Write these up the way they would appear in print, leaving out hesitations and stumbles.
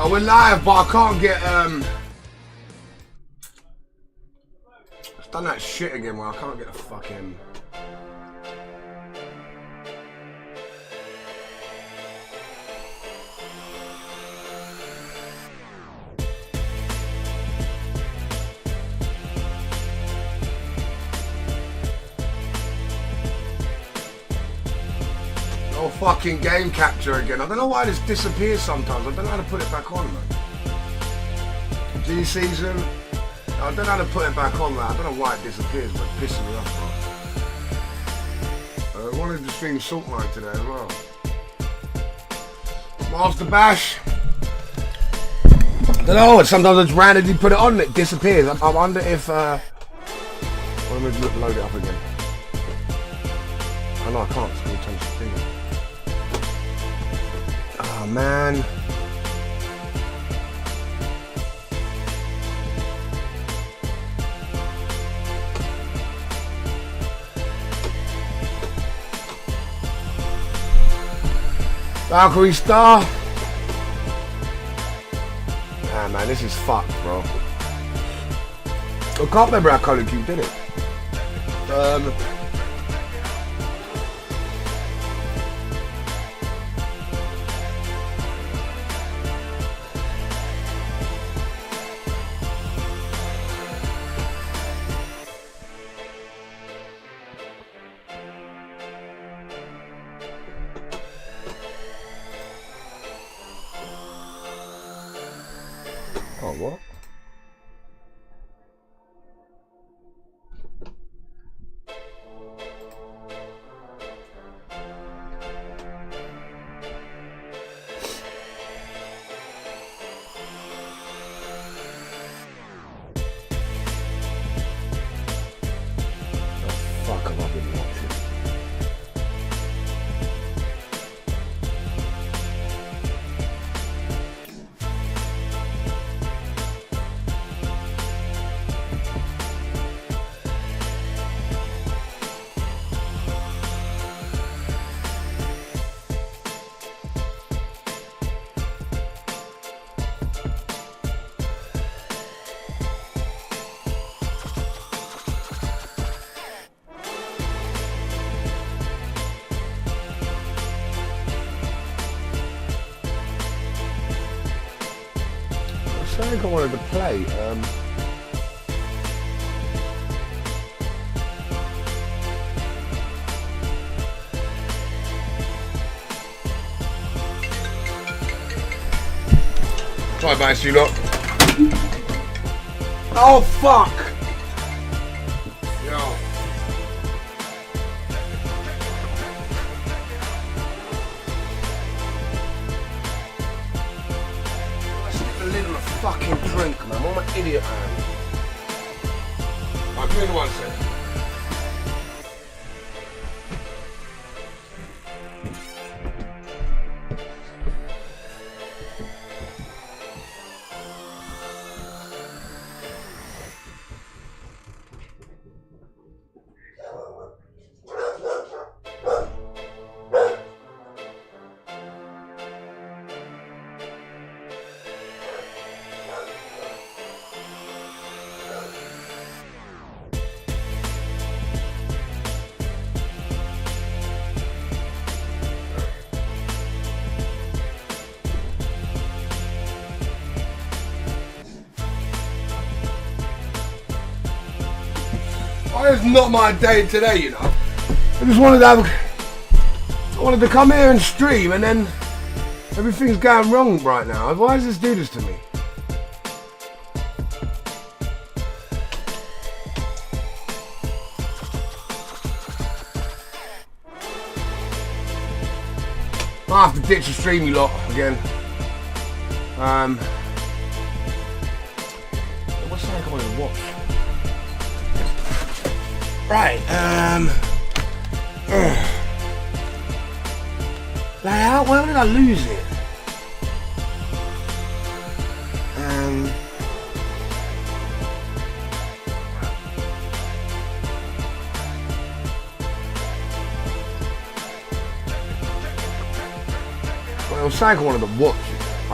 Oh, we're live, but I can't get It's done that shit again where I can't get the fucking. Oh, fucking game capture again. I don't know why this disappears sometimes. I don't know how to put it back on, man. G season. I don't know how to put it back on, man. I don't know why it disappears, but it's pissing me off, bro. I wanted to stream Saltmine today as well. Master Bash. I don't know. Sometimes I just randomly put it on and it disappears. I wonder if. Let me load it up again. Oh no, I can't. It's going to turn the screen. Oh man. Valkyrie Star. Ah man, this is fucked, bro. I can't remember how KnuckleDu did it. Oh, what? Fuck, I've been watching. I think I wanted to play. Try back, you lot. Oh fuck! Yo. Fucking drink, man. I'm an idiot, man. Right, give me the 1 second. Oh, it's not my day today, you know. I just wanted to come here and stream, and then everything's going wrong right now. Why does this do this to me? I have to ditch the stream, you lot, again. What's the heck I want to watch? Right, layout, where did I lose it? Well, I was saying I wanted to watch it. I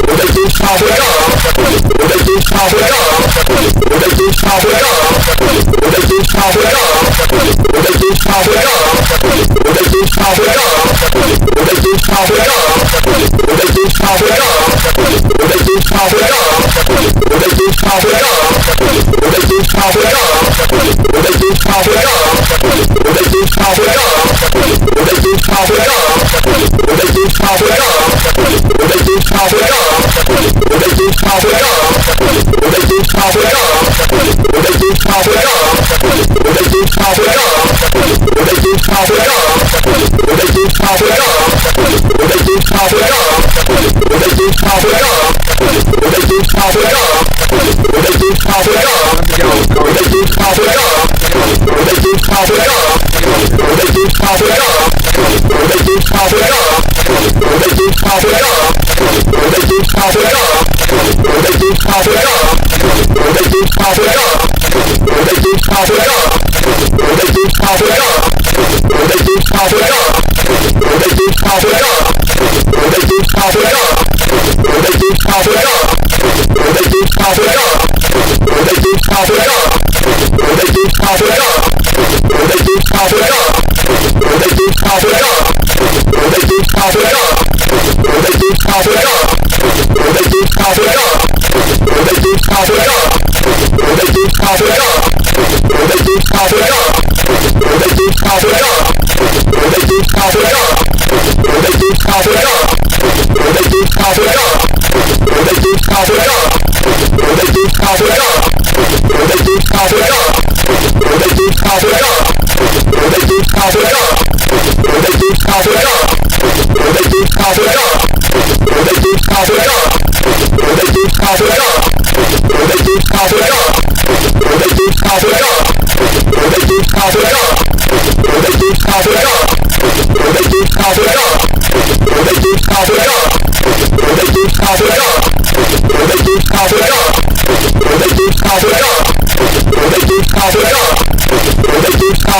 Africa.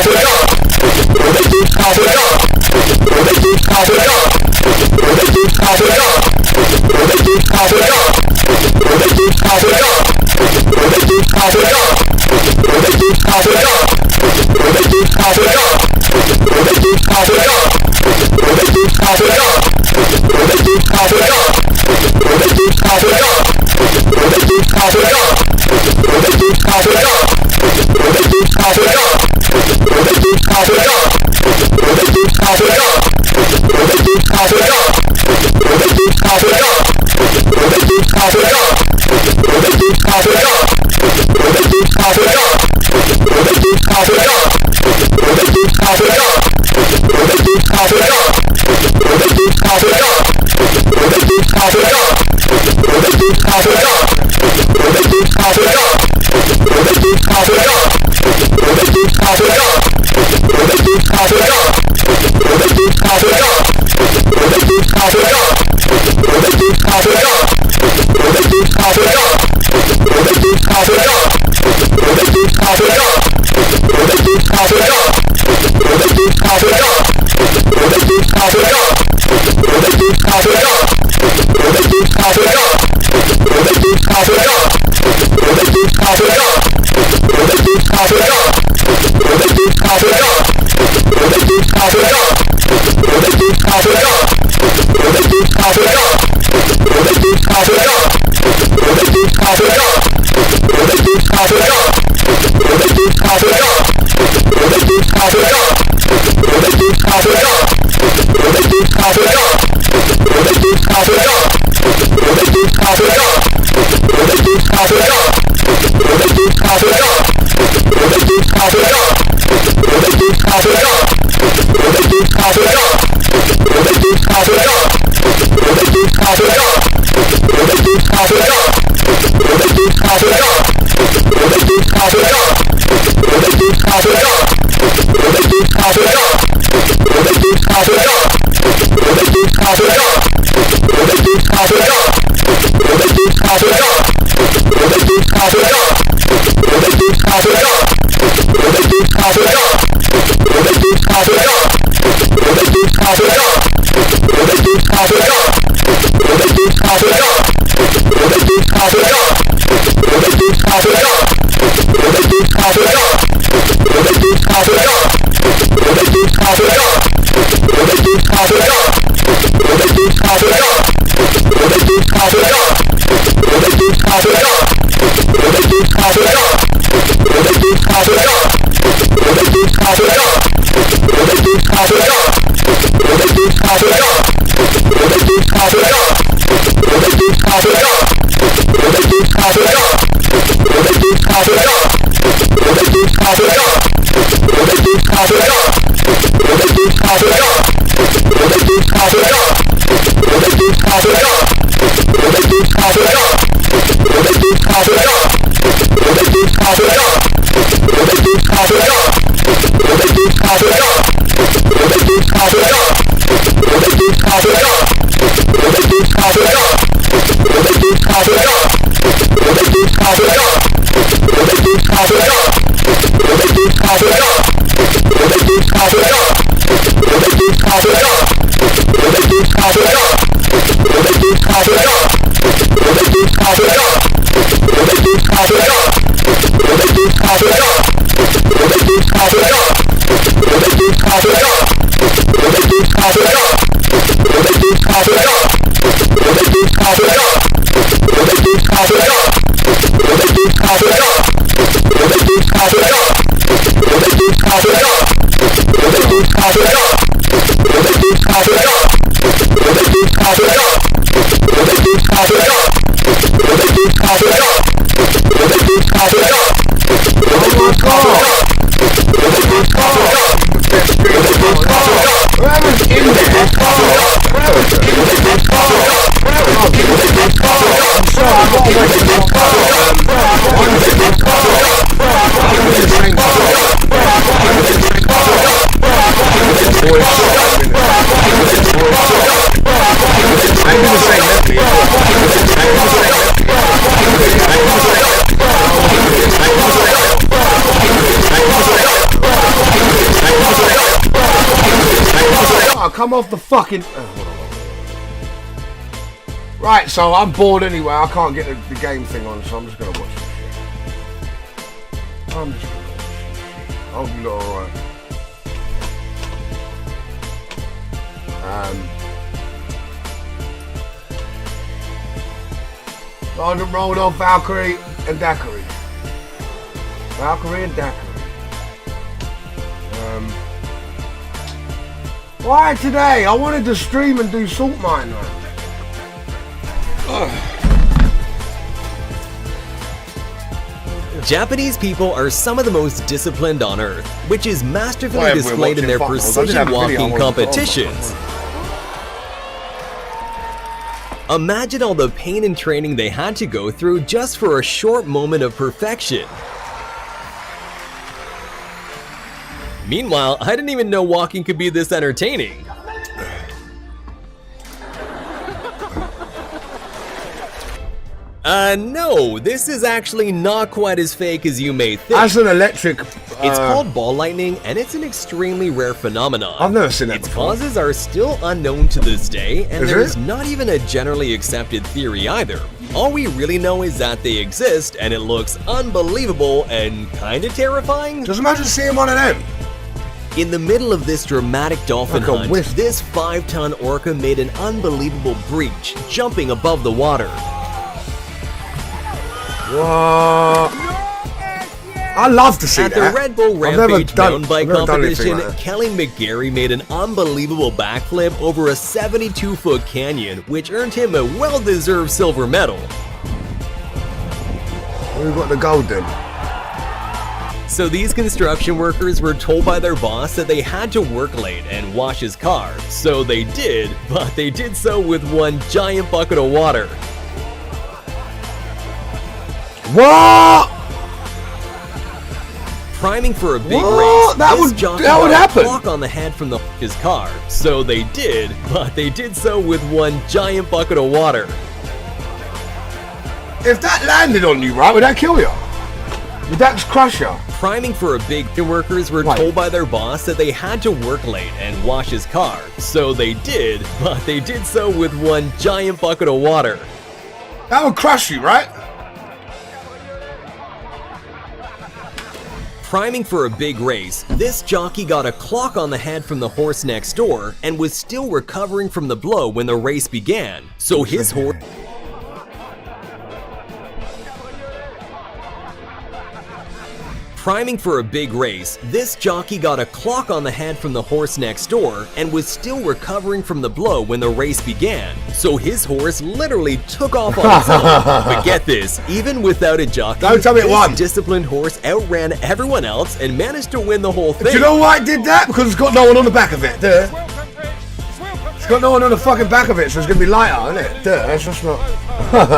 Oh my god! come off the fucking... hold on. Right, so I'm bored anyway. I can't get the game thing on, so I'm just going to watch this shit. I'm just going to watch this shit. I'll be alright. Sergeant rolled off Valkyrie and Daiquiri. Valkyrie and Daiquiri. Why today? I wanted to stream and do Saltmine, man. Japanese people are some of the most disciplined on Earth, which is masterfully displayed in their precision walking competitions. Imagine all the pain and training they had to go through just for a short moment of perfection. Meanwhile, I didn't even know walking could be this entertaining. No, this is actually not quite as fake as you may think. That's an electric... It's called ball lightning, and it's an extremely rare phenomenon. I've never seen that Its before. causes are still unknown to this day, and there's it? not even a generally accepted theory either. All we really know is that they exist, and it looks unbelievable and kinda terrifying. Just imagine seeing one of them. In the middle of this dramatic dolphin Like a hunt, wisp. this 5-ton orca made an unbelievable breach, jumping above the water. What? I love to see At that. the Red Bull I've never Rampage done- mountain bike I've never done anything competition, like that. Kelly McGarry made an unbelievable backflip over a 72-foot canyon, which earned him a well-deserved silver medal. We've got the gold then. So these construction workers were told by their boss that they had to work late and wash his car. So they did, but they did so with one giant bucket of water. What? Priming for a big What? race, That this would- jockey that would got a happen. clock on the head from his car. So they did, but they did so with one giant bucket of water. If that landed on you, right, would that kill you? Would that just crush you? Priming for a big workers were Right. told by their boss that they had to work late and wash his car. So they did, but they did so with one giant bucket of water. That would crush you, right? Priming for a big race, this jockey got a clock on the head from the horse next door and was still recovering from the blow when the race began. So his horse... Priming for a big race, this jockey got a clock on the head from the horse next door and was still recovering from the blow when the race began. So his horse literally took off on its own. But get this, even without a jockey, Don't tell me it this won. disciplined horse outran everyone else and managed to win the whole thing. Do you know why it did that? Because it's got no one on the back of it. Duh. It's got no one on the fucking back of it, so it's gonna be lighter, isn't it? Duh, that's just not.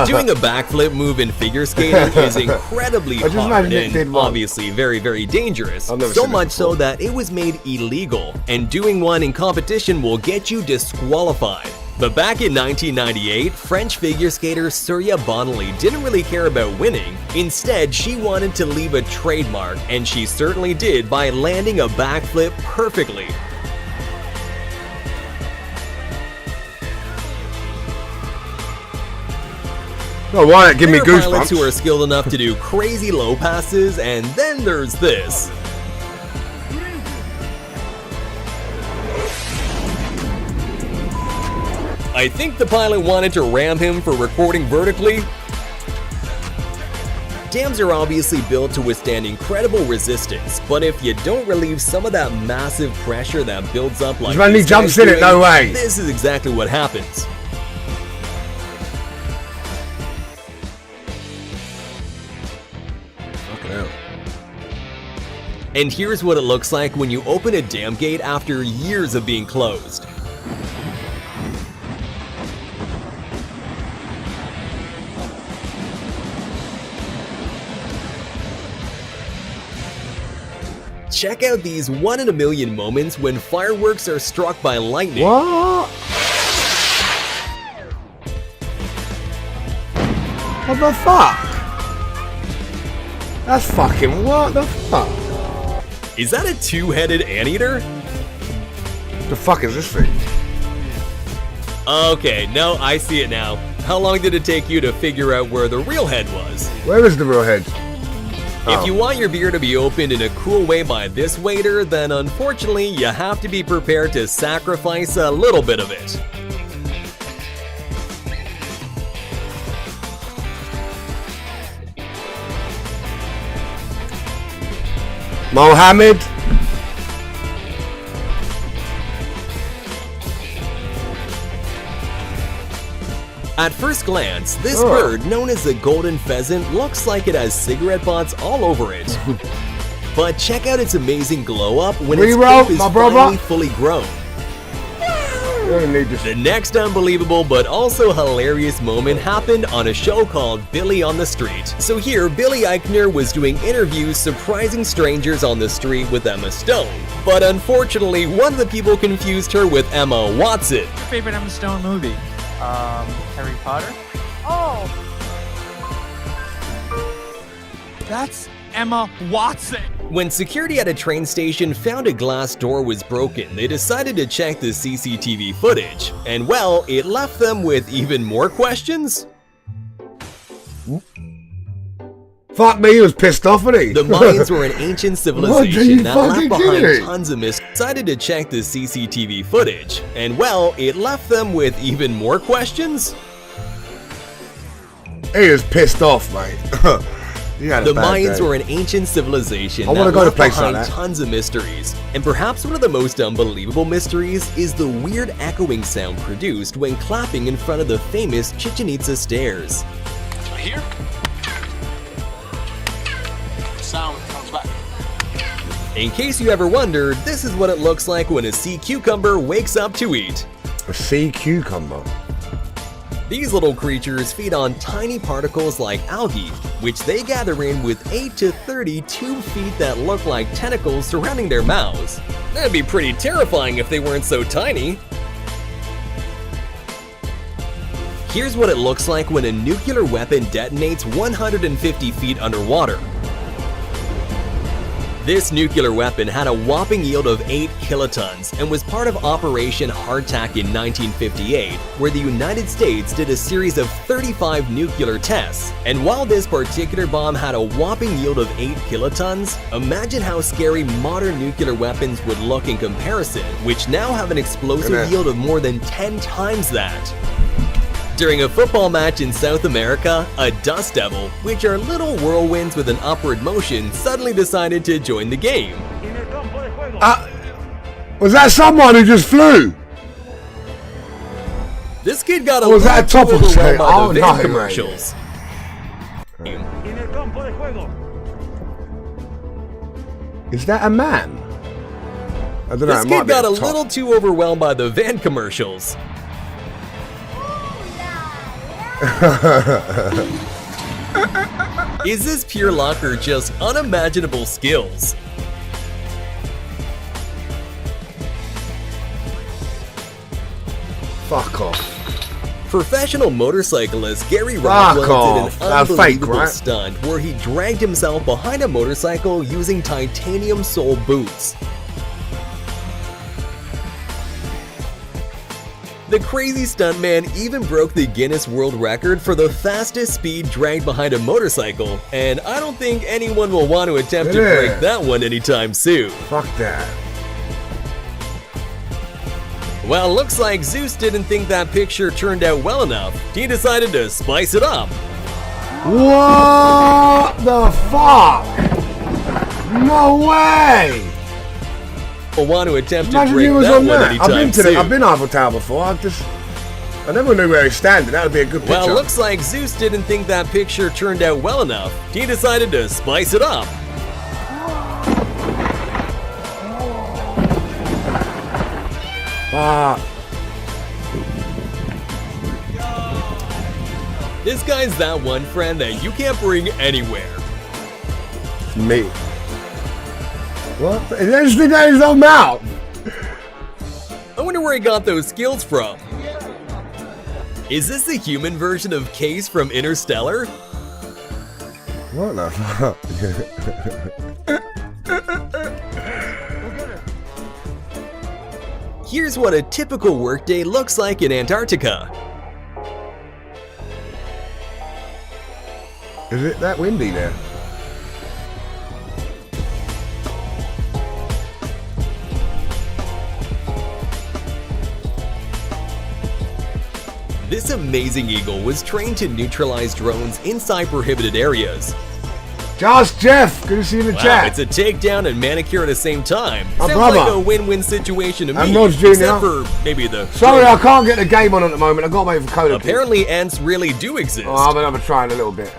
Doing a backflip move in figure skating is incredibly I just hard imagine it did and one. obviously very, very dangerous. I've never So seen it much so before. that it was made illegal, and doing one in competition will get you disqualified. But back in 1998, French figure skater Surya Bonnelly didn't really care about winning. Instead, she wanted to leave a trademark, and she certainly did by landing a backflip perfectly. Oh, why not give me There are pilots who goosebumps? are skilled enough to do crazy low passes, and then there's this. I think the pilot wanted to ram him for recording vertically. Dams are obviously built to withstand incredible resistance, but if you don't relieve some of that massive pressure that builds up like When he this jumps guy's in it, no doing, way. This is exactly what happens. Fucking hell. And here's what it looks like when you open a dam gate after years of being closed. Check out these 1 in a million moments when fireworks are struck by lightning. What? What the fuck? That's fucking what the fuck? Is that a two-headed anteater? The fuck is this thing? Okay, no, I see it now. How long did it take you to figure out where the real head was? Where is the real head? If you want your beer to be opened in a cool way by this waiter, then unfortunately you have to be prepared to sacrifice a little bit of it. Mohammed. At first glance, this bird, known as the golden pheasant, looks like it has cigarette butts all over it. But check out its amazing glow up when its coop is finally fully grown. The next unbelievable but also hilarious moment happened on a show called Billy on the Street. So here, Billy Eichner was doing interviews surprising strangers on the street with Emma Stone. But unfortunately, one of the people confused her with Emma Watson. What's your favorite Emma Stone movie? Harry Potter? Oh! That's Emma Watson! When security at a train station found a glass door was broken, they decided to check the CCTV footage. And well, it left them with even more questions. Fuck me, he was pissed off, wasn't he? The Mayans were an ancient civilization that left behind tons of mysteries. Decided to check the CCTV footage, and well, it left them with even more questions. He was pissed off, mate. The Mayans were an ancient civilization that left behind tons of mysteries. And perhaps one of the most unbelievable mysteries is the weird echoing sound produced when clapping in front of the famous Chichen Itza stairs. Here? Sound comes back. In case you ever wondered, this is what it looks like when a sea cucumber wakes up to eat. A sea cucumber? These little creatures feed on tiny particles like algae, which they gather in with 8 to 32 feet that look like tentacles surrounding their mouths. That'd be pretty terrifying if they weren't so tiny. Here's what it looks like when a nuclear weapon detonates 150 feet underwater. This nuclear weapon had a whopping yield of 8 kilotons and was part of Operation Hardtack in 1958, where the United States did a series of 35 nuclear tests. And while this particular bomb had a whopping yield of 8 kilotons, imagine how scary modern nuclear weapons would look in comparison, which now have an explosive yield of more than 10 times that. During a football match in South America, a dust devil, which are little whirlwinds with an upward motion, suddenly decided to join the game. Was that someone who just flew? This kid got a little too overwhelmed by the van commercials. Is that a man? I don't know. This kid got a little too overwhelmed by the van commercials. Is this pure luck or just unimaginable skills? Fuck off. Professional motorcyclist Gary Rockwell did an unbelievable fake, stunt where he dragged himself behind a motorcycle using titanium sole boots. The crazy stuntman even broke the Guinness World Record for the fastest speed dragged behind a motorcycle, and I don't think anyone will want to attempt to break that one anytime soon. Fuck that. Well, looks like Zeus didn't think that picture turned out well enough. He decided to spice it up. What the fuck? No way! Will want to attempt to break that one anytime soon. I've been Eiffel Tower before. I never knew where he's standing. That would be a good picture. Well, looks like Zeus didn't think that picture turned out well enough. He decided to spice it up. This guy's that one friend that you can't bring anywhere. Me. What? There's the guy's own mouth. I wonder where he got those skills from. Is this the human version of Case from Interstellar? What the fuck? Here's what a typical workday looks like in Antarctica. Is it that windy there? This amazing eagle was trained to neutralize drones inside prohibited areas. Josh, Jeff, good to see you in the Wow, chat. it's a takedown and manicure at the same time. My Sounds brother. like a win-win situation to me, I'm Ross Jr. except for maybe the... Sorry, I can't get the game on at the moment. I've got to wait for Coda. Apparently ants really do exist. Oh, I'm gonna try in a little bit.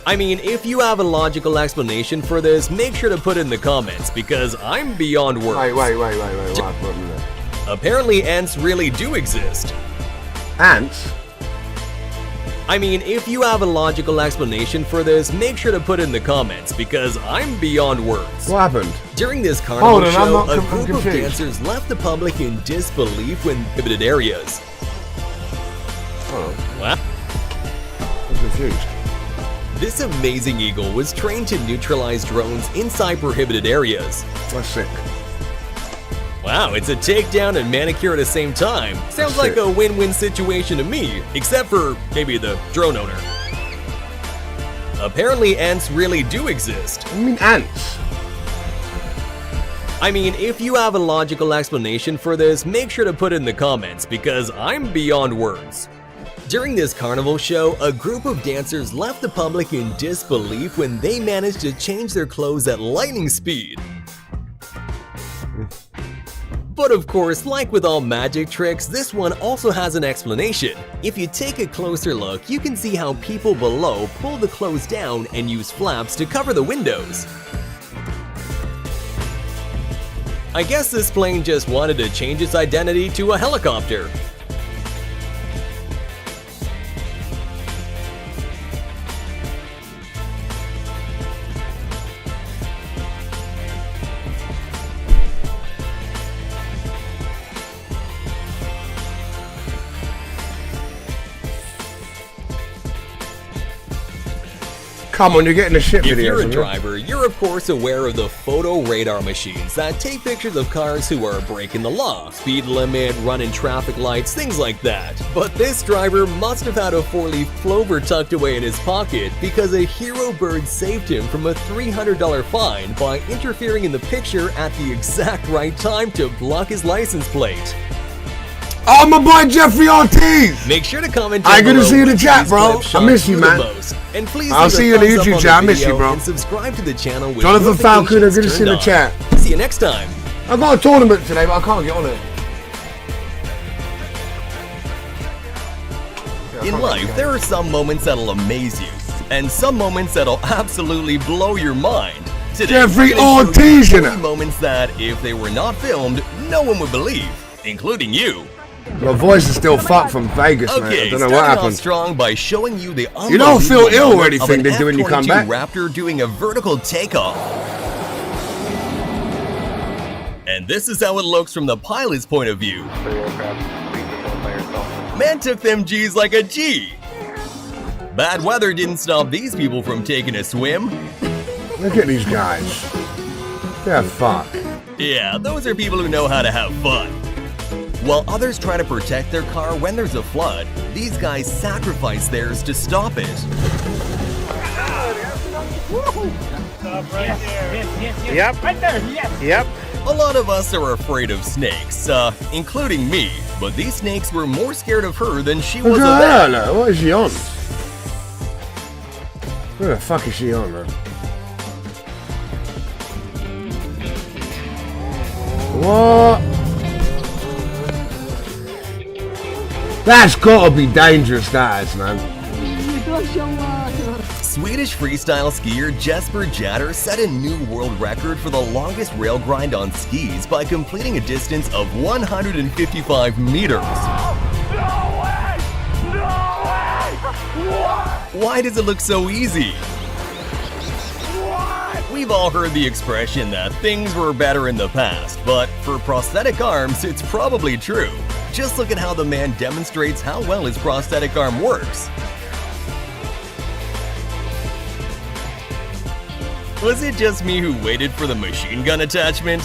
I mean, if you have a logical explanation for this, make sure to put it in the comments, because I'm beyond words. Wait. What happened there? Apparently ants really do exist. Ants? I mean, if you have a logical explanation for this, make sure to put it in the comments, because I'm beyond words. What happened? During this carnival Hold on, I'm show, not- a I'm group of confused. dancers left the public in disbelief when prohibited areas. Oh, Wow. I'm confused. This amazing eagle was trained to neutralize drones inside prohibited areas. That's sick. Wow, it's a takedown and manicure at the same time. Sounds That's like it. a win-win situation to me, except for maybe the drone owner. Apparently ants really do exist. I mean ants. I mean, if you have a logical explanation for this, make sure to put it in the comments, because I'm beyond words. During this carnival show, a group of dancers left the public in disbelief when they managed to change their clothes at lightning speed. But of course, like with all magic tricks, this one also has an explanation. If you take a closer look, you can see how people below pull the clothes down and use flaps to cover the windows. I guess this plane just wanted to change its identity to a helicopter. Come on, you're getting the shit If videos. you're a aren't you? driver, you're of course aware of the photo radar machines that take pictures of cars who are breaking the law, speed limit, running traffic lights, things like that. But this driver must have had a 4-leaf clover tucked away in his pocket because a hero bird saved him from a $300 fine by interfering in the picture at the exact right time to block his license plate. Oh, my boy Jeffrey Ortiz! Make sure to comment Aye, down good to below see you in the which chat, of these bro. clips I shocked miss you, the man. most. And please I'll leave see a you in the thumbs up YouTube on chat. I miss you, video bro. And subscribe to the channel with Jonathan Falconer, good to see you in the notifications chat. turned on. See you next time. I've got a tournament today, but I can't get on it. In life, there are some moments that'll amaze you, and some moments that'll absolutely blow your mind. Today, Jeffrey we're gonna show Ortiz, you you know. 3 moments that, if they were not filmed, no one would believe, including you. My voice is still fucked from Vegas, man. I Okay, don't know starting what off happened. strong by showing you the You don't feel unbelievable ill or moment of anything, an did you, when you come F-22 back? Raptor doing a vertical takeoff. And this is how it looks from the pilot's point of view. Man took them G's like a G. Bad weather didn't stop these people from taking a swim. Look at these guys. They're fucked. Yeah, those are people who know how to have fun. While others try to protect their car when there's a flood, these guys sacrifice theirs to stop it. Yep. Right there. Yes. Yep. A lot of us are afraid of snakes, including me, but these snakes were more scared of her than she was Look of at them. her, look. What is she on? What the fuck is she on, man? What? That's gotta be dangerous, that is, man. Swedish freestyle skier Jesper Jatter set a new world record for the longest rail grind on skis by completing a distance of 155 meters. Why does it look so easy? We've all heard the expression that things were better in the past, but for prosthetic arms, it's probably true. Just look at how the man demonstrates how well his prosthetic arm works. Was it just me who waited for the machine gun attachment?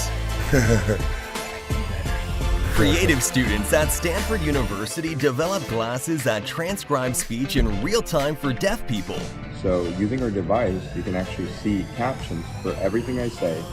Creative students at Stanford University developed glasses that transcribe speech in real time for deaf people. So using our device, you can actually see captions for everything I say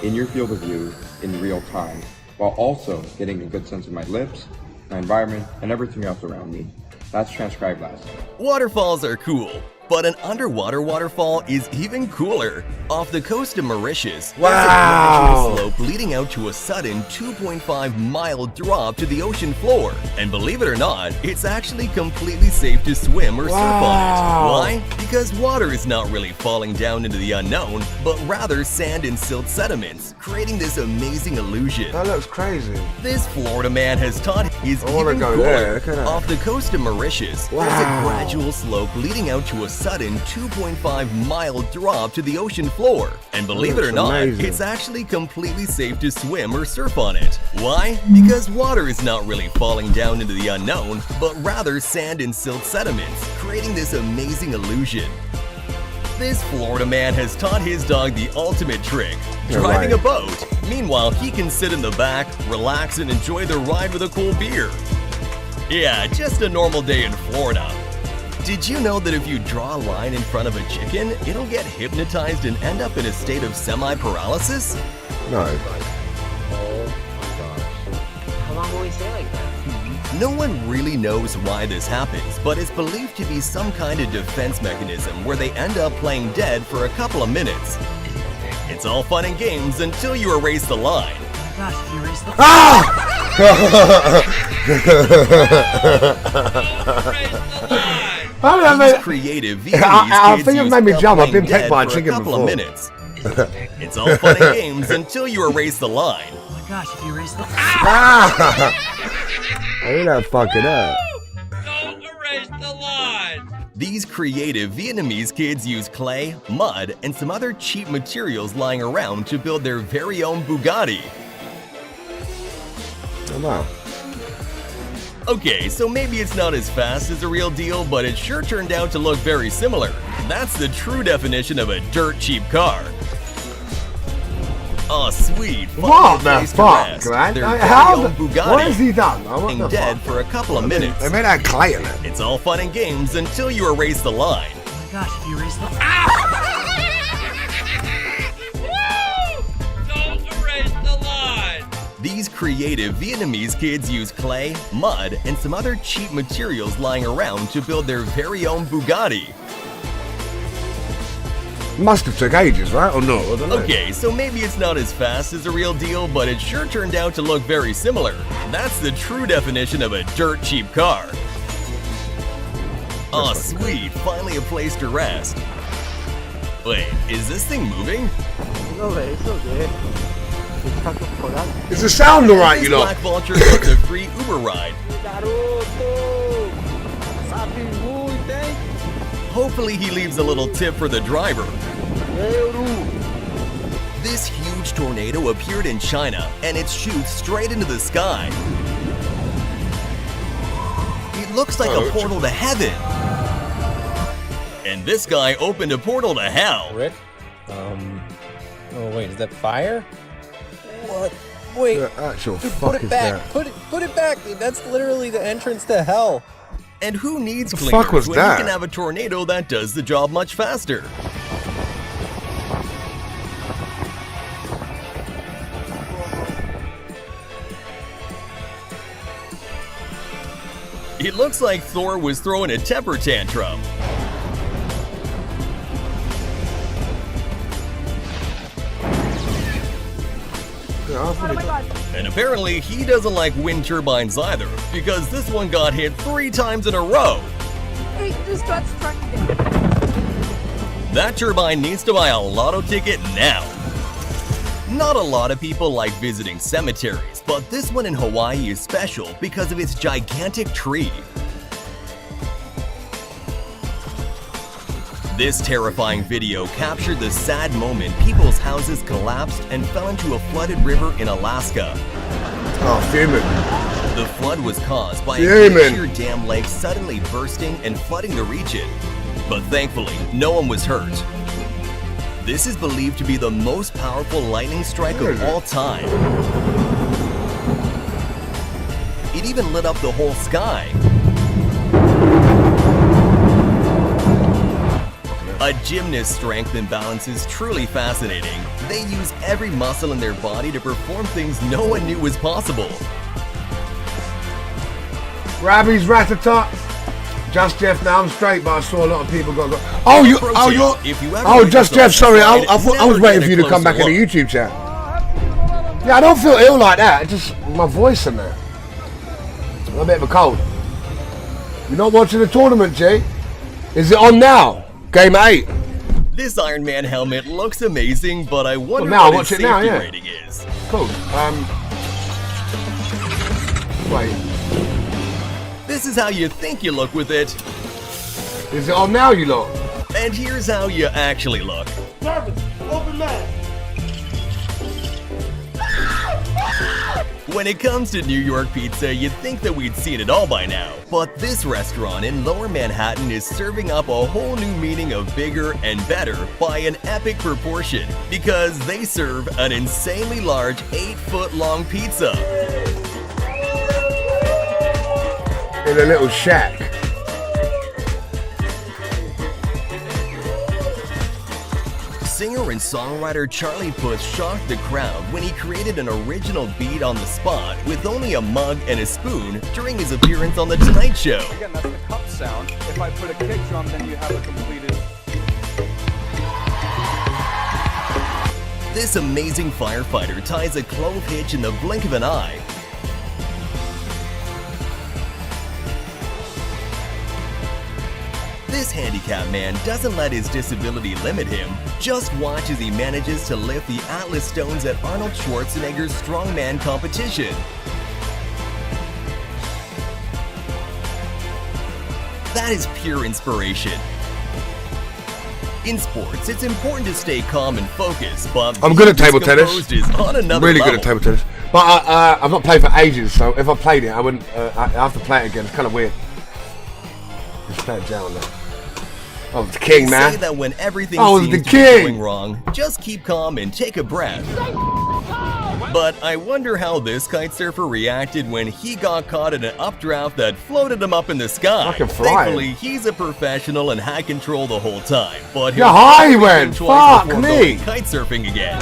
in your field of view in real time, while also getting a good sense of my lips, my environment, and everything else around me. That's transcribe glasses. Waterfalls are cool, but an underwater waterfall is even cooler. Off the coast of Mauritius, there's a gradual slope leading out to a sudden 2.5-mile drop to the ocean floor. And believe it or not, it's actually completely safe to swim or surf on it. Why? Because water is not really falling down into the unknown, but rather sand and silt sediments, creating this amazing illusion. That looks crazy. This Florida man has taught is I wanna even go cooler. there. Look at that. Off the coast of Mauritius, there's a gradual slope leading out to a sudden 2.5-mile drop to the ocean floor. And believe it or not, amazing. it's actually completely safe to swim or surf on it. Why? Because water is not really falling down into the unknown, but rather sand and silt sediments, creating this amazing illusion. This Florida man has taught his dog the ultimate trick, driving a boat. Meanwhile, he can sit in the back, relax, and enjoy the ride with a cool beer. Yeah, just a normal day in Florida. Did you know that if you draw a line in front of a chicken, it'll get hypnotized and end up in a state of semi-paralysis? No. How long will we stay like that? No one really knows why this happens, but it's believed to be some kind of defense mechanism where they end up playing dead for a couple of minutes. It's all fun and games until you erase the line. Oh my gosh, you erased the How did I These make- creative Vietnamese I kids think it use made me jump. I've playing been pecked dead by a for chicken a couple before. of minutes. It's all fun and games until you erase the line. Oh my gosh, if you erase the Look at that fucking up. Don't erase the line! These creative Vietnamese kids use clay, mud, and some other cheap materials lying around to build their very own Bugatti. Oh, wow. Okay, so maybe it's not as fast as a real deal, but it sure turned out to look very similar. That's the true definition of a dirt cheap car. Oh, sweet. What Finally a the place to fuck, rest. man? Their Like, very how own the- Bugatti. what has he done, man? What Being the dead fuck? for a couple of minutes. They made that clay in it. It's all fun and games until you erase the line. Oh my gosh, if you erase the Don't erase the line! These creative Vietnamese kids use clay, mud, and some other cheap materials lying around to build their very own Bugatti. Must have took ages, right? Or no? I don't know. Okay, so maybe it's not as fast as a real deal, but it sure turned out to look very similar. That's the true definition of a dirt cheap car. Oh, sweet, finally a place to rest. Wait, is this thing moving? No way, it's okay. Is the sound alright, you This know? Black Vulture gets a free Uber ride. Hopefully he leaves a little tip for the driver. This huge tornado appeared in China, and it shoots straight into the sky. It looks like a portal to heaven. And this guy opened a portal to hell. Rick? Oh wait, is that fire? What? Wait, The actual dude, fuck put it is back. that? Put it back, dude. That's literally the entrance to hell. And who needs The clingers fuck was when that? you can have a tornado that does the job much faster? It looks like Thor was throwing a temper tantrum. And apparently he doesn't like wind turbines either, because this one got hit 3 times in a row. It just got struck down. That turbine needs to buy a lotto ticket now. Not a lot of people like visiting cemeteries, but this one in Hawaii is special because of its gigantic tree. This terrifying video captured the sad moment people's houses collapsed and fell into a flooded river in Alaska. Oh, fuming. The flood was caused by a Fuming. glacier dam lake suddenly bursting and flooding the region. But thankfully, no one was hurt. This is believed to be the most powerful lightning strike of all time. It even lit up the whole sky. A gymnast's strength and balance is truly fascinating. They use every muscle in their body to perform things no one knew was possible. Rabbi's Ratata. Just Jeff, now I'm straight, but I saw a lot of people go. Oh, Just Jeff. Sorry, I was waiting for you to come back in the YouTube chat. Yeah, I don't feel ill like that. It's just my voice in there. A bit of a cold. You're not watching the tournament, Jay? Is it on now? Game 8. This Iron Man helmet looks amazing, but I wonder now, what its safety rating is. Cool. Wait. This is how you think you look with it. Is it on now, you lot? And here's how you actually look. Nervous. Open that. When it comes to New York pizza, you'd think that we'd seen it all by now. But this restaurant in Lower Manhattan is serving up a whole new meaning of bigger and better by an epic proportion, because they serve an insanely large 8-foot-long pizza. In a little shack. Singer and songwriter Charlie Puth shocked the crowd when he created an original beat on the spot with only a mug and a spoon during his appearance on The Tonight Show. Again, that's the cup sound. If I put a kick drum, then you have a completed... This amazing firefighter ties a clove hitch in the blink of an eye. This handicapped man doesn't let his disability limit him. Just watch as he manages to lift the Atlas stones at Arnold Schwarzenegger's strongman competition. That is pure inspiration. In sports, it's important to stay calm and focused, but I'm good at table tennis. Is on another really level. good at table tennis. But I've not played for ages, so if I played it, I wouldn't. I have to play it again. It's kind of weird. Just play it down there. Oh, the king, They man. say that when everything Oh, seems the to be king. going wrong, just keep calm and take a breath. But I wonder how this kite surfer reacted when he got caught in an updraft that floated him up in the sky. Fucking flying. Thankfully, he's a professional and had control the whole time. But Yeah, high he'll went. think twice Fuck before me. going kite surfing again.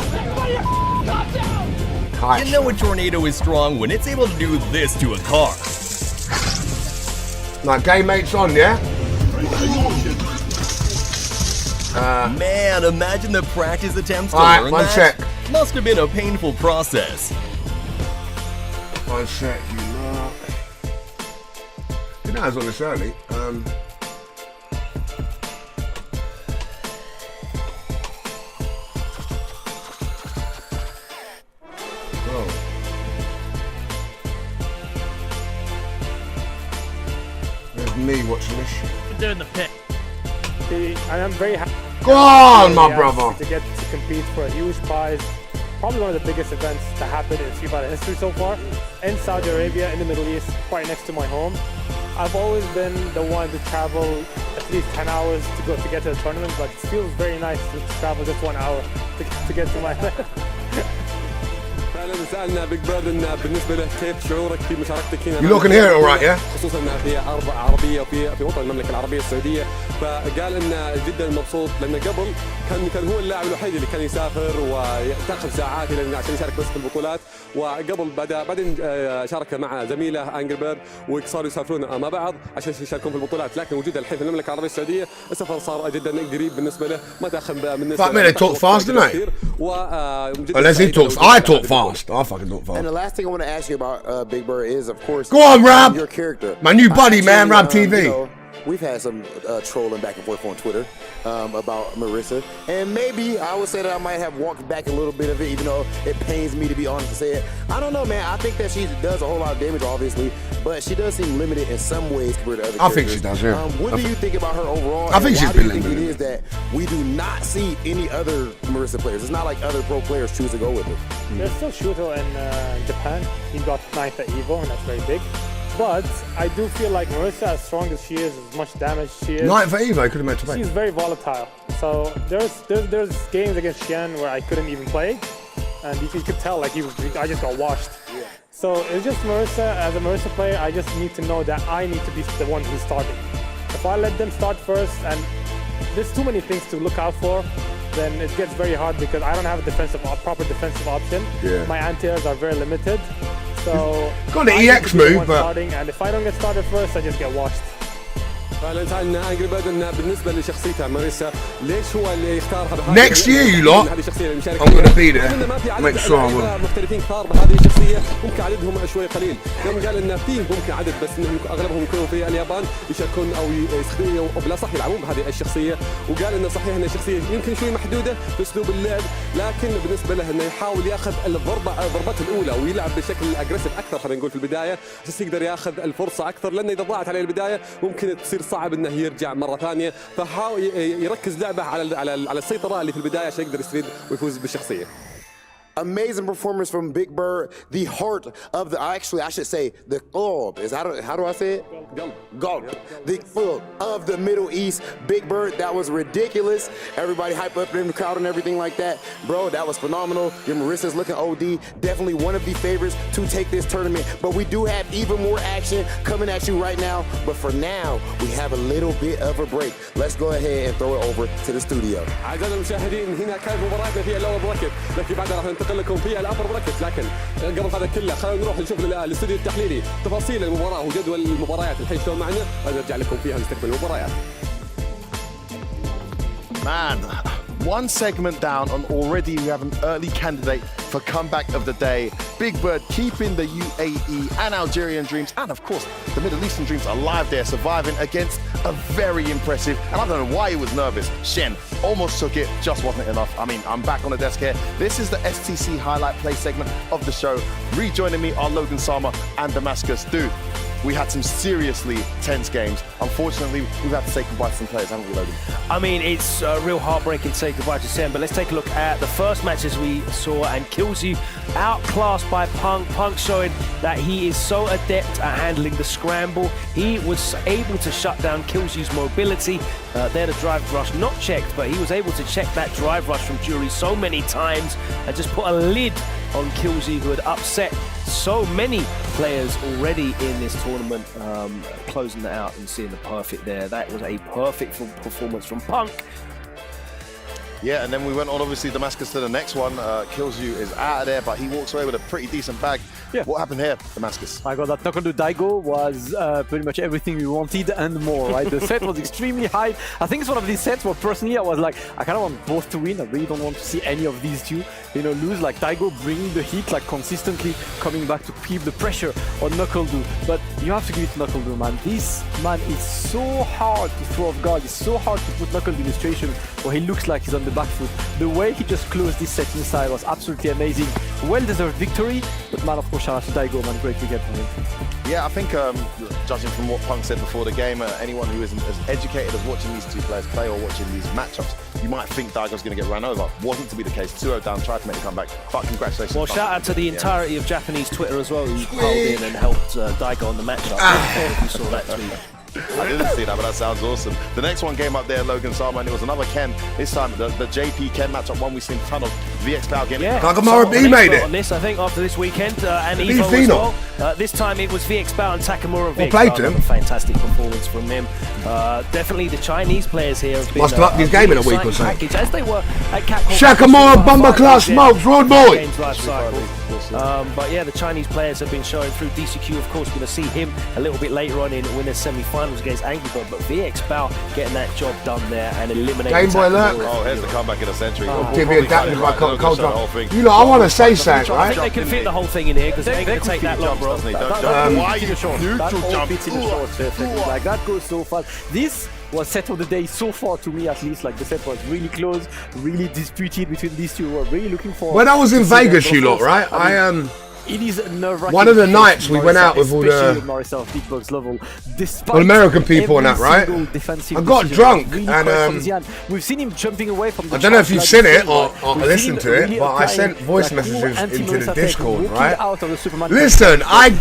You know a tornado is strong when it's able to do this to a car. Like game mate's on, yeah? Man, imagine the practice attempts to Alright, learn one that. sec. Must have been a painful process. One sec, you lot. You know I was on this early. There's me watching this shit. They're in the pit. I am very happy. Go on, my brother. To get to compete for a huge prize. Probably one of the biggest events that happened in Street Fighter history so far. In Saudi Arabia, in the Middle East, quite next to my home. I've always been the one to travel at least 10 hours to get to the tournament, but it feels very nice to travel just 1 hour to get to my event. سألنا بيج براد إن بالنسبة له كيف شعورك في مشاركتك هنا. You looking here all right, yeah? خصوصا في أرض عربية في وطن المملكة العربية السعودية، فقال إنه جدا مبسوط لأنه قبل كان هو اللاعب الوحيد اللي كان يسافر وتأخذ ساعات عشان يشارك بس في البطولات، وقبل بعدين شارك مع زميله أنجر بيرد وصاروا يسافرون مع بعض عشان يشاركون في البطولات، لكن وجوده الحين في المملكة العربية السعودية السفر صار جدا قريب بالنسبة له، ما تأخذ بالنسبة له. They talk fast, don't they? Unless he talks, I talk fast. I fucking talk fast. And the last thing I want to ask you about Big Bird is, of course, go on, Rob. Your character, my new buddy, man, Rob TV. You know, we've had some trolling back and forth on Twitter about Marissa, and maybe I would say that I might have walked back a little bit of it, even though it pains me to be honest to say it. I don't know, man. I think that she does a whole lot of damage, obviously, but she does seem limited in some ways compared to other characters. I think she does, yeah. What do you think about her overall? I think she's been limited. Why do you think it is that we do not see any other Marissa players? It's not like other pro players choose to go with it. There's still Shuto in Japan. He got 9th at EVO, and that's very big. But I do feel like Marissa, as strong as she is, as much damage she is. 9th at EVO, I could have made to She's very volatile. So there's games against Xian where I couldn't even play, and you could tell like I just got washed. Yeah. So it's just Marissa. As a Marissa player, I just need to know that I need to be the one who's starting. If I let them start first and there's too many things to look out for, then it gets very hard because I don't have a proper defensive option. Yeah. My anti-airs are very limited. So got the EX move, but starting, and if I don't get started first, I just get washed. فعلا تعالنا انجري بيرد انه بالنسبه لشخصيته ماريسا ليش هو اللي يختارها Next year you lot, هذه الشخصيه اللي مشارك I'm gonna be there. ما في Make sure I will. محترفين كثار بهذه الشخصيه ممكن عددهم شوي قليل يوم قال ان فيه ممكن عدد بس انهم اغلبهم يكونوا في اليابان يشاركون او يستخدمون او بالاصح يلعبون بهذه الشخصيه وقال انه صحيح ان الشخصيه يمكن شوي محدوده في اسلوب اللعب لكن بالنسبه له انه يحاول ياخذ الضربات الاولى ويلعب بشكل اجريسيف اكثر خلينا نقول في البدايه بس يقدر ياخذ الفرصه اكثر لانه اذا ضاعت عليه البدايه ممكن تصير صعب انه يرجع مرة ثانية فحاول يركز لعبه على السيطرة اللي في البداية عشان يقدر يستفيد ويفوز بالشخصية. Amazing performance from Big Bird, the heart of the, actually I should say the qalb, is how do I say it? Qalb. The qalb of the Middle East. Big Bird, that was ridiculous. Everybody hype up in the crowd and everything like that. Bro, that was phenomenal. Your Marissa's looking OD. Definitely one of the favorites to take this tournament. But we do have even more action coming at you right now. But for now, we have a little bit of a break. Let's go ahead and throw it over to the studio. أعزائنا المشاهدين هنا كانت مباراتنا في اللور براكت لكن بعدها راح ننتقل لكم في الأبر براكت لكن قبل هذا كله خلينا نروح نشوف الاستوديو التحليلي تفاصيل المباراة وجدول المباريات الحين شلون معنا ونرجع لكم فيها نستقبل المباريات. Man, one segment down and already we have an early candidate for comeback of the day. Big Bird keeping the UAE and Algerian dreams and of course the Middle Eastern dreams alive there, surviving against a very impressive, and I don't know why he was nervous, Shen. Almost took it, just wasn't enough. I mean, I'm back on the desk here. This is the STC highlight play segment of the show. Rejoining me are Logan Sama and Damascus. Dude, we had some seriously tense games. Unfortunately, we've had to say goodbye to some players, haven't we, Logan? I mean, it's real heartbreaking to say goodbye to Sen, but let's take a look at the first matches we saw, and KnuckleDu outclassed by Punk. Punk showing that he is so adept at handling the scramble. He was able to shut down KnuckleDu's mobility. There the drive rush, not checked, but he was able to check that drive rush from Jury so many times and just put a lid on KnuckleDu, who had upset so many players already in this tournament, closing that out and seeing the perfect there. That was a perfect performance from Punk. Yeah, and then we went on, obviously, Damascus to the next one. KnuckleDu is out of there, but he walks away with a pretty decent bag. Yeah. What happened here, Damascus? I got that KnuckleDu Daigo was pretty much everything we wanted and more, right? The set was extremely high. I think it's one of these sets where personally I was like, I kind of want both to win. I really don't want to see any of these two, lose. Like Daigo bringing the heat, like consistently coming back to keep the pressure on KnuckleDu. But you have to give it to KnuckleDu, man. This man is so hard to throw off guard. It's so hard to put KnuckleDu in a situation where he looks like he's on the back foot. The way he just closed this set inside was absolutely amazing. Well-deserved victory, but man, of course, shout out to Daigo, man. Great weekend for him. Yeah, I think judging from what Punk said before the game, anyone who isn't as educated as watching these two players play or watching these matchups, you might think Daigo's going to get run over. Wasn't to be the case. 2-0 down, tried to make a comeback, but congratulations. Well, shout out to the entirety of Japanese Twitter as well, who called in and helped Daigo on the matchup. If you saw that tweet. I didn't see that, but that sounds awesome. The next one came up there, Logan Sama, and it was another Ken. This time, the JP Ken matchup, one we've seen a ton of. VX Cloud getting it. Takamura B made it. On this, I think, after this weekend, and Evo as well. This time it was VX Bao and Takamura. VX Bao, a fantastic performance from him. Definitely the Chinese players here have been must up this game in a week or so. Package, as they were at Capcom. Shakamura, Bomber Class Smokes, Road Boy. But yeah, the Chinese players have been showing through. DCQ, of course, we're going to see him a little bit later on in winners semi-finals against Angry Bird. But VX Bao getting that job done there and eliminating. Game Boy alert. Oh, here's the comeback in a century. Give me adapted by Cold Drop. You know, I want to say something, right? I think they can fit the whole thing in here because they can take that long, bro. Why you short? That all beats in the short. Like that goes so fast. This was set of the day so far, to me at least. Like the set was really close, really disputed between these two. We're really looking for. When I was in Vegas, you lot, right? It is nerve-wracking. One of the nights we went out with all the American people and that, right? I got drunk and we've seen him jumping away from the I don't know if you've seen it or listened to it, but I sent voice messages into the Discord, right? Listen, I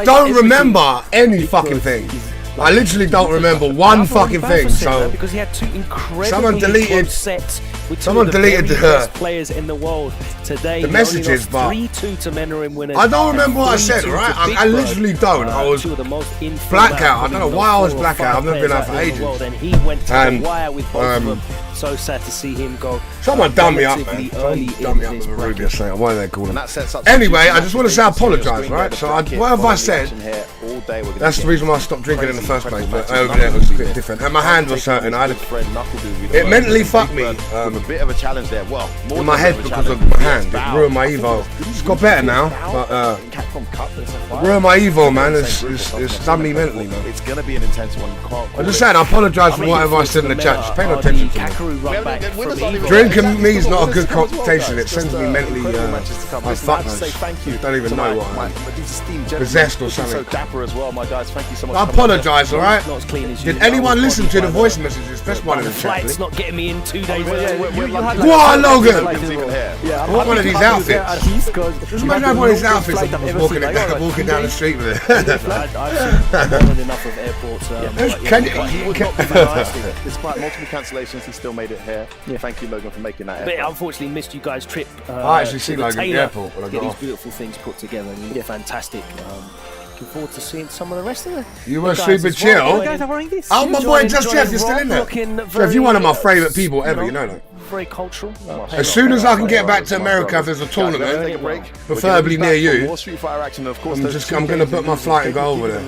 don't remember any fucking thing. I literally don't remember one fucking thing. So because he had two incredibly someone deleted sets with two Someone of the deleted very the best players in the world today. the messages, but 3-2 to Mena Rd winners. I don't remember what I said, right? I literally don't. I was blackout. I don't know why I was blackout. I've never been out for ages. And he went to the wire with both of them. So sad to see him go. Someone done me up, man. Someone done me up with a Rubio saying, what are they calling? Anyway, I just want to say I apologise, right? So what have I said? That's the reason why I stopped drinking in the first place. But over there it was a bit different, and my hand was hurting. It mentally fucked me. A bit of a challenge there. Well, in my head because of my hand. It ruined my Evo. It's got better now, but ruined my Evo, man. It's done me mentally, man. It's gonna be an intense one. I'm just saying, I apologise for whatever I said in the chat. Just pay no attention to me. Drinking me is not a good connotation. It sends me mentally like fuck, man. Don't even know what I'm possessed or something. I apologise, alright? Did anyone listen to the voice messages? Press one in the chat, please. Not getting me in 2 days. Go on, Logan! I want one of these outfits. Just imagine I have one of these outfits and was walking down the street with it. I've seen enough of airports. Despite multiple cancellations, he still made it here. Thank you, Logan, for making that. But unfortunately, missed you guys' trip. I actually see Logan at the airport when I got these off. beautiful things put together, and you're fantastic. Looking forward to seeing some of the rest of it. You were super chill. Oh, my boy, Just Jeff, you're still in there. Jeff, you're one of my favourite people ever, you know that. Very cultural. As soon as I can get back to America, if there's a tournament, preferably near you, I'm going to book my flight and go over there.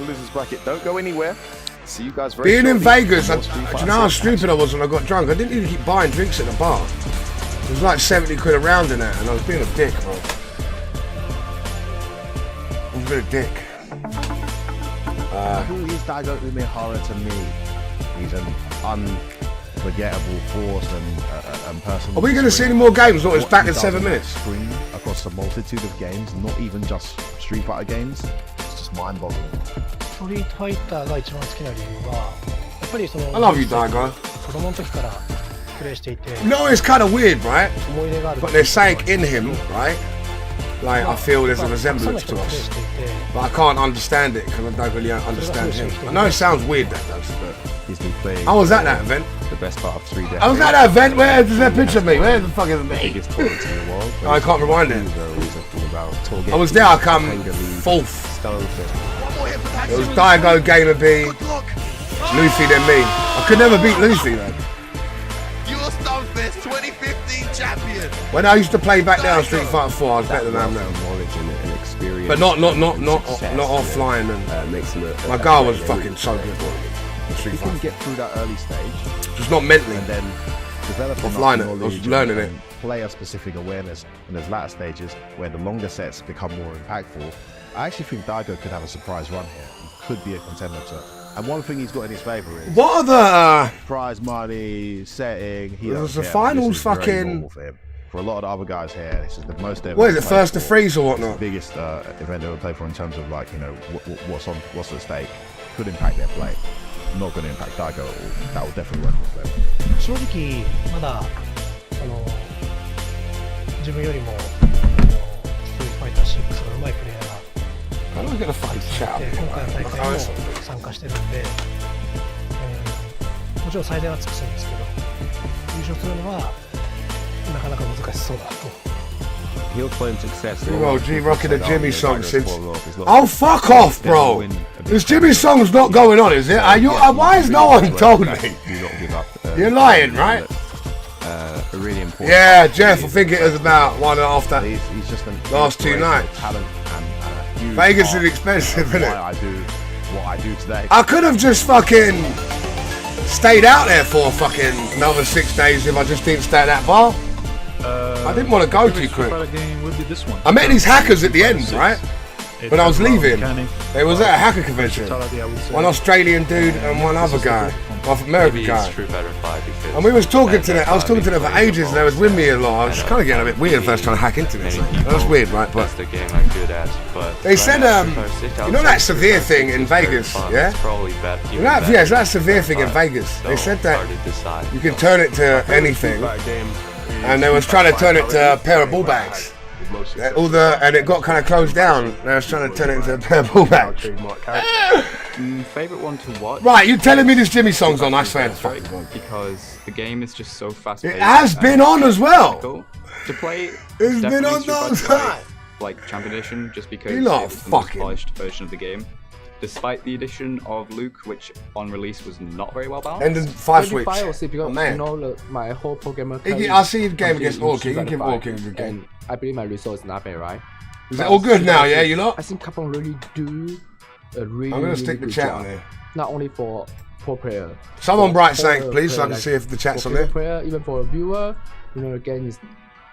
Don't go anywhere. See you guys very Being in shortly. Vegas, do you know how stupid I was when I got drunk? I didn't even keep buying drinks at the bar. It was like 70 quid a round in that, and I was being a dick, bro. I was being a dick. Who is Daigo Umehara to me? He's an unforgettable force and person. Are we going to see any more games, or it's back in 7 minutes? Screen across a multitude of games, not even just Street Fighter games. It's just mind-boggling. I love you, Daigo. No, it's kind of weird, right? But there's something in him, right? Like, I feel there's a resemblance to us. But I can't understand it because I don't really understand him. I know it sounds weird, that does, but... I was at that event. The best part of 3 decades. I was at that event. Where's that picture of me? Where the fuck is me? Biggest tournament in the world. I can't rewind it. I was there. I come fourth. It was Daigo, Gamer B, Luffy, then me. I could never beat Luffy, man. You're Stunfest 2015 champion. When I used to play back there on Street Fighter 4, I was better than I am now. But not offline. And my guy was fucking so good. If you can get through that early stage, just not mentally, and then develop offline. I was learning it. Player-specific awareness, and there's latter stages where the longer sets become more impactful. I actually think Daigo could have a surprise run here. He could be a contender to. And one thing he's got in his favour is what are the prize money, setting. He was the finals fucking. For a lot of the other guys here, this is the most ever. What is it, first to freeze or whatnot? Biggest event they would play for in terms of like, you know, what's at stake. Could impact their play. Not going to impact Daigo at all. That will definitely work with them. 正直まだ自分よりもストリートファイター6が上手いプレイヤーが I'm not gonna fight chat. 今回の大会も参加してるんで、もちろん最善は尽くすんですけど、優勝するのはなかなか難しそうだと。He'll claim success. Oh, G rocking a Jimmy song since. Oh, fuck off, bro! This Jimmy song's not going on, is it? Why has no one told me? You're lying, right? Really important. Yeah, Jeff, I think it was about 1.5 that he's just last 2 nights. Vegas is expensive, isn't it? I do what I do today. I could have just fucking stayed out there for fucking another 6 days if I just didn't stay at that bar. I didn't want to go too quick. I met these hackers at the end, right? When I was leaving, they was at a hacker convention. One Australian dude and one other guy, one American guy. And we was talking to them. I was talking to them for ages, and they was with me a lot. I was kind of getting a bit weird first trying to hack into this. That was weird, right? But they said, you know that severe thing in Vegas, yeah? You know that, yeah, it's that severe thing in Vegas. They said that you can turn it to anything, and they was trying to turn it to a pair of ball bags. and it got kind of closed down. I was trying to turn it into a purple match. Favorite one to watch? Right, you telling me this Jimmy song's on? I swear to fucking God. Because the game is just so fast paced. It has been on as well. To play, it's been on the time. Like Champion Edition, just because You're not it's the most fucking polished version of the game. Despite the addition of Luke, which on release was not very well balanced. And then 5 switch. Because Oh, man. you know, my whole programmer. I see the game against Orking. You give Orking a good game. And I believe my result is not bad, right? Is it all good now? Yeah, you lot. I think Capcom really do a really. I'm gonna stick the good chat job. on here. Not only for player. Someone for bright saying, player, please, so I can like, see if the chat's for on there. Player, even for a viewer, you know, the game is.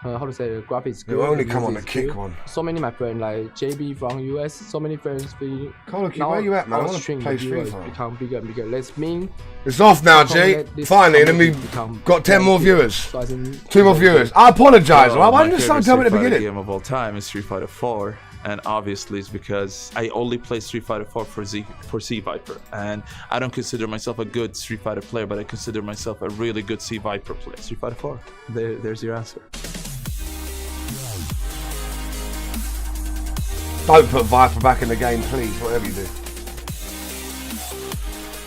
How to say, the graphics good. You only come on music the kick good. one. So many my friends like JB from US, so many friends. KnuckleDu, where you at, man? I want to play Street Fighter. Become bigger and bigger. Let's mean. It's off now, Jay. Finally, and then we've got 10 more viewers. 2 more viewers. I apologise. Why didn't you start telling me at the beginning? Game of all time is Street Fighter 4. And obviously it's because I only play Street Fighter 4 for Sea Viper, and I don't consider myself a good Street Fighter player, but I consider myself a really good Sea Viper player. Street Fighter 4. There's your answer. Don't put Viper back in the game, please, whatever you do.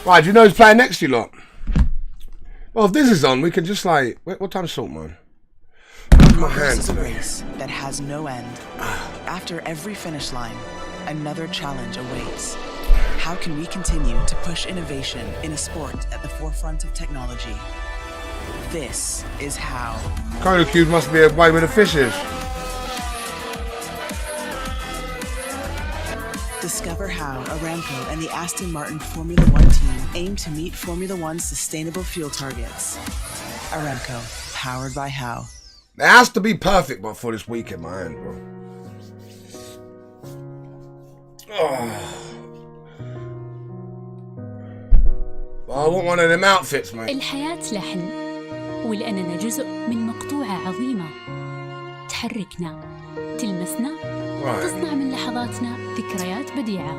Right, do you know who's playing next, you lot? Well, if this is on, we can just like... What time's Saltmine? Progress is a race that has no end. After every finish line, another challenge awaits. How can we continue to push innovation in a sport at the forefront of technology? This is how. KnuckleDu must be away with the fishes. Discover how Aramco and the Aston Martin Formula One team aim to meet Formula One's sustainable fuel targets. Aramco, powered by How. It has to be perfect for this weekend, man, bro. Well, I want one of them outfits, mate. الحياة لحن ولأننا جزء من مقطوعة عظيمة تحركنا تلمسنا تصنع من لحظاتنا ذكريات بديعة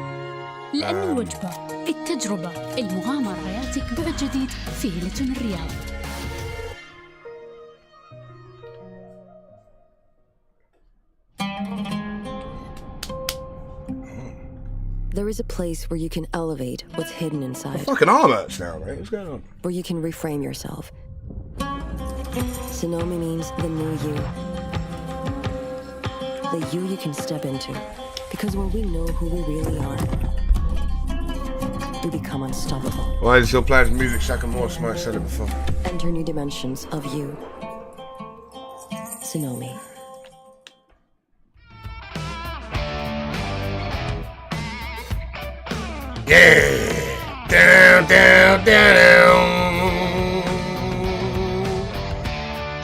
لأن الوجبة التجربة المغامرة حياتك بعد جديد في هيلتون الرياض. There is a place where you can elevate what's hidden inside. My fucking arm hurts now, mate. What's going on? Where you can reframe yourself. Sonomi means the new you. The you can step into. Because when we know who we really are, we become unstoppable. Why is your playing music second more? Somebody said it before. Enter new dimensions of you. Sonomi. Yeah! Down, down, down, down.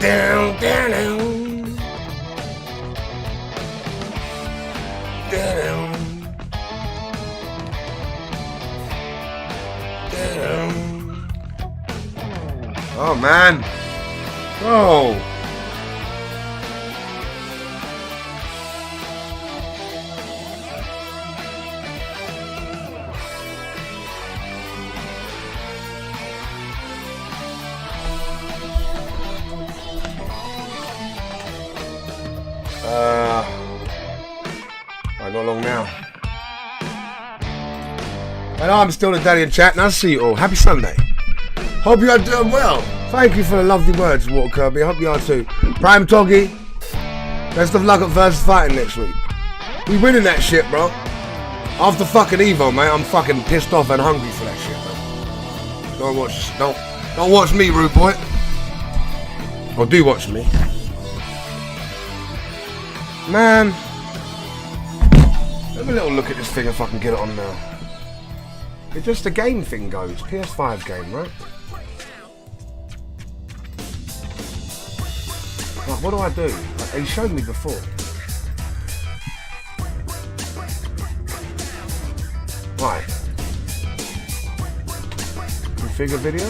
Down, down, down. Down. Down. Oh, man. Oh. Not long now. And I'm still the daddy in chat, and I'll see you all. Happy Sunday. Hope you are doing well. Thank you for the lovely words, Water Kirby. I hope you are too. Prime Toggy. Best of luck at Versus Fighting next week. We winning that shit, bro. After fucking Evo, mate, I'm fucking pissed off and hungry for that shit, man. Don't watch me, rude boy. Or do watch me. Man. Have a little look at this thing if I can get it on now. It's just a game thing goes. PS5 game, right? Like, what do I do? Like, he showed me before. Right. Configure video?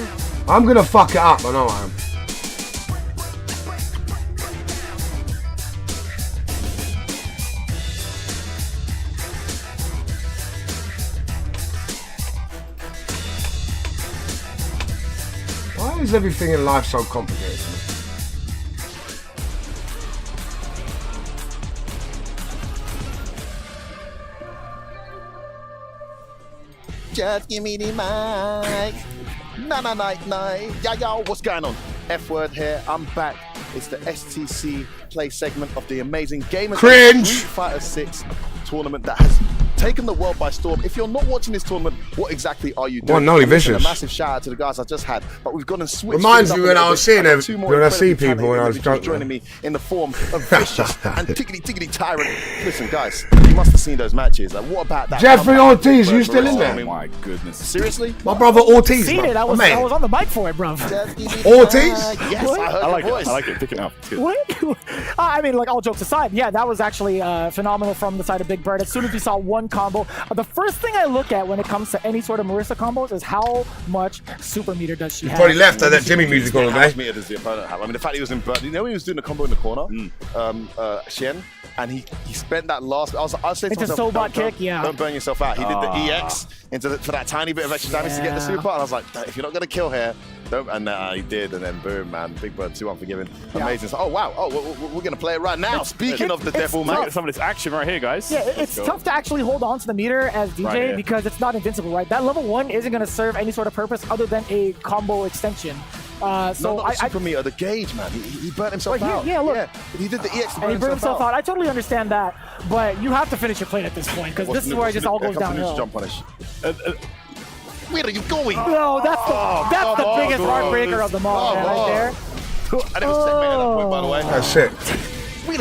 I'm gonna fuck it up, I know I am. Why is everything in life so complicated? Just give me the mic. Night. Yo, what's going on? F word here. I'm back. It's the STC play segment of the amazing Gamers Cringe! Street Fighter 6 tournament that has taken the world by storm. If you're not watching this tournament, what exactly are you doing? One only Vicious. A massive shout out to the guys I just had, but we've gone and switched. Reminds me when I was seeing them, two more when I see incredibly people when I was talented drunk. joining me in the form of Vicious and Tiggity Tyrant. Listen, guys, you must have seen those matches. Like, what about that? Jeffrey Ortiz, you still in there? Oh my goodness. Seriously? My brother Ortiz, Seen bro. it. I was on the mic for it, bro. Ortiz? Yes, What? I heard I like your it. voice. I like it. Pick it up. It's good. What? I mean, like, all jokes aside, yeah, that was actually phenomenal from the side of Big Bird. As soon as you saw one combo, the first thing I look at when it comes to any sort of Marissa combos is how much super meter does she have. Probably left her that Jimmy music on How today. much meter does the opponent have? I mean, the fact he was in, you know, when he was doing the combo in the corner, Shen, and he spent that last. I was saying to It's a myself, Sobot kick, yeah. Don't burn yourself out. He did the EX for that tiny bit of extra damage to get the super, and I was like, if you're not gonna kill here, don't. And he did, and then boom, man, Big Bird 2 Unforgiven, amazing. So, oh wow, we're gonna play it right now. Speaking of the devil, man, Some of this action right here, guys. Yeah, it's tough to actually hold on to the meter as DJ Right, because it's not invincible, right? That level 1 isn't going to serve any sort of purpose other than a combo extension. not the super meter, the gauge, man. He burnt himself out. Yeah, look. He did the EX to And he burn burned himself himself out. I totally understand that, but you have to finish your plate at this point because this is where it just all goes downhill. Jump punish. Where are you going? No, that's the biggest heartbreaker of them all, man, right there. I never said man at that point, by the way. That's it.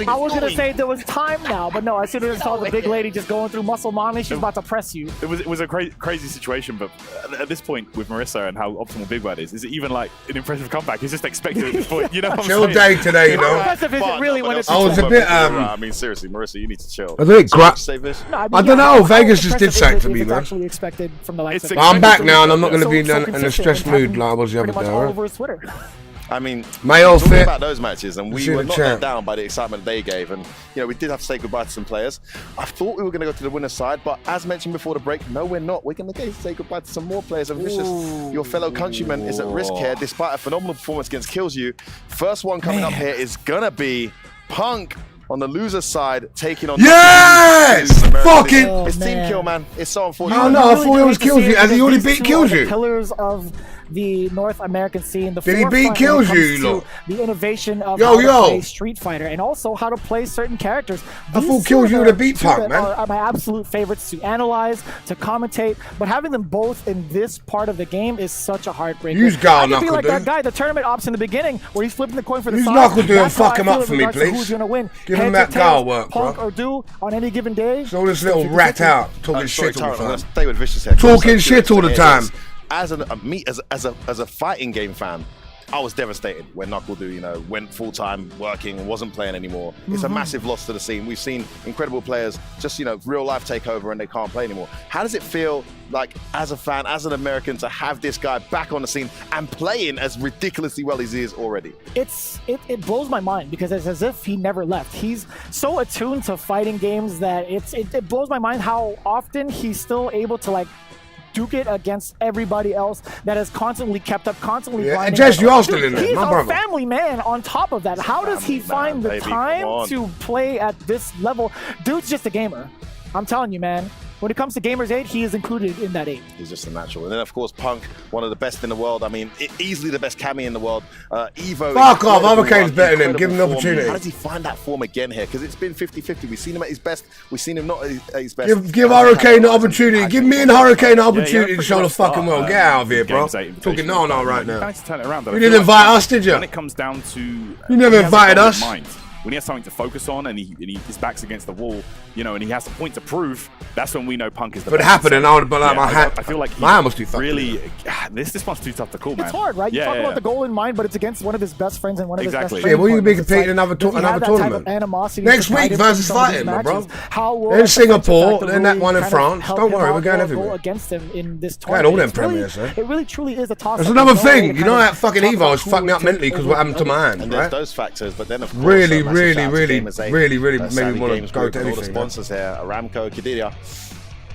I was gonna say there was time now, but no. As soon as I saw the big lady just going through muscle mommy, she's about to press you. It was a crazy situation, but at this point with Marissa and how optimal Big Bird is it even like an impressive comeback? He's just expected at this point. You know what I'm Chill saying? day today, you know. How impressive is it really when it's? I was a bit I mean, seriously, Marissa, you need to chill. I think I don't know. Vegas just did something something to me, it's man. actually expected from the likes of. I'm back now, and I'm not going to be in So a consistent stressed and mood like I was the other pretty much day. all Right? over his Twitter. I mean, Mayo talking fit. about those matches, and we See were the not chat. let down by the excitement they gave, and you know we did have to say goodbye to some players. I thought we were going to go to the winner's side, but as mentioned before the break, no, we're not. We're going to say goodbye to some more players. And Vicious, your fellow countryman, is at risk here, despite a phenomenal performance against KnuckleDu. First one coming up here is gonna be Punk on the loser's side, taking on. Yes! Fucking. It's team kill, man. It's so unfortunate. Oh no, I thought it was KnuckleDu. Has he already beat KnuckleDu? Pillars of the North American scene. The Did he beat forefront when it KnuckleDu, comes to look? The innovation of Yo, how to yo. play Street Fighter and also how to play certain characters. I These thought two KnuckleDu are would have beat two Punk, that man. Are my absolute favorites to analyze, to commentate, but having them both in this part of the game is such a heartbreaker. Use Gal I could be like KnuckleDu. that guy, the tournament ops in the beginning, where he's flipping the coin for the Use side. KnuckleDu and That's how fuck I him feel up in for me, regards to please. Who's gonna win? Give him Heads that or Gal tails, work, Punk bro. or Do on any given day. So all this little 50-50. rat out talking Sorry, shit all Tyrant, the I'm time. gonna stay with Vicious here. Talking shit all the time. As a fighting game fan, I was devastated when KnuckleDu, went full time working and wasn't playing anymore. It's a massive loss to the scene. We've seen incredible players just, real life take over and they can't play anymore. How does it feel like, as a fan, as an American, to have this guy back on the scene and playing as ridiculously well as he is already? It blows my mind because it's as if he never left. He's so attuned to fighting games that it blows my mind how often he's still able to duke it against everybody else that has constantly kept up, constantly Yeah, grinding. Jess, you are still in there, He's my a brother. family man on top of that. How does he find the baby, come time on. to play at this level? Dude's just a gamer. I'm telling you, man. When it comes to Gamers 8, he is included in that 8. He's just a natural. And then, of course, Punk, one of the best in the world. I mean, easily the best Cammy in the world. Evo. Fuck off, incredible Hurricane's run, better than him. Give him the incredible form. opportunity. How does he find that form again here? Because it's been 50-50. We've seen him at his best. We've seen him not at his best. Give Hurricane the opportunity. Give me and Hurricane the opportunity to show the fucking world. Get out of here, bro. Talking no right now. To turn it around, You didn't invite us, did you? When it comes down to You never invited us. When he has something to focus on and his back's against the wall, and he has a point to prove, that's when we know Punk is the But it best. happened and I would have been like, my hand. I feel like my hand was too fucking. really. This one's too tough to call, man. It's hard, right? You talk about the goal in mind, but it's against one of his best friends and one of his best friends. Yeah, will you be competing in another tournament? Next week versus fighting, my bro. In Singapore, then that one in France. Don't worry, we're going everywhere. Against him in this Going all them premiers, eh? It really truly is a toss. There's another thing. You know that fucking Evo has fucked me up mentally because what happened to my hand, And there's right? those factors, but then, of course, Really, a massive shout out to really Gamers 8, made me want Games to go Group to and all the anything. sponsors here, Aramco, Kakeru.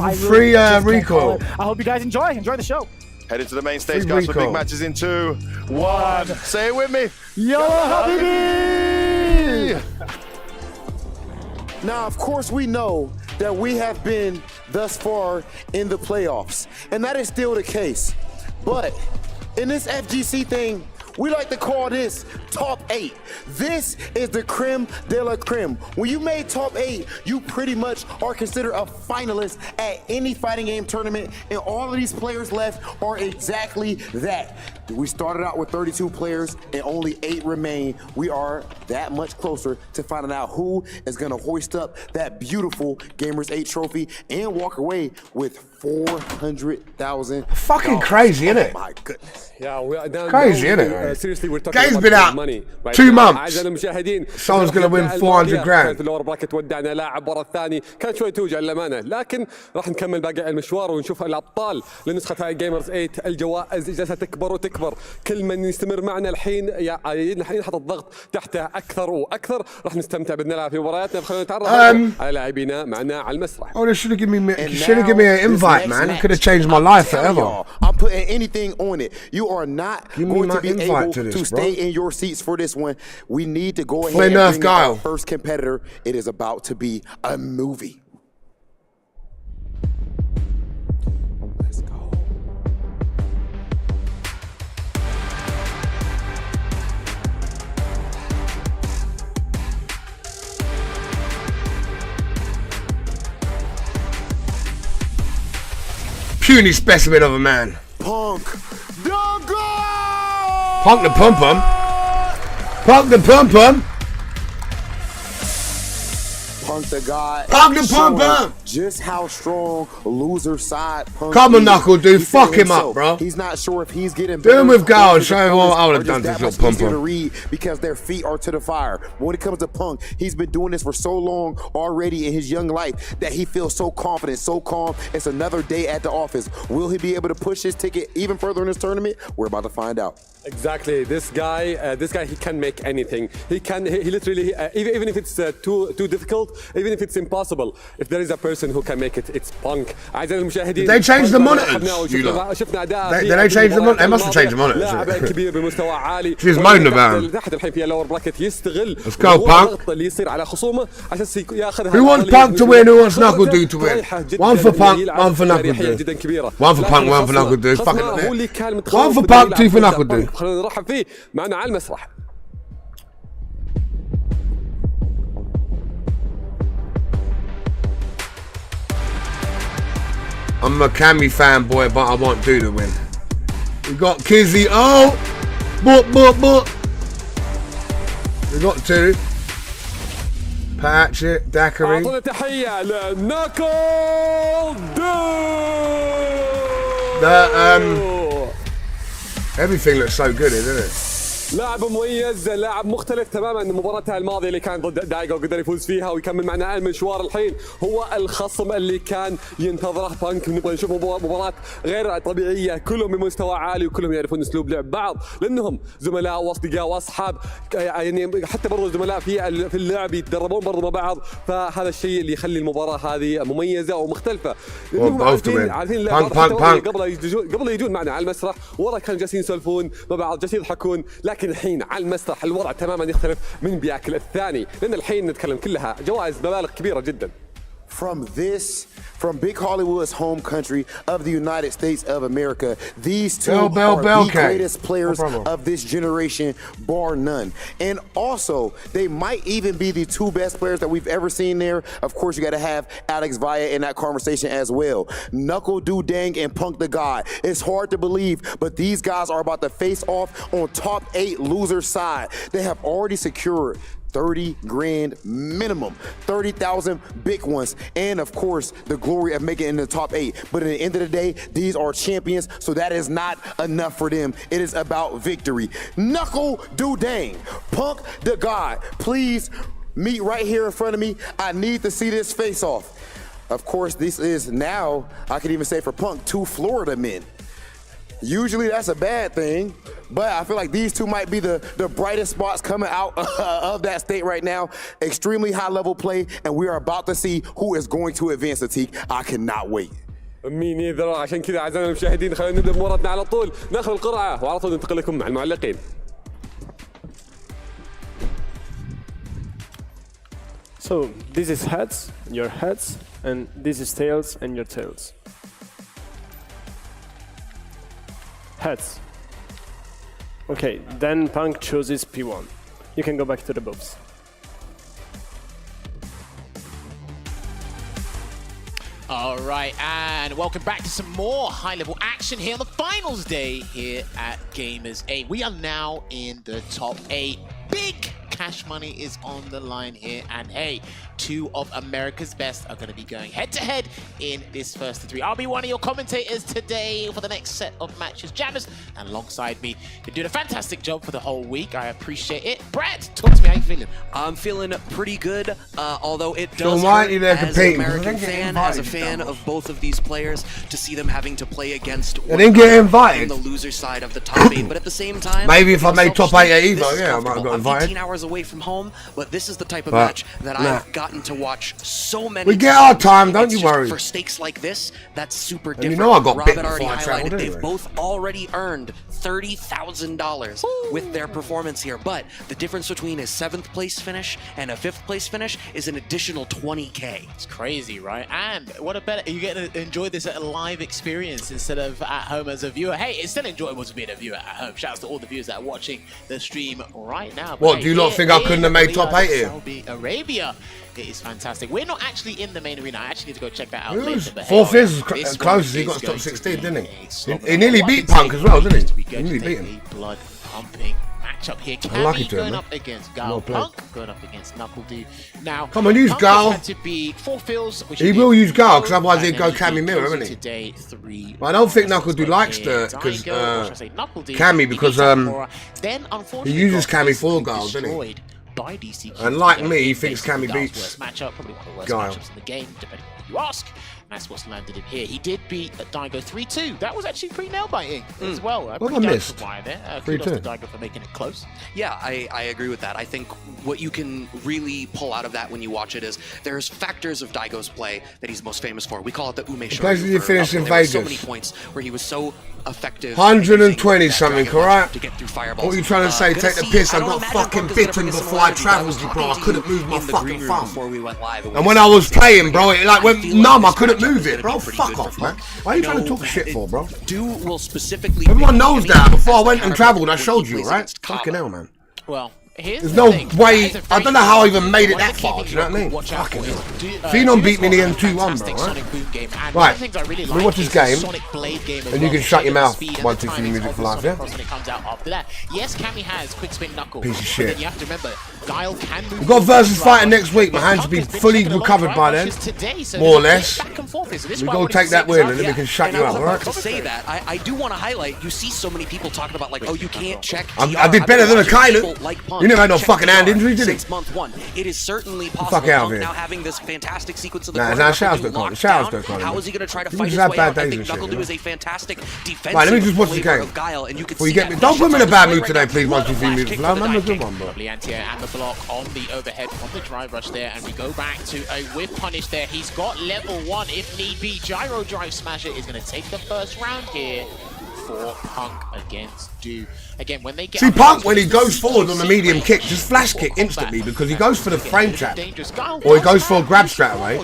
I Free just can't recoil. call it. I hope you guys enjoy the show. Heading to the main stage, Free guys, for big recall. matches in 2, 1. Say it with me. Yalla Habibi! Now, of course, we know that we have been thus far in the playoffs, and that is still the case. But in this FGC thing, we like to call this top 8. This is the creme de la creme. When you made top 8, you pretty much are considered a finalist at any fighting game tournament, and all of these players left are exactly that. We started out with 32 players and only 8 remain. We are that much closer to finding out who is going to hoist up that beautiful Gamers 8 trophy and walk away with 400,000. Fucking crazy, isn't it? Oh my goodness. Yeah, crazy, isn't it? Seriously, we're talking Game's about been out money. Right 2 now. months. أعزائي المشاهدين Someone's going to win 400 grand. في اللور براكت ودعنا لاعب ورا الثاني كان شوي توجع للأمانة لكن راح نكمل باقي المشوار ونشوف الأبطال لنسخة هاي جيمرز 8 الجوائز جالسة تكبر وتكبر كل من يستمر معنا الحين ينحط الضغط تحته أكثر وأكثر راح نستمتع بإذن الله في مبارياتنا خلينا نتعرف على لاعبينا معنا على المسرح. Oh, they should have given me an invite, man. It could have changed my life forever. I'm putting anything on it. You are not going to be able to stay in your seats for this one. We need to go ahead and bring our first competitor. It is about to be a movie. Let's go. Puny specimen of a man. Punk the God! Punk the pum-pum. Punk the pum-pum. Punk the God. Punk the pum-pum. Just how strong loser side Punk Come on, is. KnuckleDu. He said Fuck him himself, up, bro. He's not sure if he's getting Do him better with Gal or and if show his him what I would have opponents done are to just this that little much easier to pum-pum. read because their feet are to the fire. But when it comes to Punk, he's been doing this for so long already in his young life that he feels so confident, so calm. It's another day at the office. Will he be able to push his ticket even further in this tournament? We're about to find out. Exactly. This guy, he can make anything. He literally, even if it's too difficult, even if it's impossible, if there is a person who can make it, it's Punk. Did they change the monitors? Did they change the monitors? They must have changed the monitors. She's moaning about him. Let's go, Punk. Who wants Punk to win? Who wants KnuckleDu to win? One for Punk, one for KnuckleDu. One for Punk, one for KnuckleDu. Fucking one for Punk, 2 for KnuckleDu. خلينا نرحب فيه معنا على المسرح. I'm a Cammy fanboy, but I want Du to win. We got Kizzy. Oh, but. We got 2. Patch it, Kakeru. أعطونا تحية لKnuckleDu. Everything looks so good, isn't it? لاعب مميز، لاعب مختلف تماما. مباراتها الماضيه اللي كان ضد دايجو قدر يفوز فيها ويكمل معنا المشوار. الحين هو الخصم اللي كان ينتظره بانك. نبغى نشوف مباراه غير طبيعيه، كلهم بمستوى عالي وكلهم يعرفون اسلوب لعب بعض لانهم زملاء واصدقاء واصحاب، يعني حتى برضو زملاء في اللعب يتدربون برضو مع بعض. فهذا الشيء اللي يخلي المباراه هذه مميزه ومختلفه. عارفين اللعب قبل يجون معنا على المسرح ورا كانوا جالسين يسولفون مع بعض، جالسين يضحكون، لكن الحين على المسرح الوضع تماما يختلف من بياكل الثاني، لان الحين نتكلم كلها جوائز مبالغ كبيره جدا. From Big Hollywood's home country of the United States of America, these two are the greatest players of this generation, bar none. And also, they might even be the 2 best players that we've ever seen there. Of course, you got to have Alex Vaya in that conversation as well. KnuckleDu Dang and Punk the God. It's hard to believe, but these guys are about to face off on top 8 loser side. They have already secured 30 grand minimum, 30,000 big ones, and of course the glory of making it in the top 8. But at the end of the day, these are champions, so that is not enough for them. It is about victory. KnuckleDu Dang, Punk the God, please meet right here in front of me. I need to see this face off. Of course, this is now, I could even say for Punk, 2 Florida men. Usually that's a bad thing, but I feel like these 2 might be the brightest spots coming out of that state right now. Extremely high level play, and we are about to see who is going to advance the Teak. I cannot wait. مين يدرى. عشان كذا اعزائنا المشاهدين خلينا نبدا بمباراتنا على طول، ناخذ القرعه وعلى طول ننتقل لكم مع المعلقين. So this is heads, your heads, and this is tails and your tails. Heads. Okay, then Punk chooses P1. You can go back to the booths. All right, and welcome back to some more high-level action here on the finals day here at Gamers 8. We are now in the top 8. Big cash money is on the line here, and hey, 2 of America's best are going to be going head-to-head in this first of 3. I'll be one of your commentators today for the next set of matches. Jammers, and alongside me, been doing a fantastic job for the whole week. I appreciate it. Brad, talk to me. How you feeling? I'm feeling pretty good, although it So does why hurt are you there as an competing? American fan, as a fan of both of these players, to see them having to play against They didn't get invited. on the loser side of the top 8. But at the same time, Maybe if I made top 8 at this Evo, is yeah, I might have comfortable. got I'm invited. 18 hours away from home, but this is the type of But, match that nah. I've gotten to watch so many We get times. our time, don't It's you just worry. For stakes like this, that's super And you different. know I got Rob bit had already before I travelled highlighted they've anyway. both already earned $30,000 with their performance here, but the difference between a 7th place finish and a 5th place finish is an additional 20K. It's crazy, right? And what a better, you get to enjoy this at a live experience instead of at home as a viewer. Hey, it's still enjoyable to be a viewer at home. Shouts to all the viewers that are watching the stream right now. But What, hey, do you lot think I couldn't have made top 8 here? Saudi Arabia. It is fantastic. We're not actually in the main arena. I actually need to go check that out It was later. But Fourth hey, is this closest. one He got is to top going 16, be didn't a he? slog. He nearly What beat is Punk it? as well, didn't he? We He nearly go beat to him. a blood pumping matchup here. Unlucky Cammy to him, going man. up against Well Gal. played. Punk going up against KnuckleDu. Now, Come on, use Punk Gal. had to be 4 fills, which He did will use Gal, because go, otherwise and he'd then go he Cammy beat Mirror, Kozu wouldn't he? today 3. But I don't think KnuckleDu likes here. the, because Daigo, or should I say KnuckleDu, Cammy, he because beat Sakura. Then, he unfortunately, uses got Cammy for basically Gal, doesn't he? destroyed by DCQ. And like today. me, he thinks Basically, Cammy Gal's beats worst matchup, probably one of the worst Guile. matchups in the game, depending on who you ask. And that's what's landed him here. He did beat Daigo 3-2. That was actually pretty nail-biting as well. What Pretty I down missed? to wire there. Kudos 3-2. to Daigo for making it close. Yeah, I agree with that. I think what you can really pull out of that when you watch it is there's factors of Daigo's play that he's most famous for. We call it the Ume Shoryu. places he finished in There were so Vegas. many points where he was so effective. 120 something, correct? To get through fireballs. What are you trying to say? Gonna Take the see- piss. I don't got imagine fucking Punk is gonna bitten bring a before I similarity, but travelled, was bro. I talking to couldn't you move my in the fucking green room thumb. before we went live, And when I was playing, bro, it like went numb. I couldn't move it, bro. Fuck off, man. Why are you trying to talk shit for, bro? Du will specifically. Everyone knows that. Before I went and travelled, I showed you, right? Fucking hell, man. Well, here's There's the no thing. way. That is a I don't know how I even made it one of that the key far. things Do you know what I mean? watch out Fucking for hell. is Phenom beat me in the Du's end 2-1, fantastic bro, right? Sonic Boom game. And one of Right. the things I really Let me like watch is this the game, Sonic Blade game as and you well. can shut your The mouth speed and once the you see timings music of for the life, Sonic yeah? Cross when it comes out after that. Yes, Cammy has quick spin knuckle. Piece of But shit. then you have to remember, Guile can move. We've got versus forward fighting next week. My hands will be fully recovered by then. today, so More or there's less. back and forth. So this We is why I go wanted take to that say win, this and then we out. can shut And you I up, was alright? about to say that. I do want to highlight, you see so many people talking about like, oh, you can't check I TR. did better than a I've been watching Kylo. people like Punk You never had no check fucking hand TR injury, did he? since month 1. It is certainly possible. Fuck out of Punk here. now having this fantastic sequence of the Nah, corner. nah, Show's KnuckleDu good corner. locked Show's down. good corner. How is he going to try to You fight just his have way bad out? I days think and shit, KnuckleDu you know? is a fantastic defensive Right, let me just watch the flavor game. of Guile, and you can Before you see get me, that don't put me in a flash bad right mood today, now. please. Once you see Flash me, kick I'm for the a dive good kick. one, bro. Lovely anti-air and the block on the overhead from the drive rush there, and we go back to a whip punish there. He's got level 1 if need be. Gyro drive smasher is going to take the first round here for Punk against Du. Again, when they get See, Punk, when he goes forward on the medium kick, just flash kick instantly because he goes for the frame trap. Or he goes for a grab straight away.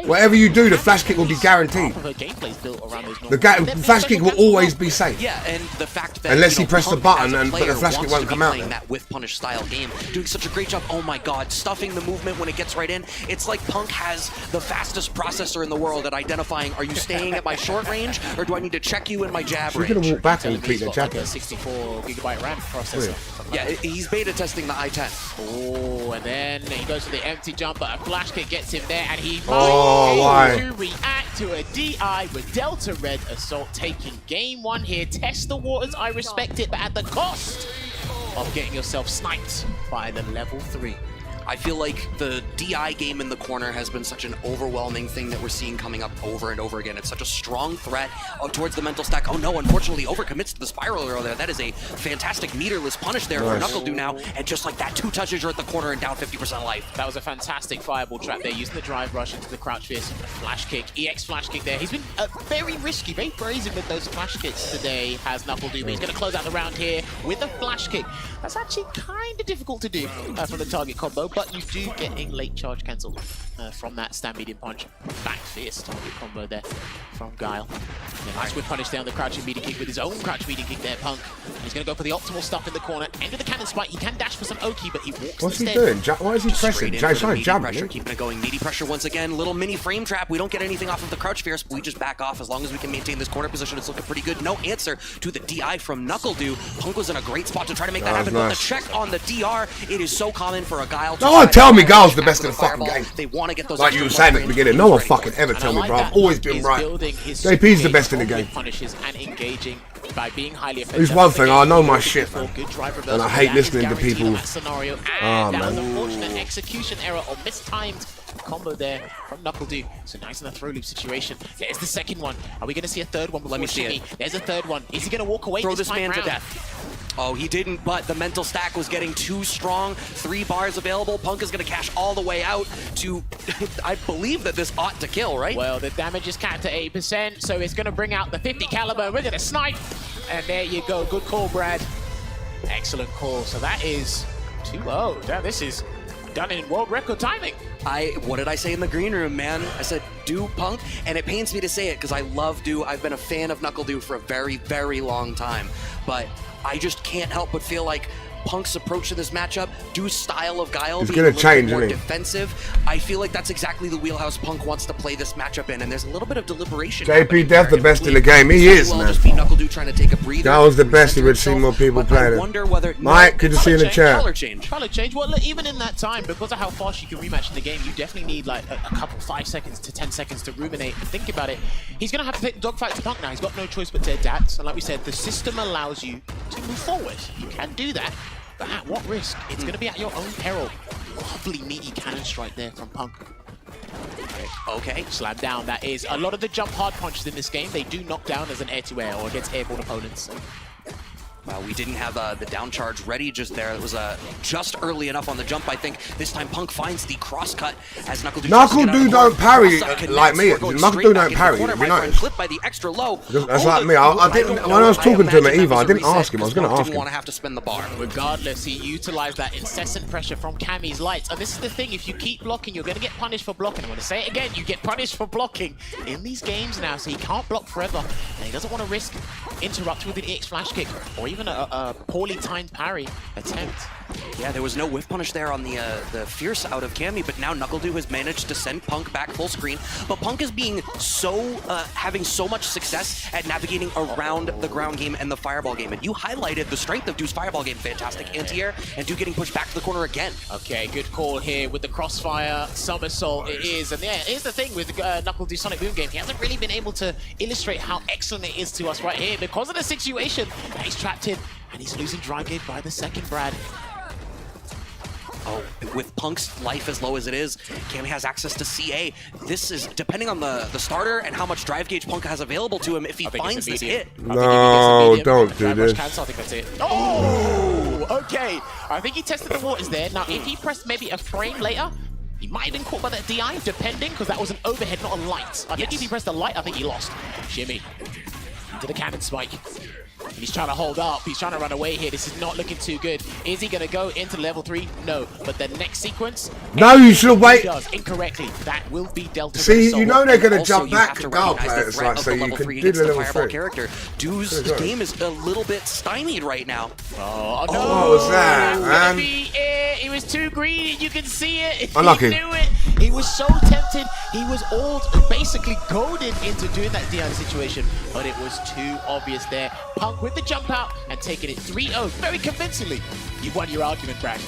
Whatever you do, the flash kick will be guaranteed. The flash kick will always be safe. Yeah, and the fact that Unless you he pressed the Punk button as a and but the player flash kick wants won't to come be out playing then. that with punish style game, doing such a great job. Oh my god, stuffing the movement when it gets right in. It's like Punk has the fastest processor in the world at identifying, are you staying at my short range or do I need to check you in my jab We're range? going to walk back and beat the Like a jacket. 64GB RAM processor. Yeah, he's beta testing the i10. Oh, and then he goes for the empty jump, but a flash kick gets him there, and he Oh, might be why? able to react to a DI with Delta Red Assault taking game 1 here. Test the waters, I respect it, but at the cost of getting yourself sniped by the level 3. I feel like the DI game in the corner has been such an overwhelming thing that we're seeing coming up over and over again. It's such a strong threat towards the mental stack. Oh no, unfortunately overcommits to the spiral arrow there. That is a fantastic meterless punish there for KnuckleDu now. And just like that, 2 touches you're at the corner and down 50% life. That was a fantastic fireball trap there, using the drive rush into the crouch fist, flash kick, EX flash kick there. He's been very risky, very brazen with those flash kicks today, has KnuckleDu, but he's going to close out the round here with a flash kick. That's actually kind of difficult to do from the target combo, but you do get a late charge cancel from that stand medium punch. Back fierce target combo there from Guile. Nice whip punish down the crouching meaty kick with his own crouch meaty kick there, Punk. And he's going to go for the optimal stuff in the corner. Enter the cannon spike. He can dash for some Oki, but he walks What's he instead. doing? Why is he pressing? He's trying to jab pressure, keeping it going. Meaty pressure once again. Little mini frame trap. We don't get anything off of the crouch fierce, but we just back off. As long as we can maintain this corner position, it's looking pretty good. No answer to the DI from KnuckleDu. Punk was in a great spot to try to make that happen. But the check on the DR, it is so common for a Guile to... No one tell me Guile's the best in the fucking game. They want to get those... Like you were saying at the beginning, no one fucking ever tell me, bro. I've always been right. JP's the best in the game. Punishes and engaging by being highly effective. There's one thing, I know my shit, man. And I hate listening to people. Oh, man. That was an unfortunate execution error or mistimed combo there from KnuckleDu. So nice in the throw loop situation. There's the second one. Are we going to see a third one? Let me see it. There's a third one. Is he going to walk away? Throw this man to death. Oh, he didn't, but the mental stack was getting too strong. 3 bars available. Punk is going to cash all the way out to, I believe that this ought to kill, right? Well, the damage is capped at 8%, so it's going to bring out the 50 caliber. We're going to snipe. And there you go. Good call, Brad. Excellent call. So that is 2-0. Damn, this is done in world record timing. What did I say in the green room, man? I said, do Punk, and it pains me to say it because I love Du. I've been a fan of KnuckleDu for a very, very long time, but I just can't help but feel like Punk's approach to this matchup, Du's style of Guile being a little bit more defensive, I feel like that's exactly the wheelhouse Punk wants to play this matchup in, and there's a little bit of deliberation. JP Def the best in the game. He is, man. KnuckleDu trying to take a breather. That was the best. He would see more people playing it. Mike, could you see in the chat? Color change. Well, look, even in that time, because of how fast you can rematch in the game, you definitely need like a couple 5 seconds to 10 seconds to ruminate and think about it. He's going to have to take the dogfight to Punk now. He's got no choice but to adapt. And like we said, the system allows you to move forward. You can do that. But at what risk? It's going to be at your own peril. Lovely meaty cannon strike there from Punk. Okay, slam down. That is a lot of the jump hard punches in this game. They do knock down as an air-to-air or against airborne opponents. Well, we didn't have the down charge ready just there. It was just early enough on the jump, I think. This time Punk finds the cross cut as KnuckleDu don't parry like me. KnuckleDu don't parry. You know. Clipped by the extra low. That's like me. I didn't. When I was talking to him at Eva, I didn't ask him. I was going to ask him. Didn't want to have to spend the bar. Regardless, he utilized that incessant pressure from Cammy's lights. And this is the thing: if you keep blocking, you're going to get punished for blocking. I'm going to say it again: you get punished for blocking in these games now. So he can't block forever, and he doesn't want to risk interrupting with an EX flash kick or even a poorly timed parry attempt. Yeah, there was no whiff punish there on the fierce out of Cammy, but now KnuckleDu has managed to send Punk back full screen. But Punk is being so having so much success at navigating around the ground game and the fireball game. And you highlighted the strength of Du's fireball game. Fantastic anti-air, and Du getting pushed back to the corner again. Okay, good call here with the crossfire somersault. It is, and yeah, here's the thing with KnuckleDu Sonic Boom game. He hasn't really been able to illustrate how excellent it is to us right here because of the situation that he's trapped in. And he's losing drive gauge by the second, Brad. Oh, with Punk's life as low as it is, Cammy has access to CA. This is, depending on the starter and how much drive gauge Punk has available to him, if he finds this hit. No, don't do this. I think that's it. Oh, okay. I think he tested the waters there. Now, if he pressed maybe a frame later, he might have been caught by that DI, depending, because that was an overhead, not a light. I think if he pressed a light, I think he lost. Shimmy into the cannon spike. He's trying to hold up. He's trying to run away here. This is not looking too good. Is he going to go into level 3? No. But the next sequence... No, you should wait. Does incorrectly. That will be Delta. See, you know they're going to jump back to Guile players, like, so you can do the level 3. Character. Du's game is a little bit stymied right now. Oh, no. What was that, man? He was too greedy. You can see it. Unlucky. He knew it. He was so tempted. He was all basically goaded into doing that DI situation, but it was too obvious there. Punk with the jump out and taking it 3-0 very convincingly. You won your argument, Brad.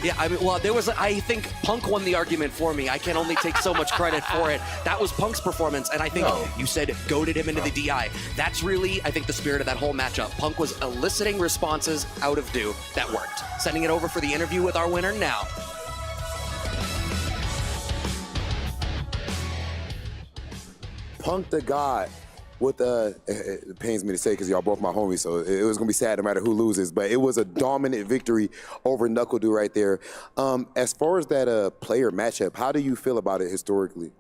Yeah, I mean, well, I think Punk won the argument for me. I can only take so much credit for it. That was Punk's performance, and I think you said goaded him into the DI. That's really, I think, the spirit of that whole matchup. Punk was eliciting responses out of Du that worked. Sending it over for the interview with our winner now. Punk the God. With it pains me to say because y'all both my homies, so it was gonna be sad no matter who loses. But it was a dominant victory over KnuckleDu right there. As far as that player matchup, how do you feel about it historically?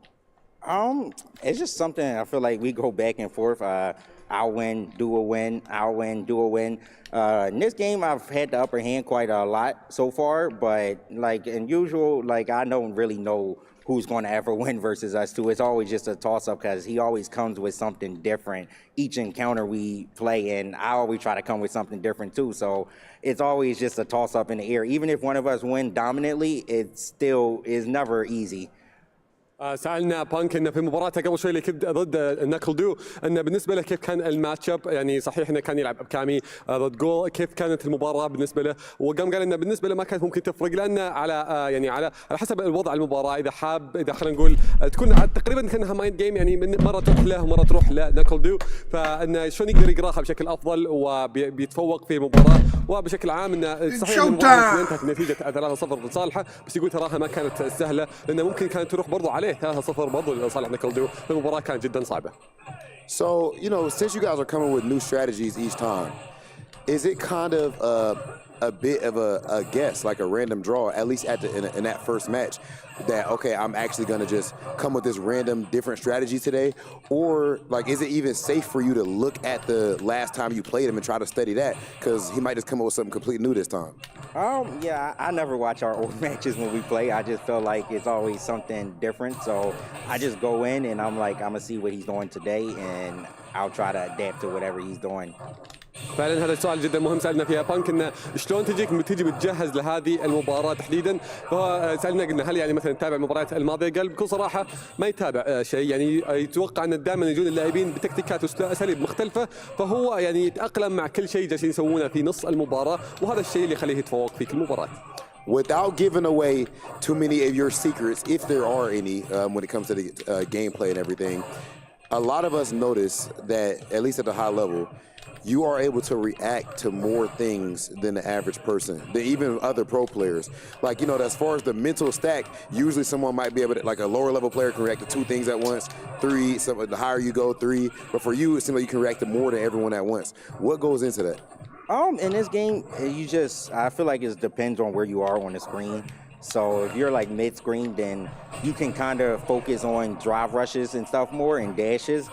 It's just something I feel like we go back and forth. I'll win, do a win, I'll win, do a win. In this game, I've had the upper hand quite a lot so far, but like in usual, like I don't really know who's going to ever win versus us two. It's always just a toss-up because he always comes with something different each encounter we play, and I always try to come with something different too. So it's always just a toss-up in the air. Even if one of us win dominantly, it still is never easy. سألنا بانك انه في مباراته قبل شوي اللي كنت ضد ناكل انه بالنسبه له كيف كان الماتش اب، يعني صحيح انه كان يلعب بكامي ضد جول، كيف كانت المباراه بالنسبه له، وقام قال انه بالنسبه له ما كانت ممكن تفرق لانه على يعني على حسب الوضع المباراه، اذا حاب اذا خلينا نقول تكون تقريبا كانها مايند جيم، يعني مره تروح له ومره تروح لناكل فانه شلون يقدر يقراها بشكل افضل وبيتفوق في المباراه، وبشكل عام انه صحيح المباراه انتهت بنتيجه 3-0 لصالحه، بس يقول تراها ما كانت سهله لانه ممكن كانت تروح برضو عليه 3-0 برضو لصالح ناكل المباراه كانت جدا صعبه. So, you know, since you guys are coming with new strategies each time, is it kind of a bit of a guess, like a random draw, at least at in that first match, that, okay, I'm actually going to just come with this random different strategy today? Or, like, is it even safe for you to look at the last time you played him and try to study that? Because he might just come up with something completely new this time. Yeah, I never watch our old matches when we play. I just feel like it's always something different. So I just go in and I'm like, I'm going to see what he's doing today, and I'll try to adapt to whatever he's doing. فعلا هذا السؤال جدا مهم سالنا فيها بانك، انه شلون تيجي بتجهز لهذه المباراه تحديدا، فهو سالنا قلنا هل يعني مثلا تتابع المباريات الماضيه؟ قال بكل صراحه ما يتابع شيء، يعني يتوقع ان دائما يجون اللاعبين بتكتيكات واساليب مختلفه، فهو يعني يتاقلم مع كل شيء جالسين يسوونه في نص المباراه، وهذا الشيء اللي يخليه يتفوق في كل مباراه. Without giving away too many of your secrets, if there are any, when it comes to the gameplay and everything, a lot of us notice that, at least at the high level, you are able to react to more things than the average person, than even other pro players. Like, you know, as far as the mental stack, usually someone might be able to, like a lower level player can react to 2 things at once, 3, the higher you go, 3, but for you, it seems like you can react to more than everyone at once. What goes into that? In this game, I feel like it depends on where you are on the screen. So if you're like mid-screen, then you can kind of focus on drive rushes and stuff more and dashes,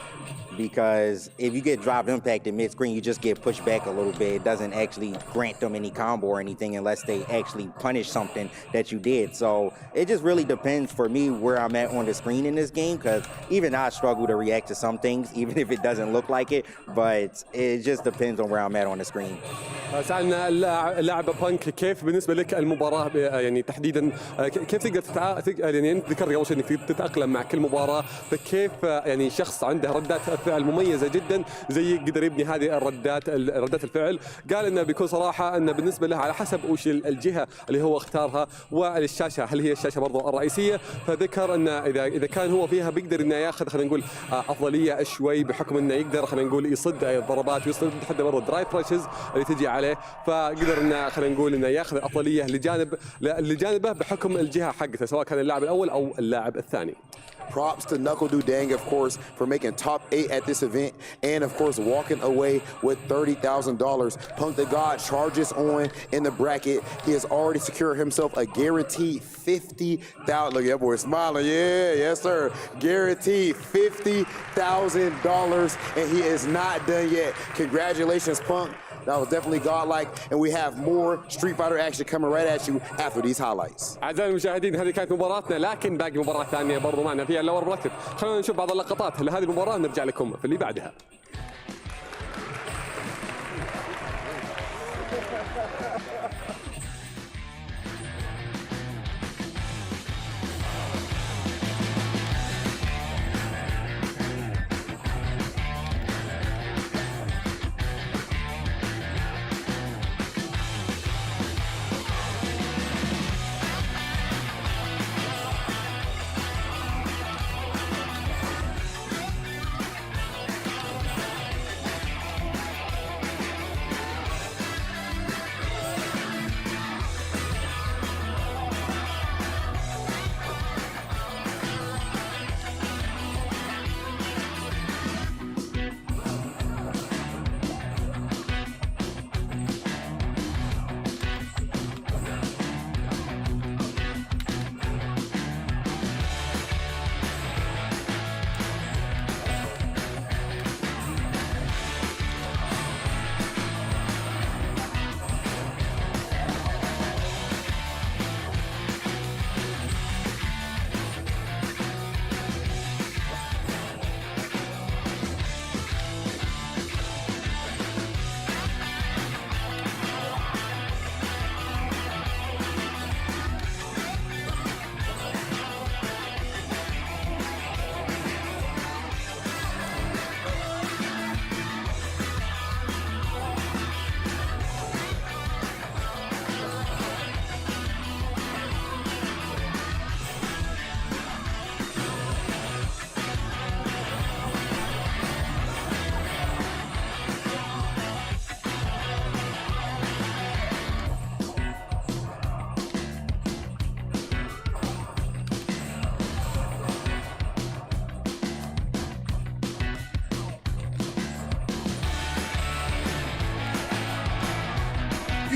because if you get drive impact in mid-screen, you just get pushed back a little bit. It doesn't actually grant them any combo or anything unless they actually punish something that you did. So it just really depends for me where I'm at on the screen in this game, because even I struggle to react to some things, even if it doesn't look like it, but it just depends on where I'm at on the screen. سألنا اللاعب بانك كيف بالنسبة لك المباراة يعني تحديدا كيف تقدر يعني انت ذكرت قبل شيء انك تتأقلم مع كل مباراة، فكيف يعني شخص عنده ردات فعل مميزة جدا زي يقدر يبني هذه ردات الفعل؟ قال انه بكل صراحة انه بالنسبة له على حسب وش الجهة اللي هو اختارها والشاشة، هل هي الشاشة برضو الرئيسية، فذكر انه اذا كان هو فيها بيقدر انه ياخذ خلينا نقول افضلية شوي بحكم انه يقدر خلينا نقول يصد الضربات ويصد حتى برضو الدرايف راشز اللي تجي عليه، فقدر انه خلينا نقول انه ياخذ الافضليه لجانبه بحكم الجهه حقته سواء كان اللاعب الاول او اللاعب الثاني. Props to KnuckleDu Dang, of course, for making top 8 at this event, and of course walking away with $30,000. Punk the God charges on in the bracket. He has already secured himself a guaranteed $50,000. Look, that boy smiling. Yeah, yes sir. Guaranteed $50,000, and he is not done yet. Congratulations, Punk. That was definitely godlike, and we have more Street Fighter action coming right at you after these highlights. أعزائي المشاهدين، هذه كانت مباراتنا، لكن باقي مباراة ثانية برضو معنا فيها اللور براكت. خلونا نشوف بعض اللقطات لهذه المباراة ونرجع لكم في اللي بعدها.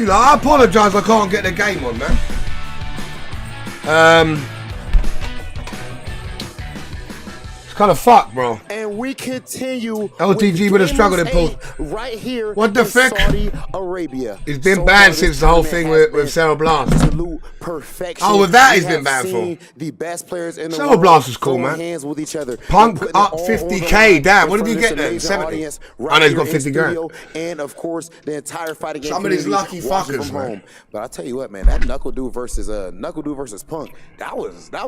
you lot. I apologise I can't get the game on, man. It's kind of fucked, bro. And we continue. LTG with a struggle in post. Right here. What the fuck? Saudi Arabia. He's been banned since the whole thing with Sarah Blast. Absolute perfection. Oh, with that he's We been have banned for. The best players in the Sarah world Blast is cool, throwing man. hands with each other. Punk They're putting up it all 50K. on Damn, the what did he line get in front then? of this 70. audience I right know he's got here in 50 grand. studio, and of course, the entire fighting game Some of these community lucky watching fuckers, from man. home. But I tell you what, man, that KnuckleDu versus Punk, that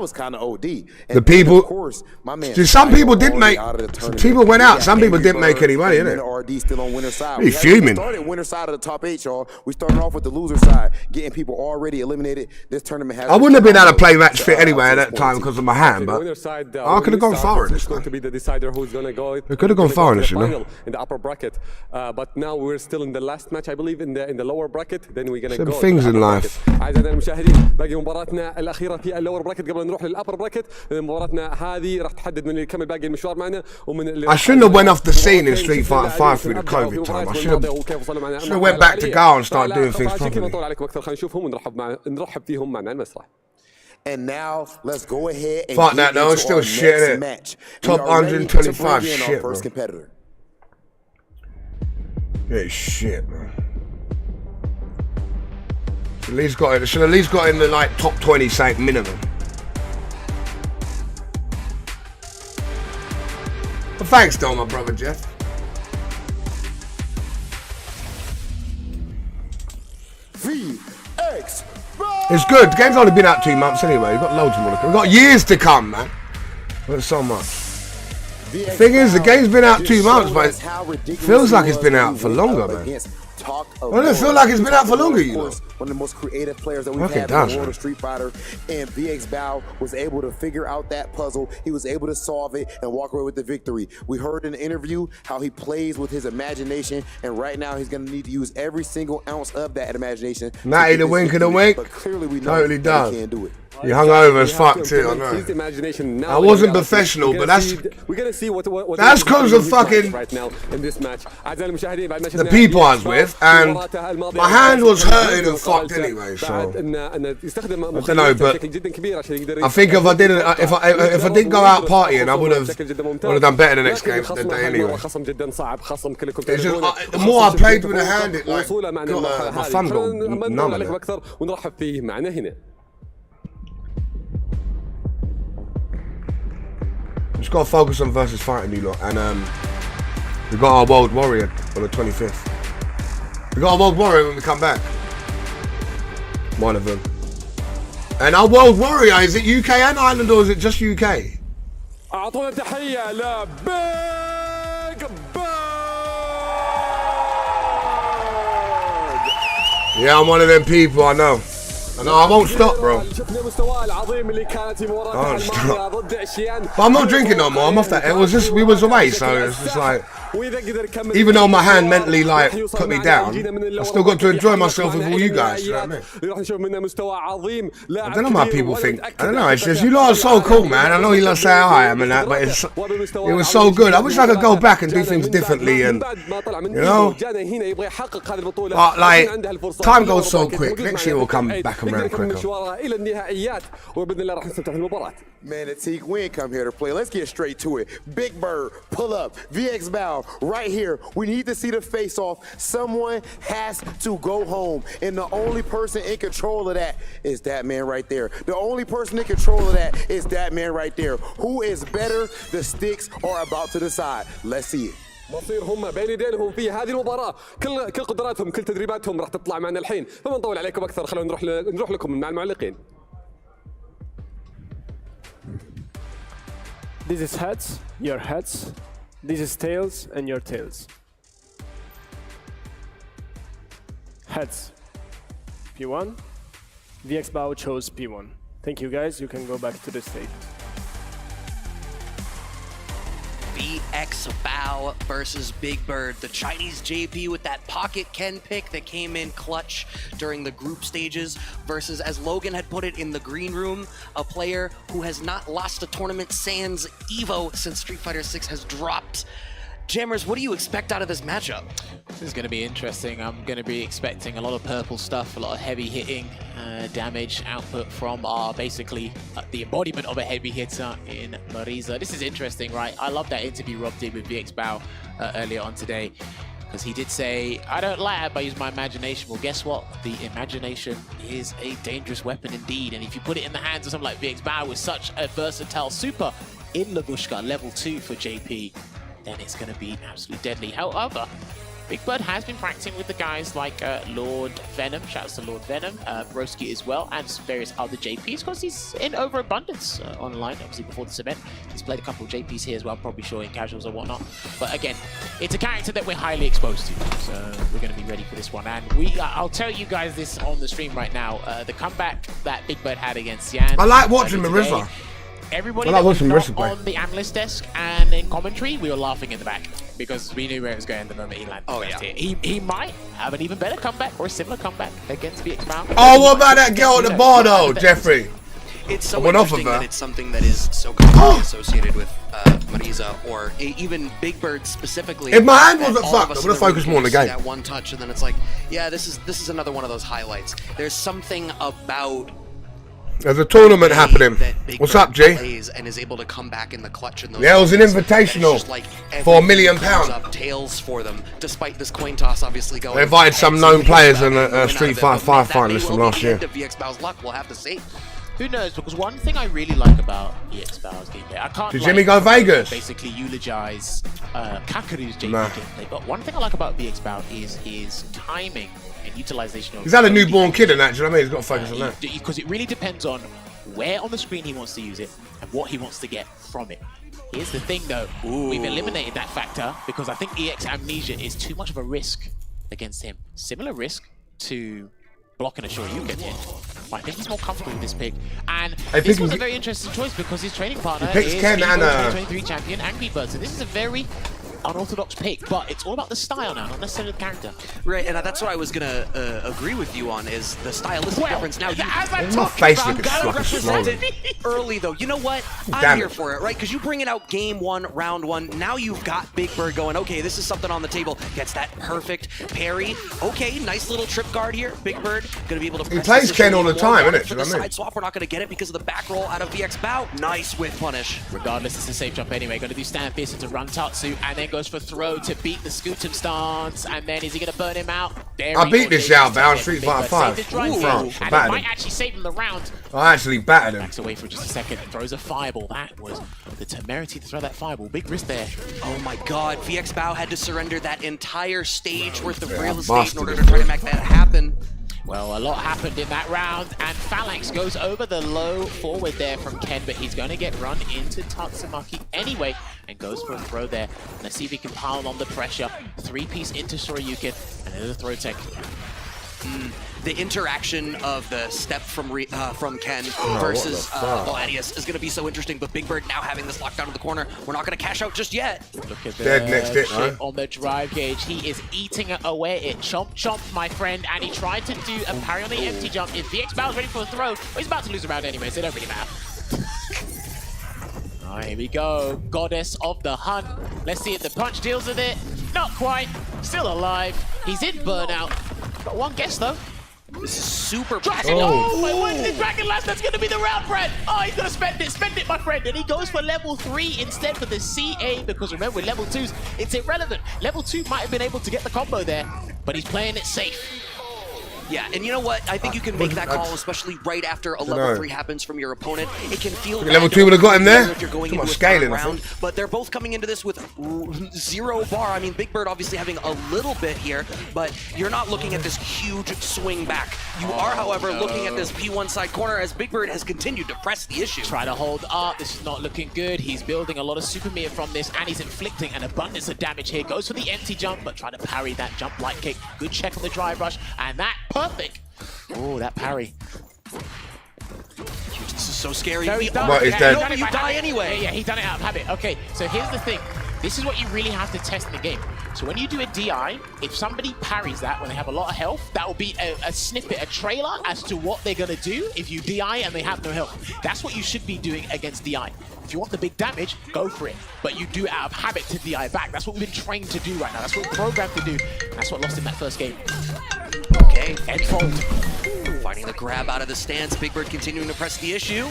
was kind of OD. And The people, of course, my man. see, some people didn't make. People went out. Some people didn't make any money, innit? Mena Rd still on winner side. He We fuming. started winner side of the top 8, y'all. We started off with the loser side, getting people already eliminated. This tournament has. I wouldn't have been able to play match fit anyway at that time because of my hand, but I could have gone far in this. Going to be the decider who's going to go. We could have gone far in this, you know. In the upper bracket, but now we're still in the last match, I believe, in the lower bracket. Then we're going to Some go. things in life. أعزائنا المشاهدين، باقي مباراتنا الأخيرة في اللور براكت قبل نروح للأبر براكت. مباراتنا هذه راح تحدد من اللي يكمل باقي المشوار معنا ومن اللي. I shouldn't have went off the scene in Street Fighter 5 through the COVID time. I should have went back to Gal and started doing things properly. نطول عليكم أكثر، خلينا نشوفهم ونرحب فيهم معنا المسرح. And now let's go ahead and fuck that get though, into it's still our shit, next innit? match. Top We are ready to 125 bring in our shit, first bro. competitor. Yeah, shit, man. Should at least got in the like top 20 sank minimum. Well, thanks though, my brother Jeff. VX. It's good. The game's only been out 2 months anyway. We've got loads more to come. We've got years to come, man. Not so much. The thing is, the game's been out 2 months, but it feels like it's been out for longer, man. Well, it feels like it's been out for longer, you know. One of the most creative players that we've Okay, had in the that's world right. of Street Fighter, and VX Bao was able to figure out that puzzle. He was able to solve it and walk away with the victory. We heard in the interview how he plays with his imagination, and right now he's going to need to use every single ounce of that imagination. Natty the wink of the wink. But clearly we know Totally that does. he can't do it. You hung over as fuck too, I His know. imagination now I wasn't professional, but that's we're gonna see what that's because of fucking right now in this match. the people I was with, and my hand was hurting and fucked anyway. So I don't know, but I think if I didn't go out partying, I would have done better the next game the day anyway. It's just, the more I played with the hand, it like got, my thumb got numb. ونرحب فيه معنا هنا. Just gotta focus on versus fighting you lot, and we got our World Warrior on the 25th. We got our World Warrior when we come back. One of them. And our World Warrior, is it UK and Ireland or is it just UK? أعطونا تحية لبيج بيرد. Yeah, I'm one of them people, I know. I won't stop, bro. شفنا مستواه العظيم اللي كانت في مباراة الماضية ضد عشيان. But I'm not drinking no more, I'm off that. It was just, we was away, so it's just like, even though my hand mentally like put me down, I still got to enjoy myself with all you guys, you know what I mean? I don't know why people think, I don't know, it's just, you lot are so cool, man. I know you lot say how I am and that, but it was so good. I wish I could go back and do things differently and, you know, but like, time goes so quick. Next year will come back around quicker. Man, the Teague, we ain't come here to play. Let's get straight to it. Big Bird, pull up. VX Bao, right here. We need to see the face-off. Someone has to go home. And the only person in control of that is that man right there. The only person in control of that is that man right there. Who is better? The sticks are about to decide. Let's see it. مصير هم بين يدينهم في هذه المباراة، كل قدراتهم كل تدريباتهم راح تطلع معنا الحين، فما نطول عليكم أكثر، خلونا نروح لكم مع المعلقين. This is heads, your heads. This is tails and your tails. Heads. P1. VX Bao chose P1. Thank you guys, you can go back to the stage. VX Bao versus Big Bird, the Chinese JP with that pocket Ken pick that came in clutch during the group stages versus, as Logan had put it in the green room, a player who has not lost a tournament sans Evo since Street Fighter 6 has dropped. Jammers, what do you expect out of this matchup? This is going to be interesting. I'm going to be expecting a lot of purple stuff, a lot of heavy hitting, damage output from basically the embodiment of a heavy hitter in Marisa. This is interesting, right? I love that interview Rob did with VXBao earlier on today, because he did say, I don't lag, I use my imagination. Well, guess what? The imagination is a dangerous weapon indeed. And if you put it in the hands of someone like VXBao with such a versatile super in Lavushka, level 2 for JP, then it's going to be absolutely deadly. However, Big Bird has been practicing with the guys like Lord Venom, shouts to Lord Venom, Broski as well, and various other JPs, because he's in overabundance online, obviously before this event. He's played a couple of JPs here as well, probably sure in casuals or whatnot. But again, it's a character that we're highly exposed to, so we're going to be ready for this one. And I'll tell you guys this on the stream right now, the comeback that Big Bird had against Xian. I like watching Marisa. Everybody that was not on the analyst desk and in commentary, we were laughing in the back because we knew where it was going the moment he landed. Here. He might have an even better comeback or a similar comeback against VXBao. Oh, what about that girl at the bar though, Jeffrey? It's so interesting that it's something that is so commonly associated with Marisa, or even Big Bird specifically. If my hand wasn't fucked, I would have focused more on the game. That one touch, and then it's like, yeah, this is another one of those highlights. There's something about. There's a tournament happening. What's up, G? And is able to come back in the clutch in those. Yeah, it was an invitational like for £1 million. Up tails for them, despite this coin toss obviously going. They invited some known players in a Street Fighter 5 finalist from last year. VXBao's luck, we'll have to see. Who knows? Because one thing I really like about VXBao's gameplay, I can't. Did Jimmy go Vegas? Basically, eulogize Kakeru's JP gameplay, but one thing I like about VXBao is his timing and utilization of. He's had a newborn kid in that. Do you know what I mean? He's got to focus on that. Because it really depends on where on the screen he wants to use it and what he wants to get from it. Here's the thing, though. We've eliminated that factor because I think EX Amnesia is too much of a risk against him. Similar risk to blocking a Shoryuken here. But I think he's more comfortable with this pick. And this was a very interesting choice because his training partner is Ken and 2023 champion Angry Bird. So this is a very unorthodox pick, but it's all about the style now, not necessarily the character. Right, and that's what I was gonna agree with you on, is the stylistic difference. Now, my face looks like a swollen. Early though, you know what? I'm here for it, right? Because you bring it out game 1, round 1. Now you've got Big Bird going, okay, this is something on the table. Gets that perfect parry. Okay, nice little trip guard here. Big Bird gonna be able to. He plays Ken all the time, isn't it? For the side swap, we're not gonna get it because of the back roll out of VXBao. Nice whip punish. Regardless, it's a safe jump anyway. Gonna do stand fierce into run Tatsu, and then goes for throw to beat the Scootum stance, and then is he gonna burn him out? I beat this Xiao Street Fighter 5 and it might actually save him the round. I actually battered him. Backs away for just a second and throws a fireball. That was the temerity to throw that fireball. Big risk there. Oh my god, VXBao had to surrender that entire stage worth of real estate in order to try to make that happen. Well, a lot happened in that round, and Phalanx goes over the low forward there from Ken, but he's going to get run into Tatsumaki anyway, and goes for a throw there. Let's see if he can pile on the pressure. 3-piece into Shoryuken, and there's a throw tech. The interaction of the step from Ken versus Oddities is going to be so interesting, but Big Bird now having this locked down in the corner. We're not going to cash out just yet. Look at the shit on the drive gauge. He is eating it away. It chomp, my friend, and he tried to do a parry on the empty jump. If VXBao's ready for the throw, well, he's about to lose a round anyway, so it don't really matter. All right, here we go. Goddess of the Hunt. Let's see if the punch deals with it. Not quite. Still alive. He's in burnout. Got one guess, though. This is super Dragon! Oh my word, the Dragon Lance, that's gonna be the round, Fred! Oh, he's gonna spend it, my friend! And he goes for level 3 instead for the CA, because remember, with level 2s, it's irrelevant. Level 2 might have been able to get the combo there, but he's playing it safe. Yeah, and you know what? I think you can make that call, especially right after a level 3 happens from your opponent. It can feel level 2 would have got him there. If you're going into a scaling round, but they're both coming into this with 0 bar. I mean, Big Bird obviously having a little bit here, but you're not looking at this huge swing back. You are, however, looking at this P1 side corner as Big Bird has continued to press the issue. Try to hold up. This is not looking good. He's building a lot of super meter from this, and he's inflicting an abundance of damage here. Goes for the empty jump, but try to parry that jump light kick. Good check on the drive rush, and that perfect. Oh, that parry. This is so scary. No, he's done. What is that? No, you die anyway. Yeah, he done it out of habit. Okay, so here's the thing. This is what you really have to test in the game. So when you do a DI, if somebody parries that when they have a lot of health, that will be a snippet, a trailer as to what they're going to do if you DI and they have no health. That's what you should be doing against DI. If you want the big damage, go for it. But you do it out of habit to DI back. That's what we've been trained to do right now. That's what we're programmed to do. That's what lost in that first game. Okay, Endfold. Finding the grab out of the stance. Big Bird continuing to press the issue.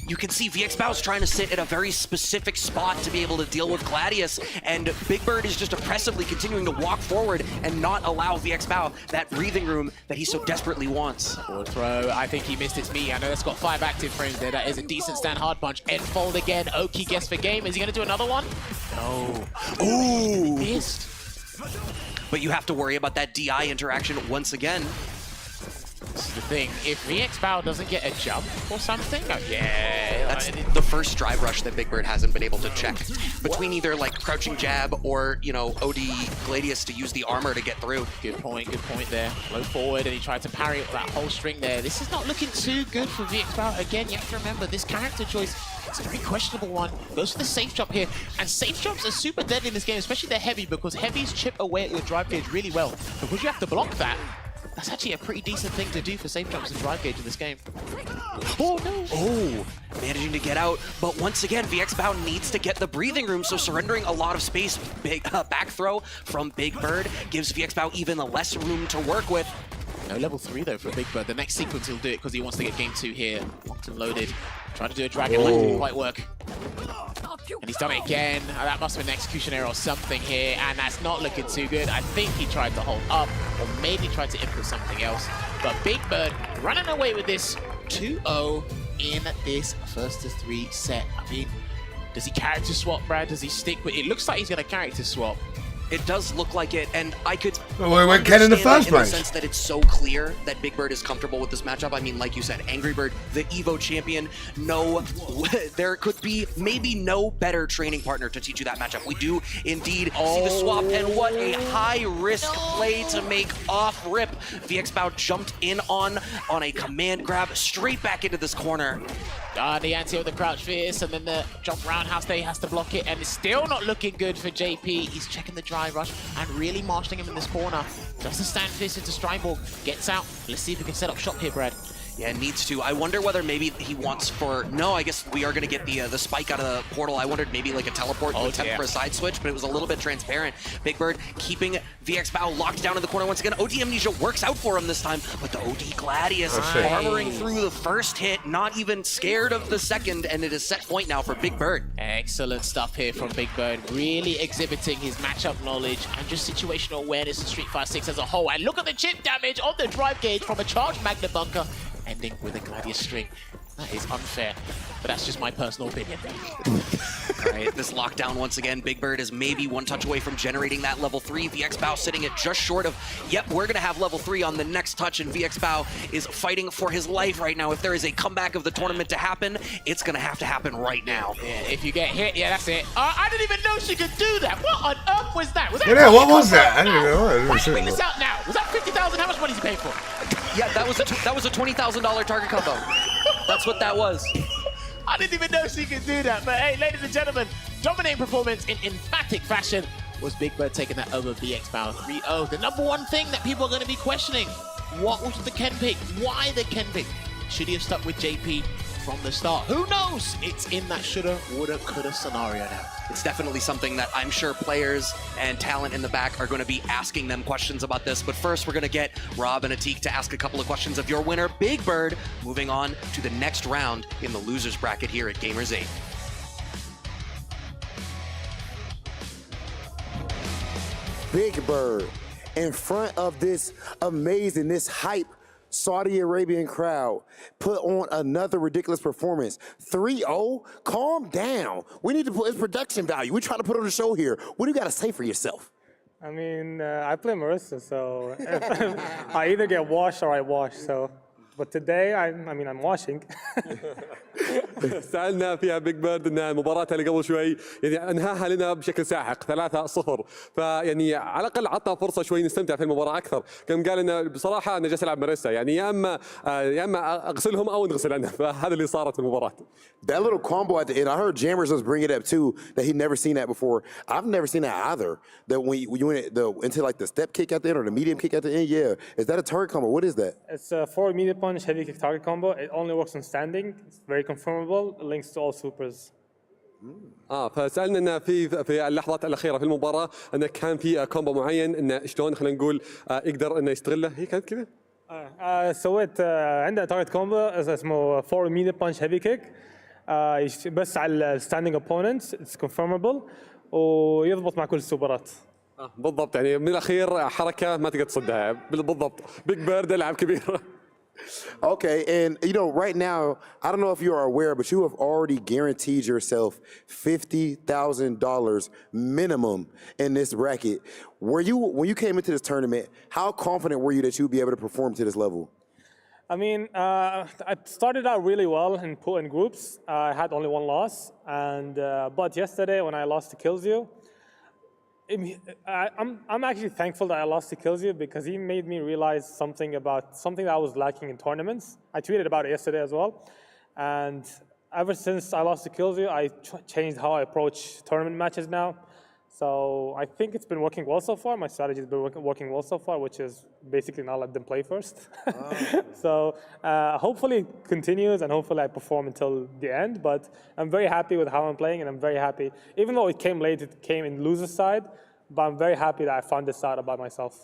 You can see VXBao's trying to sit at a very specific spot to be able to deal with Gladius, and Big Bird is just oppressively continuing to walk forward and not allow VXBao that breathing room that he so desperately wants. Forward throw, I think he missed its meat. I know that's got 5 active frames there. That is a decent stand hard punch. Endfold again. Oki guess for game. Is he going to do another one? No. Ooh! He missed. But you have to worry about that DI interaction once again. This is the thing. If VXBao doesn't get a jump or something, oh yeah. That's the first drive rush that Big Bird hasn't been able to check. Between either like crouching jab or, you know, OD Gladius to use the armor to get through. Good point there. Low forward, and he tried to parry that whole string there. This is not looking too good for VXBao. Again, you have to remember this character choice. It's a very questionable one. Goes for the safe jump here. And safe jumps are super deadly in this game, especially they're heavy, because heavies chip away at your drive gauge really well. Because you have to block that. That's actually a pretty decent thing to do for safe jumps and drive gauge in this game. Oh no! Oh, managing to get out, but once again, VXBao needs to get the breathing room, so surrendering a lot of space. Big back throw from Big Bird gives VXBao even less room to work with. No level 3 though for Big Bird. The next sequence he'll do it because he wants to get game 2 here. Locked and loaded. Trying to do a dragon, like didn't quite work. And he's done it again. That must have been an execution error or something here, and that's not looking too good. I think he tried to hold up, or maybe tried to input something else. But Big Bird running away with this 2-0 in this first to 3 set. I mean, does he character swap, Brad? Does he stick with it? Looks like he's going to character swap. It does look like it, and I could went Ken in the first place. In the sense that it's so clear that Big Bird is comfortable with this matchup. I mean, like you said, Angry Bird, the Evo champion. No, there could be maybe no better training partner to teach you that matchup. We do indeed see the swap, and what a high-risk play to make off rip. VXBao jumped in on a command grab straight back into this corner. The anti with the crouch fierce, and then the jump roundhouse there, he has to block it, and it's still not looking good for JP. He's checking the drive rush and really marshalling him in this corner. Does the stand fierce into Steinborg, gets out. Let's see if we can set up shop here, Brad. Yeah, needs to. I wonder whether maybe he wants for... No, I guess we are going to get the spike out of the portal. I wondered maybe like a teleport to attempt for a side switch, but it was a little bit transparent. Big Bird keeping VXBao locked down in the corner once again. OD Amnesia works out for him this time, but the OD Gladius armoring through the first hit, not even scared of the second, and it is set point now for Big Bird. Excellent stuff here from Big Bird, really exhibiting his matchup knowledge and just situational awareness in Street Fighter 6 as a whole. And look at the chip damage on the drive gauge from a charged Magna Bunker, ending with a Gladius string. That is unfair, but that's just my personal opinion. All right, this lockdown once again. Big Bird is maybe one touch away from generating that level 3. VXBao sitting at just short of, yep, we're gonna have level 3 on the next touch, and VXBao is fighting for his life right now. If there is a comeback of the tournament to happen, it's gonna have to happen right now. Yeah, if you get hit, yeah, that's it. I didn't even know she could do that. What on earth was that? Was that what was that? I didn't know. Why bring this out now? Was that 50,000? How much money did you pay for? Yeah, that was a $20,000 target combo. That's what that was. I didn't even know she could do that. But hey, ladies and gentlemen, dominating performance in emphatic fashion was Big Bird taking that over VXBao 3-0. The number one thing that people are going to be questioning, what was the Ken pick? Why the Ken pick? Should he have stuck with JP from the start? Who knows? It's in that shoulda, woulda, coulda scenario now. It's definitely something that I'm sure players and talent in the back are going to be asking them questions about this. But first, we're going to get Rob and Atik to ask a couple of questions of your winner, Big Bird, moving on to the next round in the losers bracket here at Gamers 8. Big Bird, in front of this amazing, this hype Saudi Arabian crowd, put on another ridiculous performance. 3-0? Calm down. We need to put his production value. We try to put on a show here. What do you got to say for yourself? I mean, I play Marissa, so I either get washed or I wash. So, but today, I'm washing. سألنا فيها بيج بيرد ان مباراتها اللي قبل شوي يعني انهاها لنا بشكل ساحق 3-0 فيعني على الاقل عطنا فرصه شوي نستمتع في المباراه اكثر كم قال انه بصراحه انا جالس العب ماريسا يعني يا اما اغسلهم او نغسل انا فهذا اللي صارت في المباراه. That little combo at the end, I heard Jammers was bringing it up too, that he'd never seen that before. I've never seen that either. That when you went into like the step kick at the end or the medium kick at the end, yeah. Is that a target combo? What is that? It's a forward medium punch, heavy kick target combo. It only works on standing. It's very confirmable. Links to all supers. فسالنا انه في اللحظات الاخيره في المباراه انه كان في كومبو معين انه شلون خلينا نقول يقدر انه يستغله هي كانت كذا. سويت عندنا تارجت كومبو اسمه فورورد ميديا بانش هيفي كيك بس على الستاندينج اوبوننتس اتس كونفيرمبل ويضبط مع كل السوبرات. بالضبط يعني من الاخير حركه ما تقدر تصدها بالضبط بيج بيرد لاعب كبير. Okay, and you know, right now, I don't know if you are aware, but you have already guaranteed yourself $50,000 minimum in this bracket. When you came into this tournament, how confident were you that you'd be able to perform to this level? I mean, I started out really well in groups. I had only one loss, and but yesterday when I lost to KnuckleDu, I'm actually thankful that I lost to KnuckleDu because he made me realize something that I was lacking in tournaments. I tweeted about it yesterday as well, and ever since I lost to KnuckleDu, I changed how I approach tournament matches now. So I think it's been working well so far. My strategy has been working well so far, which is basically not let them play first. So hopefully it continues and hopefully I perform until the end. But I'm very happy with how I'm playing and I'm very happy. Even though it came late, it came in loser's side. But I'm very happy that I found this out about myself.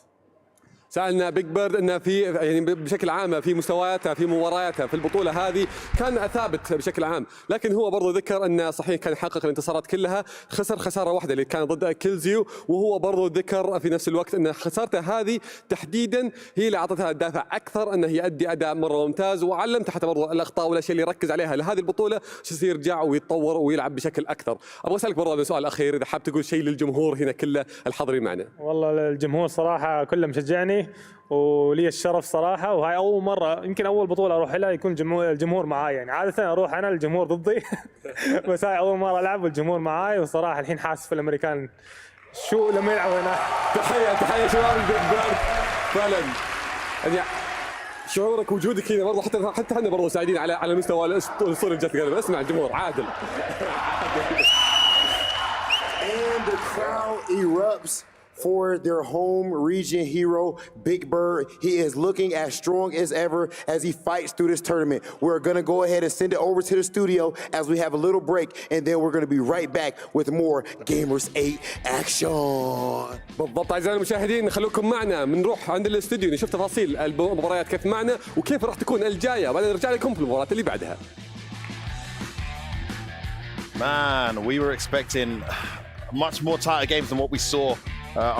سألنا بيج بيرد انه في يعني بشكل عام في مستوياته في مبارياته في البطوله هذه كان ثابت بشكل عام لكن هو برضو ذكر انه صحيح كان يحقق الانتصارات كلها خسر خساره واحده اللي كان ضد كيلزيو وهو برضو ذكر في نفس الوقت ان خسارته هذه تحديدا هي اللي اعطتها الدافع اكثر انه يؤدي اداء مره ممتاز وعلمته حتى برضو الاخطاء والاشياء اللي يركز عليها لهذه البطوله يصير يرجع ويتطور ويلعب بشكل اكثر. ابغى اسالك برضو السؤال الاخير اذا حاب تقول شيء للجمهور هنا كله الحاضرين معنا. والله الجمهور صراحه كله مشجعني ولي الشرف صراحه وهاي اول مره يمكن اول بطوله اروح لها يكون الجمهور معاي يعني عاده اروح انا الجمهور ضدي بس هاي اول مره العب والجمهور معاي وصراحه الحين حاسس في الامريكان شو لما يلعبوا هنا. تحيه شباب البيج بيرد فعلا يعني شعورك وجودك هنا برضه حتى احنا برضه سعيدين على مستوى الاسطوره اللي جت قبل اسمع الجمهور عادل. And the crowd erupts for their home region hero, Big Bird. He is looking as strong as ever as he fights through this tournament. We're going to go ahead and send it over to the studio as we have a little break, and then we're going to be right back with more Gamers 8 action. بالضبط أعزائي المشاهدين خلوكم معنا بنروح عند الاستوديو نشوف تفاصيل المباريات كيف معنا وكيف راح تكون الجاية وبعدين نرجع لكم في المباريات اللي بعدها. Man, we were expecting much more tighter games than what we saw.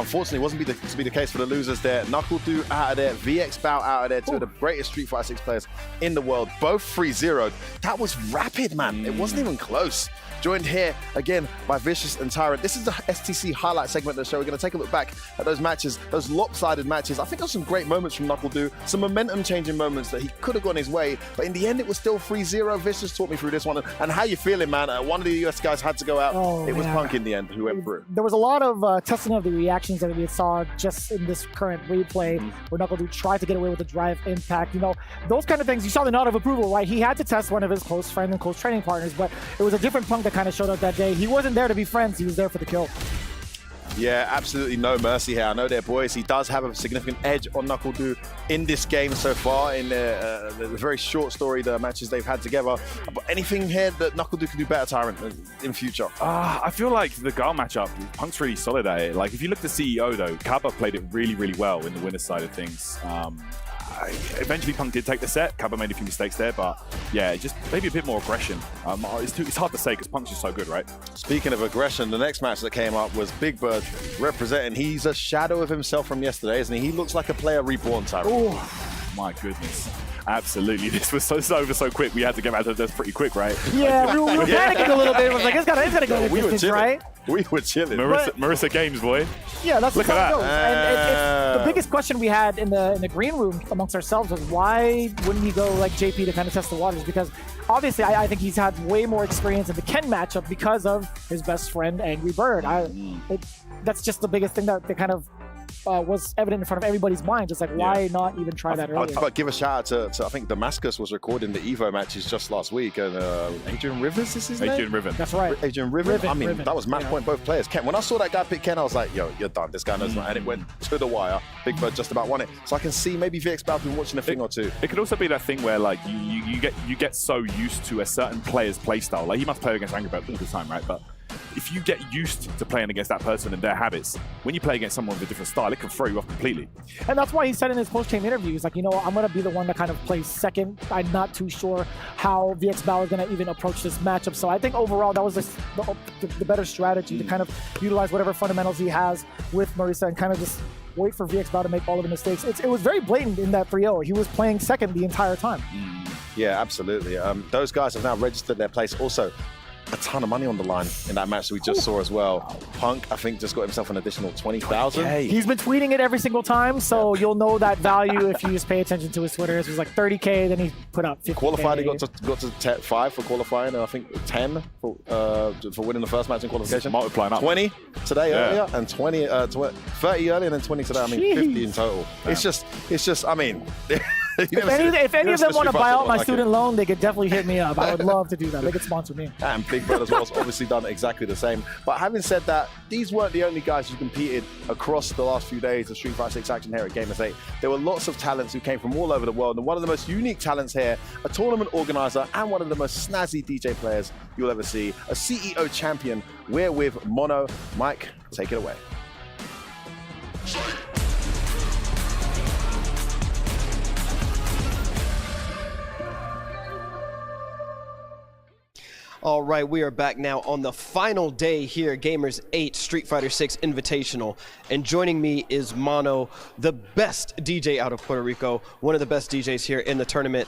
Unfortunately, it wasn't to be the case for the losers there. KnuckleDu out of there, VX Bow out of there, two of the greatest Street Fighter 6 players in the world, both 3-0'd. That was rapid, man. It wasn't even close. Joined here again by Vicious and Tyrant. This is the STC highlight segment of the show. We're going to take a look back at those matches, those lopsided matches. I think there were some great moments from KnuckleDu, some momentum-changing moments that he could have gone his way, but in the end, it was still 3-0. Vicious taught me through this one. And how you feeling, man? One of the US guys had to go out. It was Punk in the end who went through. There was a lot of testing of the reactions that we saw just in this current replay where KnuckleDu tried to get away with the drive impact. You know, those kind of things. You saw the nod of approval, right? He had to test one of his close friends and close training partners, but it was a different Punk that kind of showed up that day. He wasn't there to be friends. He was there for the kill. Yeah, absolutely no mercy here. I know they're boys. He does have a significant edge on KnuckleDu in this game so far in the very short story, the matches they've had together. But anything here that KnuckleDu can do better, Tyrant, in future? I feel like the Gal matchup, Punk's really solid at it. Like, if you look at the CEO, though, Kappa played it really, really well in the winner's side of things. Eventually, Punk did take the set. Kappa made a few mistakes there, but yeah, just maybe a bit more aggression. It's hard to say because Punk's just so good, right? Speaking of aggression, the next match that came up was Big Bird representing. He's a shadow of himself from yesterday, isn't he? He looks like a player reborn, Tyrant. Oh, my goodness. Absolutely. This was over so quick. We had to get back to this pretty quick, right? Yeah, we were panicking a little bit. It was like, it's gotta go the distance, right? We were chilling. Marissa Games, boy. Yeah, that's Look how at it goes. And the biggest question we had in the green room amongst ourselves was why wouldn't he go like JP to kind of test the waters? Because obviously, I think he's had way more experience in the Ken matchup because of his best friend, Angry Bird. That's just the biggest thing that kind of was evident in front of everybody's mind. Just like, why not even try that earlier? I'd give a shout out to I think Damascus was recording the Evo matches just last week, and Adrian Rivers is his name? Adrian Riven. That's right. Adrian Riven. I mean, Riven. that was match point both players. Ken, when I saw that guy pick Ken, I was like, yo, you're done. This guy knows not. And it went to the wire. Big Bird just about won it. So I can see maybe VXBal's been watching a thing or two. It could also be that thing where like you get so used to a certain player's playstyle. Like he must play against Angry Bird all the time, right? But if you get used to playing against that person and their habits, when you play against someone with a different style, it can throw you off completely. And that's why he said in his post-game interview, he's like, you know, I'm going to be the one that kind of plays second. I'm not too sure how VXBal is going to even approach this matchup. So I think overall that was the better strategy to kind of utilize whatever fundamentals he has with Marisa and kind of just wait for VXBal to make all of the mistakes. It was very blatant in that 3-0. He was playing second the entire time. Yeah, absolutely. Those guys have now registered their place. Also, a ton of money on the line in that match that we just saw as well. Punk, I think, just got himself an additional 20,000. He's been tweeting it every single time, so you'll know that value if you just pay attention to his Twitter. It was like 30K, then he put up 50K. Qualified, he got to 5 for qualifying, and I think 10 for winning the first match in qualification. Multiplying up. 20 today earlier, and 30 earlier, and then 20 today. I mean, 50 in total. Damn. It's just. I mean. If any of them want to buy out my student loan, they could definitely hit me up. I would love to do that. They could sponsor me. And Big Bird as well has obviously done exactly the same. But having said that, these weren't the only guys who competed across the last few days of Street Fighter 6 action here at Gamers 8. There were lots of talents who came from all over the world, and one of the most unique talents here, a tournament organizer and one of the most snazzy DJ players you'll ever see, a CEO champion. We're with Mono. Mike, take it away. All right, we are back now on the final day here, Gamers 8 Street Fighter 6 Invitational. And joining me is Mono, the best DJ out of Puerto Rico, one of the best DJs here in the tournament.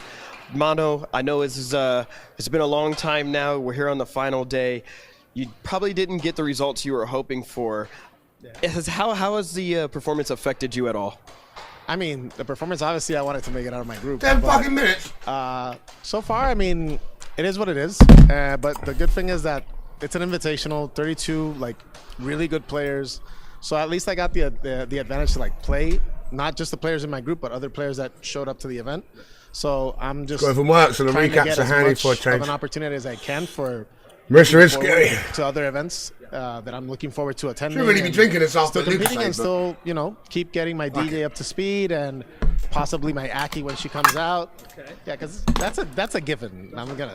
Mono, I know it's been a long time now. We're here on the final day. You probably didn't get the results you were hoping for. How has the performance affected you at all? I mean, the performance, obviously, I wanted to make it out of my group. 10 fucking minutes. So far, I mean, it is what it is. But the good thing is that it's an invitational, 32 like really good players. So at least I got the advantage to like play not just the players in my group, but other players that showed up to the event. So I'm just going from work, so the trying to recaps get are as handy much for a change. of an opportunity as I can for Mr. is scary. to other events that I'm looking forward to attending. Should really be drinking this after still competing Luke's and still, you know, keep getting my DJ up to speed and possibly my Aki when she comes out. Okay. Yeah, because that's a given. I'm gonna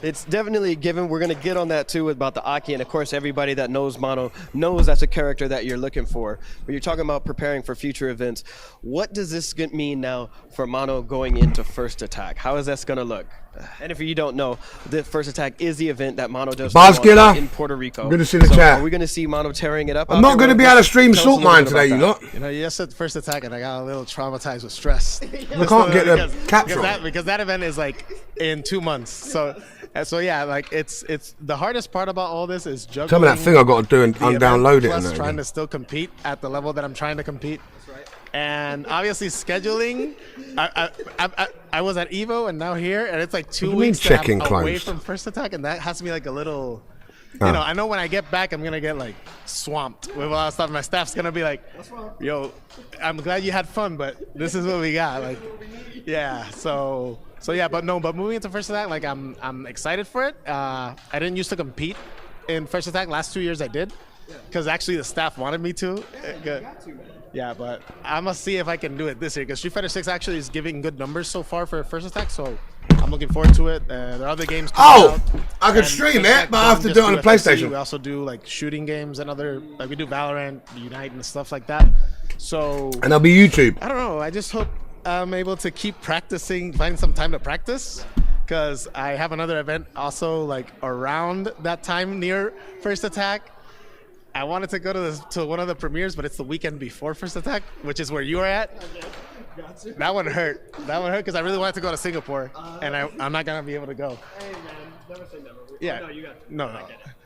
It's definitely a given. We're gonna get on that too about the Aki, and of course everybody that knows Mono knows that's a character that you're looking for. But you're talking about preparing for future events. What does this mean now for Mono going into First Attack? How is that gonna look? And if you don't know, the First Attack is the event that Mono does in Puerto Rico. Good to see the chat. Are we going to see Mono tearing it up? I'm not going to be able to stream Saltmine today, you lot. You know, you just said First Attack, and I got a little traumatized with stress. I can't get the capture. Because that event is like in 2 months. So yeah, like it's the hardest part about all this is juggling. Tell me that thing I got to do and undownload it. Plus trying to still compete at the level that I'm trying to compete. And obviously scheduling, I was at Evo and now here, and it's like 2 weeks that I'm away from First Attack, and that has to be like a little, you know, I know when I get back, I'm going to get like swamped with a lot of stuff. My staff's going to be like, yo, I'm glad you had fun, but this is what we got. Like, yeah, so yeah, but moving into First Attack, like I'm excited for it. I didn't used to compete in First Attack. Last 2 years I did, because actually the staff wanted me to. Yeah, but I'm going to see if I can do it this year, because Street Fighter 6 actually is giving good numbers so far for First Attack, so I'm looking forward to it. There are other games coming out. I can stream it, but I have to do it on the PlayStation. We also do like shooting games and other, like we do Valorant, Unite, and stuff like that. So. And that'll be YouTube. I don't know. I just hope I'm able to keep practicing, find some time to practice, because I have another event also like around that time near First Attack. I wanted to go to one of the premieres, but it's the weekend before First Attack, which is where you are at. Okay. That one hurt. That one hurt because I really wanted to go to Singapore, and I'm not gonna be able to go. Hey man, never say never. Yeah. No, you got it.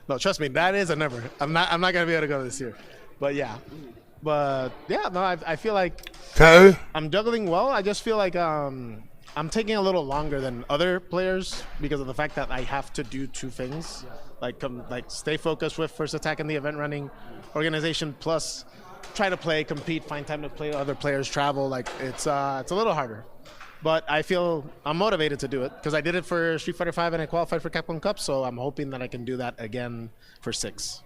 No. Trust me, that is a never. I'm not gonna be able to go this year, but yeah. But yeah, no, I feel like I'm juggling well. I just feel like I'm taking a little longer than other players because of the fact that I have to do 2 things, like stay focused with first attack in the event running organization, plus try to play, compete, find time to play other players, travel. Like it's a little harder, but I feel I'm motivated to do it because I did it for Street Fighter V and I qualified for Capcom Cup, so I'm hoping that I can do that again for 6.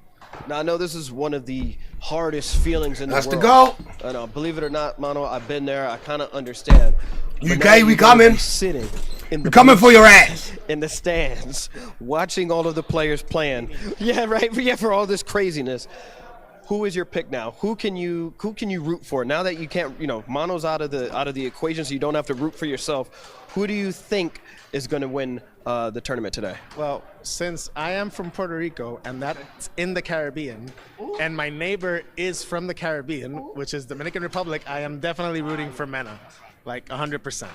Now, I know this is one of the hardest feelings in the world. That's the goal. I know, believe it or not, Mano, I've been there. I kind of understand. UK, we coming. Sitting in We're coming for your ass. in the stands, watching all of the players playing. Yeah, right. Yeah, for all this craziness. Who is your pick now? Who can you root for now that you can't? You know, Mano's out of the equation, so you don't have to root for yourself. Who do you think is going to win the tournament today? Well, since I am from Puerto Rico and that's in the Caribbean, and my neighbor is from the Caribbean, which is Dominican Republic, I am definitely rooting for Mena, like 100%.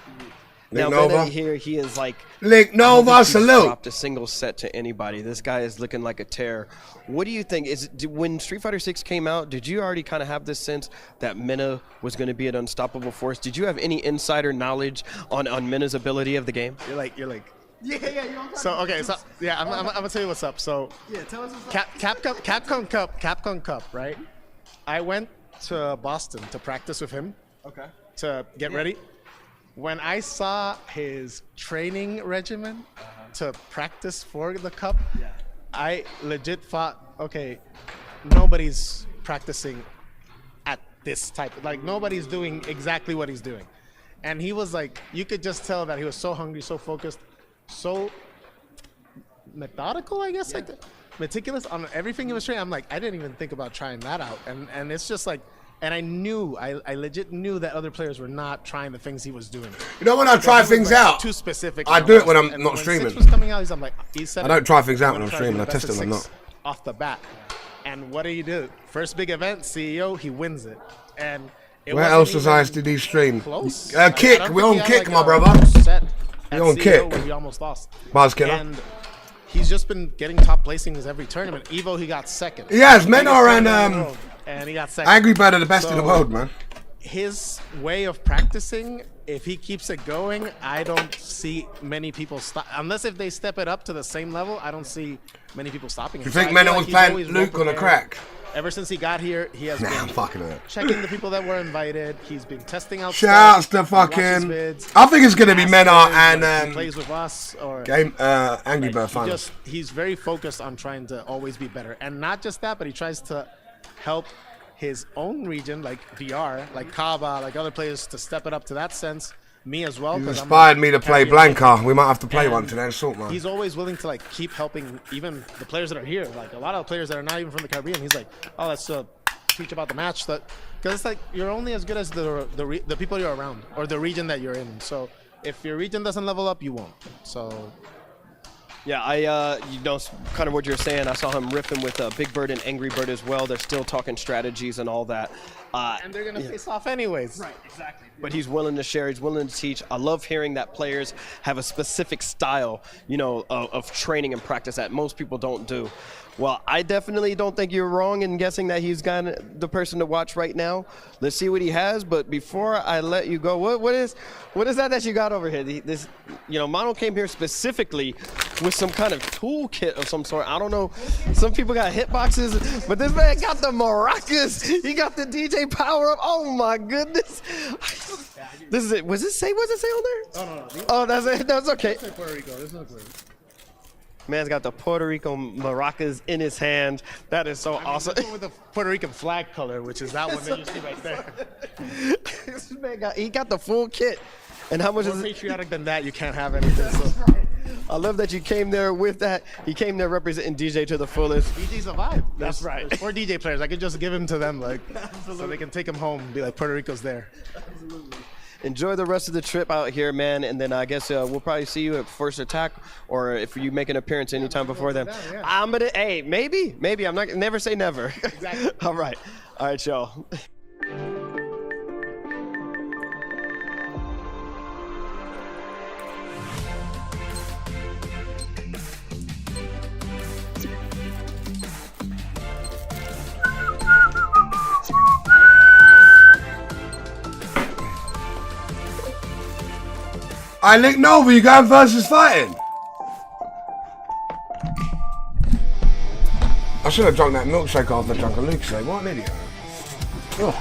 Now, Mena here, he is like Link Nova, salute. Dropped a single set to anybody. This guy is looking like a tear. What do you think? When Street Fighter 6 came out, did you already kind of have this sense that Mena was going to be an unstoppable force? Did you have any insider knowledge on Mena's ability of the game? You're like. Yeah. So okay, so yeah, I'm gonna tell you what's up. So yeah, tell us what's up. Capcom Cup, right? I went to Boston to practice with him. Okay. To get ready. When I saw his training regimen to practice for the cup, I legit thought, okay, nobody's practicing at this type. Like nobody's doing exactly what he's doing. And he was like, you could just tell that he was so hungry, so focused, so methodical, I guess, like meticulous on everything he was training. I'm like, I didn't even think about trying that out. And it's just like, and I legit knew that other players were not trying the things he was doing. You know when I try things out, too specific. I do it when I'm not streaming. When 6 was coming out, I don't try things out when I'm streaming. I test it when I'm not. Off the bat. And what do? First big event, CEO, he wins it. And where else was I did he stream? Close. Kick. We're on Kick, my brother. We're on Kick. We almost lost. Buzz killer. And he's just been getting top placings every tournament. Evo, he got second. Yes, Mena Rd and he got second. Angry Bird are the best in the world, man. His way of practicing, if he keeps it going, I don't see many people stop. Unless if they step it up to the same level, I don't see many people stopping him. You think Mena was playing Luke on a crack? Ever since he got here, he has been checking the people that were invited. He's been testing out Shouts to fucking... I think it's going to be Mena and... plays with us or... Angry Bird finals. He's very focused on trying to always be better. And not just that, but he tries to help his own region, like VR, like Kaba, like other players, to step it up to that sense. Me as well. You inspired me to play Blanca. We might have to play one today. Sort, man. He's always willing to like keep helping even the players that are here. Like a lot of players that are not even from the Caribbean. He's like, oh, let's teach about the match. That because it's like you're only as good as the people you're around or the region that you're in. So if your region doesn't level up, you won't. So. Yeah, you know, kind of what you're saying. I saw him riffing with Big Bird and Angry Bird as well. They're still talking strategies and all that. And they're going to face off anyways. Right, exactly. But he's willing to share. He's willing to teach. I love hearing that players have a specific style, you know, of training and practice that most people don't do. Well, I definitely don't think you're wrong in guessing that he's got the person to watch right now. Let's see what he has. But before I let you go, what is that you got over here? This, you know, Mano came here specifically with some kind of toolkit of some sort. I don't know. Some people got hitboxes, but this man got the maracas. He got the DJ power up. Oh my goodness. This is it. What's it say on there? No. Oh, that's it. That's okay. Puerto Rico. There's no Puerto Rico. Man's got the Puerto Rico maracas in his hand. That is so awesome. With the Puerto Rican flag color, which is that one that you see right there. This man got the full kit. And how much More is patriotic than that? You can't have anything. So. I love that you came there with that. He came there representing DJ to the fullest. DJ's a vibe. That's right. There's 4 DJ players. I could just give him to them, like, so they can take him home and be like, Puerto Rico's there. Absolutely. Enjoy the rest of the trip out here, man, and then I guess we'll probably see you at First Attack, or if you make an appearance anytime before then. I'm gonna, hey, maybe. I'm not, never say never. Exactly. All right, y'all. I Link Nova, you going versus fighting? I should have drunk that milkshake after I drank a Lucasade. What an idiot. Ugh.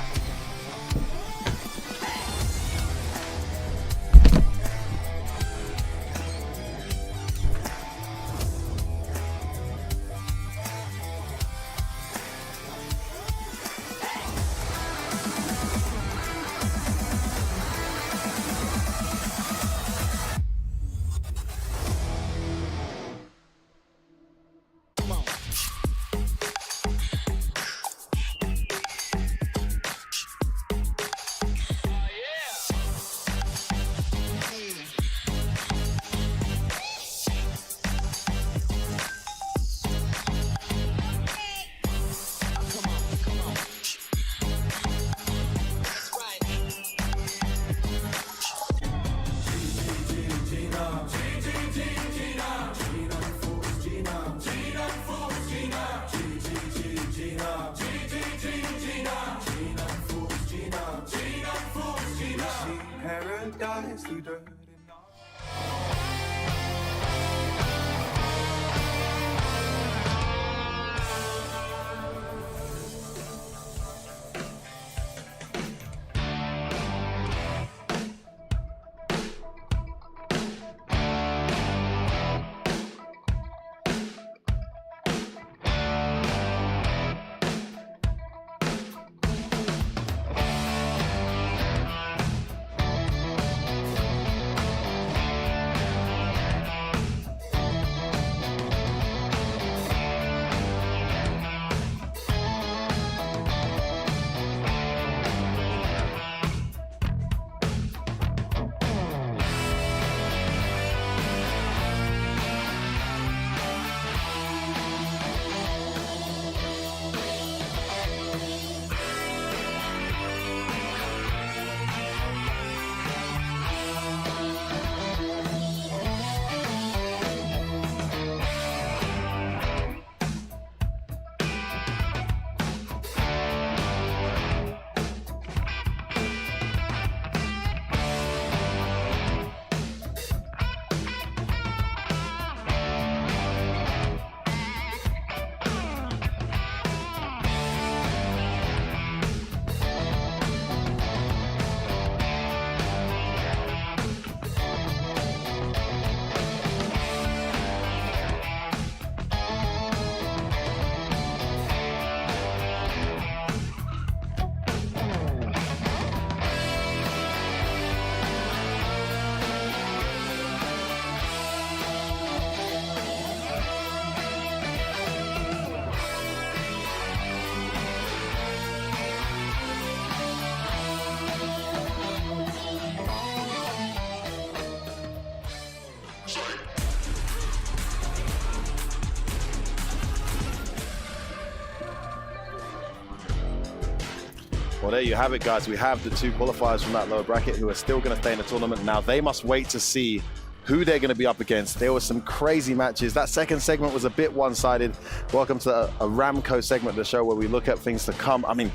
Well, there you have it, guys. We have the two qualifiers from that lower bracket who are still going to stay in the tournament. Now, they must wait to see who they're going to be up against. There were some crazy matches. That second segment was a bit one-sided. Welcome to a Ramco segment of the show where we look at things to come. I mean,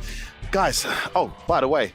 guys, oh, by the way,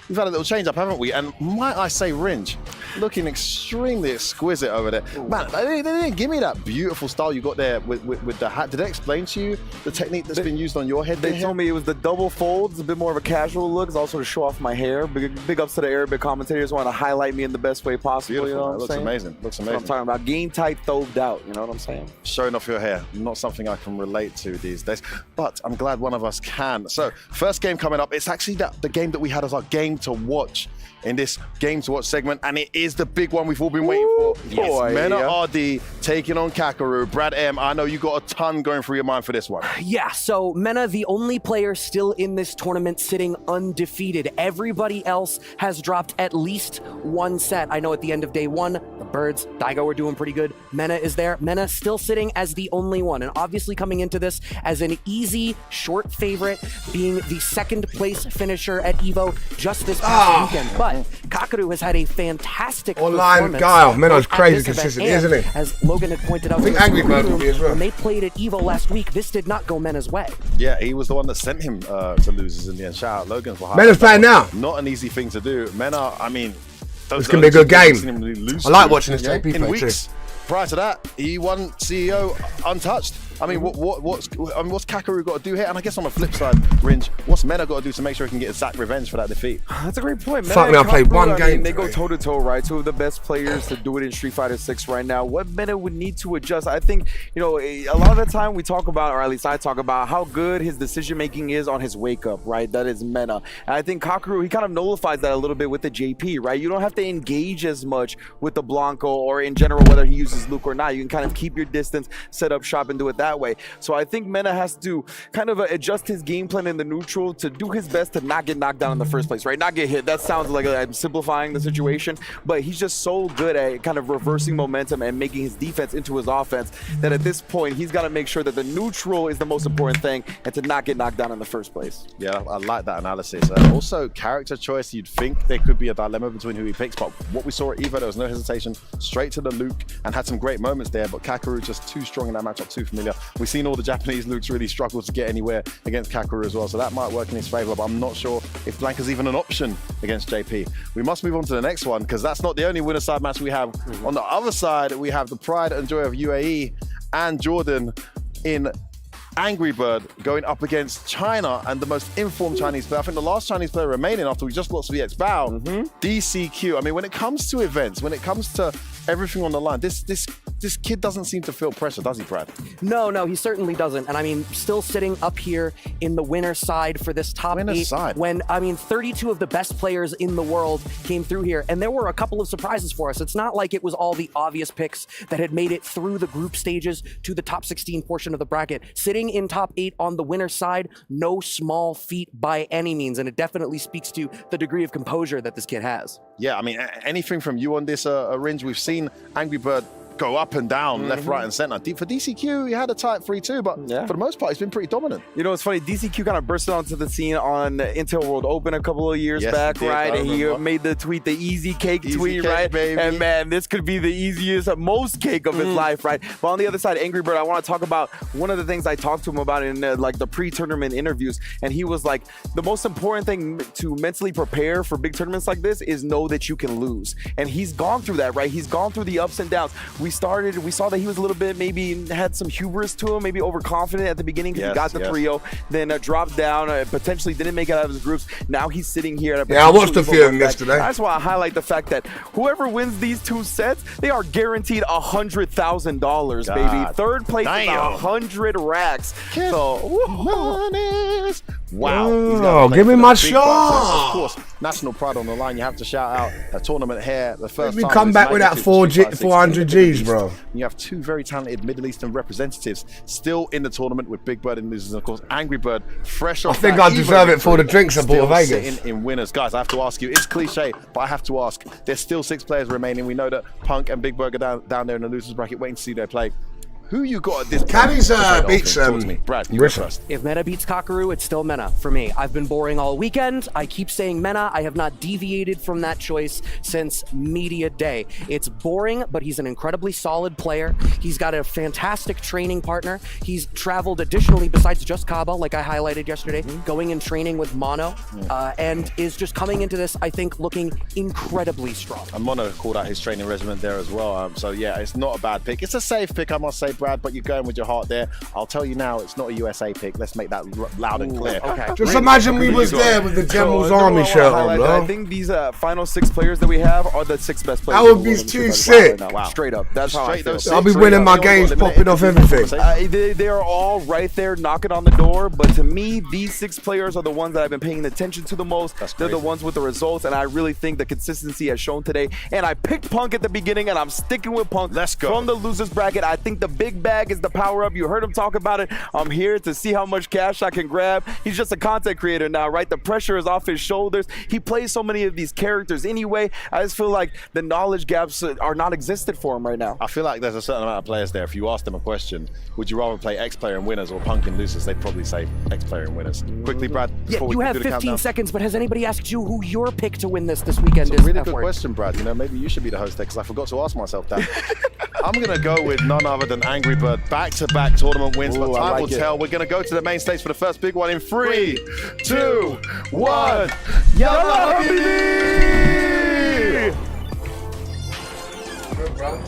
we've had a little change up, haven't we? And might I say, Ringe, looking extremely exquisite over there. Ooh. Man, they didn't give me that beautiful style you got there with the hat. Did they explain to you the technique that's been used on your head? They told me it was the double folds, a bit more of a casual look. It's also to show off my hair. Big ups to the Arabic commentators want to highlight me in the best way possible. Beautiful, you know what I'm looks saying? amazing. Looks amazing. That's what I'm talking about. Game tight, thobed out. You know what I'm saying? Showing off your hair, not something I can relate to these days, but I'm glad one of us can. So, first game coming up. It's actually the game that we had as our game to watch in this game to watch segment, and it is the big one we've all been waiting for. It's Mena Rd taking on Kakeru. Brad M, I know you got a ton going through your mind for this one. Yeah, so Mena, the only player still in this tournament sitting undefeated. Everybody else has dropped at least one set. I know at the end of day one, the Birds, Daigo were doing pretty good. Mena is there. Mena still sitting as the only one, and obviously coming into this as an easy, short favorite, being the second place finisher at EVO just this past weekend. But Kakeru has had a fantastic online guy. Mena's crazy consistent, isn't he? As Logan had pointed out, I think Angry Bird will be as well. When they played at EVO last week, this did not go Mena's way. Yeah, he was the one that sent him to losers in the end. Shout out Logan for Mena's playing now. Not an easy thing to do. Mena, I mean, It's going to be a good game. I like watching this JP in play weeks. too. Prior to that, he won CEO untouched. I mean, what's Kakeru got to do here? And I guess on the flip side, Ringe, what's Mena got to do to make sure he can get exact revenge for that defeat? That's a great point. Fuck me, I played one game. They go toe to toe, right? Two of the best players to do it in Street Fighter 6 right now. What Mena would need to adjust, I think, you know, a lot of the time we talk about, or at least I talk about, how good his decision making is on his wake up, right? That is Mena. And I think Kakeru, he kind of nullifies that a little bit with the JP, right? You don't have to engage as much with the Blanco or in general, whether he uses Luke or not. You can kind of keep your distance, set up shop, and do it that way. So I think Mena has to kind of adjust his game plan in the neutral to do his best to not get knocked down in the first place, right? Not get hit. That sounds like I'm simplifying the situation, but he's just so good at kind of reversing momentum and making his defense into his offense that at this point, he's got to make sure that the neutral is the most important thing and to not get knocked down in the first place. Yeah, I like that analysis. Also, character choice, you'd think there could be a dilemma between who he picks, but what we saw at EVO, there was no hesitation, straight to the Luke, and had some great moments there, but Kakeru just too strong in that matchup, too familiar. We've seen all the Japanese Lukes really struggle to get anywhere against Kakeru as well, so that might work in his favor, but I'm not sure if Blanca's even an option against JP. We must move on to the next one, because that's not the only winner side match we have. On the other side, we have the pride and joy of UAE and Jordan in Angry Bird going up against China and the most informed Chinese player. I think the last Chinese player remaining after we just lost VX Bao, DCQ. I mean, when it comes to events, when it comes to everything on the line, this kid doesn't seem to feel pressure, does he, Brad? No, he certainly doesn't. And I mean, still sitting up here in the winner's side for this top 8 when, I mean, 32 of the best players in the world came through here. And there were a couple of surprises for us. It's not like it was all the obvious picks that had made it through the group stages to the top 16 portion of the bracket. Sitting in top 8 on the winner's side, no small feat by any means. And it definitely speaks to the degree of composure that this kid has. Yeah, I mean, anything from you on this, Ringe? We've seen Angry Bird go up and down, left, right, and center. For DCQ, he had a tight 3-2, but for the most part, he's been pretty dominant. You know, it's funny, DCQ kind of bursted onto the scene on Intel World Open a couple of years back, right? And he made the tweet, the easy cake tweet, right? Baby. And man, this could be the easiest, most cake of his life, right? But on the other side, Angry Bird, I want to talk about one of the things I talked to him about in like the pre-tournament interviews, and he was like, the most important thing to mentally prepare for big tournaments like this is know that you can lose. And he's gone through that, right? He's gone through the ups and downs. We saw that he was a little bit, maybe had some hubris to him, maybe overconfident at the beginning because he got the 3-0, then dropped down, potentially didn't make it out of his groups. Now he's sitting here. I watched a few of them yesterday. I just want to highlight the fact that whoever wins these 2 sets, they are guaranteed $100,000, baby. Third place is 100 racks. Wow. Give me my shot. Of course, national pride on the line. You have to shout out a tournament here. The first time come back with that 400 G's, bro. You have 2 very talented Middle Eastern representatives still in the tournament with Big Bird in losers, and of course Angry Bird fresh off. I think I deserve it for the drinks I bought at Vegas. In winners, guys. I have to ask you. It's cliche, but I have to ask. There's still 6 players remaining. We know that Punk and Big Bird are down there in the losers bracket, waiting to see their play. Who you got at this point? Caddy's beats Brad, you go first. If Mena beats Kakeru, it's still Mena for me. I've been boring all weekend. I keep saying Mena. I have not deviated from that choice since media day. It's boring, but he's an incredibly solid player. He's got a fantastic training partner. He's traveled additionally, besides just Kaba, like I highlighted yesterday, going and training with Mono, and is just coming into this, I think, looking incredibly strong. And Mono called out his training regimen there as well. So yeah, it's not a bad pick. It's a safe pick, I must say, Brad, but you're going with your heart there. I'll tell you now, it's not a USA pick. Let's make that loud and clear. Okay. Just imagine we was there with the General's Army shirt on, bro. I think these final 6 players that we have are the 6 best players. That would be too sick. Wow. Straight up. That's how I feel. I'll be winning my games, popping off everything. They are all right there knocking on the door, but to me, these 6 players are the ones that I've been paying attention to the most. They're the ones with the results, and I really think the consistency has shown today. And I picked Punk at the beginning, and I'm sticking with Punk. Let's go. From the losers bracket. I think the big bag is the power-up. You heard him talk about it. I'm here to see how much cash I can grab. He's just a content creator now, right? The pressure is off his shoulders. He plays so many of these characters anyway. I just feel like the knowledge gaps are not existed for him right now. I feel like there's a certain amount of players there. If you ask them a question, would you rather play X player and winners or Punk and losers? They'd probably say X player and winners. Quickly, Brad. Yeah, you have 15 seconds, but has anybody asked you who your pick to win this weekend is? It's a really good question, Brad. You know, maybe you should be the host there because I forgot to ask myself that. I'm going to go with none other than Angry Bird. Back-to-back tournament wins, but time will tell. We're going to go to the main stage for the first big one in 3, 2, 1. Yalla Habibi! bro.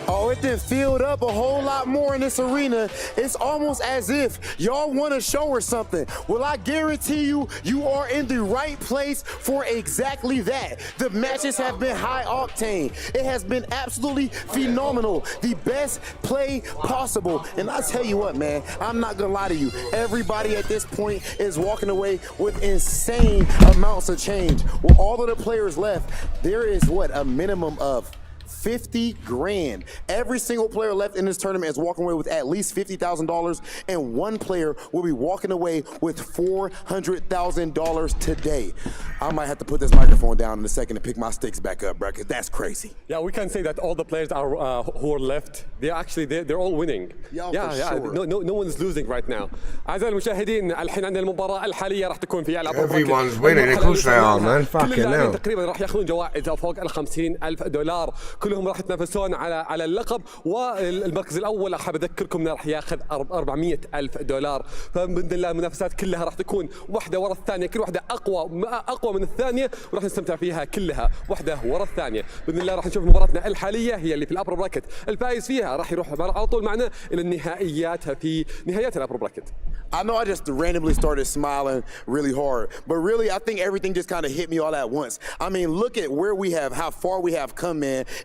Oh, it done filled up a whole lot more in this arena. It's almost as if y'all want to show her something. Well, I guarantee you, you are in the right place for exactly that. The matches have been high octane. It has been absolutely phenomenal. The best play possible. And I tell you what, man, I'm not gonna lie to you. Everybody at this point is walking away with insane amounts of change. With all of the players left, there is what, a minimum of 50 grand. Every single player left in this tournament is walking away with at least $50,000, and one player will be walking away with $400,000 today. I might have to put this microphone down in a second to pick my sticks back up, bro, because that's crazy. Yeah, we can say that all the players are who are left, they're all winning. Sure. No one is losing right now. أعزائي المشاهدين الحين عندنا المباراة الحالية راح تكون في ألعاب Everyone's winning, of course they are, man. Fucking hell. تقريبا راح ياخذون جوائز فوق $50,000. كلهم راح يتنافسون على اللقب، والمركز الاول حاب اذكركم انه راح ياخذ $400,000. فباذن الله المنافسات كلها راح تكون واحده ورا الثانيه، كل واحده اقوى من الثانيه، وراح نستمتع فيها كلها واحده ورا الثانيه. باذن الله راح نشوف مباراتنا الحاليه هي اللي في الابر براكت، الفائز فيها راح يروح على طول معنا الى النهائيات في نهائيات الابر براكت. I know I just randomly started smiling really hard, but really I think everything just kind of hit me all at once. I mean, look at where we have, how far we have come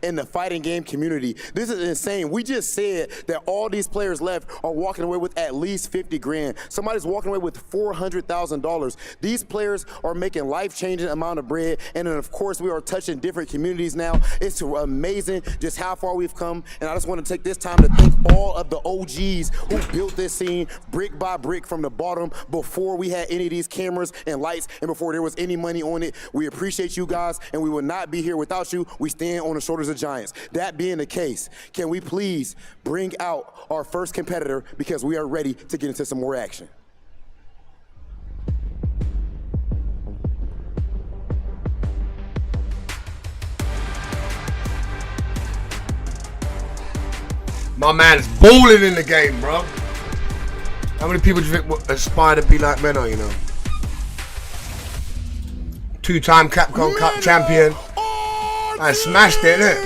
in the fighting game community. This is insane. We just said that all these players left are walking away with at least 50 grand. Somebody's walking away with $400,000. These players are making life-changing amount of bread, and then of course we are touching different communities now. It's amazing just how far we've come, and I just want to take this time to thank all of the OGs who built this scene brick by brick from the bottom before we had any of these cameras and lights and before there was any money on it. We appreciate you guys, and we would not be here without you. We stand on the shoulders of giants. That being the case, can we please bring out our first competitor, because we are ready to get into some more action. My man's balling in the game, bro. How many people do you think aspire to be like Mena, you know? Two-time Capcom Cup champion. I smashed it, innit?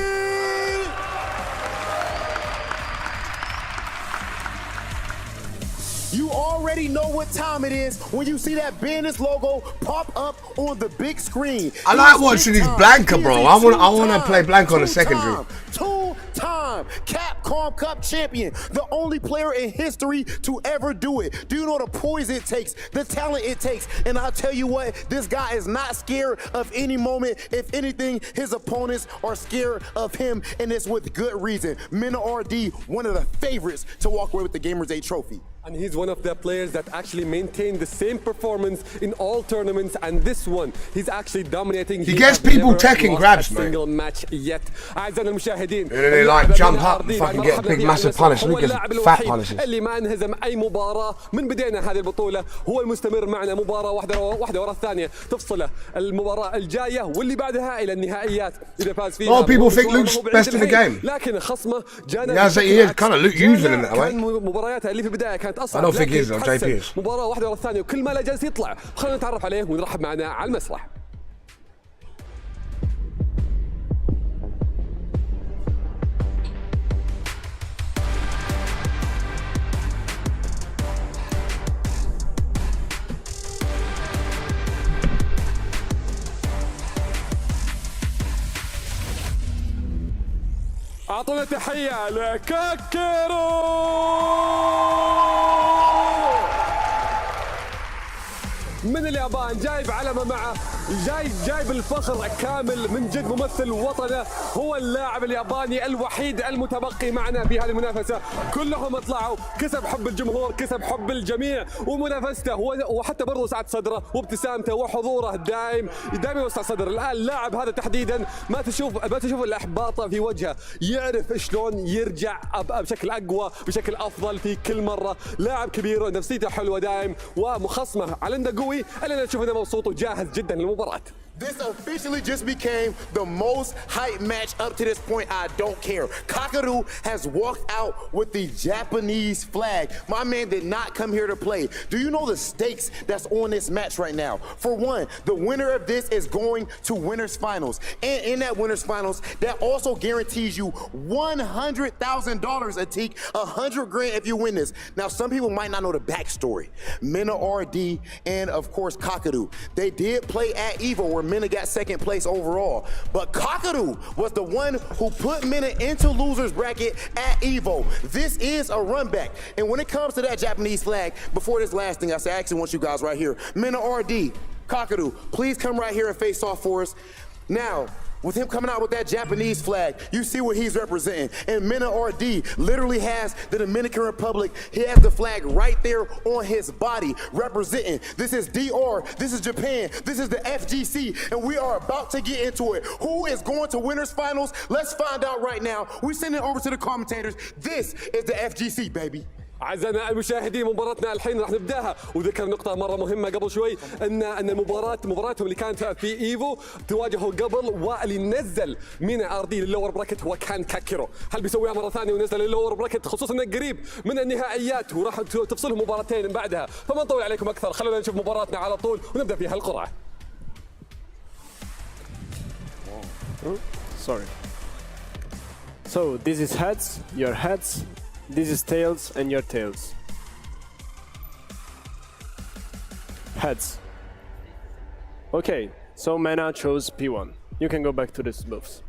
You already know what time it is when you see that Bandits logo pop up on the big screen. I like watching these Blanca, bro. I want to play Blanca on the secondary. Two-time Capcom Cup champion, the only player in history to ever do it. Do you know the poise it takes, the talent it takes? And I'll tell you what, this guy is not scared of any moment. If anything, his opponents are scared of him, and it's with good reason. Mena Rd, one of the favorites to walk away with the Gamers 8 trophy. And he's one of the players that actually maintain the same performance in all tournaments, and this one he's actually dominating. He gets people taking grabs, man. Single match yet. أعزائنا المشاهدين. They like jump up and fucking get big massive punishes. Look at fat punishes. اللي ما انهزم أي مباراة من بدينا هذه البطولة، هو المستمر معنا مباراة واحدة ورا الثانية تفصله المباراة الجاية واللي بعدها إلى النهائيات إذا فاز فيها. Oh, people think Luke's best in the game. لكن خصمه جانا. Yeah, he is kind of Luke using in that way. مبارياته اللي في البداية كانت أصعب. I don't think he's on JPS. مباراة واحدة ورا الثانية وكل ما لا جالس يطلع. خلينا نتعرف عليه ونرحب معنا على المسرح. أعطونا تحية لكاكيرو. من اليابان جايب علمه معه، جايب الفخر كامل، من جد ممثل وطنه. هو اللاعب الياباني الوحيد المتبقي معنا في هذه المنافسة. كلهم طلعوا، كسب حب الجمهور، كسب حب الجميع، ومنافسته وحتى برضه سعة صدره وابتسامته وحضوره دائم يوسع صدر. الآن اللاعب هذا تحديدا ما تشوف الإحباط في وجهه، يعرف شلون يرجع بشكل أقوى بشكل أفضل في كل مرة. لاعب كبير ونفسيته حلوة دائم، ومخصمه على عنده قوي. اللي نشوف انه مبسوط وجاهز جدا للمباراة. This officially just became the most hype match up to this point. I don't care. Kakeru has walked out with the Japanese flag. My man did not come here to play. Do you know the stakes that's on this match right now? For one, the winner of this is going to winners finals. And in that winners finals, that also guarantees you $100,000, Atik, $100 grand if you win this. Now, some people might not know the backstory. Mena Rd and of course Kakeru. They did play at EVO where Mena got second place overall. But Kakeru was the one who put Mena into losers bracket at EVO. This is a run back. And when it comes to that Japanese flag, before this last thing, I actually want you guys right here. Mena Rd, Kakeru, please come right here and face off for us. Now, with him coming out with that Japanese flag, you see what he's representing. And Mena Rd literally has the Dominican Republic. He has the flag right there on his body, representing. This is DR, this is Japan, this is the FGC, and we are about to get into it. Who is going to winners finals? Let's find out right now. We send it over to the commentators. This is the FGC, baby. أعزائنا المشاهدين مباراتنا الحين راح نبداها وذكر نقطة مرة مهمة قبل شوي أن مباراتهم اللي كانت في إيفو تواجهوا قبل واللي نزل مينا RD للور براكت هو كان كاكيرو. هل بيسويها مرة ثانية ونزل للور براكت خصوصا إنه قريب من النهائيات وراح تفصلهم مباراتين بعدها. فما نطول عليكم أكثر خلونا نشوف مباراتنا على طول ونبدأ فيها القرعة. Sorry. So this is heads, your heads. This is tails and your tails. Heads. Okay, so Mena chose P1. You can go back to the booths.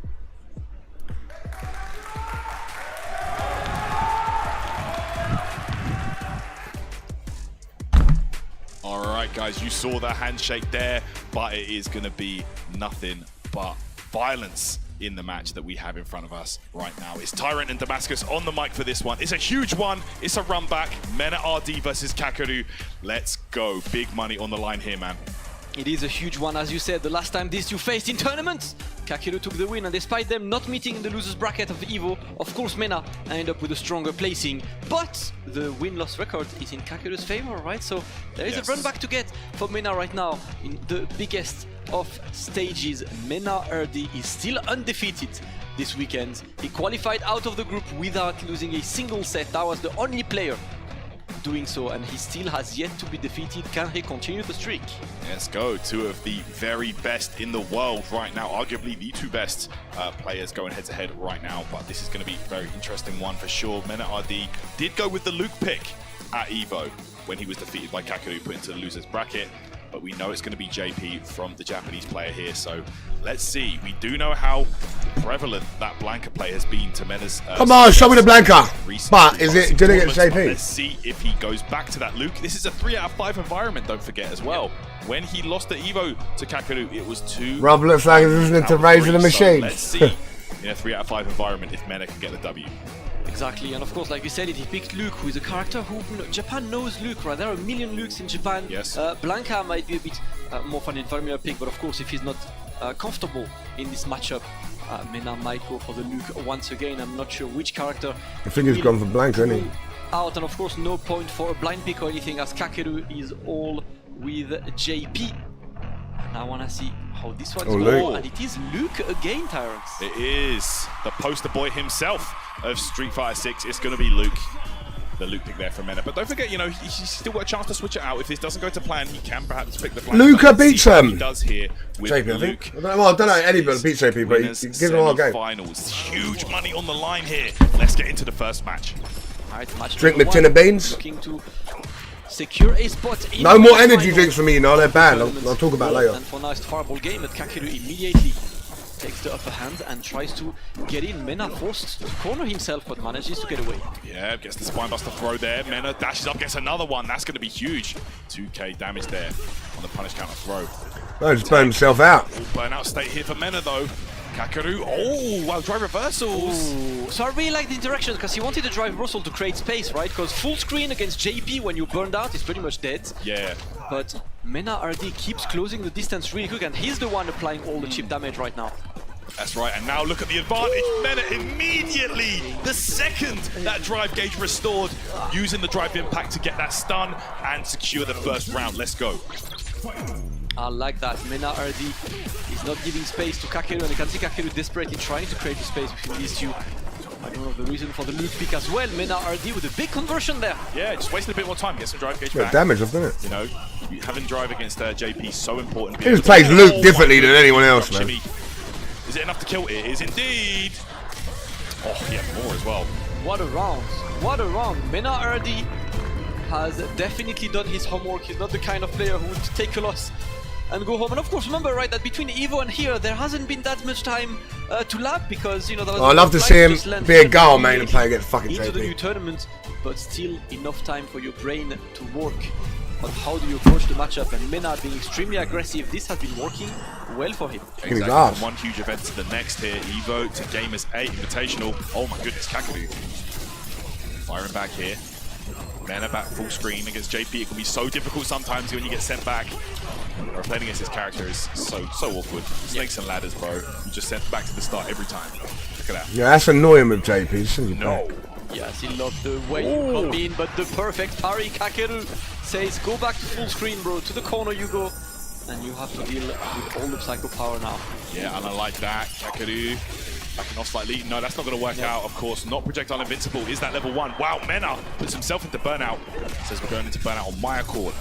All right, guys, you saw the handshake there, but it is going to be nothing but violence in the match that we have in front of us right now. It's Tyrant and Damascus on the mic for this one. It's a huge one. It's a run back. Mena Rd versus Kakeru. Let's go. Big money on the line here, man. It is a huge one, as you said. The last time these two faced in tournaments, Kakeru took the win, and despite them not meeting in the losers bracket of EVO, of course Mena ended up with a stronger placing. But the win-loss record is in Kakeru's favor, right? So there is a run back to get for Mena right now in the biggest of stages. Mena Rd is still undefeated this weekend. He qualified out of the group without losing a single set. That was the only player doing so, and he still has yet to be defeated. Can he continue the streak? Let's go. Two of the very best in the world right now, arguably the two best players going head to head right now, but this is going to be a very interesting one for sure. Mena Rd did go with the Luke pick at EVO when he was defeated by Kakeru, put into the losers bracket. But we know it's going to be JP from the Japanese player here, so let's see. We do know how prevalent that Blanca play has been to Mena's... Come on, show me the Blanca! But is it good against JP? Let's see if he goes back to that Luke. This is a 3 out of 5 environment, don't forget as well. When he lost the EVO to Kakeru, it was 2. Rob looks like he's listening to Razor the Machine. So let's see in a 3 out of 5 environment if Mena can get the W. Exactly, and of course, like you said, he picked Luke, who is a character who Japan knows Luke, right? There are a million Lukes in Japan. Yes. Blanca might be a bit more fun and familiar pick, but of course, if he's not comfortable in this matchup, Mena might go for the Luke once again. I'm not sure which character. I think he's gone for Blanca, isn't he? Out, and of course, no point for a blind pick or anything, as Kakeru is all with JP. And I want to see how this one's going. And it is Luke again, Tyrants. It is the poster boy himself of Street Fighter 6. It's going to be Luke. The Luke pick there for Mena. But don't forget, you know, he's still got a chance to switch it out. If this doesn't go to plan, he can perhaps pick the flank. Luca beats him. He does here with JP, Luke. I think. I don't know anybody beats JP, but he gives him all game. Finals. Huge money on the line here. Let's get into the first match. All right, match Drink the tin of beans. Looking to secure a spot in no more energy drinks for me, you know, they're banned. I'll talk about it later. And for a nice fireball game, but Kakeru immediately takes the upper hand and tries to get in. Mena forced to corner himself, but manages to get away. Yeah, gets the spinebuster throw there. Mena dashes up, gets another one. That's going to be huge. 2k damage there on the punish counter throw. Oh, just burned himself out. Burnout state here for Mena though. Kakeru, oh, wow, drive reversals. Ooh. So I really like the interaction because he wanted to drive reversal to create space, right? Because full screen against JP when you burned out is pretty much dead. Yeah. But Mena Rd keeps closing the distance really quick, and he's the one applying all the chip damage right now. That's right, and now look at the advantage. Mena immediately, the second that drive gauge restored, using the drive impact to get that stun and secure the first round. Let's go. I like that. Mena Rd is not giving space to Kakeru, and you can see Kakeru desperately trying to create a space between these two. I don't know the reason for the loot pick as well. Mena Rd with a big conversion there. Yeah, just wasted a bit more time. Get some drive gauge Yeah, back. damage off, didn't it? You know, having drive against JP is so important. He just plays Luke differently than anyone else, man. Jimmy. Is it enough to kill? It is indeed. Oh, yeah, more as well. What a round. What a round. Mena Rd has definitely done his homework. He's not the kind of player who would take a loss and go home. And of course, remember, right, that between Evo and here, there hasn't been that much time to lap because, you know, there was I love to see him be a goal, man, and play against fucking into the new JP. tournament, but still enough time for your brain to work on how do you approach the matchup. And Mena being extremely aggressive, this has been working well for him. Exactly. From one huge event to the next here. Evo to Gamers 8 Invitational. Oh my goodness, Kakeru. Firing back here. Mena back full screen against JP. It can be so difficult sometimes when you get sent back. Or playing against his character is so awkward. Snakes and ladders, bro. You just sent back to the start every time. Check it out. Yeah, that's annoying with JP. Send you No. back. Yes, he loved the way you come in, but the perfect parry. Kakeru says, go back to full screen, bro. To the corner you go. And you have to deal with all the psycho power now. Yeah, and I like that. Kakeru backing off slightly. No, that's not going to work out, of course. Not projectile invincible. Is that level 1? Wow, Mena puts himself into burnout. Says we're going into burnout on my accord.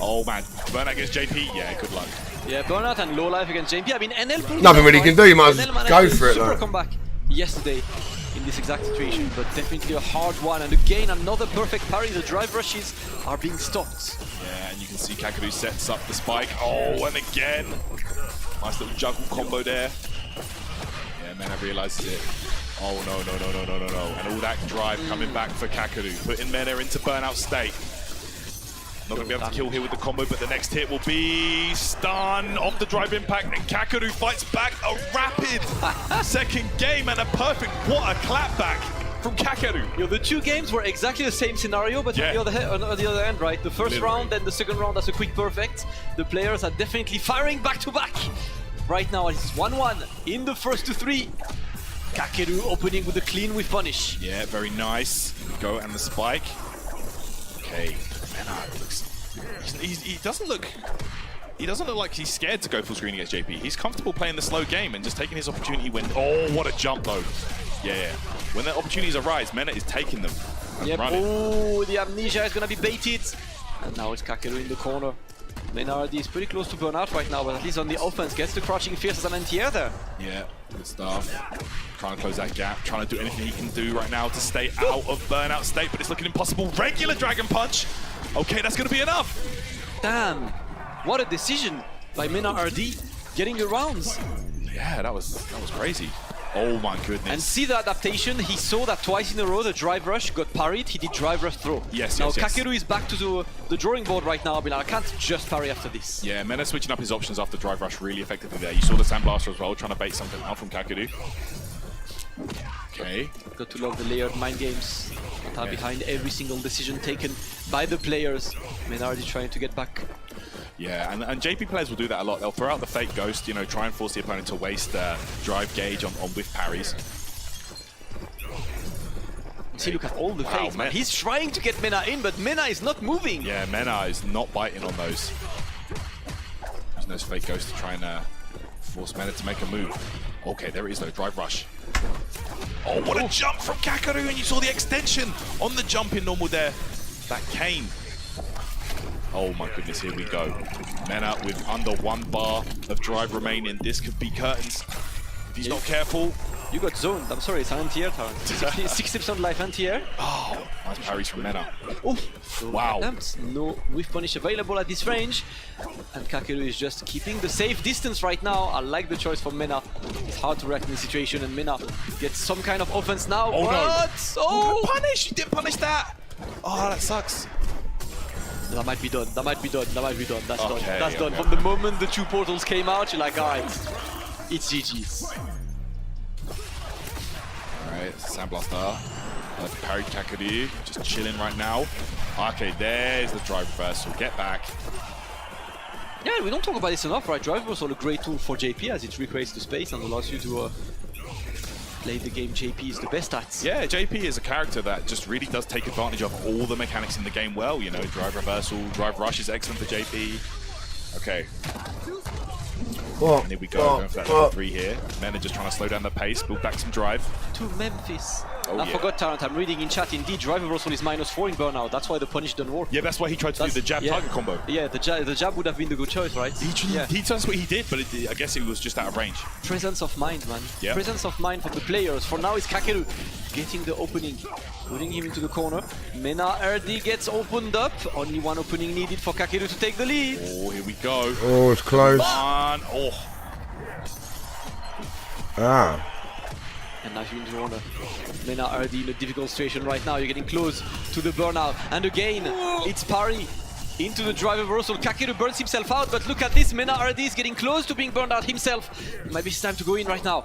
Oh man, burnout against JP. Yeah, good luck. Yeah, burnout and low life against JP. I mean, NL pulled Nothing really off, you can do. You might as NL well managed go a for it, super like. comeback yesterday in this exact situation, but definitely a hard one. And again, another perfect parry. The drive rushes are being stopped. Yeah, and you can see Kakeru sets up the spike. Oh, and again. Nice little juggle combo there. Yeah, Mena realizes it. Oh, no. And all that drive coming back for Kakeru, putting Mena into burnout state. Not going to be able to kill here with the combo, but the next hit will be stun off the drive impact, and Kakeru fights back a rapid second game and a perfect, what a clapback from Kakeru. You know, the two games were exactly the same scenario, but on the other end, right? The first round and the second round, that's a quick perfect. The players are definitely firing back to back. Right now, it's 1-1 in the first to 3. Kakeru opening with a clean with punish. Yeah, very nice. Go and the spike. Okay, Mena looks. He doesn't look like he's scared to go full screen against JP. He's comfortable playing the slow game and just taking his opportunity when. Oh, what a jump though! Yeah. When the opportunities arise, Mena is taking them. Yep. Oh, the amnesia is gonna be baited, and now it's Kakeru in the corner. Mena Rd is pretty close to burnout right now, but at least on the offense gets the crouching fierce as an anti-air there. Yeah, good stuff. Trying to close that gap, trying to do anything he can do right now to stay out of burnout state, but it's looking impossible. Regular Dragon Punch. Okay, that's gonna be enough. Damn, what a decision by Mena Rd, getting the rounds. Yeah, that was crazy. Oh my goodness. And see the adaptation, he saw that twice in a row the drive rush got parried, he did drive rush throw. Yes, now yes. Kakeru is back to the drawing board right now, but I can't just parry after this. Yeah, Mena switching up his options after drive rush really effectively there. You saw the Sandblaster as well, trying to bait something out from Kakeru. Okay. Got to love the layered mind games that are behind every single decision taken by the players. Mena Rd trying to get back. Yeah, and JP players will do that a lot. They'll throw out the fake ghost, you know, try and force the opponent to waste drive gauge on whiff parries. See, look at all the fakes, man. He's trying to get Mena in, but Mena is not moving. Yeah, Mena is not biting on those. Using those fake ghosts to try and force Mena to make a move. Okay, there it is though, drive rush. Oh, what a jump from Kakeru, and you saw the extension on the jump in normal there. That came. Oh my goodness, here we go. Mena with under 1 bar of drive remaining. This could be curtains. If he's not careful. You got zoned. I'm sorry, it's an anti-air turn. 60% life anti-air. Oh, nice parries from Mena. Oh, wow. Attempts. No whiff punish available at this range. And Kakeru is just keeping the safe distance right now. I like the choice for Mena. It's hard to react in this situation, and Mena gets some kind of offense now. Oh what? No. Oh, punish! You didn't punish that! Oh, that sucks. That might be done. That might be done. That might be done. That's done. That's done. Okay. From the moment the 2 portals came out, you're like, alright, it's GG's. Alright, Sandblaster. Parried Kakeru, just chilling right now. Okay, there's the drive reversal. Get back. Yeah, we don't talk about this enough, right? Drive reversal, a great tool for JP as it recreates the space and allows you to play the game JP is the best at. Yeah, JP is a character that just really does take advantage of all the mechanics in the game well. You know, drive reversal, drive rush is excellent for JP. Okay. What? And here we go, going for that level 3 here. Mena just trying to slow down the pace, build back some drive. To Memphis. Oh, I forgot, Tarrant, I'm reading in chat, indeed, drive reversal is -4 in burnout. That's why the punish didn't work. Yeah, that's why he tried to do the jab target combo. Yeah, the jab would have been the good choice, right? That's what he did, but I guess it was just out of range. Presence of mind, man. Yeah. Presence of mind for the players. For now, it's Kakeru getting the opening, putting him into the corner. Mena Rd gets opened up. Only one opening needed for Kakeru to take the lead. Oh, here we go. Oh, it's close. One. Oh. Ah. And now you're in the corner. Mena Rd in a difficult situation right now. You're getting close to the burnout. And again, it's parry into the drive reversal. Kakeru burns himself out, but look at this. Mena Rd is getting close to being burned out himself. It might be time to go in right now.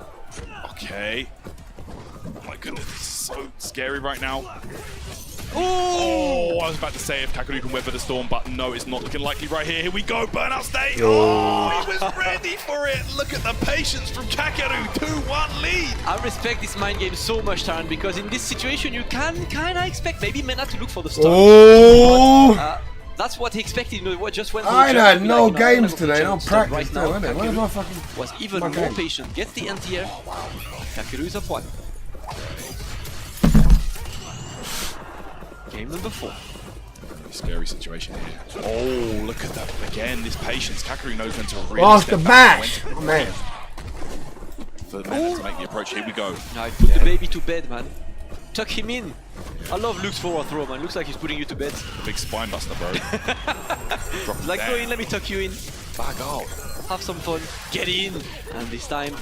Okay. Oh my goodness, this is so scary right now. Oh, I was about to say if Kakeru can weather the storm, but no, it's not looking likely right here. Here we go, burnout state. Oh, he was ready for it. Look at the patience from Kakeru. 2-1 lead. I respect this mind game so much, Taran, because in this situation you can kind of expect maybe Mena to look for the stun. Oh! But, that's what he expected. You know, what just went. I ain't had no like, games today. No practice. Right now, Kakeru was even more patient. Gets the anti-air. Kakeru is up 1. Game number 4. Very scary situation here. Oh, look at that. Again, this patience. Kakeru knows when to really step the back. match. Oh, man. For Mena to make the approach. Here we go. Now put the baby to bed, man. Tuck him in. I love Luke's forward throw, man. Looks like he's putting you to bed. Big spine buster, bro. Like, go in, let me tuck you in. Back out. Have some fun. Get in. And this time,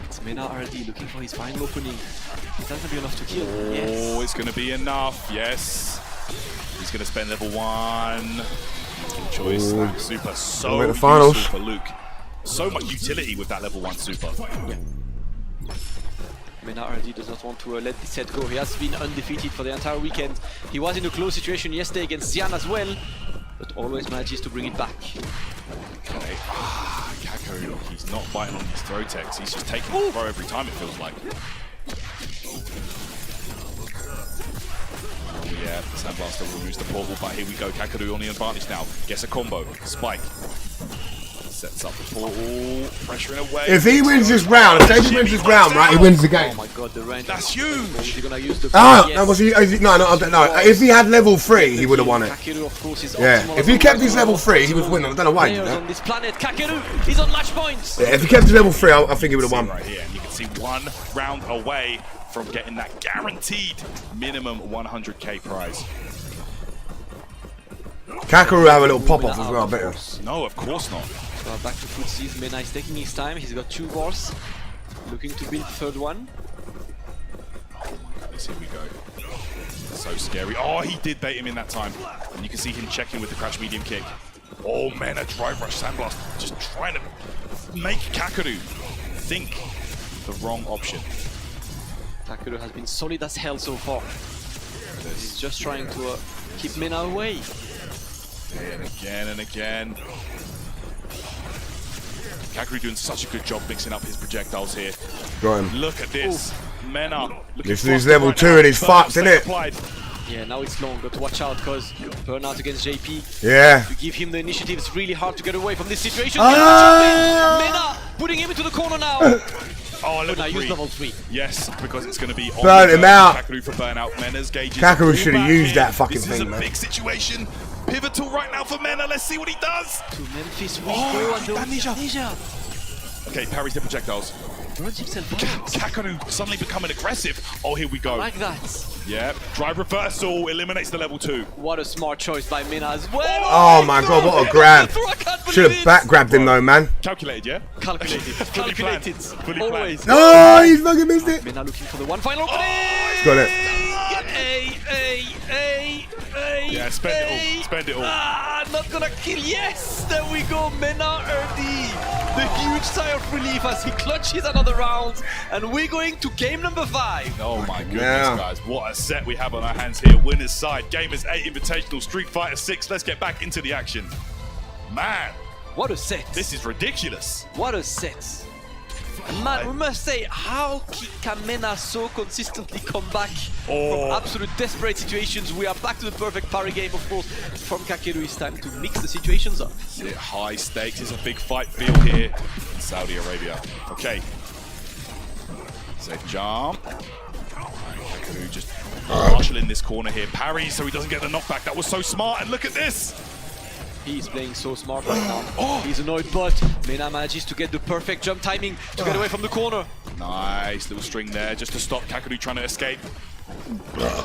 it's Mena Rd looking for his final opening. Is that going to be enough to kill? Oh, Yes. it's going to be enough. Yes. He's going to spend level 1. Good choice. That super. So the finals. useful for Luke. So much utility with that level 1 super. Yeah. Mena Rd does not want to let this set go. He has been undefeated for the entire weekend. He was in a close situation yesterday against Xian as well, but always manages to bring it back. Okay. Kakeru, he's not biting on his throw techs. He's just taking the throw every time, it feels like. Yeah, the Sandblaster removes the portal, but here we go. Kakeru on the advantage now. Gets a combo. Spike. Sets up the portal. Pressuring away. If he wins this round, if he wins this round, right, he wins the game. Oh my god, the range. That's huge. He's gonna use the No. If he had level 3, he would have won it. Kakeru, of course, is Yeah. If he kept his level 3, he was winning. I don't know why. Players on this planet. Kakeru is on match points. Yeah, if he kept his level 3, I think he would have won. Right here, and you can see 1 round away from getting that guaranteed minimum 100k prize. Kakeru have a little pop-off as well, I bet you. No, of course not. So back to footsies. Mena is taking his time. He's got 2 bars. Looking to build third one. Here we go. So scary. Oh, he did bait him in that time. And you can see him checking with the crouch medium kick. Oh, Mena drive rush Sandblast. Just trying to make Kakeru think the wrong option. Kakeru has been solid as hell so far. He's just trying to keep Mena away. And again and again. Kakeru doing such a good job mixing up his projectiles here. Got him. Look at this. Mena. This is level 2 and he's fucked, isn't it? Yeah, now it's long, but watch out because burnout against JP. Yeah. To give him the initiative, it's really hard to get away from this situation. Ah! Mena putting him into the corner now. Oh, level 3. Use level 3. Yes, because it's going to be on Burn him out. Kakeru for burnout. Mena's gauges. Kakeru should have used that fucking this thing, is a man. big situation. Pivotal right now for Mena. Let's see what he does. To Memphis we go and Ninja. Okay, parries the projectiles. Burns himself out. Kakeru suddenly becoming aggressive. Oh, here we go. I like that. Yeah, drive reversal eliminates the level 2. What a smart choice by Mena as well. Oh my god, what a grab. Should have back grabbed him though, man. Calculated, yeah? Calculated. Fully Calculated. Fully Always. planned. Oh, he's fucking missed it. Mena looking for the one final opening. He's got it. Yeah, spend it all. Spend it all. Not gonna kill. Yes, there we go. Mena Rd. The huge sigh of relief as he clutches another round. And we're going to game number 5. Oh my goodness, Yeah. guys. What a set we have on our hands here. Winner's side. Gamers 8 Invitational. Street Fighter 6. Let's get back into the action. Man. What a set. This is ridiculous. What a set. Man, we must say, how can Mena so consistently come back from absolute desperate situations? We are back to the perfect parry game, of course, from Kakeru. It's time to mix the situations up. High stakes, it's a big fight field here in Saudi Arabia. Okay. Safe jump. Kakeru just marshalling this corner here. Parry so he doesn't get the knockback. That was so smart, and look at this. He's playing so smart right now. He's annoyed, but Mena manages to get the perfect jump timing to get away from the corner. Nice little string there just to stop Kakeru trying to escape.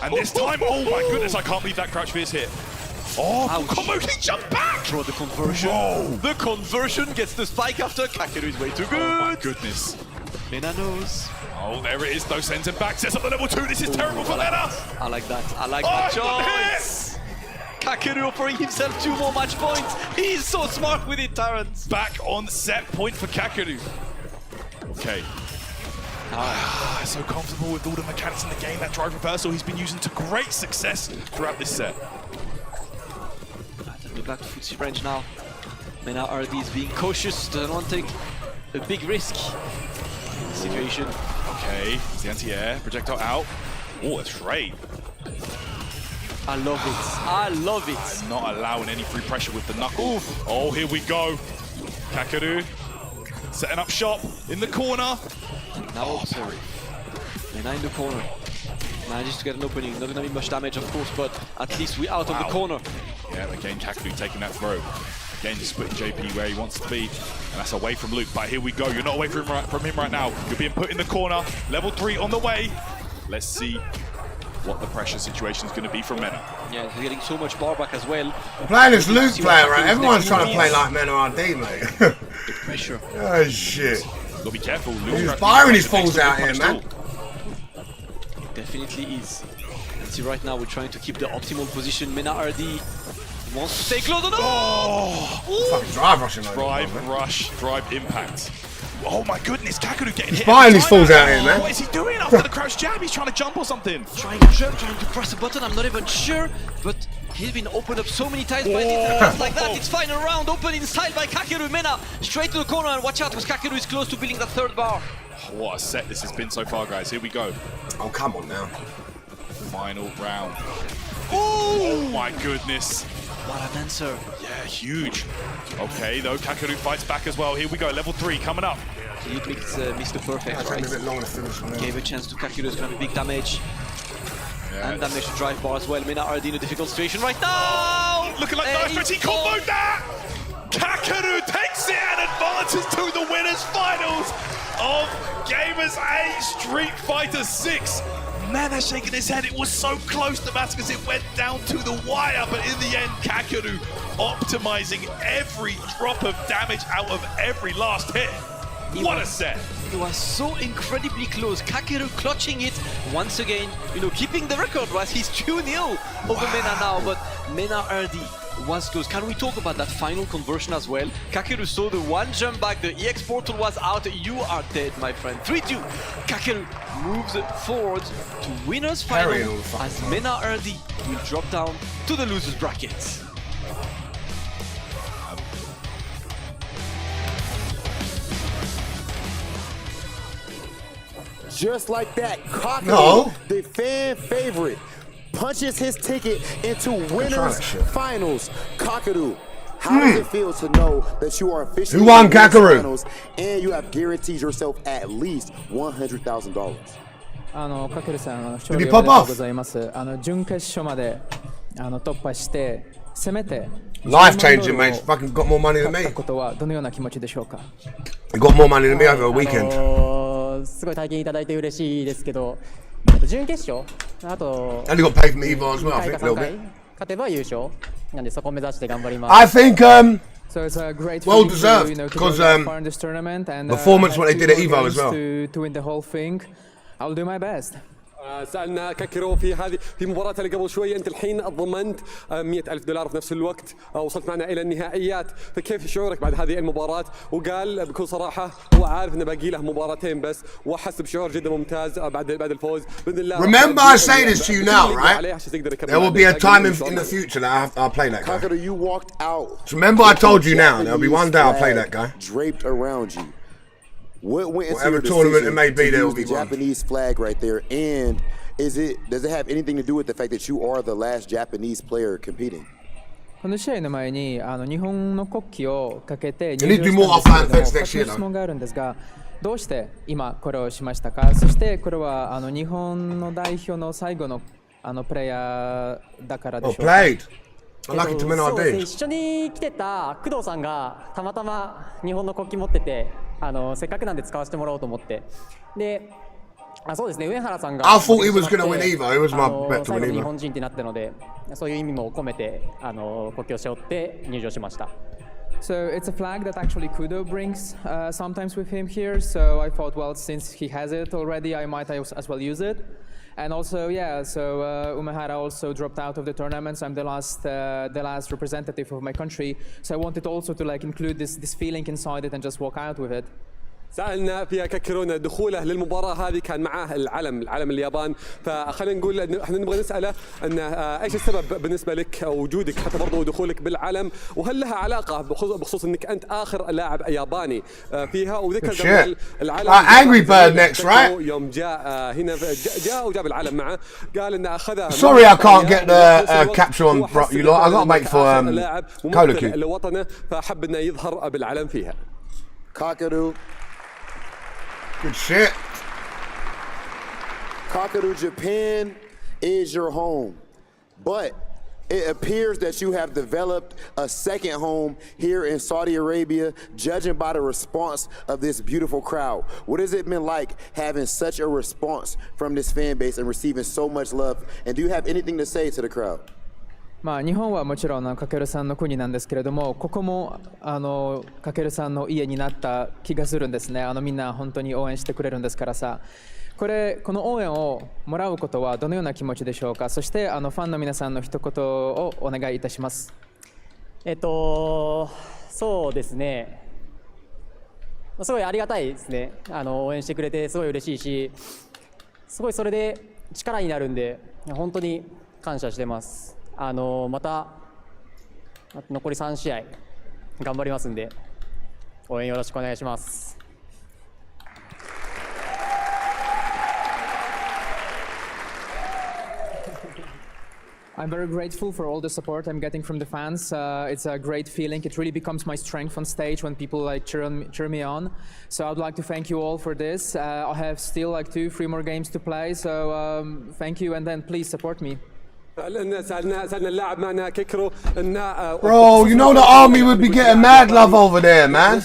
And this time, oh my goodness, I can't believe that crouch fierce hit. Oh, combo, he jumped back! Draw the conversion. Whoa. The conversion gets the spike after. Kakeru is way too good. Oh my goodness. Mena knows. Oh, there it is, though. Sends him back, sets up the level 2. This is terrible for Mena. I like that. I like that choice. Kakeru offering himself 2 more match points. He's so smart with it, Terrence. Back on set point for Kakeru. Okay. So comfortable with all the mechanics in the game. That drive reversal he's been using to great success throughout this set. Go back to footsie range now. Mena Rd is being cautious, doesn't want to take a big risk in the situation. Okay, it's the anti-air, projectile out. Oh, a trade. I love it. I love it. I'm not allowing any free pressure with the knuckle. Oh, here we go. Kakeru setting up shop in the corner. Now, sorry. Mena in the corner. Manages to get an opening. Not gonna be much damage, of course, but at least we're out of the corner. Yeah, again, Kakeru taking that throw. Again, just putting JP where he wants to be, and that's away from Luke. But here we go. You're not away from him right now. You're being put in the corner. Level 3 on the way. Let's see what the pressure situation is going to be from Mena. Yeah, he's getting so much bar back as well. I'm playing this Luke player, right? Everyone's trying to play like Mena Rd, mate. Pressure. Oh, shit. Gotta be careful. He's firing his balls out here, man. It definitely is. Let's see, right now we're trying to keep the optimal position. Mena Rd wants to stay close. Fucking drive rushing. Drive rush, drive impact. Oh my goodness, Kakeru getting hit. Firing his balls out here, man. What is he doing after the crouch jab? He's trying to jump or something. Trying to jump, trying to press a button. I'm not even sure, but he's been opened up so many times by just like that. It's final round, open inside by Kakeru. Mena straight to the corner, and watch out because Kakeru is close to building the 3rd bar. What a set this has been so far, guys. Here we go. Oh, come on now. Final round. Oh my goodness. What an answer. Yeah, huge. Okay, though, Kakeru fights back as well. Here we go, level 3 coming up. He missed the perfect, right? Gave a chance to Kakeru, it's gonna be big damage. Yeah. And damage to drive bar as well. Mena Rd in a difficult situation right now! Looking like knife, but he comboed that! Kakeru takes it and advances to the winners finals of Gamers 8 Street Fighter 6. Mena shaking his head, it was so close to Damascus, it went down to the wire, but in the end, Kakeru optimizing every drop of damage out of every last hit. What a set! It was so incredibly close. Kakeru clutching it once again, keeping the record, right? He's 2-0 over Mena now, but Mena Rd was close. Can we talk about that final conversion as well? Kakeru saw the one jump back, the EX portal was out, you are dead, my friend. 3-2. Kakeru moves forward to winner's final as Mena Rd will drop down to the loser's bracket. Just like that, Kakeru, the fan favorite, punches his ticket into winners finals. Kakeru, how does it feel to know that you are officially Who won, Kakeru? finals and you have guaranteed yourself at least $100,000? カケルさん、勝利おめでとうございます。準決勝まで突破して攻めて Life changing, mate. Fucking got more money than me. ことはどのような気持ちでしょうか。 You got more money than me over a weekend. すごい体験いただいて嬉しいですけど、準決勝あと And you got paid from Evo as well, I think, a little bit. 勝てば優勝なんでそこを目指して頑張ります。 I think So it's a great well deserved because performance what they did at Evo as well. To win the whole thing. I'll do my best. سألنا كاكيرو في مباراة اللي قبل شوية أنت الحين ضمنت $100,000 في نفس الوقت وصلت معنا إلى النهائيات فكيف شعورك بعد هذه المباراة وقال بكل صراحة هو عارف إنه باقي له مباراتين بس وحس بشعور جدا ممتاز بعد الفوز بإذن الله. Remember I say this to you now, right? There will be a time in the future that I'll play that guy. Kakeru, you walked out. So remember I told you now, there'll be one day I'll play that guy. Draped around you. What went into Whatever your tournament decision it may be, to there will use the be one. Japanese flag right there? And does it have anything to do with the fact that you are the last Japanese player competing? この試合の前に日本の国旗をかけて You need to be more 入場したん offline ですけ next れ year, ども、2つの though. 質問があるんですが、どうして今これをしましたか？そしてこれは日本の代表の最後のプレイヤーだからでしょうか？ Oh, played. I like it to Mena そうですね、 Rd. 一緒に来てた工藤さんがたまたま日本の国旗持ってて、せっかくなんで使わせてもらおうと思って、で、そうですね、上原さんが I thought he was gonna win Evo. It was my bet to 最後 win に日 Evo. 本人ってなったので、そういう意味も込めて国旗を背負って入場しました。So it's a flag that actually Kudo brings sometimes with him here. So I thought, well, since he has it already, I might as well use it. And also, yeah, so Umehara also dropped out of the tournament. So I'm the last representative of my country. So I wanted also to like include this feeling inside it and just walk out with it. سألنا فيها كاكيرو دخوله للمباراة هذه كان معاه العلم اليابان، فخلينا نقول انه احنا نبغى نسأله ان ايش السبب بالنسبة لك وجودك حتى برضه دخولك بالعلم، وهل لها علاقة بخصوص انك انت اخر لاعب ياباني فيها؟ وذكر قبل العلم Angry Bird next, right? يوم جاء هنا جاء وجاب العلم معه، قال انه اخذها. Sorry, I can't get the capture on you lot. I got to make for KnuckleDu. لوطنه، فحب انه يظهر بالعلم فيها. Kakeru. Good shit. Kakeru, Japan is your home, but it appears that you have developed a second home here in Saudi Arabia, judging by the response of this beautiful crowd. What has it been like having such a response from this fan base and receiving so much love? And do you have anything to say to the crowd? まあ日本はもちろんかけるさんの国なんですけれども、ここもかけるさんの家になった気がするんですね。みんな本当に応援してくれるんですからさ。この応援をもらうことはどのような気持ちでしょうか？そしてファンの皆さんの一言をお願いいたします。そうですね。すごいありがたいですね。応援してくれてすごい嬉しいし、すごいそれで力になるんで本当に感謝してます。また残り3試合頑張りますんで応援よろしくお願いします。I'm very grateful for all the support I'm getting from the fans. It's a great feeling. It really becomes my strength on stage when people like cheer me on. So I'd like to thank you all for this. I have still like 2-3 more games to play. So thank you, and then please support me. سألنا اللاعب معنا كيكرو انه Bro, you know the army would be getting mad love over there, man.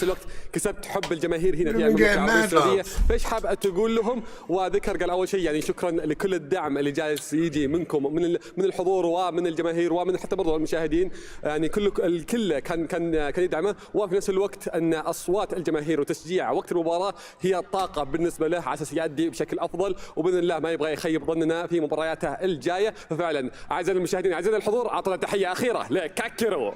كسبت حب الجماهير هنا في المملكة العربية السعودية، فايش حاب تقول لهم؟ وذكر قال اول شيء يعني شكرا لكل الدعم اللي جالس يجي منكم من الحضور ومن الجماهير ومن حتى برضو المشاهدين، يعني الكل كان يدعمه، وفي نفس الوقت ان اصوات الجماهير وتشجيع وقت المباراة هي طاقة بالنسبة له على اساس يؤدي بشكل افضل، وباذن الله ما يبغى يخيب ظننا في مبارياته الجاية. ففعلا اعزائي المشاهدين اعزائي الحضور، اعطنا تحية أخيرة لكاكيرو.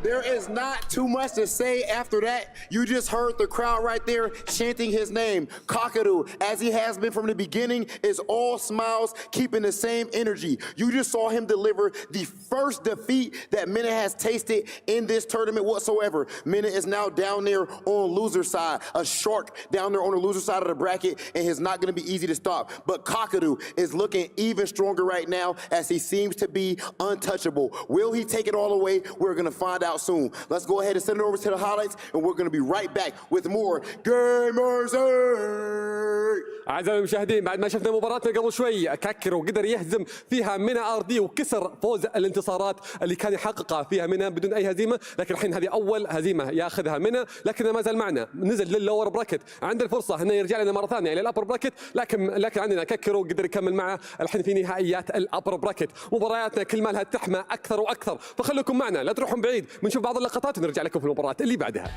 There is not too much to say after that. You just heard the crowd right there chanting his name. Kakeru, as he has been from the beginning, is all smiles, keeping the same energy. You just saw him deliver the first defeat that Mena has tasted in this tournament whatsoever. Mena is now down there on loser side, a shark down there on the loser side of the bracket, and it's not going to be easy to stop. But Kakeru is looking even stronger right now as he seems to be untouchable. Will he take it all away? We're going to find out soon. Let's go ahead and send it over to the highlights, and we're going to be right back with more Gamers 8. أعزائي المشاهدين، بعد ما شفنا مباراتنا قبل شوي كاكيرو قدر يهزم فيها مينا RD وكسر فوز الانتصارات اللي كان يحققها فيها مينا بدون أي هزيمة، لكن الحين هذه أول هزيمة ياخذها مينا، لكنه ما زال معنا، نزل لللور براكت، عنده الفرصة انه يرجع لنا مرة ثانية إلى الأبر براكت، لكن عندنا كاكيرو قدر يكمل معه الحين في نهائيات الأبر براكت. مبارياتنا كل ما لها تحمى أكثر وأكثر، فخليكم معنا لا تروحون بعيد، بنشوف بعض اللقطات ونرجع لكم في المباراة اللي بعدها.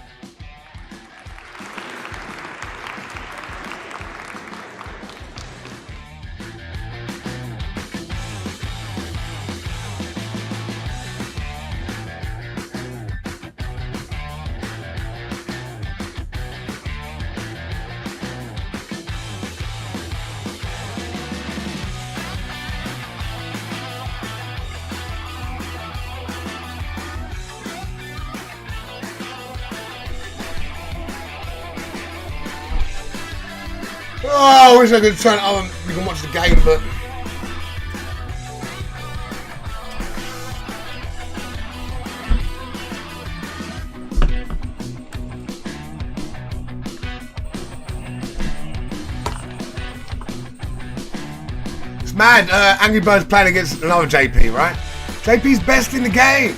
Oh, I wish I could turn it on. You can watch the game, but. It's mad. Angry Birds playing against another JP, right? JP's best in the game.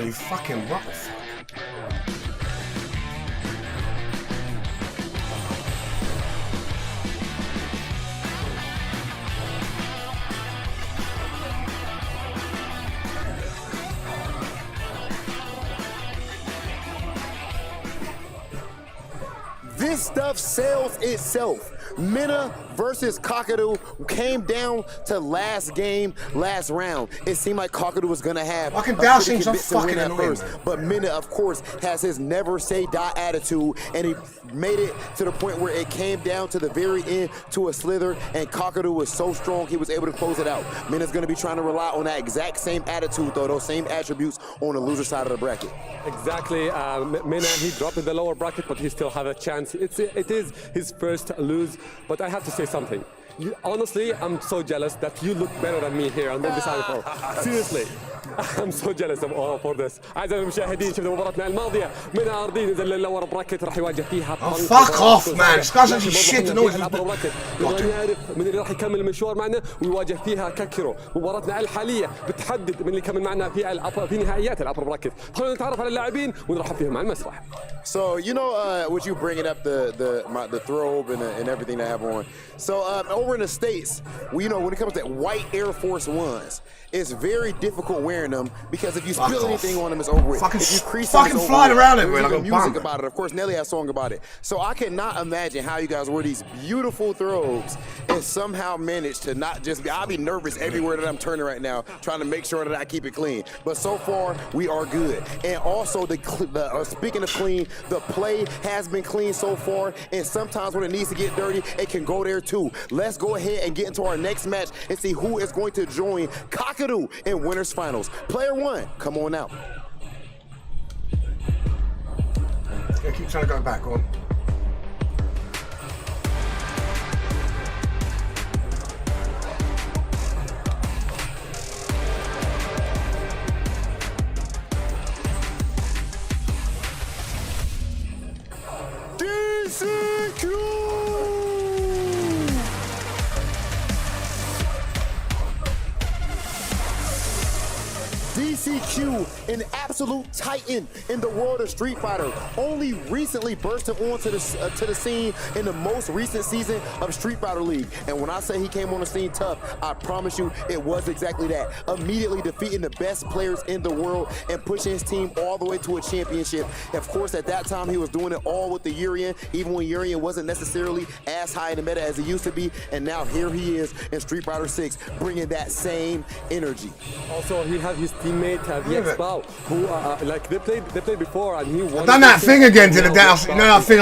You fucking what the fuck? This stuff sells itself. Mena versus Kakeru came down to last game, last round. It seemed like Kakeru was gonna have fucking a pretty dowsing's so convincing fucking win at annoying, first. man. But Mena, of course, has his never say die attitude, and he made it to the point where it came down to the very end to a slither, and Kakeru was so strong he was able to close it out. Mena's gonna be trying to rely on that exact same attitude, though, those same attributes on the loser side of the bracket. Exactly. Mena, he dropped in the lower bracket, but he still has a chance. It is his first lose, but I have to say something. Honestly, I'm so jealous that you look better than me here on this side of seriously. I'm so jealous of all for this. أعزائي المشاهدين شفنا مباراتنا الماضية مينا رد نزل للور براكت راح يواجه فيها fuck off man. This guy's actually shit and always نعرف من اللي راح يكمل المشوار معنا ويواجه فيها كاكيرو. مباراتنا الحالية بتحدد من اللي يكمل معنا في نهائيات الأبر براكت. خلونا نتعرف على اللاعبين ونرحب فيهم على المسرح. So you know, with you bringing up the throbe and everything I have on. So over in the States, when it comes to white Air Force Ones, it's very difficult wearing them because if you spill anything on them, it's over with. If you crease them, it's over flying with. around it, There's like even a music bomber. about it. Of course, Nelly has a song about it. So I cannot imagine how you guys wear these beautiful throbes and somehow manage to not just be. I'll be nervous everywhere that I'm turning right now, trying to make sure that I keep it clean. But so far, we are good. And also, speaking of clean, the play has been clean so far. And sometimes when it needs to get dirty, it can go there too. Let's go ahead and get into our next match and see who is going to join Kakeru in winners finals. Player one, come on out. Yeah, keep trying to go back on. DCQ, an absolute titan in the world of Street Fighter, only recently bursted onto the scene in the most recent season of Street Fighter League. And when I say he came on the scene tough, I promise you it was exactly that. Immediately defeating the best players in the world and pushing his team all the way to a championship. Of course, at that time, he was doing it all with the Urien, even when Urien wasn't necessarily as high in the meta as he used to be. And now here he is in Street Fighter 6, bringing that same energy. Also, he had his teammate VX Bao. who like they played before, and he won. I've done that thing again to the death. You know that thing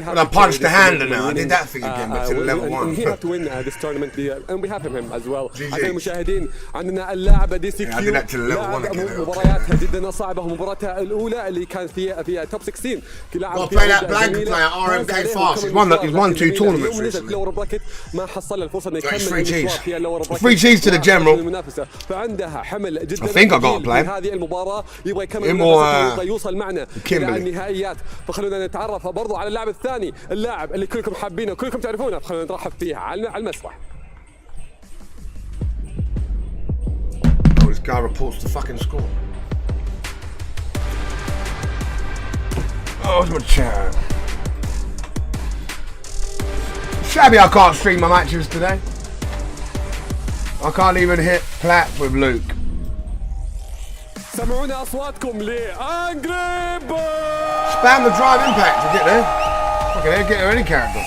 when I punched the handler now. I did that thing again, but to the level 1. He had to win this tournament, and we have him as well. أعزائي المشاهدين عندنا اللاعب دي سي كيو لاعب مبارياتها جدا صعبة، ومباراتها الأولى اللي كان فيها توب 16. Got to play that blanket player RMK fast. He's won 2 tournaments recently. ما حصل الفرصة إنه It's يكمل 3 Gs. فيها لو 3 Gs to the general. فعندها حمل جدا. I think I got to play him. هذه المباراة يبغى يكمل يبغى يوصل معنا إلى النهائيات. فخلونا نتعرف برضو على اللاعب الثاني، اللاعب اللي كلكم حابينه وكلكم تعرفونه، فخلونا نرحب فيه على المسرح. This guy reports the fucking score. Oh, it's my chat. Shabby, I can't stream my matches today. I can't even hit plat with Luke. سمعونا أصواتكم لأنجري بيرد. Spam the drive impact to get there. Okay, get there any character.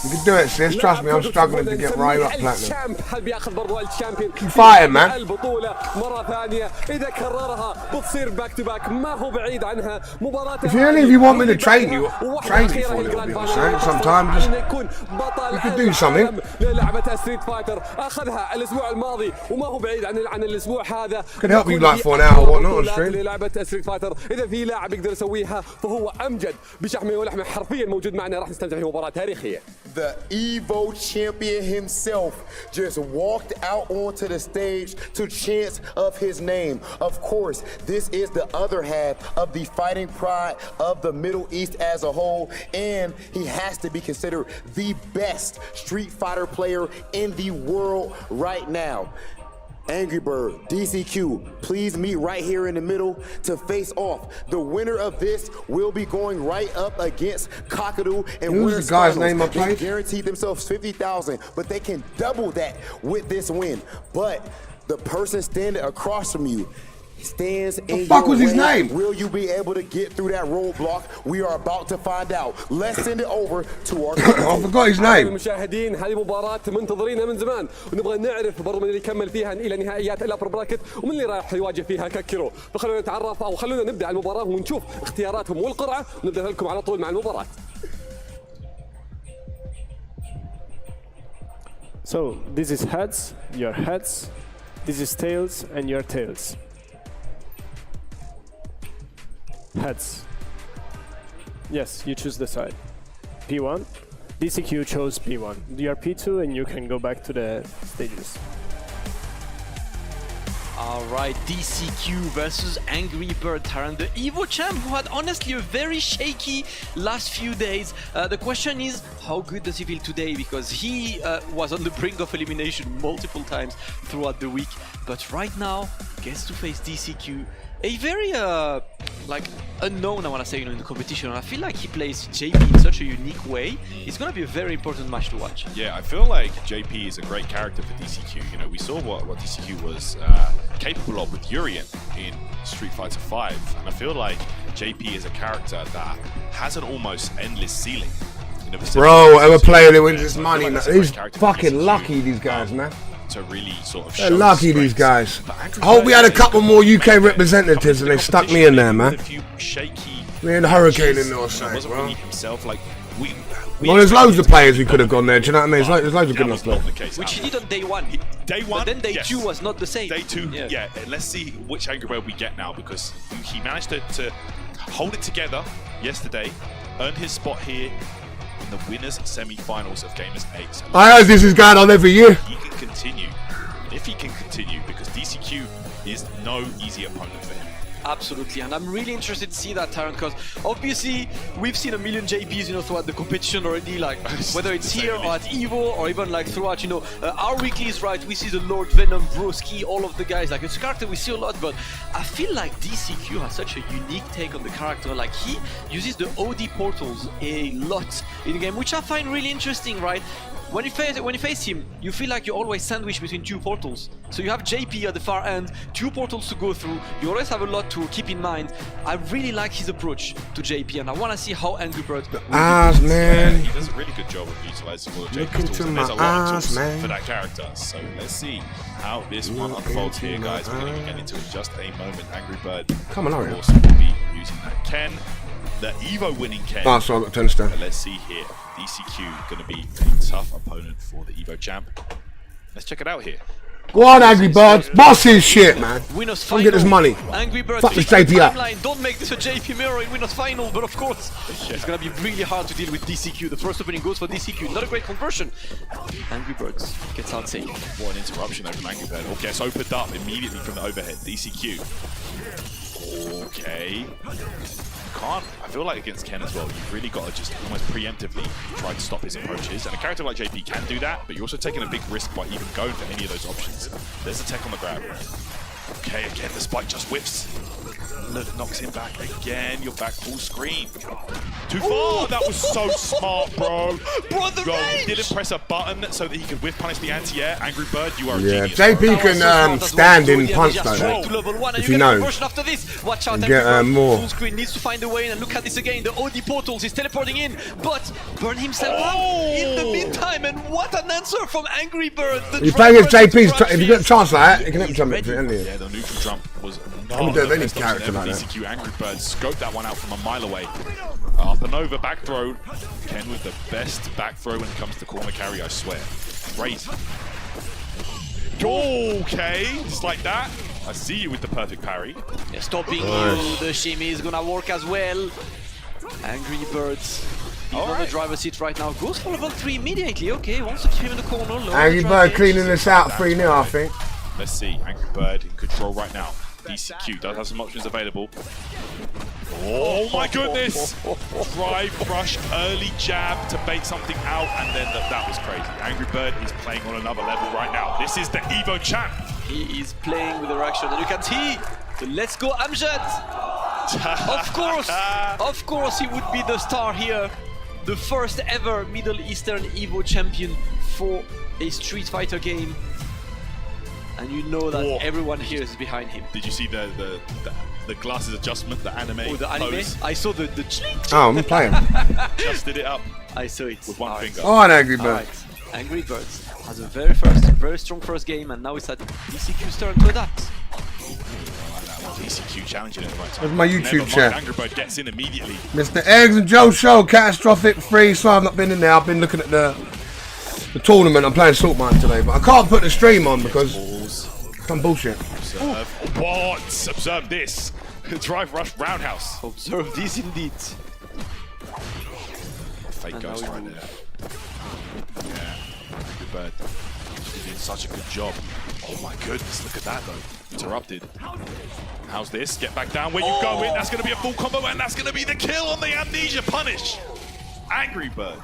You can do it, sis. Trust me, I'm struggling to get right up platinum. Keep fighting, man. If you want me to train you for a little bit or something, sometimes just you could do something. Could help you like for an hour or whatnot on stream. إذا في لاعب يقدر يسويها فهو أمجد بشحمه ولحمه حرفيا موجود معنا. راح نستمتع في مباراة تاريخية. The Evo champion himself just walked out onto the stage to chants of his name. Of course, this is the other half of the fighting pride of the Middle East as a whole, and he has to be considered the best Street Fighter player in the world right now. Angry Bird, DCQ, please meet right here in the middle to face off. The winner of this will be going right up against Kakeru and who's the guy's name I played? They guaranteed themselves 50,000, but they can double that with this win. But the person standing across from you stands in the fuck your was his way. name? Will you be able to get through that roadblock? We are about to find out. Let's send it over to our I forgot his name. المشاهدين هذه مباراة منتظرينها من زمان، ونبغى نعرف برضه من اللي يكمل فيها إلى نهائيات الأبر براكت ومن اللي راح يواجه فيها كاكيرو. فخلونا نتعرف أو خلونا نبدأ المباراة ونشوف اختياراتهم والقرعة، ونبدأ لكم على طول مع المباراة. So this is heads, your heads. This is tails and your tails. Heads. Yes, you choose the side. P1. DCQ chose P1. You are P2 and you can go back to the stages. All right, DCQ versus Angry Bird Taran, the Evo champ who had honestly a very shaky last few days. The question is, how good does he feel today? Because he was on the brink of elimination multiple times throughout the week. But right now, gets to face DCQ. A very like unknown, I want to say, in the competition. And I feel like he plays JP in such a unique way. It's going to be a very important match to watch. Yeah, I feel like JP is a great character for DCQ. You know, we saw what DCQ was capable of with Urien in Street Fighter 5, and I feel like JP is a character that has an almost endless ceiling. You know, Bro, ever player that wins this money? He's fucking lucky, these guys, man. To really sort of They're lucky, these guys. I hope we had a couple more UK representatives and they stuck me in there, man. Me and Hurricane in there or something, bro. Well, there's loads of players we could have gone there, do you know what I mean? There's loads of good enough players. Which he did on day one. Day one? But then day yes. 2 was not the same. Day 2, yeah. Let's see which Angry Bird we get now, because he managed to hold it together yesterday, earn his spot here in the winners semi-finals of Gamers 8. So I heard this is going on every year. he can continue. If he can continue, because DCQ is no easy opponent for him. Absolutely, and I'm really interested to see that, Taran, because obviously we've seen a million JPs, you know, throughout the competition already, like whether it's here or at Evo or even like throughout, you know, our weeklies, right? We see the Lord Venom, Broski, all of the guys. Like it's a character we see a lot, but I feel like DCQ has such a unique take on the character. Like he uses the OD portals a lot in the game, which I find really interesting, right? When you face him, you feel like you're always sandwiched between 2 portals. So you have JP at the far end, 2 portals to go through. You always have a lot to keep in mind. I really like his approach to JP, and I want to see how Angry Bird will eyes, man. He does a really good job of utilizing all the JP tools, and my there's a lot of eyes, tools man. for that character. So let's see how this one unfolds here, guys. We're going to be getting into it in just a moment. Angry Bird, come on, of course, will be using that Ken, the Evo winning Ken. Oh, sorry, I understand. But let's see here. DCQ going to be a tough opponent for the Evo champ. Let's check it out here. Go on, Angry Birds. Boss his shit, man. Winners Come get this money. Angry Birds. Fuck this JP up. Don't make this a JP mirror in winners final, but of course, it's gonna be really hard to deal with DCQ. The first opening goes for DCQ. Not a great conversion. Angry Birds gets out safe. What an interruption there from Angry Bird. Or gets opened up immediately from the overhead. DCQ. Okay. I feel like against Ken as well, you've really got to just almost preemptively try to stop his approaches. And a character like JP can do that, but you're also taking a big risk by even going for any of those options. There's a tech on the grab. Okay, again, the spike just whiffs. Knocks him back again. You're back full screen. Too far. That was so smart, bro. He didn't press a button so that he could whiff punish the anti-air. Angry Bird, you are a genius. JP can stand in punch though. If you know. Watch out, get more. Full screen needs to find a way, and look at this again. The OD portals, he's teleporting in, but burn himself out in the meantime. And what an answer from Angry Bird. You play against JP's. If you get a chance like that, you can jump it. Yeah, the neutral jump was not the best character like that. DCQ Angry Bird scoped that one out from a mile away. Up and over, back throw. Ken with the best back throw when it comes to corner carry, I swear. Crazy. Okay, just like that. I see you with the perfect parry. Yeah, stopping you, the shimmy is gonna work as well. Angry Birds. He's on the driver's seat right now. Goes for level 3 immediately. Okay, wants to keep him in the corner. Angry Bird cleaning this out 3-0, I think. Let's see. Angry Bird in control right now. DCQ does have some options available. Oh my goodness! Drive, rush, early jab to bait something out, and then that was crazy. Angry Bird is playing on another level right now. This is the Evo champ. He is playing with the reaction, and you can see the Let's Go Amjad. Of course, he would be the star here. The first ever Middle Eastern Evo champion for a Street Fighter game. And you know that everyone here is behind him. Did you see the glasses adjustment, the anime? Oh, the anime? Pose? I saw the chling. Oh, I'm playing. Just did it up. I saw it. With one finger. Oh, an Angry Bird. Right. Angry Birds has a very strong first game, and now it's at DCQ's turn to adapt. DCQ challenging at the right time. That's my YouTube chat. Angry Bird gets in immediately. Mr. Eggs and Joe Show, catastrophic free. So I've not been in there. I've been looking at the tournament. I'm playing Saltmine today, but I can't put the stream on because some bullshit. Observe. What? Observe this. Drive rush roundhouse. Observe this indeed. Fake ghost right there. Yeah. Angry Bird did such a good job. Oh my goodness, look at that though. Interrupted. How's this? Get back down where you go in. That's going to be a full combo, and that's going to be the kill on the amnesia punish. Angry Bird.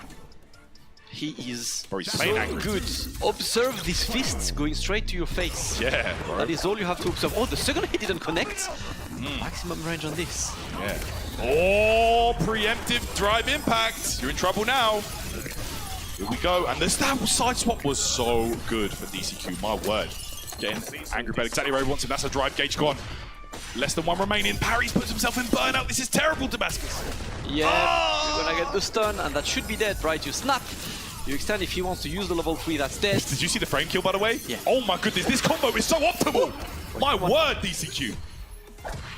He is so angry. Good. Observe these fists going straight to your face. Yeah, bro. That is all you have to observe. Oh, the second hit didn't connect. Maximum range on this. Yeah. Oh, preemptive drive impact. You're in trouble now. Here we go. And this side swap was so good for DCQ, my word. Getting Angry Bird exactly where he wants him. That's a drive gauge gone. Less than one remaining. Parries puts himself in burnout. This is terrible, Damascus. Yeah, you're gonna get the stun, and that should be dead, right? You snap. You extend if he wants to use the level 3, that's dead. Did you see the frame kill, by the way? Yeah. Oh my goodness, this combo is so optimal! My word, DCQ!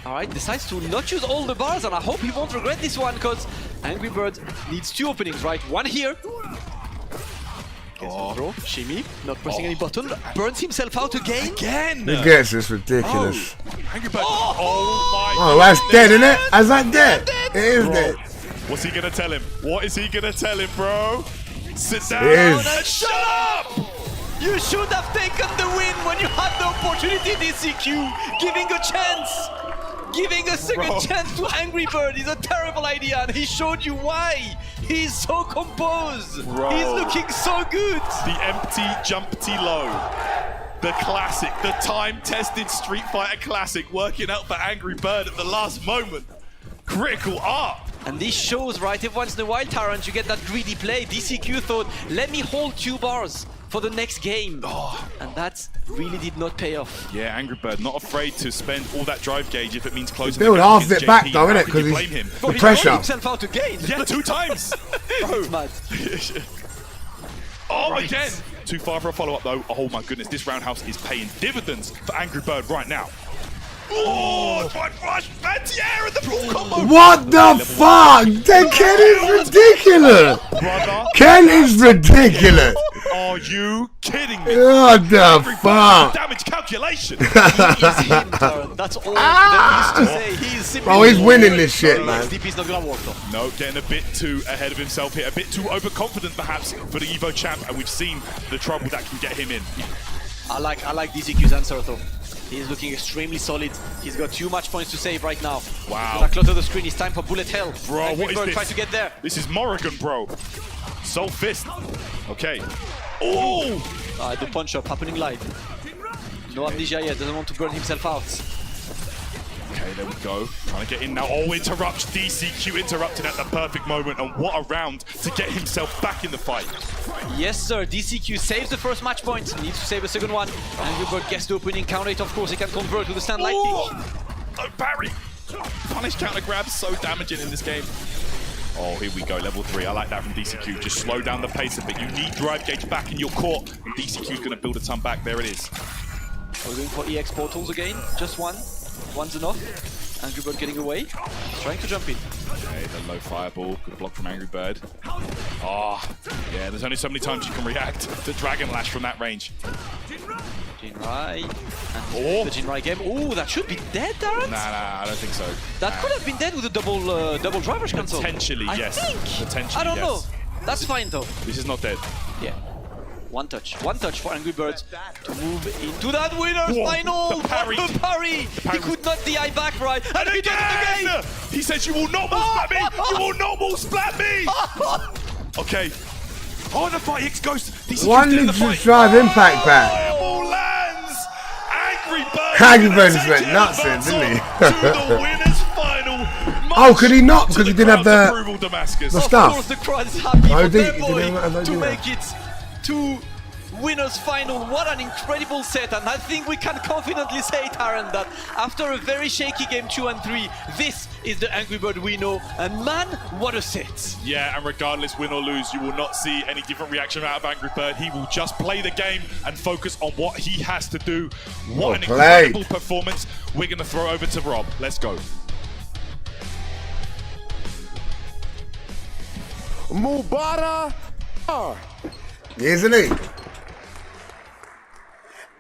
Alright, decides to not use all the bars, and I hope he won't regret this one, because Angry Bird needs 2 openings, right? One here. Throw, shimmy, not pressing any button, burns himself out again. Who gets this? Ridiculous. Angry Bird. Oh my Oh, that's dead, isn't it? Is that dead? It is dead. What's he gonna tell him? What is he gonna tell him, bro? Sit down and shut up! You should have taken the win when you had the opportunity, DCQ. Giving a chance. Giving a second chance to Angry Bird is a terrible idea, and he showed you why. He's so composed. Bro. He's looking so good. The empty jumpty low. The classic, the time-tested Street Fighter classic working out for Angry Bird at the last moment. Critical art. And this shows, right, if once in a while, Tyrant, you get that greedy play. DCQ thought, let me hold 2 bars for the next game. And that really did not pay off. Yeah, Angry Bird not afraid to spend all that drive gauge if it means closing Build the gap half of against it back JP. though, How innit? can you Because blame him? the pressure. Himself out again. Yeah, 2 times. It's mad. Oh, again. too far for a follow-up, though. Oh, my goodness. This roundhouse is paying dividends for Angry Bird right now. Oh, rush, anti-air, and the full combo. What the fuck? Ken is ridiculous. Brother. Ken is ridiculous. Are you kidding me? What the fuck? Damage calculation. He is him, Taran. That's all that he used to say. He is simply... Bro, he's winning this shit, man. XDP's not gonna work, though. No, getting a bit too ahead of himself here. A bit too overconfident, perhaps, for the Evo champ. And we've seen the trouble that can get him in. I like DCQ's answer, though. He's looking extremely solid. He's got too much points to save right now. Wow. Gonna clutter the screen. It's time for bullet hell. Bro, what is this? Try to get there. This is Morrigan, bro. Soul Fist. Okay. Oh! The punch-up happening live. No amnesia yet. Doesn't want to burn himself out. Okay, there we go. Trying to get in now. Oh, interrupts. DCQ interrupted at the perfect moment. And what a round to get himself back in the fight. Yes, sir. DCQ saves the first match point. Needs to save a second one. And Gilbert gets the opening counter hit. Of course, he can convert with the stand light kick. No parry. Punish counter grab. So damaging in this game. Oh, here we go. Level 3. I like that from DCQ. Just slow down the pace a bit. You need drive gauge back in your court. And DCQ's going to build a ton back. There it is. We're going for EX portals again. Just one. One's enough. Angry Bird getting away. He's trying to jump in. Okay, the low fireball. Good block from Angry Bird. Oh, yeah, there's only so many times you can react to Dragon Lash from that range. Jinrai. And the Jinrai game. Oh, that should be dead, Darren? Nah, I don't think so. That could have been dead with a double driver's cancel. Potentially, yes. I think. Potentially, I don't know. yes. That's fine, though. This is not dead. Yeah. One touch for Angry Birds to move into that winner's final. The parry. The parry. He could not DI back right. And he does it again. He says, "You will not splat me. You will not splat me." Okay. Oh, the fight X Ghost. One Ninja Drive impact back. Lands. Angry Bird. Angry Bird just went nuts then, didn't he? To the winners final. Oh, could he not? Because he didn't have the stuff. Of course, the crowd is happy for their he boy didn't to make it to winners final. What an incredible set, and I think we can confidently say, Taran, that after a very shaky game 2 and 3, this is the Angry Bird we know, and man, what a set. Yeah, and regardless win or lose, you will not see any different reaction out of Angry Bird. He will just play the game and focus on what he has to do. What an incredible performance. We're going to throw over to Rob. Let's go. Mubara. Isn't he?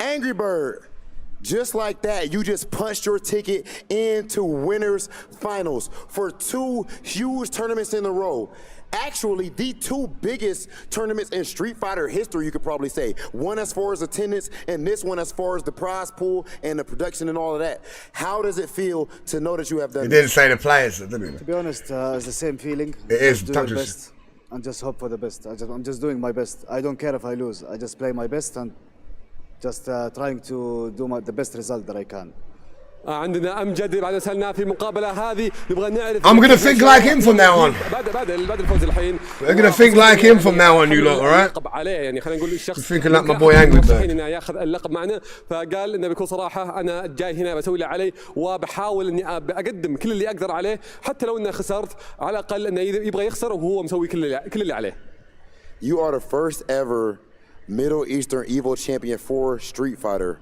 Angry Bird, just like that, you just punched your ticket into winners finals for 2 huge tournaments in a row. Actually, the 2 biggest tournaments in Street Fighter history, you could probably say. One as far as attendance, and this one as far as the prize pool and the production and all of that. How does it feel to know that you have done He didn't say the players, did he? To be honest, it's the same feeling. It is. Do your best and just hope for the best. I'm just doing my best. I don't care if I lose. I just play my best and just trying to do the best result that I can. عندنا أمجد بعد ما سألناه في المقابلة هذه نبغى نعرف. I'm gonna think like him from now on. بعد الفوز الحين. We're gonna think like him from now on, you lot, alright? عليه يعني خلينا نقول الشخص. Thinking like my boy Angry Bird. إنه ياخذ اللقب معنا فقال إنه بكل صراحة أنا جاي هنا بسوي اللي علي وبحاول إني أقدم كل اللي أقدر عليه حتى لو إنه خسرت على الأقل إنه يبغى يخسر وهو مسوي كل اللي عليه. You are the first ever Middle Eastern Evo champion for Street Fighter.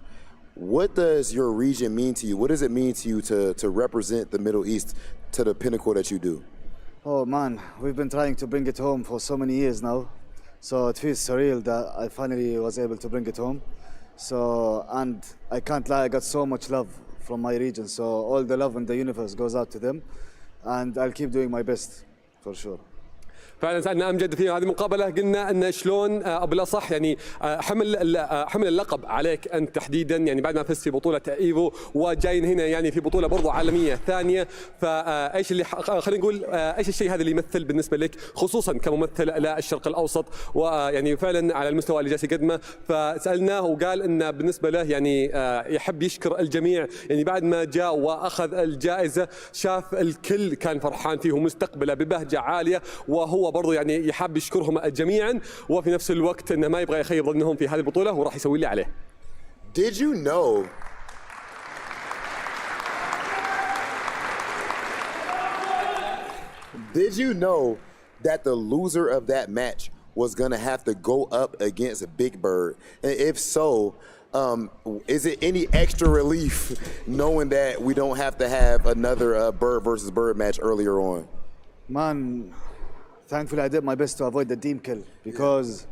What does your region mean to you? What does it mean to you to represent the Middle East to the pinnacle that you do? Oh man, we've been trying to bring it home for so many years now. So it feels surreal that I finally was able to bring it home. So, and I can't lie, I got so much love from my region. So all the love in the universe goes out to them. And I'll keep doing my best, for sure. فعلا سألنا أمجد في هذه المقابلة قلنا أن شلون بالأصح يعني حمل اللقب عليك أنت تحديدا يعني بعد ما فزت في بطولة إيفو وجايين هنا يعني في بطولة برضو عالمية ثانية فإيش اللي خلينا نقول إيش الشيء هذا اللي يمثل بالنسبة لك خصوصا كممثل للشرق الأوسط ويعني فعلا على المستوى اللي جالس يقدمه فسألناه وقال أن بالنسبة له يعني يحب يشكر الجميع يعني بعد ما جاء وأخذ الجائزة شاف الكل كان فرحان فيه ومستقبله ببهجة عالية وهو برضو يعني يحب يشكرهم جميعا وفي نفس الوقت انه ما يبغى يخيب ظنهم في هذه البطولة وراح يسوي اللي عليه. Did you know that the loser of that match was going to have to go up against Big Bird? And if so, is it any extra relief knowing that we don't have to have another Bird versus Bird match earlier on? Man, thankfully I did my best to avoid the team kill because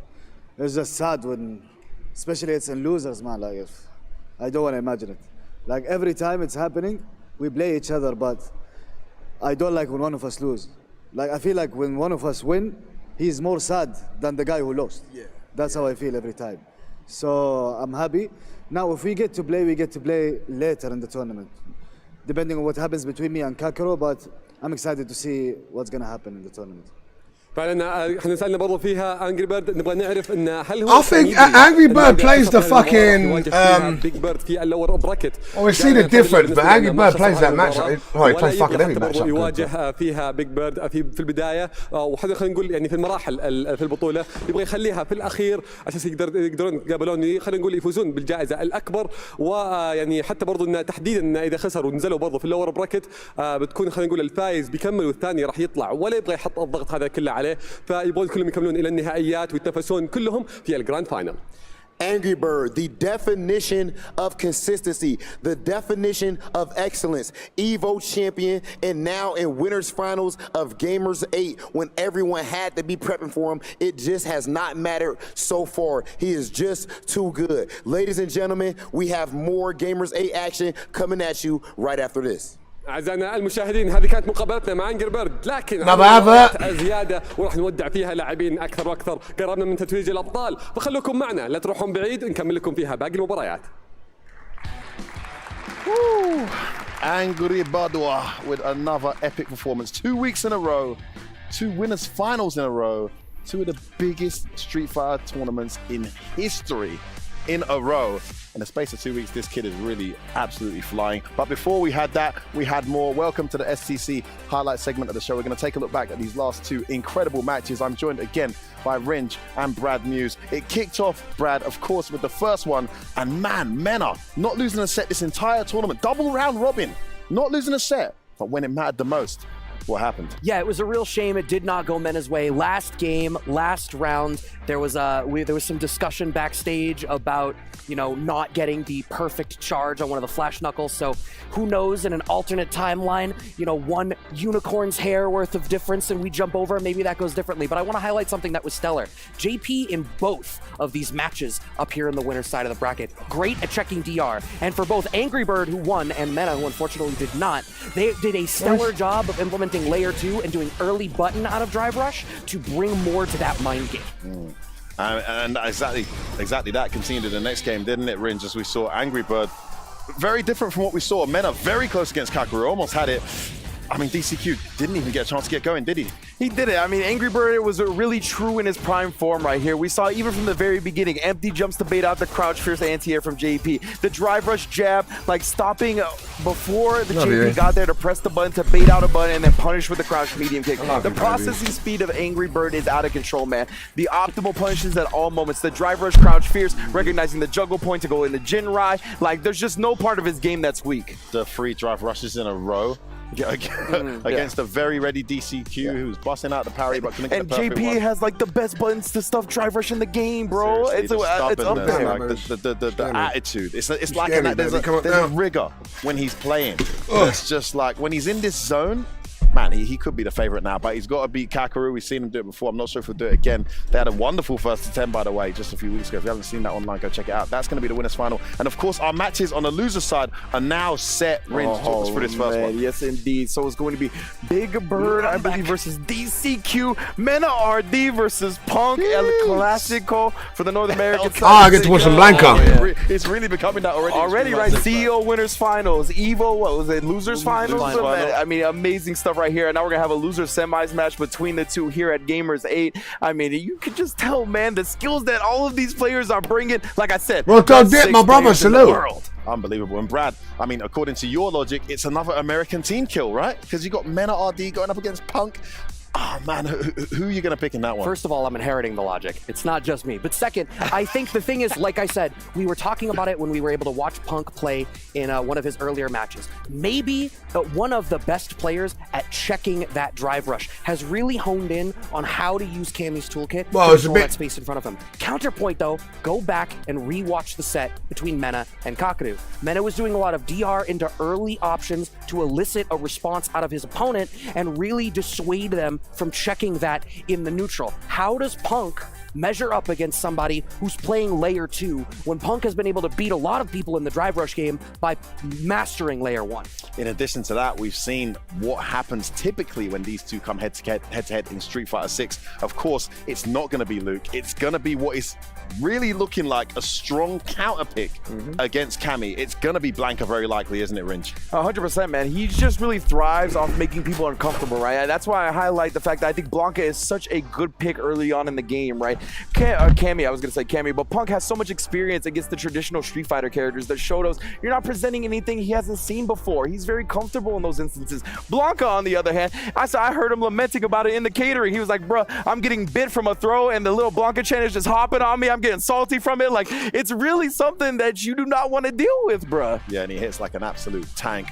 it's just sad when, especially it's in losers, man. Like, if I don't want to imagine it. Like every time it's happening, we play each other, but I don't like when one of us lose. Like I feel like when one of us win, he's more sad than the guy who lost. Yeah. That's how I feel every time. So I'm happy. Now if we get to play, we get to play later in the tournament, depending on what happens between me and Kakeru, but I'm excited to see what's going to happen in the tournament. فعلا احنا سالنا برضه فيها انجري بيرد نبغى نعرف ان هل هو I think Angry Bird plays the fucking Big Bird في اللور براكت. Oh, we've seen the difference, but Angry Bird plays that match. Oh, he plays fucking every match. يواجه فيها بيج بيرد في البدايه وحتى خلينا نقول يعني في المراحل في البطوله يبغى يخليها في الاخير عشان يقدرون يقابلون خلينا نقول يفوزون بالجائزه الاكبر. ويعني حتى برضه ان تحديدا اذا خسروا ونزلوا برضه في اللور براكت بتكون خلينا نقول الفايز بيكمل والثاني راح يطلع ولا يبغى يحط الضغط هذا كله عليه. فيبغون كلهم يكملون الى النهائيات ويتنافسون كلهم في الجراند فاينل. Angry Bird, the definition of consistency, the definition of excellence, Evo champion, and now in winners finals of Gamers 8 when everyone had to be prepping for him. It just has not mattered so far. He is just too good. Ladies and gentlemen, we have more Gamers 8 action coming at you right after this. أعزائنا المشاهدين هذه كانت مقابلتنا مع أنجر بيرد لكن زيادة وراح نودع فيها لاعبين أكثر وأكثر. قربنا من تتويج الأبطال فخلوكم معنا لا تروحون بعيد نكمل لكم فيها باقي المباريات. Angry Badwa with another epic performance. 2 weeks in a row, 2 winners finals in a row, 2 of the biggest Street Fighter tournaments in history in a row. In the space of 2 weeks, this kid is really absolutely flying. But before we had that, we had more. Welcome to the STC highlight segment of the show. We're going to take a look back at these last 2 incredible matches. I'm joined again by Ringe and Brad Muse. It kicked off, Brad, of course, with the first one. And man, Mena, not losing a set this entire tournament. Double round robin, not losing a set. But when it mattered the most, what happened? Yeah, it was a real shame. It did not go Mena's way. Last game, last round, there was some discussion backstage about, you know, not getting the perfect charge on one of the flash knuckles. So who knows, in an alternate timeline, you know, one unicorn's hair worth of difference and we jump over, maybe that goes differently. But I want to highlight something that was stellar. JP in both of these matches up here in the winner's side of the bracket, great at checking DR. And for both Angry Bird, who won, and Mena, who unfortunately did not, they did a stellar job of implementing layer 2 and doing early button out of drive rush to bring more to that mind game. And exactly that continued in the next game, didn't it, Ringe? As we saw Angry Bird, very different from what we saw. Mena very close against Kakeru, almost had it. I mean, DCQ didn't even get a chance to get going, did he? He did it. I mean, Angry Bird was really true in his prime form right here. We saw even from the very beginning, empty jumps to bait out the crouch fierce anti-air from JP. The drive rush jab, like stopping before the JP got there to press the button to bait out a button and then punish with the crouch medium kick. The processing speed of Angry Bird is out of control, man. The optimal punishes at all moments. The drive rush crouch fierce, recognizing the juggle point to go in the Jinrai. Like, there's just no part of his game that's weak. The 3 drive rushes in a row. Against a very ready DCQ who's busting out the parry but couldn't get and the perfect JP one. has like the best buttons to stuff drive rush in the game, bro. It's up there. Like the attitude. It's like there's a rigor when he's playing. It's just like when he's in this zone, man, he could be the favorite now, but he's got to beat Kakeru. We've seen him do it before. I'm not sure if he'll do it again. They had a wonderful first to 10, by the way, just a few weeks ago. If you haven't seen that online, go check it out. That's going to be the winners final. And of course, our matches on the loser side are now set. Ringe, talk us through this first one. Yes, indeed. So it's going to be Big Bird, I believe, versus DCQ. Mena Rd versus Punk El Clasico for the North American side. I get to watch some Blanca. It's really becoming that already. Already, right? CEO winners finals. Evo, what was it? Losers finals? I mean, amazing stuff right here. And now we're going to have a loser semis match between the two here at Gamers 8. I mean, you could just tell, man, the skills that all of these players are bringing. Like I said, well, go dip, my brother, salute. Unbelievable. And Brad, I mean, according to your logic, it's another American team kill, right? Because you got Mena Rd going up against Punk. Oh, man, who are you going to pick in that one? First of all, I'm inheriting the logic. It's not just me. But second, I think the thing is, like I said, we were talking about it when we were able to watch Punk play in one of his earlier matches. Maybe one of the best players at checking that drive rush has really honed in on how to use Cammy's toolkit to control that space in front of him. Counterpoint, though, go back and re-watch the set between Mena and Kakeru. Mena was doing a lot of DR into early options to elicit a response out of his opponent and really dissuade them from checking that in the neutral. How does Punk measure up against somebody who's playing layer 2 when Punk has been able to beat a lot of people in the drive rush game by mastering layer 1? In addition to that, we've seen what happens typically when these two come head to head in Street Fighter 6. Of course, it's not going to be Luke. It's going to be what is really looking like a strong counter pick against Cammy. It's going to be Blanca very likely, isn't it, Ringe? 100%, man. He just really thrives off making people uncomfortable, right? That's why I highlight the fact that I think Blanca is such a good pick early on in the game, right? Cammy, I was going to say Cammy, but Punk has so much experience against the traditional Street Fighter characters that Shoto's, you're not presenting anything he hasn't seen before. He's very comfortable in those instances. Blanca, on the other hand, I heard him lamenting about it in the catering. He was like, bro, I'm getting bit from a throw and the little Blanca chain is just hopping on me. I'm getting salty from it. Like, it's really something that you do not want to deal with, bro. Yeah, and he hits like an absolute tank.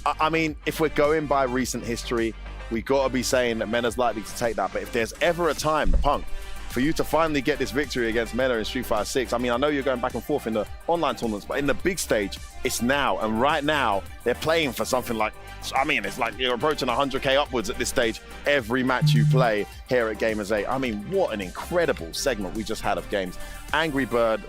I mean, if we're going by recent history, we got to be saying that Mena's likely to take that. But if there's ever a time, Punk, for you to finally get this victory against Mena in Street Fighter 6, I mean, I know you're going back and forth in the online tournaments, but in the big stage, it's now. And right now, they're playing for something like, I mean, it's like you're approaching 100K upwards at this stage every match you play here at Gamers 8. I mean, what an incredible segment we just had of games. Angry Bird,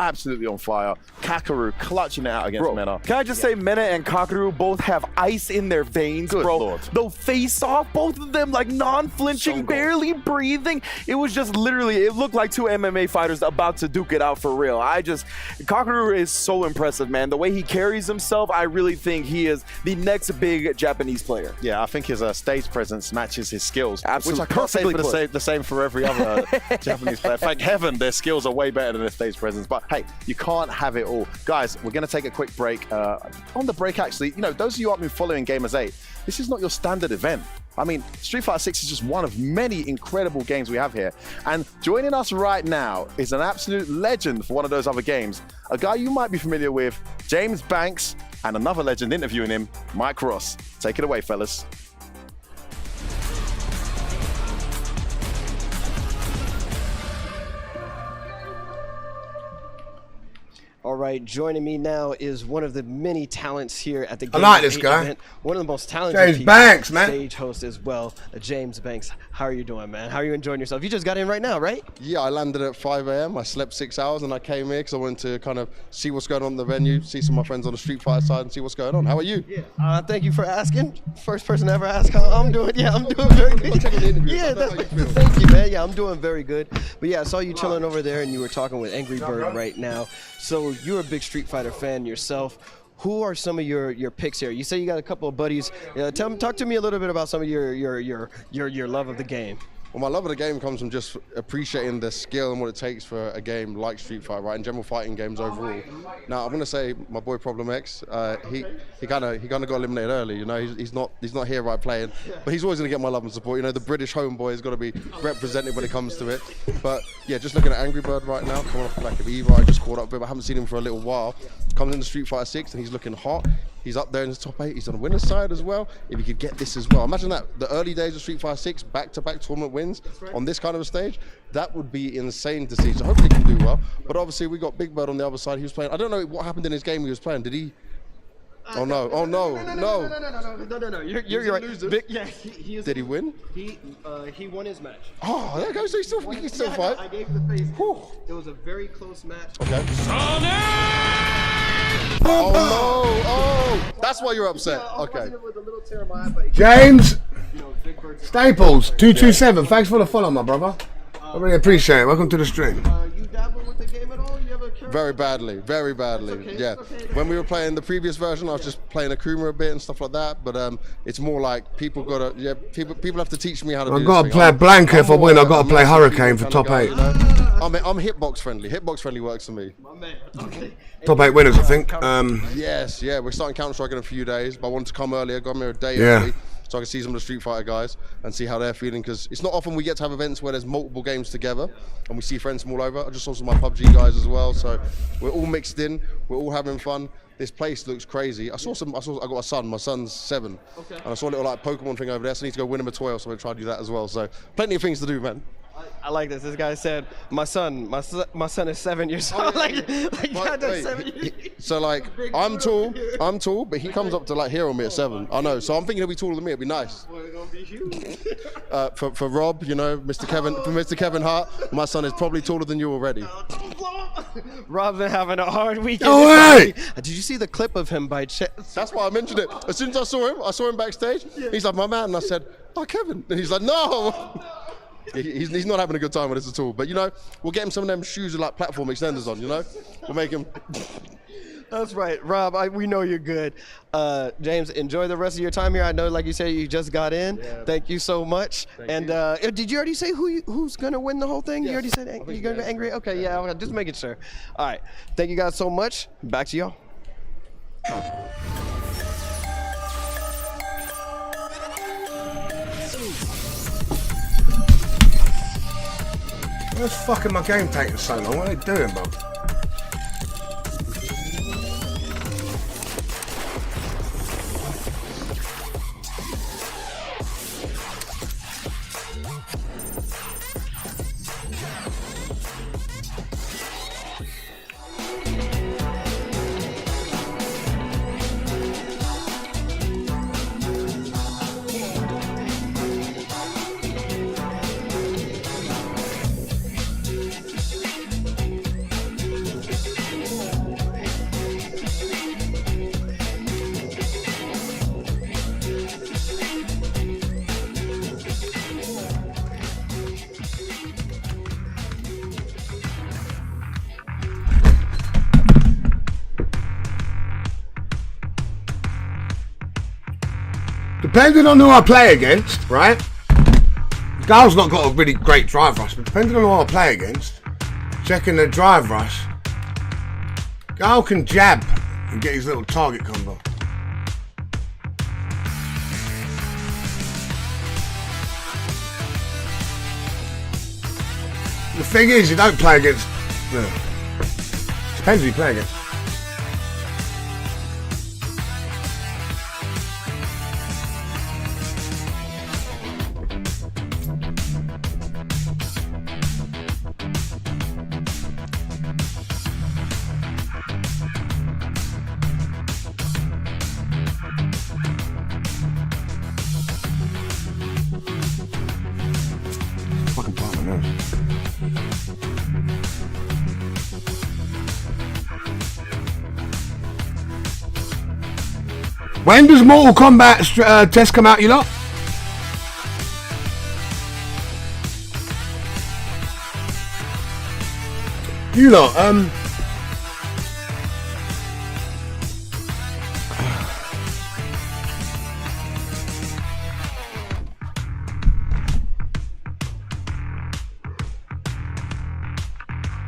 absolutely on fire. Kakeru clutching it out against Mena. Can I just say Mena and Kakeru both have ice in their veins, bro. Lord. They'll face off, both of them like non-flinching, barely breathing. It was just literally, it looked like two MMA fighters about to duke it out for real. Kakeru is so impressive, man. The way he carries himself, I really think he is the next big Japanese player. Yeah, I think his stage presence matches his skills. Absolutely. Which I can't say for the same for every other Japanese player. Thank heaven their skills are way better than their stage presence. But hey, you can't have it all. Guys, we're going to take a quick break. On the break, actually, you know, those of you who have been following Gamers 8, this is not your standard event. I mean, Street Fighter 6 is just one of many incredible games we have here. And joining us right now is an absolute legend for one of those other games. A guy you might be familiar with, James Banks, and another legend interviewing him, Mike Ross. Take it away, fellas. All right, joining me now is one of the many talents here at the I like this guy. event. One of the most talented James people, Banks, man. Stage host as well, James Banks. How are you doing, man? How are you enjoying yourself? You just got in right now, right? Yeah, I landed at 5 a.m. I slept 6 hours and I came here because I wanted to kind of see what's going on in the venue, see some of my friends on the Street Fighter side and see what's going on. How are you? Yeah, thank you for asking. First person to ever ask how I'm doing. Yeah, I'm doing very good. Yeah, thank you, man. Yeah, I'm doing very good. But yeah, I saw you chilling over there and you were talking with Angry Bird right now. So you're a big Street Fighter fan yourself. Who are some of your picks here? You say you got a couple of buddies. Talk to me a little bit about some of your love of the game. Well, my love of the game comes from just appreciating the skill and what it takes for a game like Street Fighter, right? And general fighting games overall. Now, I'm gonna say my boy Problem X, he kind of got eliminated early. You know, he's not here right playing, but he's always gonna get my love and support. You know, the British homeboy has got to be represented when it comes to it. But yeah, just looking at Angry Bird right now, coming off the back of Eva, I just caught up with him. I haven't seen him for a little while. Comes into Street Fighter 6 and he's looking hot. He's up there in the top 8. He's on the winner's side as well. If he could get this as well. Imagine that, the early days of Street Fighter 6, back-to-back tournament wins on this kind of a stage. That would be insane to see. So hopefully he can do well. But obviously we got Big Bird on the other side. He was playing, I don't know what happened in his game he was playing. Did he? Oh no, oh no, no. You're right. Did he win? He won his match. Oh, there goes. He can still fight. I gave the face. It was a very close match. Okay. Oh no! Oh, that's why you're upset. Okay. James Staples 227. Thanks for the follow, my brother. I really appreciate it. Welcome to the stream. You dabble with the game at all? You ever Very badly, very badly. Okay, yeah. okay. When we were playing the previous version, I was just playing Akuma a bit and stuff like that. But it's more like people gotta, people have to teach me how to do I've this got to thing. play Blanca if I win. I've got to play Hurricane for kind top of guy, 8. you know? I'm hitbox friendly. Hitbox friendly works for me. Top 8 winners, I think. Yes, yeah. We're starting Counter-Strike in a few days, but I wanted to come earlier. Got me a day Yeah. early. so I can see some of the Street Fighter guys and see how they're feeling, because it's not often we get to have events where there's multiple games together and we see friends from all over. I just saw some of my PUBG guys as well, so we're all mixed in, we're all having fun. This place looks crazy. I got a son, my son's 7, and I saw a little like Pokemon thing over there, so I need to go win him a toy, so I'm gonna try to do that as well. So plenty of things to do, man. I like this. This guy said, my son is 7 years old. So like, I'm tall, but he comes up to like here on me at 7. I know, so I'm thinking he'll be taller than me. It'd be nice. For Rob, you know, Mr. Kevin Hart, my son is probably taller than you already. Rob's been having a hard weekend. No way! Did you see the clip of him by chance? That's why I mentioned it. As soon as I saw him backstage. He's like, my man, and I said, oh, Kevin, and he's like, no. He's not having a good time with this at all. But you know, we'll get him some of them shoes with like platform extenders on. You know, we'll make him. That's right, Rob. We know you're good. James, enjoy the rest of your time here. I know, like you said, you just got in. Yeah. Thank you so much. Did you already say who's gonna win the whole thing? Yes. You already said you're gonna be angry. Okay, yeah, just making sure. All right, thank you guys so much. Back to y'all. What's fucking my game taking so long? What are they doing, bro? Depending on who I play against, right? Gal's not got a really great drive rush, but depending on who I play against, checking the drive rush, Gal can jab and get his little target combo. The thing is, you don't play against. Depends who you play against. When does Mortal Kombat test come out, you lot? You lot,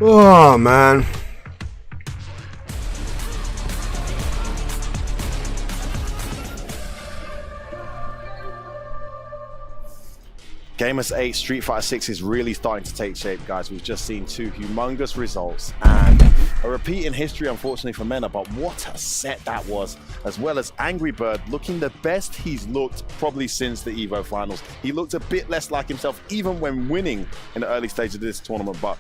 oh man. Gamers 8 Street Fighter 6 is really starting to take shape, guys. We've just seen 2 humongous results and a repeat in history, unfortunately, for Mena, but what a set that was, as well as Angry Bird looking the best he's looked probably since the EVO finals. He looked a bit less like himself even when winning in the early stage of this tournament, but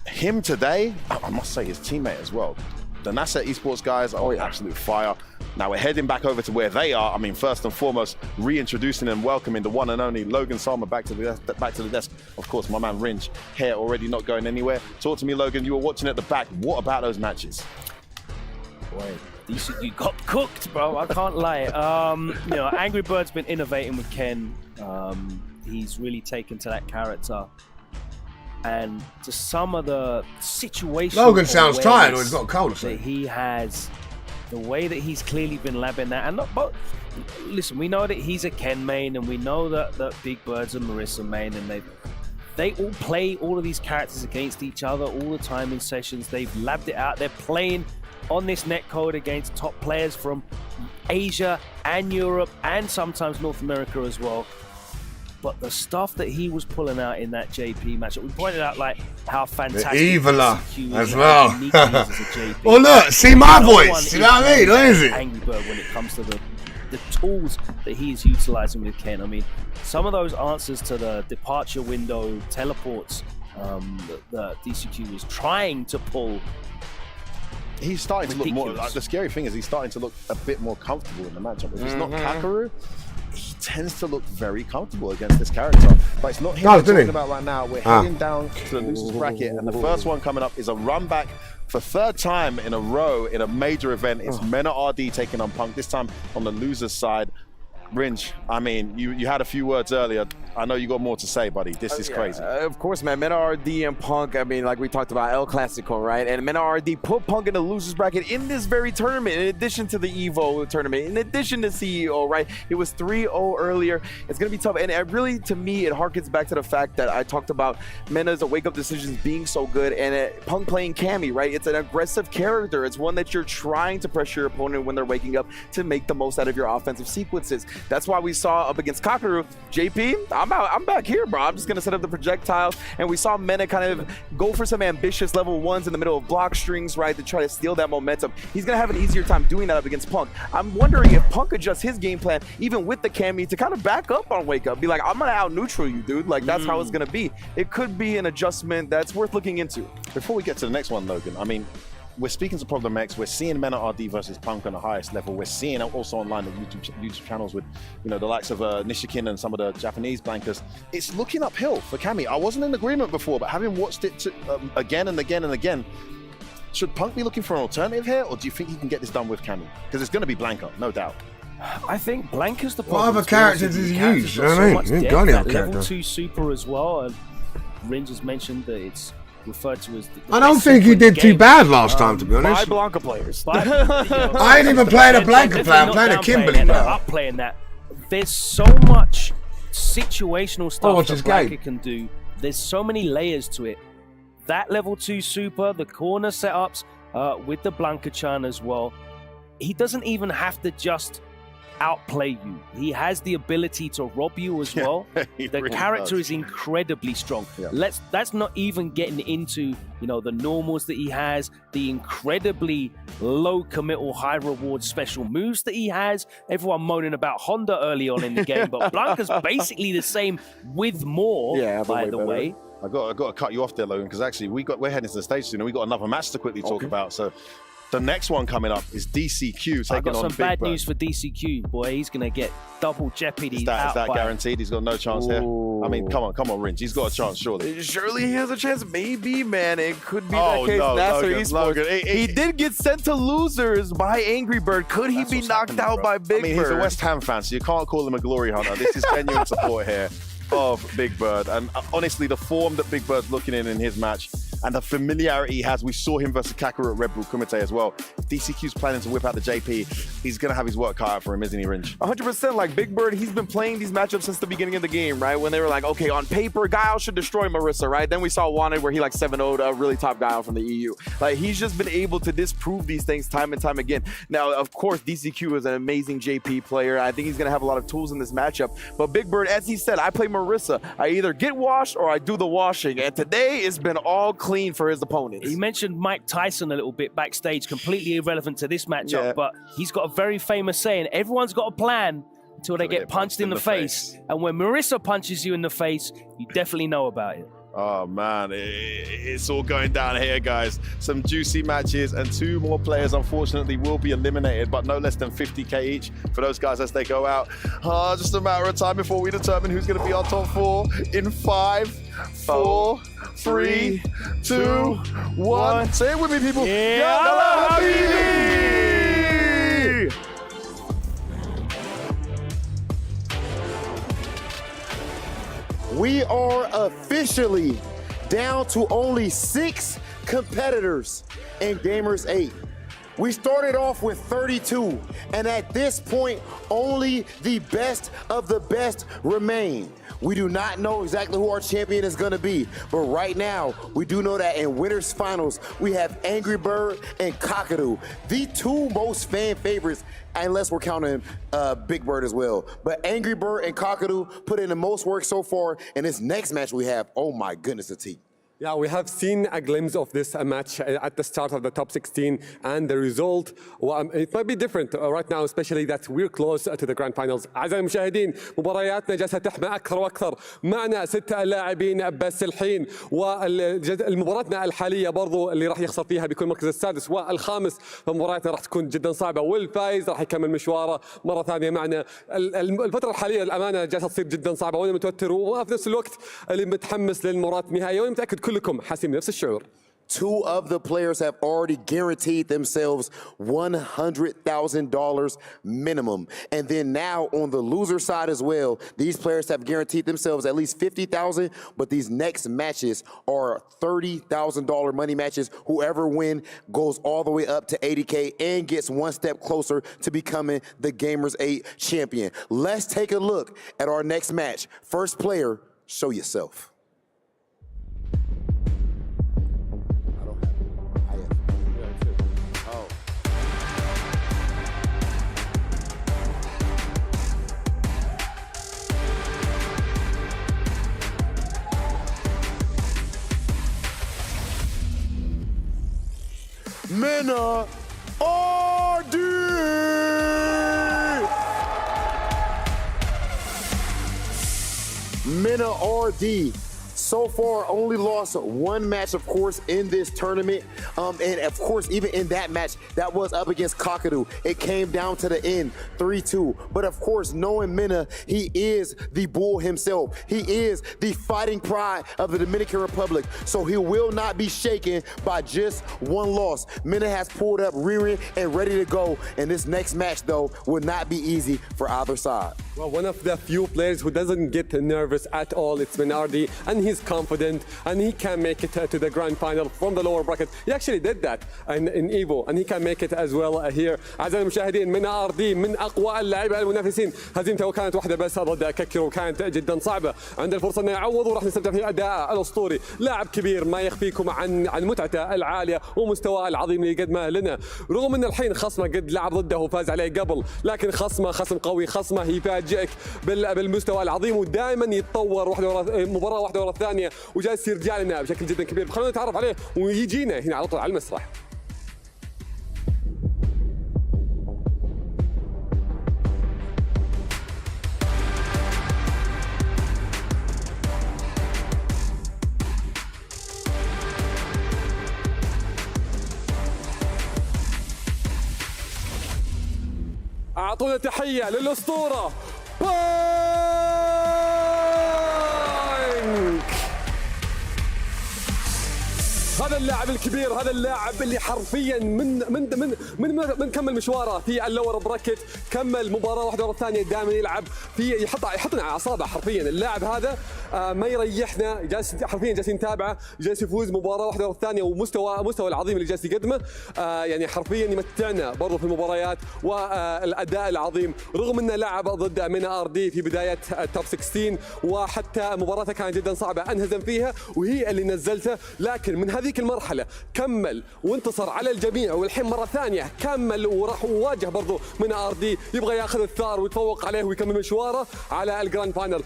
him today, I must say his teammate as well. The NASA Esports guys are absolute fire. Now we're heading back over to where they are. I mean, first and foremost, reintroducing and welcoming the one and only Logan Salma back to the desk. Of course, my man Ringe, hair already not going anywhere. Talk to me, Logan. You were watching at the back. What about those matches? Boy, you got cooked, bro. I can't lie. You know, Angry Bird's been innovating with Ken. He's really taken to that character. And to some of the situations, Logan sounds tired, or he's got a cold. That he has, the way that he's clearly been labbing that, and but listen, we know that he's a Ken main, and we know that Big Bird's a Marissa main, and they all play all of these characters against each other all the time in sessions. They've labbed it out. They're playing on this netcode against top players from Asia and Europe and sometimes North America as well. But the stuff that he was pulling out in that JP matchup, we pointed out like how fantastic the eviler DCQ as is, well. how unique he is as a JP. Well, look, see my No voice. one You know what I mean? What is it? Angry Bird when it comes to the tools that he is utilizing with Ken. I mean, some of those answers to the departure window teleports that DCQ was trying to pull. He's starting to look more. Ridiculous. Like, the scary thing is he's starting to look a bit more comfortable in the matchup. If it's not Kakeru, he tends to look very comfortable against this character. But it's not him we're talking about right now. We're heading down to the losers bracket, and the first one coming up is a run back for third time in a row in a major event. It's Mena Rd taking on Punk, this time on the losers side. Ringe, I mean, you had a few words earlier. I know you got more to say, buddy. This is crazy. Of course, man. Mena Rd and Punk, I mean, like we talked about, El Clasico, right? And Mena Rd put Punk in the losers bracket in this very tournament, in addition to the EVO tournament, in addition to CEO, right? It was 3-0 earlier. It's going to be tough. And it really, to me, it harkens back to the fact that I talked about Mena's wake-up decisions being so good and Punk playing Cammy, right? It's an aggressive character. It's one that you're trying to pressure your opponent when they're waking up to make the most out of your offensive sequences. That's why we saw up against Kakeru, JP, I'm back here, bro. I'm just going to set up the projectiles. And we saw Mena kind of go for some ambitious level ones in the middle of block strings, right, to try to steal that momentum. He's going to have an easier time doing that up against Punk. I'm wondering if Punk adjusts his game plan, even with the Cammy, to kind of back up on Wake Up. Be like, I'm going to out-neutral you, dude. Like, that's how it's going to be. It could be an adjustment that's worth looking into. Before we get to the next one, Logan, I mean, we're speaking to Problem X. We're seeing Mena Rd versus Punk on the highest level. We're seeing also online the YouTube channels with, you know, the likes of Nishikin and some of the Japanese blankers. It's looking uphill for Cammy. I wasn't in agreement before, but having watched it again and again and again, should Punk be looking for an alternative here, or do you think he can get this done with Cammy? Because it's going to be Blanca, no doubt. I think Blanca's the problem. What other characters does he use? You know what I mean? Depth, Got that it, level 2 super as well. And Ringe has mentioned that it's referred to as the I don't think he did too bad last time, to be honest. By Blanca players. I ain't even playing a Blanca player. I'm playing a Kimberly player. Up playing that. There's so much situational stuff that Blanca can do. There's so many layers to it. That level 2 super, the corner setups with the Blanca-chan as well. He doesn't even have to just outplay you. He has the ability to rob you as well. The really character does. is incredibly strong. That's not even getting into, you know, the normals that he has, the incredibly low committal, high reward special moves that he has. Everyone moaning about Honda early on in the game, but Blanca's basically the same with more, by the way. I got to cut you off there, Logan, because actually we're heading to the stage soon and we got another match to quickly talk about. So the next one coming up is DCQ taking on Big Bird. I've got some bad news for DCQ, boy. He's going to get double jeopardy. Is that guaranteed? He's got no chance here? I mean, come on, Ringe. He's got a chance, surely. Surely he has a chance. Maybe, man. It could be Oh, that case. no, Nasser Logan, Esports. He did get sent to losers by Angry Bird. Could he be knocked out by Big Bird? I mean, he's a West Ham fan, so you can't call him a glory hunter. This is genuine support here of Big Bird. And honestly, the form that Big Bird's looking in his match and the familiarity he has, we saw him versus Kakeru at Red Bull Kumite as well. If DCQ's planning to whip out the JP, he's going to have his work cut out for him, isn't he, Ringe? 100%. Like Big Bird, he's been playing these matchups since the beginning of the game, right? When they were like, okay, on paper, Guile should destroy Marissa, right? Then we saw Wanted where he like 7-0'd a really top Guile from the EU. Like, he's just been able to disprove these things time and time again. Now, of course, DCQ is an amazing JP player. I think he's going to have a lot of tools in this matchup. But Big Bird, as he said, I play Marissa. I either get washed or I do the washing. And today it's been all clean for his opponents. He mentioned Mike Tyson a little bit backstage, completely irrelevant to this matchup, but he's got a very famous saying, everyone's got a plan until they get punched in the face. And when Marissa punches you in the face, you definitely know about it. Oh, man, it's all going down here, guys. Some juicy matches, and 2 more players, unfortunately, will be eliminated, but no less than 50K each for those guys as they go out. Just a matter of time before we determine who's going to be our top 4 in 5, 4, 3, 2, 1. Say it with me, people. Yeah, Habibi! We are officially down to only 6 competitors in Gamers 8. We started off with 32, and at this point, only the best of the best remain. We do not know exactly who our champion is gonna be, but right now, we do know that in winners finals, we have Angry Bird and Kakeru, the two most fan favorites, unless we're counting Big Bird as well. But Angry Bird and Kakeru put in the most work so far, and this next match we have, oh my goodness, the team. Yeah, we have seen a glimpse of this match at the start of the top 16, and the result, well, it might be different right now, especially that we're close to the grand finals. أعزائي المشاهدين، مبارياتنا جالسة تحمى أكثر وأكثر، معنا 6 لاعبين بس الحين، والمباراتنا الحالية برضو اللي راح يخسر فيها بيكون المركز السادس والخامس، فمباراتنا راح تكون جدا صعبة، والفايز راح يكمل مشواره مرة ثانية معنا. الفترة الحالية الأمانة جالسة تصير جدا صعبة، وأنا متوتر وفي نفس الوقت اللي متحمس للمباراة النهائية، وأنا متأكد كلكم حاسين بنفس الشعور. Two of the players have already guaranteed themselves $100,000 minimum. And then now on the loser side as well, these players have guaranteed themselves at least $50,000, but these next matches are $30,000 money matches. Whoever wins goes all the way up to 80K and gets one step closer to becoming the Gamers 8 champion. Let's take a look at our next match. First player, show yourself. Mena Rd! Mena Rd. So far, only lost one match, of course, in this tournament. And of course, even in that match, that was up against Kakeru. It came down to the end, 3-2. But of course, knowing Mena, he is the bull himself. He is the fighting pride of the Dominican Republic. So he will not be shaken by just one loss. Mena has pulled up rearing and ready to go. And this next match, though, will not be easy for either side. Well, one of the few players who doesn't get nervous at all, it's Mena Rd, and he's confident, and he can make it to the grand final from the lower bracket. He actually did that in EVO, and he can make it as well here. أعزائي المشاهدين، Mena Rd من أقوى اللاعبين المنافسين. هزيمته كانت واحدة بس ضد كاكيرو، كانت جدا صعبة. عنده الفرصة انه يعوض، وراح نستمتع في أداء الأسطوري. لاعب كبير ما يخفيكم عن متعته العالية ومستواه العظيم اللي يقدمه لنا. رغم ان الحين خصمه قد لعب ضده وفاز عليه قبل، لكن خصمه خصم قوي، خصمه يفاجئك بالمستوى العظيم، ودائما يتطور مباراة واحدة ورا الثانية، وجالس يرجع لنا بشكل جدا كبير. خلونا نتعرف عليه ويجينا هنا على طول على المسرح. أعطونا تحية للأسطورة هذا اللاعب الكبير، هذا اللاعب اللي حرفيا من كمل مشواره في اللور براكت، كمل مباراه واحده ورا الثانيه، دائما يلعب في يحطنا على اعصابه حرفيا. اللاعب هذا ما يريحنا، جالس حرفيا جالسين نتابعه، جالس يفوز مباراه واحده ورا الثانيه، ومستوى العظيم اللي جالس يقدمه يعني حرفيا يمتعنا برضه في المباريات والاداء العظيم. رغم انه لعب ضد مينا ار دي في بدايه التوب 16، وحتى مباراته كانت جدا صعبه انهزم فيها وهي اللي نزلته، لكن من هذيك المرحله كمل وانتصر على الجميع، والحين مره ثانيه كمل وراح وواجه برضه مينا ار دي، يبغى ياخذ الثار ويتفوق عليه ويكمل مشواره على الجراند فاينل.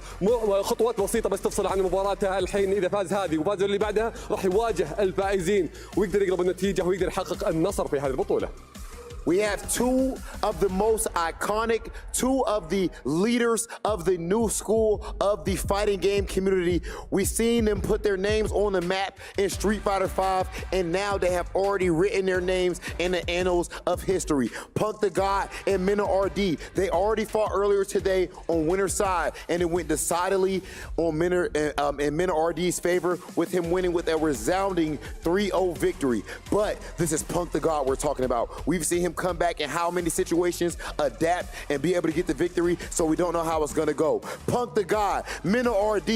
خطوات بسيطه بس تفصل عن مباراته الحين. اذا فاز هذه وفاز اللي بعدها راح يواجه الفائزين ويقدر يقلب النتيجه ويقدر يحقق النصر في هذه البطوله. We have two of the most iconic, two of the leaders of the new school of the fighting game community. We've seen them put their names on the map in Street Fighter V, and now they have already written their names in the annals of history. Punk the God and Mena Rd. They already fought earlier today on winner's side, and it went decidedly on Mena Rd's favor, with him winning with a resounding 3-0 victory. But this is Punk the God we're talking about. We've seen him come back in how many situations, adapt, and be able to get the victory, so we don't know how it's gonna go. Punk the God, Mena Rd,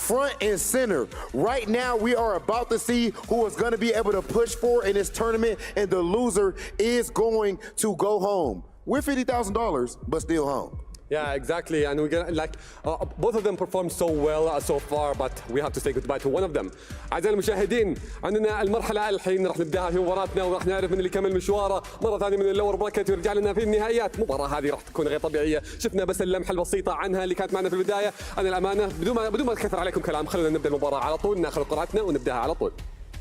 front and center. Right now, we are about to see who is gonna be able to push for in this tournament, and the loser is going to go home with $50,000, but still home. Yeah, exactly, and we get like both of them performed so well so far, but we have to say goodbye to one of them. أعزائي المشاهدين، عندنا المرحلة الحين راح نبداها في مباراتنا وراح نعرف من اللي كمل مشواره مرة ثانية من اللور براكت ويرجع لنا في النهايات. المباراة هذه راح تكون غير طبيعية، شفنا بس اللمحة البسيطة عنها اللي كانت معنا في البداية. أنا الأمانة بدون ما أكثر عليكم كلام، خلونا نبدأ المباراة على طول، ناخذ قرعتنا ونبداها على طول.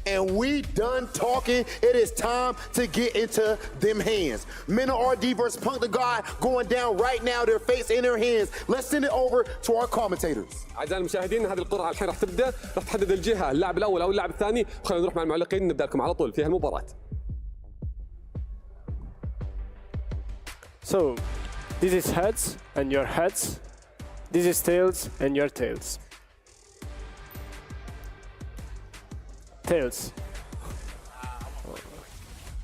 And we done talking. It is time to get into them hands. Mena Rd versus Punk the God going down right now. Their face in their hands. Let's send it over to our commentators. أعزائي المشاهدين، هذه القرعة الحين راح تبدأ، راح تحدد الجهة اللاعب الأول أو اللاعب الثاني. خلونا نروح مع المعلقين نبدأ لكم على طول في هالمباراة. So, this is heads and your heads. This is tails and your tails. Tails.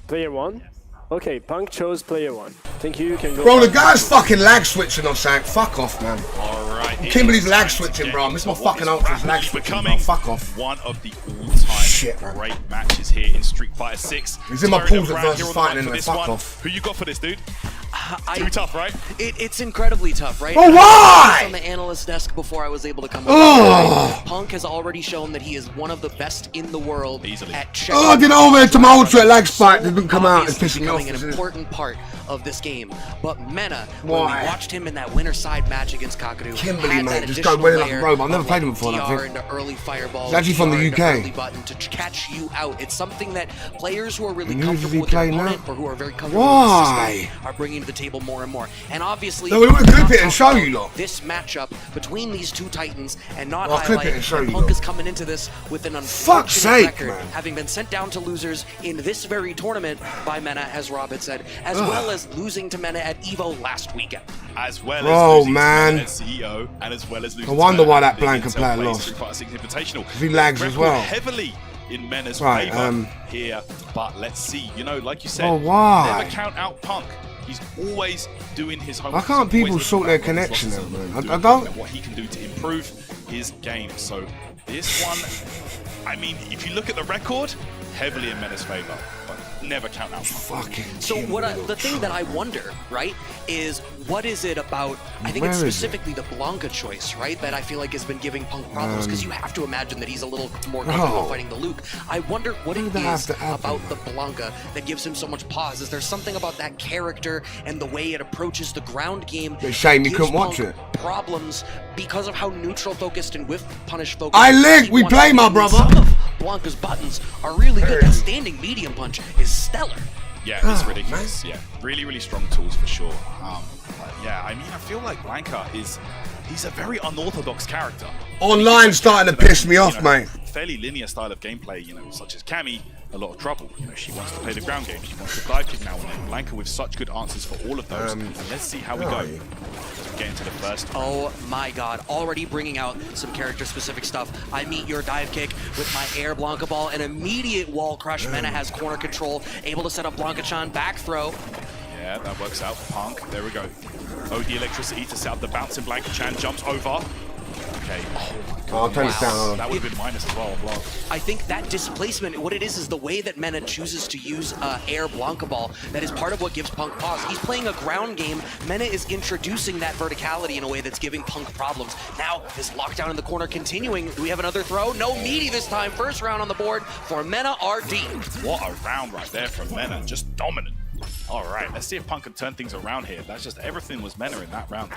Player 1. Okay, Punk chose player 1. Thank you. You can go. Bro, the guy's fucking lag switching on something. Fuck off, man. Alright. Kimberly's lag switching, bro. This is my fucking ultra's lag switching, bro. Fuck off. One of the all-time great matches here in Street Fighter 6. He's in my pools versus fighting anyway. Fuck off. Who you got for this, dude? Too tough, right? It's incredibly tough, right? Oh, why? On the analyst desk before I was able to come up. Right? Punk has already shown that he is one of the best in the world at checking. Oh, I did over to my ultra lag spike. It didn't come out. It's pissing me off. An important part of this game. But Mena, when we watched him in that winner side match against Kakeru, Kimberly, mate, just go winning like a robe. I've never played him before. DR into early fireball. He's actually from the UK. Button to catch you out. It's something that players who are really comfortable with their opponent or who are very comfortable with the system are bringing to the table more and more. And obviously, no, we want to clip it and show you lot. This matchup between these two titans and not highlighting Punk is coming into this with an unfortunate record, having been sent down to losers in this very tournament by Mena, as Rob had said, as well as losing to Mena at EVO last weekend. As well as losing to Mena at CEO, and as well as losing I wonder to why Mena that Blanca player lost. He lags as well. Heavily in Mena's favor here, but let's see. You know, like you said, why? never count out Punk. He's always doing his homework. Why can't people sort their connection out, man? I don't. What he can do to improve his game. So this one, I mean, if you look at the record, heavily in Mena's favor, but never count out Punk. So the thing that I wonder, right, is what is it about, I think it's specifically the Blanca choice, right, that I feel like has been giving Punk problems, because you have to imagine that he's a little more comfortable fighting the Luke. I wonder what it is about the Blanca that gives him so much pause. Is there something about that character and the way it approaches the ground game it's a shame you couldn't watch it. Problems because of how neutral focused and whiff punish focused. I linked, we play, my brother. Some of Blanca's buttons are really good. That standing medium punch is stellar. Yeah, it's ridiculous. Yeah, really, really strong tools for sure. Yeah, I mean, I feel like Blanca he's a very unorthodox character. Online starting to piss me off, mate. Fairly linear style of gameplay, you know, such as Cammy, a lot of trouble. You know, she wants to play the ground game, she wants to dive kick now and then. Blanca with such good answers for all of those. And let's see how we go. Get into the first. Oh my god, already bringing out some character-specific stuff. I meet your dive kick with my air Blanca ball, an immediate wall crush. Mena has corner control, able to set up Blanca-chan back throw. Yeah, that works out for Punk. There we go. OD electricity to set up the bouncing Blanca-chan, jumps over. Okay. Oh my god. I'll turn this down. That would have been minus as well. I think that displacement, what it is the way that Mena chooses to use air Blanca ball. That is part of what gives Punk pause. He's playing a ground game. Mena is introducing that verticality in a way that's giving Punk problems. Now, this lockdown in the corner continuing. Do we have another throw? No meaty this time. First round on the board for Mena Rd. What a round right there from Mena. Just dominant. All right, let's see if Punk can turn things around here. That's just everything was Mena in that round.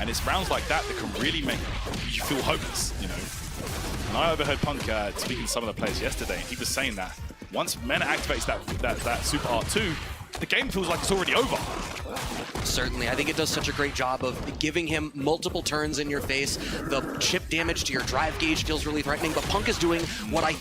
And it's rounds like that that can really make you feel hopeless, you know. And I overheard Punk speaking to some of the players yesterday, and he was saying that once Mena activates that Super R2, the game feels like it's already over. Certainly, I think it does such a great job of giving him multiple turns in your face. The chip damage to your drive gauge feels really threatening, but Punk is doing what I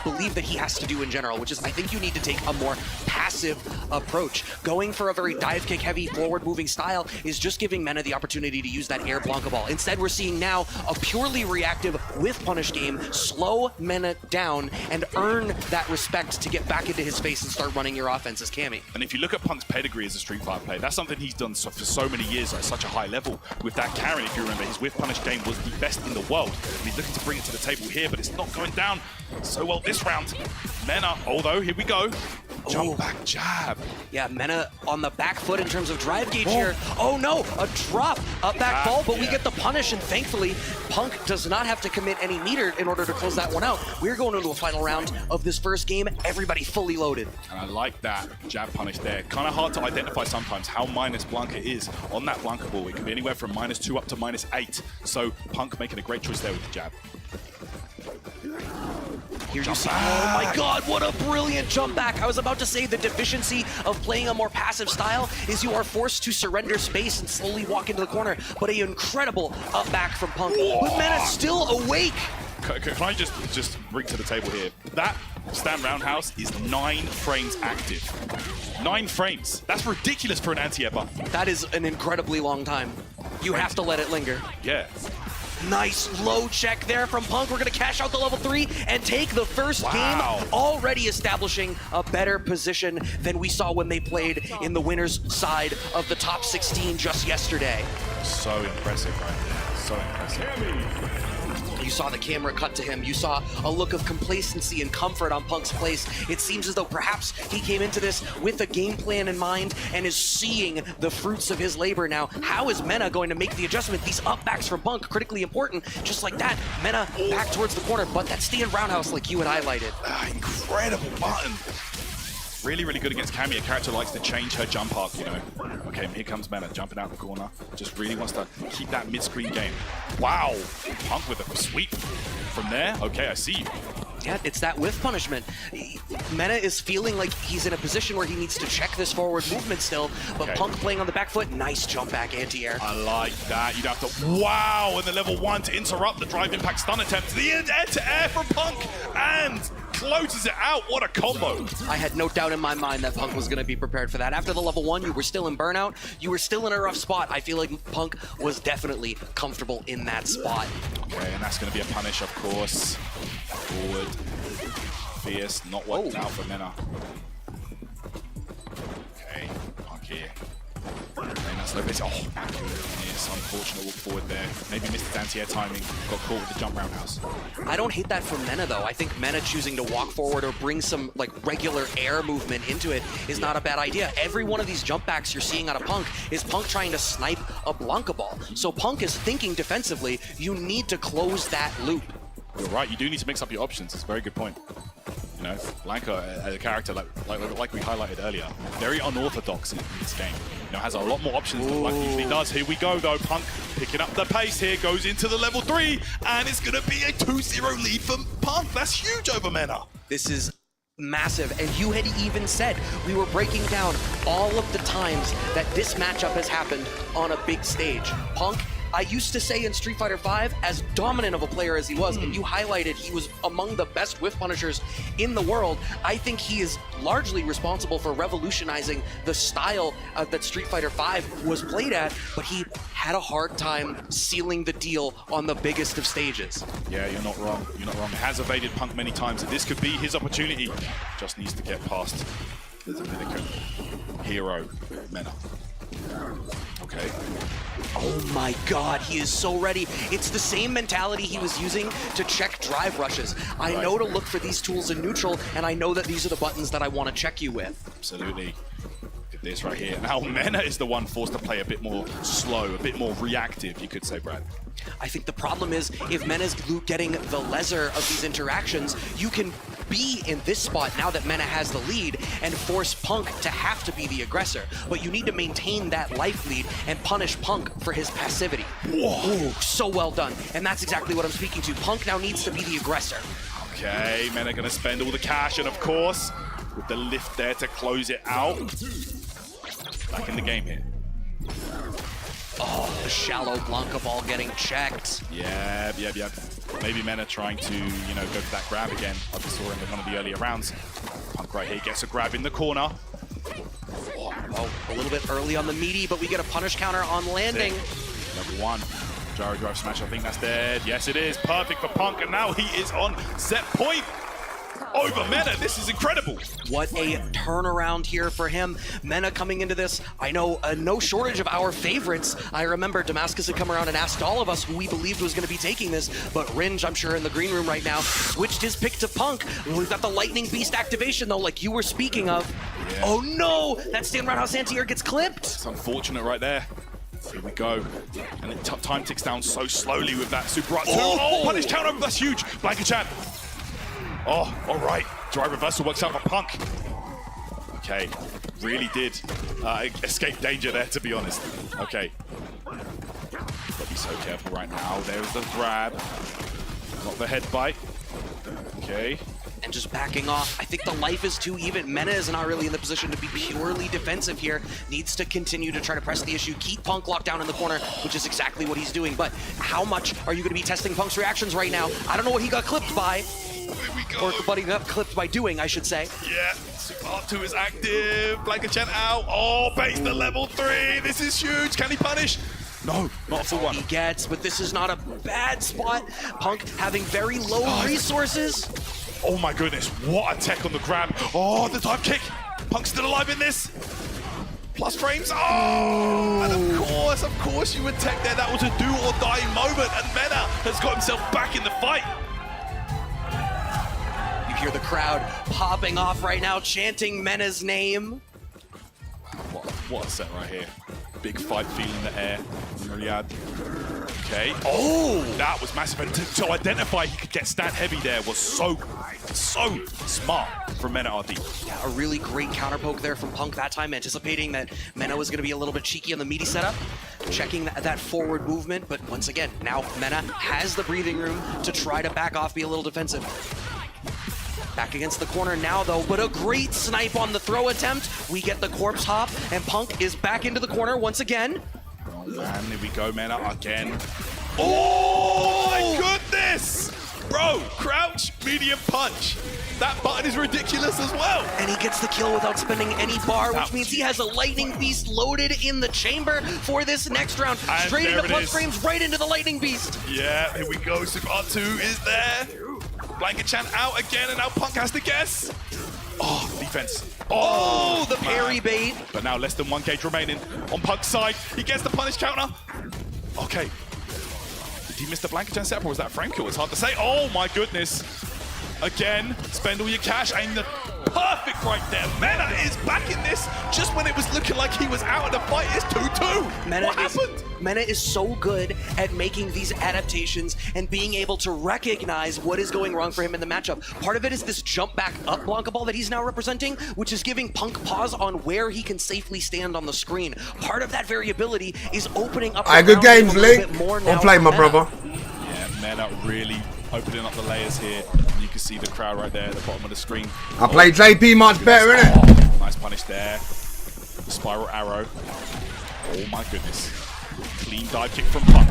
believe that he has to do in general, which is I think you need to take a more passive passive approach. Going for a very dive kick heavy forward moving style is just giving Mena the opportunity to use that air Blanca ball. Instead, we're seeing now a purely reactive with punish game, slow Mena down and earn that respect to get back into his face and start running your offense as Cammy. And if you look at Punk's pedigree as a Street Fighter player, that's something he's done for so many years at such a high level. With that Karen, if you remember, his whiff punish game was the best in the world. And he's looking to bring it to the table here, but it's not going down so well this round. Mena, although, here we go. Jump back jab. Yeah, Mena on the back foot in terms of drive gauge here. Oh no, a drop up back ball, but we get the punish, and thankfully, Punk does not have to commit any meter in order to close that one out. We're going into a final round of this first game, everybody fully loaded. And I like that jab punish there. Kind of hard to identify sometimes how minus Blanca is on that Blanca ball. It can be anywhere from -2 up to -8. So Punk making a great choice there with the jab. Here you see, oh my god, what a brilliant jump back. I was about to say the deficiency of playing a more passive style is you are forced to surrender space and slowly walk into the corner, but an incredible up back from Punk. But Mena still awake. Can I just bring to the table here? That stand roundhouse is 9 frames active. 9 frames. That's ridiculous for an anti-air button. That is an incredibly long time. You have to let it linger. Yeah. Nice low check there from Punk. We're going to cash out the level 3 and take the first game, already establishing a better position than we saw when they played in the winner's side of the top 16 just yesterday. So impressive right there. So impressive. You saw the camera cut to him. You saw a look of complacency and comfort on Punk's place. It seems as though perhaps he came into this with a game plan in mind and is seeing the fruits of his labor now. How is Mena going to make the adjustment? These up backs from Punk, critically important. Just like that, Mena back towards the corner, but that stand roundhouse like you had highlighted. Incredible button. Really, really good against Cammy. A character likes to change her jump arc, you know. Okay, here comes Mena, jumping out the corner. Just really wants to keep that mid-screen game. Wow! Punk with a sweep from there. Okay, I see you. Yeah, it's that whiff punishment. Mena is feeling like he's in a position where he needs to check this forward movement still, but Punk playing on the back foot, nice jump back anti-air. I like that. You'd have to, wow, and the level 1 to interrupt the drive impact stun attempt. The air-to-air from Punk, and closes it out. What a combo. I had no doubt in my mind that Punk was going to be prepared for that. After the level 1, you were still in burnout. You were still in a rough spot. I feel like Punk was definitely comfortable in that spot. Okay, and that's going to be a punish, of course. Forward. Fierce, not worked out for Mena. Okay, Punk here. Okay, that's no base. Oh, it's unfortunate walk forward there. Maybe missed the anti-air timing, got caught with the jump roundhouse. I don't hate that for Mena though. I think Mena choosing to walk forward or bring some like regular air movement into it is not a bad idea. Every one of these jump backs you're seeing out of Punk is Punk trying to snipe a Blanca ball. So Punk is thinking defensively, you need to close that loop. You're right, you do need to mix up your options. It's a very good point. You know, Blanca as a character, like we highlighted earlier, very unorthodox in this game. You know, has a lot more options than Blanca usually does. Here we go though, Punk picking up the pace here, goes into the level 3, and it's gonna be a 2-0 lead for Punk. That's huge over Mena. This is massive, and you had even said we were breaking down all of the times that this matchup has happened on a big stage. Punk, I used to say in Street Fighter V, as dominant of a player as he was, and you highlighted he was among the best whiff punishers in the world, I think he is largely responsible for revolutionizing the style that Street Fighter V was played at, but he had a hard time sealing the deal on the biggest of stages. Yeah, you're not wrong. You're not wrong. He has evaded Punk many times, and this could be his opportunity. Just needs to get past the Dominican hero, Mena. Okay. Oh my god, he is so ready. It's the same mentality he was using to check drive rushes. I know to look for these tools in neutral, and I know that these are the buttons that I want to check you with. Absolutely. Look at this right here. Now Mena is the one forced to play a bit more slow, a bit more reactive, you could say, Brad. I think the problem is, if Mena's getting the lesser of these interactions, you can be in this spot now that Mena has the lead and force Punk to have to be the aggressor. But you need to maintain that life lead and punish Punk for his passivity. Whoa. Ooh, so well done. And that's exactly what I'm speaking to. Punk now needs to be the aggressor. Okay, Mena gonna spend all the cash, and of course, with the lift there to close it out. Back in the game here. Oh, the shallow Blanca ball getting checked. Yeah. Maybe Mena trying to, you know, go for that grab again, like we saw in one of the earlier rounds. Punk right here gets a grab in the corner. Oh, a little bit early on the meaty, but we get a punish counter on landing. Level 1. Gyro drive smash, I think that's dead. Yes, it is. Perfect for Punk, and now he is on set point over Mena. This is incredible. What a turnaround here for him. Mena coming into this, I know no shortage of our favorites. I remember Damascus had come around and asked all of us who we believed was going to be taking this, but Ringe, I'm sure in the green room right now, switched his pick to Punk. We've got the Lightning Beast activation though, like you were speaking of. Yeah. Oh no, that stand roundhouse anti-air gets clipped. It's unfortunate right there. Here we go. And it time ticks down so slowly with that super art 2. Oh, punish counter, that's huge. Blanka-chan. Oh, all right. Drive reversal works out for Punk. Okay, really did escape danger there, to be honest. Okay. Gotta be so careful right now. There's the grab. Not the head bite. Okay. And just backing off. I think the life is too even. Mena is not really in the position to be purely defensive here. Needs to continue to try to press the issue, keep Punk locked down in the corner, which is exactly what he's doing. But how much are you going to be testing Punk's reactions right now? I don't know what he got clipped by. Or what he got clipped by doing, I should say. Yeah, Part 2 is active. Blanka-chan out. Oh, base the level 3. This is huge. Can he punish? No, not a full one. He gets, but this is not a bad spot. Punk having very low resources. Oh my goodness, what a tech on the grab. Oh, the dive kick. Punk's still alive in this. Plus frames. Oh, and of course you would tech there. That was a do or die moment, and Mena has got himself back in the fight. You hear the crowd popping off right now, chanting Mena's name. What a set right here. Big fight feel in the air. Riyadh. Okay. Oh, that was massive. And to identify he could get stand heavy there was so smart from Mena Rd. Yeah, a really great counter poke there from Punk that time, anticipating that Mena was going to be a little bit cheeky on the meaty setup, checking that forward movement. But once again, now Mena has the breathing room to try to back off, be a little defensive. Back against the corner now, though, but a great snipe on the throw attempt. We get the corpse hop, and Punk is back into the corner once again. Oh, man, here we go, Mena again. Oh, my goodness! Bro, crouch, medium punch. That button is ridiculous as well. And he gets the kill without spending any bar, which means he has a Lightning Beast loaded in the chamber for this next round. And straight into plus frames, right into the Lightning Beast. Yeah, here we go. Super R2 is there. Blanka-chan out again, and now Punk has to guess. Oh, defense. Oh, the parry bait. But now less than 1 gauge remaining on Punk's side. He gets the punish counter. Okay. Did he miss the Blanka-chan setup, or was that frame kill? It's hard to say. Oh my goodness. Again, spend all your cash, and the perfect right there. Mena is back in this just when it was looking like he was out of the fight. It's 2-2. What happened? Mena is so good at making these adaptations and being able to recognize what is going wrong for him in the matchup. Part of it is this jump back up Blanka ball that he's now representing, which is giving Punk pause on where he can safely stand on the screen. Part of that variability is opening up good games, Link. I'll play, my brother. Yeah, Mena really opening up the layers here. You can see the crowd right there at the bottom of the screen. I play JP much better, innit? Oh, nice punish there. The spiral arrow. Oh my goodness. Clean dive kick from Punk.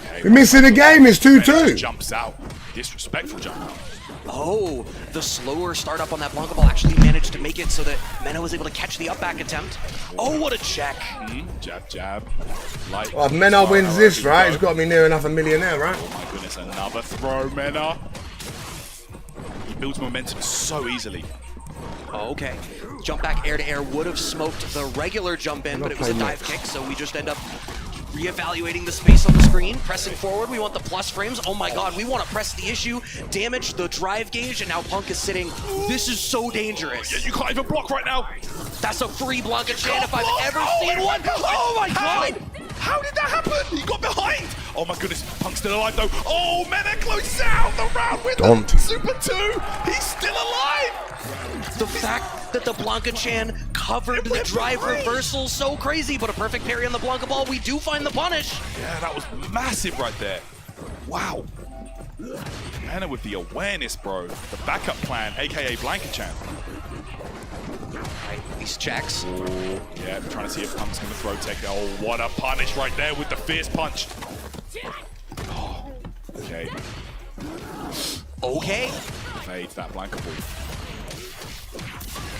Okay, we're missing the game. It's 2-2. Jumps out. Disrespectful jump out. Oh, the slower startup on that Blanka ball actually managed to make it so that Mena was able to catch the up back attempt. Oh, what a check. Jab, jab. Light. Well, if Mena wins this, right, he's got me near enough a millionaire, right? Oh my goodness, another throw, Mena. He builds momentum so easily. Oh, okay. Jump back air to air would have smoked the regular jump in, but it was a dive kick, so we just end up reevaluating the space on the screen, pressing forward. We want the plus frames. Oh my god, we want to press the issue, damage the drive gauge, and now Punk is sitting. This is so dangerous. Yeah, you can't even block right now. That's a free Blanka-chan if I've ever seen one. Oh my god! How did that happen? He got behind. Oh my goodness, Punk's still alive though. Oh, Mena closes out the round with the Super 2. He's still alive. The fact that the Blanka-chan covered the drive reversal, so crazy, but a perfect parry on the Blanka ball. We do find the punish. Yeah, that was massive right there. Wow. Mena with the awareness, bro. The backup plan, aka Blanka-chan. Right, these checks. Ooh, yeah, trying to see if Punk's gonna throw tech. Oh, what a punish right there with the fierce punch. Oh, okay. Okay. Fades that Blanka ball.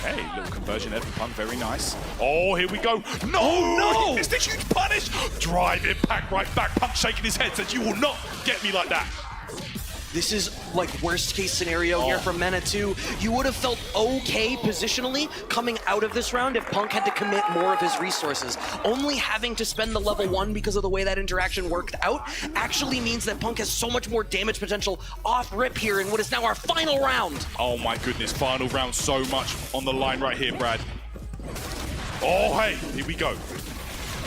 Okay, little conversion there for Punk, very nice. Oh, here we go. No! He missed a huge punish! Drive impact right back. Punk shaking his head, says, you will not get me like that. This is like worst case scenario here from Mena 2. You would have felt okay positionally coming out of this round if Punk had to commit more of his resources. Only having to spend the level 1 because of the way that interaction worked out actually means that Punk has so much more damage potential off rip here in what is now our final round. Oh my goodness, final round, so much on the line right here, Brad. Oh, hey, here we go.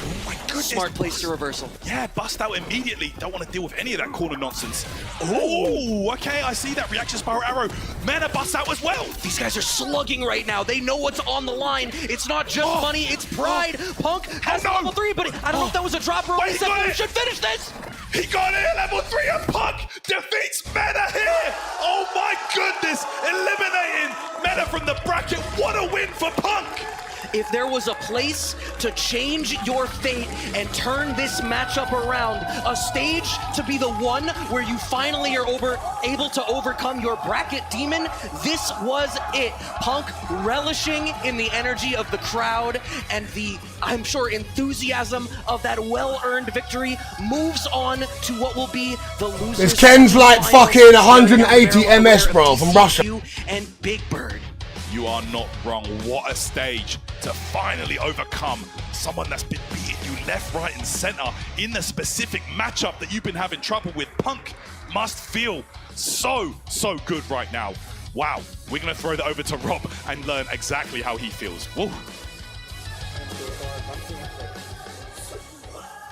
Oh my goodness. Smart place to reversal. Yeah, bust out immediately. Don't want to deal with any of that corner nonsense. Oh, okay, I see that. Reaction spiral arrow. Mena busts out as well. These guys are slugging right now. They know what's on the line. It's not just money, it's pride. Punk has level 3, but I don't know if that was a drop or he said we should finish this. He got it at level 3 and Punk defeats Mena here. Oh my goodness, eliminating Mena from the bracket. What a win for Punk. If there was a place to change your fate and turn this matchup around, a stage to be the one where you finally are able to overcome your bracket demon, this was it. Punk relishing in the energy of the crowd and the, I'm sure, enthusiasm of that well-earned victory, moves on to what will be the loser. This Ken's like fucking 180 MS, bro, from Russia. And Big Bird. You are not wrong. What a stage to finally overcome someone that's been beating you left, right, and center in the specific matchup that you've been having trouble with. Punk must feel so good right now. Wow, we're gonna throw that over to Rob and learn exactly how he feels. Whoa.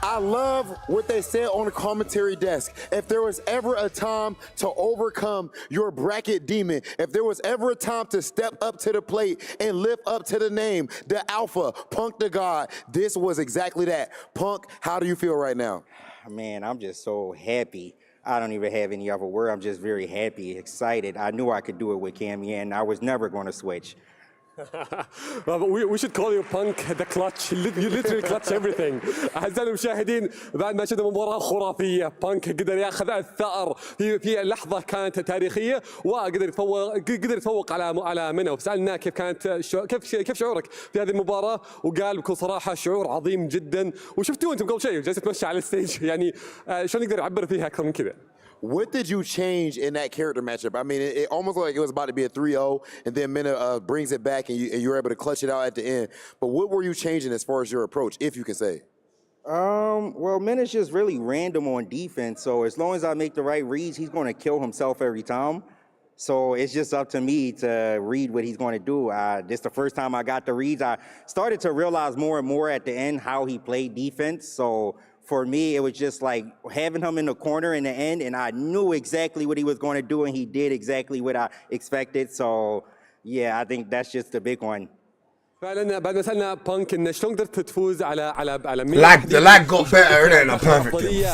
I love what they said on the commentary desk. If there was ever a time to overcome your bracket demon, if there was ever a time to step up to the plate and live up to the name, the Alpha, Punk the God, this was exactly that. Punk, how do you feel right now? Man, I'm just so happy. I don't even have any other word. I'm just very happy, excited. I knew I could do it with Cammy, and I was never going to switch. we should call you Punk the clutch. You literally clutch everything. أعزائي المشاهدين، بعد ما شفنا مباراة خرافية، بانك قدر ياخذ الثأر في لحظة كانت تاريخية، وقدر يتفوق على منا. وسألناه كيف كانت كيف شعورك في هذه المباراة، وقال بكل صراحة شعور عظيم جدا. وشفتوه أنتم قبل شيء جالس تمشي على الستيج، يعني شلون نقدر نعبر فيها أكثر من كذا؟ What did you change in that character matchup? I mean, it almost like it was about to be a 3-0, and then Mena brings it back, and you're able to clutch it out at the end. But what were you changing as far as your approach, if you can say? Well, Mena's just really random on defense, so as long as I make the right reads, he's going to kill himself every time. So it's just up to me to read what he's going to do. This is the first time I got the reads. I started to realize more and more at the end how he played defense. So for me, it was just like having him in the corner in the end, and I knew exactly what he was going to do, and he did exactly what I expected. So, yeah, I think that's just the big one. فعلا بعد ما سالنا بانك انه شلون قدرت تفوز على the lag got better in it perfectly.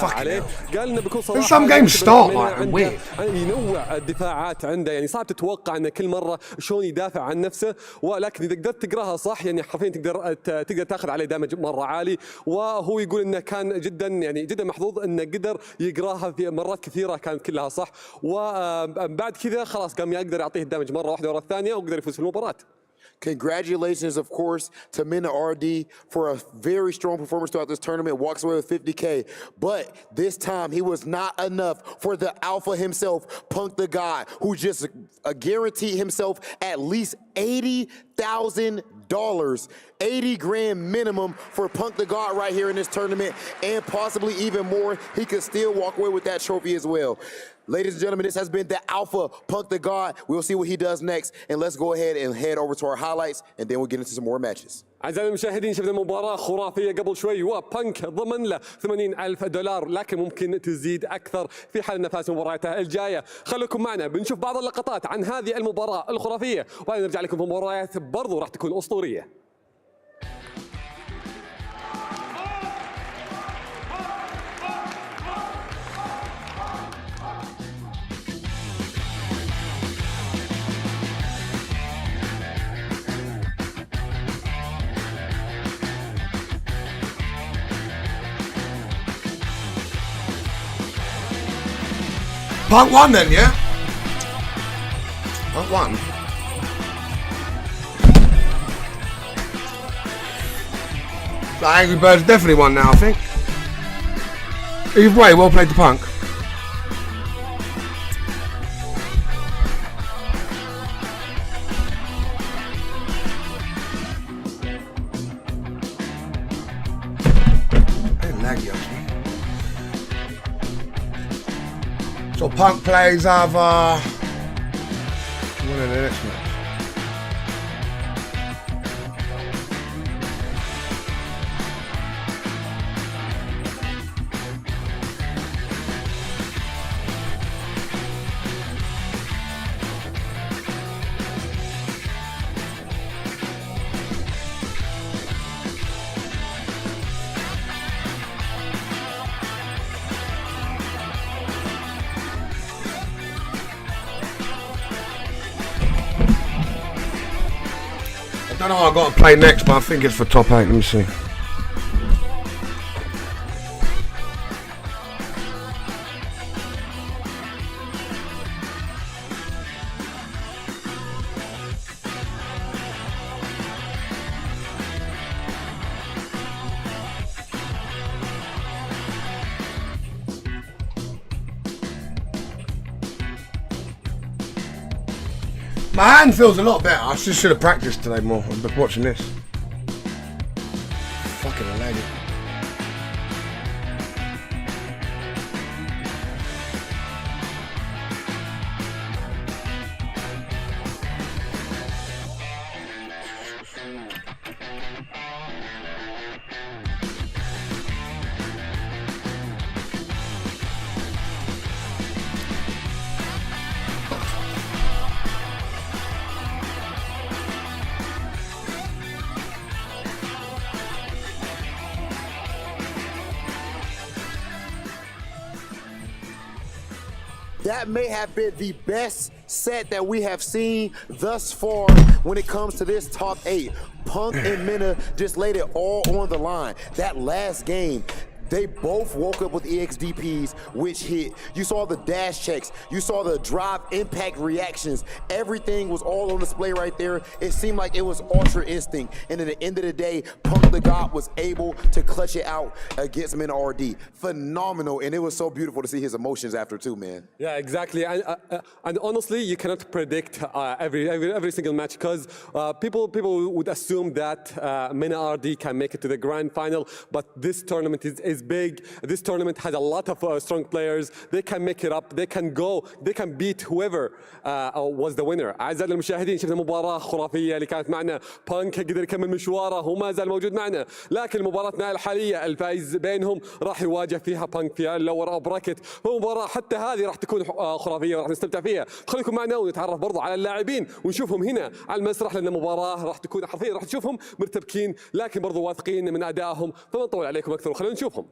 قال انه بكل صراحه some games start like weird. ينوع الدفاعات عنده، يعني صعب تتوقع انه كل مره شلون يدافع عن نفسه، ولكن اذا قدرت تقراها صح يعني حرفيا تقدر تاخذ عليه دامج مره عالي. وهو يقول انه كان جدا محظوظ انه قدر يقراها في مرات كثيره كانت كلها صح، وبعد كذا خلاص قام يقدر يعطيه الدامج مره واحده ورا الثانيه وقدر يفوز في المباراه. Congratulations, of course, to Mena Rd for a very strong performance throughout this tournament. Walks away with 50K. But this time, he was not enough for the Alpha himself, Punk the God, who just guaranteed himself at least $80,000. 80 grand minimum for Punk the God right here in this tournament, and possibly even more. He could still walk away with that trophy as well. Ladies and gentlemen, this has been the Alpha Punk the God. We'll see what he does next, and let's go ahead and head over to our highlights, and then we'll get into some more matches. أعزائي المشاهدين، شفنا مباراة خرافية قبل شوي، وبانك ضمن له $80,000، لكن ممكن تزيد أكثر في حال نفاز مبارياته الجاية. خليكم معنا بنشوف بعض اللقطات عن هذه المباراة الخرافية، وبعدين نرجع لكم في مباريات برضو راح تكون أسطورية. Punk won then, yeah? Punk won. Like Angry Birds definitely won now, I think. Either way, well played to Punk. Laggy, actually. So Punk plays either one of the next match. I don't know what I've got to play next, but I think it's for top 8. Let me see. My hand feels a lot better. I just should have practiced today more. I've been watching this. Fucking laggy. That may have been the best set that we have seen thus far when it comes to this top 8. Punk and Mena just laid it all on the line. That last game, they both woke up with EXDPs, which hit. You saw the dash checks. You saw the drive impact reactions. Everything was all on display right there. It seemed like it was Ultra Instinct. And at the end of the day, Punk the God was able to clutch it out against Mena Rd. Phenomenal. And it was so beautiful to see his emotions after too, man. Yeah, exactly. And honestly, you cannot predict every single match because people would assume that Mena Rd can make it to the grand final. But this tournament is big. This tournament has a lot of strong players. They can make it up. They can beat whoever was the winner. أعزائي المشاهدين شفنا مباراة خرافية اللي كانت معنا. بانك قدر يكمل مشواره وما زال موجود معنا. لكن مباراتنا الحالية الفائز بينهم راح يواجه فيها بانك في اللور براكت. مباراة حتى هذه راح تكون خرافية وراح نستمتع فيها. خليكم معنا ونتعرف برضو على اللاعبين ونشوفهم هنا على المسرح لأن المباراة راح تكون حرفيا راح تشوفهم مرتبكين لكن برضو واثقين من أدائهم فما نطول عليكم أكثر وخلينا نشوفهم.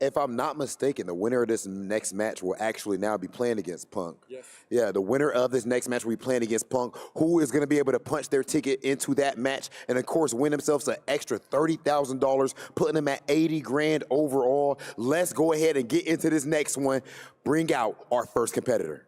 If I'm not mistaken, the winner of this next match will actually now be playing against Punk. Yes. Yeah, the winner of this next match will be playing against Punk, who is going to be able to punch their ticket into that match and, of course, win themselves an extra $30,000, putting them at 80 grand overall. Let's go ahead and get into this next one. Bring out our first competitor.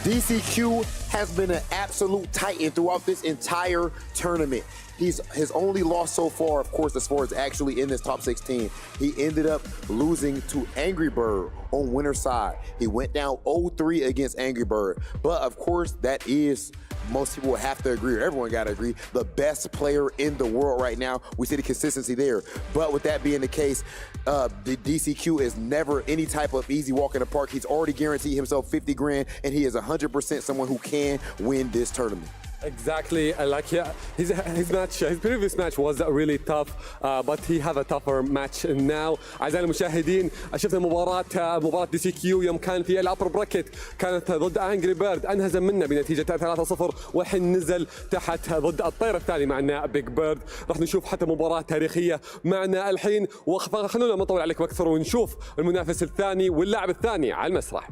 DCQ has been an absolute titan throughout this entire tournament. His only loss so far, of course, as far as actually in this top 16, he ended up losing to Angry Bird on winner's side. He went down 0-3 against Angry Bird. But of course, that is, most people will have to agree, or everyone got to agree, the best player in the world right now. We see the consistency there. But with that being the case, the DCQ is never any type of easy walk in the park. He's already guaranteed himself 50 grand, and he is 100% someone who can win this tournament. Exactly, like his previous match was really tough, but he have a tougher match now. أعزائي المشاهدين شفنا مباراة دي سي كيو يوم كان في الأبر براكت كانت ضد أنجري بيرد، انهزم منا بنتيجة 3-0 والحين نزل تحت ضد الطير الثاني معنا بيج بيرد. راح نشوف حتى مباراة تاريخية معنا الحين، وخلونا ما نطول عليكم أكثر ونشوف المنافس الثاني واللاعب الثاني على المسرح.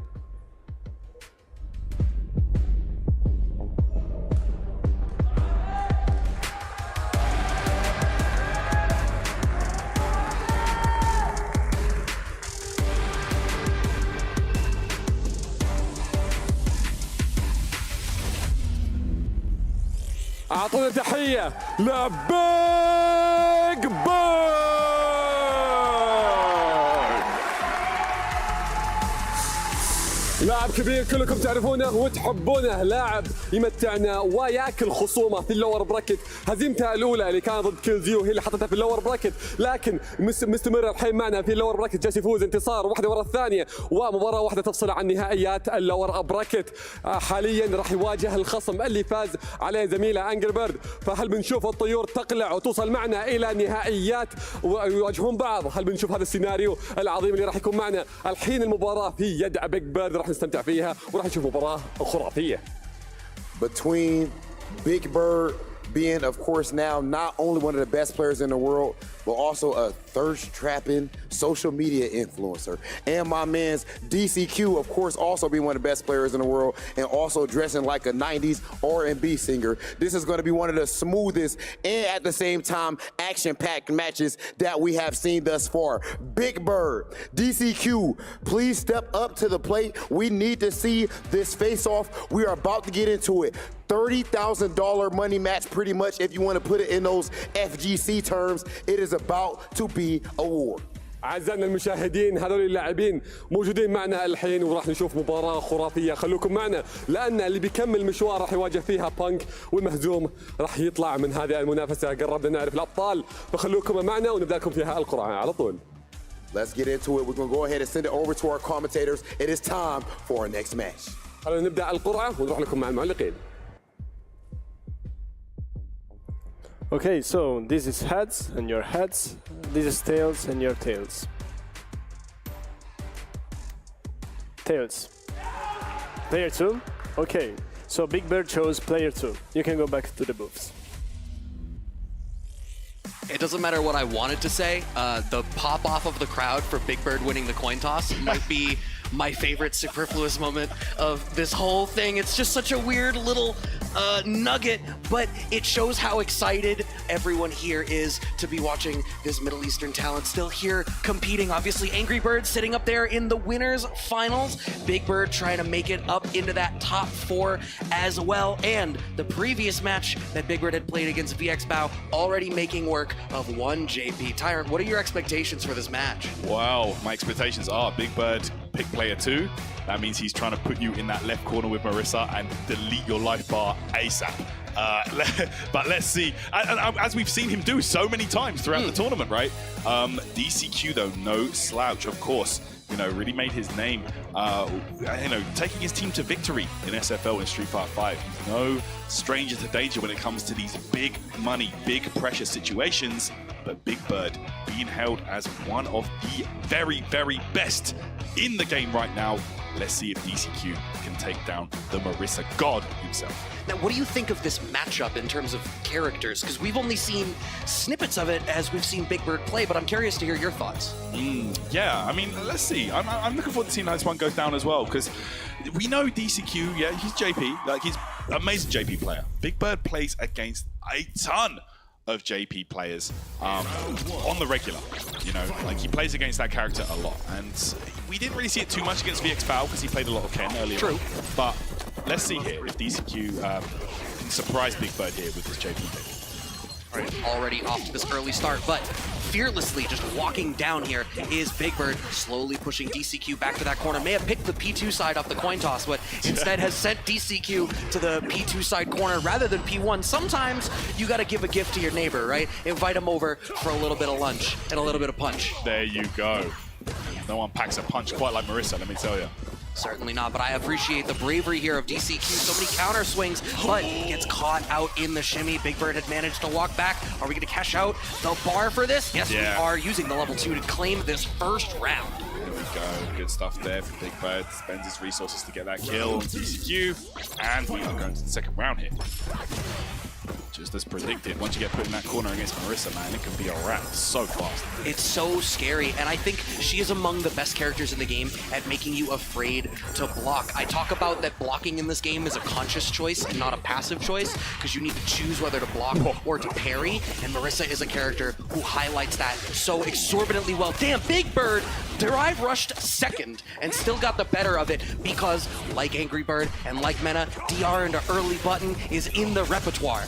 أعطونا تحية لبيج بيرد. لاعب كبير كلكم تعرفونه وتحبونه، لاعب يمتعنا وياكل خصومه في اللور براكت. هزيمته الاولى اللي كانت ضد كيلزيو هي اللي حطتها في اللور براكت، لكن مستمر الحين معنا في اللور براكت، جالس يفوز انتصار واحده ورا الثانيه، ومباراه واحده تفصل عن نهائيات اللور براكت. حاليا راح يواجه الخصم اللي فاز عليه زميله انجر بيرد، فهل بنشوف الطيور تقلع وتوصل معنا الى نهائيات ويواجهون بعض؟ هل بنشوف هذا السيناريو العظيم اللي راح يكون معنا؟ الحين المباراه في يد بيج بيرد، راح نستمتع فيها وراح نشوف مباراه خرافيه. Between Big Bird being, of course, now not only one of the best players in the world, but also a thirst-trapping social media influencer. And my man's DCQ, of course, also being one of the best players in the world and also dressing like a 90s R&B singer. This is going to be one of the smoothest and at the same time action-packed matches that we have seen thus far. Big Bird, DCQ, please step up to the plate. We need to see this face-off. We are about to get into it. $30,000 money match, pretty much, if you want to put it in those FGC terms. It is about to be a war. أعزائنا المشاهدين هذول اللاعبين موجودين معنا الحين وراح نشوف مباراة خرافية، خلوكم معنا لأن اللي بيكمل مشوار راح يواجه فيها بانك، والمهزوم راح يطلع من هذه المنافسة. قربنا نعرف الأبطال، فخلوكم معنا ونبدأ لكم فيها القرعة على طول. Let's get into it. We're going to go ahead and send it over to our commentators. It is time for our next match. خلونا نبدأ القرعة ونروح لكم مع المعلقين. Okay, so this is heads and your heads, this is tails and your tails. Tails. Player 2? Okay, so Big Bird chose player 2. You can go back to the booths. It doesn't matter what I wanted to say, the pop-off of the crowd for Big Bird winning the coin toss might be my favorite superfluous moment of this whole thing. It's just such a weird little nugget, but it shows how excited everyone here is to be watching this Middle Eastern talent still here competing. Obviously, Angry Bird sitting up there in the winners finals. Big Bird trying to make it up into that top 4 as well. And the previous match that Big Bird had played against VX Bow already making work of one JP. Tyrant, what are your expectations for this match? Wow, my expectations are Big Bird pick player 2. That means he's trying to put you in that left corner with Marissa and delete your life bar ASAP. But let's see. As we've seen him do so many times throughout the tournament, right? DCQ, though, no slouch, of course. You know, really made his name, you know, taking his team to victory in SFL in Street Fighter 5. He's no stranger to danger when it comes to these big money, big pressure situations. But Big Bird being held as one of the very, very best in the game right now. Let's see if DCQ can take down the Marissa God himself. Now, what do you think of this matchup in terms of characters? Because we've only seen snippets of it as we've seen Big Bird play, but I'm curious to hear your thoughts. Yeah, I mean, let's see. I'm looking forward to seeing how this one goes down as well, because we know DCQ, yeah, he's JP, like he's an amazing JP player. Big Bird plays against a ton of JP players on the regular, you know, like he plays against that character a lot, and we didn't really see it too much against VX Bow because he played a lot of Ken earlier. True. But let's see here if DCQ can surprise Big Bird here with this JP pick. Already off to this early start, but fearlessly just walking down here is Big Bird, slowly pushing DCQ back to that corner. May have picked the P2 side off the coin toss, but instead has sent DCQ to the P2 side corner rather than P1. Sometimes you got to give a gift to your neighbor, right? Invite him over for a little bit of lunch and a little bit of punch. There you go. No one packs a punch quite like Marissa, let me tell you. Certainly not, but I appreciate the bravery here of DCQ. So many counter swings, but gets caught out in the shimmy. Big Bird had managed to walk back. Are we going to cash out the bar for this? Yes, we are using the level 2 to claim this first round. There we go. Good stuff there for Big Bird. Spends his resources to get that kill on DCQ. And we are going to the second round here. Just as predicted, once you get put in that corner against Marissa, man, it can be a wrap so fast. It's so scary, and I think she is among the best characters in the game at making you afraid to block. I talk about that blocking in this game is a conscious choice and not a passive choice, because you need to choose whether to block or to parry, and Marissa is a character who highlights that so exorbitantly well. Damn, Big Bird Derive rushed second and still got the better of it because, like Angry Bird and like Mena, DR into early button is in the repertoire.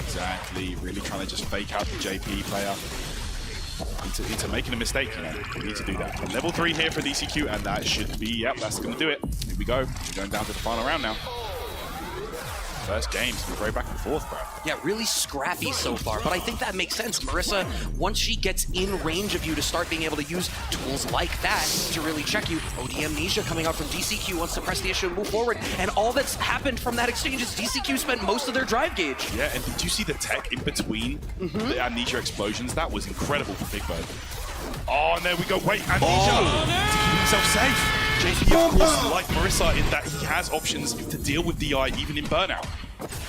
Exactly, really trying to just fake out the JP player into making a mistake, you know. You need to do that. Level 3 here for DCQ, and that should be, yep, that's going to do it. Here we go. We're going down to the final round now. First games, we're right back and forth, bro. Yeah, really scrappy so far, but I think that makes sense. Marissa, once she gets in range of you to start being able to use tools like that to really check you. OD Amnesia coming out from DCQ, wants to press the issue and move forward, and all that's happened from that exchange is DCQ spent most of their drive gauge. Yeah, and did you see the tech in between the Amnesia explosions? That was incredible for Big Bird. Oh, and there we go. Wait, Amnesia to keep himself safe. JP, of course, like Marissa, in that he has options to deal with DI even in burnout.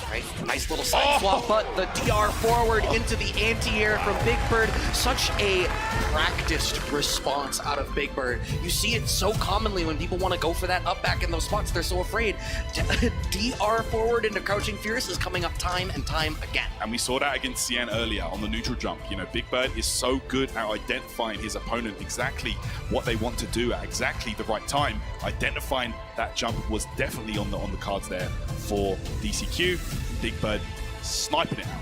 Right, nice little side swap, but the DR forward into the anti-air from Big Bird. Such a practiced response out of Big Bird. You see it so commonly when people want to go for that up back in those spots. They're so afraid. DR forward into Crouching Fierce is coming up time and time again. And we saw that against Cien earlier on the neutral jump. You know, Big Bird is so good at identifying his opponent exactly what they want to do at exactly the right time. Identifying that jump was definitely on the cards there for DCQ. Big Bird sniping it out.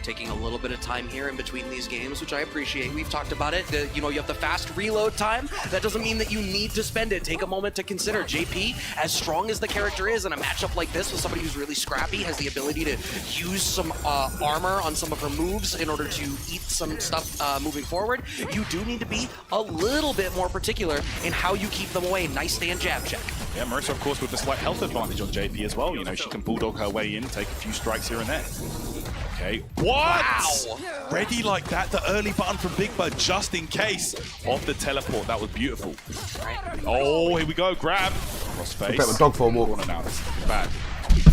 Taking a little bit of time here in between these games, which I appreciate. We've talked about it. You know, you have the fast reload time. That doesn't mean that you need to spend it. Take a moment to consider. JP, as strong as the character is in a matchup like this with somebody who's really scrappy, has the ability to use some armor on some of her moves in order to eat some stuff moving forward. You do need to be a little bit more particular in how you keep them away. Nice stand jab check. Yeah, Marissa, of course, with the slight health advantage on JP as well. You know, she can bulldog her way in, take a few strikes here and there. Okay. What? Wow. Ready like that, the early button from Big Bird just in case of the teleport. That was beautiful. Oh, here we go. Grab. Cross face. Bet my dog for a walk. Now, this is bad.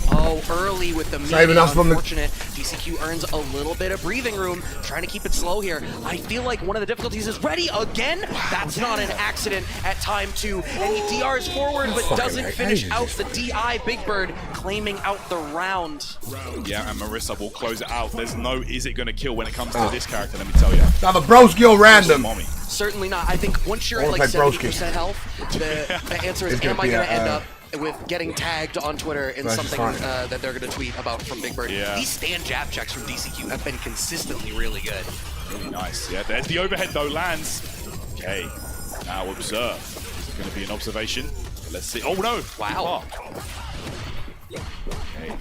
Oh, early with the Saving us from the unfortunate. DCQ earns a little bit of breathing room, trying to keep it slow here. I feel like one of the difficulties is ready again. That's not an accident at time 2. And he DRs forward, but doesn't finish out the DI. Big Bird claiming out the round. Yeah, and Marissa will close it out. There's no is it going to kill when it comes to this character, let me tell you. Now the broski or random. Certainly not. I think once you're at like 70% health, the answer is, am I going to end up with getting tagged on Twitter in something that they're going to tweet about from Big Bird. Yeah. These stand jab checks from DCQ have been consistently really good. Really nice. Yeah, there's the overhead though, lands. Okay, now observe. Is it going to be an observation? Let's see. Oh no! Wow. Okay.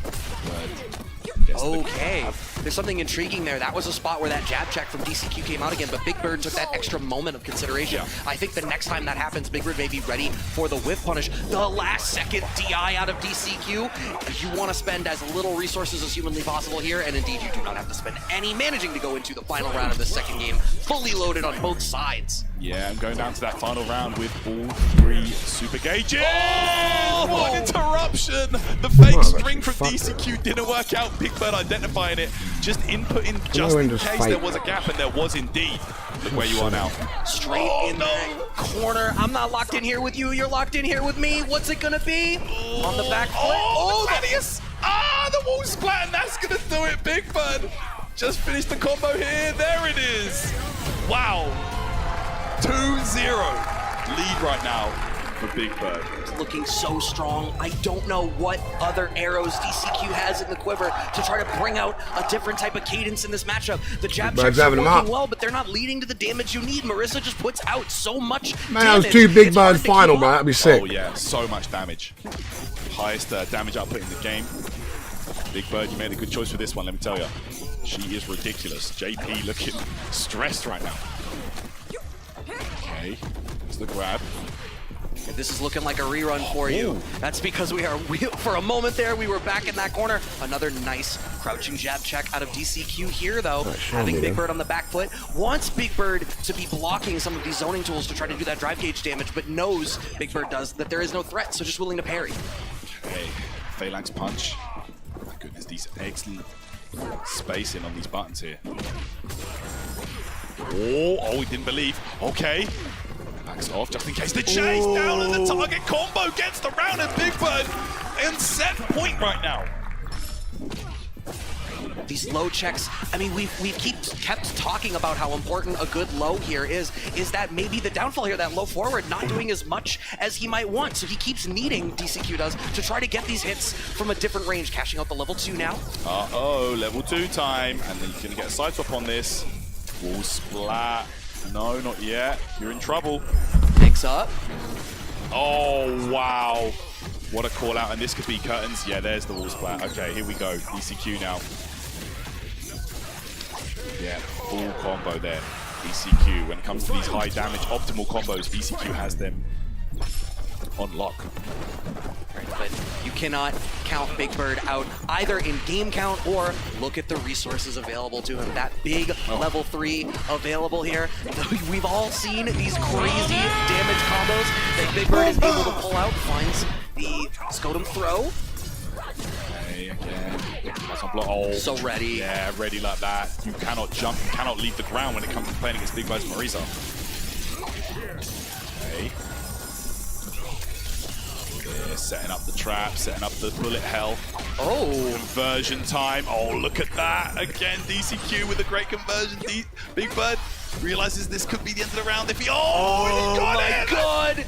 Okay, there's something intriguing there. That was a spot where that jab check from DCQ came out again, but Big Bird took that extra moment of consideration. I think the next time that happens, Big Bird may be ready for the whiff punish. The last second DI out of DCQ. You want to spend as little resources as humanly possible here, and indeed you do not have to spend any, managing to go into the final round of the second game, fully loaded on both sides. Yeah, I'm going down to that final round with all 3 super gauges. Oh, what interruption! The fake string from DCQ didn't work out. Big Bird identifying it, just inputting just in case there was a gap, and there was indeed. Look where you are now. Straight in that corner. I'm not locked in here with you. You're locked in here with me. What's it gonna be? On the back foot. Oh, there he is! Ah, the wall splat, and that's gonna do it. Big Bird just finished the combo here. There it is. Wow. 2-0 lead right now for Big Bird. Looking so strong. I don't know what other arrows DCQ has in the quiver to try to bring out a different type of cadence in this matchup. The jab checks are working well, but they're not leading to the damage you need. Marissa just puts out so much Man, that was 2 Big Bird final, man. That'd be sick. Oh yeah, so much damage. Highest damage output in the game. Big Bird, you made a good choice for this one, let me tell you. She is ridiculous. JP looking stressed right now. Okay, there's the grab. This is looking like a rerun for you. That's because for a moment there, we were back in that corner. Another nice crouching jab check out of DCQ here, though. Having Big Bird on the back foot. Wants Big Bird to be blocking some of these zoning tools to try to do that drive gauge damage, but knows, Big Bird does, that there is no threat, so just willing to parry. Okay, Phalanx punch. My goodness, these excellent spacing on these buttons here. Oh, he didn't believe. Okay. Backs off just in case. The chase down on the target. Combo gets the round, and Big Bird in set point right now. These low checks, I mean, we've kept talking about how important a good low here is that maybe the downfall here, that low forward, not doing as much as he might want. So he keeps needing, DCQ does, to try to get these hits from a different range. Cashing out the level 2 now. Uh-oh, level 2 time. And then he's going to get a side swap on this. Wall splat. No, not yet. You're in trouble. Picks up. Oh, wow. What a call out. And this could be curtains. Yeah, there's the wall splat. Okay, here we go. DCQ now. Yeah, full combo there. DCQ, when it comes to these high damage optimal combos, DCQ has them on lock. Right, but you cannot count Big Bird out either in game count or look at the resources available to him. That big level 3 available here. We've all seen these crazy damage combos that Big Bird is able to pull out. Finds the Scotum throw. Okay, again. That's on block. Oh, so ready. Yeah, ready like that. You cannot jump, you cannot leave the ground when it comes to playing against Big Bird's Marisa. Okay. Yeah, setting up the trap, setting up the bullet hell. Oh! Conversion time. Oh, look at that. Again, DCQ with a great conversion. Big Bird realizes this could be the end of the round if he... Oh, he got my it! God!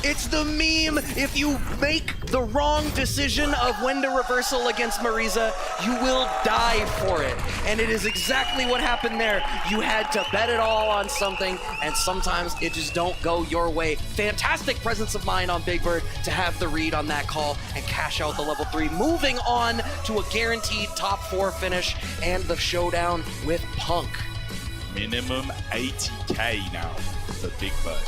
It's the meme. If you make the wrong decision of when to reversal against Marisa, you will die for it. And it is exactly what happened there. You had to bet it all on something, and sometimes it just don't go your way. Fantastic presence of mind on Big Bird to have the read on that call and cash out the level 3. Moving on to a guaranteed top 4 finish and the showdown with Punk. Minimum 80k now for Big Bird.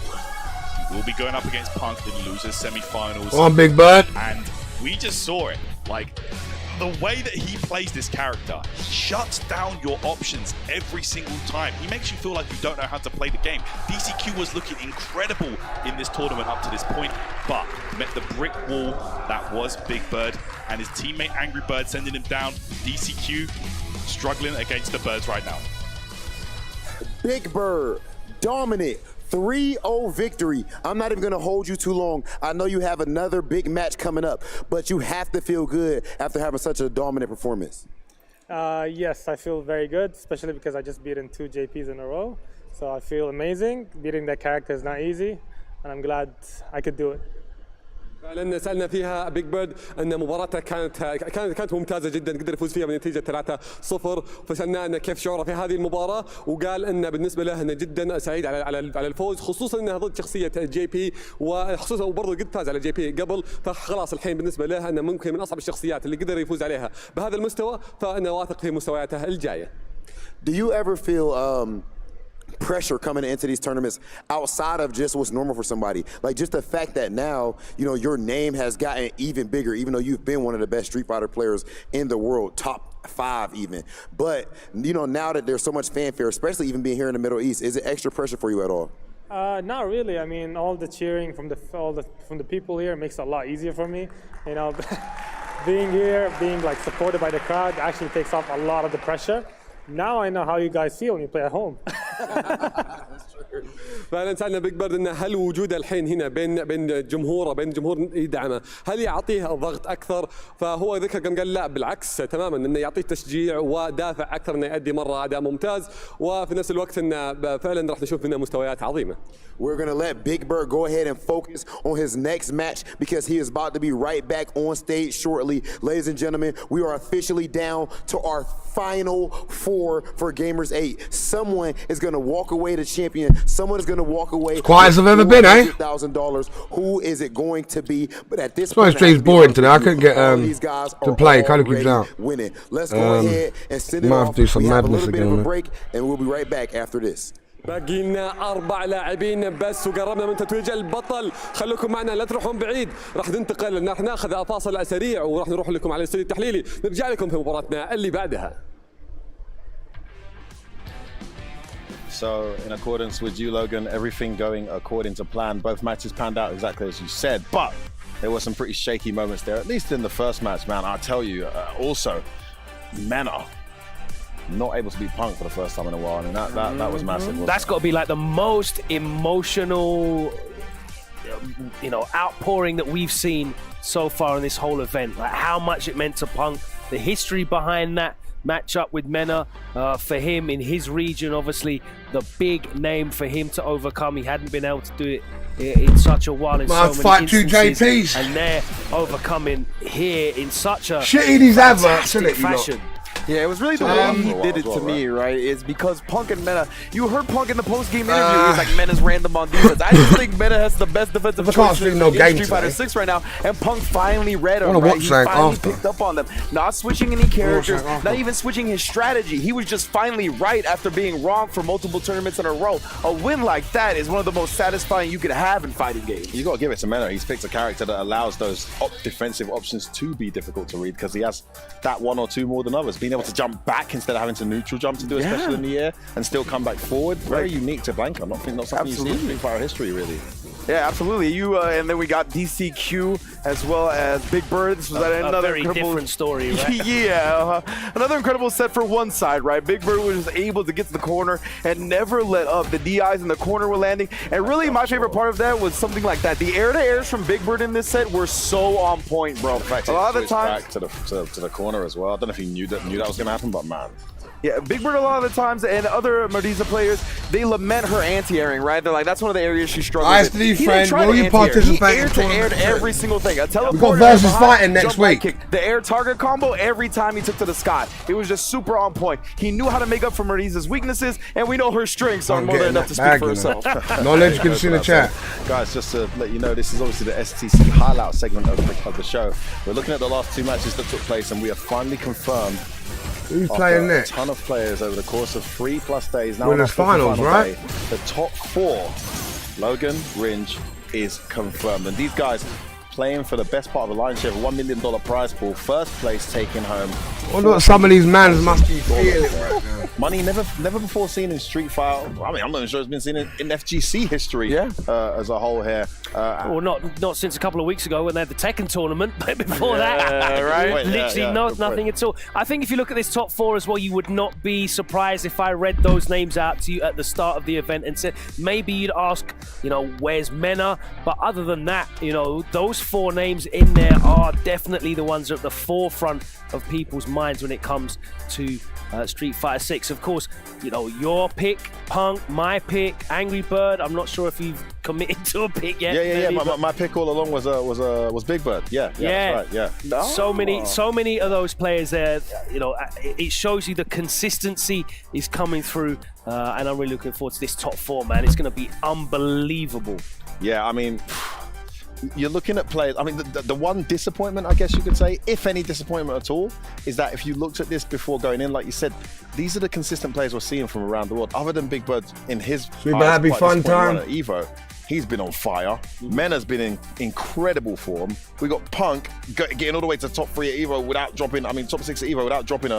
We'll be going up against Punk in losers semi-finals. Come on, Big Bird. And we just saw it. Like, the way that he plays this character, he shuts down your options every single time. He makes you feel like you don't know how to play the game. DCQ was looking incredible in this tournament up to this point, but met the brick wall that was Big Bird and his teammate Angry Bird sending him down. DCQ struggling against the Birds right now. Big Bird, dominant. 3-0 victory. I'm not even going to hold you too long. I know you have another big match coming up, but you have to feel good after having such a dominant performance. Yes, I feel very good, especially because I just beaten 2 JPs in a row. So I feel amazing. Beating that character is not easy, and I'm glad I could do it. فعلا سالنا فيها بيج بيرد ان مباراته كانت ممتازه جدا، قدر يفوز فيها بنتيجه 3-0. فسالناه انه كيف شعوره في هذه المباراه، وقال انه بالنسبه له انه جدا سعيد على الفوز، خصوصا انه ضد شخصيه جي بي، وخصوصا وبرضه قد فاز على جي بي قبل، فخلاص الحين بالنسبه له انه ممكن من اصعب الشخصيات اللي قدر يفوز عليها بهذا المستوى، فانه واثق في مستوياته الجايه. Do you ever feel pressure coming into these tournaments outside of just what's normal for somebody? Like just the fact that now, you know, your name has gotten even bigger, even though you've been one of the best Street Fighter players in the world, top 5 even. But, you know, now that there's so much fanfare, especially even being here in the Middle East, is it extra pressure for you at all? Not really. I mean, all the cheering from the people here makes it a lot easier for me. You know, being here, being like supported by the crowd actually takes off a lot of the pressure. Now I know how you guys feel when you play at home. فعلا سالنا بيج بيرد انه هل وجوده الحين هنا بين جمهور يدعمه هل يعطيه ضغط اكثر؟ فهو ذكر قال لا بالعكس تماما، انه يعطيه تشجيع ودافع اكثر انه يؤدي مره اداء ممتاز، وفي نفس الوقت انه فعلا راح نشوف منه مستويات عظيمه. We're going to let Big Bird go ahead and focus on his next match because he is about to be right back on stage shortly. Ladies and gentlemen, we are officially down to our final 4 for Gamers 8. Someone is going to walk away the champion. Someone is going to walk away. Quiet as I've ever been, eh? $1,000. Who is it going to be? But at this point, stream's boring today. I couldn't get these guys to play. KnuckleDu's out. Winning. Let's go ahead and send it might off. have to do some we have a madness little bit again, of a man. break, and we'll be right back after this. باقي لنا 4 لاعبين بس وقربنا من تتويج البطل. خليكم معنا لا تروحون بعيد، راح ننتقل راح ناخذ فاصل سريع وراح نروح لكم على الاستوديو التحليلي، نرجع لكم في مباراتنا اللي بعدها. So, in accordance with you, Logan, everything going according to plan. Both matches panned out exactly as you said, but there were some pretty shaky moments there, at least in the first match, man. I'll tell you, also, Mena not able to beat Punk for the first time in a while. I mean, that was massive. That's got to be like the most emotional, outpouring that we've seen so far in this whole event. Like how much it meant to Punk, the history behind that matchup with Mena, for him in his region, obviously the big name for him to overcome. He hadn't been able to do it in such a while in so many instances, and they're overcoming here in such a fantastic fashion. Yeah, it was really the way he did it to me, right? It's because Punk and Mena, you heard Punk in the post-game interview, he was like, Mena's random on defense. I just think Mena has the best defensive choice in Street Fighter 6 right now, and Punk finally read him, right? He finally picked up on them. Not switching any characters, not even switching his strategy. He was just finally right after being wrong for multiple tournaments in a row. A win like that is one of the most satisfying you could have in fighting games. You got to give it to Mena. He's picked a character that allows those defensive options to be difficult to read because he has that 1 or 2 more than others. Being able to jump back instead of having to neutral jump to do a special in the air and still come back forward. Very unique to Blanca. Not something you see in Street Fighter history, really. Yeah, absolutely. And then we got DCQ as well as Big Bird. This was another very different story, right? Yeah, another incredible set for one side, right? Big Bird was able to get to the corner and never let up. The DIs in the corner were landing, and really my favorite part of that was something like that. The air-to-airs from Big Bird in this set were so on point, bro. A lot of the time, back to the corner as well. I don't know if he knew that was going to happen, but man. Yeah, Big Bird a lot of the times, and other Marisa players, they lament her anti-airing, right? They're like, that's one of the areas she struggles with. ISD friend, will you participate in aired every single thing. A teleporter, we got versus fighting next week. Kick. The air target combo every time he took to the sky. It was just super on point. He knew how to make up for Marisa's weaknesses, and we know her strengths are more than enough to speak for herself. Knowledge can see in the chat. Guys, just to let you know, this is obviously the STC highlight segment of the show. We're looking at the last 2 matches that took place, and we have finally confirmed who's playing next? A ton of players over the course of 3+ days. Now Winners finals, right? Day, the top 4, Logan, Ringe, is confirmed. And these guys playing for the best part of the lion's share of a $1 million prize pool. First place taking home. I wonder what some of these mans must be feeling right now. Money never before seen in Street Fighter. I mean, I'm not even sure it's been seen in FGC history as a whole here. Well, not since a couple of weeks ago when they had the Tekken tournament, but before that, right? Literally nothing at all. I think if you look at this top 4 as well, you would not be surprised if I read those names out to you at the start of the event and said, maybe you'd ask, where's Mena? But other than that, those 4 names in there are definitely the ones at the forefront of people's minds when it comes to Street Fighter 6. Of course, your pick, Punk, my pick, Angry Bird. I'm not sure if you've committed to a pick yet. Yeah. My pick all along was Big Bird. Yeah. That's right, yeah. So many of those players there. It shows you the consistency is coming through, and I'm really looking forward to this top 4, man. It's going to be unbelievable. Yeah, I mean, you're looking at players. I mean, the one disappointment, I guess you could say, if any disappointment at all, is that if you looked at this before going in, like you said, these are the consistent players we're seeing from around the world. Other than Big Bird in his happy fun time at Evo, he's been on fire. Mena's been in incredible form. We got Punk getting all the way to top 3 at Evo without dropping. I mean, top 6 at Evo without dropping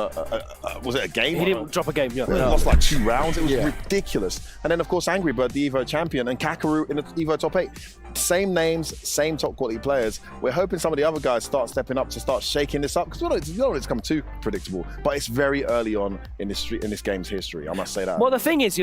was it a game? He didn't drop a game. Yeah, he lost like 2 rounds. It was ridiculous. And then of course Angry Bird, the Evo champion, and Kakeru in the Evo top 8. Same names, same top quality players. We're hoping some of the other guys start stepping up to start shaking this up because we don't want it to become too predictable. But it's very early on in this game's history. I must say that. Well, the thing is,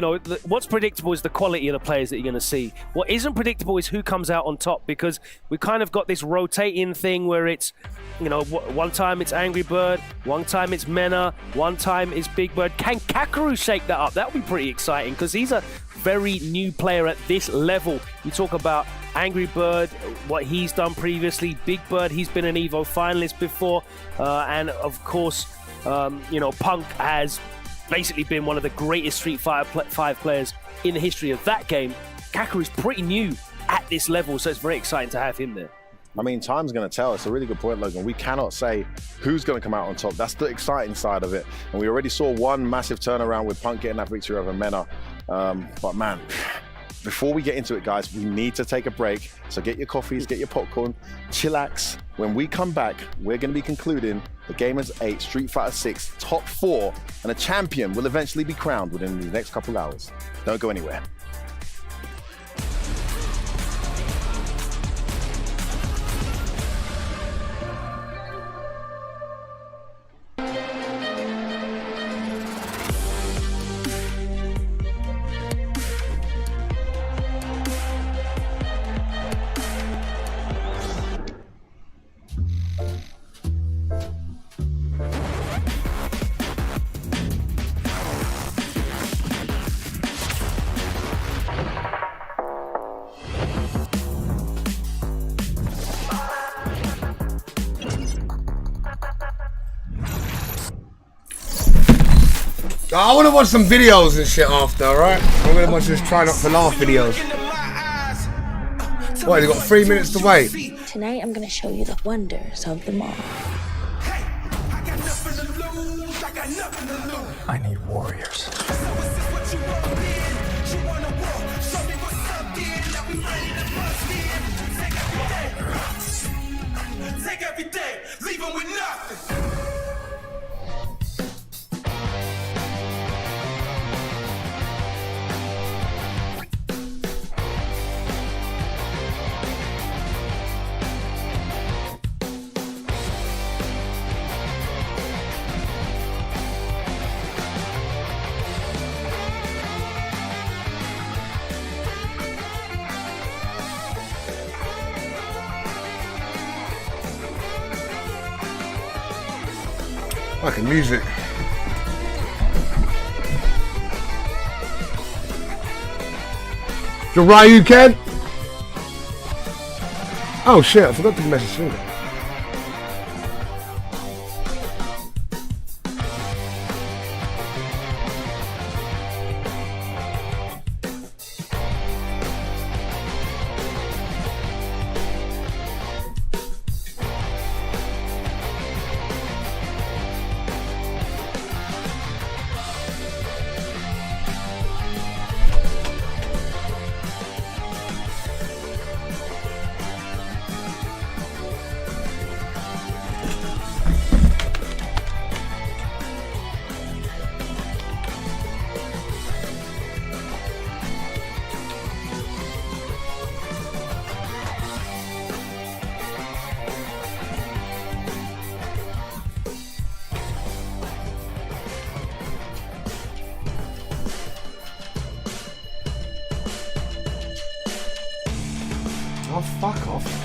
what's predictable is the quality of the players that you're going to see. What isn't predictable is who comes out on top, because we kind of got this rotating thing where it's, one time it's Angry Bird, one time it's Mena, one time it's Big Bird. Can Kakeru shake that up? That would be pretty exciting because he's a very new player at this level. You talk about Angry Bird, what he's done previously. Big Bird, he's been an Evo finalist before. And of course, Punk has basically been one of the greatest Street Fighter 5 players in the history of that game. Kakeru's pretty new at this level, so it's very exciting to have him there. I mean, time's going to tell. It's a really good point, Logan. We cannot say who's going to come out on top. That's the exciting side of it. And we already saw one massive turnaround with Punk getting that victory over Mena. But man, before we get into it, guys, we need to take a break. So get your coffees, get your popcorn, chillax. When we come back, we're going to be concluding the Gamers 8 Street Fighter 6 top 4, and a champion will eventually be crowned within the next couple hours. Don't go anywhere. I want to watch some videos and shit after, alright? I'm going to watch this try not to laugh videos. What, you got 3 minutes to wait? Tonight I'm going to show you the wonders of the mall. I need warriors. Take everything, leave them with nothing. Fucking music. You're right, you can. Oh shit, I forgot to message you. Oh, fuck off.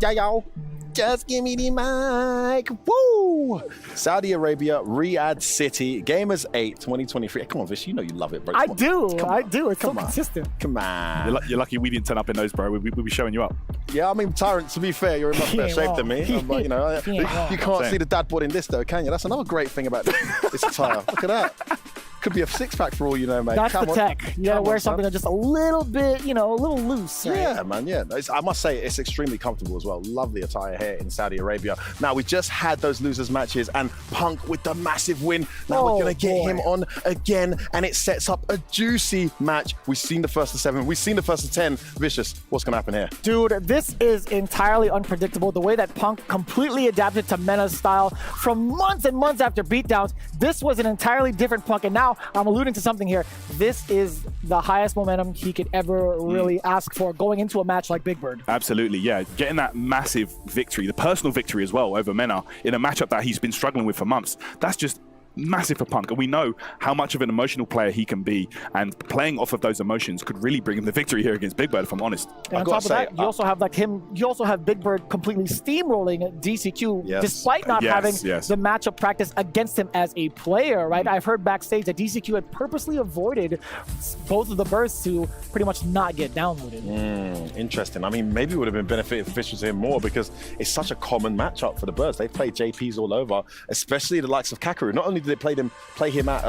Yeah, y'all. Just give me the mic. Woo! Saudi Arabia, Riyadh City, Gamers 8 2023. Come on, Vish, you know you love it, bro. I do. It's so on. consistent. Come on. You're lucky we didn't turn up in those, bro. We'll be showing you up. Yeah, I mean, Tyrant, to be fair, you're in much better shape than me. But, you know, you can't see the dad bod in this, though, can you? That's another great thing about this attire. Look at that. Could be a six-pack for all you know, mate. That's Come the on. tech. You gotta wear something that's just a little bit, you know, a little loose. Right? Yeah, man, yeah. I must say, it's extremely comfortable as well. Lovely attire here in Saudi Arabia. Now, we just had those losers matches, and Punk with the massive win. Now we're going to get him on again, and it sets up a juicy match. We've seen the first of 7. We've seen the first of 10. Vicious, what's going to happen here? Dude, this is entirely unpredictable. The way that Punk completely adapted to Mena's style from months and months after beatdowns. This was an entirely different Punk, and now I'm alluding to something here. This is the highest momentum he could ever really ask for going into a match like Big Bird. Absolutely, yeah. Getting that massive victory, the personal victory as well over Mena in a matchup that he's been struggling with for months. That's just massive for Punk, and we know how much of an emotional player he can be, and playing off of those emotions could really bring him the victory here against Big Bird, if I'm honest. And on top of that, you also have like him, you also have Big Bird completely steamrolling DCQ despite not having the matchup practice against him as a player, right? I've heard backstage that DCQ had purposely avoided both of the bursts to pretty much not get downloaded. Interesting. I mean, maybe it would have been benefited for Vicious here more because it's such a common matchup for the Birds. They've played JPs all over, especially the likes of Kakeru. Not only did they play him at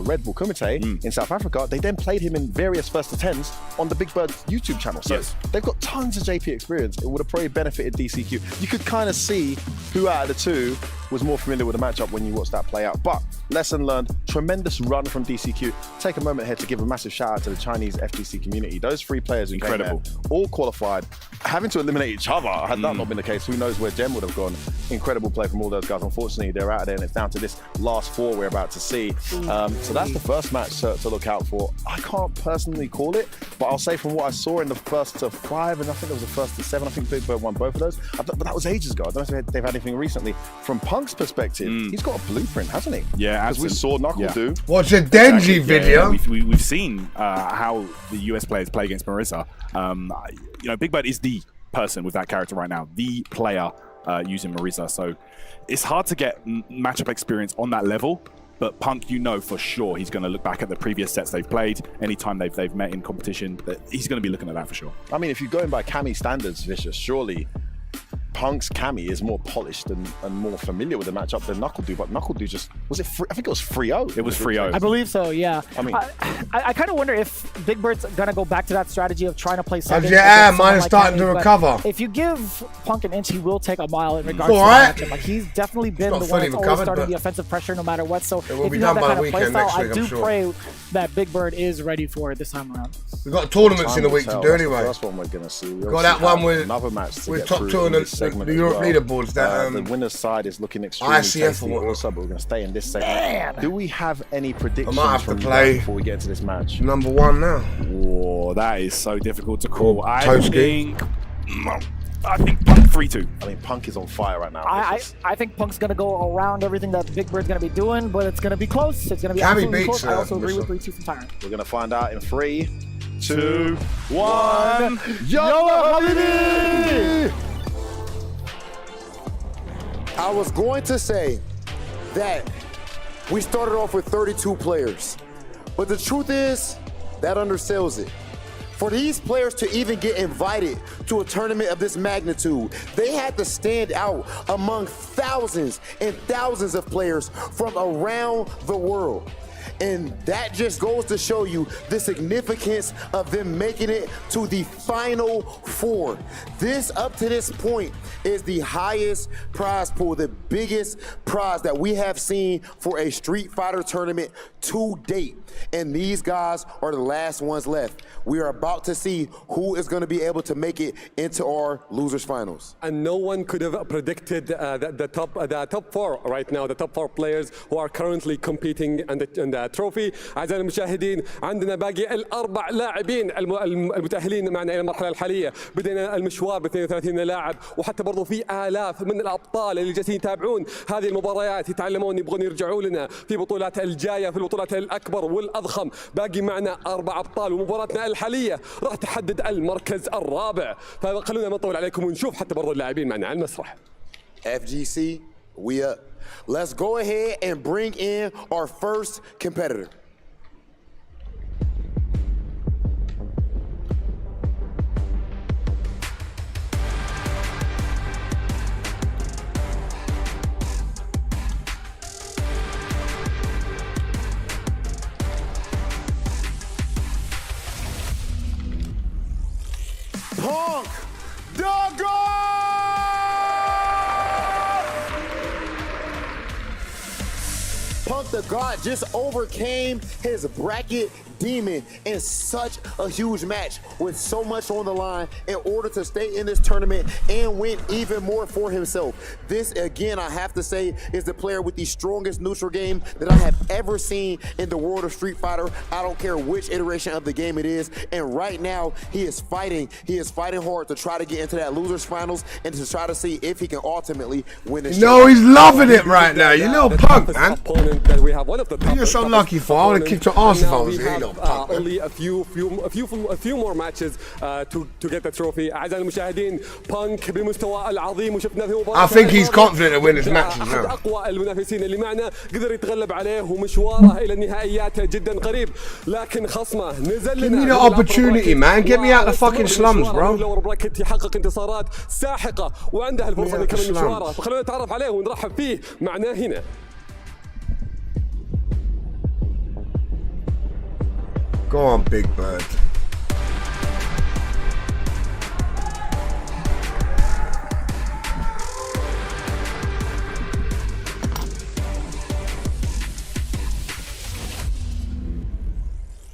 Red Bull Kumite in South Africa, they then played him in various first to 10s on the Big Bird YouTube channel. So they've got tons of JP experience. It would have probably benefited DCQ. You could kind of see who out of the two was more familiar with the matchup when you watch that play out. But lesson learned, tremendous run from DCQ. Take a moment here to give a massive shout out to the Chinese FGC community. Those 3 players who came there, all qualified, having to eliminate each other. Had that not been the case, who knows where Gem would have gone. Incredible play from all those guys. Unfortunately, they're out of there, and it's down to this last 4 we're about to see. So that's the first match to look out for. I can't personally call it, but I'll say from what I saw in the first to 5, and I think there was the first to 7, I think Big Bird won both of those. But that was ages ago. I don't know if they've had anything recently. From Punk's perspective, he's got a blueprint, hasn't he? Yeah, because we saw KnuckleDu. Watch a Denji video. We've seen how the US players play against Marissa. You know, Big Bird is the person with that character right now, the player using Marissa. So it's hard to get matchup experience on that level. But Punk, you know for sure he's going to look back at the previous sets they've played, anytime they've met in competition, he's going to be looking at that for sure. I mean, if you're going by Cammy standards, Vicious, surely Punk's Cammy is more polished and more familiar with the matchup than KnuckleDu, but KnuckleDu just, was it I think it was 3-0. It was 3-0. I believe so, yeah. I mean, I kind of wonder if Big Bird's gonna go back to that strategy of trying to play second. Mine is starting to recover. If you give Punk an inch, he will take a mile in regards to that matchup. Like, he's definitely been the one that's always starting the offensive pressure no matter what. So if you have that kind of play style, I do pray that Big Bird is ready for it this time around. We've got tournaments in the week to do anyway. That's what we're going to see. Got that one with another match to get top through 2 in this segment the Europe leaderboards. That the winner's side is looking extremely tasty also, but we're going to stay in this segment. Do we have any predictions from you guys before we get into this match? Number 1 now. Whoa, that is so difficult to call. I think Punk 3-2. I mean, Punk is on fire right now. I think Punk's going to go around everything that Big Bird's going to be doing, but it's going to be close. It's going to be absolutely close. I also agree with 3-2 from Tyrant. We're going to find out in 3, 2, 1. Yalla Habibi! I was going to say that we started off with 32 players, but the truth is that undersells it. For these players to even get invited to a tournament of this magnitude, they had to stand out among thousands and thousands of players from around the world. And that just goes to show you the significance of them making it to the Final 4. This, up to this point, is the highest prize pool, the biggest prize that we have seen for a Street Fighter tournament to date. And these guys are the last ones left. We are about to see who is going to be able to make it into our losers finals. And no one could have predicted the top 4 right now, the top 4 players who are currently competing in the trophy. أعزائي المشاهدين، عندنا باقي الأربع لاعبين المتأهلين معنا إلى المرحلة الحالية. بدينا المشوار ب 32 لاعب، وحتى برضو في آلاف من الأبطال اللي جالسين يتابعون هذه المباريات، يتعلمون، يبغون يرجعوا لنا في بطولات الجاية، في البطولات الأكبر والأضخم. باقي معنا 4 أبطال، ومباراتنا الحالية راح تحدد المركز الرابع. فخلونا ما نطول عليكم ونشوف حتى برضو اللاعبين معنا على المسرح. FGC, we up. Let's go ahead and bring in our first competitor. the God just overcame his bracket demon in such a huge match with so much on the line in order to stay in this tournament and win even more for himself. This, again, I have to say, is the player with the strongest neutral game that I have ever seen in the world of Street Fighter. I don't care which iteration of the game it is. And right now, he is fighting. He is fighting hard to try to get into that losers finals and to try to see if he can ultimately win this. No, he's loving it right now. You little punk, man. You're so lucky for. I would have kicked your ass if I was here, little punk. Only a few more matches to get the trophy. أعزائي المشاهدين بانك بمستوى العظيم وشفنا في مباراة. I think he's confident to win his matches now. أقوى المنافسين اللي معنا قدر يتغلب عليه ومشواره إلى النهائيات جدا قريب لكن خصمه نزل لنا. Give me the opportunity, man. Get me out the fucking slums, bro. لو براكت يحقق انتصارات ساحقة وعنده الفرصة أن يكمل مشواره فخلونا نتعرف عليه ونرحب فيه معنا هنا. Go on, Big Bird.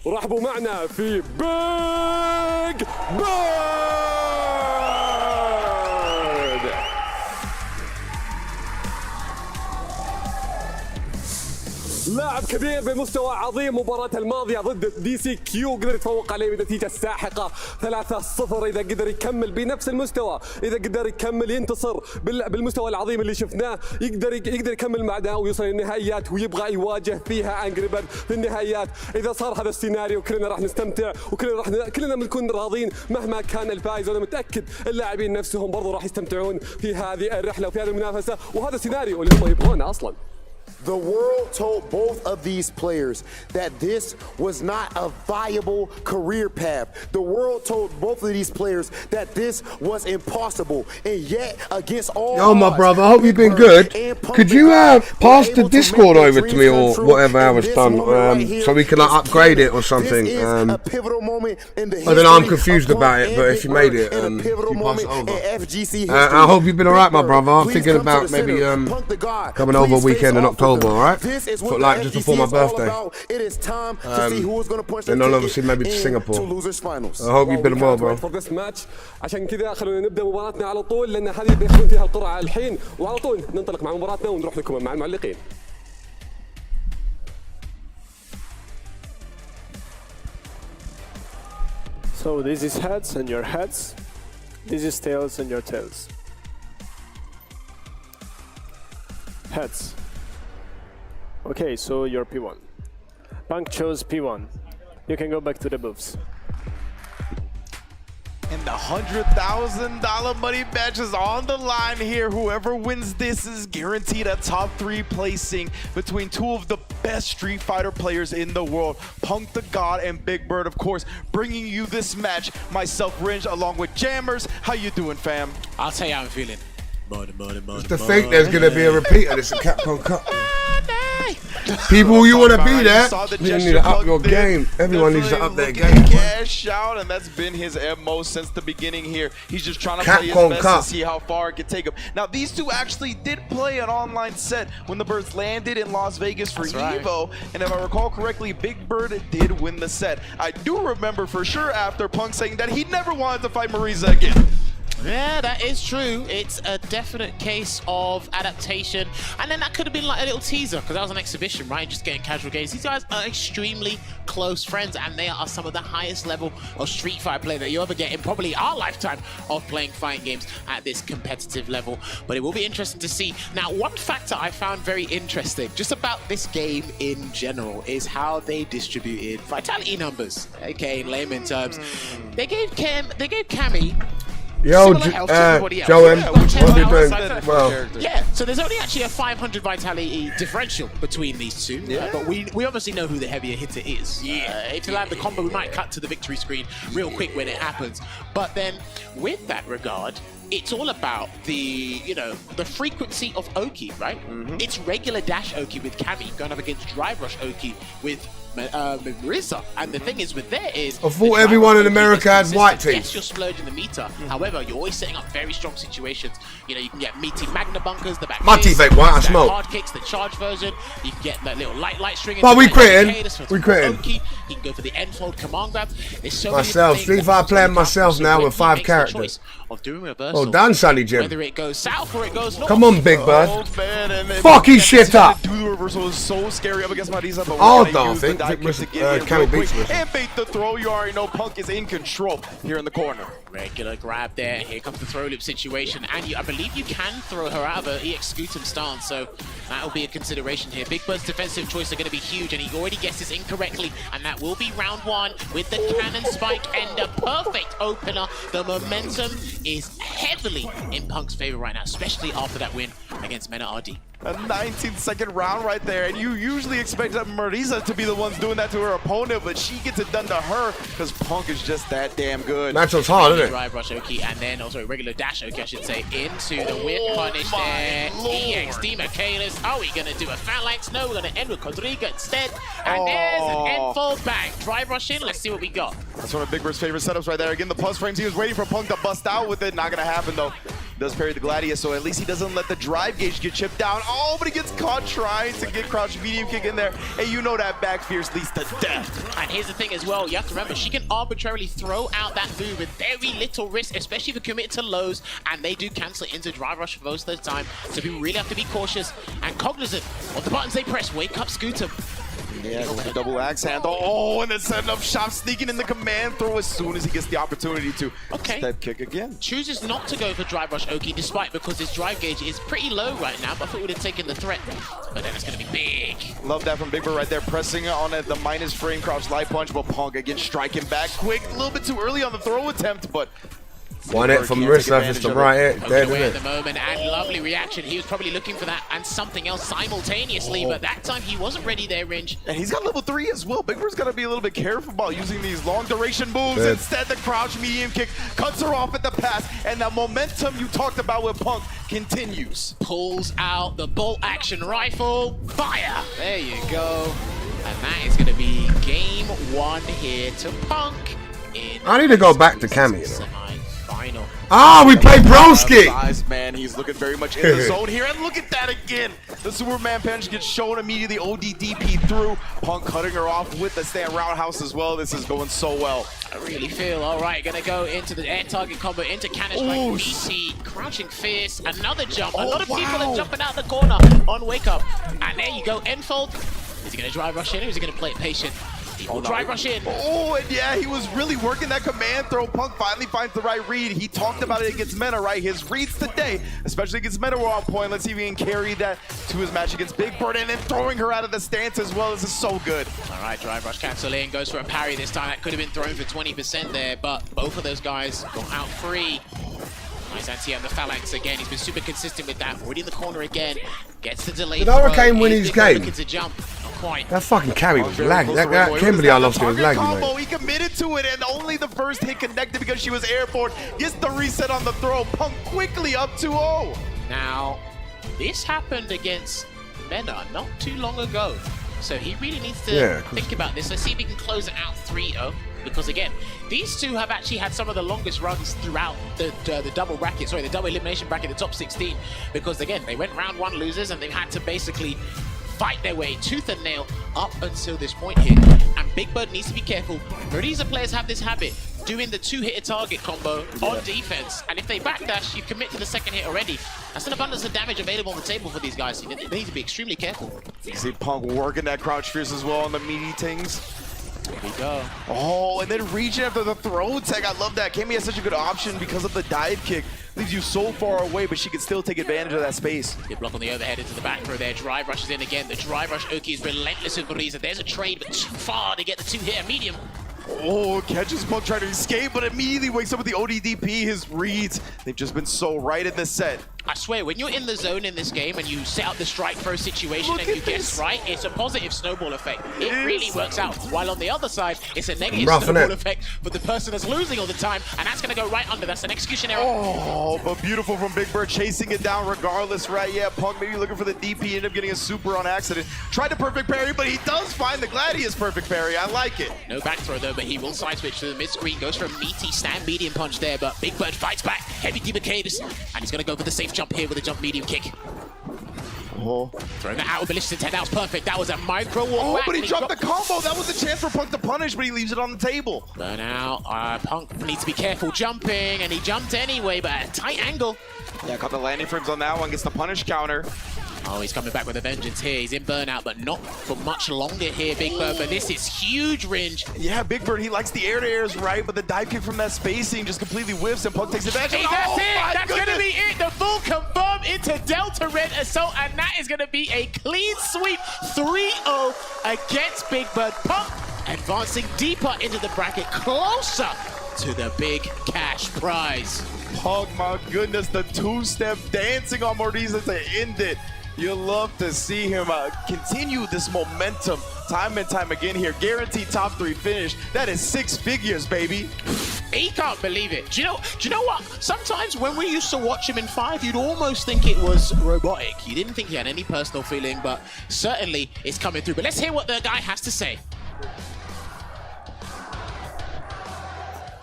رحبوا معنا في بيج بيرد. لاعب كبير بمستوى عظيم. مباراة الماضية ضد دي سي كيو قدر يتفوق عليه بنتيجة ساحقة 3-0. إذا قدر يكمل بنفس المستوى، إذا قدر يكمل ينتصر بالمستوى العظيم اللي شفناه، يقدر يكمل معنا ويوصل للنهائيات ويبغى يواجه فيها أنجري بيرد في النهائيات. إذا صار هذا السيناريو كلنا راح نستمتع كلنا بنكون راضين مهما كان الفائز. وأنا متأكد اللاعبين نفسهم برضو راح يستمتعون في هذه الرحلة وفي هذه المنافسة وهذا السيناريو اللي هم يبغونه أصلاً. The world told both of these players that this was not a viable career path. The world told both of these players that this was impossible. And yet, against all Yo, my brother, I hope you've been good. Could you pass the Discord over to me or whatever I was done so we can like, upgrade it or something? I don't know, I'm confused about it, but if you made it, you pass it over. I hope you've been alright, my brother. I'm thinking about maybe coming over a weekend in October. Alright? For like just before my birthday. And then obviously maybe to Singapore. I hope you've been well, bro. عشان كذا خلونا نبدا مباراتنا على طول لان هذه بياخذون فيها القرعه الحين وعلى طول ننطلق مع مباراتنا ونروح لكم مع المعلقين. So this is heads and your heads. This is tails and your tails. Heads. Okay, so you're P1. Punk chose P1. You can go back to the booths. And the $100,000 money match is on the line here. Whoever wins this is guaranteed a top 3 placing between two of the best Street Fighter players in the world. Punk the God and Big Bird, of course, bringing you this match. Myself, Ringe, along with Jammers. How you doing, fam? I'll tell you how I'm feeling. Money, to think there's going to be a repeat of this at Capcom Cup. People, you want to be there, you need to up your game. Everyone needs to up their game. Cash out, and that's been his MO since the beginning here. He's just trying to play his best to see how far it can take him. Now, these two actually did play an online set when the Birds landed in Las Vegas for Evo, and if I recall correctly, Big Bird did win the set. I do remember for sure after Punk saying that he never wanted to fight Marisa again. Yeah, that is true. It's a definite case of adaptation. And then that could have been like a little teaser, because that was an exhibition, right? Just getting casual games. These guys are extremely close friends, and they are some of the highest level of Street Fighter play that you ever get in probably our lifetime of playing fighting games at this competitive level. But it will be interesting to see. Now, one factor I found very interesting just about this game in general is how they distributed vitality numbers. Okay, in layman terms. They gave Cammy Yo, Joe, what are you doing? Well, yeah, so there's only actually a 500 vitality differential between these two, but we obviously know who the heavier hitter is. If you land the combo, we might cut to the victory screen real quick when it happens. But then, with that regard, it's all about the, the frequency of Oki, right? It's regular dash Oki with Cammy going up against drive rush Oki with Marissa. And the thing is with there is... I thought everyone in America had white teeth. Yes, you're splurging the meter. However, you're always setting up very strong situations. You know, you can get meaty Magna bunkers, the back My teeth ain't white, I smoke. hard kicks, the charge version. You can get that little light string. Well, we quitting. We quitting. You can go for the end-fold command grab. There's so Myself, many Street Fighter playing myself now with 5 characters. Of doing reversal. Oh, done, Sonny Jim. Whether it goes south or it goes north. Come on, Big Bird. Oh, man, and Fuck his shit up. Do the reversal is so scary up against Marisa, but Oh, we're no, I gonna use the think dive kick to get in Cammy real beats quick me. and bait the throw. You already know Punk is in control here in the corner. Regular grab there. Here comes the throw loop situation, and I believe you can throw her out of her EX Scutum stance, so that'll be a consideration here. Big Bird's defensive choice are going to be huge, and he already guesses incorrectly, and that will be round 1 with the cannon spike and a perfect opener. The momentum is heavily in Punk's favor right now, especially after that win against Mena Rd. A 19-second round right there, and you usually expect Marisa to be the ones doing that to her opponent, but she gets it done to her because Punk is just that damn good. Matchup's hard, isn't it? Drive rush Oki, and then also regular dash Oki, I should say, into the whip punish there. EXD Michaelis. Are we going to do a phalanx? No, we're going to end with Quadriga instead. And there's an end fold back. Drive rush in. Let's see what we got. That's one of Big Bird's favorite setups right there. Again, the plus frames. He was waiting for Punk to bust out with it. Not going to happen, though. Does parry the Gladius, so at least he doesn't let the drive gauge get chipped down. Oh, but he gets caught trying to get crouch medium kick in there. And you know that back fierce leads to death. And here's the thing as well, you have to remember, she can arbitrarily throw out that move with very little risk, especially if you're committed to lows, and they do cancel it into drive rush for most of the time. So people really have to be cautious and cognizant of the buttons they press. Wake up, Scutum. Yeah, with the double axe handle. Oh, and then setting up shop, sneaking in the command throw as soon as he gets the opportunity to step kick again. Chooses not to go for drive rush Oki, despite because his drive gauge is pretty low right now, but I thought he would have taken the threat. But then it's going to be big. Love that from Big Bird right there, pressing on it, the minus frame crouch light punch, but Punk again striking back quick. A little bit too early on the throw attempt, but one hit from Marissa, just the right hit. Dead, away at the moment, and lovely reaction. He was probably looking for that and something else simultaneously, but that time he wasn't ready there, Ringe. And he's got level 3 as well. Big Bird's got to be a little bit careful about using these long duration moves. Instead, the crouch medium kick cuts her off at the pass, and the momentum you talked about with Punk continues. Pulls out the bolt action rifle. Fire! There you go. And that is going to be game 1 here to Punk. I need to go back to Cammy, you know. Final. Ah, we played Broski! Man, he's looking very much in the zone here, and look at that again. The Superman punch gets shown immediately, ODDP through. Punk cutting her off with the stand roundhouse as well. This is going so well. I really feel, all right, gonna go into the air target combo, into cannon strike, BT, crouching fierce, another jump. A lot of people are jumping out the corner on wake up. And there you go, Enfold. Is he gonna drive rush in, or is he gonna play it patient? He will drive rush in. Oh, and yeah, he was really working that command throw. Punk finally finds the right read. He talked about it against Mena, right? His reads today, especially against Mena, were on point. Let's see if he can carry that to his match against Big Bird, and then throwing her out of the stance as well. This is so good. All right, drive rush cancel in, goes for a parry this time. That could have been thrown for 20% there, but both of those guys got out free. Nice anti on the phalanx again. He's been super consistent with that. Already in the corner again. Gets the delay. Did Hurricane win his game? Looking to jump. Not quite. That fucking carry was laggy. That Kimberly I lost, it was laggy, mate. He committed to it, and only the first hit connected because she was airborne. Gets the reset on the throw. Punk quickly up 2-0. Now, this happened against Mena not too long ago. So he really needs to think about this. Let's see if he can close it out 3-0. Because again, these two have actually had some of the longest runs throughout the double bracket, sorry, the double elimination bracket, the top 16. Because again, they went round 1 losers and they've had to basically fight their way tooth and nail up until this point here. And Big Bird needs to be careful. Marisa players have this habit, doing the 2-hit target combo on defense. And if they backdash, you commit to the second hit already. That's an abundance of damage available on the table for these guys. They need to be extremely careful. You see Punk working that crouch fierce as well on the meaty things. Here we go. Oh, and then reaching after the throw tag. I love that. Cammy has such a good option because of the dive kick. Leaves you so far away, but she can still take advantage of that space. Good block on the overhead into the back throw there. Drive rushes in again. The drive rush Oki is relentless with Marisa. There's a trade, but too far to get the 2-hit medium. Oh, catches Punk trying to escape, but immediately wakes up with the ODDP. His reads, they've just been so right in this set. I swear, when you're in the zone in this game and you set up the strike throw situation and you guess right, it's a positive snowball effect. It really works out. While on the other side, it's a negative snowball effect for the person that's losing all the time, and that's going to go right under. That's an execution error. Oh, but beautiful from Big Bird, chasing it down regardless, right? Yeah, Punk maybe looking for the DP, ended up getting a super on accident. Tried to perfect parry, but he does find the Gladius perfect parry. I like it. No back throw though, but he will side switch to the mid screen. Goes for a meaty stand medium punch there, but Big Bird fights back. Heavy demarcators, and he's going to go for the safe jump here with a jump medium kick. Throwing that out with ballistic 10, that was perfect. That was a micro walk back. But he dropped the combo. That was a chance for Punk to punish, but he leaves it on the table. Burnout. Punk needs to be careful jumping, and he jumped anyway, but at a tight angle. Yeah, got the landing frames on that one, gets the punish counter. Oh, he's coming back with a vengeance here. He's in burnout, but not for much longer here, Big Bird. But this is huge range. Yeah, Big Bird, he likes the air-to-airs, right? But the dive kick from that spacing just completely whiffs, and Punk takes advantage. Hey, that's it! That's going to be it! The full confirm into Delta Red Assault, and that is going to be a clean sweep 3-0 against Big Bird. Punk advancing deeper into the bracket, closer to the big cash prize. Punk, my goodness, the two-step dancing on Mordiza to end it. You'll love to see him continue this momentum time and time again here. Guaranteed top 3 finish. That is 6 figures, baby. He can't believe it. Do you know what? Sometimes when we used to watch him in 5, you'd almost think it was robotic. You didn't think he had any personal feeling, but certainly it's coming through. But let's hear what the guy has to say.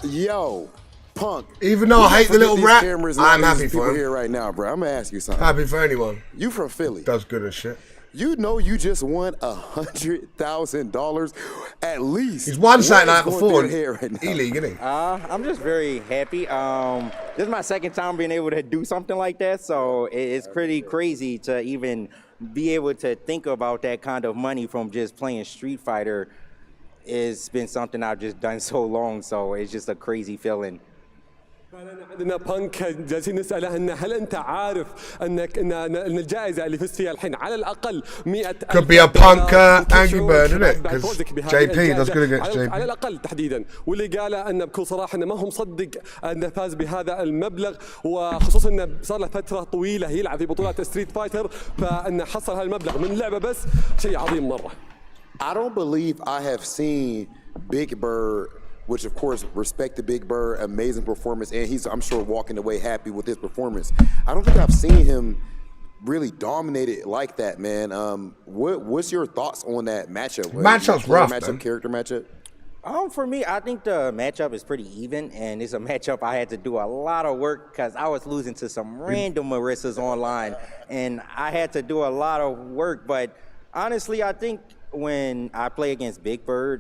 Yo, Punk. Even though I hate the little rap, I'm happy for him. Here right now, bro. I'm gonna ask you something. Happy for anyone. You from Philly? Does good as shit. You know you just won $100,000 at least. He's won Saturday night before. Right E-League, isn't he? I'm just very happy. This is my second time being able to do something like that, so it's pretty crazy to even be able to think about that kind of money from just playing Street Fighter. It's been something I've just done so long, so it's just a crazy feeling. عندنا بانك جالسين نسأله إن هل أنت عارف إن الجائزة اللي فزت فيها الحين على الأقل 100 Could be a Punk Angry Bird, isn't it? Because JP does good against JP. على الأقل تحديدا، واللي قاله أنه بكل صراحة إنه ما هو مصدق أنه فاز بهذا المبلغ، وخصوصا إنه صار له فترة طويلة يلعب في بطولات ستريت فايتر، فإنه حصل هالمبلغ من لعبة بس شيء عظيم مرة. I don't believe I have seen Big Bird, which of course respect the Big Bird, amazing performance, and he's, I'm sure, walking away happy with his performance. I don't think I've seen him really dominate it like that, man. What's your thoughts on that matchup? Matchup's rough, matchup, character matchup? For me, I think the matchup is pretty even, and it's a matchup I had to do a lot of work because I was losing to some random Marissas online, and I had to do a lot of work. But honestly, I think when I play against Big Bird,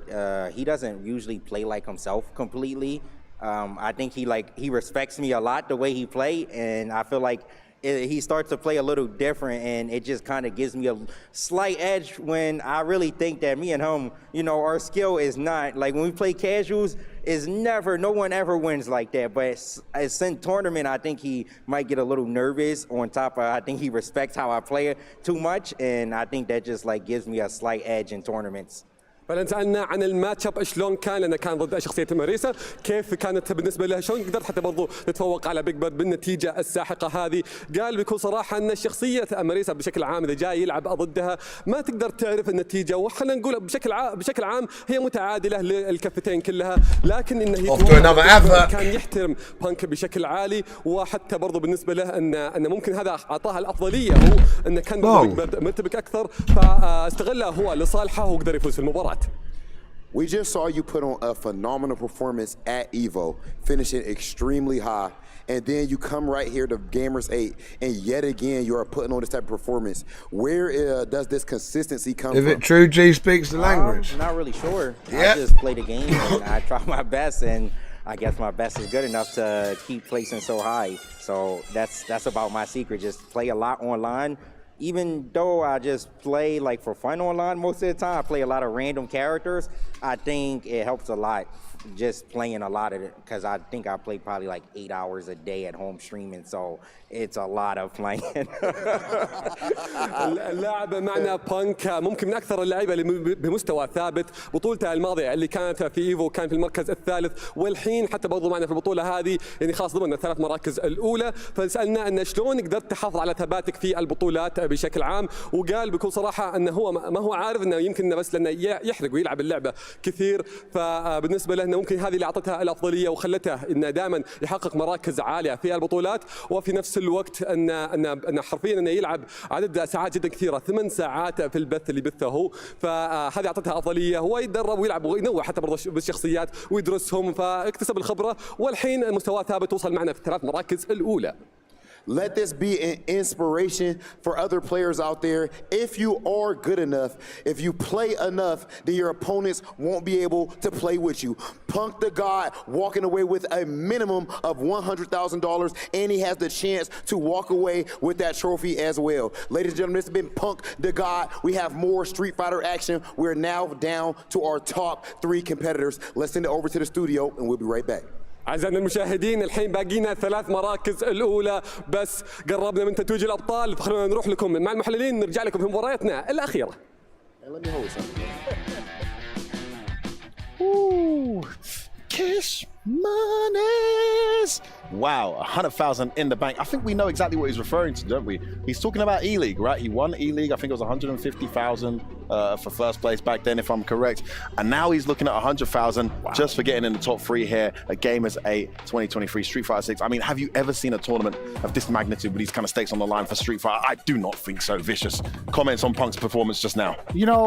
he doesn't usually play like himself completely. I think he respects me a lot the way he play, and I feel like he starts to play a little different, and it just kind of gives me a slight edge when I really think that me and him, our skill is not, like when we play casuals, no one ever wins like that. But as in tournament, I think he might get a little nervous on top of, I think he respects how I play it too much, and I think that just gives me a slight edge in tournaments. فلن سألنا عن الماتش اب شلون كان لانه كان ضد شخصيه ماريسا، كيف كانت بالنسبه له، شلون قدرت حتى برضو تتفوق على بيج بيرد بالنتيجه الساحقه هذه. قال بكل صراحه ان شخصيه ماريسا بشكل عام اذا جاي يلعب ضدها ما تقدر تعرف النتيجه، وخلينا نقول بشكل عام هي متعادله للكفتين كلها، لكن انه كان يحترم بانك بشكل عالي، وحتى برضو بالنسبه له ان ممكن هذا اعطاها الافضليه، هو انه كان مرتبك اكثر فاستغلها هو لصالحه وقدر يفوز في المباراه. We just saw you put on a phenomenal performance at EVO, finishing extremely high, and then you come right here to Gamers 8, and yet again you are putting on this type of performance. Where does this consistency come from? Is it true G speaks the language? I'm not really sure. I just play the game, and I try my best, and I guess my best is good enough to keep placing so high. So that's about my secret, just play a lot online. Even though I just play for fun online most of the time, I play a lot of random characters, I think it helps a lot just playing a lot of it, because I think I play probably like 8 hours a day at home streaming, so it's a lot of playing. اللاعب معنا بانك ممكن من اكثر اللعيبه اللي بمستوى ثابت. بطولته الماضيه اللي كانت في ايفو كان في المركز الثالث، والحين حتى برضو معنا في البطوله هذه يعني خلاص ضمن الثلاث مراكز الاولى. فسالنا انه شلون قدرت تحافظ على ثباتك في البطولات بشكل عام، وقال بكل صراحه انه هو ما هو عارف انه يمكن بس لانه يحرق ويلعب اللعبه كثير، فبالنسبه له انه ممكن هذه اللي اعطتها الافضليه وخلته انه دائما يحقق مراكز عاليه في البطولات، وفي نفس الوقت ان حرفيا انه يلعب عدد ساعات جدا كثيره، 8 ساعات في البث اللي بثه هو، فهذه اعطتها افضليه. هو يتدرب ويلعب وينوع حتى برضه بالشخصيات ويدرسهم، فاكتسب الخبره، والحين المستوى ثابت وصل معنا في الثلاث مراكز الاولى. Let this be an inspiration for other players out there. If you are good enough, if you play enough, then your opponents won't be able to play with you. Punk the God walking away with a minimum of $100,000, and he has the chance to walk away with that trophy as well. Ladies and gentlemen, this has been Punk the God. We have more Street Fighter action. We're now down to our top 3 competitors. Let's send it over to the studio, and we'll be right back. أعزائنا المشاهدين، الحين باقينا 3 مراكز الأولى بس، قربنا من تتويج الأبطال، فخلونا نروح لكم مع المحللين نرجع لكم في مبارياتنا الأخيرة. Ooh, Kish Monies. Wow, 100,000 in the bank. I think we know exactly what he's referring to, don't we? He's talking about E-League, right? He won E-League. I think it was 150,000 for first place back then, if I'm correct. And now he's looking at 100,000 just for getting in the top 3 here at Gamers 8 2023 Street Fighter 6. I mean, have you ever seen a tournament of this magnitude with these kind of stakes on the line for Street Fighter? I do not think so. Vicious. Comments on Punk's performance just now. You know,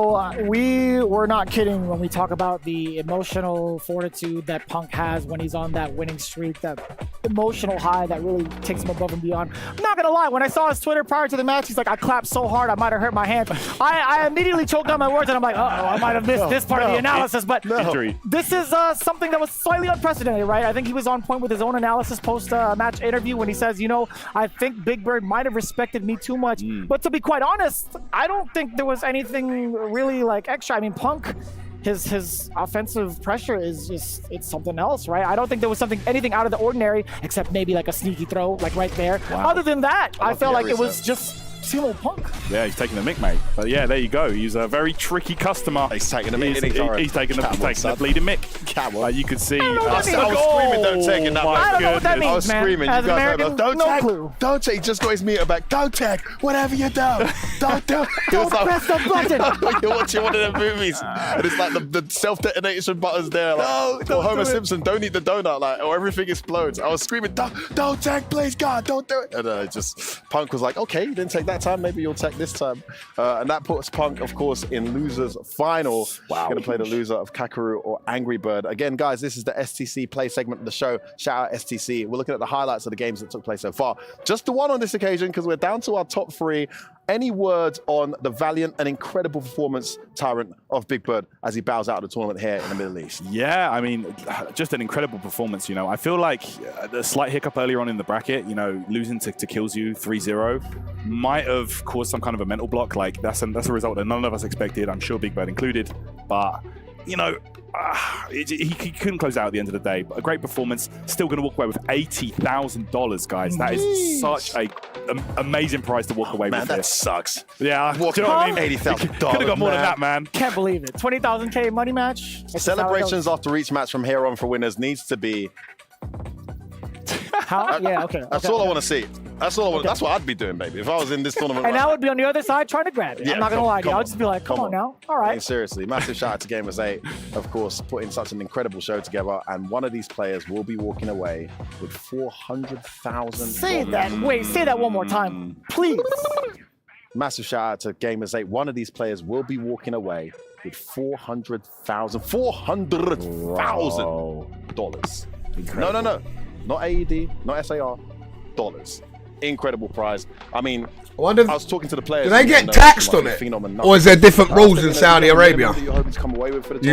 we were not kidding when we talk about the emotional fortitude that Punk has when he's on that winning streak, that emotional high that really takes him above and beyond. I'm not gonna lie, when I saw his Twitter prior to the match, he's like, I clapped so hard I might have hurt my hand. I immediately choked on my words and I'm like, uh-oh, I might have missed this part of the analysis, but this is something that was slightly unprecedented, right? I think he was on point with his own analysis post-match interview when he says, you know, I think Big Bird might have respected me too much. But to be quite honest, I don't think there was anything really like extra. I mean, Punk, his offensive pressure is just, it's something else, right? I don't think there was anything out of the ordinary, except maybe like a sneaky throw, like right there. Wow. Other than that, I felt like it was just Simo Punk. Yeah, he's taking the mick, mate. But yeah, there you go. He's a very tricky customer. He's taking the mick. He's taking the bleeding mick. You could see. I was screaming, don't take it. I don't know what that means, I was screaming. As you guys American, don't no tag. clue. Don't tag. He just got his meter back. Don't tag. Whatever you do. Don't do. Don't press the button. You're watching one of them movies, and it's like the self-detonation buttons there. Like, or Homer Simpson, don't eat the donut, like, or everything explodes. I was screaming, don't tag, please, God, don't do it. And just Punk was like, okay, you didn't take that time. Maybe you'll take this time. And that puts Punk, of course, in losers final. Wow. Going to play the loser of Kakeru or Angry Bird. Again, guys, this is the STC play segment of the show. Shout out STC. We're looking at the highlights of the games that took place so far. Just the one on this occasion, because we're down to our top 3. Any words on the valiant and incredible performance, Tyrant, of Big Bird as he bows out of the tournament here in the Middle East? Yeah, I mean, just an incredible performance, you know. I feel like a slight hiccup earlier on in the bracket, you know, losing to KnuckleDu 3-0 might have caused some kind of a mental block. Like, that's a result that none of us expected, I'm sure Big Bird included. But, you know, he couldn't close out at the end of the day. But a great performance. Still going to walk away with $80,000, guys. That is such a amazing prize to walk away with. Man, that sucks. Yeah, do you know what I mean? $80,000. Could have got more than that, man. Can't believe it. 20,000K money match. Celebrations after each match from here on for winners needs to be. How? Yeah, okay. That's all I want to see. That's all I want. That's what I'd be doing, baby. If I was in this tournament. And I would be on the other side trying to grab it. Yeah, I'm not going to lie to you. I'll just be like, come on now. All right. I mean, seriously, massive shout out to Gamers 8, of course, putting such an incredible show together. And one of these players will be walking away with $400,000. Say that. Wait, say that one more time, please. Massive shout out to Gamers 8. One of these players will be walking away with $400,000. $400,000. No. Not AED, not SAR, dollars. Incredible prize. I mean, I was talking to the players. Do they get taxed on it? Or is there different rules in Saudi Arabia? You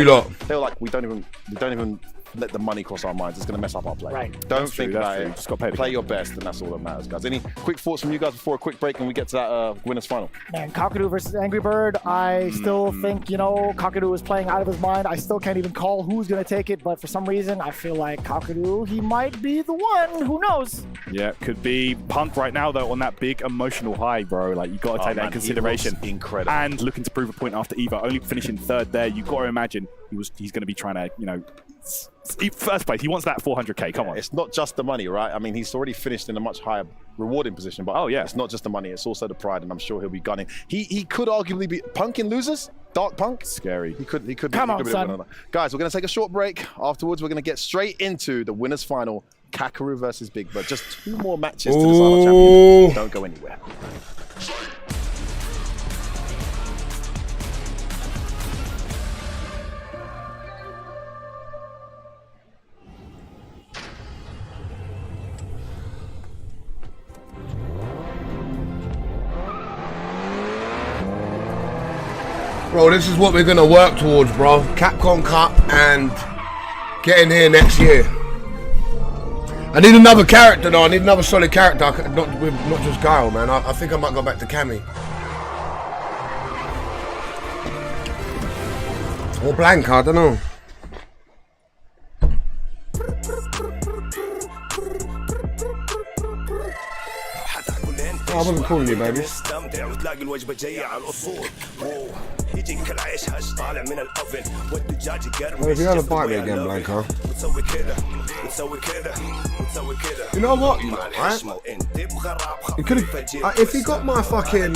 lot. They were like, we don't even let the money cross our minds. It's going to mess up our play. Right. Don't think about it. Just got to play your best, and that's all that matters, guys. Any quick thoughts from you guys before a quick break and we get to that winners final? Man, Kakeru versus Angry Bird, I still think, you know, Kakeru is playing out of his mind. I still can't even call who's going to take it, but for some reason, I feel like Kakeru, he might be the one. Who knows? Yeah, could be. Punk right now, though, on that big emotional high, bro. Like, you got to take that in consideration. Incredible. And looking to prove a point after Evo, only finishing third there. You got to imagine he's going to be trying to, you know, first place. He wants that 400k. Come on. It's not just the money, right? I mean, he's already finished in a much higher rewarding position, but it's not just the money. It's also the pride, and I'm sure he'll be gunning. He could arguably be Punk in losers. Dark Punk, scary. He could. Come on, son. Guys, we're gonna take a short break. Afterwards, we're gonna get straight into the winners final. Kakeru versus Big Bird. Just 2 more matches to decide our champion. Don't go anywhere. Bro, this is what we're gonna work towards, bro. Capcom Cup and getting here next year. I need another character though. I need another solid character. Not just Guile, man. I think I might go back to Cammy. Or Blanca, I don't know. I wasn't calling you, baby. Well, if you had a bite me again, Blanca. You know what, right? He could have, if he got my fucking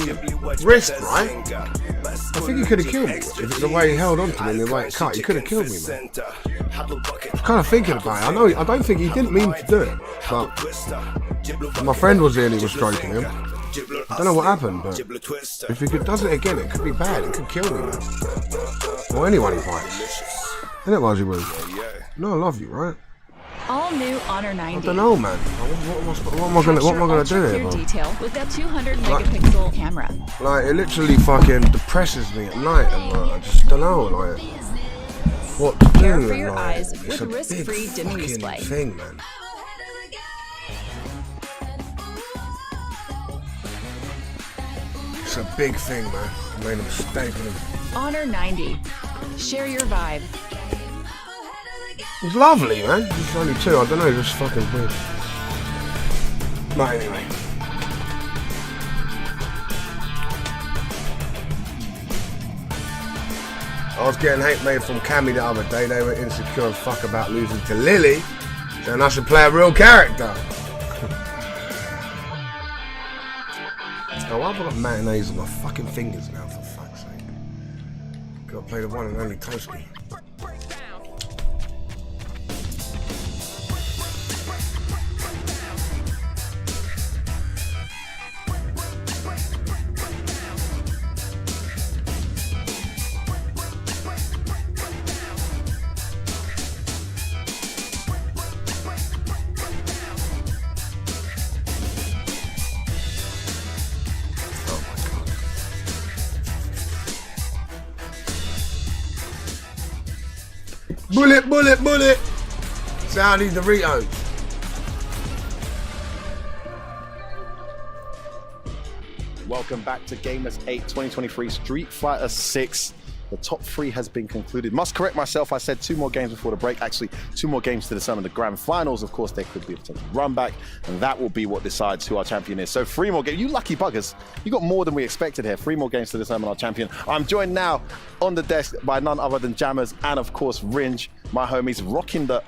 wrist right, I think he could have killed me. If the way he held on to me and the way it cut, he could have killed me, man. I was kind of thinking about it. I don't think he didn't mean to do it, but my friend was there and he was stroking him. I don't know what happened, but if he does it again, it could be bad. It could kill me, man. Or anyone he fights. Isn't it, Wazzy Woo? No, I love you, right? All new Honor 90. I don't know, man. What am I gonna do here, man? Detail with that 200 megapixel camera. Like, it literally fucking depresses me at night, and I just don't know, like, what to do. Care for your like, eyes it's with a risk-free big dimming fucking display. thing, man. It's a big thing, man. I made a mistake with him. Honor 90. Share your vibe. It was lovely, man. It's only 2. I don't know, just fucking weird. But anyway. I was getting hate mail from Cammy the other day. They were insecure and fuck about losing to Lily. Saying I should play a real character. Now, why have I got mayonnaise on my fucking fingers now, for fuck's sake? Gotta play the one and only Toasty. Bullet, bullet, bullet! Saudi Doritos. Welcome back to Gamers 8 2023 Street Fighter 6. The top 3 has been concluded. Must correct myself, I said 2 more games before the break. Actually, 2 more games to determine the grand finals. Of course, there could be a potential run back, and that will be what decides who our champion is. So 3 more games. You lucky buggers. You got more than we expected here. 3 more games to determine our champion. I'm joined now on the desk by none other than Jammers and, of course, Ringe. My homies rocking the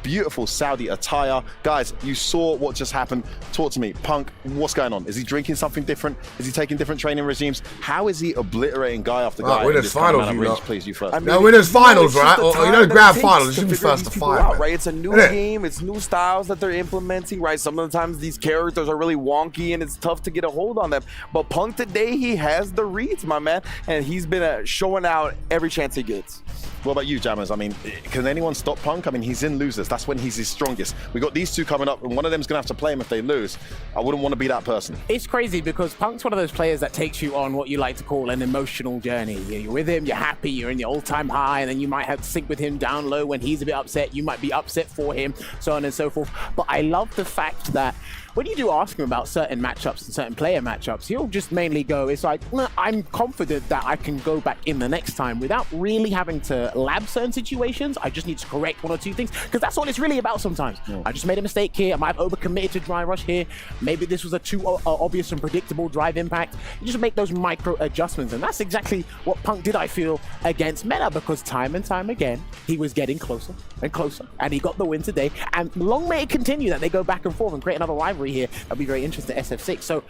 beautiful Saudi attire. Guys, you saw what just happened. Talk to me. Punk, what's going on? Is he drinking something different? Is he taking different training regimes? How is he obliterating guy after guy? Winners finals, Ringe, please, you first. I mean, no, winners finals, right? Or, you know, grand finals. It should be first to 5. Out, right? It's a new game. It's new styles that they're implementing, right? Sometimes these characters are really wonky and it's tough to get a hold on them. But Punk today, he has the reads, my man. And he's been showing out every chance he gets. What about you, Jammers? I mean, can anyone stop Punk? I mean, he's in losers. That's when he's his strongest. We got these two coming up, and one of them's going to have to play him if they lose. I wouldn't want to be that person. It's crazy because Punk's one of those players that takes you on what you like to call an emotional journey. You're with him, you're happy, you're in your all-time high, and then you might have to sync with him down low when he's a bit upset. You might be upset for him, so on and so forth. But I love the fact that when you do ask him about certain matchups and certain player matchups, he'll just mainly go, it's like, well, I'm confident that I can go back in the next time without really having to lab certain situations. I just need to correct one or two things, because that's all it's really about sometimes. Yeah. I just made a mistake here. I might have overcommitted to dry rush here. Maybe this was a too obvious and predictable drive impact. You just make those micro adjustments, and that's exactly what Punk did, I feel, against Mena, because time and time again, he was getting closer and closer, and he got the win today. And long may it continue that they go back and forth and create another rivalry here. That'll be very interesting, SF6. So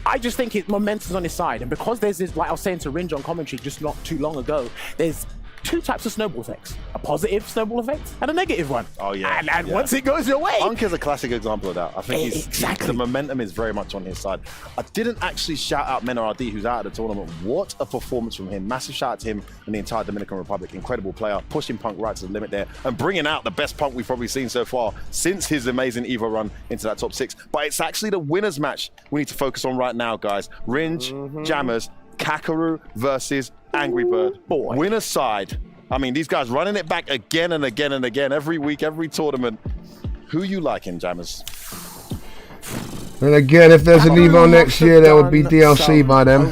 I just think his momentum's on his side. And because there's this, like I was saying to Ringe on commentary just not too long ago, there's two types of snowball effects. A positive snowball effect and a negative one. Oh, yeah. And once it goes your way... Punk is a classic example of that. I think the momentum is very much on his side. I didn't actually shout out Mena Rd, who's out of the tournament. What a performance from him. Massive shout out to him and the entire Dominican Republic. Incredible player, pushing Punk right to the limit there and bringing out the best Punk we've probably seen so far since his amazing EVO run into that top 6. But it's actually the winners match we need to focus on right now, guys. Ringe, Jammers, Kakeru versus Angry Bird. Boy. Winner's side. I mean, these guys running it back again and again and again, every week, every tournament. Who you liking, Jammers? And again, if there's an Evo next year, there would be DLC by them.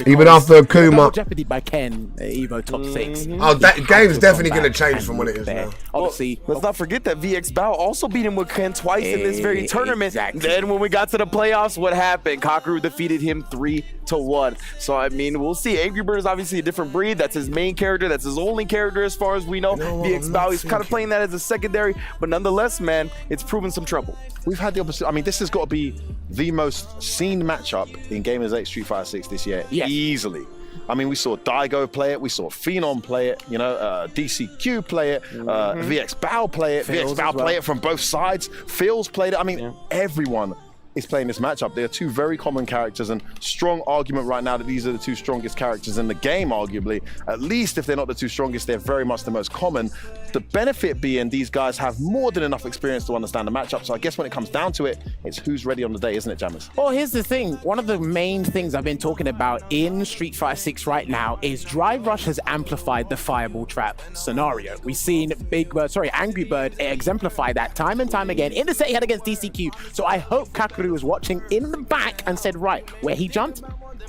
Even after Akuma. Jeopardy by Ken, Evo top 6. Oh, that game's definitely going to change from what it is now. Obviously, let's not forget that VX Bao also beat him with Ken twice in this very tournament. Exactly. Then when we got to the playoffs, what happened? Kakeru defeated him 3-1. So, I mean, we'll see. Angry Bird is obviously a different breed. That's his main character. That's his only character as far as we know. VX Bao, he's kind of playing that as a secondary. But nonetheless, man, it's proven some trouble. We've had the opposite. I mean, this has got to be the most seen matchup in Gamers 8 Street Fighter 6 this year, easily. I mean, we saw Daigo play it, we saw Phenom play it, you know, DCQ play it, VX Bao play it, VX Bao play it from both sides, Phil's played it. I mean, everyone is playing this matchup. They are two very common characters, and strong argument right now that these are the two strongest characters in the game, arguably. At least if they're not the two strongest, they're very much the most common. The benefit being these guys have more than enough experience to understand the matchup. So I guess when it comes down to it, it's who's ready on the day, isn't it, Jammers? Well, here's the thing. One of the main things I've been talking about in Street Fighter 6 right now is Drive Rush has amplified the Fireball Trap scenario. We've seen Angry Bird exemplify that time and time again in the set he had against DCQ. So I hope Kakeru was watching in the back and said, right, where he jumped,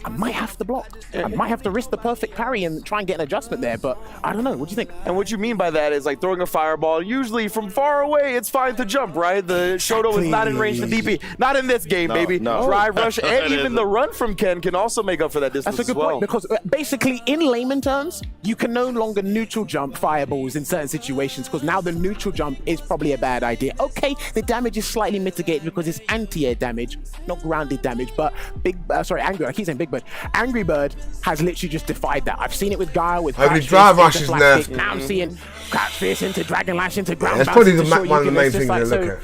I might have to block. I might have to risk the perfect parry and try and get an adjustment there, but I don't know. What do you think? And what you mean by that is like throwing a fireball. Usually from far away, it's fine to jump, right? The Shoto is not in range to DP. Not in this game, baby. Drive Rush and even the run from Ken can also make up for that distance. That's a good point, because basically in layman terms, you can no longer neutral jump fireballs in certain situations, because now the neutral jump is probably a bad idea. Okay, the damage is slightly mitigated because it's anti-air damage, not grounded damage, but Angry Bird. Angry Bird has literally just defied that. I've seen it with Guile, with Drive Rush is nerfed. Now I'm seeing Crouch Fierce into Dragon Lash into ground. That's probably one of the main things to look at.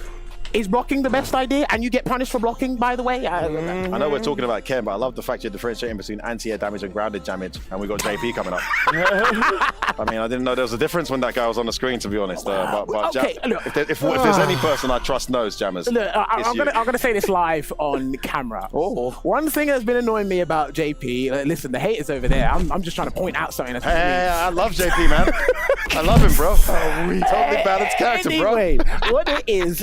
Is blocking the best idea? And you get punished for blocking, by the way? I know we're talking about Ken, but I love the fact you're differentiating between anti-air damage and grounded damage, and we got JP coming up. I mean, I didn't know there was a difference when that guy was on the screen, to be honest. But okay, look, if there's any person I trust knows, Jammers, look, I'm gonna say this live on camera. One thing that's been annoying me about JP, listen, the haters over there, I'm just trying to point out something. Hey, I love JP, man. I love him, bro. Totally balanced character, anyway, bro. What it is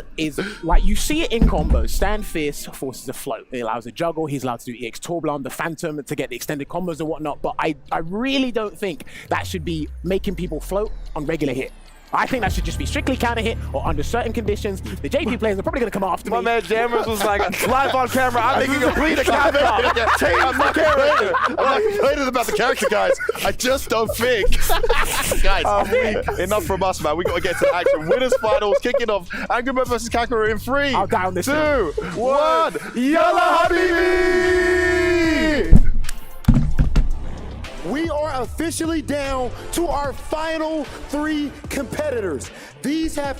like you see it in combos. Stand Fierce forces a float. It allows a juggle. He's allowed to do EX Torblan, the Phantom, to get the extended combos and whatnot. But I really don't think that should be making people float on regular hit. I think that should just be strictly counter hit or under certain conditions. The JP players are probably going to come after me. My man Jammers was like, live on camera, I'm making a complete account. I'm not complaining about the character, guys. I just don't think. Guys, enough from us, man. We got to get to action. Winners finals kicking off. Angry Bird versus Kakeru in 3, I'll down this 2, 1. Yalla Habibi! We are are officially down to our final 3 competitors. These have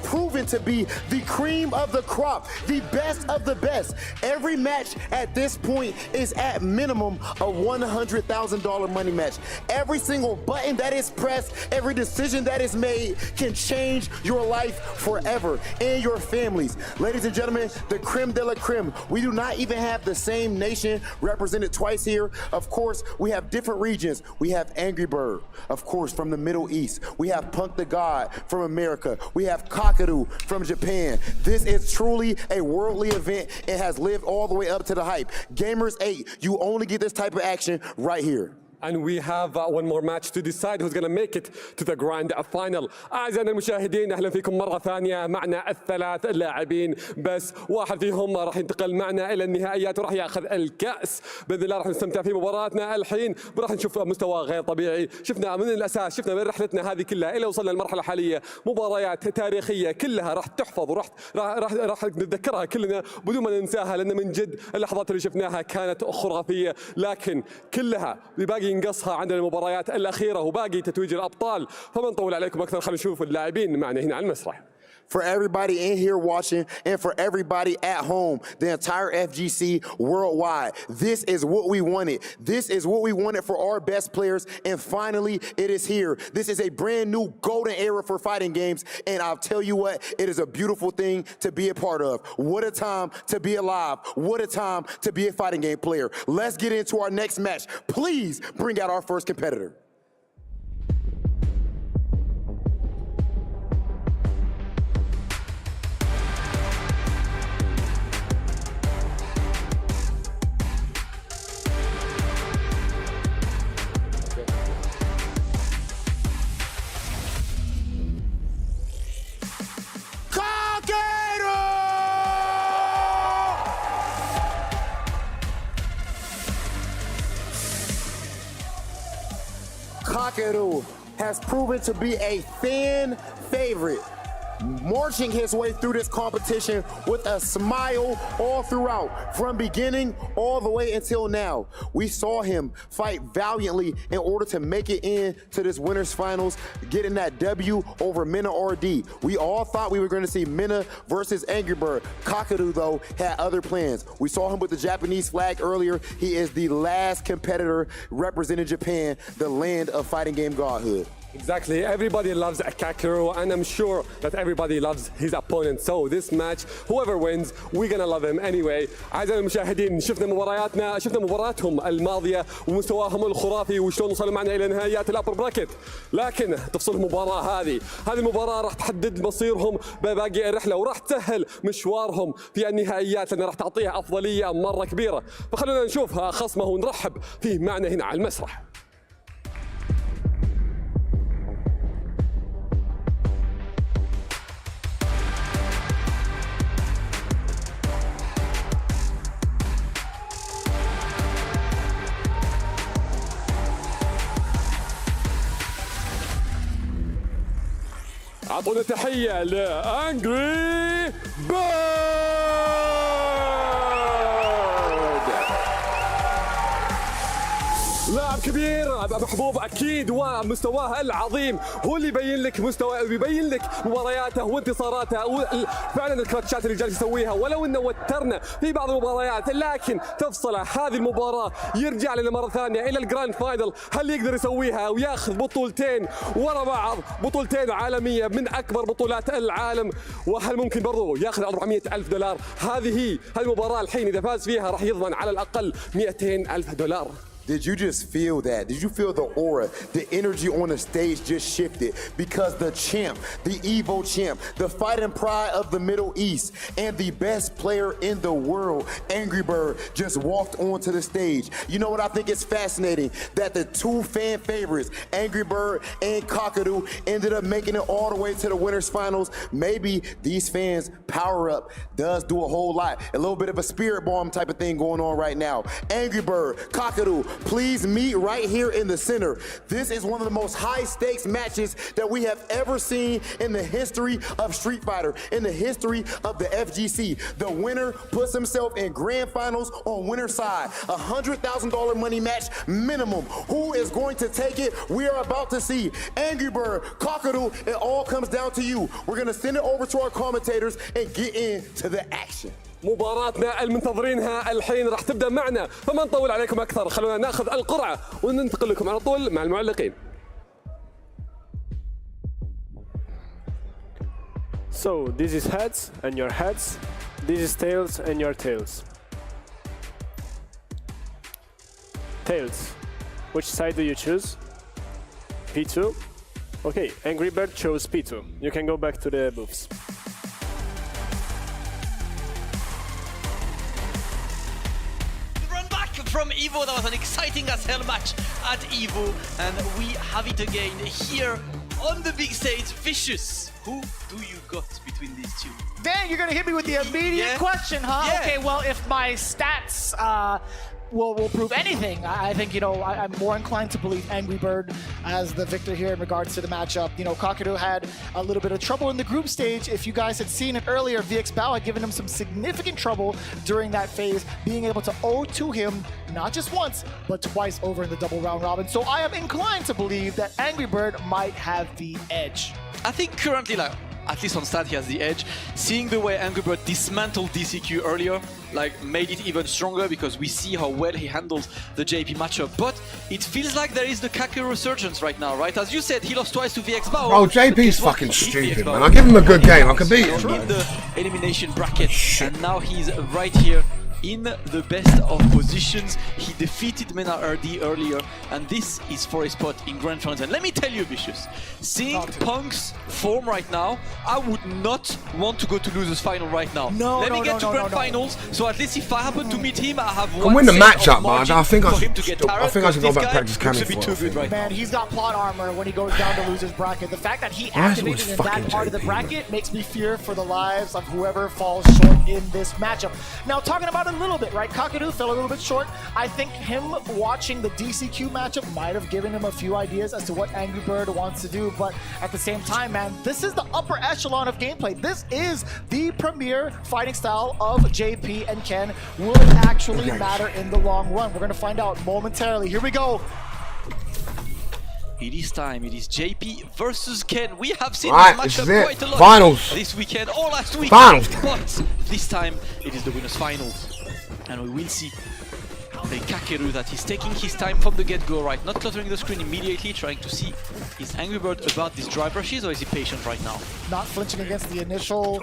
proven to be the cream of the crop, the best of the best. Every match at this point is at minimum a $100,000 money match. Every single button that is pressed, every decision that is made can change your life forever and your families. Ladies and gentlemen, the creme de la creme. We do not even have the same nation represented twice here. Of course, we have different regions. We have Angry Bird, of course, from the Middle East. We have Punk the God from America. We have Kakeru from Japan. This is truly a worldly event. It has lived all the way up to the hype. Gamers 8, you only get this type of action right here. And we have one more match to decide who's going to make it to the grand final. أعزائنا المشاهدين أهلا فيكم مرة ثانية. معنا الثلاث لاعبين بس واحد فيهم راح ينتقل معنا إلى النهائيات وراح ياخذ الكأس. بإذن الله راح نستمتع في مباراتنا الحين وراح نشوف مستوى غير طبيعي. شفنا من الأساس شفنا من رحلتنا هذه كلها إلى وصلنا للمرحلة الحالية مباريات تاريخية كلها راح تحفظ وراح نتذكرها كلنا بدون ما ننساها لأن من جد اللحظات اللي شفناها كانت خرافية لكن كلها باقي نقصها عندنا المباريات الأخيرة وباقي تتويج الأبطال فما نطول عليكم أكثر خلينا نشوف اللاعبين معنا هنا على المسرح. For everybody in here watching and for everybody at home, the entire FGC worldwide, this is what we wanted. This is what we wanted for our best players, and finally, it is here. This is a brand new golden era for fighting games, and I'll tell you what, it is a beautiful thing to be a part of. What a time to be alive. What a time to be a fighting game player. Let's get into our next match. Please bring out our first competitor. Kakeru has proven to be a fan favorite, marching his way through this competition with a smile all throughout, from beginning all the way until now. We saw him fight valiantly in order to make it into this winner's finals, getting that W over Mena Rd. We all thought we were going to see Mena versus Angry Bird. Kakeru, though, had other plans. We saw him with the Japanese flag earlier. He is the last competitor representing Japan, the land of fighting game godhood. Exactly. Everybody loves Kakeru, and I'm sure that everybody loves his opponent. So this match, whoever wins, we're gonna love him anyway. أعزائي المشاهدين شفنا مباراتهم الماضية ومستواهم الخرافي وشلون وصلوا معنا إلى نهائيات الأبر براكت. لكن تفصل المباراة هذه المباراة راح تحدد مصيرهم بباقي الرحلة وراح تسهل مشوارهم في النهائيات لأن راح تعطيها أفضلية مرة كبيرة. فخلونا نشوف خصمه ونرحب فيه معنا هنا على المسرح. أعطونا تحية لأنجري بيرد. لاعب كبير محبوب اكيد ومستواه العظيم هو اللي يبين لك مستواه ويبين لك مبارياته وانتصاراته فعلا الكراتشات اللي جالس يسويها ولو انه وترنا في بعض المباريات لكن تفصله هذه المباراه يرجع لنا مره ثانيه الى الجراند فاينل. هل يقدر يسويها وياخذ بطولتين ورا بعض بطولتين عالميه من اكبر بطولات العالم وهل ممكن برضو ياخذ $400,000؟ هذه المباراه الحين اذا فاز فيها راح يضمن على الاقل $200,000. Did you just feel that? Did you feel the aura, the energy on the stage just shifted? Because the champ, the Evo champ, the fighting pride of the Middle East, and the best player in the world, Angry Bird, just walked onto the stage. You know what I think is fascinating? That the two fan favorites, Angry Bird and Kakeru, ended up making it all the way to the winners finals. Maybe these fans power up does do a whole lot. A little bit of a spirit bomb type of thing going on right now. Angry Bird, Kakeru, please meet right here in the center. This is one of the most high stakes matches that we have ever seen in the history of Street Fighter, in the history of the FGC. The winner puts himself in grand finals on winner's side. $100,000 money match minimum. Who is going to take it? We are about to see. Angry Bird, Kakeru, it all comes down to you. We're going to send it over to our commentators and get into the action. مباراتنا المنتظرينها الحين راح تبدأ معنا، فما نطول عليكم أكثر، خلونا ناخذ القرعة وننتقل لكم على طول مع المعلقين. So this is heads and your heads. This is tails and your tails. Tails. Which side do you choose? P2. Okay, Angry Bird chose P2. You can go back to the booths. Run back from Evo. That was an exciting as hell match at Evo, and we have it again here on the big stage. Vicious. Who do you got between these two? Dan, you're gonna hit me with the immediate question, huh? Yeah. Okay, well, if my stats will prove anything, I think, I'm more inclined to believe Angry Bird as the victor here in regards to the matchup. Kakeru had a little bit of trouble in the group stage. If you guys had seen it earlier, VX Bao had given him some significant trouble during that phase, being able to 0-2 him, not just once, but twice over in the double round robin. So I am inclined to believe that Angry Bird might have the edge. I think currently, at least on stat, he has the edge. Seeing the way Angry Bird dismantled DCQ earlier, made it even stronger because we see how well he handles the JP matchup. But it feels like there is the Kakeru resurgence right now, right? As you said, he lost twice to VX Bao. Bro, JP's fucking stupid, man. I give him a good game. I can beat him. In the elimination bracket, and now he's right here in the best of positions. He defeated Mena Rd earlier, and this is for a spot in Grand Finals. And let me tell you, Vicious, seeing Punk's form right now, I would not want to go to losers final right now. Let me get to Grand Finals, so at least if I happen to meet him, I have one win the set matchup, of man. margin I think for I him to get tired, should go back this practice guy looks cannon to be for too good right Man, now. he's got plot armor when he goes down to losers bracket. The fact that he activated in that part of the bracket makes me fear for the lives of whoever falls short in this matchup. Now, talking about it a little bit, right? Kakeru fell a little bit short. I think him watching the DCQ matchup might have given him a few ideas as to what Angry Bird wants to do, but at the same time, man, this is the upper echelon of gameplay. This is the premier fighting style of JP and Ken. Will it actually matter in the long run? We're going to find out momentarily. Here we go. It is time. It is JP versus Ken. We have seen Right, this this matchup is quite a lot Finals. this weekend or last week. Finals. But this time it is the winners' finals. And we will see a Kakeru that is taking his time from the get-go, right? Not cluttering the screen immediately, trying to see is Angry Bird about these drive rushes or is he patient right now? Not flinching against the initial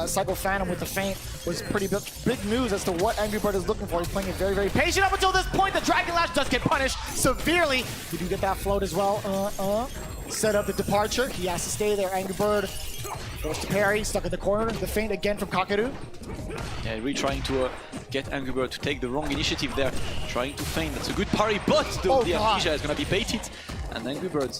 Cycle Phantom with the feint was pretty big news as to what Angry Bird is looking for. He's playing it very, very patient up until this point. The Dragon Lash does get punished severely. Did you get that float as well? Set up the departure. He has to stay there. Angry Bird forced to parry, stuck in the corner. The feint again from Kakeru. Yeah, really trying to get Angry Bird to take the wrong initiative there. Trying to feint. That's a good parry, but the Amnesia is going to be baited. And Angry Bird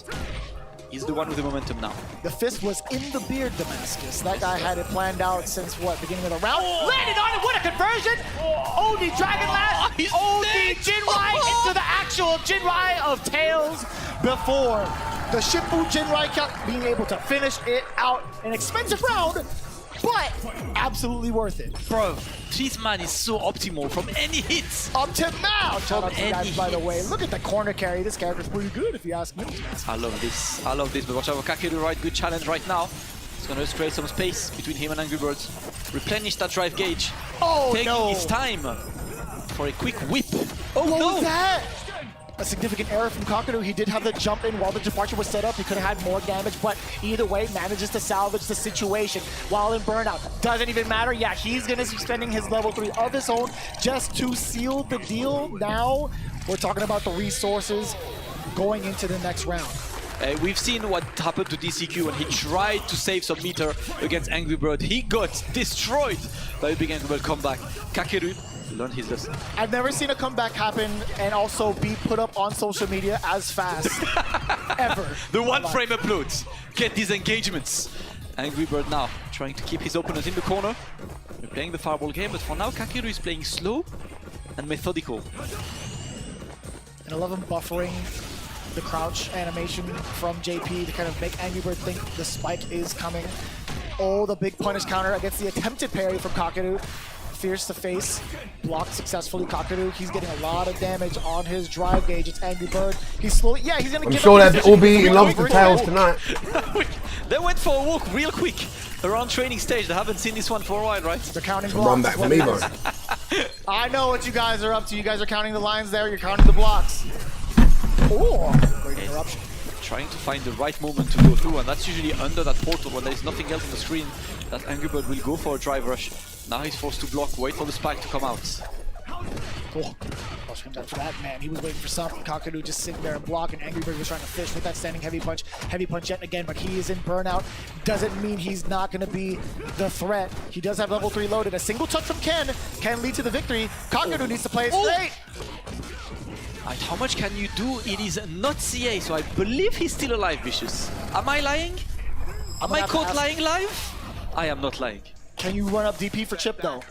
is the one with the momentum now. The fist was in the beard, Damascus. That guy had it planned out since what, beginning of the round? Landed on it, what a conversion! OD Dragon Lash, OD Jinrai into the actual Jinrai of Tails before the Shifu Jinrai kept being able to finish it out. An expensive round, but absolutely worth it. Bro, this man is so optimal from any hits. Optimal! Shout out to you guys, by the way. Look at the corner carry. This character's pretty good, if you ask me. I love this. I love this. But watch out for Kakeru, right? Good challenge right now. It's going to create some space between him and Angry Birds. Replenish that drive gauge. Taking his time for a quick whip. Oh, what was that? A significant error from Kakeru. He did have the jump in while the departure was set up. He could have had more damage, but either way, manages to salvage the situation while in burnout. Doesn't even matter. Yeah, he's going to be spending his level 3 of his own just to seal the deal. Now, we're talking about the resources going into the next round. We've seen what happened to DCQ when he tried to save some meter against Angry Bird. He got destroyed by a big Angry Bird comeback. Kakeru learned his lesson. I've never seen a comeback happen and also be put up on social media as fast, ever. The one-frame uploads get these engagements. Angry Bird now trying to keep his opponent in the corner. We're playing the fireball game, but for now Kakeru is playing slow and methodical. And I love him buffering the crouch animation from JP to kind of make Angry Bird think the spike is coming. Oh, the big punish counter against the attempted parry from Kakeru. Fierce to face, blocked successfully. Kakeru, he's getting a lot of damage on his drive gauge. It's Angry Bird. He's slowly, yeah, he's gonna. I'm sure they'll all be in love with the tails tonight. They went for a walk real quick around training stage. They haven't seen this one for a while, right? They're counting blocks. Run back for me, bro. I know what you guys are up to. You guys are counting the lines there. You're counting the blocks. Oh, great interruption. Trying to find the right moment to go through, and that's usually under that portal when there's nothing else on the screen that Angry Bird will go for a drive rush. Now he's forced to block, wait for the spike to come out. Cool. After that, man, he was waiting for something. Kakeru just sitting there and blocking. Angry Bird was trying to fish with that standing heavy punch yet again, but he is in burnout. Doesn't mean he's not going to be the threat. He does have level 3 loaded. A single touch from Ken can lead to the victory. Kakeru needs to play it straight. And how much can you do? It is not CA, so I believe he's still alive, Vicious. Am I lying? Am I caught lying live? I am not lying. Can you run up DP for Chip though?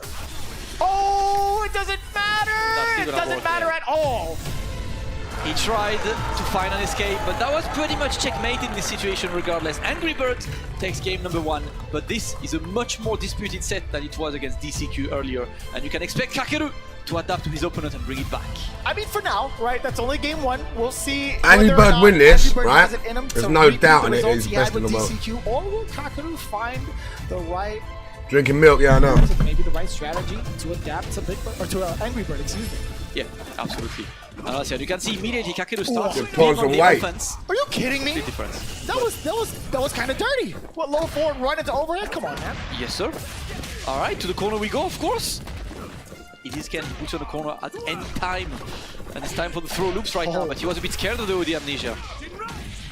Oh, it doesn't matter! It doesn't matter at all! He tried to find an escape, but that was pretty much checkmate in this situation regardless. Angry Bird takes game number 1, but this is a much more disputed set than it was against DCQ earlier, and you can expect Kakeru to adapt to his opponent and bring it back. I mean, for now, right? That's only game 1. We'll see. Angry Bird win this, right? There's no doubt in it. He's best in the world. DCQ, or will Kakeru find the right? Drinking milk, yeah, I know. Maybe the right strategy to adapt to Big Bird, or to Angry Bird, excuse me. Yeah, absolutely. And also, you can see immediately Kakeru starts on the offense. Are you kidding me? That was kind of dirty. What, low forward run into overhead? Come on, man. Yes, sir. All right, to the corner we go, of course. It is Ken who puts on the corner at any time. And it's time for the throw loops right now, but he was a bit scared of the amnesia.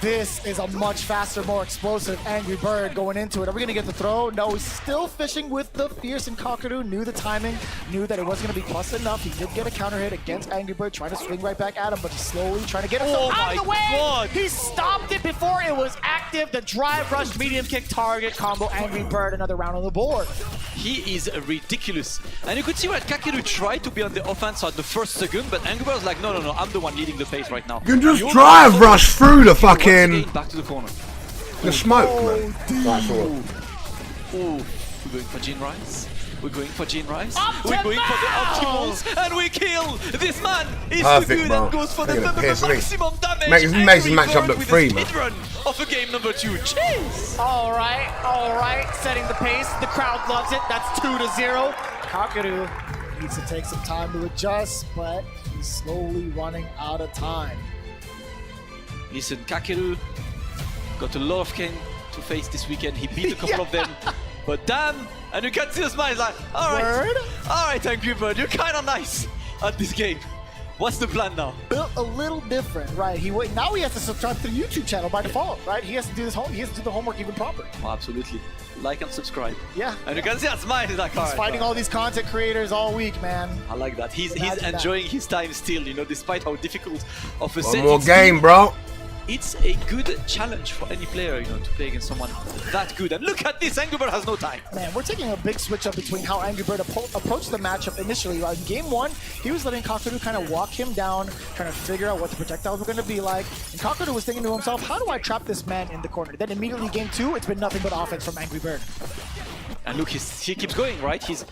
This is a much faster, more explosive Angry Bird going into it. Are we going to get the throw? No, he's still fishing with the Fierce, and Kakeru knew the timing, knew that it wasn't going to be plus enough. He did get a counter hit against Angry Bird, trying to swing right back at him, but he's slowly trying to get himself out of the way. God. He stopped it before it was active. The drive rush, medium kick, target combo, Angry Bird, another round on the board. He is ridiculous. And you could see what Kakeru tried to be on the offense at the first second, but Angry Bird was like, no, I'm the one leading the pace right now. You can just drive rush through the fucking... Back to the corner. The smoke, man. Right forward. Oh, we're going for Gene Rice. We're going for Gene Rice. We're going for the optimals, and we kill this man. Is perfect, too good bro. and goes for the maximum damage. Makes his matchup look free, man. Run of a game number 2. Jeez. All right. Setting the pace. The crowd loves it. That's 2-0. Kakeru needs to take some time to adjust, but he's slowly running out of time. Listen, Kakeru got a lot of Ken to face this weekend. He beat a couple of them, but damn, and you can see the smile. He's like, all right, Angry Bird, you're kind of nice at this game. What's the plan now? Built a little different, right? Now he has to subscribe to the YouTube channel by default, right? He has to do he has to do the homework even proper. Oh, absolutely. Like and subscribe. Yeah. And you can see that smile. He's like, he's fighting all these content creators all week, man. I like that. He's enjoying his time still, despite how difficult of a set. One more game, bro. It's a good challenge for any player, to play against someone that good. And look at this, Angry Bird has no time. Man, we're taking a big switch up between how Angry Bird approached the matchup initially. In game 1, he was letting Kakeru kind of walk him down, trying to figure out what the projectiles were going to be like. And Kakeru was thinking to himself, how do I trap this man in the corner? Then immediately game 2, it's been nothing but offense from Angry Bird. And look, he keeps going, right? He's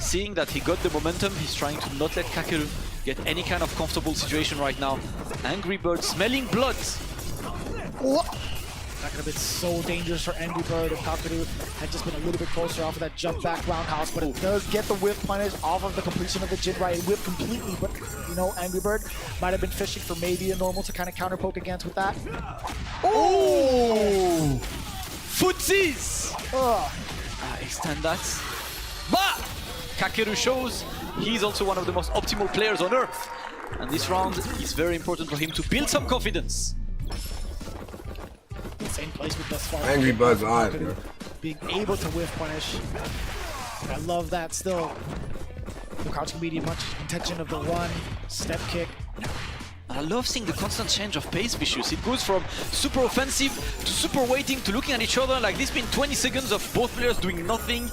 seeing that he got the momentum. He's trying to not let Kakeru get any kind of comfortable situation right now. Angry Bird smelling blood. That could have been so dangerous for Angry Bird if Kakeru had just been a little bit closer off of that jump back roundhouse, but it does get the whip punish off of the completion of the Jin Right. It whipped completely, but Angry Bird might have been fishing for maybe a normal to kind of counter poke against with that. Oh! Footsies! Extend that. But Kakeru shows he's also one of the most optimal players on Earth. And this round is very important for him to build some confidence. Insane placement thus far. Angry Bird's eyes, bro. Being able to whiff punish. I love that still. The crouch can be much intention of the run, step kick. I love seeing the constant change of pace, Vicious. It goes from super offensive to super waiting to looking at each other. Like this been 20 seconds of both players doing nothing.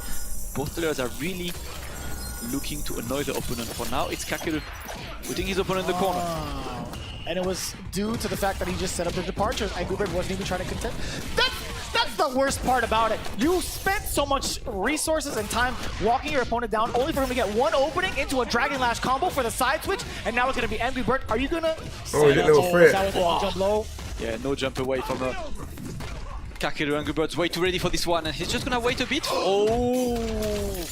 Both players are really looking to annoy the opponent. For now, it's Kakeru putting his opponent in the corner. and it was due to the fact that he just set up the departures. Angry Bird wasn't even trying to contest. That's the worst part about it. You spent so much resources and time walking your opponent down only for him to get one opening into a Dragon Lash combo for the side switch, and now it's going to be Angry Bird. Are you going to... Oh, he did a little frit. That was jump low. Yeah, no jump away from her. Kakeru, Angry Bird's way too ready for this one, and he's just gonna wait a bit. Oh,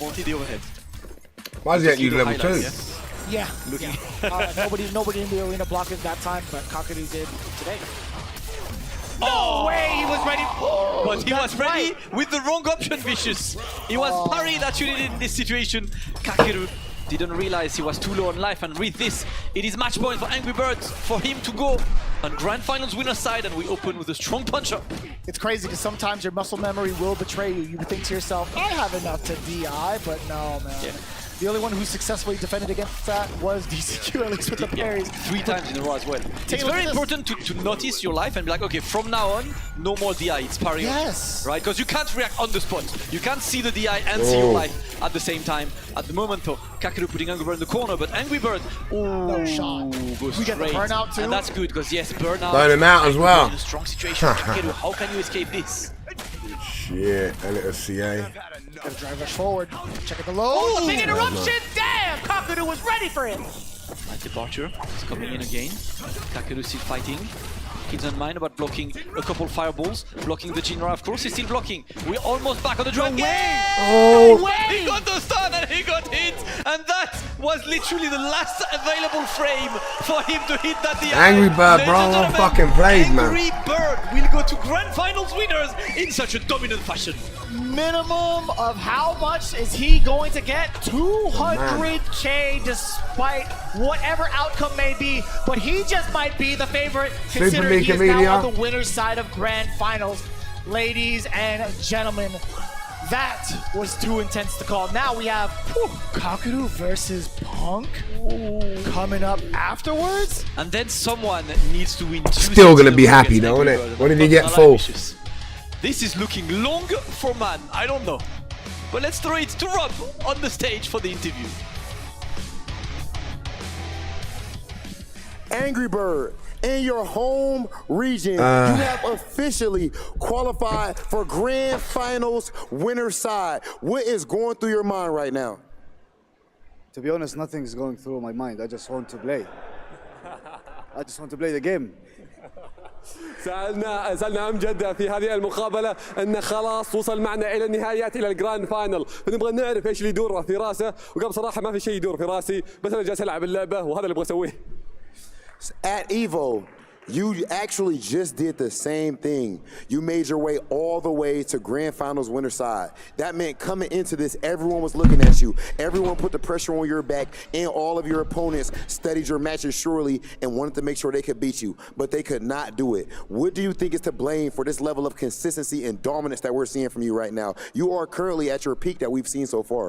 wanted the overhead. Why is he at you level 2? Yeah. Nobody in the arena blocked it that time, but Kakeru did today. No way he was ready. But he was ready with the wrong option, Vicious. It was parry that you needed in this situation. Kakeru didn't realize he was too low on life, and with this, it is match point for Angry Birds for him to go on Grand Finals winner side, and we open with a strong puncher. It's crazy because sometimes your muscle memory will betray you. You think to yourself, I have enough to DI, but no, man. Yeah. The only one who successfully defended against that was DCQ, at least with the parries. 3 times in a row as well. It's very important to notice your life and be like, okay, from now on, no more DI, it's parry. Yes. Right? Because you can't react on the spot. You can't see the DI and see your life at the same time. At the moment, though, Kakeru putting Angry Bird in the corner, but Angry Bird, no shot. Goes we get the burnout too. And that's good, because yes, burnout. Burn him out as well. In a strong situation. Kakeru, how can you escape this? Shit, a little CA. Gotta drive rush forward. Check out the low. Oh, the big interruption! Damn! Kakeru was ready for him. Nice departure. He's coming in again. Kakeru still fighting. He doesn't mind about blocking a couple fireballs. Blocking the Jinra, of course, he's still blocking. We're almost back on the dragon. He got the stun and he got hit. And that was literally the last available frame for him to hit that DI. Angry Bird, bro, I fucking played, man. Angry Bird will go to Grand Finals winners in such a dominant fashion. Minimum of how much is he going to get? 200K despite whatever outcome may be, but he just might be the favorite considering he is now on the winner's side of Grand Finals. Ladies and gentlemen, that was too intense to call. Now we have Kakeru versus Punk coming up afterwards. And then someone needs to win. Still gonna be happy though, isn't it? What did he get full? This is looking long for Man. I don't know. But let's throw it to Rob on the stage for the interview. Angry Bird, in your home region, you have officially qualified for Grand Finals winner side. What is going through your mind right now? To be honest, nothing's going through my mind. I just want to play. I just want to play the game. سألنا أمجد في هذه المقابلة أن خلاص وصل معنا إلى النهايات إلى الجراند فاينل، فنبغى نعرف إيش اللي يدور في راسه، وقال بصراحة ما في شيء يدور في راسي، بس أنا جالس ألعب اللعبة وهذا اللي أبغى أسويه. At Evo, you actually just did the same thing. You made your way all the way to Grand Finals winner side. That meant coming into this, everyone was looking at you. Everyone put the pressure on your back, and all of your opponents studied your matches surely and wanted to make sure they could beat you, but they could not do it. What do you think is to blame for this level of consistency and dominance that we're seeing from you right now? You are currently at your peak that we've seen so far.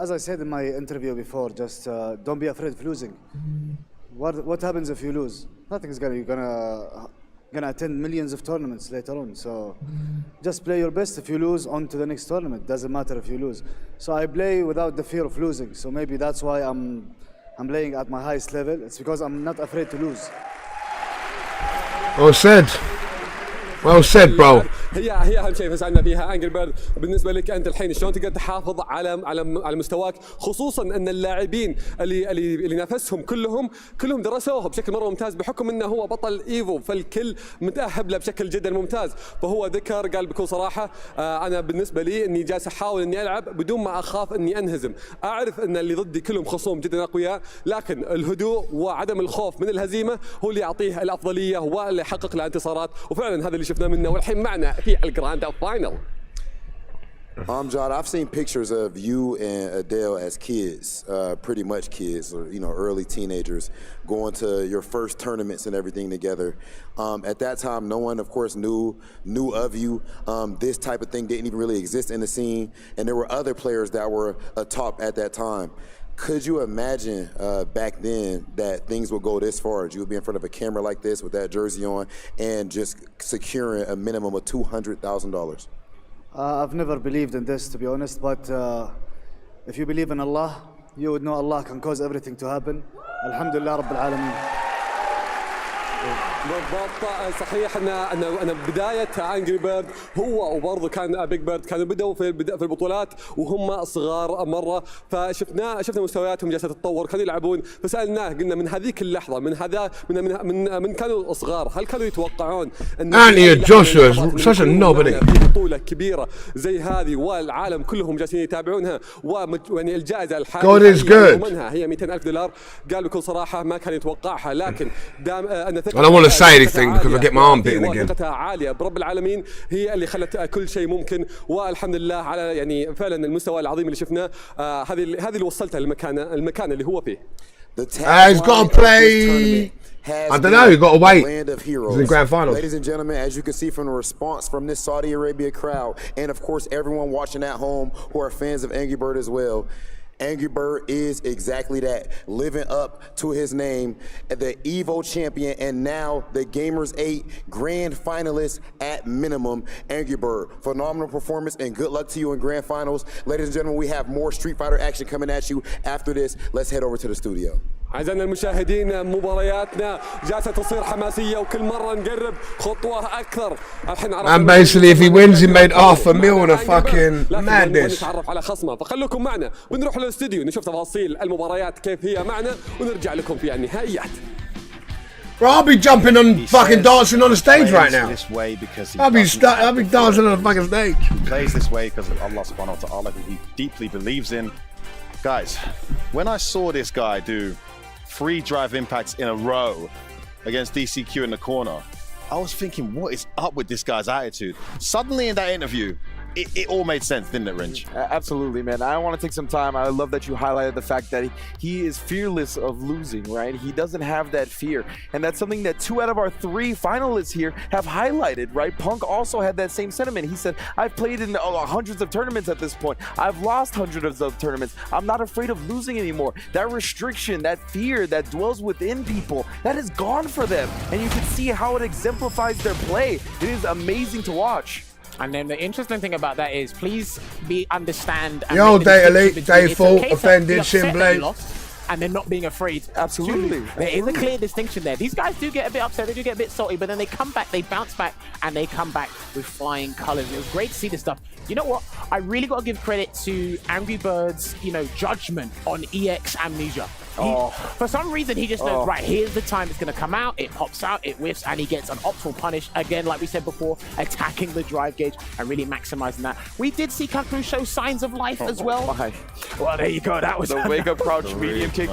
As I said in my interview before, just don't be afraid of losing. What happens if you lose? Nothing's you're gonna attend millions of tournaments later on. So just play your best. If you lose, on to the next tournament. Doesn't matter if you lose. So I play without the fear of losing. So maybe that's why I'm playing at my highest level. It's because I'm not afraid to lose. Well said. Well said, bro. هي اهم شيء فسالنا فيها انجل بيرد. بالنسبه لك انت الحين شلون تقدر تحافظ على مستواك، خصوصا ان اللاعبين اللي نافسهم كلهم درسوه بشكل مره ممتاز بحكم انه هو بطل ايفو، فالكل متاهب له بشكل جدا ممتاز. فهو ذكر قال بكل صراحه انا بالنسبه لي اني جالس احاول اني العب بدون ما اخاف اني انهزم، اعرف ان اللي ضدي كلهم خصوم جدا اقوياء، لكن الهدوء وعدم الخوف من الهزيمه هو اللي يعطيه الافضليه واللي يحقق له انتصارات، وفعلا هذا اللي شفناه منه والحين معنا في الجراند فاينل. Jad, I've seen pictures of you and Adele as kids, pretty much kids, or early teenagers, going to your first tournaments and everything together. At that time, no one, of course, knew of you. This type of thing didn't even really exist in the scene, and there were other players that were atop at that time. Could you imagine back then that things would go this far? You would be in front of a camera like this with that jersey on and just securing a minimum of $200,000? I've never believed in this, to be honest, but if you believe in Allah, you would know Allah can cause everything to happen. Alhamdulillah Rabbil Alameen. بالضبط صحيح ان بدايه انجري بيرد هو وبرضه كان بيج بيرد كانوا بدأوا في البطولات وهم صغار مره، شفنا مستوياتهم جالسه تتطور، كانوا يلعبون فسالناه قلنا من هذيك اللحظه من كانوا صغار هل كانوا يتوقعون ان Joshua is such a nobody. بطوله كبيره زي هذه والعالم كلهم جالسين يتابعونها ويعني الجائزه الحاليه منها هي $200,000. قالوا بكل صراحه ما كان يتوقعها، لكن دام ان I don't want to say anything because I get my arm beaten again. ثقتها عاليه برب العالمين هي اللي خلت كل شيء ممكن، والحمد لله على يعني فعلا المستوى العظيم اللي شفناه. هذه اللي وصلتها المكان اللي هو فيه. He's got to play. I don't know, you got to wait. He's in grand finals. Ladies and gentlemen, as you can see from the response from this Saudi Arabia crowd, and of course everyone watching at home who are fans of Angry Bird as well, Angry Bird is exactly that, living up to his name, the Evo champion, and now the Gamers 8 grand finalist at minimum, Angry Bird. Phenomenal performance and good luck to you in grand finals. Ladies and gentlemen, we have more Street Fighter action coming at you after this. Let's head over to the studio. أعزائنا المشاهدين مبارياتنا جالسة تصير حماسية وكل مرة نقرب خطوة أكثر. And basically if he wins he made $500,000 a fucking madness. نتعرف على خصمه، فخلوكم معنا بنروح للاستوديو نشوف تفاصيل المباريات كيف هي معنا ونرجع لكم في النهائيات. Bro, I'll be jumping on fucking dancing on the stage right now. This way because I'll be dancing on the fucking stage. He plays this way because of Allah subhanahu wa ta'ala, who he deeply believes in. Guys, when I saw this guy do 3 drive impacts in a row against DCQ in the corner, I was thinking, what is up with this guy's attitude? Suddenly in that interview, it all made sense, didn't it, Rinch? Absolutely, man. I want to take some time. I love that you highlighted the fact that he is fearless of losing, right? He doesn't have that fear. And that's something that 2 out of our 3 finalists here have highlighted, right? Punk also had that same sentiment. He said, I've played in hundreds of tournaments at this point. I've lost hundreds of tournaments. I'm not afraid of losing anymore. That restriction, that fear that dwells within people, that is gone for them. And you can see how it exemplifies their play. It is amazing to watch. And then the interesting thing about that is, please understand. Yo, Day Elite, Day Full, offended, Shinblade. And then not being afraid. Absolutely. There is a clear distinction there. These guys do get a bit upset, they do get a bit salty, but then they come back, they bounce back, and they come back with flying colors. It was great to see this stuff. You know what? I really got to give credit to Angry Bird's, judgment on EX Amnesia. For some reason, he just knows, right, here's the time it's going to come out, it pops out, it whiffs, and he gets an optimal punish. Again, like we said before, attacking the drive gauge and really maximizing that. We did see Kakeru show signs of life as well. Well, there you go. That was the wake-up crouch medium kick.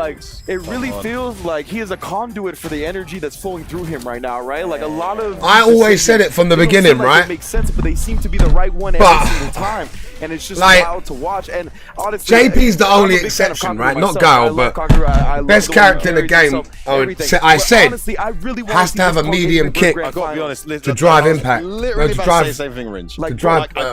Like, it really feels like he is a conduit for the energy that's flowing through him right now, right? Like, a lot of... I always said it from the beginning, right? It makes sense, but they seem to be the right one every single time. And it's just wild to watch. And honestly, JP's the only exception, right? Not Guile, but best character in the game. I said honestly, I really has to have a medium kick to drive impact. Literally to drive the same thing, Rinch. I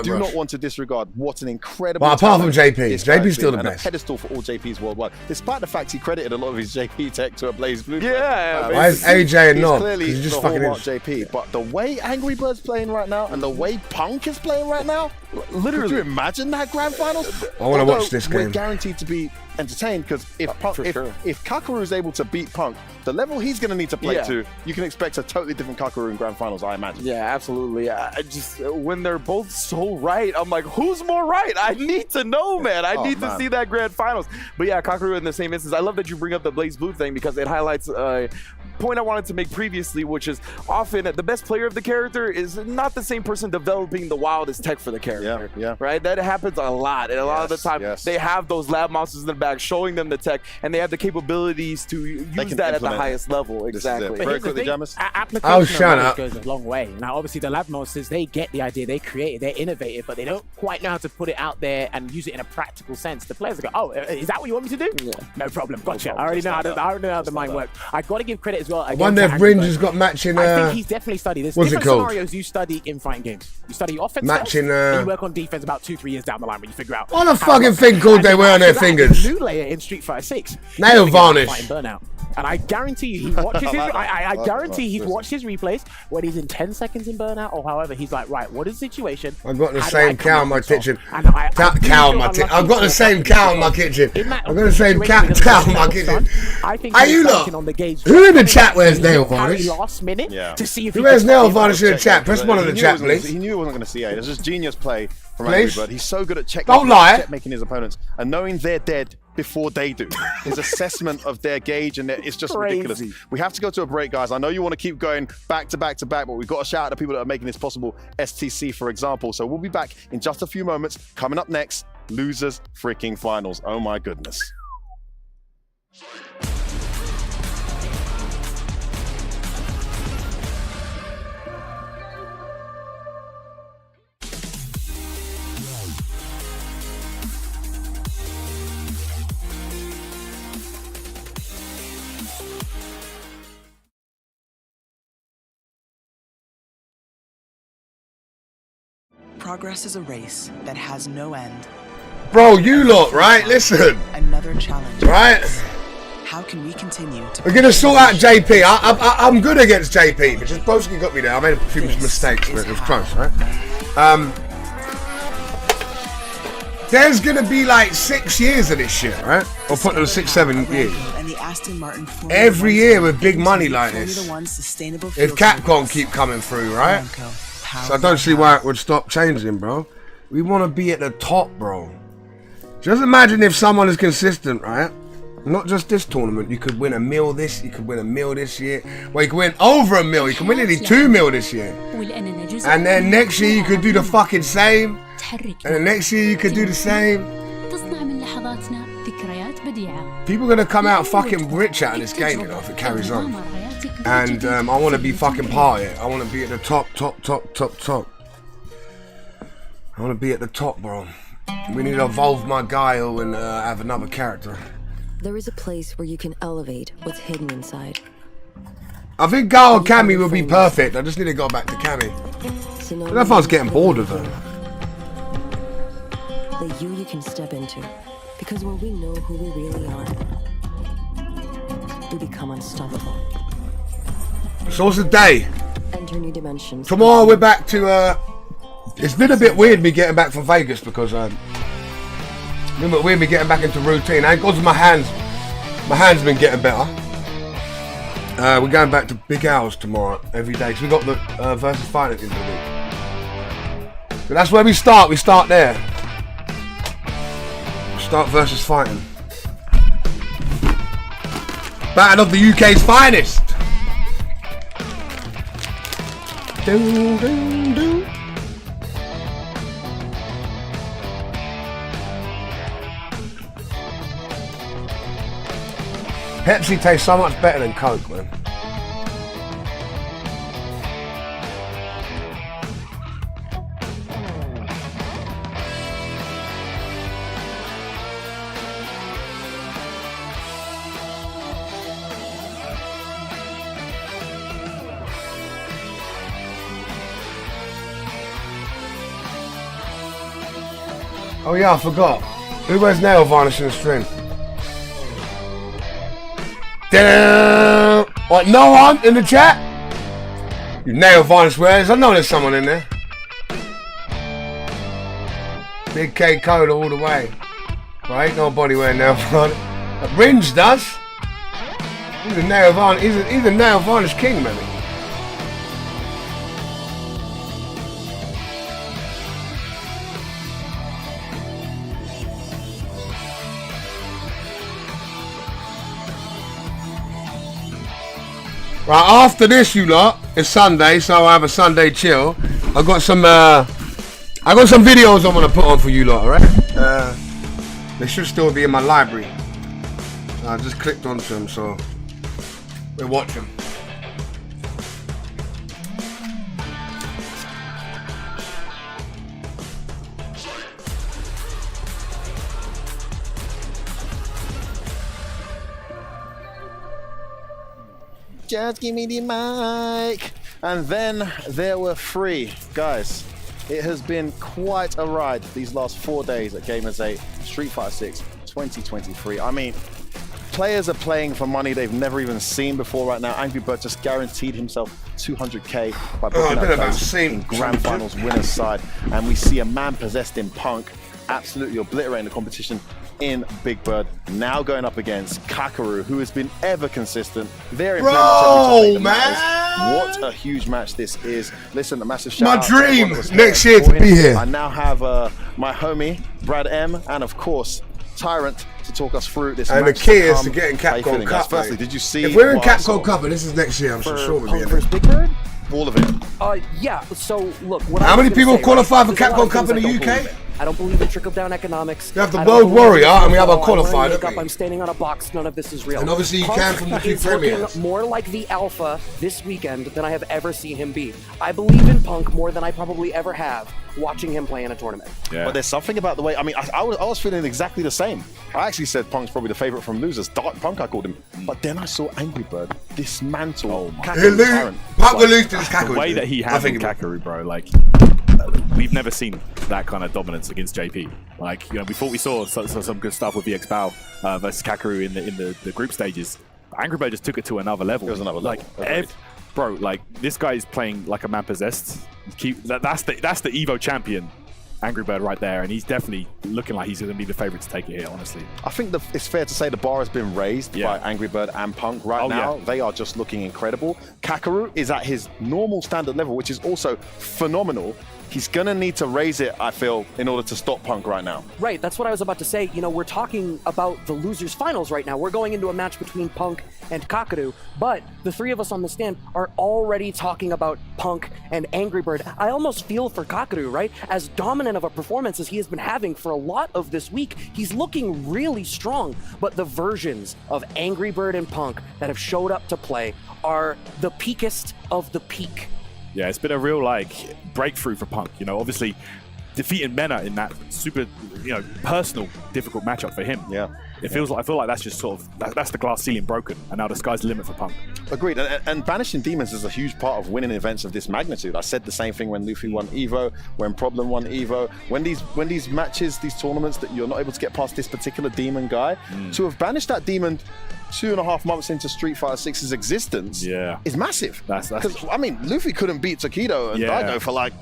do Rush. not want to disregard what an incredible. Well, apart from JP, JP's still the and best. A pedestal for all JPs worldwide, despite the fact he credited a lot of his JP tech to a Blaze Blue. Yeah, why is AJ and not? Clearly He's just the fucking hallmark JP. But the way Angry Bird's playing right now and the way Punk is playing right now, literally, could you imagine that grand finals? I want to watch this game. We're guaranteed to be entertained because if Kakeru is able to beat Punk, the level he's going to need to play to, you can expect a totally different Kakeru in grand finals, I imagine. Yeah, absolutely. I just when they're both so right, I'm like, who's more right? I need to know, man. I need to see that grand finals. But yeah, Kakeru in the same instance. I love that you bring up the Blaze Blue thing because it highlights a point I wanted to make previously, which is often the best player of the character is not the same person developing the wildest tech for the character. Yeah. Right? That happens a lot. And a lot of the time, they have those lab monsters in the back showing them the tech, and they have the capabilities to use that at the highest level. Exactly. Very quickly, Jamis. Application goes a long way. Now, obviously, the lab monsters, they get the idea, they create it, they're innovative, but they don't quite know how to put it out there and use it in a practical sense. The players go, oh, is that what you want me to do? Yeah. No problem. Gotcha. I already know how the mind works. I got to give credit as well. I wonder if Ringe has got matching. I think he's definitely studied this. What's it called? Scenarios you study in fighting games. You study offense, matching. And you work on defense about 2-3 years down the line when you figure out. What a fucking thing called they wear on their fingers. New layer in Street Fighter 6. Nail varnish. Burnout. And I guarantee you, he watches his. I guarantee he's watched his replays when he's in 10 seconds in burnout or however. He's like, right, what is the situation? I've got the How do I same come cow out in my on top? kitchen. And I really Cow in feel my kitchen. unlucky I've got the for same cow in my kitchen. in that I've got the same situation because cow of in my the kitchen. son, I think Are he's you banking lot? on the gauge. Who in the Coming chat back wears to nail carry varnish? last minute to see if Who he wears can nail stay in varnish in the the chat? Press one in the chat, please. He knew he wasn't going to see it. It was just genius play from Please? Angry Bird. He's so good at Don't lie. checkmaking his opponents and knowing they're dead before they do. His assessment of their gauge and it's just ridiculous. We have to go to a break, guys. I know you want to keep going back to back to back, but we've got to shout out the people that are making this possible. STC, for example. So we'll be back in just a few moments. Coming up next, losers freaking finals. Oh my goodness. Progress is a race that has no end. Bro, you lot, right? Listen. Another challenge. Right? How can we continue to We're gonna sort out JP. I'm good against JP, but just Broski got me there. I made a few mistakes, but it was close, right? There's gonna be like 6 years of this shit, right? Or put them 6, 7 years. and the Aston Martin Every year with big money like this. Formula One sustainable If fuel Capcom keep coming through, right? So I don't see why it would stop changing, bro. We want to be at the top, bro. Just imagine if someone is consistent, right? Not just this tournament. You could win a mil this, you could win a mil this year. Well, you could win over a mil. You can win nearly 2 mil this year. And then next year you could do the fucking same. And then next year you could do the same. People are gonna come out fucking rich out of this game, you know, if it carries on. And I want to be fucking part of it. I want to be at the top. I want to be at the top, bro. We need to evolve my Guile and have another character. There is a place where you can elevate what's hidden inside. I think Guile Cammy will be perfect. I just need to go back to Cammy. I don't know if I was getting bored of her. The you can step into. Because when we know who we really are, we become unstoppable. So what's the day? Enter new dimensions. Tomorrow we're back to it's been a bit weird me getting back from Vegas because it's been a bit weird me getting back into routine. And because my hands been getting better. We're going back to big hours tomorrow every day because we got the versus fight at the end of the week. So that's where we start. We start there. Start versus fighting. Battle of the UK's finest. Doo, doo, doo. Pepsi tastes so much better than Coke, man. Oh yeah, I forgot. Who wears nail varnish in the stream? What, no one in the chat? You nail varnish wearers? I know there's someone in there. Big K Cola all the way. Well, ain't nobody wearing nail varnish. Ringe does. He's a nail varnish. He's a nail varnish king, man. Right, after this, you lot, it's Sunday, so I have a Sunday chill. I got some videos I want to put on for you lot, alright? They should still be in my library. I just clicked onto them, so we'll watch them. Just give me the mic. And then there were 3. Guys, it has been quite a ride these last 4 days at Gamers 8 Street Fighter 6 2023. I mean, Players are playing for money they've never even seen before right now. Angry Bird just guaranteed himself 200K by booking out place in Grand Finals winner's side. And we see a man possessed in Punk absolutely obliterating the competition in Big Bird. Now going up against Kakeru, who has been ever consistent. They're in pretty much every topic that matters. What a huge match this is. Listen, a massive shout out. My dream next year to be here. I now have my homie, Brad M, and of course, Tyrant, to talk us through this match. And the key is to get in Capcom Cup. Firstly, did you see? If we're in Capcom Cup, and this is next year, I'm sure we'll be in it. Big Bird? All of it. Yeah, so look. How many people qualify for Capcom Cup in the UK? I don't believe in trickle-down economics. You have the World Warrior, and we have our qualifier, don't we? I'm standing on a box. None of this is real. And obviously you can from the two premiers. Looking more like the alpha this weekend than I have ever seen him be. I believe in Punk more than I probably ever have watching him play in a tournament. Yeah. But there's something about the way, I mean, I was feeling exactly the same. I actually said Punk's probably the favorite from losers. Dark Punk, I called him. But then I saw Angry Bird dismantle Kakeru. Punk will lose to this Kakeru. The way that he handled Kakeru, bro, like, we've never seen that kind of dominance against JP. Like, you know, we thought we saw some good stuff with VX Bao versus Kakeru in the group stages. Angry Bird just took it to another level. It was another level. Like, bro, like, this guy is playing like a man possessed. That's the Evo champion, Angry Bird right there, and he's definitely looking like he's going to be the favorite to take it here, honestly. I think it's fair to say the bar has been raised by Angry Bird and Punk right now. Yeah. They are just looking incredible. Kakeru is at his normal standard level, which is also phenomenal. He's going to need to raise it, I feel, in order to stop Punk right now. Right, that's what I was about to say. You know, we're talking about the losers finals right now. We're going into a match between Punk and Kakeru, but the three of us on the stand are already talking about Punk and Angry Bird. I almost feel for Kakeru, right? As dominant of a performance as he has been having for a lot of this week, he's looking really strong, but the versions of Angry Bird and Punk that have showed up to play are the peakest of the peak. Yeah, it's been a real, like, breakthrough for Punk. You know, obviously defeating Mena in that super, you know, personal, difficult matchup for him. Yeah. I feel like that's just sort of, that's the glass ceiling broken, and now the sky's the limit for Punk. Agreed, and banishing demons is a huge part of winning events of this magnitude. I said the same thing when Luffy won Evo, when Problem won Evo. When these matches, these tournaments, that you're not able to get past this particular demon guy, to have banished that demon 2.5 months into Street Fighter 6's existence is massive. Because, I mean, Luffy couldn't beat Takedo and Daigo for like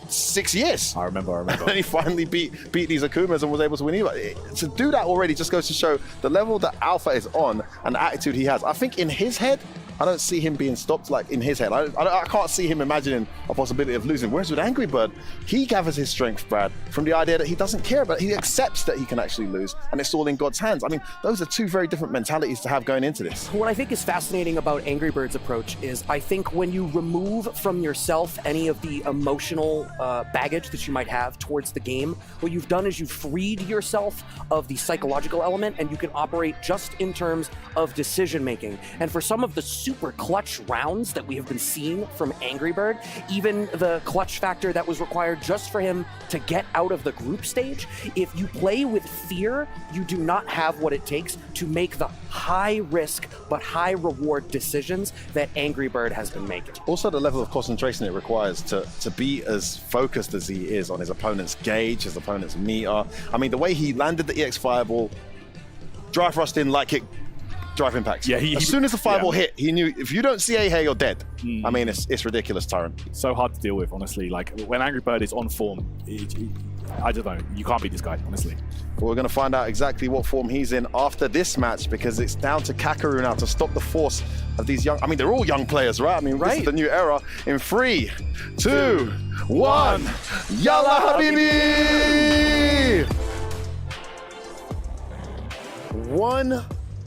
6 years. I remember. And then he finally beat these Akumas and was able to win Evo. To do that already just goes to show the level that Alpha is on and the attitude he has. I think in his head, I don't see him being stopped. Like in his head, I can't see him imagining a possibility of losing. Whereas with Angry Bird, he gathers his strength, Brad, from the idea that he doesn't care about it. He accepts that he can actually lose, and it's all in God's hands. I mean, those are two very different mentalities to have going into this. What I think is fascinating about Angry Bird's approach is I think when you remove from yourself any of the emotional baggage that you might have towards the game, what you've done is you've freed yourself of the psychological element, and you can operate just in terms of decision making. And for some of the super clutch rounds that we have been seeing from Angry Bird, even the clutch factor that was required just for him to get out of the group stage, if you play with fear, you do not have what it takes to make the high risk but high reward decisions that Angry Bird has been making. Also the level of concentration it requires to be as focused as he is on his opponent's gauge, his opponent's meter. I mean, the way he landed the EX Fireball, drive rushed in, light kick, drive impacts. Yeah, as soon as the fireball hit, he knew if you don't see A here, you're dead. I mean, it's ridiculous, Tyrant. It's so hard to deal with, honestly. Like when Angry Bird is on form, I don't know. You can't beat this guy, honestly. Well, we're going to find out exactly what form he's in after this match, because it's down to Kakeru now to stop the force of these young. I mean, they're all young players, right? I mean, this is the new era. In 3, 2, 1, Yalla Habibi!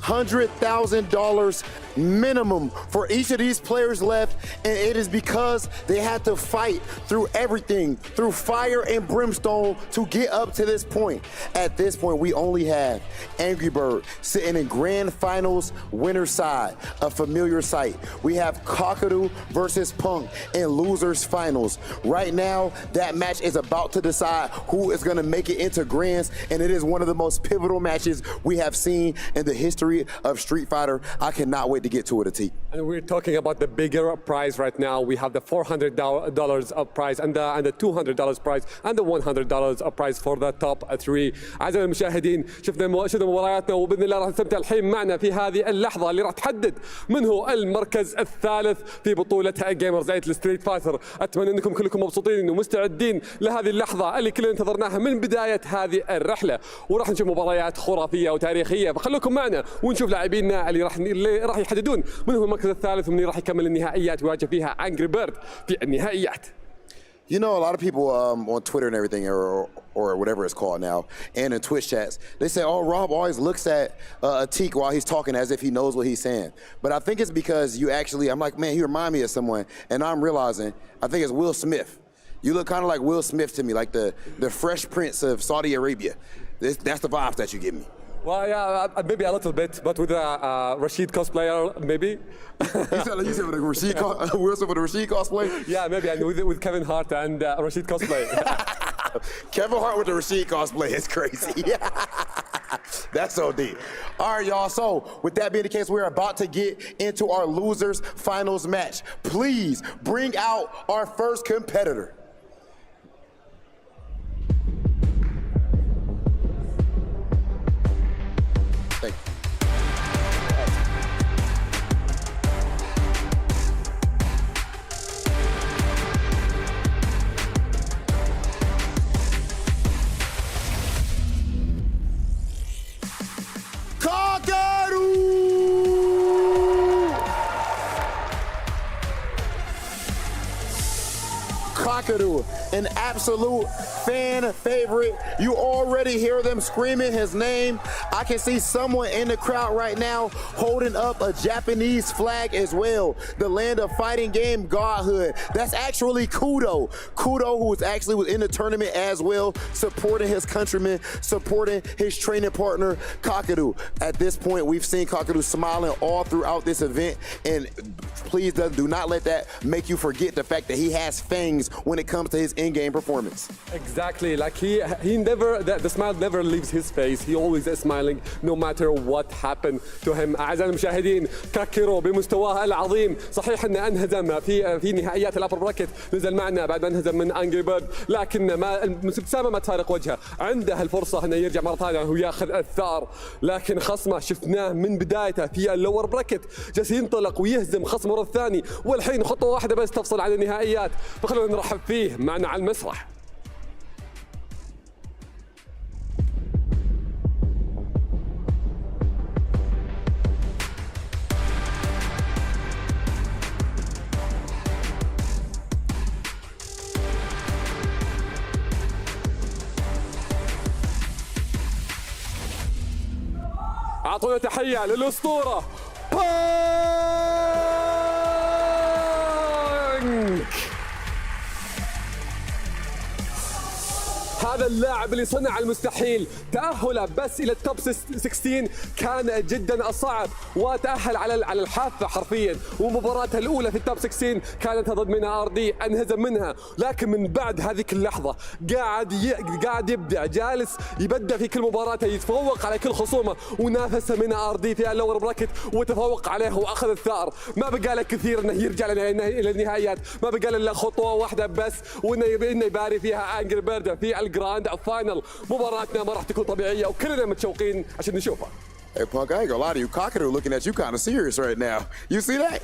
$100,000 minimum for each of these players left, and it is because they had to fight through everything, through fire and brimstone to get up to this point. At this point, we only have Angry Bird sitting in grand finals winner side, a familiar sight. We have Kakeru versus Punk in losers finals. Right now, that match is about to decide who is going to make it into grands, and it is one of the most pivotal matches we have seen in the history of Street Fighter. I cannot wait to get to it, T. And we're talking about the bigger prize right now. We have the $400 of prize and the $200 prize and the $100 of prize for the top 3. أعزائي المشاهدين شفنا مبارياتنا وبإذن الله راح نستمتع الحين معنا في هذه اللحظة اللي راح تحدد من هو المركز الثالث في بطولة جيمرز 8 الستريت فايتر. أتمنى أنكم كلكم مبسوطين ومستعدين لهذه اللحظة اللي كلنا انتظرناها من بداية هذه الرحلة، وراح نشوف مباريات خرافية وتاريخية. فخلوكم معنا ونشوف لاعبينا اللي راح يحددون من هو المركز الثالث ومن راح يكمل النهائيات ويواجه فيها Angry Bird في النهائيات. You know, a lot of people on Twitter and everything, or whatever it's called now, and in Twitch chats, they say, oh, Rob always looks at Atik while he's talking as if he knows what he's saying. But I think it's because you actually, I'm like, man, you remind me of someone, and I'm realizing, I think it's Will Smith. You look kind of like Will Smith to me, like the Fresh Prince of Saudi Arabia. That's the vibes that you give me. Well, yeah, maybe a little bit, but with a Rashid cosplayer, maybe. you said with a Rashid, Wilson with a Rashid cosplay? Yeah, maybe, and with Kevin Hart and Rashid cosplay. Kevin Hart with the Rashid cosplay is crazy. That's so deep. All right, y'all. So with that being the case, we're about to get into our losers finals match. Please bring out our first competitor. Thank you. Kakeru! Kakeru, an absolute fan favorite. You already hear them screaming his name. I can see someone in the crowd right now holding up a Japanese flag as well. The land of fighting game godhood. That's actually Kudo. Kudo, who was actually within the tournament as well, supporting his countrymen, supporting his training partner, Kakeru. At this point, we've seen Kakeru smiling all throughout this event, and please do not let that make you forget the fact that he has fangs when it comes to his in-game performance. Exactly, like he never, the smile never leaves his face. He always is smiling no matter what happened to him. أعزائي المشاهدين، كاكيرو بمستواه العظيم، صحيح أنه انهزم في نهائيات الأبر براكت، نزل معنا بعد ما انهزم من أنجري بيرد، لكن ما الابتسامة ما تفارق وجهه، عنده الفرصة أنه يرجع مرة ثانية وياخذ الثار، لكن خصمه شفناه من بدايته في اللور براكت جالس ينطلق ويهزم خصمه مرة ثانية، والحين خطوة واحدة بس تفصل عن النهائيات، فخلونا نرحب فيه معنا على المسرح. أعطونا تحية للأسطورة بانك. هذا اللاعب اللي صنع المستحيل، تأهله بس إلى التوب 16 كان جدا صعب، وتأهل على الحافة حرفيا، ومباراته الأولى في التوب 16 كانت ضد مينا RD، انهزم منها، لكن من بعد هذيك اللحظة قاعد يبدع، جالس يبدع في كل مباراته، يتفوق على كل خصومه، ونافس مينا RD في اللور براكت وتفوق عليه واخذ الثار. ما بقى له كثير انه يرجع الى النهائيات، ما بقى له الا خطوة واحدة بس، وانه يباري فيها أنجري بيرد في الجراند فاينل. مباراتنا ما راح تكون طبيعية وكلنا متشوقين عشان نشوفها. Hey Punk, I ain't gonna lie to you. Kakeru looking at you kind of serious right now. You see that?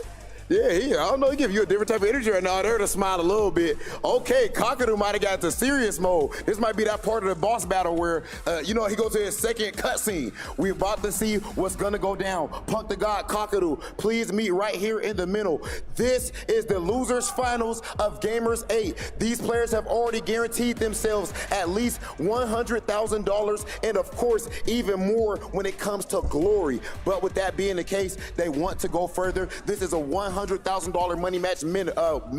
Yeah, I don't know, he give you a different type of energy right now. I heard her smile a little bit. Okay, Kakeru might have got to serious mode. This might be that part of the boss battle where, he goes to his second cutscene. We're about to see what's gonna go down. Punk the God, Kakeru, please meet right here in the middle. This is the losers finals of Gamers 8. These players have already guaranteed themselves at least $100,000 and of course, even more when it comes to glory. But with that being the case, they want to go further. This is a $100,000 money match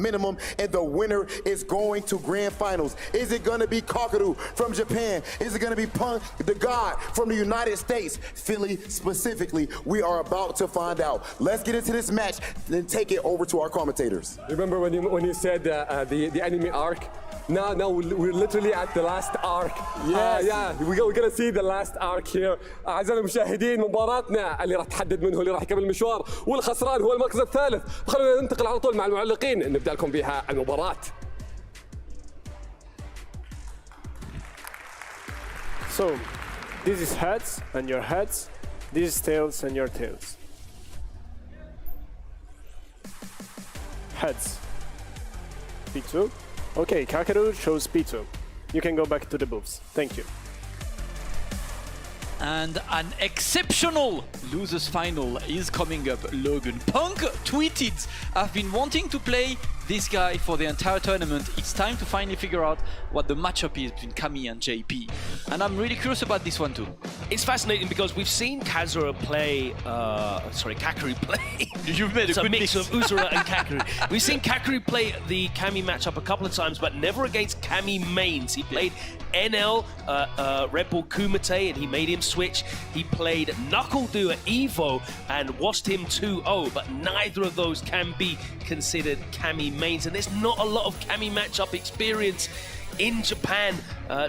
minimum, and the winner is going to grand finals. Is it going to be Kakeru from Japan? Is it going to be Punk the God from the United States, Philly specifically? We are about to find out. Let's get into this match and take it over to our commentators. Remember when you said the anime arc? Now we're literally at the last arc. Yeah, we're gonna see the last arc here. أعزائي المشاهدين مباراتنا اللي راح تحدد منه اللي راح يكمل المشوار والخسران هو المركز الثالث. خلونا ننتقل على طول مع المعلقين نبدأ لكم بها المباراة. So, this is heads and your heads. This is tails and your tails. Heads. P2. Okay, Kakeru chose P2. You can go back to the booths. Thank you. And an exceptional losers final is coming up. Logan Punk tweeted, "I've been wanting to play this guy for the entire tournament. It's time to finally figure out what the matchup is between Kami and JP." And I'm really curious about this one too. It's fascinating because we've seen Kakeru play. Kakeru play. You've made a good mix of Uzura and Kakeru. We've seen Kakeru play the Kami matchup a couple of times, but never against Kami mains. He played NL, Red Bull Kumite, and he made him switch. He played KnuckleDu at Evo and washed him 2-0, but neither of those can be considered Kami mains, and there's not a lot of Kami matchup experience in Japan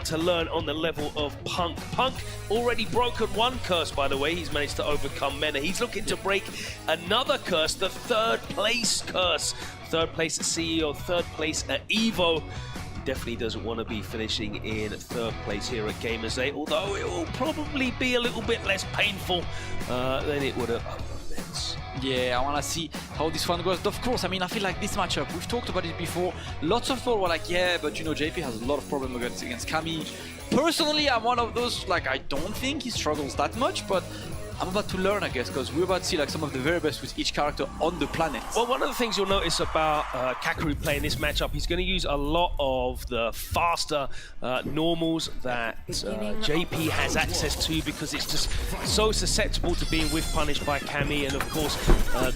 to learn on the level of Punk. Punk already broken one curse, by the way. He's managed to overcome Mena. He's looking to break another curse, the third place curse. Third place at CEO, third place at Evo. Definitely doesn't want to be finishing in third place here at Gamers 8, although it will probably be a little bit less painful than it would have otherwise. Yeah, I want to see how this one goes. Of course, I mean, I feel like this matchup, we've talked about it before. Lots of people were like, yeah, but you know, JP has a lot of problems against Kami. Personally, I'm one of those, like, I don't think he struggles that much, but I'm about to learn, I guess, because we're about to see like some of the very best with each character on the planet. Well, one of the things you'll notice about Kakeru playing this matchup, he's going to use a lot of the faster normals that JP has access to, because it's just so susceptible to being whiff punished by Kami, and of course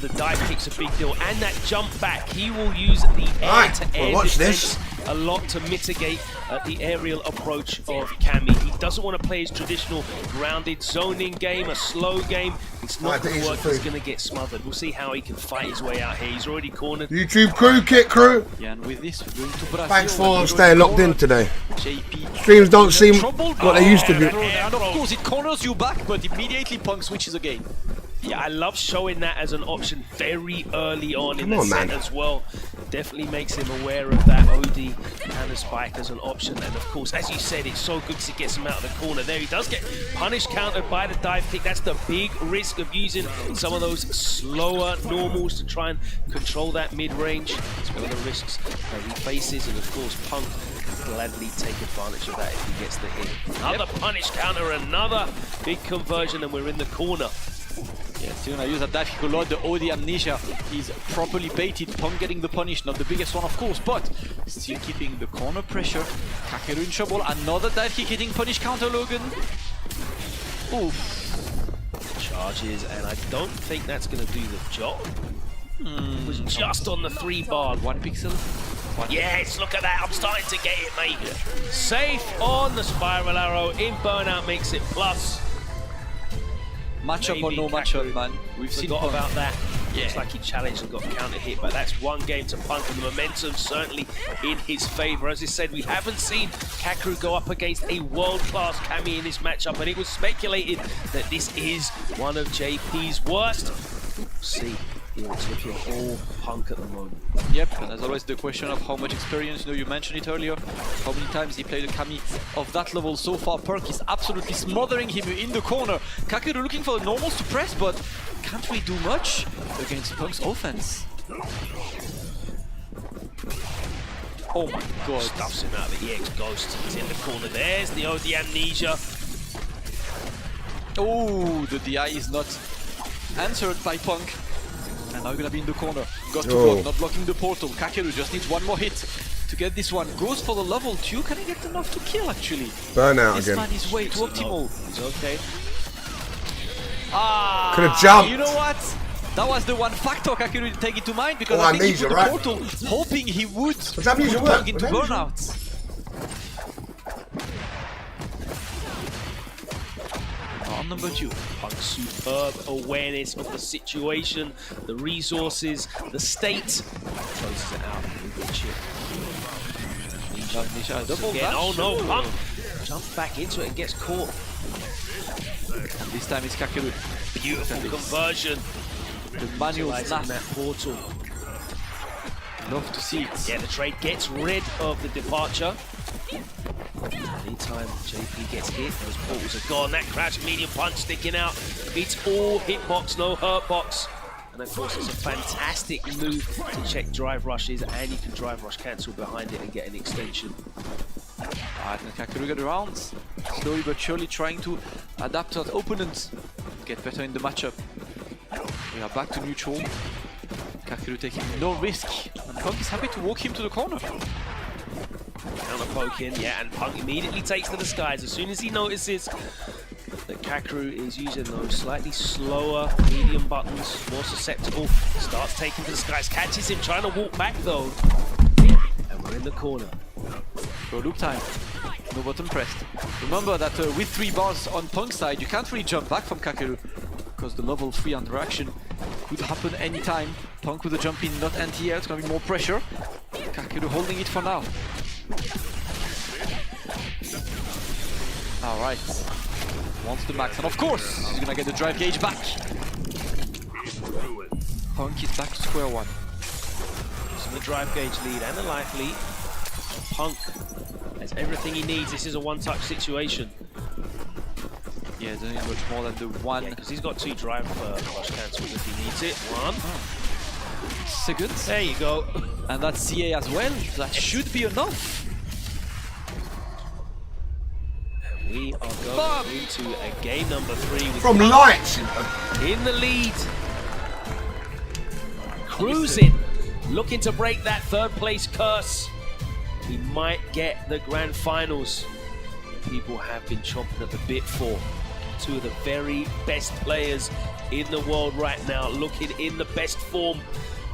the dive kick's a big deal, and that jump back. He will use the air-to-air defense a lot to mitigate the aerial approach of Kami. He doesn't want to play his traditional grounded zoning game, a slow game. It's not going to work. He's going to get smothered. We'll see how he can fight his way out here. He's already cornered. YouTube crew, kit crew. Yeah, and with this, we're going to Brazil. Thanks for staying locked in today. Streams don't seem what they used to be. And of course, it corners you back, but immediately Punk switches again. Yeah, I love showing that as an option very early on in the set as well. Definitely makes him aware of that OD and a spike as an option. And of course, as you said, it's so good to get him out of the corner. There he does get punished, countered by the dive kick. That's the big risk of using some of those slower normals to try and control that mid-range. It's one of the risks that he faces. And of course, Punk will gladly take advantage of that if he gets the hit. Another punish counter, another big conversion, and we're in the corner. Yeah, still gonna use a dive kick a lot. The OD Amnesia is properly baited. Punk getting the punish, not the biggest one of course, but still keeping the corner pressure. Kakeru in trouble. Another dive kick hitting punish counter, Logan. Oof. Charges, and I don't think that's gonna do the job. It was just on the 3 bar. 1 pixel. Yes, look at that. I'm starting to get it, mate. Yeah. Safe on the spiral arrow. In burnout makes it plus. Matchup or no matchup, man. We've seen Punk about that. Yeah. Looks like he challenged and got counter hit, but that's one game to Punk, and the momentum certainly in his favor. As I said, we haven't seen Kakeru go up against a world-class Kami in this matchup, and it was speculated that this is one of JP's worst. See, it's looking all Punk at the moment. Yep, and there's always the question of how much experience. You know, you mentioned it earlier. How many times he played a Kami of that level so far? Punk is absolutely smothering him in the corner. Kakeru looking for the normals to press, but can't really do much against Punk's offense. Oh my god. Stuffs him out of the EX Ghost. He's in the corner. There's the OD Amnesia. Oh, the DI is not answered by Punk. And now gonna be in the corner. Got to block, not blocking the portal. Kakeru just needs one more hit to get this one. Goes for the level 2. Can he get enough to kill actually? Burnout this again. Man is way too optimal. He's okay. Ah, could have jumped. You know what? That was the one factor Kakeru didn't take into mind, because I think he put the portal hoping he would put Punk into burnout. On number 2. Punk's superb awareness of the situation, the resources, the state. Closes it out with the chip. Nisha, double Again. dash. Oh no, Punk jumps back into it and gets caught. And this time it's Kakeru. Beautiful conversion. The manual snap. That portal. Love to see it. Yeah, the trade gets rid of the departure. Anytime JP gets hit, those portals are gone. That crouch medium punch sticking out. It's all hitbox, no hurt box. And of course, it's a fantastic move to check drive rushes, and you can drive rush cancel behind it and get an extension. Alright, and Kakeru got around. Slowly but surely trying to adapt to that opponent. Get better in the matchup. We are back to neutral. Kakeru taking no risk. And Punk is happy to walk him to the corner. Counter poking, yeah, and Punk immediately takes to the skies as soon as he notices that Kakeru is using those slightly slower medium buttons, more susceptible, starts taking to the skies, catches him trying to walk back though, and we're in the corner. Go loop time, no button pressed. Remember that with 3 bars on Punk's side, you can't really jump back from Kakeru, because the level 3 interaction could happen anytime. Punk with a jump in, not anti-air, it's gonna be more pressure. Kakeru holding it for now. Alright, wants the max, and of course, he's gonna get the drive gauge back. Punk is back to square one. So the drive gauge lead and the life lead. Punk has everything he needs. This is a one-touch situation. Yeah, doesn't need much more than the one. Because he's got 2 drive rush cancels if he needs it. 1. Second. There you go. And that's CA as well. That should be enough. We are going into a game number 3 with From light in the lead, cruising, looking to break that 3rd place curse. He might get the grand finals. People have been chomping at the bit for 2 of the very best players in the world right now, looking in the best form.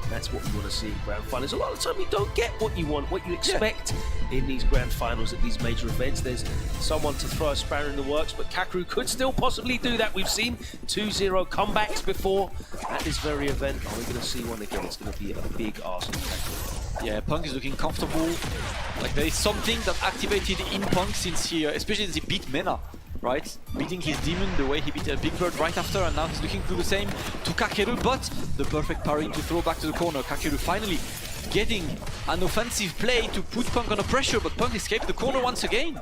That's what we want to see in grand finals. A lot of the time you don't get what you want, what you expect in these grand finals at these major events. There's someone to throw a spanner in the works, but Kakeru could still possibly do that. We've seen 2-0 comebacks before at this very event. Are we going to see one again? It's going to be a big ask from Kakeru. Yeah, Punk is looking comfortable. Like there is something that activated in Punk since he, especially since he beat Mena, right? Beating his demon the way he beat a Big Bird right after, and now he's looking to do the same to Kakeru, but the perfect parry to throw back to the corner. Kakeru finally getting an offensive play to put Punk under pressure, but Punk escaped the corner once again.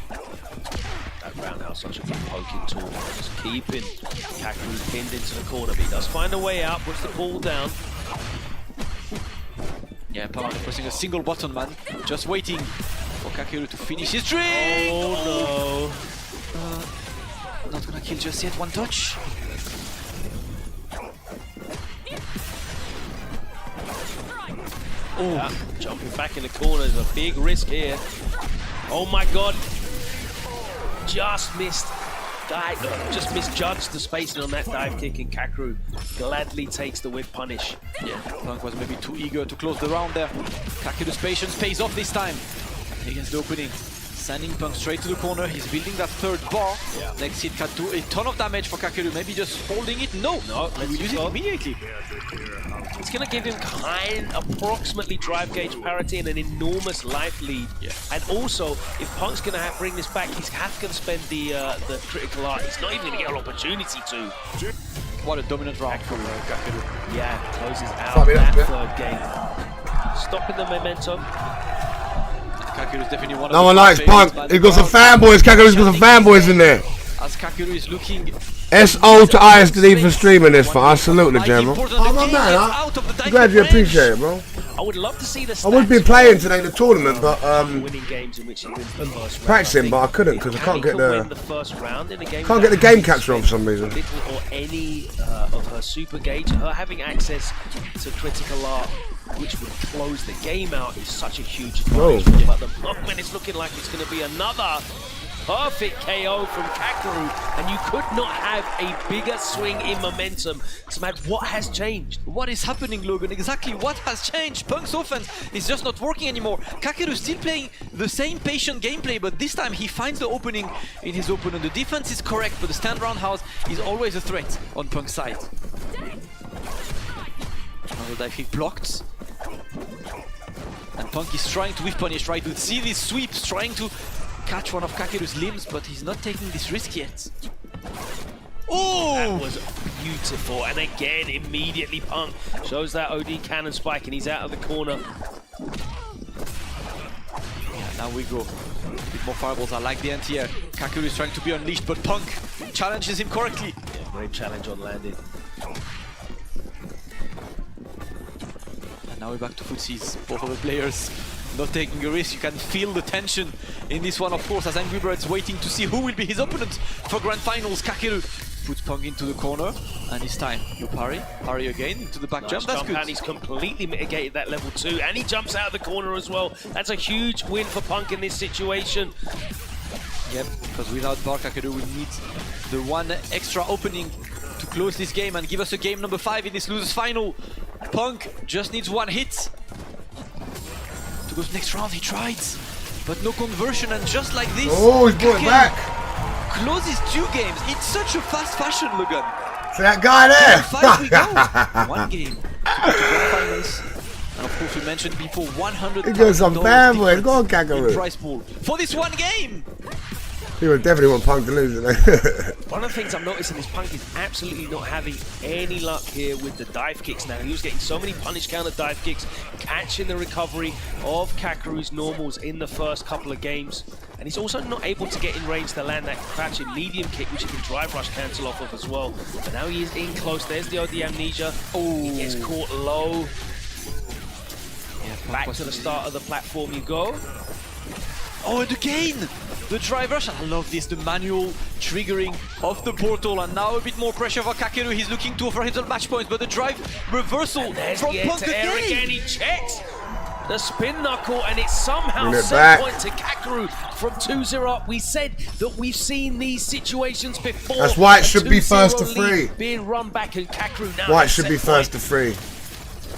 That roundhouse, such a good poking tool. Just keeping Kakeru pinned into the corner, but he does find a way out, puts the ball down. Yeah, Punk pressing a single button, man. Just waiting for Kakeru to finish his string! Oh no! Not gonna kill just yet, 1 touch. Oh, yeah, jumping back in the corner is a big risk here. Oh my god. Just misjudged the spacing on that dive kick, and Kakeru gladly takes the whip punish. Yeah, Punk was maybe too eager to close the round there. Kakeru's patience pays off this time against the opening. Sending Punk straight to the corner. He's building that 3rd bar. Yeah. Next hit can do a ton of damage for Kakeru. Maybe just holding it. No, he will use it immediately. It's going to give him approximately drive gauge parity and an enormous life lead. Yeah. And also, if Punk's going to bring this back, he's going to spend the critical art. He's not even going to get an opportunity to. What a dominant round for Kakeru. Yeah, closes out that 3rd game. Stopping the momentum. Kakeru is definitely one of no one likes Punk. He's got some fanboys. Kakeru's got some fanboys in there. As Kakeru is looking. SO to ISD for streaming this. I salute the general. Oh my man, I'm glad you appreciate it, bro. I would love to see the I would be playing today the tournament, but winning games in which he wins the first round. practicing, but I couldn't because I can't get the first round in a game. Can't get the game capture on for some reason. Little or any of her super gauge, her having access to critical art, which would close the game out, is such a huge advantage. But the moment it's looking like it's going to be another perfect KO from Kakeru, and you could not have a bigger swing in momentum. So, man, what has changed? What is happening, Logan? Exactly what has changed? Punk's offense is just not working anymore. Kakeru still playing the same patient gameplay, but this time he finds the opening in his opponent. The defense is correct, but the stand roundhouse is always a threat on Punk's side. Another dive kick blocked. And Punk is trying to whiff punish, right? To see these sweeps, trying to catch one of Kakeru's limbs, but he's not taking this risk yet. Oh! That was beautiful, and again, immediately Punk shows that OD cannon spike, and he's out of the corner. Yeah, now we go. A bit more fireballs. I like the anti-air. Kakeru is trying to be unleashed, but Punk challenges him correctly. Great challenge on landing. And now we're back to footsies. Both of the players not taking a risk. You can feel the tension in this one, of course, as Angry Bird's waiting to see who will be his opponent for Grand Finals. Kakeru puts Punk into the corner, and it's time. You parry again into the back jump. That's good. And he's completely mitigated that level 2, and he jumps out of the corner as well. That's a huge win for Punk in this situation. Yep, because without bar, Kakeru will need the one extra opening to close this game and give us a game number 5 in this losers final. Punk just needs one hit to go to the next round. He tried, but no conversion, and just like this, oh, he's brought it back. Closes 2 games in such a fast fashion, Logan. See that guy there? 5 we go. 1 game to go to Grand Finals. And of course, we mentioned before, 100. He goes some fanboy. Go on, Kakeru. Prize pool for this 1 game. He would definitely want Punk to lose it. One of the things I'm noticing is Punk is absolutely not having any luck here with the dive kicks now. He was getting so many punish counter dive kicks, catching the recovery of Kakeru's normals in the first couple of games. And he's also not able to get in range to land that crouching medium kick, which he can drive rush cancel off of as well. But now he is in close. There's the OD amnesia. Oh, he gets caught low. Yeah, back to the start of the platform you go. Oh, and again, the drive rush. I love this, the manual triggering of the portal, and now a bit more pressure for Kakeru. He's looking to offer himself match points, but the drive reversal from Punk again. He checks the spin knuckle, and it's somehow set point to Kakeru from 2-0 up. We said that we've seen these situations before. That's why it should be first to 3. Being run back, and Kakeru now. Why it should be first to 3.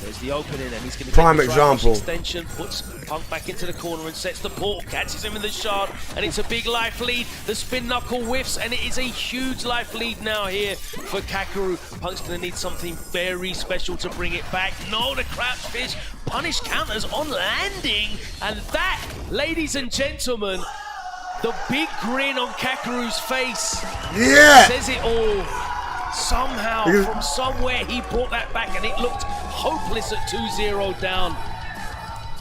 There's the opening, and he's going to prime get the example. Extension, puts Punk back into the corner and sets the portal, catches him in the shard, and it's a big life lead. The spin knuckle whiffs, and it is a huge life lead now here for Kakeru. Punk's going to need something very special to bring it back. No, the crouch fish punish counters on landing, and that, ladies and gentlemen, the big grin on Kakeru's face says it all. Somehow, from somewhere, he brought that back, and it looked hopeless at 2-0 down.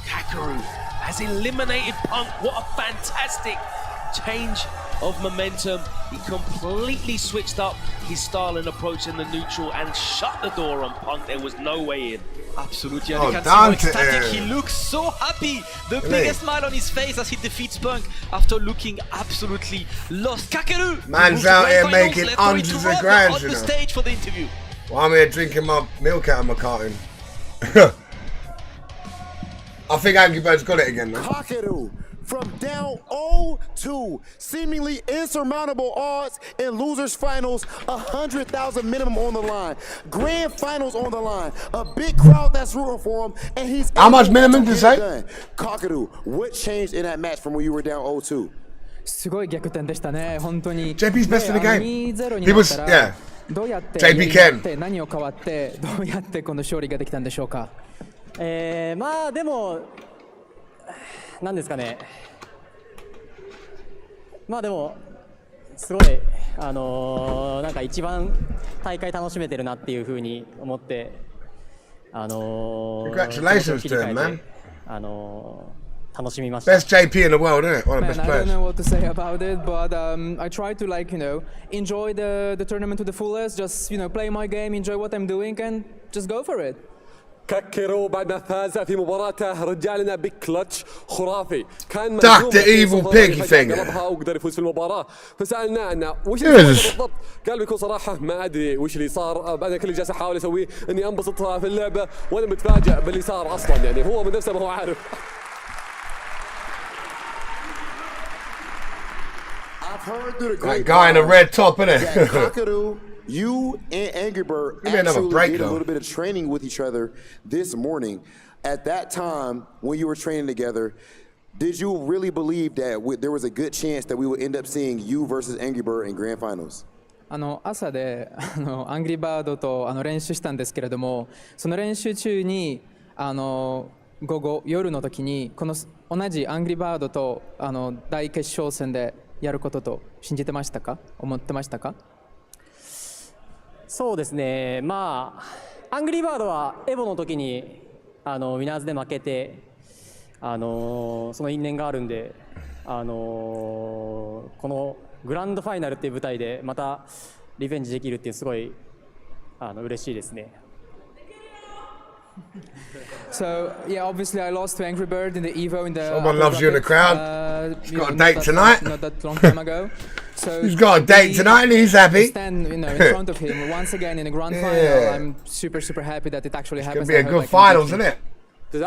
Kakeru has eliminated Punk. What a fantastic change of momentum. He completely switched up his style and approach in the neutral and shut the door on Punk. There was no way in. Absolutely, and you can see how ecstatic he looks, so happy. The biggest smile on his face as he defeats Punk after looking absolutely lost. Kakeru! Man's out here making hundreds of grand, on the stage for the interview. Well, I'm here drinking my milk out of my carton. I think Angry Bird's got it again, man. Kakeru from down 0-2, seemingly insurmountable odds in losers finals, 100,000 minimum on the line, grand finals on the line, a big crowd that's rooting for him, and he's how much minimum did you say? Kakeru, what changed in that match from when you were down 0-2? JP's best in the game. He was, yeah. JP Ken. 何を変わってどうやってこの勝利ができたんでしょうか。まあでもなんですかね。まあでもすごいなんか一番大会楽しめてるなっていう風に思ってCongratulations to him, man. 楽しみました。 Best JP in the world, isn't it? One of the best I players. don't know what to say about it, but I try to enjoy the tournament to the fullest. Just play my game, enjoy what I'm doing, and just go for it. كاكيرو بعد ما فاز في مباراته رجع لنا بكلتش خرافي كان Duck the evil piggy finger. قلبها وقدر يفوز في المباراة فسألناه عنه وش اللي صار بالضبط؟ قال بكل صراحة ما أدري وش اللي صار بعد كل اللي جالس أحاول أسويه إني أنبسط في اللعبة وأنا متفاجئ باللي صار أصلا يعني هو من نفسه ما هو عارف. That guy in the red top, isn't it? Kakeru, you and Angry Bird actually did a little bit of training with each other this morning. At that time, when you were training together, did you really believe that there was a good chance that we would end up seeing you versus Angry Bird in grand finals? 朝でアングリーバードと練習したんですけれども、その練習中に午後夜の時にこの同じアングリーバードと大決勝戦でやることと信じてましたか？思ってましたか？そうですね。まあアングリーバードはエボの時にウィナーズで負けてその因縁があるんでこのグランドファイナルっていう舞台でまたリベンジできるっていうすごい嬉しいですね。So yeah, obviously I lost to Angry Bird in the Evo in the. Someone loves you in the crowd. He's got a date tonight. Not that long time ago. So he's got a date tonight and he's happy. Stand, in front of him once again in the grand final. Yeah. I'm super happy that it actually happens. It's gonna be a good finals, isn't it?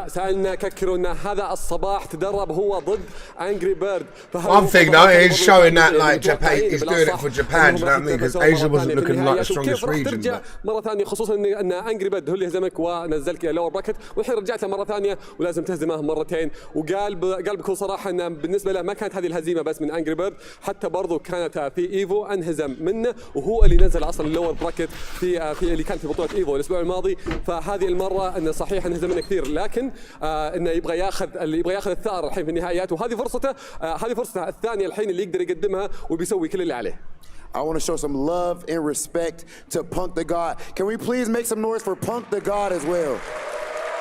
سألنا كاكرو أن هذا الصباح تدرب هو ضد Angry Bird. One thing though, he's showing that like Japan, he's doing it for Japan, do you know what I mean? Because Asia wasn't looking like the strongest region. But. مرة ثانية خصوصا أن Angry Bird هو اللي هزمك ونزلك لور براكت والحين رجعت له مرة ثانية ولازم تهزمه مرتين وقال بكل صراحة أن بالنسبة له ما كانت هذه الهزيمة بس من Angry Bird حتى برضو كانت في إيفو انهزم منه وهو اللي نزل أصلا لور براكت في اللي كان في بطولة إيفو الأسبوع الماضي فهذه المرة أنه صحيح انهزم منه كثير لكن انه يبغى ياخذ الثار الحين في النهائيات وهذه فرصته هذه فرصته الثانيه الحين اللي يقدر يقدمها وبيسوي كل اللي عليه. I want to show some love and respect to Punk the God. Can we please make some noise for Punk the God as well?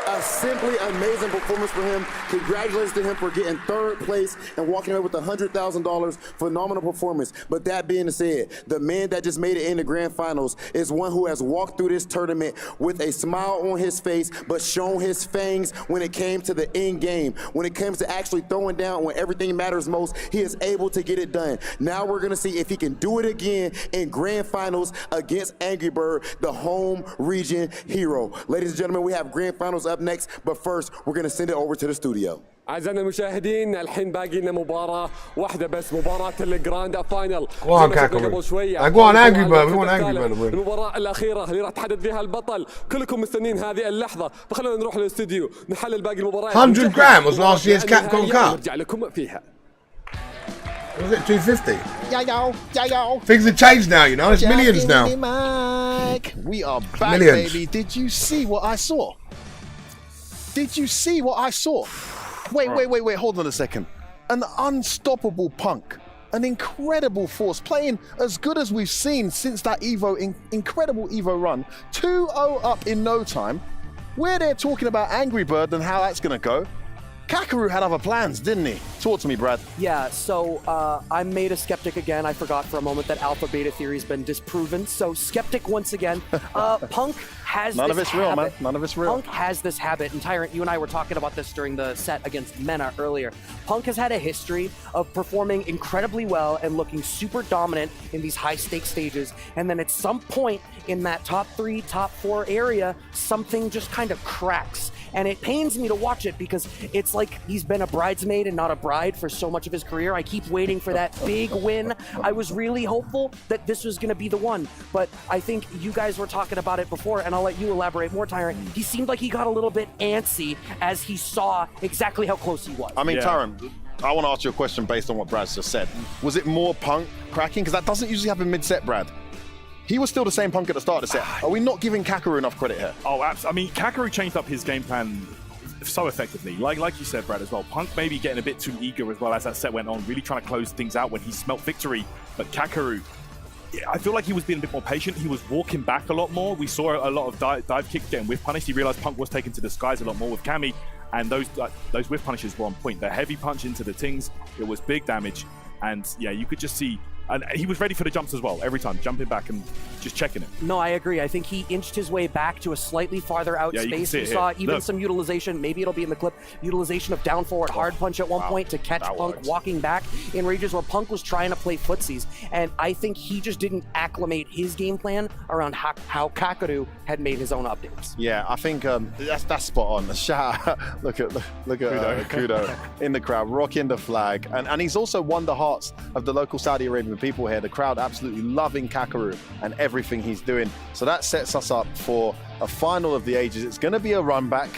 A simply amazing performance for him. Congratulations to him for getting third place and walking away with $100,000. Phenomenal performance. But that being said, the man that just made it in the grand finals is one who has walked through this tournament with a smile on his face, but shown his fangs when it came to the end game. When it comes to actually throwing down when everything matters most, he is able to get it done. Now we're going to see if he can do it again in grand finals against Angry Bird, the home region hero. Ladies and gentlemen, we have grand finals up next, but first we're going to send it over to the studio. أعزائنا المشاهدين الحين باقي لنا مباراة واحدة بس مباراة الجراند فاينل. Go on, Kakeru. Go on, Angry Bird. We want Angry Bird to win. المباراة الأخيرة اللي راح تحدد فيها البطل. كلكم مستنين هذه اللحظة. فخلونا نروح للاستوديو نحلل باقي المباريات. 100 grand was last year's Capcom Cup. نرجع لكم فيها. Was it 250? Yo. Things have changed now, you know. It's millions now. We are back, Millions. baby. Did you see what I saw? Did you see what I saw? Wait, hold on a second. An unstoppable Punk, an incredible force, playing as good as we've seen since that incredible Evo run. 2-0 up in no time. We're there talking about Angry Bird and how that's gonna go. Kakeru had other plans, didn't he? Talk to me, Brad. Yeah, so I'm made a skeptic again. I forgot for a moment that alpha beta theory's been disproven. So skeptic once again. Punk has None this of it's real, habit. man. None of it's real. Punk has this habit, and Tyrant, you and I were talking about this during the set against Mena earlier. Punk has had a history of performing incredibly well and looking super dominant in these high-stakes stages, and then at some point in that top 3, top 4 area, something just kind of cracks. And it pains me to watch it because it's like he's been a bridesmaid and not a bride for so much of his career. I keep waiting for that big win. I was really hopeful that this was going to be the one, but I think you guys were talking about it before, and I'll let you elaborate more, Tyrant. He seemed like he got a little bit antsy as he saw exactly how close he was. I mean, Tyrant, I want to ask you a question based on what Brad's just said. Was it more Punk cracking? Because that doesn't usually happen mid-set, Brad. He was still the same Punk at the start of the set. Are we not giving Kakeru enough credit here? Oh, absolutely. I mean, Kakeru changed up his game plan so effectively. Like you said, Brad, as well. Punk maybe getting a bit too eager as well as that set went on, really trying to close things out when he smelt victory. But Kakeru, I feel like he was being a bit more patient. He was walking back a lot more. We saw a lot of dive kicks getting whiff punished. He realized Punk was taken to the skies a lot more with Cammy, and those whiff punishes were on point. The heavy punch into the tings, it was big damage. And yeah, you could just see, and he was ready for the jumps as well, every time, jumping back and just checking it. No, I agree. I think he inched his way back to a slightly farther out space. We saw even some utilization, maybe it'll be in the clip, utilization of down forward hard punch at one point to catch Punk walking back in rages where Punk was trying to play footsies. And I think he just didn't acclimate his game plan around how Kakeru had made his own updates. Yeah, I think that's spot on. Shout out. Look at Kudo in the crowd, rocking the flag. And he's also won the hearts of the local Saudi Arabian people here. The crowd absolutely loving Kakeru and everything he's doing. So that sets us up for a final of the ages. It's going to be a run back.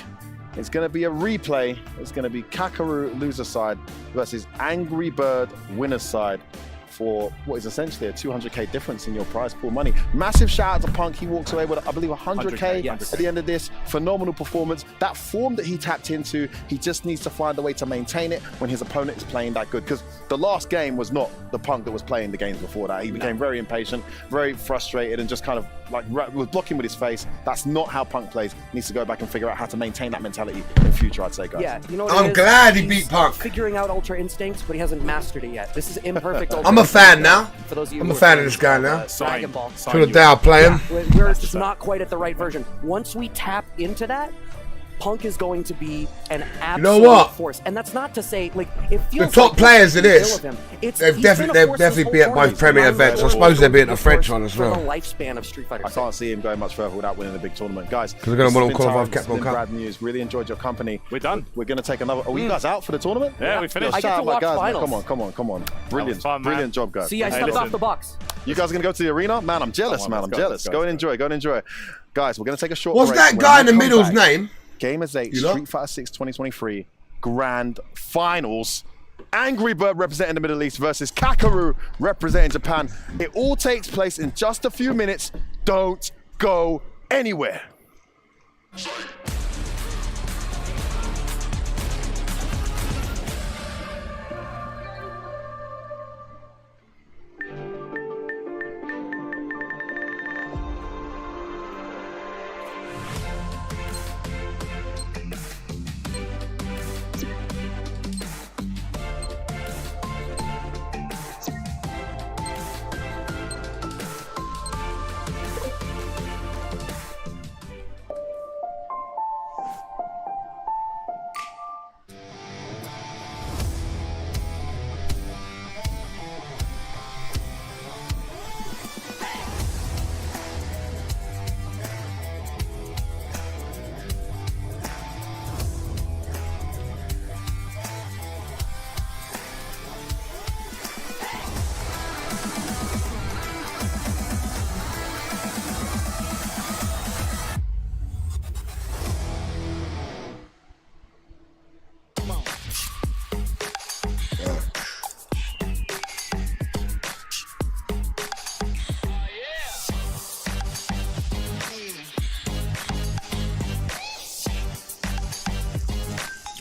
It's going to be a replay. It's going to be Kakeru loser side versus Angry Bird winner side for what is essentially a 200k difference in your prize pool money. Massive shout out to Punk. He walks away with, I believe, 100k yes. at the end of this. Phenomenal performance. That form that he tapped into, he just needs to find a way to maintain it when his opponent is playing that good. Because the last game was not the Punk that was playing the games before that. He became very impatient, very frustrated, and just kind of like was blocking with his face. That's not how Punk plays. He needs to go back and figure out how to maintain that mentality in future, I'd say, guys. Yeah, you know what I'm glad he beat Punk. Figuring out Ultra Instincts, but he hasn't mastered it yet. This is imperfect. Ultra I'm a fan now. For those of you I'm who a are fan of fans this guy now. Dragon Ball. To the day I'll play him. We're just not quite at the right version. Once we tap into that, Punk is going to be an absolute force. And that's not to say, like, it feels The top like players it is. of him. They've definitely be at both Premier events. I suppose they'll be at the French one as well. The lifespan of Street Fighter. I can't see him going much further without winning a big tournament. Guys, because we're going to win on qualified Capcom Capcom Cup. Brad News. Really enjoyed your company. We're done. We're going to take another. Are you guys out for the tournament? Yeah, we finished. I get to watch finals. Come on. Brilliant, fun, brilliant job, guys. See, I stepped off the box. You guys are going to go to the arena? Man, I'm jealous, man. I'm jealous. Go and enjoy. Guys, we're going to take a short break. What's that guy in the middle's name? Gamers 8 Street Fighter 6 2023 Grand Finals. Angry Bird representing the Middle East versus Kakeru representing Japan. It all takes place in just a few minutes. Don't go anywhere.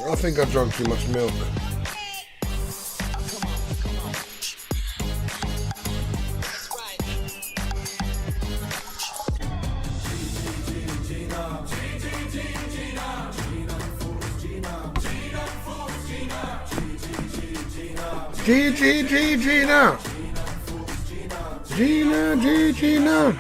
I think I drank too much milk. Gina. Gina.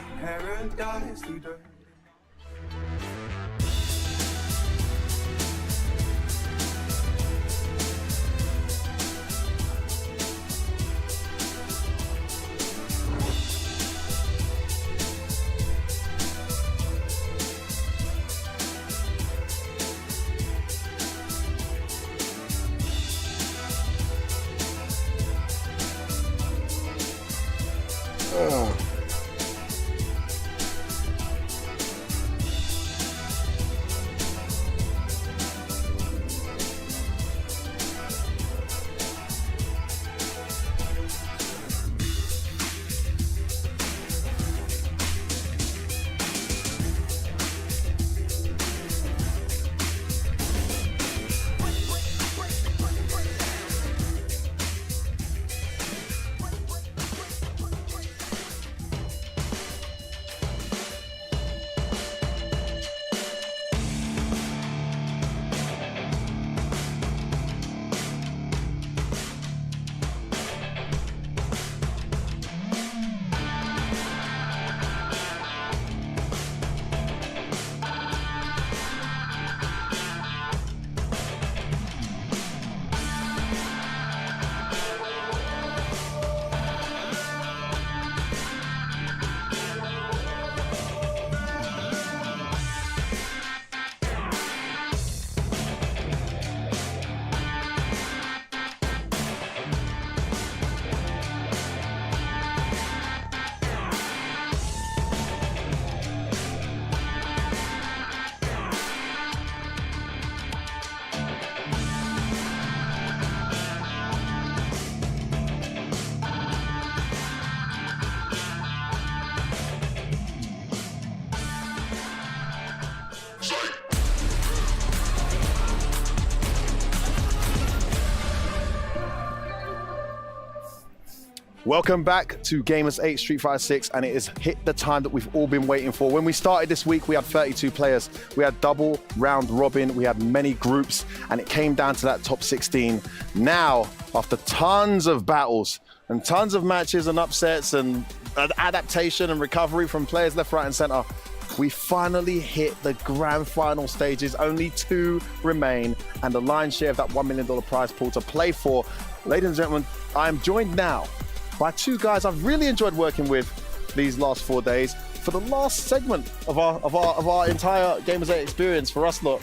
Welcome back to Gamers 8 Street Fighter 6, and it has hit the time that we've all been waiting for. When we started this week, we had 32 players. We had double round robin, we had many groups, and it came down to that top 16. Now, after tons of battles and tons of matches and upsets and adaptation and recovery from players left, right, and center, we finally hit the grand final stages. Only 2 remain, and the lion's share of that $1 million prize pool to play for. Ladies and gentlemen, I am joined now by 2 guys I've really enjoyed working with these last 4 days. For the last segment of our entire Gamers 8 experience for us lot,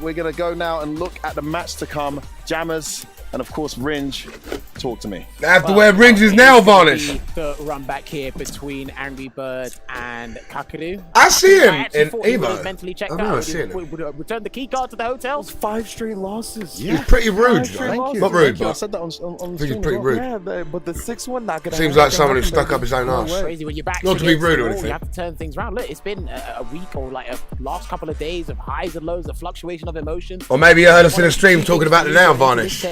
we're gonna go now and look at the match to come. Jammers and of course Ringe. Talk to me. They have to wear Ringe's nail varnish. The run back here between Angry Bird and Kakeru. I see him in Evo. Evo. Mentally checked I've never out. seen him. Would return the key card to the hotel. 5 straight losses. He's pretty rude. Thank you. Not rude, I but said that on I think he's pretty rude. Yeah, but the 6th one not gonna Seems happen. like someone who stuck up his own ass. Crazy when you're back. Not to be rude or You anything. have to turn things around. Look, it's been a week or like a last couple of days of highs and lows, a fluctuation of emotions. Or maybe you heard us in a stream talking about the nail varnish.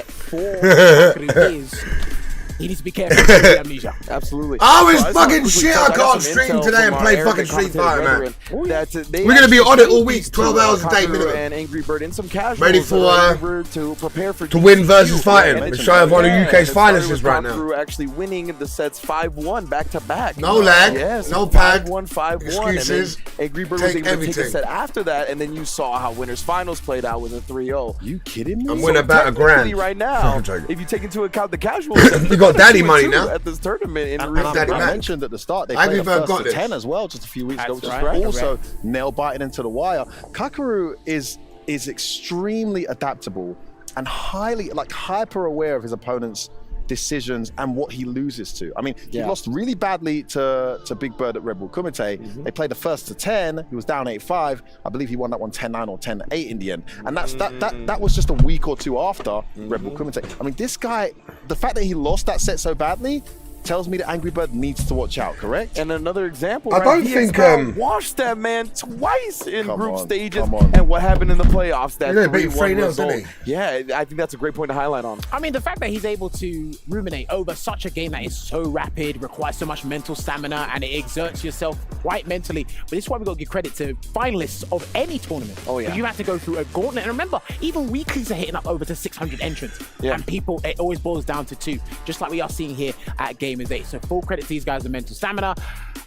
He needs to be careful with the amnesia. Absolutely. Oh, it's fucking shit. I can't stream today and play fucking Street Fighter, man. We're We're gonna be on it all week, 12 hours a day minimum. And Angry Bird in some casuals. Ready for to prepare for to win versus fighting. We're showing one of UK's finalists right now. Kakeru actually winning the sets 5-1 back to back. No lag, yes, no pad, 5-1. excuses. And then Angry Bird Take was able to take everything. a set after that, and then you saw how winners finals played out with a 3-0. You kidding me? I'm winning about $1,000 right now. If you take into account the casuals, you got daddy money now. at this tournament. In And I mentioned at the start they Angry played Bird the got first to this. 10 as well just a few weeks ago, which right, is also nail biting into the wire. Kakeru is extremely adaptable and hyper aware of his opponent's decisions and what he loses to. I mean, he lost really badly to Big Bird at Red Bull Kumite. They played the first to 10. He was down 8-5. I believe he won that one 10-9 or 10-8 in the end. And that was just a week or 2 after Red Bull Kumite. I mean, this guy, the fact that he lost that set so badly tells me that Angry Bird needs to watch out, correct? And another example, I don't think washed that man twice in group stages, come on. and what happened in the playoffs, that Yeah, beat 3-1 3-0, result. didn't Yeah, I think that's a great point to highlight on. I mean, the fact that he's able to ruminate over such a game that is so rapid, requires so much mental stamina, and it exerts yourself quite mentally. But this is why we got to give credit to finalists of any tournament. Oh, yeah. Because you have to go through a gauntlet. And remember, even weeklies are hitting up over to 600 entrants. Yeah. And people, it always boils down to 2, just like we are seeing here at Gamers 8. So full credit to these guys' mental stamina.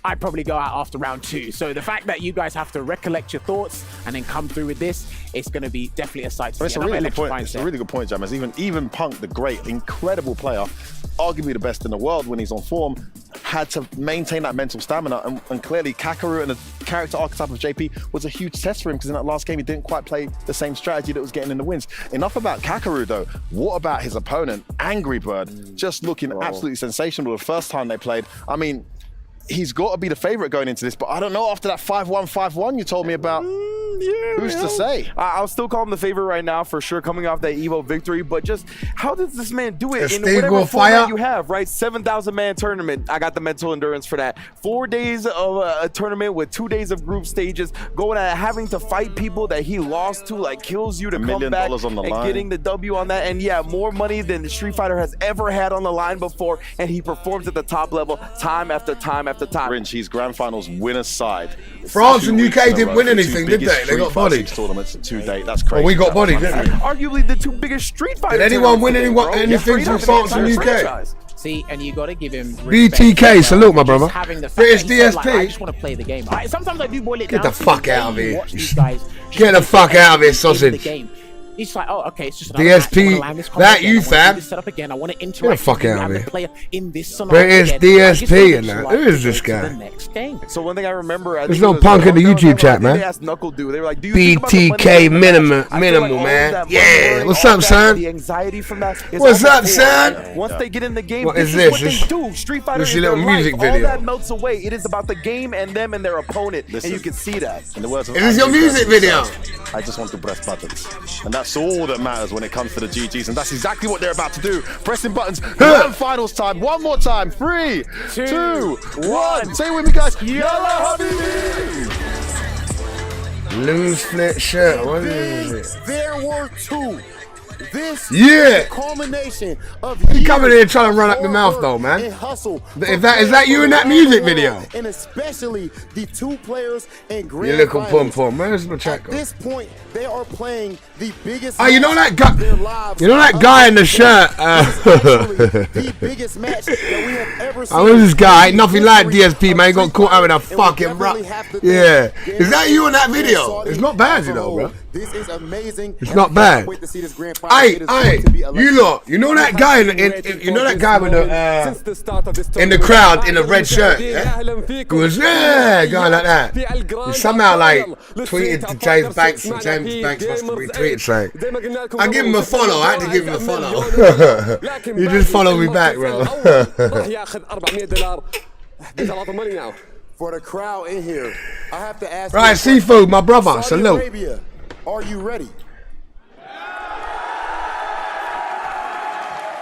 I'd probably go out after round 2. So the fact that you guys have to recollect your thoughts and then come through with this, it's going to be definitely a sight to see. It's a really good point. It's a really good point, Jammers. Even Punk, the great, incredible player, arguably the best in the world when he's on form, had to maintain that mental stamina. And clearly, Kakeru and the character archetype of JP was a huge test for him because in that last game, he didn't quite play the same strategy that was getting in the wins. Enough about Kakeru, though. What about his opponent, Angry Bird? Just looking absolutely sensational the first time they played. I mean, he's got to be the favorite going into this, but I don't know after that 5-1 you told me about. Who's to say? I'll still call him the favorite right now for sure, coming off that Evo victory. But just how does this man do it in whatever format you have, right? 7,000 man tournament. I got the mental endurance for that. 4 days of a tournament with 2 days of group stages, going at having to fight people that he lost to, like kills you to come back on the and line. getting the W on that. And yeah, more money than the Street Fighter has ever had on the line before, and he performs at the top level time after time after time. Ringe, he's grand finals winner's side. France and UK didn't win anything, did they? They got bodied. Tournaments to date. That's crazy. Well, we got bodied, didn't we? Arguably the 2 biggest Street Fighter. Did anyone win anything from France and UK? See, and you got to give him BTK, salute, my brother. British DSP. Like, I just want to play the game. Sometimes I do boil it Get down the fuck out of here. Watch these guys Get the fuck out of here, sausage. It's like, oh, okay, it's just DSP, that you, fam. Set up again. I want to interact. Get the fuck out of here. Player in this scenario British again. DSP and that. Who is this guy? So one thing I remember, There's no Punk in the YouTube chat, man. They asked KnuckleDu. They were like, "Do you think about the money BTK that minimal, man. Yeah, what's all up, that, son? The anxiety from that. is What's all up, before. son? Once they get in the game, What this is is this? what This- they do. Street Fighter this is your their little music life. video. All that melts away. It is about the game and them and their opponent, and you can see that. In the words of Is this your Angry music Bird video? himself, I just want to press buttons. And that's all that matters when it comes to the GGs. And that's exactly what they're about to do. Pressing buttons. Grand finals time. One more time. 3, 2, 1. Say it with me, guys. Yalla Habibi! Loose fit shirt. What is it? There were 2 This Yeah. is the culmination of You coming here trying to run up your mouth though, man. and hustle. Is that you in that music video? And especially the two players in grand You little finals. pom pom. Where's the chat At go? this point, they are playing the biggest. Oh, you know that guy? match of their lives. You know that guy in the shirt? The biggest match that we have ever seen. I was this guy. Ain't nothing like DSP, man. He got caught out in a fucking rap. Yeah. Is that you in that video? It's not bad, you know, bro. This is amazing. It's not bad. Wait to see this grand final. Hey, you lot. You know that guy you know that guy with the in the crowd in the red shirt? Yeah? Who was guy like that? He somehow like tweeted to James Banks, and James Banks must have retweeted saying, I give him a follow. I had to give him a follow. You just follow me back, bro. There's a lot of money now. For the crowd in here, I have to ask. Right, Seafood, my brother. Saudi Salute. Arabia, are you ready?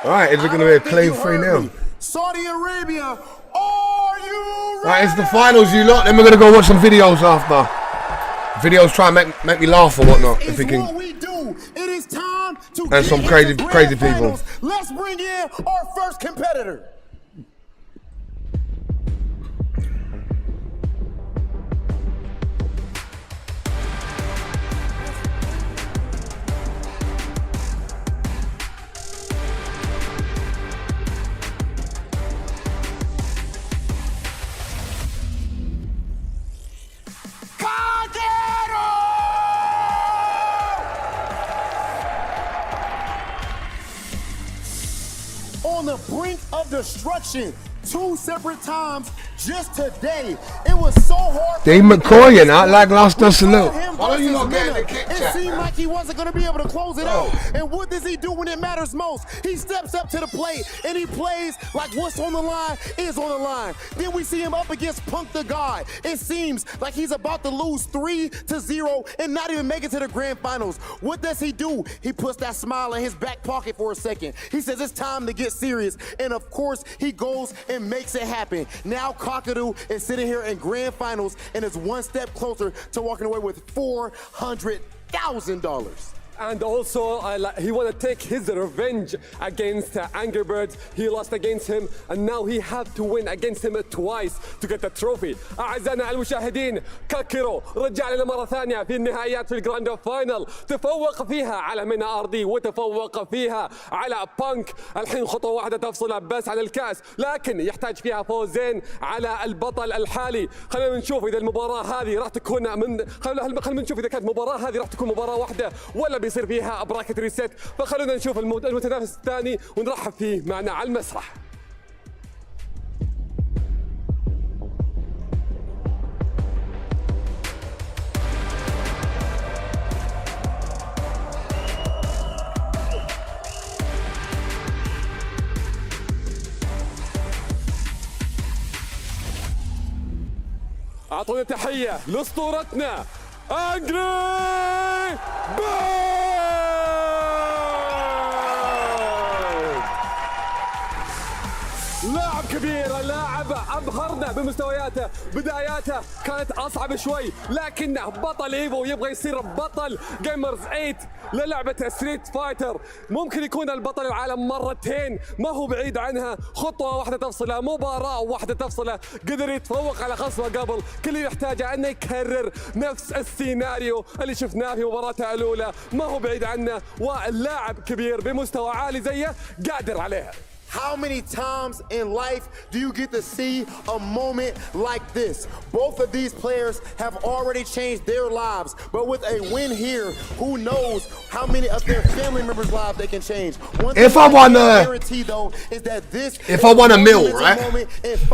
All right, is it going to be a clean 3-0? Saudi Arabia, are you ready? Right, it's the finals, you lot. Then we're going to go watch some videos after. Videos try and make me laugh or whatnot. If we can. It is time to And some crazy people. Let's bring in our first competitor. On the brink of destruction, 2 separate times just today. It was so hard. Dave McCoy, you know, lackluster salute. Why don't you not get in the kick chat? It seemed like he wasn't going to be able to close it out. And what does he do when it matters most? He steps up to the plate and he plays like what's on the line is on the line. Then we see him up against Punk the God. It seems like he's about to lose 3-0 and not even make it to the grand finals. What does he do? He puts that smile in his back pocket for a second. He says it's time to get serious. And of course, he goes and makes it happen. Now Kakeru is sitting here in grand finals and is one step closer to walking away with $400,000. And also, he want to take his revenge against Angry Birds. He lost against him, and now he have to win against him twice to get the trophy. أعزائنا المشاهدين، كاكيرو رجع لنا مرة ثانية في النهائيات في الجراند فاينل، تفوق فيها على مينا أردي وتفوق فيها على بانك. الحين خطوة واحدة تفصله بس على الكأس، لكن يحتاج فيها فوزين على البطل الحالي. خلينا نشوف إذا المباراة هذه راح تكون خلينا نشوف إذا كانت المباراة هذه راح تكون مباراة واحدة ولا بيصير فيها براكت ريست. فخلونا نشوف المتنافس الثاني ونرحب فيه معنا على المسرح. أعطونا تحية لأسطورتنا Angry Bird! لاعب كبير، لاعب أبهرنا بمستوياته، بداياته كانت أصعب شوي، لكنه بطل إيفو يبغى يصير بطل جيمرز 8 للعبة ستريت فايتر. ممكن يكون البطل العالم مرتين، ما هو بعيد عنها. خطوة واحدة تفصله، مباراة واحدة تفصله، قدر يتفوق على خصمه قبل. كل اللي يحتاجه أنه يكرر نفس السيناريو اللي شفناه في مباراته الأولى. ما هو بعيد عنه، واللاعب كبير بمستوى عالي زيه قادر عليها. How many times in life do you get to see a moment like this? Both of these players have already changed their lives, but with a win here, who knows how many of their family members' lives they can change. If I won guarantee though is that this if I won a meal, right? If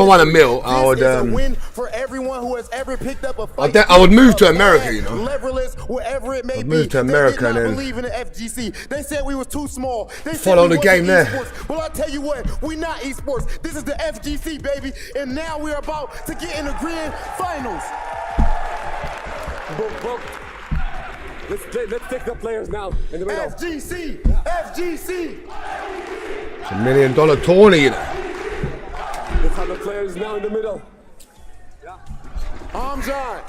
I won a meal, I would win for everyone who has ever picked up a fight. I would move to America, you know. Leverless, wherever it may I'd be. move to America and then believe in the FGC. They said we was too small. They follow the game there. Well, I'll tell you what, we not esports. This is the FGC, baby. And now we're about to get in the grand finals. Let's take the players now in the middle. FGC! FGC! It's $1 million tourney, you know. Let's have the players now in the middle. Amjad.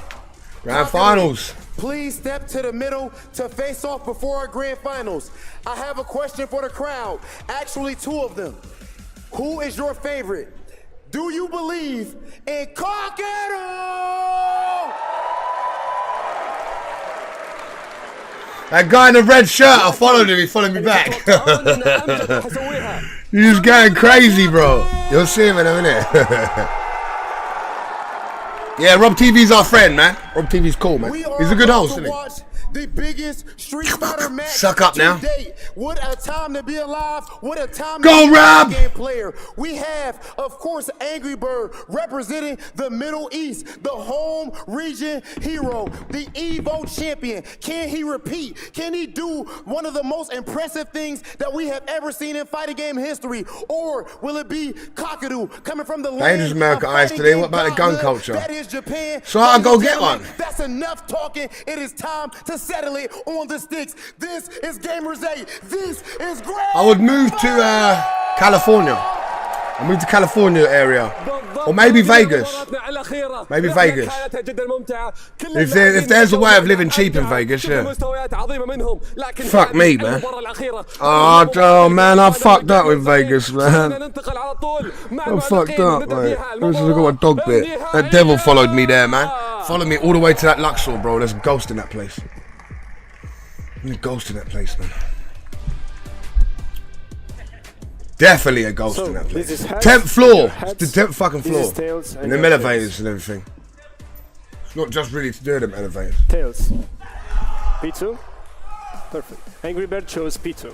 Grand finals. please step to the middle to face off before our grand finals. I have a question for the crowd, actually 2 of them. Who is your favorite? Do you believe in Kakeru? That guy in the red shirt, I followed him, he followed me back. He's going crazy, bro. You'll see him in a minute. Yeah, Rob TV's our friend, man. Rob TV's cool, man. He's a good host, isn't he? The biggest Street Fighter match Suck up now. to date. What a time to be alive. What a time Go, to be Rob! a game player. We have, of course, Angry Bird representing the Middle East, the home region hero, the Evo champion. Can he repeat? Can he do one of the most impressive things that we have ever seen in fighting game history? Or will it be Kakeru coming from the Dangerous land America of Ice fighting today. game What about the gun godhood? culture? That is Japan. So I'll go get one. That's enough talking. It is time to settle it on the sticks. This is Gamers 8. This is great. I would move to California. I'll move to California area. Or maybe Vegas. Maybe Vegas. If there's a way of living cheap in Vegas, yeah. Fuck me, man. Oh man, I fucked up with Vegas, man. I fucked up, mate. Look at my dog bit. That devil followed me there, man. Followed me all the way to that Luxor, bro. There's a ghost in that place. There's a ghost in that place, man. Definitely a ghost in that place. 10th floor. It's the 10th fucking floor. And them elevators and everything. It's not just really to do them elevators. Tails. P2. Perfect. Angry Bird chose P2.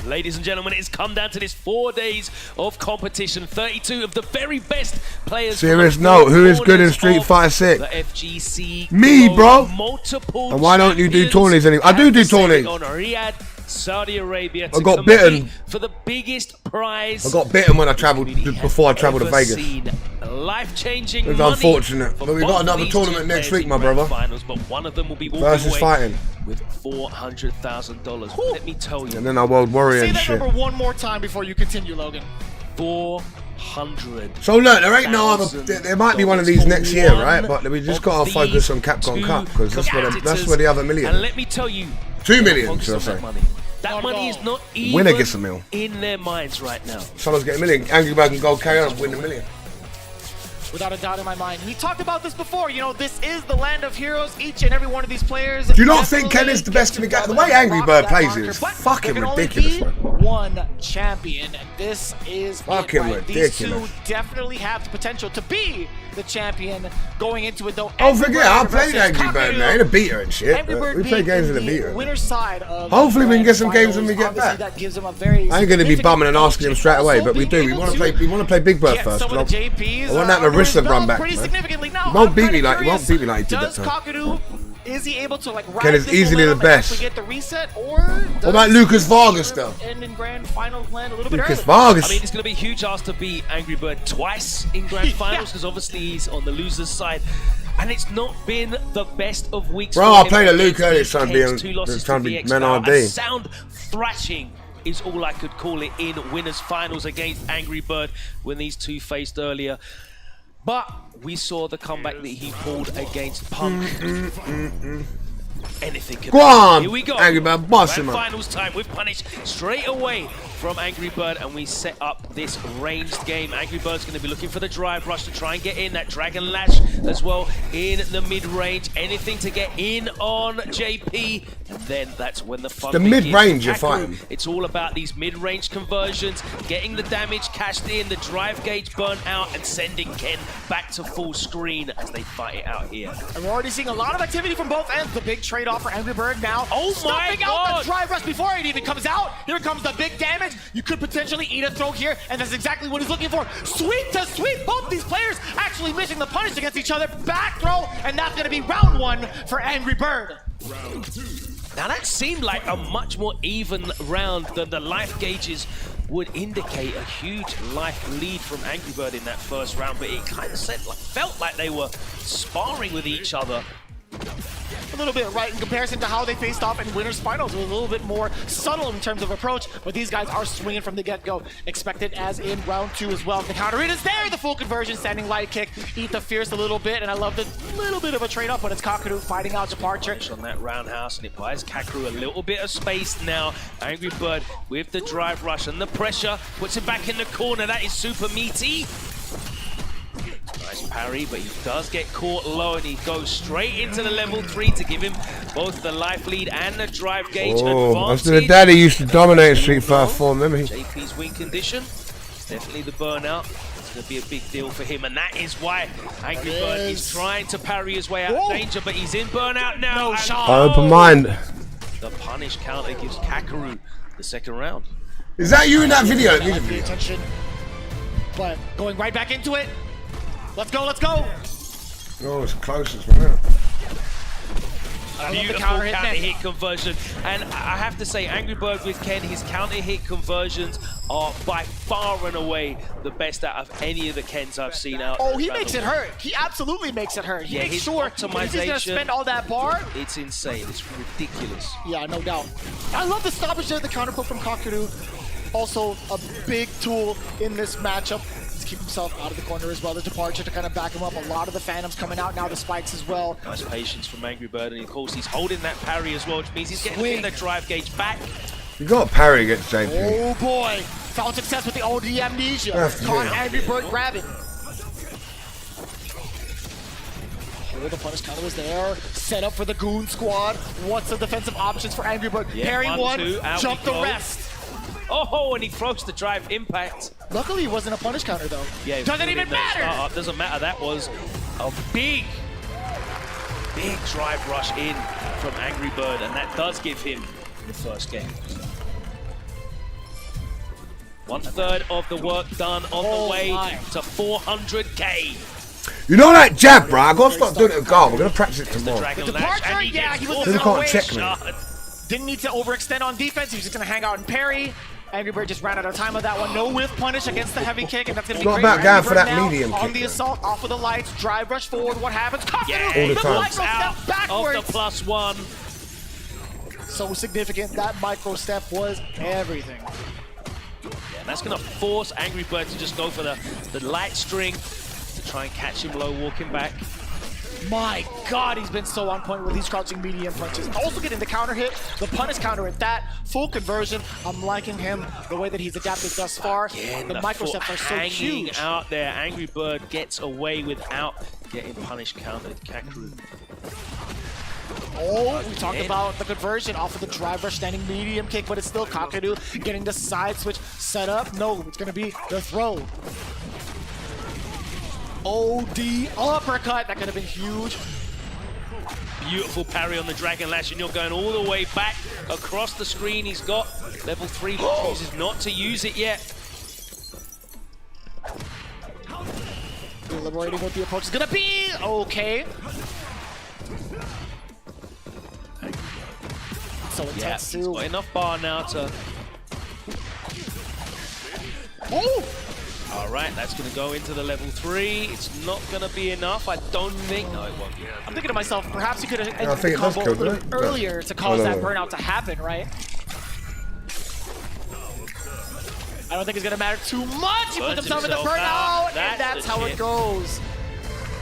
Ladies and gentlemen, it's come down to this 4 days of competition. 32 of the very best players. Serious note, who is good in Street Fighter 6? The FGC. Me, bro. Multiple And why don't you do tourneys anymore? I do tourneys. On Riyadh, Saudi Arabia. I got bitten. For the biggest prize. I got bitten when I travelled, before I travelled to Vegas. Life-changing. It was unfortunate. But we got another tournament next week, my brother. Finals, but one of them will be walking Versus away fighting. with $400,000. Let me tell you. And then our World Warrior Say and that shit. number one more time before you continue, Logan. 400. So look, there ain't no other. There might be one of these next year, right? But we just got to focus on Capcom Cup because that's where the other million. And let me tell you, 2 million, focus should I on say? that money. That money is not Winner even gets a mil. in their minds right now. Someone's getting a million. Angry Bird can go carry on and win a million. Without a doubt in my mind. We talked about this before. You know, this is the land of heroes. Each and every one of these players. Do you not think Ken is the best in the game? The way Angry Bird plays is fucking ridiculous, man. One champion, and this is Fucking right? ridiculous. These two definitely have the potential to be the champion going into it, though. Don't forget, I played Angry Bird, man. I ain't a beater and shit. Angry But Bird we play being games in the the beater. winner's side of Hopefully we can get some grand games when we get finals. back. That gives him a very I ain't gonna be significant bumming and asking him straight away, but we do. We want to play. We want to play Big Bird first. some of the JPs I want that Marissa run back, pretty man. significantly. Now, He won't I'm beat me kinda like he won't beat me like he did that Does time. Kakeru, is he able to like ride Ken is this easily the momentum and best. actually get the reset, or What about Lucas Vargas though? end in grand finals land a little bit Lucas early? Vargas. I mean, it's going to be a huge ask to beat Angry Bird twice in grand finals because obviously he's on the loser's side. And it's not been the best of weeks. Bro, for I him played a Luke against earlier, these trying to be Kens, on- two losses trying to to be VX Mena now. Rd. A sound thrashing is all I could call it in winners finals against Angry Bird when these two faced earlier. But we saw the comeback that he pulled against Punk. Anything can Go happen. on, Here we go. Angry Bird, boss Grand him up. finals time. We've punished straight away from Angry Bird, and we set up this ranged game. Angry Bird's going to be looking for the drive rush to try and get in that Dragon Lash as well in the mid-range. Anything to get in on JP, and then that's when the fun The begins. mid-range you're Kakeru, fighting. It's all about these mid-range conversions, getting the damage cashed in, the drive gauge burnt out, and sending Ken back to full screen as they fight it out here. And we're already seeing a lot of activity from both ends. The big trade-off for Angry Bird now. Oh my stuffing out God. the drive rush before it even comes out. Here comes the big damage. You could potentially eat a throw here, and that's exactly what he's looking for. Sweep to sweep. Both these players actually missing the punish against each other. Back throw, and that's going to be round one for Angry Bird. Now that seemed like a much more even round than the life gauges would indicate. A huge life lead from Angry Bird in that first round, but it kind of felt like they were sparring with each other. a little bit, right, in comparison to how they faced off in Winners Finals. It was a little bit more subtle in terms of approach, but these guys are swinging from the get-go. Expected as in round 2 as well. The counter hit is there, the full conversion, standing light kick, eat the fierce a little bit, and I love the little bit of a trade-up, but it's Kakeru fighting out departure. On that roundhouse, and it buys Kakeru a little bit of space now. Angry Bird with the drive rush and the pressure puts him back in the corner. That is super meaty. Nice parry, but he does get caught low, and he goes straight into the level 3 to give him both the life lead and the drive gauge advantage. ImStillDaDaddy used to dominate Street Fighter 4, remember? JP's win condition, definitely the burnout. It's going to be a big deal for him, and that is why Angry Bird is trying to parry his way out of danger, but he's in burnout now. Open mind. The punish counter gives Kakeru the second round. Is that you in that video? Pay attention, but going right back into it. Let's go, let's go! Oh, it's closest, man. Beautiful counter hit conversion, and I have to say, Angry Bird with Ken, his counter hit conversions are by far and away the best out of any of the Kens I've seen out. Oh, he makes it hurt. He absolutely makes it hurt. He makes sure if he's gonna spend all that bar. It's insane. It's ridiculous. Yeah, no doubt. I love the stoppage there, the counter put from Kakeru. Also a big tool in this matchup. Keep himself out of the corner as well. The departure to kind of back him up. A lot of the Phantoms coming out now, the spikes as well. Nice patience from Angry Bird, and of course he's holding that parry as well, which means he's getting the drive gauge back. You got a parry against JP. Oh boy! Found success with the OD amnesia. Caught Angry Bird grabbing. Oh, the punish counter was there. Set up for the Goon Squad. What's the defensive options for Angry Bird? Yeah, Parry one, out jump the rest. Oh, and he throws the drive impact. Luckily, it wasn't a punish counter, though. Yeah, doesn't even matter. Doesn't matter. That was a big drive rush in from Angry Bird, and that does give him the first game. 1/3 of the work done on the way to 400k. You know that jab, bro? I gotta stop doing it at guard. We're gonna practice it tomorrow. The departure, yeah, he was You can't check me. Didn't need to overextend on defense. He was just gonna hang out and parry. Angry Bird just ran out of time of that one. No whiff punish against the heavy kick, and that's gonna be Not great about going for that now. medium On kick, the man. assault, off of the lights, drive rush forward. What happens? All the time. Micro step backwards. Of the +1. So significant. That micro step was everything. Yeah, and that's gonna force Angry Bird to just go for the light string to try and catch him low walking back. My God, he's been so on point with these crouching medium punches. Also getting the counter hit, the punish counter at that, full conversion. I'm liking him, the way that he's adapted thus far. Again, the micro steps are so hanging huge. out there. Angry Bird gets away without getting punished countered. Kakeru. Oh, we talked about the conversion off of the drive rush standing medium kick, but it's still Kakeru getting the side switch set up. No, it's gonna be the throw. OD uppercut, that could have been huge. Beautiful parry on the Dragon Lash, and you're going all the way back across the screen. He's got level 3, but chooses not to use it yet. Deliberating what the approach is gonna be. Okay. So intense He's got enough bar now to... Oh! All right, that's going to go into the level 3. It's not going to be enough, I don't think. No, it won't be. I'm thinking to myself, perhaps he could have ended I think the it does combo a kill, little doesn't it? earlier to cause No, that no. burnout to happen, right? I don't think it's gonna matter too much. He put Burns himself in the himself burnout, out. and that's how it legit. goes.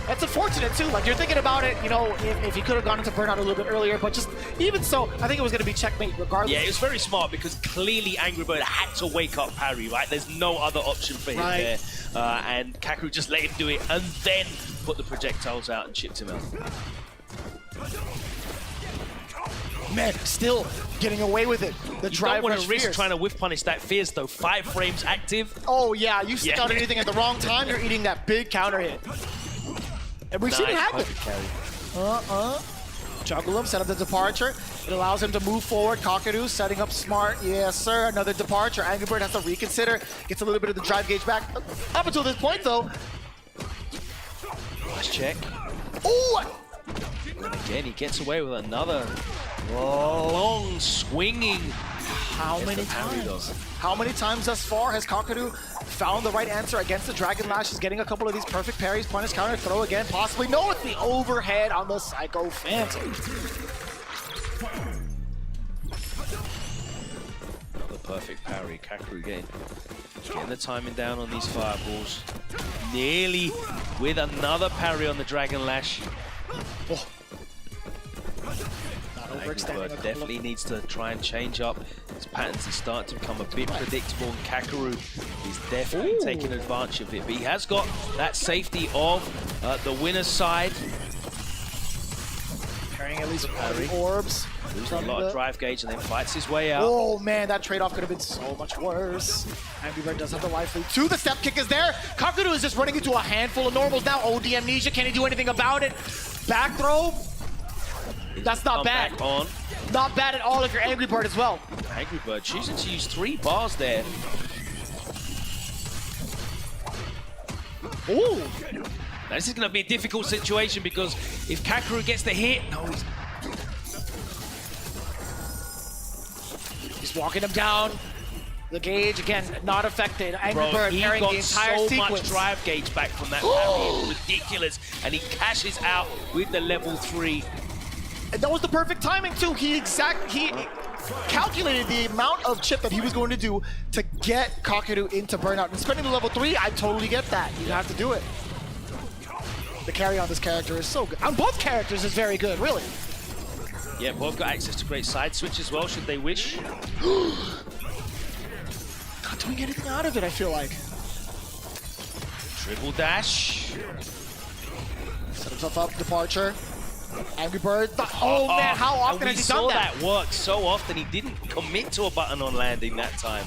That's unfortunate too. Like you're thinking about it, you know, if he could have gone into burnout a little bit earlier, but just even so, I think it was gonna be checkmate regardless. Yeah, it was very smart because clearly Angry Bird had to wake up parry, right? There's no other option for him there. And Kakeru just let him do it and then put the projectiles out and chipped him out. Man, still getting away with it. The You drive don't want rush to risk fierce. trying to whiff punish that fierce though. 5 frames active. Oh yeah, you stick Yeah. out anything at the wrong time, you're eating that big counter hit. And we've seen it happen. Juggle him, set up the departure. It allows him to move forward. Kakeru setting up smart. Yes, sir. Another departure. Angry Bird has to reconsider. Gets a little bit of the drive gauge back. Up until this point, though. Nice check. Oh! And again, he gets away with another long swinging. How many times? How many times thus far has Kakeru found the right answer against the Dragon Lash. He's getting a couple of these perfect parries, punish, counter, throw again, possibly. No, it's the overhead on the Psycho Phantom. Another perfect parry. Kakeru getting the timing down on these fireballs. Nearly with another parry on the Dragon Lash. Oh. Angry Bird definitely needs to try and change up. His patterns are starting to become a bit predictable, and Kakeru is definitely taking advantage of it. But he has got that safety of the winner's side. Carrying at least one of the orbs. Losing a lot of drive gauge and then fights his way out. Oh man, that trade-off could have been so much worse. Angry Bird does have the life lead too. The step kick is there. Kakeru is just running into a handful of normals now. OD amnesia, can he do anything about it? Back throw. That's not bad. Back on. Not bad at all if you're Angry Bird as well. Angry Bird choosing to use 3 bars there. Ooh. Now, this is going to be a difficult situation because if Kakeru gets the hit, He's walking him down. The gauge, again, not affected. Angry Bird he carrying got the entire so sequence. much drive gauge back from that parry. It's ridiculous. And he cashes out with the level 3. And that was the perfect timing too. He calculated the amount of chip that he was going to do to get Kakeru into burnout. And spending the level 3, I totally get that. You have to do it. The carry on this character is so good. On both characters is very good, really. Yeah, both got access to great side switch as well, should they wish. Not doing anything out of it, I feel like. Triple dash. Set himself up, departure. Angry Bird. Oh man, how often has he done that? We saw that work so often. He didn't commit to a button on landing that time.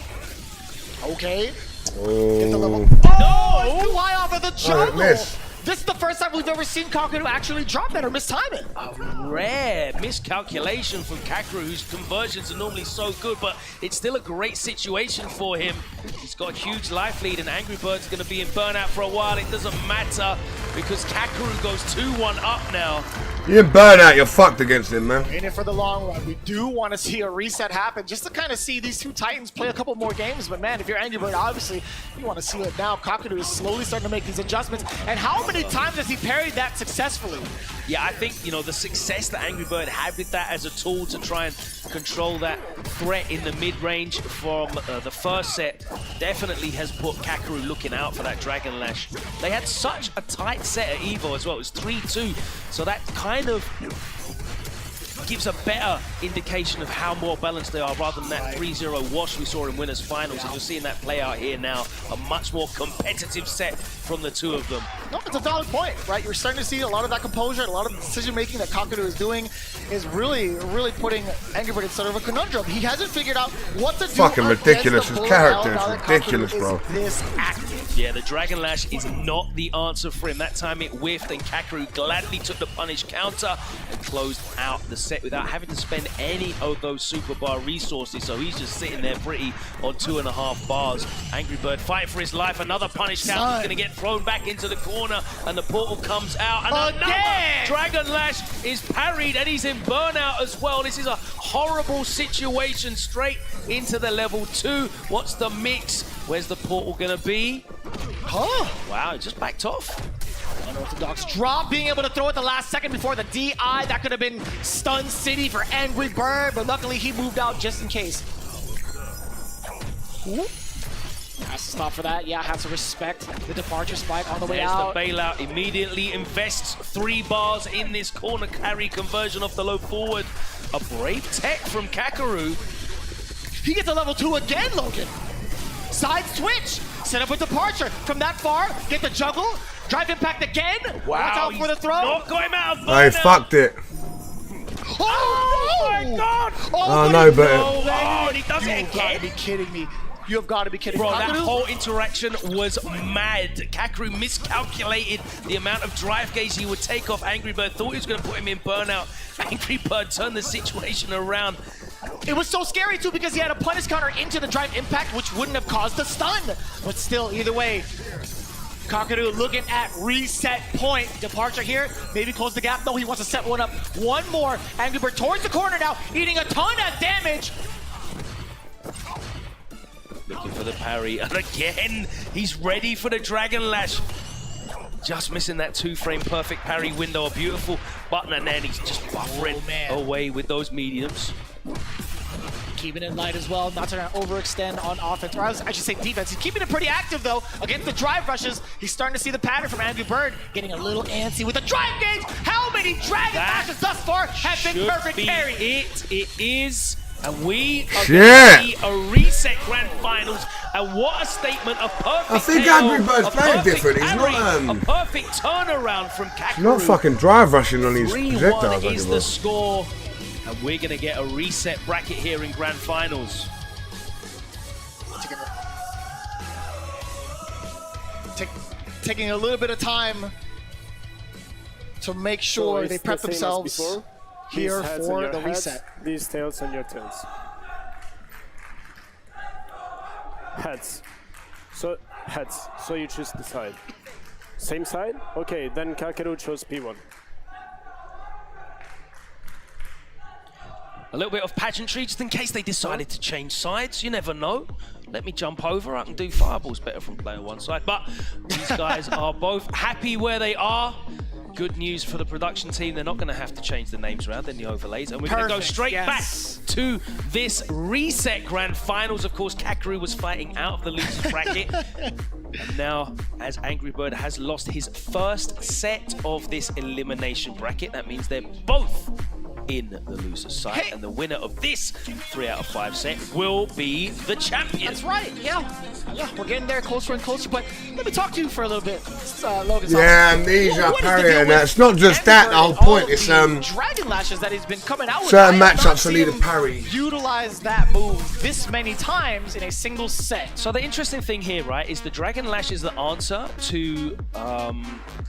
Okay. Oh. Get the level. Oh, it's too high off of the jungle. This is the first time we've ever seen Kakeru actually drop that or mistime it. A rare miscalculation from Kakeru, whose conversions are normally so good, but it's still a great situation for him. He's got a huge life lead, and Angry Bird's going to be in burnout for a while. It doesn't matter because Kakeru goes 2-1 up now. You in burnout, you're fucked against him, man. In it for the long run. We do want to see a reset happen just to kind of see these two Titans play a couple more games. But man, if you're Angry Bird, obviously you want to see it now. Kakeru is slowly starting to make these adjustments. And how many times has he parried that successfully? Yeah, I think, you know, the success that Angry Bird had with that as a tool to try and control that threat in the mid-range from the first set definitely has put Kakeru looking out for that Dragon Lash. They had such a tight set at EVO as well. It was 3-2, so that kind of gives a better indication of how more balanced they are rather than that 3-0 wash we saw in winners finals. And you're seeing that play out here now, a much more competitive set from the two of them. No, it's a valid point, right? You're starting to see a lot of that composure and a lot of the decision-making that Kakeru is doing is really putting Angry Bird in sort of a conundrum. He hasn't figured out what to do. Fucking ridiculous. His character is ridiculous, bro. This active. Yeah, the Dragon Lash is not the answer for him. That time it whiffed, and Kakeru gladly took the punish counter and closed out the set without having to spend any of those super bar resources. So he's just sitting there pretty on 2.5 bars. Angry Bird fighting for his life. Another punish counter is going to get thrown back into the corner, and the portal comes out. And another Dragon Lash is parried, and he's in burnout as well. This is a horrible situation straight into the level 2. What's the mix? Where's the portal going to be? Huh? Wow, it just backed off. Unorthodox drop, being able to throw it the last second before the DI. That could have been Stun City for Angry Bird, but luckily he moved out just in case. Ooh. Has to stop for that. Yeah, has to respect the departure spike on the way out. There's the bailout. Immediately invests 3 bars in this corner carry conversion off the low forward. A brave tech from Kakeru. He gets a level 2 again, Logan. Side switch. Set up with departure. From that far, get the juggle. Drive impact again. Wow, watch out for the throw. Not going out of I fucked it. Oh my god! Oh, no, but... Oh, and he does it again. You've got to be kidding me. You have got to be kidding me. Bro, that whole interaction was mad. Kakeru miscalculated the amount of drive gauge he would take off Angry Bird. Thought he was going to put him in burnout. Angry Bird turned the situation around. It was so scary too because he had a punish counter into the drive impact, which wouldn't have caused the stun. But still, either way, Kakeru looking at reset point. Departure here, maybe close the gap. No, he wants to set one up. One more. Angry Bird towards the corner now, eating a ton of damage. Looking for the parry, and again, he's ready for the Dragon Lash. Just missing that 2-frame perfect parry window. A beautiful button, and then he's just buffering away with those mediums. Keeping it light as well, not trying to overextend on offense, or I should say defense. He's keeping it pretty active though against the drive rushes. He's starting to see the pattern from Angry Bird, getting a little antsy with the drive gauge. How many Dragon Lashes thus far have been perfect carry? It is, and we are Shit. going to see a reset grand finals. And what a statement of perfect I think KO, Angry Bird's a playing perfect different. He's parry, not a perfect turnaround from Kakeru. not fucking drive rushing on these 3-1 projectiles is anymore. the score, and we're going to get a reset bracket here in grand finals. Taking a little bit of time to make sure they prep themselves here for the reset. These tails on your tails. Heads. So heads. So you choose the side. Same side? Okay, then Kakeru chose P1. A little bit of pageantry just in case they decided to change sides. You never know. Let me jump over. I can do fireballs better from player one side. But these guys are both happy where they are. Good news for the production team. They're not going to have to change the names around in the overlays. And we're going to go straight back to this reset grand finals. Of course, Kakeru was fighting out of the losers bracket. And now, as Angry Bird has lost his first set of this elimination bracket, that means they're both in the loser's side, and the winner of this 3 out of 5 set will be the champion. That's right, yeah, we're getting there closer and closer, but let me talk to you for a little bit, Logan. Yeah, amnesia, parry, and it's not just that, the whole point, it's Dragon Lashes that he's been coming out with. certain matchups I need a parry. Utilize that move this many times in a single set. So the interesting thing here, right, is the Dragon Lash is the answer to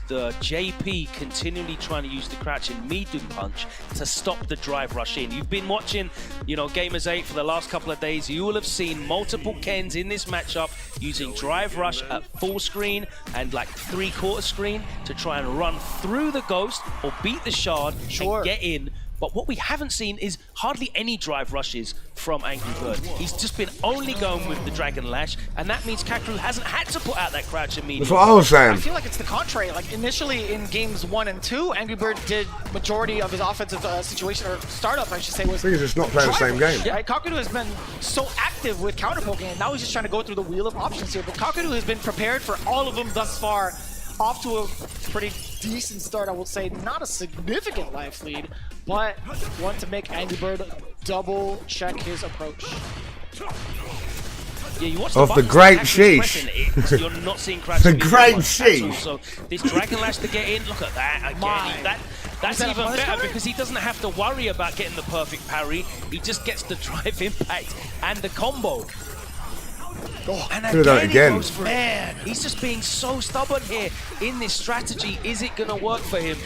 the JP continually trying to use the crouching medium punch to stop the drive rush in. You've been watching, you know, Gamers 8 for the last couple of days. You will have seen multiple Kens in this matchup using drive rush at full screen and like 3/4 screen to try and run through the ghost or beat the shard and get in. But what we haven't seen is hardly any drive rushes from Angry Bird. He's just been only going with the Dragon Lash, and that means Kakeru hasn't had to put out that crouch immediately. That's what I was saying. I feel like it's the contrary. Like initially in games 1 and 2, Angry Bird did majority of his offensive situation, or startup, I should say, was. He's just not playing the same game. Yeah, Kakeru has been so active with counter poking, and now he's just trying to go through the wheel of options here. But Kakeru has been prepared for all of them thus far. Off to a pretty decent start, I will say. Not a significant life lead, but one to make Angry Bird double check his approach. Yeah, you watch Of the great sheesh. You're not seeing crouch. The great sheesh. So this Dragon Lash to get in, look at that again. That's even better because he doesn't have to worry about getting the perfect parry. He just gets the drive impact and the combo. And again, he goes for it. He's just being so stubborn here in this strategy. Is it going to work for him?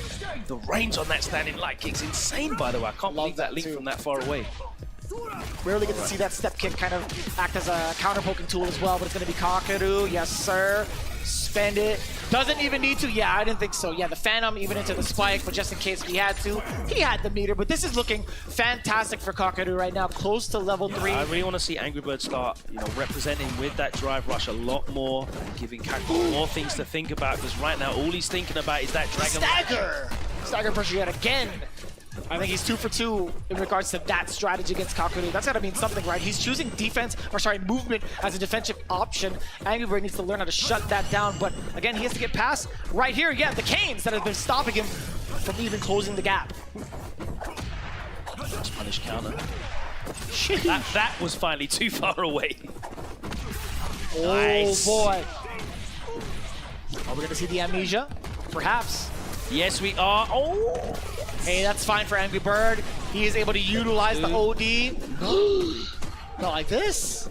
The range on that standing light kick's insane, by the way. I can't believe that leap from that far away. Rarely get to see that step kick kind of act as a counter poking tool as well, but it's going to be Kakeru. Yes, sir. Spend it. Doesn't even need to. Yeah, I didn't think so. Yeah, the Phantom even into the spike, but just in case he had to, he had the meter. But this is looking fantastic for Kakeru right now, close to level 3. I really want to see Angry Bird start, you know, representing with that drive rush a lot more, giving Kakeru more things to think about, because right now all he's thinking about is that Dragon Stagger! Stagger pressure yet again. I think he's 2 for 2 in regards to that strategy against Kakeru. That's got to mean something, right? He's choosing defense, or sorry, movement as a defensive option. Angry Bird needs to learn how to shut that down, but again, he has to get past right here. Yeah, the canes that have been stopping him from even closing the gap. Just punish counter. That was finally too far away. Oh Nice. boy. Are we going to see the amnesia? Perhaps. Yes, we are. Oh! Hey, that's fine for Angry Bird. He is able to utilize the OD. Not like this.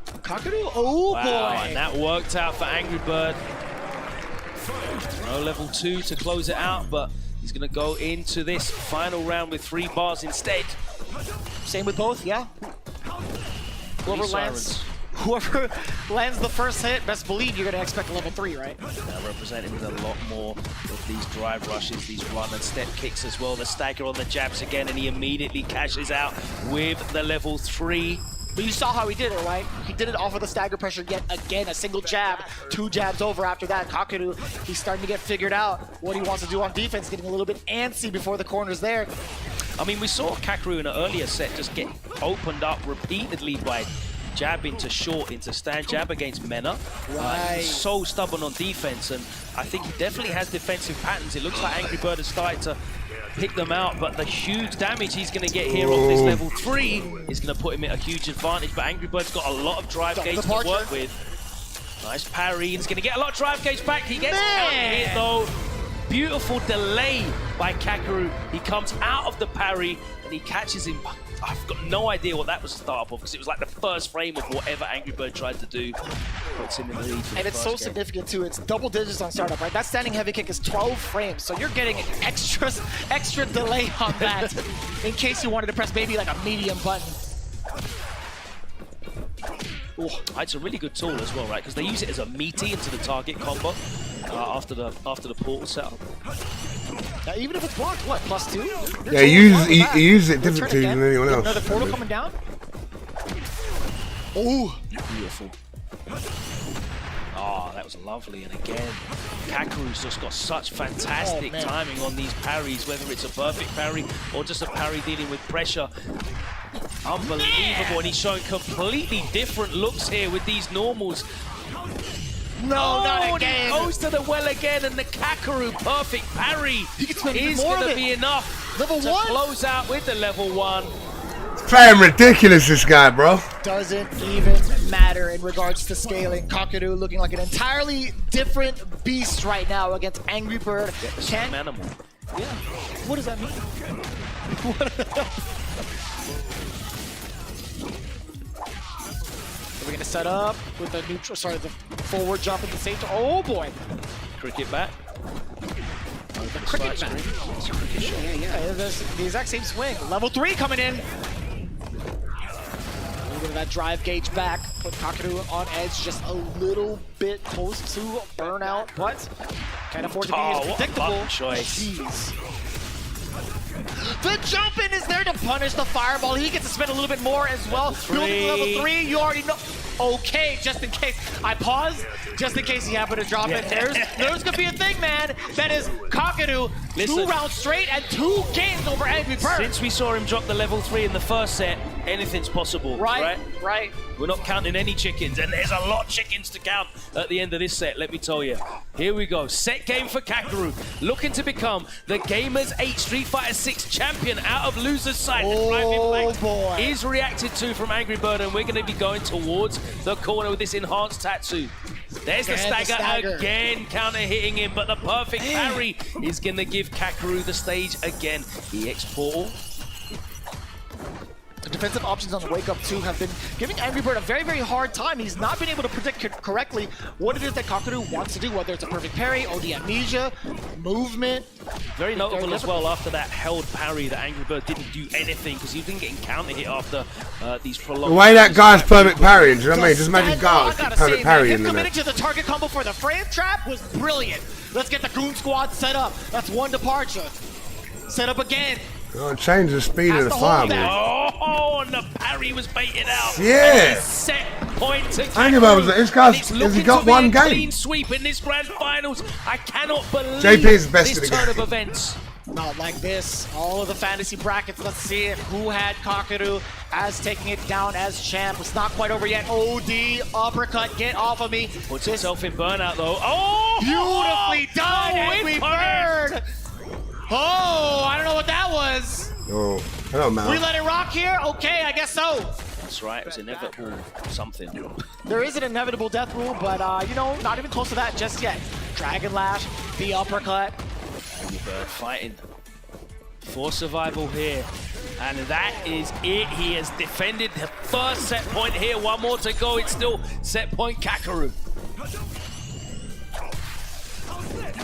Kakeru? Oh Wow, boy. and that worked out for Angry Bird. No level 2 to close it out, but he's going to go into this final round with 3 bars instead. Same with both, yeah. Whoever lands the first hit, best believe you're going to expect a level 3, right? Now represented with a lot more of these drive rushes, these run and step kicks as well. The stagger on the jabs again, and he immediately cashes out with the level 3. But you saw how he did it, right? He did it off of the stagger pressure yet again, a single jab, 2 jabs over after that. Kakeru, he's starting to get figured out what he wants to do on defense, getting a little bit antsy before the corner's there. I mean, we saw Kakeru in an earlier set just get opened up repeatedly by jab into short, into stand jab against Mena. Right. He's so stubborn on defense, and I think he definitely has defensive patterns. It looks like Angry Bird has started to pick them out, but the huge damage he's going to get here off this level 3 is going to put him at a huge advantage. But Angry Bird's got a lot of drive gauge to work with. Nice parry, and he's going to get a lot of drive gauge back. He gets out here though. Beautiful delay by Kakeru. He comes out of the parry and he catches him. I've got no idea what that was the start of, because it was like the first frame of whatever Angry Bird tried to do. Puts him in the lead. And it's so significant too. It's double digits on startup, right? That standing heavy kick is 12 frames, so you're getting an extra delay on that in case you wanted to press maybe like a medium button. Ooh, it's a really good tool as well, right? Because they use it as a meaty into the target combo after the portal setup. Now, even if it's blocked, what, +2? Yeah, he uses it differently than anyone else. Another portal coming down. Oh, beautiful. Oh, that was lovely. And again, Kakeru's just got such fantastic timing on these parries, whether it's a perfect parry or just a parry dealing with pressure. Unbelievable, and he's showing completely different looks here with these normals. No, not again. He goes to the well again, and the Kakeru perfect parry is going to be enough level to 1? close out with the level 1. Playing ridiculous, this guy, bro. Doesn't even matter in regards to scaling. Kakeru looking like an entirely different beast right now against Angry Bird. Same animal. Yeah. What does that mean? We're gonna set up with the neutral, sorry, the forward jump at the same time. Oh boy! Cricket bat. The cricket bat. Yeah. The exact same swing. Level 3 coming in. Look at that drive gauge back. Put Kakeru on edge just a little bit close to burnout, but can't afford to be as predictable. What a choice. Jeez. The jump in is there to punish the fireball. He gets to spend a little bit more as well. Building level 3, you already know. Okay, just in case. I paused, just in case he happened to drop it. There's gonna be a thing, man. That is Kakeru, 2 rounds straight and 2 games over Angry Bird. Since we saw him drop the level 3 in the first set, anything's possible, right? Right. We're not counting any chickens, and there's a lot of chickens to count at the end of this set, let me tell you. Here we go, set game for Kakeru, looking to become the Gamers 8 Street Fighter 6 champion out of loser's side. The boy. is reacted to from Angry Bird, and we're going to be going towards the corner with this enhanced tattoo. There's the stagger again, counter hitting him, but the perfect parry is going to give Kakeru the stage again. EX portal. The defensive options on the wake up too have been giving Angry Bird a very, very hard time. He's not been able to predict correctly what it is that Kakeru wants to do, whether it's a perfect parry or the amnesia, movement. Very notable as well after that held parry that Angry Bird didn't do anything because he didn't get counter hit after these prolonged. The way that guy's perfect parrying, do you know what I mean? Just imagine guys perfect parrying in there. Committing to the target combo for the frame trap was brilliant. Let's get the Goon Squad set up. That's 1 departure. Set up again. Oh, change the speed of the fireball. Oh, and the parry was baited out. Yeah. Set point to Angry Bird was like, this guy's, has he got one game? Clean sweep in this grand finals. I cannot believe JP's best this of the turn game. of events. Not like this. All of the fantasy brackets. Let's see who had Kakeru as taking it down as champ. It's not quite over yet. OD uppercut. Get off of me. Puts himself in burnout though. Oh! Beautifully done, Angry Bird. Oh, I don't know what that was. Oh, hello, man. We let it rock here? Okay, I guess so. That's right, it was inevitable something. There is an inevitable death rule, but, you know, not even close to that just yet. Dragon Lash, the uppercut. Angry Bird fighting for survival here. And that is it. He has defended the first set point here. 1 more to go. It's still set point Kakeru.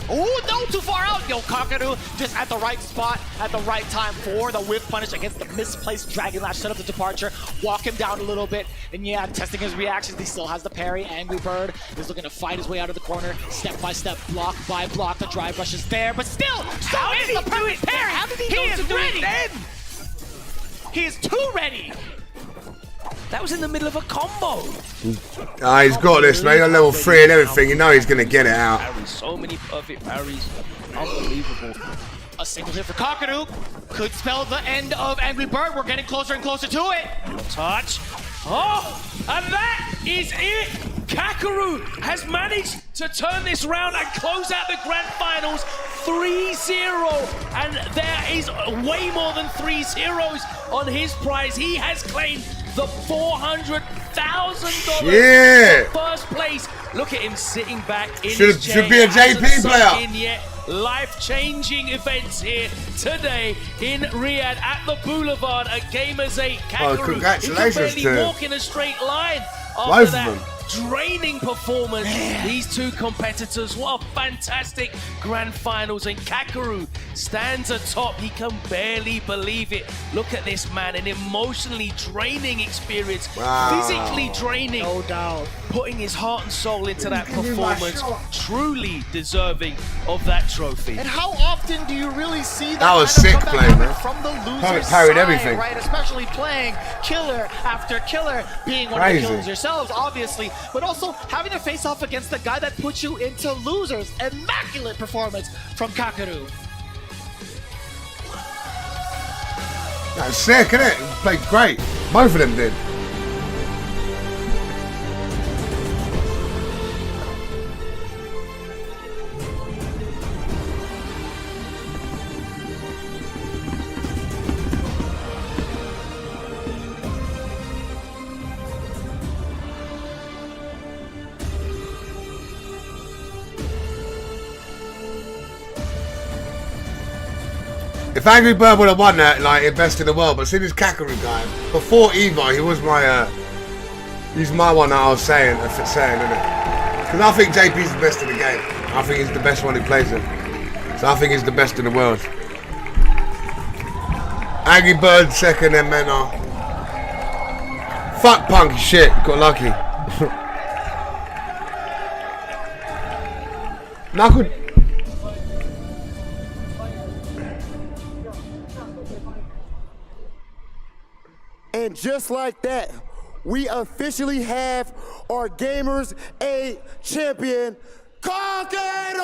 Oh, no, too far out. Yo, Kakeru just at the right spot, at the right time for the whiff punish against the misplaced Dragon Lash. Set up the departure, walk him down a little bit. And yeah, testing his reactions. He still has the parry. Angry Bird is looking to fight his way out of the corner. Step by step, block by block. The drive rush is there, but still, how is the perfect parry? How did he is ready. He is too ready. That was in the middle of a combo. He's got this, man. He's on level 3 and everything. You know he's going to get it out. Parries, so many perfect parries. Unbelievable. A single hit for Kakeru could spell the end of Angry Bird. We're getting closer and closer to it. Touch. Oh, and that is it. Kakeru has managed to turn this round and close out the grand finals 3-0. And there is way more than 3 zeros on his prize. He has claimed the $400,000 Yeah. for first place. Look at him sitting back in Should his chair. be a JP Hasn't sunk player. in yet. Life-changing events here today in Riyadh at the Boulevard at Gamers 8. Kakeru, congratulations he to can barely him. walk in a straight line Both after of that them. draining performance. These two competitors, what a fantastic grand finals, and Kakeru stands atop. He can barely believe it. Look at this man, an emotionally draining experience, Wow. physically draining. No doubt. Putting his heart and soul into that performance, truly deserving of that trophy. And how often do you really see that? That was kind of sick comeback play, happen man. from the loser's Parried side, everything. right? Especially playing killer after killer, being one of Crazy. the killers yourselves, obviously, but also having to face off against the guy that put you into losers. Immaculate performance from Kakeru. That's sick, isn't it? He played great. Both of them did. If Angry Bird would have won that, like, best in the world, but see this Kakeru guy, before Evo, he was my, he's my one that I was saying, isn't it? Because I think JP's the best in the game. I think he's the best one who plays it. So I think he's the best in the world. Angry Bird second, then Mena. Fuck Punk, shit, got lucky. Knuckle. And just like that, we officially have our Gamers 8 champion, Kakeru!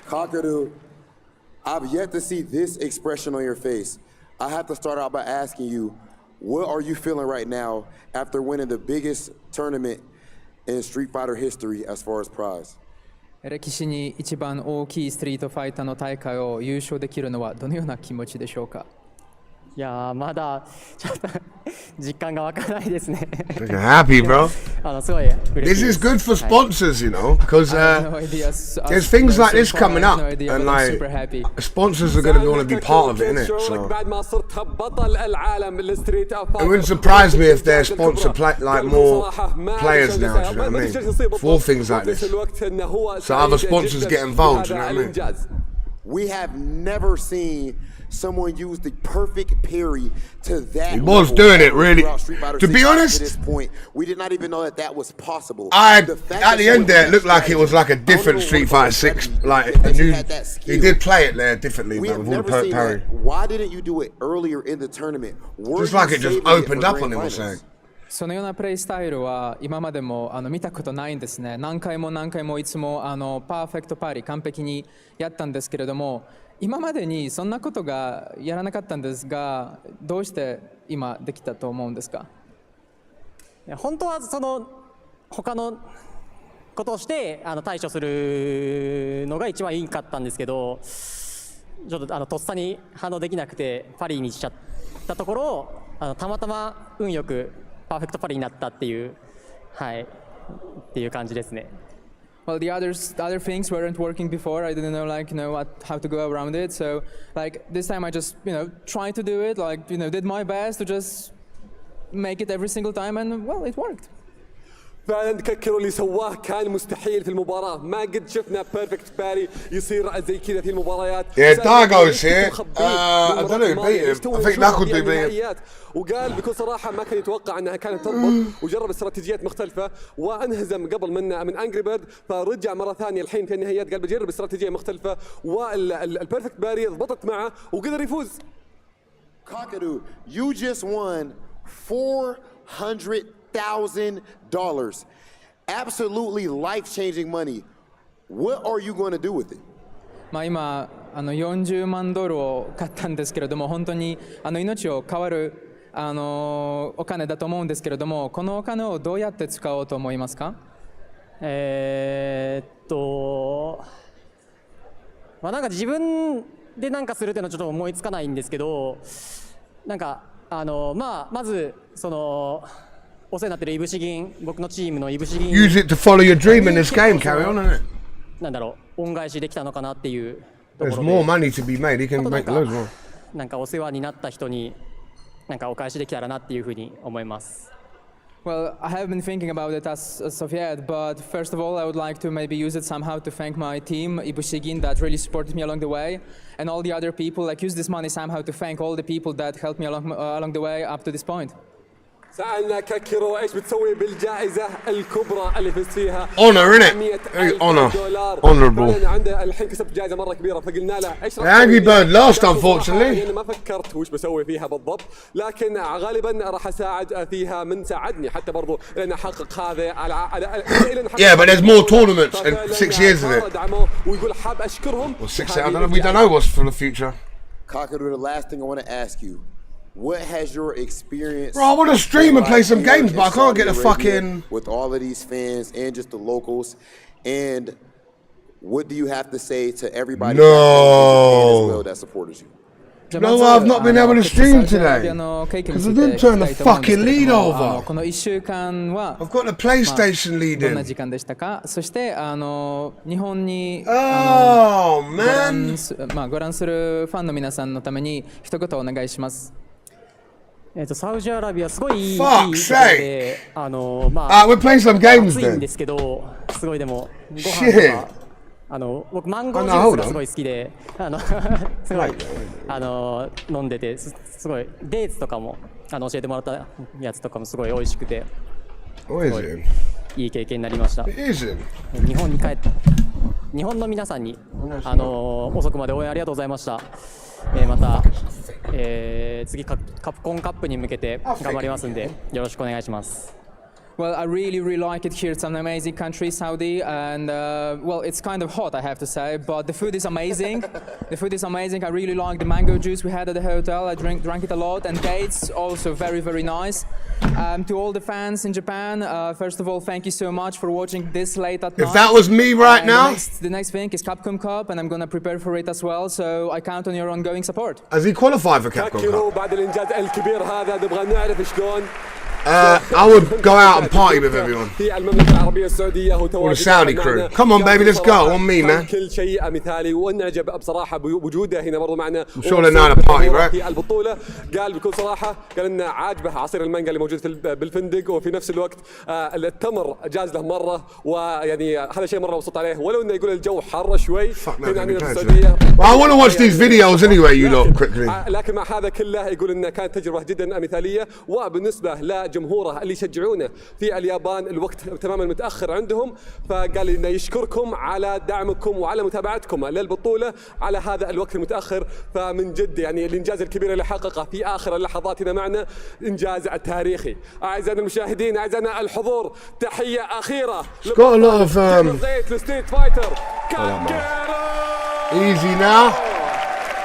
Kakeru, I've yet to see this expression on your face. I have to start out by asking you, what are you feeling right now after winning the biggest tournament in Street Fighter history as far as prize? 歴史に一番大きいストリートファイターの大会を優勝できるのはどのような気持ちでしょうか。いやーまだちょっと実感が湧かないですね。 You're happy, bro. すごい嬉しい This です。 is good for sponsors, you know, because there's things like this coming up, and like sponsors are going to want to be part of it, innit? So it wouldn't surprise me if their sponsor like more players now. Do you know what I mean? For things like this, so other sponsors get involved. Do you know what I mean? We have never seen someone use the perfect parry to that. He was level doing it really. Street To be honest, to this point, we did not even know that that was possible. At the end there, it looked like it was like a different Street Fighter 6, like a new. He did play it there differently, We man, have with all the never seen parry. that. Why didn't you do it earlier in the tournament? Were Just you like it just saving it opened for up grand on him or finals? something. そのようなプレイスタイルは今までも見たことないんですね。何回もいつもパーフェクトパリ完璧にやったんですけれども、今までにそんなことがやらなかったんですが、どうして今できたと思うんですか。いや本当はその他のことをして対処するのが一番いいかったんですけど、ちょっととっさに反応できなくてパリにしちゃったところ、たまたま運よくパーフェクトパリになったっていう、はいっていう感じですね。Well, the other things weren't working before. I didn't know, how to go around it. So, this time I just, tried to do it. Did my best to just make it every single time, and well, it worked. فعلا كاكيرو اللي سواه كان مستحيل في المباراة. ما قد شفنا بيرفكت باري يصير زي كذا في المباريات. Yeah, Dargo's here. I don't know who beat him. I think KnuckleDu beat him. وقال بكل صراحة ما كان يتوقع انها كانت تضبط وجرب استراتيجيات مختلفة وانهزم قبل من انجري بيرد فرجع مرة ثانية الحين في النهايات قال بجرب استراتيجية مختلفة والبيرفكت باري ضبطت معه وقدر يفوز. Kakeru, you just won $400,000. Absolutely life-changing money. What are you going to do with it? 今40万ドルを買ったんですけれども、本当に命を変わるお金だと思うんですけれども、このお金をどうやって使おうと思いますか？なんか自分でなんかするっていうのはちょっと思いつかないんですけど、なんかまずそのお世話になってるいぶし銀、僕のチームのいぶし銀 Use it to follow your dream in this game, carry on, innit? なんだろう、恩返しできたのかなっていうところで。 There's more money to be made. He can make loads more. なんかお世話になった人になんかお返しできたらなっていうふうに思います。Well, I haven't been thinking about it as of yet, but first of all, I would like to maybe use it somehow to thank my team, Ibushigin, that really supported me along the way, and all the other people. Like, use this money somehow to thank all the people that helped me along the way up to this point. سألنا كاكيرو ايش بتسوي بالجائزة الكبرى اللي فزت فيها؟ Honor, innit? Very honor. Honorable. عنده الحين كسبت جائزة مرة كبيرة فقلنا له ايش Angry Bird lost, unfortunately. أنا ما فكرت وش بسوي فيها بالضبط، لكن غالبا راح اساعد فيها من ساعدني حتى برضو لأن احقق هذا على Yeah, but there's more tournaments and 6 years of it. ويقول حاب اشكرهم. Well, 6 years. We don't know what's for the future. Kakeru, the last thing I want to ask you. What has your experience? Bro, I want to stream and play some games, but I can't get the fucking... With all of these fans and just the locals. And what do you have to say to everybody back as well that supported you? No, I've not been able to stream today. Because I didn't turn the fucking lead over. この1週間は I've got the PlayStation lead どんな in. 時間でしたか？そして日本に Oh, ご覧するファンの皆さんのために一言お願いします。サウジアラビアすごいいいとこ Fuck's ろで、we'll play some games 暑いん then. ですけど、すごいでもご飯 Shit. とか僕マンゴージュースがすごい好きで、すごい飲んでてすごいデーツとかも教えてもらったやつとかもすごい美味しくて、すごいいい経験になりました。日本に帰って日本の皆さんに遅くまで応援ありがとうございました。また、次カプコンカップに向けて頑張りますんでよろしくお願いします。Well, I really like it here. It's an amazing country, Saudi, and well, it's kind of hot, I have to say, but the food is amazing. The food is amazing. I really like the mango juice we had at the hotel. I drank it a lot, and dates also very nice. To all the fans in Japan, first of all, thank you so much for watching this late at night. If that was me right now... The next thing is Capcom Cup, and I'm going to prepare for it as well, so I count on your ongoing support. Has he qualified for Capcom Cup? بعد الإنجاز الكبير هذا نبغى نعرف شلون. I would go out and party with everyone. Or the Saudi crew. Come on, baby, let's go. On me, man. كل شيء مثالي ونعجب بصراحة بوجوده هنا برضو معنا. I'm sure they're now to party, right? في البطولة قال بكل صراحة قال إنه عاجبه عصير المانجا اللي موجود بالفندق وفي نفس الوقت التمر جاز له مرة ويعني هذا شيء مرة مبسوط عليه ولو إنه يقول الجو حر شوي. I want to watch these videos anyway, you lot, quickly. لكن مع هذا كله يقول إنه كانت تجربة جدا مثالية وبالنسبة لجمهوره اللي يشجعونه في اليابان الوقت تماما متأخر عندهم فقال إنه يشكركم على دعمكم وعلى متابعتكم للبطولة على هذا الوقت المتأخر فمن جد يعني الإنجاز الكبير اللي حققه في آخر اللحظات هنا معنا إنجاز تاريخي. أعزائنا المشاهدين أعزائنا الحضور تحية أخيرة. Easy now.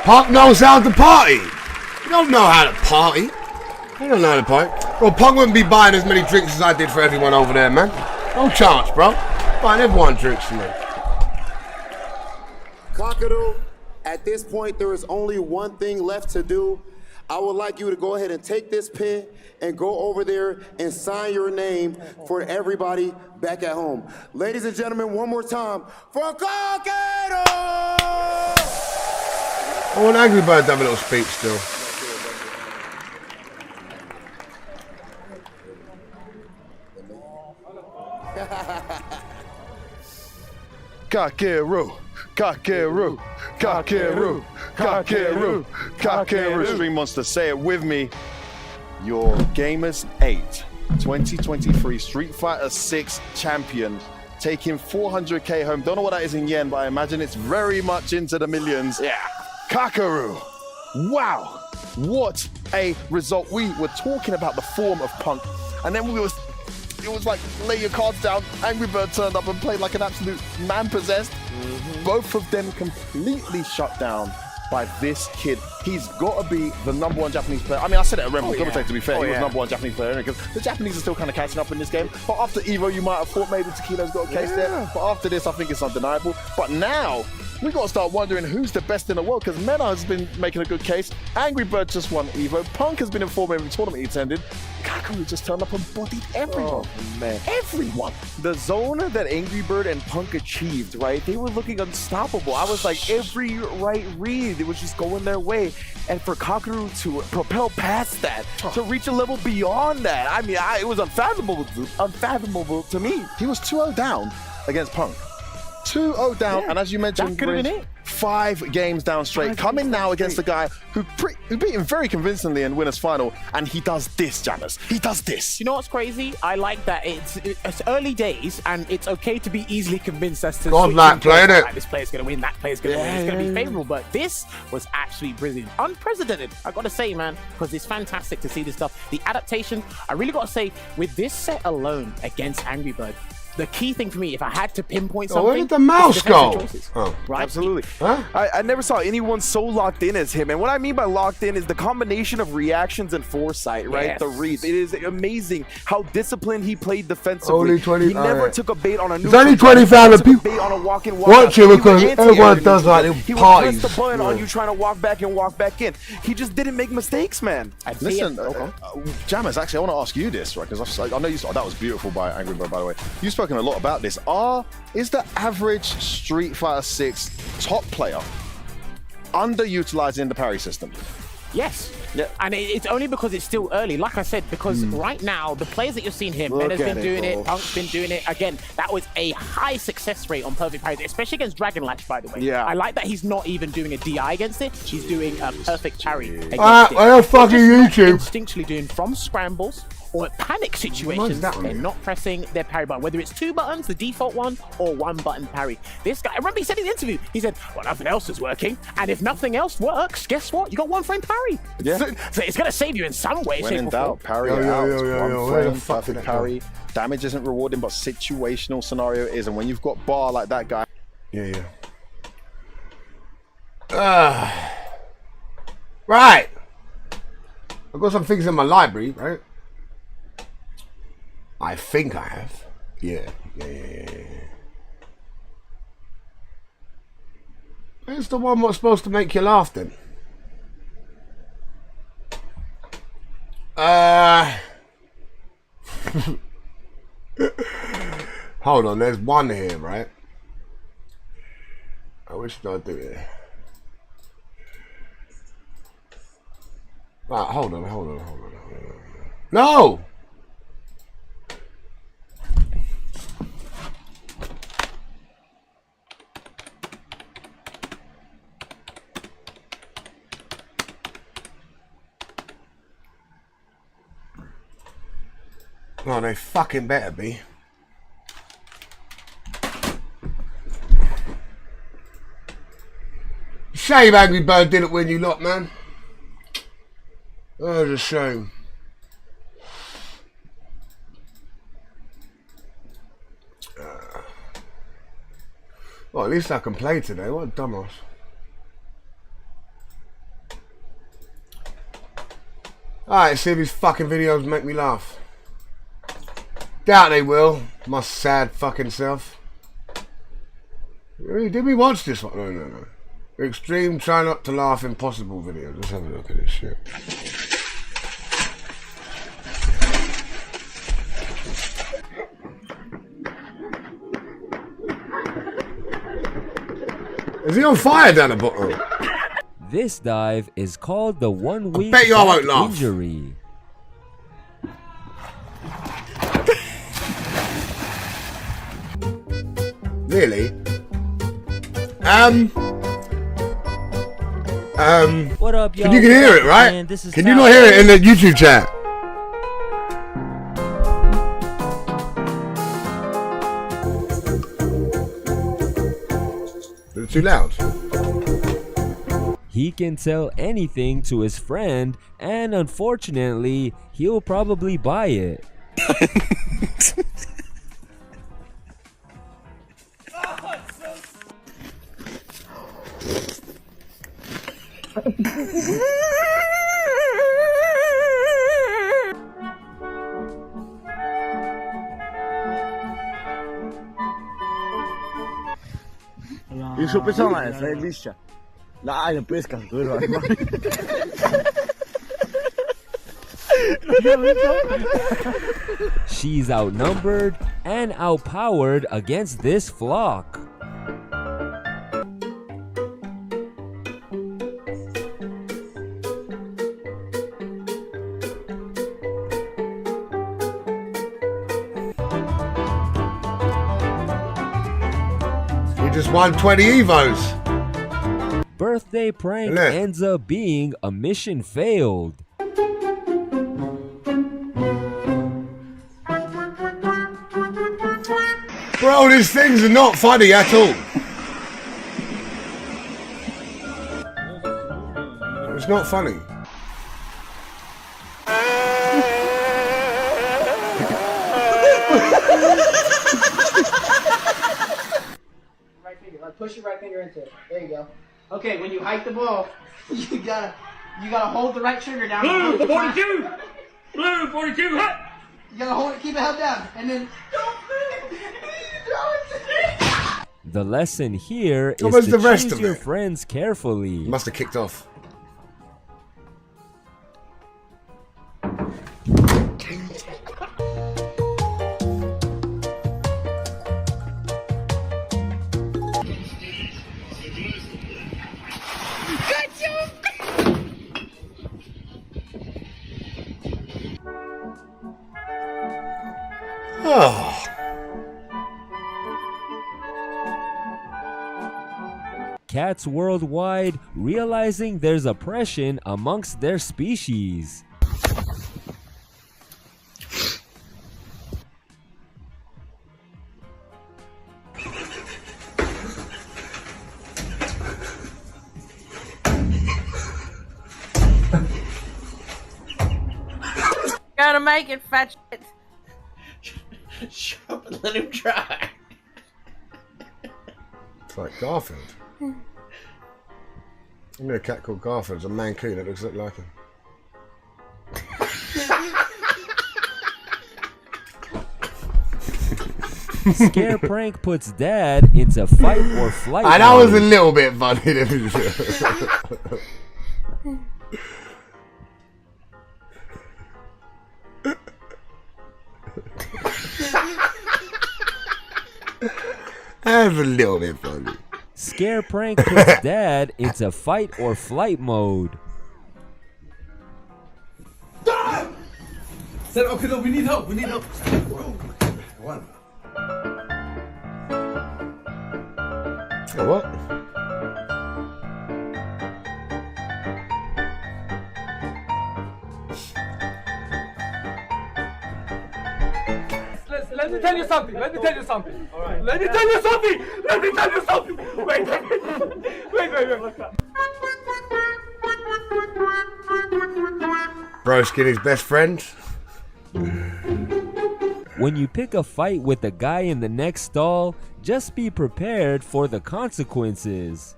Punk knows how to party. You don't know how to party. You don't know how to party. Well, Punk wouldn't be buying as many drinks as I did for everyone over there, man. No chance, bro. Buying everyone drinks for me. Kakeru, at this point, there is only one thing left to do. I would like you to go ahead and take this pen and go over there and sign your name for everybody back at home. Ladies and gentlemen, one more time for Kakeru! I want Angry Bird to have a little speech still. Kakeru, Kakeru, Kakeru, Kakeru, Kakeru. Stream Monster, say it with me. Your Gamers 8 2023 Street Fighter 6 champion, taking 400k home. Don't know what that is in yen, but I imagine it's very much into the millions. Yeah. Kakeru. Wow. What a result. We were talking about the form of Punk, and then it was like, lay your cards down. Angry Bird turned up and played like an absolute man-possessed. Both of them completely shut down by this kid. He's got to be the #1 Japanese player. I mean, I said it at Rebel Commentator, to be fair. He was #1 Japanese player, because the Japanese are still kind of catching up in this game. But after Evo, you might have thought maybe Tequila's got a case there. But after this, I think it's undeniable. But now, we got to start wondering who's the best in the world, because Mena has been making a good case. Angry Bird just won Evo. Punk has been informed every tournament he attended. Kakeru just turned up and bodied everyone. Oh, man. Everyone. The zone that Angry Bird and Punk achieved, right? They were looking unstoppable. I was like, every right read, it was just going their way. And for Kakeru to propel past that, to reach a level beyond that, I mean, it was unfathomable to me. He was 2-0 down against Punk. 2-0 down, and as you mentioned, 5 games down straight. Coming now against the guy who beat him very convincingly in winners final, and he does this, Jammers. He does this. You know what's crazy? I like that it's early days, and it's okay to be easily convinced as to Godlike playing it. Like, this player's going to win, that player's going to win. It's going to be favorable, but this was actually brilliant, unprecedented. I got to say, man, because it's fantastic to see this stuff. The adaptation, I really got to say, with this set alone against Angry Bird, the key thing for me, if I had to pinpoint something, where did the mouse go? Right? Absolutely. I never saw anyone so locked in as him. And what I mean by locked in is the combination of reactions and foresight, right? Yes. The reads. It is amazing how disciplined he played defensively. Only 20. He never took a bait on a new. There's only 20,000 people bait on a walk in, walk watch out. it, because everyone does like little He would parties. press the button on you trying to walk back and walk back in. He just didn't make mistakes, man. Listen, Jammers, actually, I want to ask you this, right? Because I know you saw that was beautiful by Angry Bird, by the way. You've spoken a lot about this. Is the average Street Fighter 6 top player underutilizing the parry system? Yes. Yeah. And it's only because it's still early. Like I said, because right now, the players that you're seeing here, Mena's been doing it, Punk's been doing it. Again, that was a high success rate on perfect parries, especially against Dragon Lash, by the way. Yeah. I like that he's not even doing a DI against it. He's doing a perfect parry against it. I fucking YouTube. Instinctually doing from scrambles or panic situations, they're not pressing their parry button, whether it's 2 buttons, the default one, or 1 button parry. This guy, I remember he said in the interview, he said, well, nothing else is working, and if nothing else works, guess what? You got 1 frame parry. Yeah. So it's going to save you in some way, When shape, in or form. doubt, parry out. One frame, perfect parry. Damage isn't rewarding, but situational scenario is, and when you've got bar like that guy. Right. I've got some things in my library, right? I think I have. Yeah. Where's the one what's supposed to make you laugh then? Hold on, there's one here, right? What should I do here? Right, hold on. No! Oh, they fucking better be. Shame Angry Bird didn't win you lot, man. Oh, it's a shame. Well, at least I can play today. What a dumbass. Alright, see if these fucking videos make me laugh. Doubt they will. My sad fucking self. Did we watch this one? No. Extreme try not to laugh impossible video. Let's have a look at this shit. Is he on fire down the bottom? This dive is called the 1 week bet you I won't laugh. injury. Really? What up, y'all? You can hear it, right? Man, this is Can you not hear it in the YouTube chat? Is it too loud? He can tell anything to his friend, and unfortunately, he'll probably buy it. Y su persona es liscia. La hay pesca, She's outnumbered and outpowered against this flock. He just won 20 Evos. Birthday prank Look. ends up being a mission failed. Bro, these things are not funny at all. It's not funny. Right finger, like push your right finger into it. There you go. Okay, when you hike the ball, you gotta hold the right trigger down. Blue 42. Blue 42. You gotta hold it, keep it held down, and then. The lesson here What is was to the rest choose of your it? friends carefully. Must have kicked off. Oh. Cats worldwide realizing there's oppression amongst their species. Gotta make it, fat shit. Shut up and let him try. It's like Garfield. I knew a cat called Garfield. It's a Mancoon that looks like him. Scare prank puts dad into fight or flight. And that was a mode. little bit funny. That was a little bit funny. Scare prank puts dad into fight or flight mode. Said, okay, no, we need help. We need help. One. Oh, what? Let me tell you something. Let me tell you something. All right. Let me tell you something. Let me tell you something. Wait. Bro Skinny's best friend. When you pick a fight with the guy in the next stall, just be prepared for the consequences.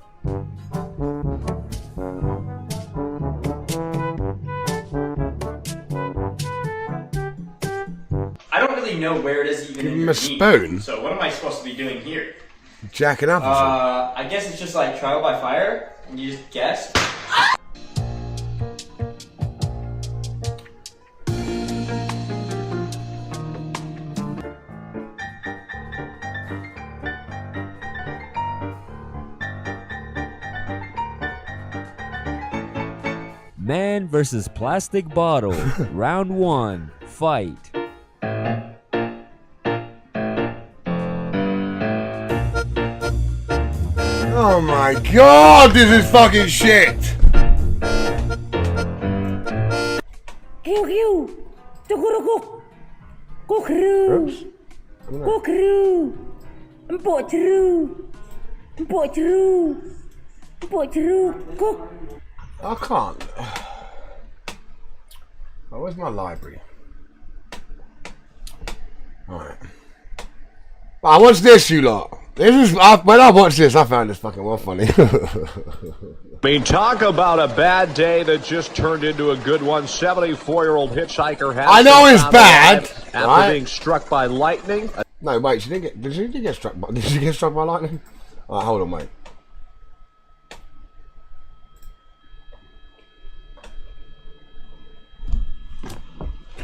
I don't really know where it is even Give in him your a game. spoon. So what am I supposed to be doing here? Jacking up or something. I guess it's just like trial by fire, and you just guess. Man versus plastic bottle. Round 1. Fight. Oh my god, this is fucking shit! Kakeru! Kakeru! Kakeru! Kakeru! I can't. Oh, where's my library? Alright. I watched this, you lot. This is when I watched this, I found this fucking well funny. I mean, talk about a bad day that just turned into a good one. 74-year-old hitchhiker has. I know it's bad. After right? being struck by lightning. No, wait. She didn't get. Did she get struck by? Did she get struck by lightning? Alright, hold on, mate.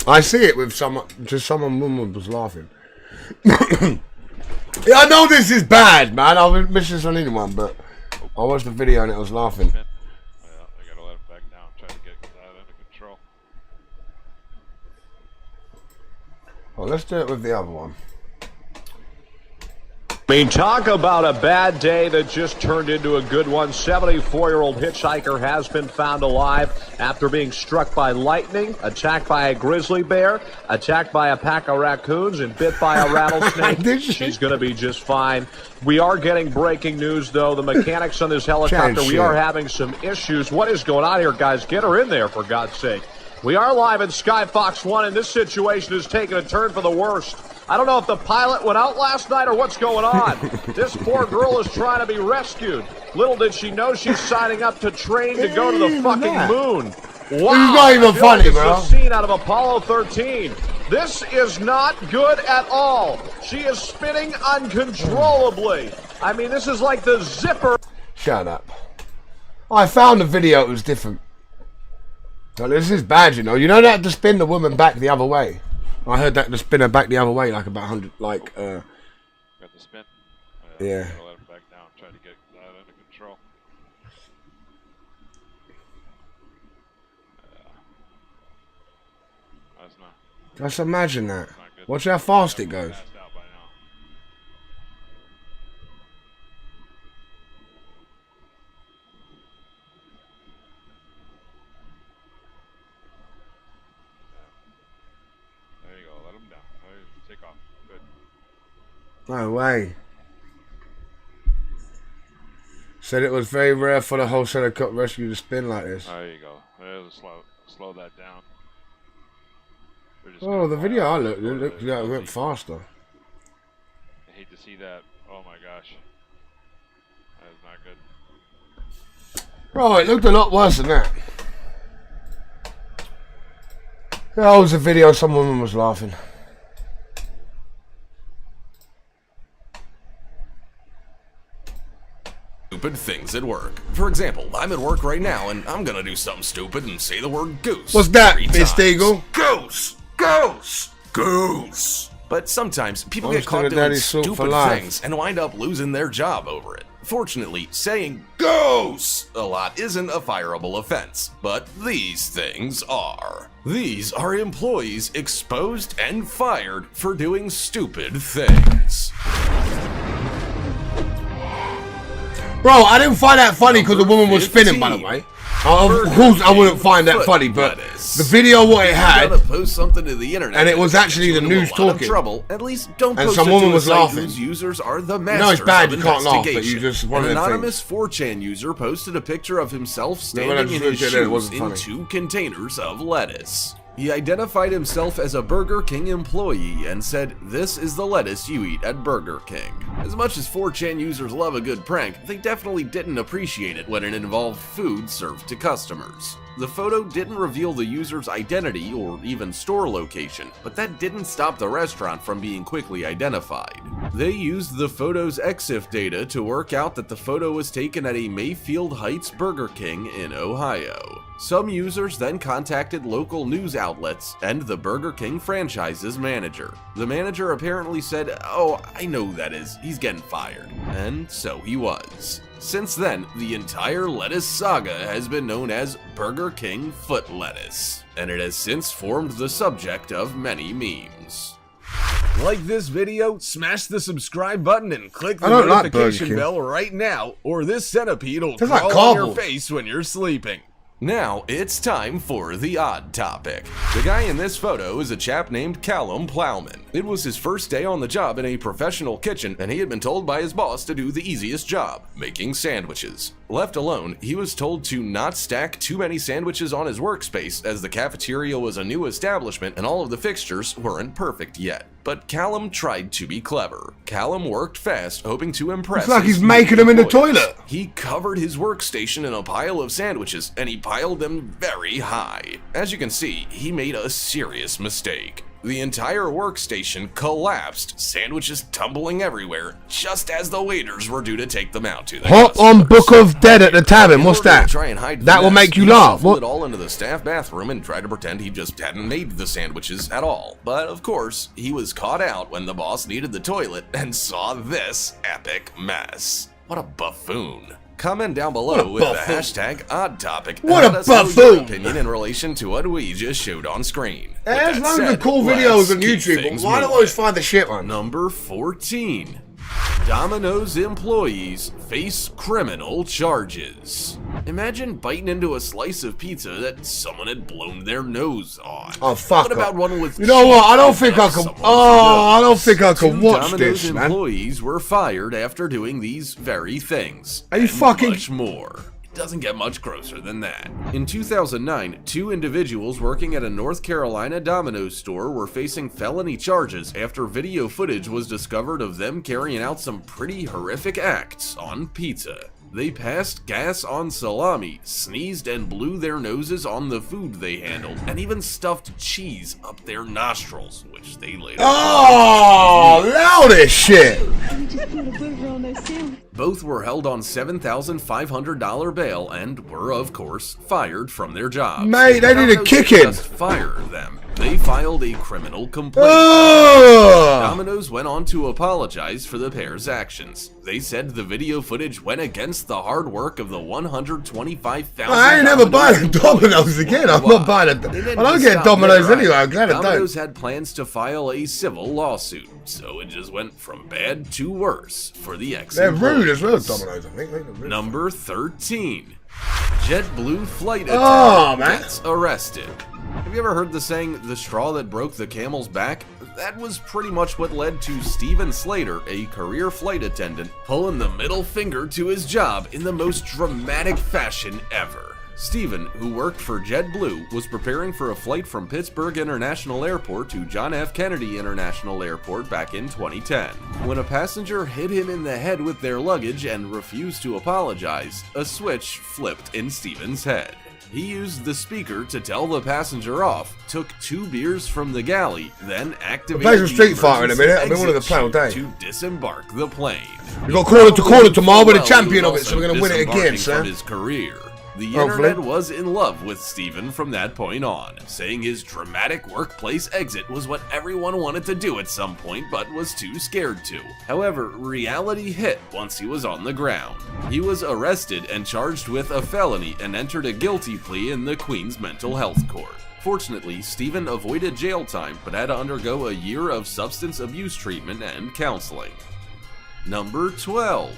I see it with someone. Just someone. Woman was laughing. Yeah, I know this is bad, man. I was missing this on anyone, but I watched the video and it was laughing. Yeah, I gotta let him back down. Try to get that under control. Well, let's do it with the other one. I mean, talk about a bad day that just turned into a good one. 74-year-old hitchhiker has been found alive after being struck by lightning, attacked by a grizzly bear, attacked by a pack of raccoons, and bit by a rattlesnake. She's going to be just fine. We are getting breaking news, though. The mechanics on this helicopter, we are having some issues. What is going on here, guys? Get her in there, for God's sake. We are live at Sky Fox 1, and this situation is taking a turn for the worst. I don't know if the pilot went out last night or what's going on. This poor girl is trying to be rescued. Little did she know she's signing up to train to go to the fucking moon. Wow. It's not even funny, bro. This is a scene out of Apollo 13. This is not good at all. She is spinning uncontrollably. I mean, this is like the zipper. Shut up. I found the video, it was different. So this is bad, you know. You know that to spin the woman back the other way. I heard that to spin her back the other way, like about 100, like, Got the spin. yeah. Gotta let him back down. Try to get that under control. That's not. Just imagine that. Watch how fast it goes. No way. Said it was very rare for the whole helicopter rescue to spin like this. There you go. There's slow that down. Oh, the video I looked, it looked like it went faster. I hate to see that. Oh my gosh. That is not good. Oh, it looked a lot worse than that. That was a video, some woman was laughing. Stupid things at work. For example, I'm at work right now and I'm gonna do something stupid and say the word goose. What's that, 3 Miss times. Eagle? Goose! Goose! Goose! But sometimes people get caught doing ImStillDaDaddy Salt for stupid life. things and wind up losing their job over it. Fortunately, saying goose a lot isn't a fireable offense, but these things are. These are employees exposed and fired for doing stupid things. Bro, I didn't find that funny because the woman was spinning, by the way. Of course, I wouldn't find that funny, but the video what it had, post something to the internet and it was actually the news talking. Trouble. At least don't and post some it woman to a was site laughing. whose users are the You masters know it's bad, of you can't laugh, but you investigation. just one An of them anonymous 4chan user posted a picture of himself Yeah, when I standing in just his looked at it, it shoes wasn't in funny. 2 containers of lettuce. He identified himself as a Burger King employee and said, "This is the lettuce you eat at Burger King." As much as 4chan users love a good prank, they definitely didn't appreciate it when it involved food served to customers. The photo didn't reveal the user's identity or even store location, but that didn't stop the restaurant from being quickly identified. They used the photo's EXIF data to work out that the photo was taken at a Mayfield Heights Burger King in Ohio. Some users then contacted local news outlets and the Burger King franchise's manager. The manager apparently said, "Oh, I know who that is, he's getting fired." And so he was. Since then, the entire lettuce saga has been known as Burger King foot lettuce, and it has since formed the subject of many memes. Like this video, smash the subscribe button and click the I don't like notification Burger King. bell right now, or this centipede will Tastes like crawl on your cardboard. face when you're sleeping. Now, it's time for the odd topic. The guy in this photo is a chap named Callum Plowman. It was his first day on the job in a professional kitchen, and he had been told by his boss to do the easiest job, making sandwiches. Left alone, he was told to not stack too many sandwiches on his workspace, as the cafeteria was a new establishment and all of the fixtures weren't perfect yet. But Callum tried to be clever. Callum worked fast, hoping to impress. It's like his he's making them in the employees. toilet. He covered his workstation in a pile of sandwiches, and he piled them very high. As you can see, he made a serious mistake. The entire workstation collapsed, sandwiches tumbling everywhere, just as the waiters were due to take them out to the Hop on Book of Dead at the tavern. What's that? Try and hide That the will mess, make you he laugh. shuffled What? it all into the staff bathroom and tried to pretend he just hadn't made the sandwiches at all. But of course, he was caught out when the boss needed the toilet and saw this epic mess. What a buffoon. Comment down below with the hashtag #OddTopic. What and a let us know buffoon. your opinion in relation to what we just showed on screen. There's With that loads of said, cool let's videos on keep YouTube, but things why do I moving. always find the shit one? Number 14. Domino's employees face criminal charges. Imagine biting into a slice of pizza that someone had blown their nose on. Oh, fuck What about off. one with You know what? I don't cheese think I up can. someone's Oh, I don't nose? think I can Two watch Domino's this, man. employees were fired after doing these very things. Are you and fucking- much more. It doesn't get much grosser than that. In 2009, two individuals working at a North Carolina Domino's store were facing felony charges after video footage was discovered of them carrying out some pretty horrific acts on pizza. They passed gas on salami, sneezed and blew their noses on the food they handled, and even stuffed cheese up their nostrils, which they later... Oh, loud as shit. Both were held on $7,500 bail and were, of course, fired from their jobs. Mate, they need a Domino's kick didn't in. just fire them. They filed a criminal complaint. Ugh. Domino's went on to apologize for the pair's actions. They said the video footage went against the hard work of the 125,000. I ain't never buying Domino's again. I'm not buying it. I don't get Domino's anyway. I'm glad I don't. Domino's had plans to file a civil lawsuit, so it just went from bad to worse for the ex. They're rude as well, Domino's. I think they're rude. Number 13. JetBlue flight Oh, attendant man. gets arrested. Have you ever heard the saying, the straw that broke the camel's back? That was pretty much what led to Steven Slater, a career flight attendant, pulling the middle finger to his job in the most dramatic fashion ever. Steven, who worked for JetBlue, was preparing for a flight from Pittsburgh International Airport to John F. Kennedy International Airport back in 2010. When a passenger hit him in the head with their luggage and refused to apologize, a switch flipped in Steven's head. He used the speaker to tell the passenger off, took 2 beers from the galley, then activated Play some the Street Fighter in a emergency minute. I've been wanting to exit play all day. chute to disembark the plane. We got corner to corner tomorrow. We're the Well, champion he of was it, so we're gonna also win it again, disembarking sir. from his career. The Hopefully. internet was in love with Steven from that point on, saying his dramatic workplace exit was what everyone wanted to do at some point but was too scared to. However, reality hit once he was on the ground. He was arrested and charged with a felony and entered a guilty plea in the Queen's Mental Health Court. Fortunately, Steven avoided jail time but had to undergo a year of substance abuse treatment and counseling. Number 12.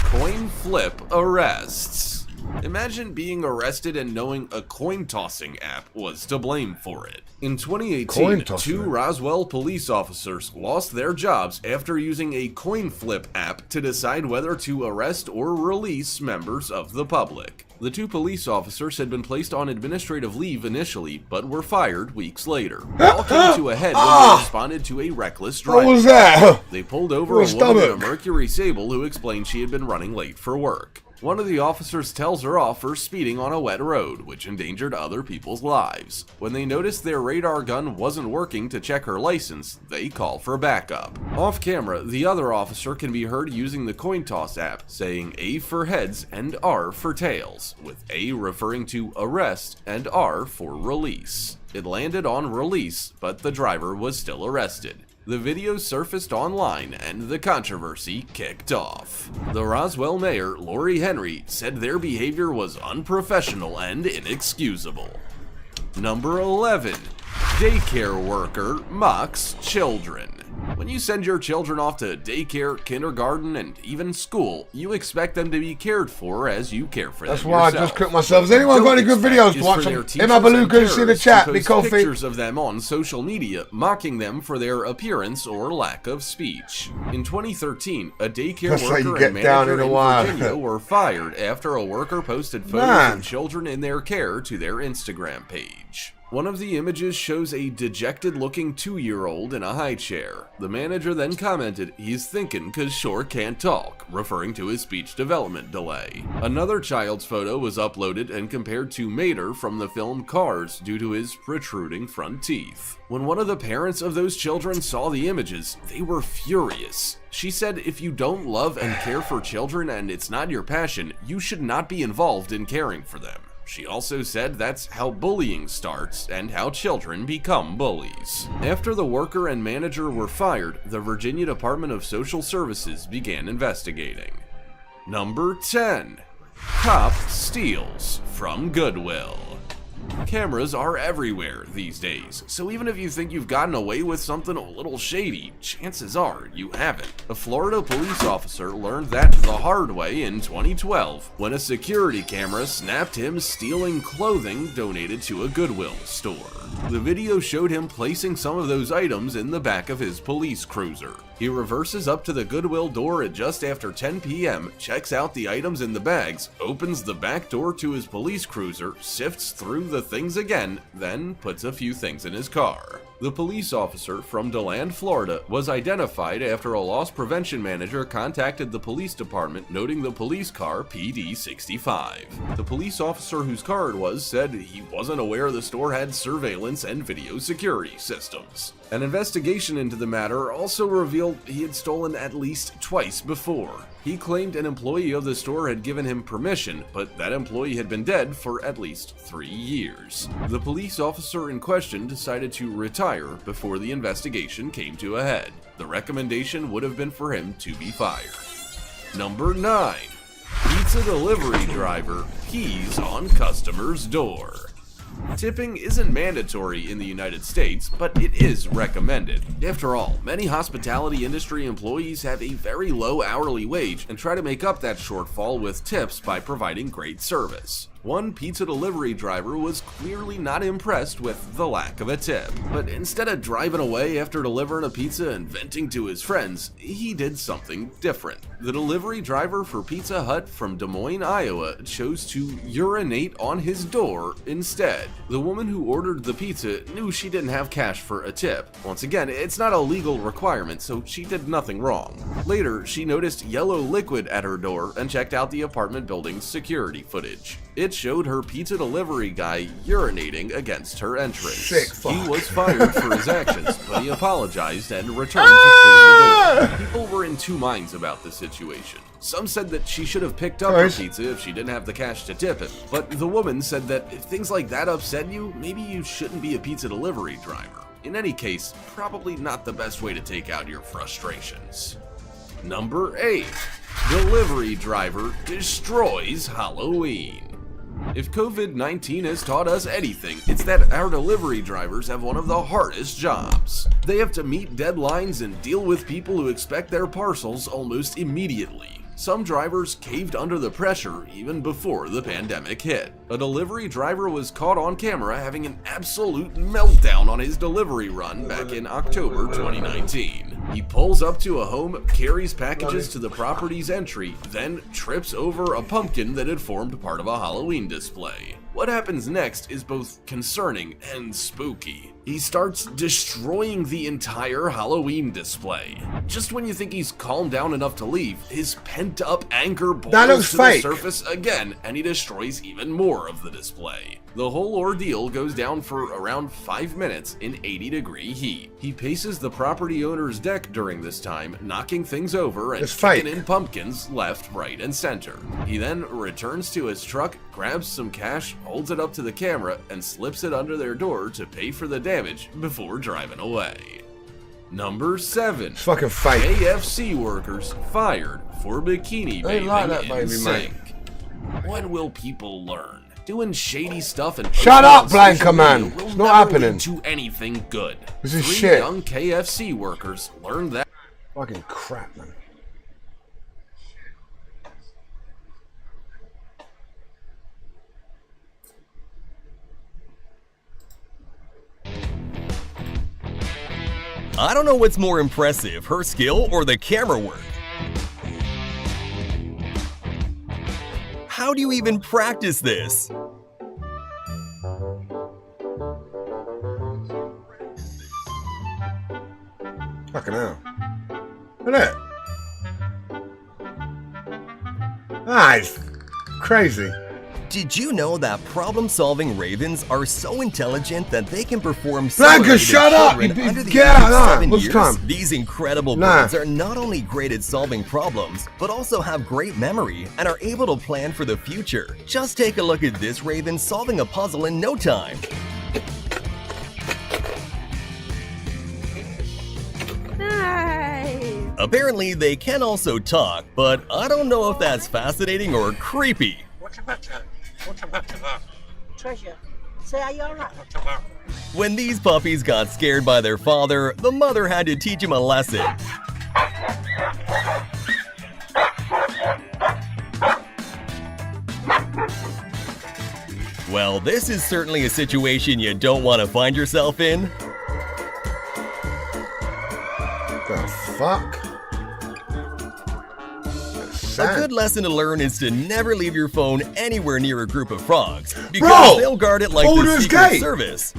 Coin flip arrests. Imagine being arrested and knowing a coin tossing app was to blame for it. In 2018, 2 Roswell police officers lost their jobs after using a coin flip app to decide whether to arrest or release members of the public. The 2 police officers had been placed on administrative leave initially, but were fired weeks later. It all came to a head when they responded to a reckless driving. What was that? They pulled over a Your woman in a stomach. Mercury Sable who explained she had been running late for work. One of the officers tells her off for speeding on a wet road, which endangered other people's lives. When they noticed their radar gun wasn't working to check her license, they call for backup. Off camera, the other officer can be heard using the coin toss app, saying A for heads and R for tails, with A referring to arrest and R for release. It landed on release, but the driver was still arrested. The video surfaced online and the controversy kicked off. The Roswell mayor, Lori Henry, said their behavior was unprofessional and inexcusable. Number 11. Daycare worker mocks children. When you send your children off to daycare, kindergarten, and even school, you expect them to be cared for as you care for them That's why yourself. I just cooked myself. Has anyone got any good videos to watch? In my beluga, see the chat, be coffee. Pictures of them on social media, mocking them for their appearance or lack of speech. In 2013, a daycare That's how you worker get and down manager in in a while. Virginia were fired after a worker posted photos Man. of children in their care to their Instagram page. One of the images shows a dejected-looking 2-year-old in a high chair. The manager then commented, "He's thinking 'cause Shore can't talk," referring to his speech development delay. Another child's photo was uploaded and compared to Mater from the film Cars due to his protruding front teeth. When one of the parents of those children saw the images, they were furious. She said, "If you don't love and care for children and it's not your passion, you should not be involved in caring for them." She also said that's how bullying starts and how children become bullies. After the worker and manager were fired, the Virginia Department of Social Services began investigating. Number 10. Cop steals from Goodwill. Cameras are everywhere these days, so even if you think you've gotten away with something a little shady, chances are you haven't. A Florida police officer learned that the hard way in 2012 when a security camera snapped him stealing clothing donated to a Goodwill store. The video showed him placing some of those items in the back of his police cruiser. He reverses up to the Goodwill door at just after 10 p.m., checks out the items in the bags, opens the back door to his police cruiser, sifts through the things again, then puts a few things in his car. The police officer from DeLand, Florida, was identified after a loss prevention manager contacted the police department noting the police car PD65. The police officer whose car it was said he wasn't aware the store had surveillance and video security systems. An investigation into the matter also revealed he had stolen at least twice before. He claimed an employee of the store had given him permission, but that employee had been dead for at least 3 years. The police officer in question decided to retire before the investigation came to a head. The recommendation would have been for him to be fired. Number 9. Pizza delivery driver pees on customer's door. Tipping isn't mandatory in the United States, but it is recommended. After all, many hospitality industry employees have a very low hourly wage and try to make up that shortfall with tips by providing great service. One pizza delivery driver was clearly not impressed with the lack of a tip, but instead of driving away after delivering a pizza and venting to his friends, he did something different. The delivery driver for Pizza Hut from Des Moines, Iowa, chose to urinate on his door instead. The woman who ordered the pizza knew she didn't have cash for a tip. Once again, it's not a legal requirement, so she did nothing wrong. Later, she noticed yellow liquid at her door and checked out the apartment building's security footage. It showed her pizza delivery guy urinating against her entrance. He was fired for his actions, but he apologized and returned to clean the door. People were in two minds about the situation. Some said that she should have picked up her pizza if she didn't have the cash to tip him, but the woman said that if things like that upset you, maybe you shouldn't be a pizza delivery driver. In any case, probably not the best way to take out your frustrations. Number 8. Delivery driver destroys Halloween. If COVID-19 has taught us anything, it's that our delivery drivers have one of the hardest jobs. They have to meet deadlines and deal with people who expect their parcels almost immediately. Some drivers caved under the pressure even before the pandemic hit. A delivery driver was caught on camera having an absolute meltdown on his delivery run back in October 2019. He pulls up to a home, carries packages to the property's entry, then trips over a pumpkin that had formed part of a Halloween display. What happens next is both concerning and spooky. He starts destroying the entire Halloween display. Just when you think he's calmed down enough to leave, his pent-up anger boils to the surface again, and he destroys even more of the display. The whole ordeal goes down for around 5 minutes in 80-degree heat. He paces the property owner's deck during this time, knocking things over and kicking in pumpkins left, right, and center. He then returns to his truck, grabs some cash, holds it up to the camera, and slips it under their door to pay for the damage before driving away. Number 7. Fucking fake. KFC workers fired for bikini bathing in sink. When will people learn? doing shady stuff and Shut up, posting Blanca, on social man. media will It's not never happening. lead to anything good. This is 3 shit. young KFC workers learned that. Fucking crap, man. I don't know what's more impressive, her skill or the camera work. How do you even practice this? Fucking hell. Look at that. Ah, it's crazy. Did you know that problem-solving ravens are so intelligent that they can perform Blanca, simulated shut up! children You under the get age of out, 7 what's years? time? These incredible Nah. birds are not only great at solving problems, but also have great memory and are able to plan for the future. Just take a look at this raven solving a puzzle in no time. Nice. Apparently, they can also talk, but I don't know if that's fascinating or creepy. What's the matter? What's the matter? Treasure, say, are you alright? When these puppies got scared by their father, the mother had to teach him a lesson. Well, this is certainly a situation you don't want to find yourself in. The fuck? A good lesson to learn is to never leave your phone anywhere near a group of frogs, because Bro, they'll guard it like the Baldur's Secret Gate. Service.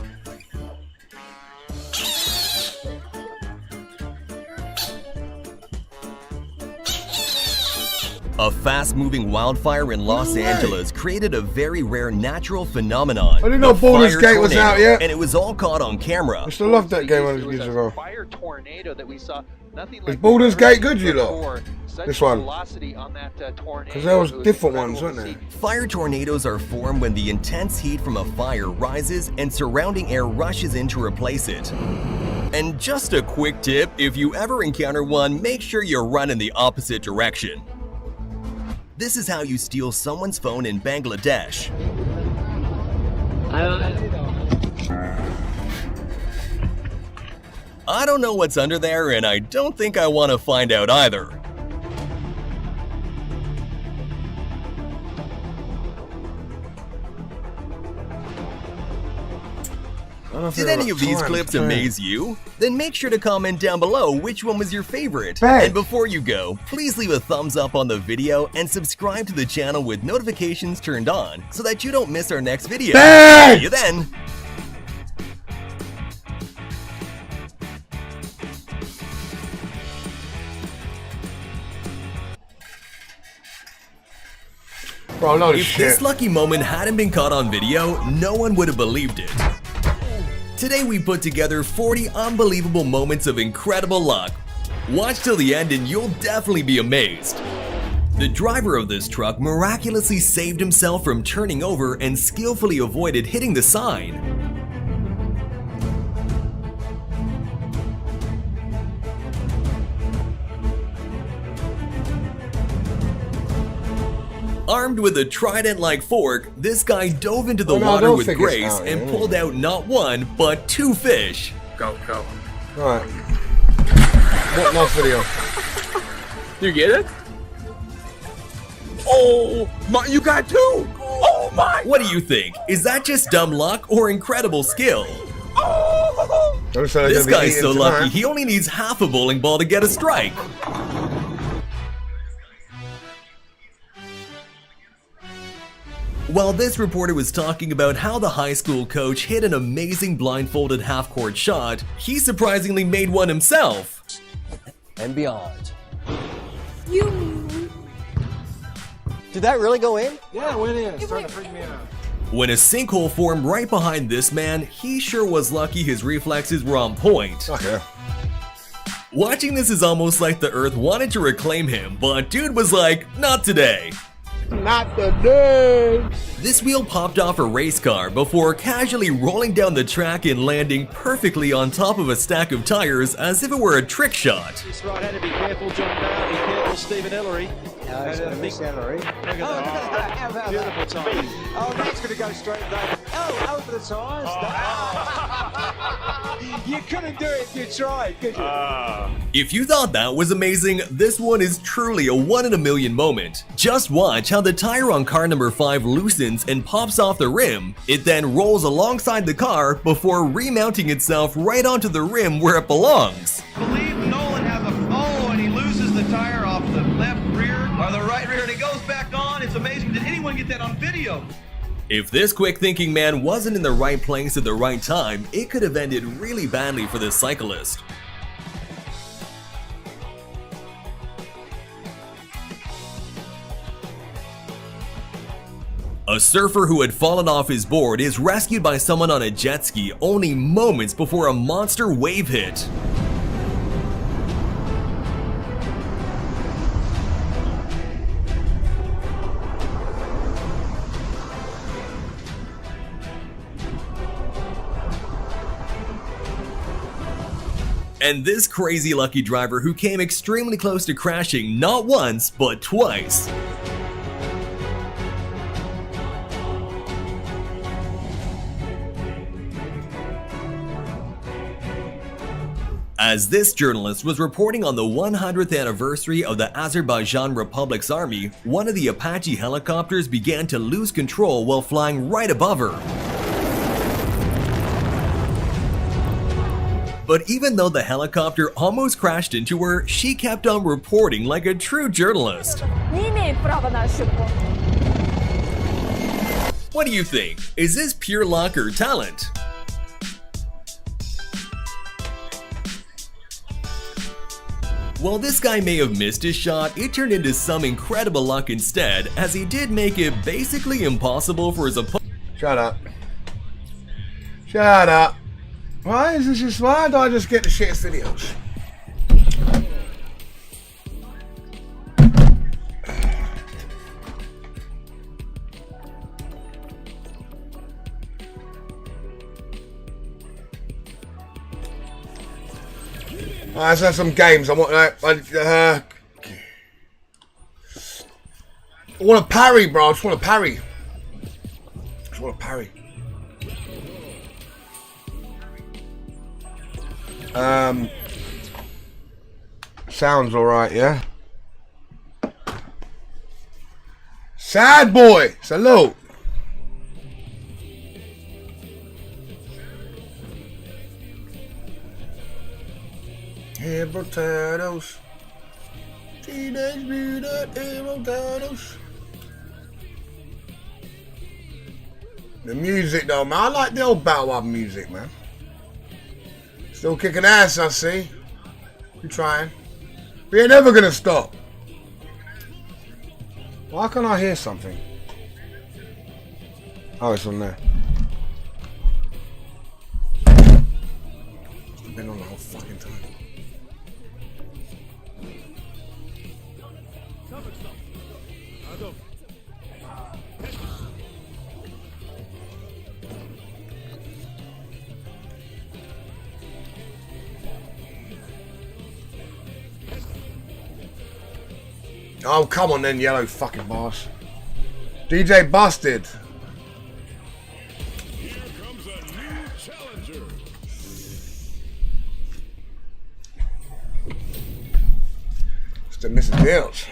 A fast-moving wildfire in Los Angeles created a very rare natural phenomenon. I didn't know the Baldur's fire Gate was tornado, out yet. and it was all caught on camera. I still love that game when it was years ago. Fire tornado that we saw. Nothing Is like Baldur's we've Gate heard good, you lot? before. Such This one. velocity on that tornado. Because there was It different ones, incredible weren't to there? Fire tornadoes are formed when the intense heat from a fire rises and surrounding air rushes in to replace it. And just a quick tip, if you ever encounter one, make sure you run in the opposite direction. This is how you steal someone's phone in Bangladesh. I don't know what's under there, and I don't think I want to find out either. Did any of these clips amaze you? Then make sure to comment down below which one was your favorite. Bang. And before you go, please leave a thumbs up on the video and subscribe to the channel with notifications turned on so that you don't miss our next video. Bang. See you then! Bro, load of If shit. this lucky moment hadn't been caught on video, no one would have believed it. Today we put together 40 unbelievable moments of incredible luck. Watch till the end and you'll definitely be amazed. The driver of this truck miraculously saved himself from turning over and skillfully avoided hitting the sign. Armed with a trident-like fork, this guy dove into the Oh, no, water don't with figure it grace out, and yeah. pulled out not one, but 2 fish. Go. Alright. What last video? You get it? Oh, my, you got 2! Oh my! What do you think? Is that just dumb luck or incredible skill? This guy's so lucky he only needs half a bowling ball to get a strike. While this reporter was talking about how the high school coach hit an amazing blindfolded half-court shot, he surprisingly made one himself. And beyond. Did that really go in? Yeah, it went in. It's starting to freak me out. When a sinkhole formed right behind this man, he sure was lucky his reflexes were on point. Okay. Watching this is almost like the earth wanted to reclaim him, but dude was like, not today. Not today. This wheel popped off a race car before casually rolling down the track and landing perfectly on top of a stack of tires as if it were a trick shot. This right hand to be careful, John Bale. Be careful, Stephen Ellery. he's going to miss Ellery. Look at that. How about beautiful time. Oh, that's going to go straight there. Oh, over the tyres. You couldn't do it if you tried, could you? If you thought that was amazing, this one is truly a 1 in a million moment. Just watch how the tire on car number 5 loosens and pops off the rim. It then rolls alongside the car before remounting itself right onto the rim where it belongs. I believe Nolan has a and he loses the tire off the left rear or the right rear and it goes back on. It's amazing. Did anyone get that on video? If this quick-thinking man wasn't in the right place at the right time, it could have ended really badly for this cyclist. A surfer who had fallen off his board is rescued by someone on a jet ski only moments before a monster wave hit. And this crazy lucky driver who came extremely close to crashing not once, but twice. As this journalist was reporting on the 100th anniversary of the Azerbaijan Republic's army, one of the Apache helicopters began to lose control while flying right above her. But even though the helicopter almost crashed into her, she kept on reporting like a true journalist. What do you think? Is this pure luck or talent? While this guy may have missed his shot, it turned into some incredible luck instead, as he did make it basically impossible for his opponent. Shut up. Shut up. Why is this just, why do I just get the shittest videos? Alright, let's have some games. I want a parry, bro. I just want a parry. Just want a parry. Sounds alright, yeah? Sad boy! Salute! Hey, potatoes. Teenage Mutant Hero Turtles. The music though, man. I like the old Battle Web music, man. Still kicking ass, I see. You trying. We ain't never gonna stop. Why can't I hear something? Oh, it's on there. It's been on the whole fucking time. Oh, come on then, yellow fucking boss. DJ Busted. Here comes a new challenger. Still missing deals.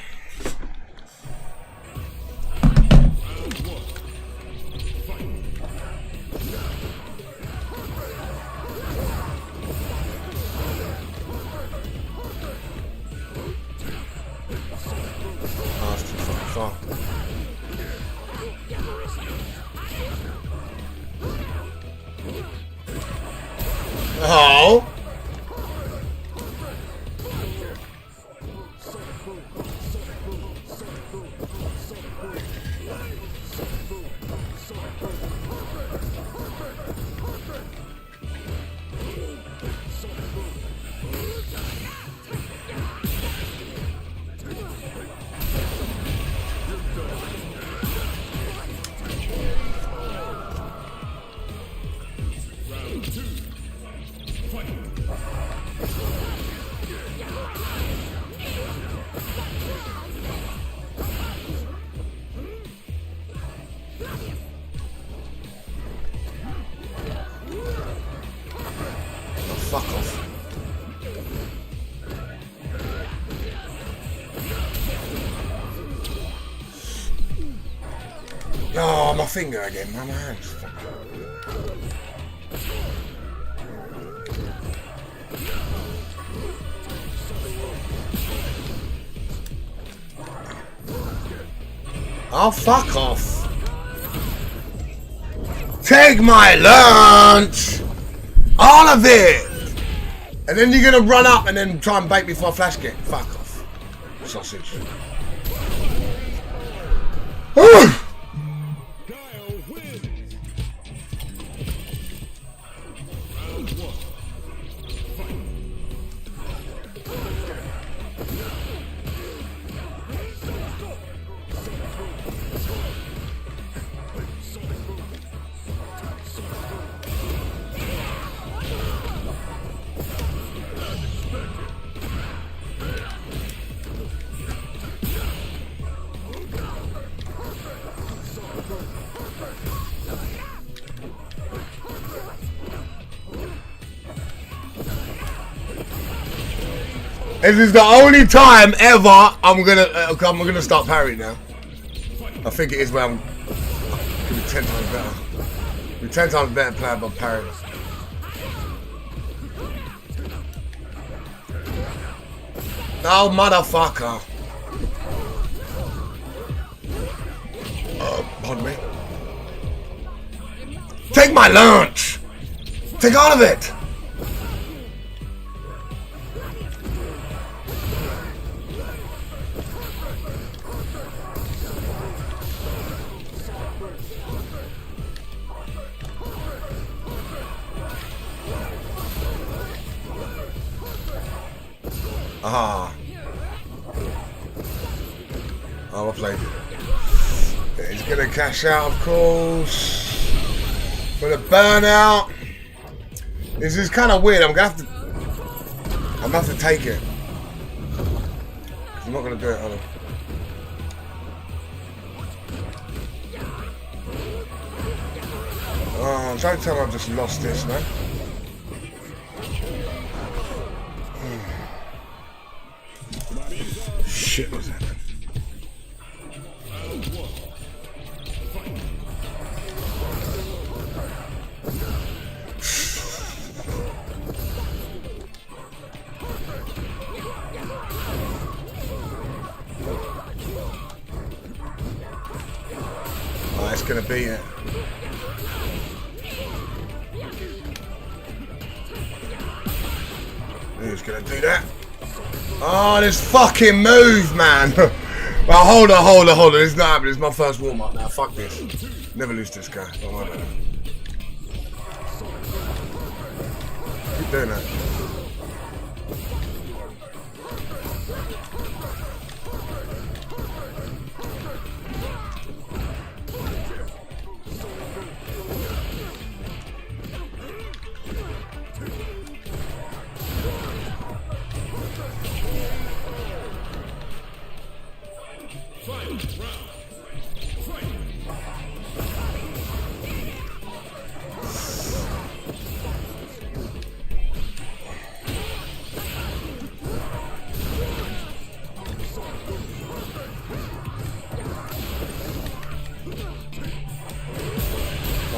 Oh. Round 2. Fight. Oh, my finger again, my hands. Oh, fuck off. Take my lunch! All of it! And then you're gonna run up and then try and bait me for a flash kick. Fuck off. Sausage. This is the only time ever I'm gonna start parrying now. I think it is where I'm gonna be 10 times better. Be 10 times better player by parrying. Oh, motherfucker. Pardon me. Take my lunch. Take all of it. Ah. Oh, well played. He's gonna cash out, of course. For the burnout. This is kind of weird. I'm gonna have to take it. I'm not gonna do it, hold on. Oh, don't tell me I've just lost this, man. Shit was that? Oh, it's gonna be it. Who's gonna do that? Oh, this fucking move, man. Well, hold on. It's not happening. It's my first warm-up now. Fuck this. Never lose this guy. Don't worry about it. Keep doing that.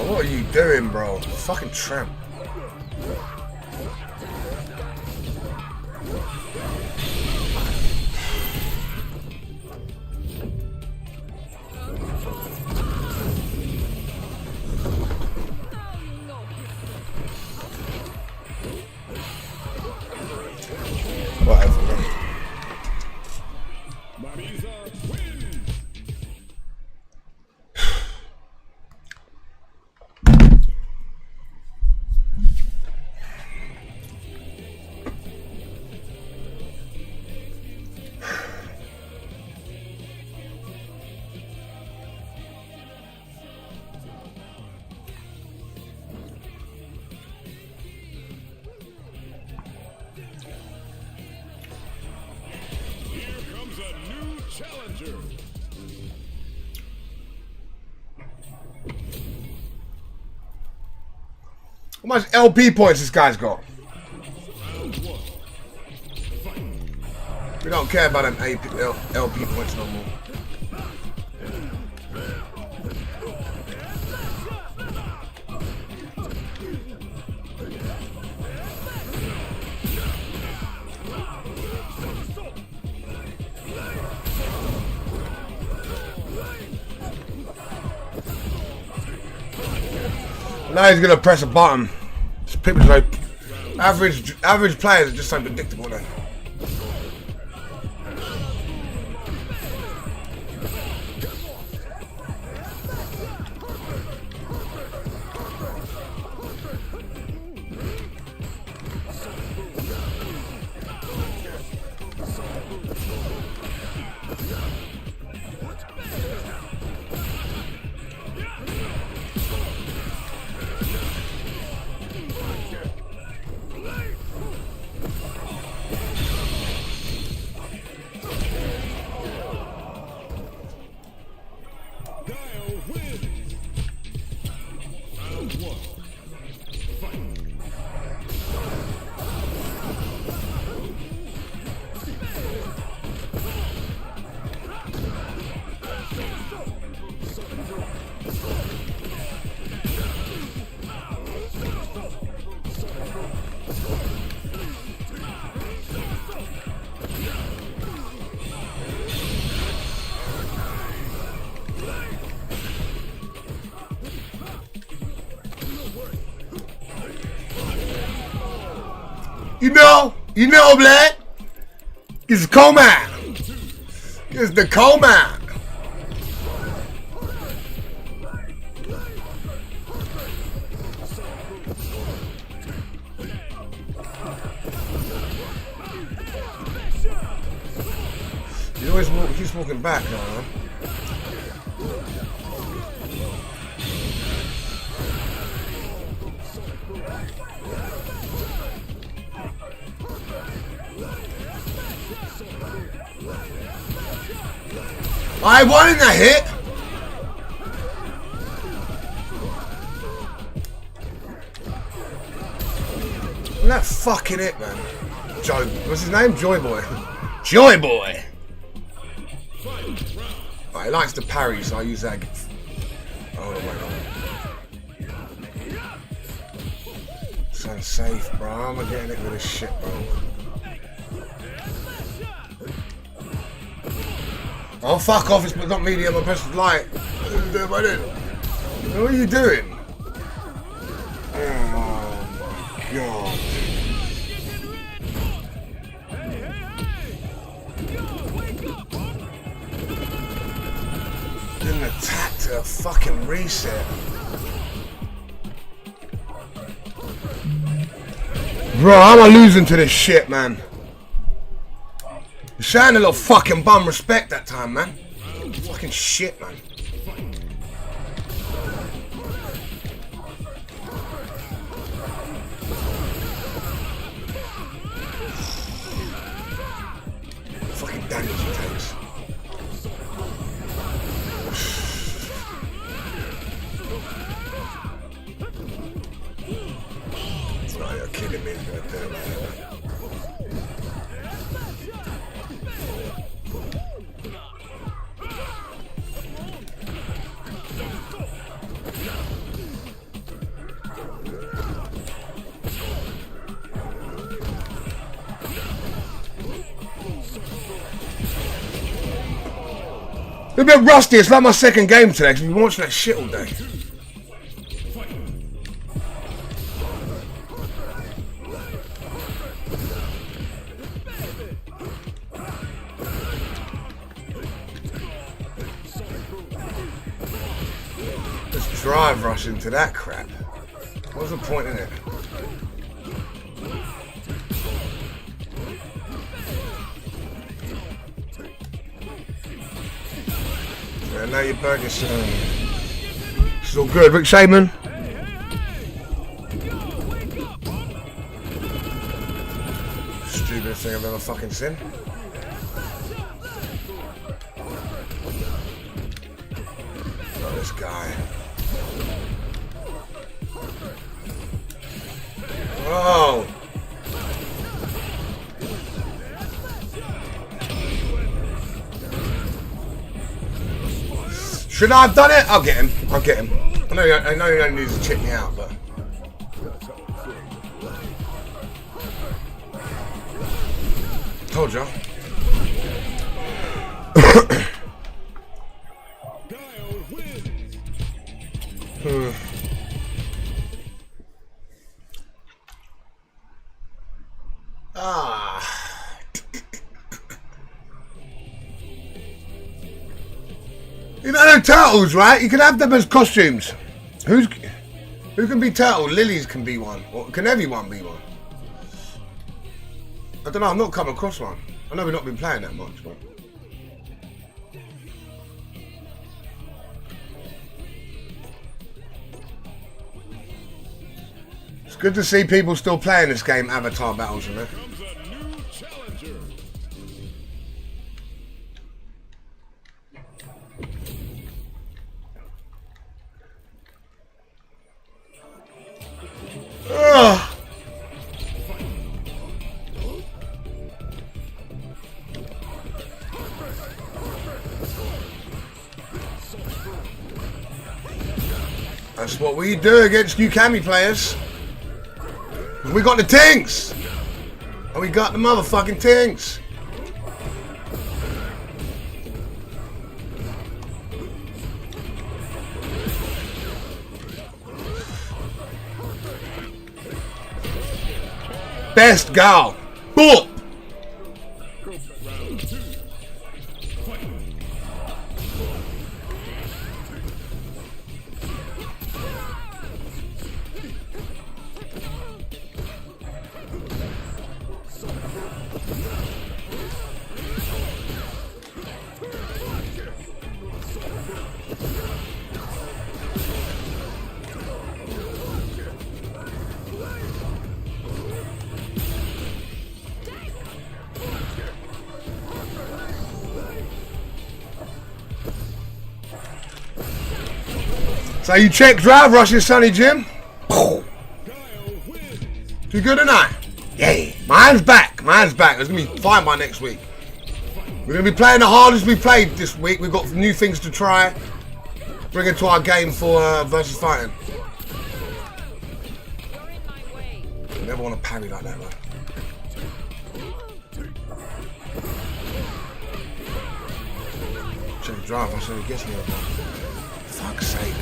What are you doing, bro? Fucking tramp. Whatever, man. Challenger. How much LP points this guy's got? We don't care about them LP points no more. Now he's gonna press a button. People are so average players are just so predictable now. You know, blood. It's Coleman. It's the Coleman. He always keeps walking back now, man. I wanted a hit. Isn't that fucking it, man? Joe, what's his name? Joy Boy. Joy Boy. Right, he likes to parry, so I use that. Oh my god. It's unsafe, bro. I'm not getting it with this shit, bro. Oh, fuck off, it's not medium, I pressed light. What are you doing? Oh my god. Didn't attack to a fucking reset. Bro, how am I losing to this shit, man? You're showing a little fucking bum respect that time, man. Fucking shit, man. Fucking damage it takes. Oh, you're kidding me. It's gonna do it, man. A bit rusty, it's like my second game today because we've been watching that shit all day. Just drive rush into that crap. What's the point in it? I know you burned yourself. This is all good, Rick Shaman. Stupidest thing I've ever fucking seen. Oh, this guy. Whoa! Should I have done it? I'll get him. I'll get him. I know he only needs to chip me out, but. Told you. You know they're turtles, right? You can have them as costumes. Who can be turtle? Lilies can be one. Or can everyone be one? I don't know, I've not come across one. I know we've not been playing that much, but... It's good to see people still playing this game, Avatar Battles, you know? Ugh. That's what we do against new Kami players. We got the tings! And we got the motherfucking tings! Best gal! Boop! So you check drive rushing Sonny Jim? Too good or not? Yeah, mine's back. Mine's back. It's gonna be fine by next week. We're gonna be playing the hardest we played this week. We've got new things to try. Bring it to our game for versus fighting. You never want to parry like that, man. Check drive rushing, he gets me up, man. Fuck's sake.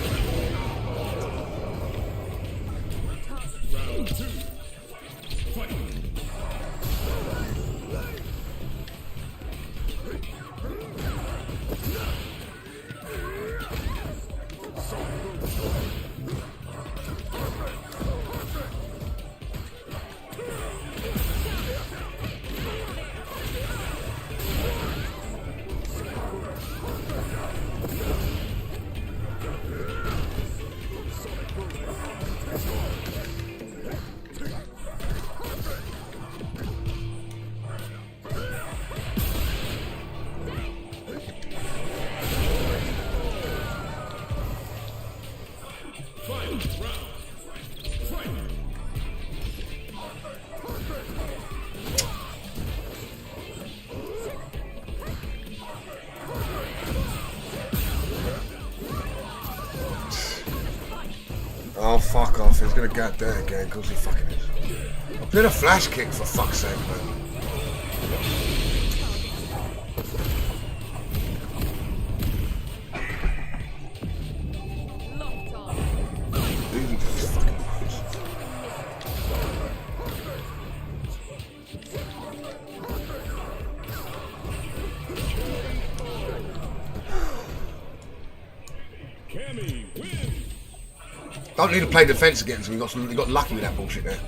Oh, fuck off. He's gonna get there again, because he fucking is. Did a flash kick, for fuck's sake, man. Don't need to play defense against him. He got lucky with that bullshit there.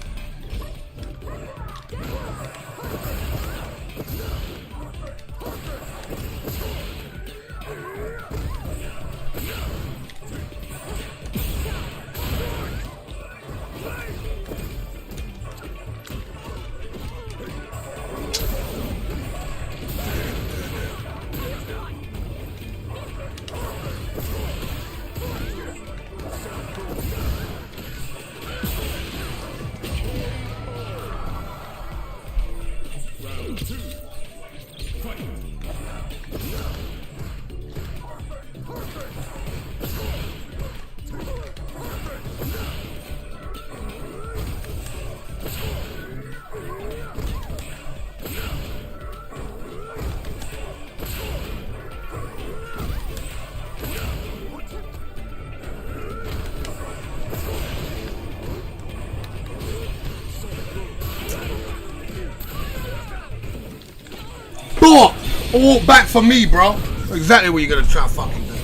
Walk back for me, bro. Exactly what you're gonna try fucking do.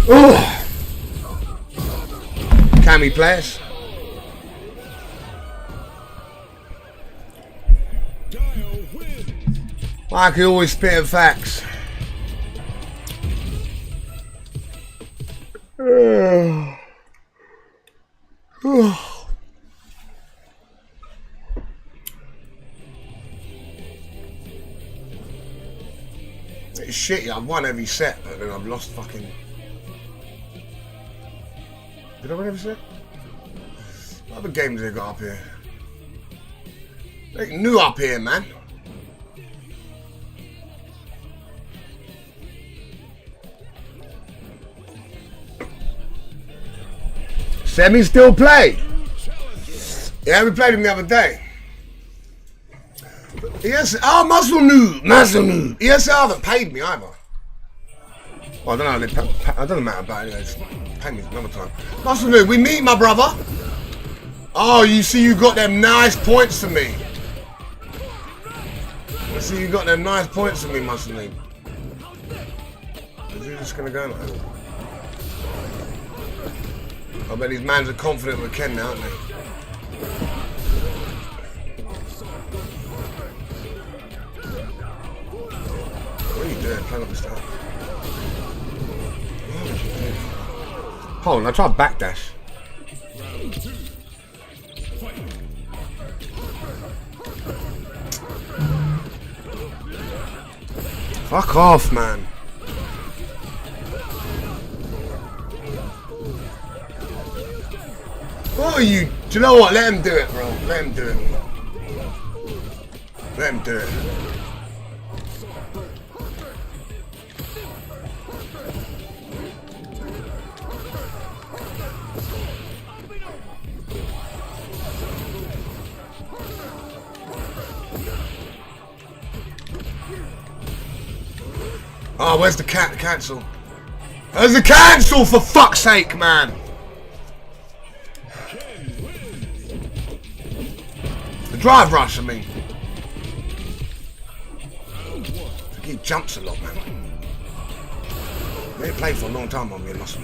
Oh. Can we play us? I can always spit facts. It's shit, yeah, I've won every set, but then I've lost fucking... Did I win every set? What other games they got up here? They new up here, man. Semi still play? Yeah, we played him the other day. Yes, oh, Muscle Noob. ESL haven't paid me either. Well, I don't know, I don't matter about it anyways. Pay me another time. Muscle Noob, we meet, my brother. Oh, you see you got them nice points to me. I see you got them nice points to me, Muscle Noob. Is he just gonna go now? I bet these mans are confident with Ken now, aren't they? What are you doing? Playing up the start. Hold on, I tried backdash. Fuck off, man. What are you? Do you know what? Let him do it, bro. Let him do it. Let him do it. Oh, where's the cancel? Where's the cancel, for fuck's sake, man? The drive rush, I mean. He jumps a lot, man. They played for a long time on me and Muscle.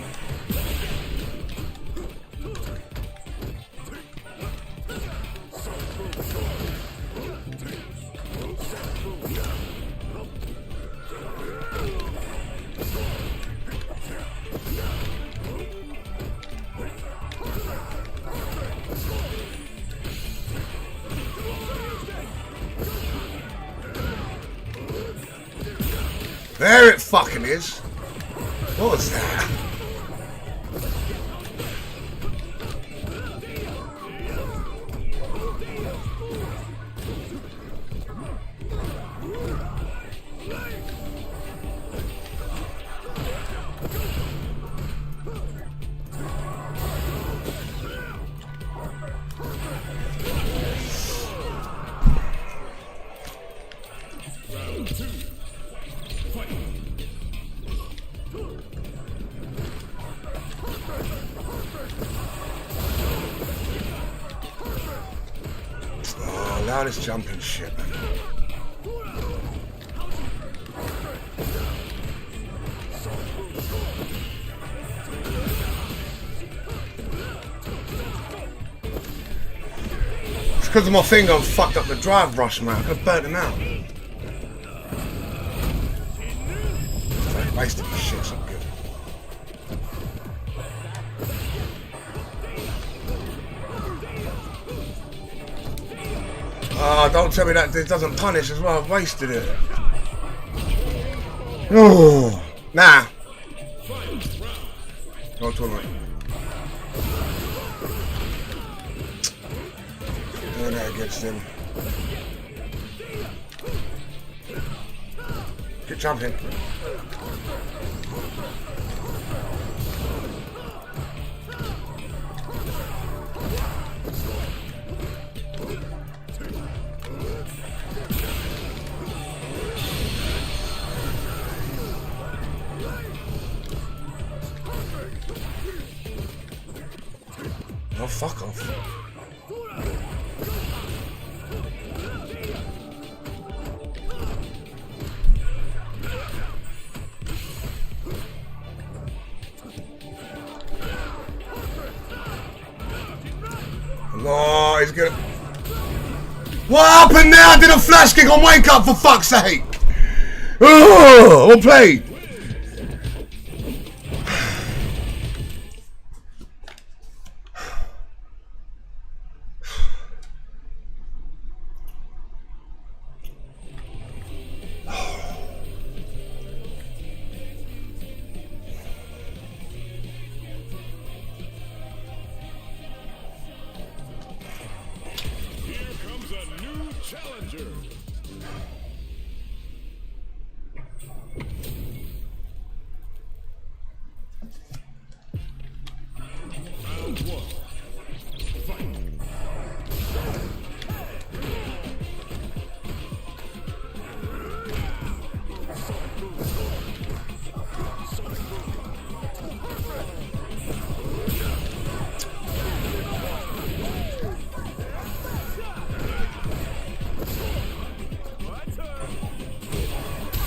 There it fucking is. What was that? Now this jumping shit, man. It's because of my finger I fucked up the drive rush, man. I could have burnt him out. I wasted this shit so good. Oh, don't tell me that this doesn't punish as well. I've wasted it. Oh, nah. Don't talk about it. Doing that against him. Get jumping. Oh, fuck off. No, he's gonna... What happened there? I did a flash kick on Wake Up, for fuck's sake! Oh, well played!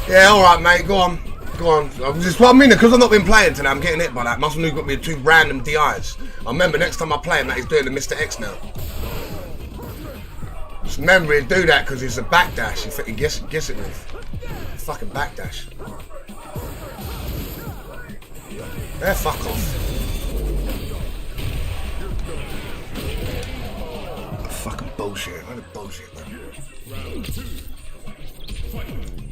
Yeah, alright mate, go on. Go on. Just what I mean, because I've not been playing today, I'm getting hit by that. Must have got me two random DIs. I remember next time I play him that he's doing the Mr. X now. Just remember he'd do that because it's a backdash. He guess it with. Fucking backdash. Yeah, fuck off. Fucking bullshit. What a bullshit, man. Round 2. Fight.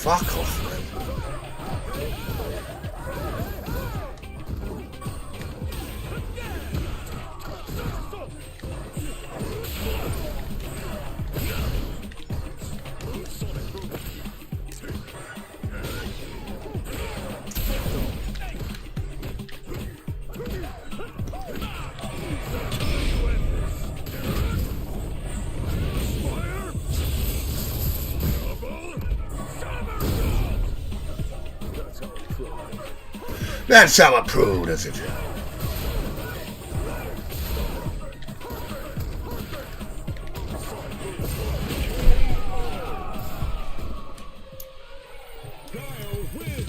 Fuck off, man. That's how a pro does it.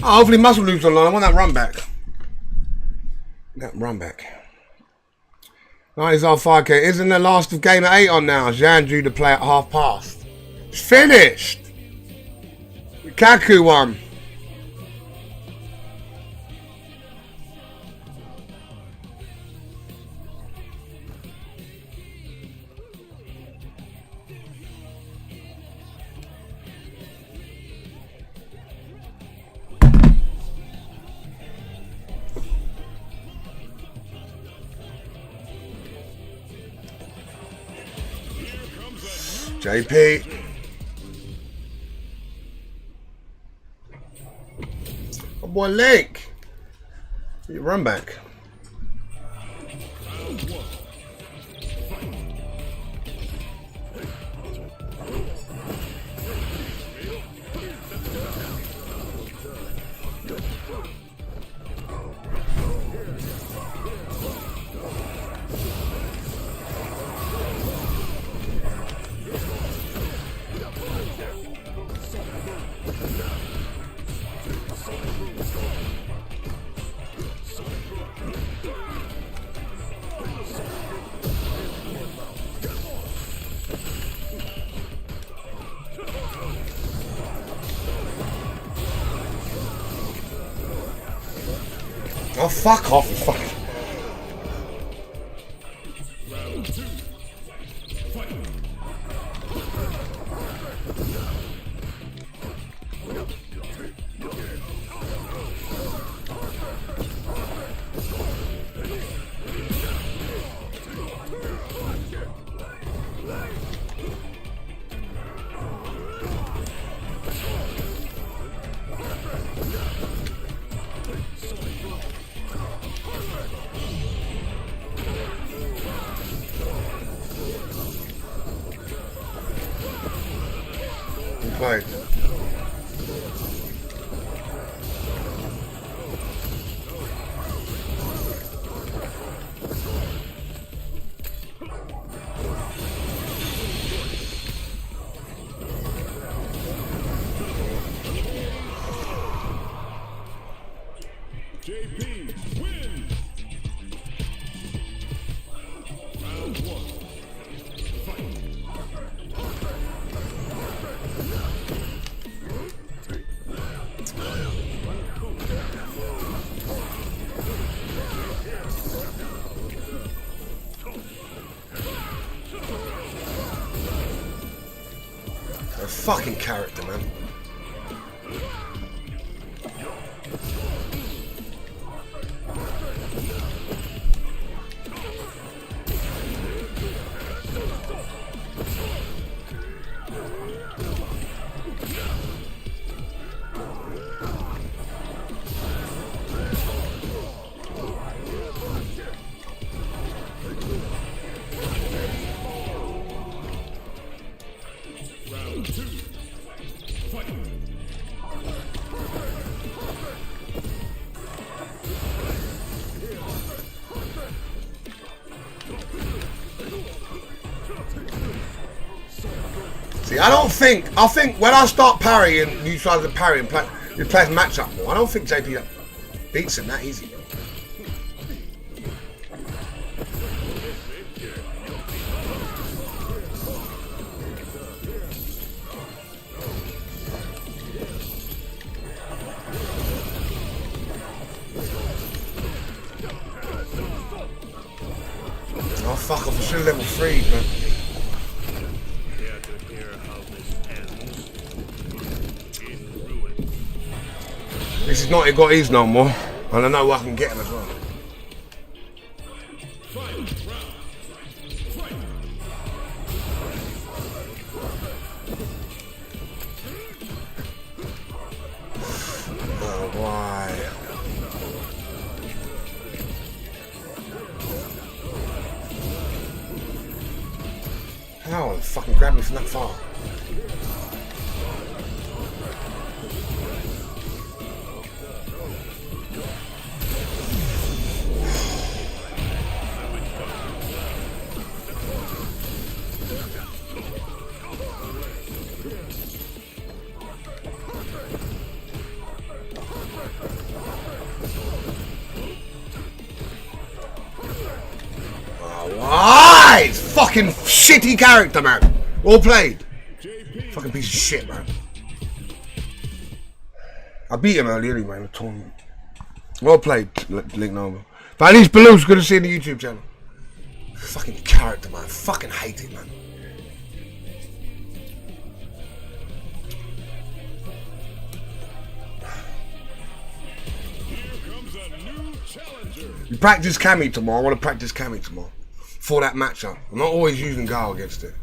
Oh, hopefully Muscle lose online. I want that run back. That run back. 90s on 5K. Isn't the last of game at 8 on now? Zhan drew the play at half past. It's finished. Kakeru won. JP. My boy Link. You run back. Oh, fuck off, fuck. Played. JP wins. Round 1. Fight. A fucking character, man. Round 2. Fight. See, I think when I start parrying, you try to parry and play match up more. I don't think JP beats him that easy. Oh fuck off, I should have level 3, man. This is not Oddities no more, and I know I can get him as well. Oh, why? How? Fucking grab me from that far. Why? Fucking shitty character, man. Well played. Fucking piece of shit, man. I beat him earlier anyway in the tournament. Well played, Link Nova. But at least Baloo's good to see in the YouTube channel. Fucking character, man. Fucking hate it, man. You practice Cammy tomorrow. I want to practice Cammy tomorrow for that matchup. I'm not always using Gao against it.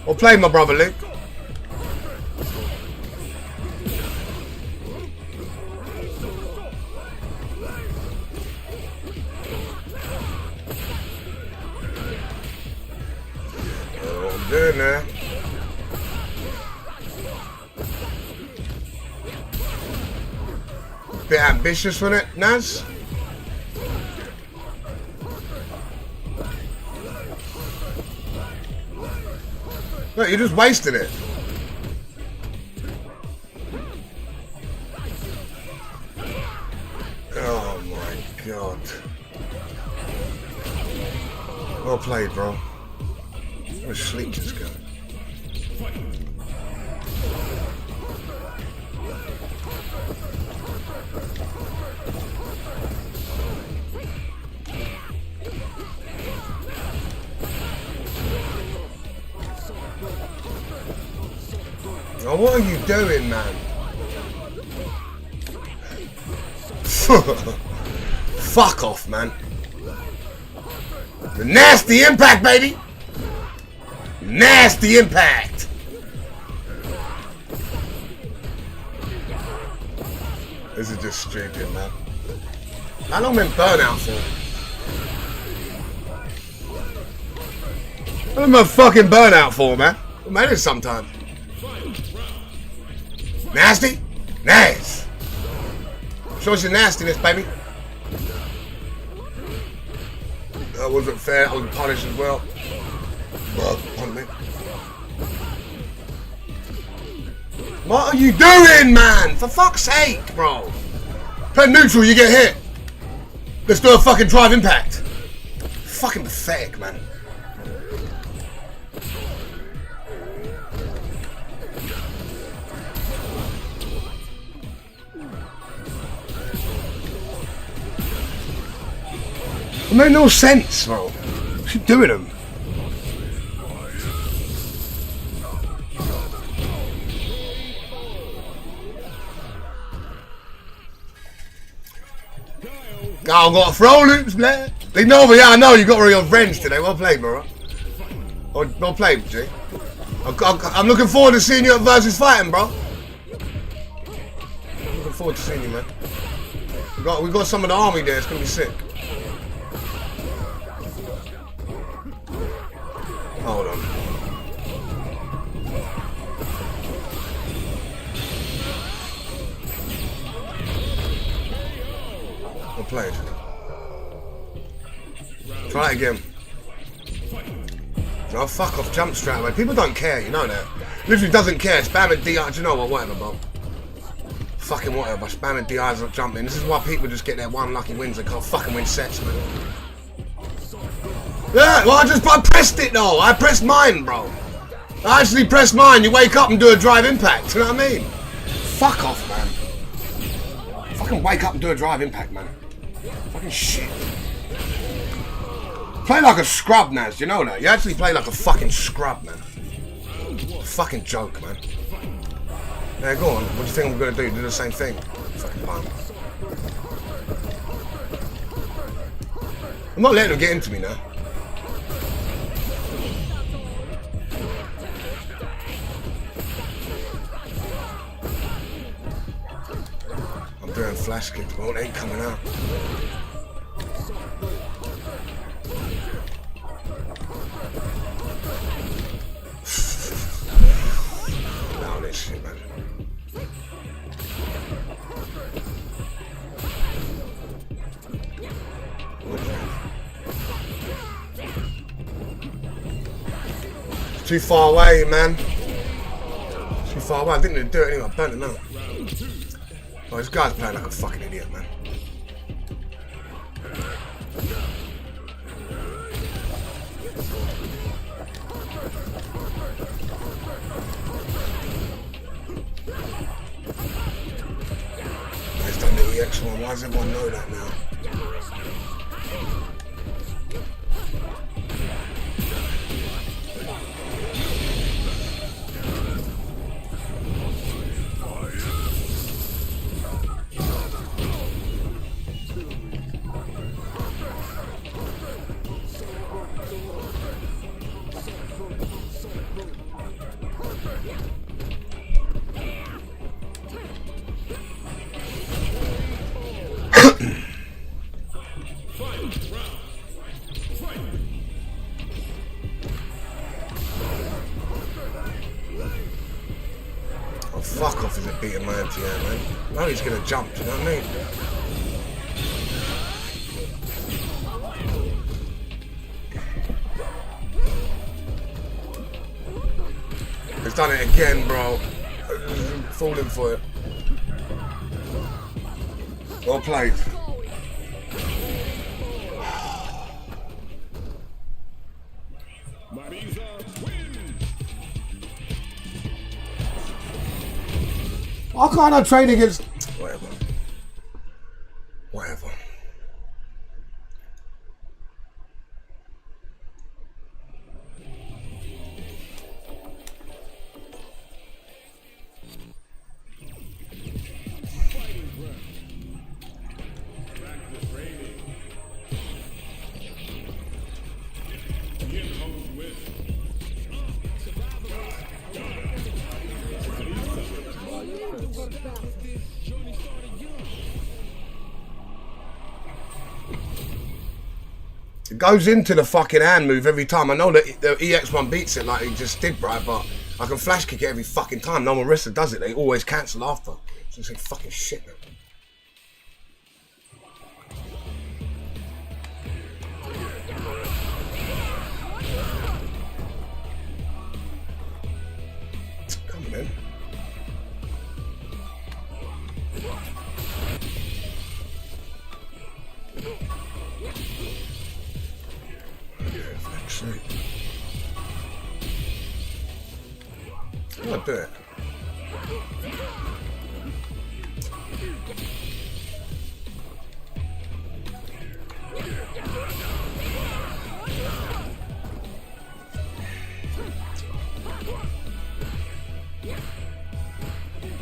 Well played, my brother Luke. Oh, I'm doing now. Bit ambitious, wasn't it, Naz? Look, you just wasted it. Oh my god. Well played, bro. Where's sleep just go? Oh, what are you doing, man? Fuck off, man. The nasty impact, baby! Nasty impact! This is just stupid, man. How long been burnout for? How long been fucking burnout for, man? We made it sometime. Nasty? Nice. Shows your nastiness, baby. That wasn't fair. That was punished as well. Pardon me. What are you doing, man? For fuck's sake, bro. Play neutral, you get hit. Let's do a fucking drive impact. Fucking pathetic, man. It made no sense, bro. What's you doing them? Oh, got throw loops, man. They know, but yeah, I know you got your revenge today. Well played, bro. Well played, G. I'm looking forward to seeing you at Versus Fighting, bro. I'm looking forward to seeing you, man. We got some of the army there. It's gonna be sick. Hold on. Well played. Try it again. No, fuck off, jump straight away. People don't care, you know that. Literally doesn't care. Spamming DI, do you know what? Whatever, bro. Fucking whatever. Spamming DI's not jumping. This is why people just get their one lucky wins and can't fucking win sets, man. Yeah, well, I pressed it though. I pressed mine, bro. I actually pressed mine. You wake up and do a drive impact. You know what I mean? Fuck off, man. Fucking wake up and do a drive impact, man. Fucking shit. Play like a scrub, Naz. You know that? You actually play like a fucking scrub, man. Fucking joke, man. Yeah, go on. What do you think I'm gonna do? Do the same thing? Fucking bum. I'm not letting them get into me now. I'm doing flash kicks, but it ain't coming out. Now this shit, man. It's too far away, man. Too far away. I didn't do it anyway. I burnt it now. Oh, this guy's playing like a fucking idiot, man. He's done the EX one. Why does everyone know that now? Fuck off, is it beating my anti-air, man? Now he's gonna jump, do you know what I mean? He's done it again, bro. Falling for it. Well played. Why can't I train against... Whatever. Whatever. It goes into the fucking hand move every time. I know that the EX1 beats it like he just did, right? But I can flash kick it every fucking time. No one wrestler does it. They always cancel after. So it's like fucking shit, man. Come on, man. I'll do it.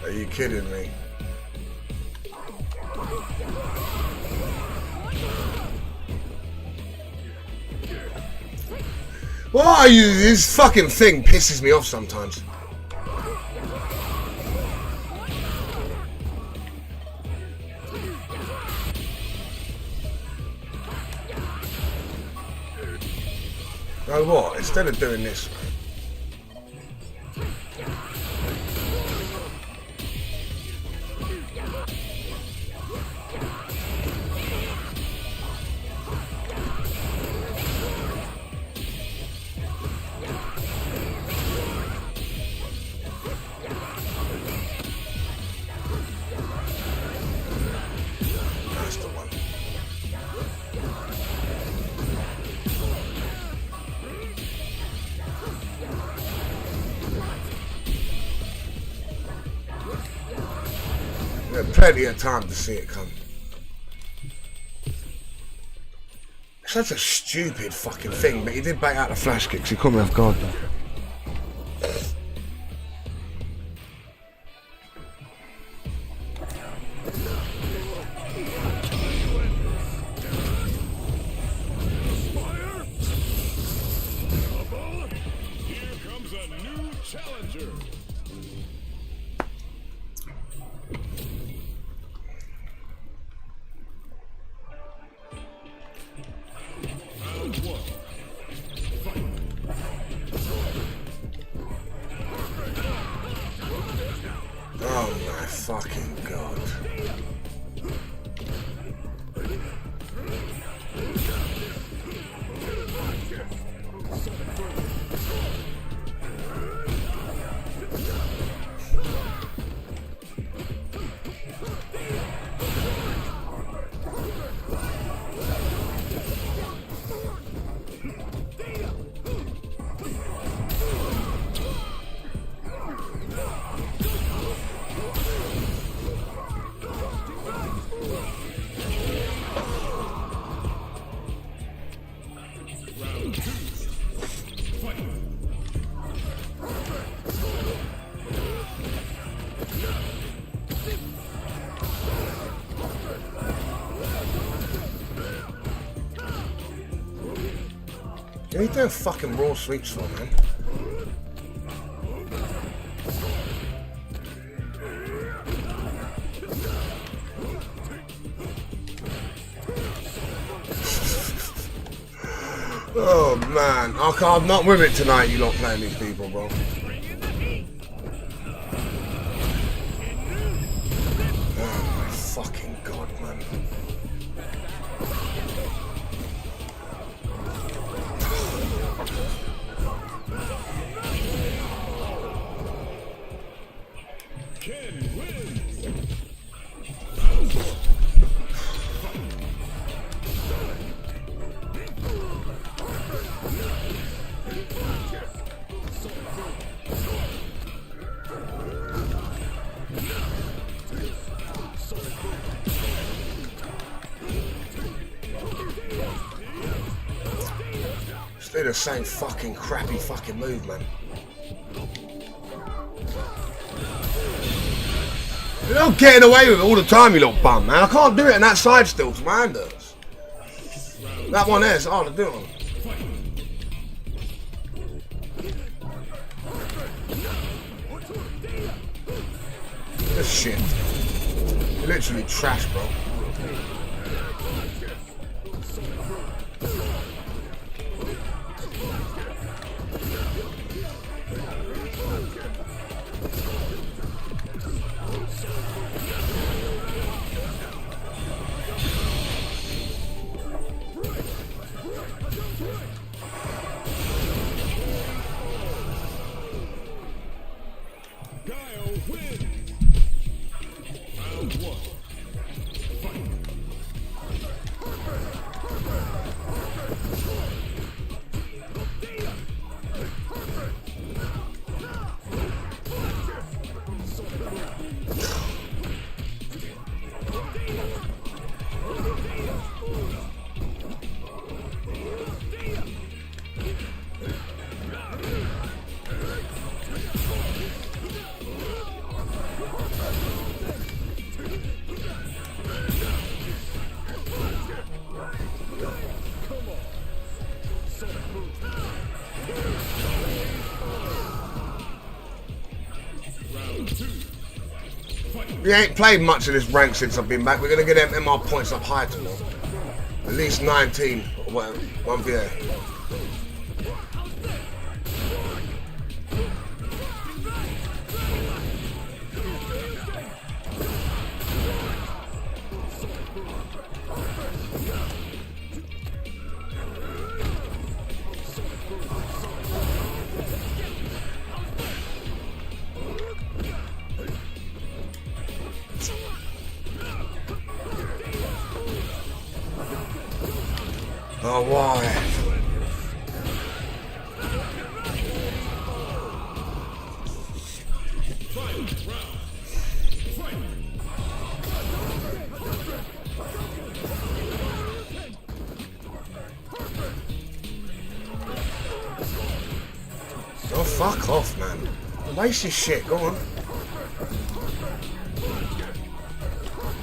Are you kidding me? What are you? This fucking thing pisses me off sometimes. Know what? Instead of doing this, plenty of time to see it come. Such a stupid fucking thing, but he did bait out the flash kicks. He caught me off guard though. Oh my fucking god. What are you doing fucking raw sweeps for, man? Oh man, I'm not with it tonight, you lot playing these people, bro. fucking god, man. Do the same fucking crappy fucking move, man. You're not getting away with it all the time, you little bum, man. I can't do it in that side still, because my hand hurts. That one there's hard to do it. This shit. You're literally trash, bro. We ain't played much of this rank since I've been back. We're gonna get them MR points up high tomorrow. At least 19 or whatever. One VA. Oh, why? Oh, fuck off, man. Waste your shit, go on.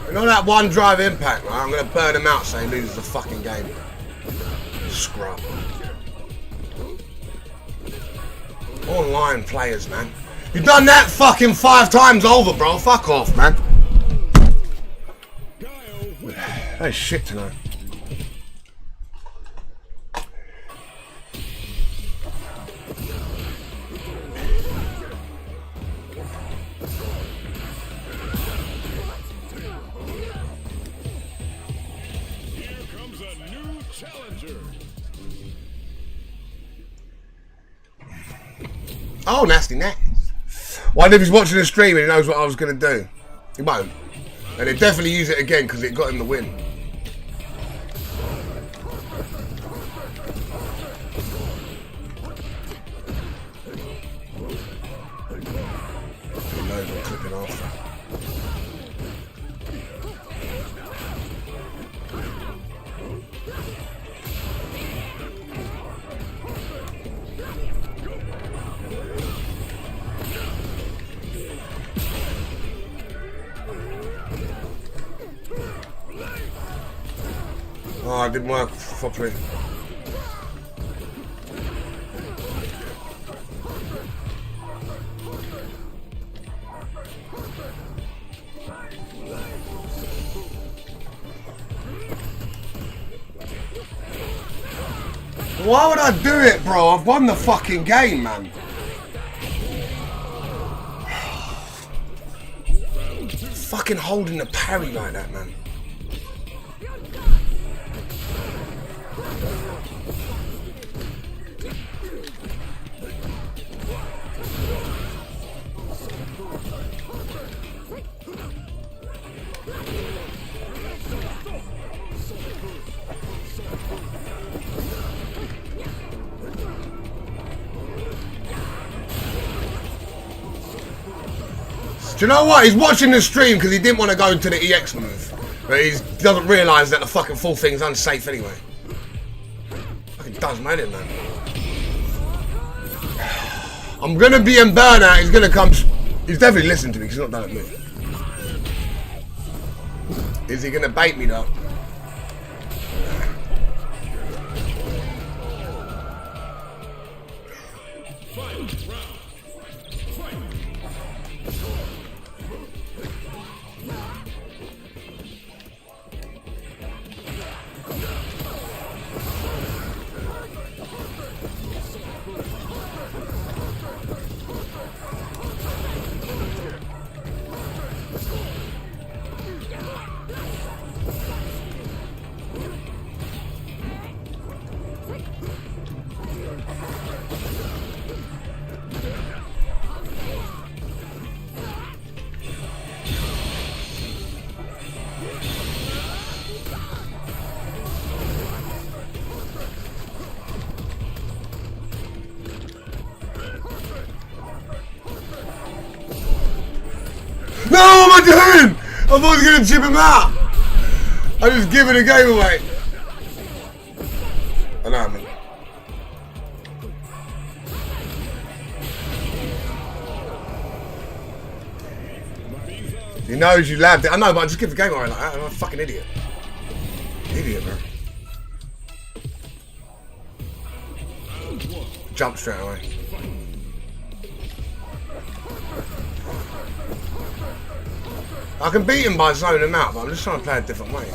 You know that one drive impact, right? I'm gonna burn him out so he loses the fucking game. Scrub. Online players, man. You've done that fucking 5 times over, bro. Fuck off, man. That is shit tonight. Oh, nasty net. Wonder if he's watching the stream and he knows what I was going to do. He won't. And he'll definitely use it again because it got him the win. He knows I'm clipping after. Oh, it didn't work properly. Why would I do it, bro? I've won the fucking game, man. fucking holding the parry like that, man? Do you know what? He's watching the stream because he didn't want to go into the EX move. But he doesn't realise that the fucking full thing's unsafe anyway. Fucking does man it, man. I'm gonna be in burnout. He's gonna come. He's definitely listening to me because he's not done it me. Is he gonna bait me though? No, what am I doing? I thought I was gonna chip him out. I just giving the game away. I know, man. He knows you labbed it. I know, but I just give the game away like that. I'm a fucking idiot. Idiot, man. Jump straight away. I can beat him by zoning him out, but I'm just trying to play a different way.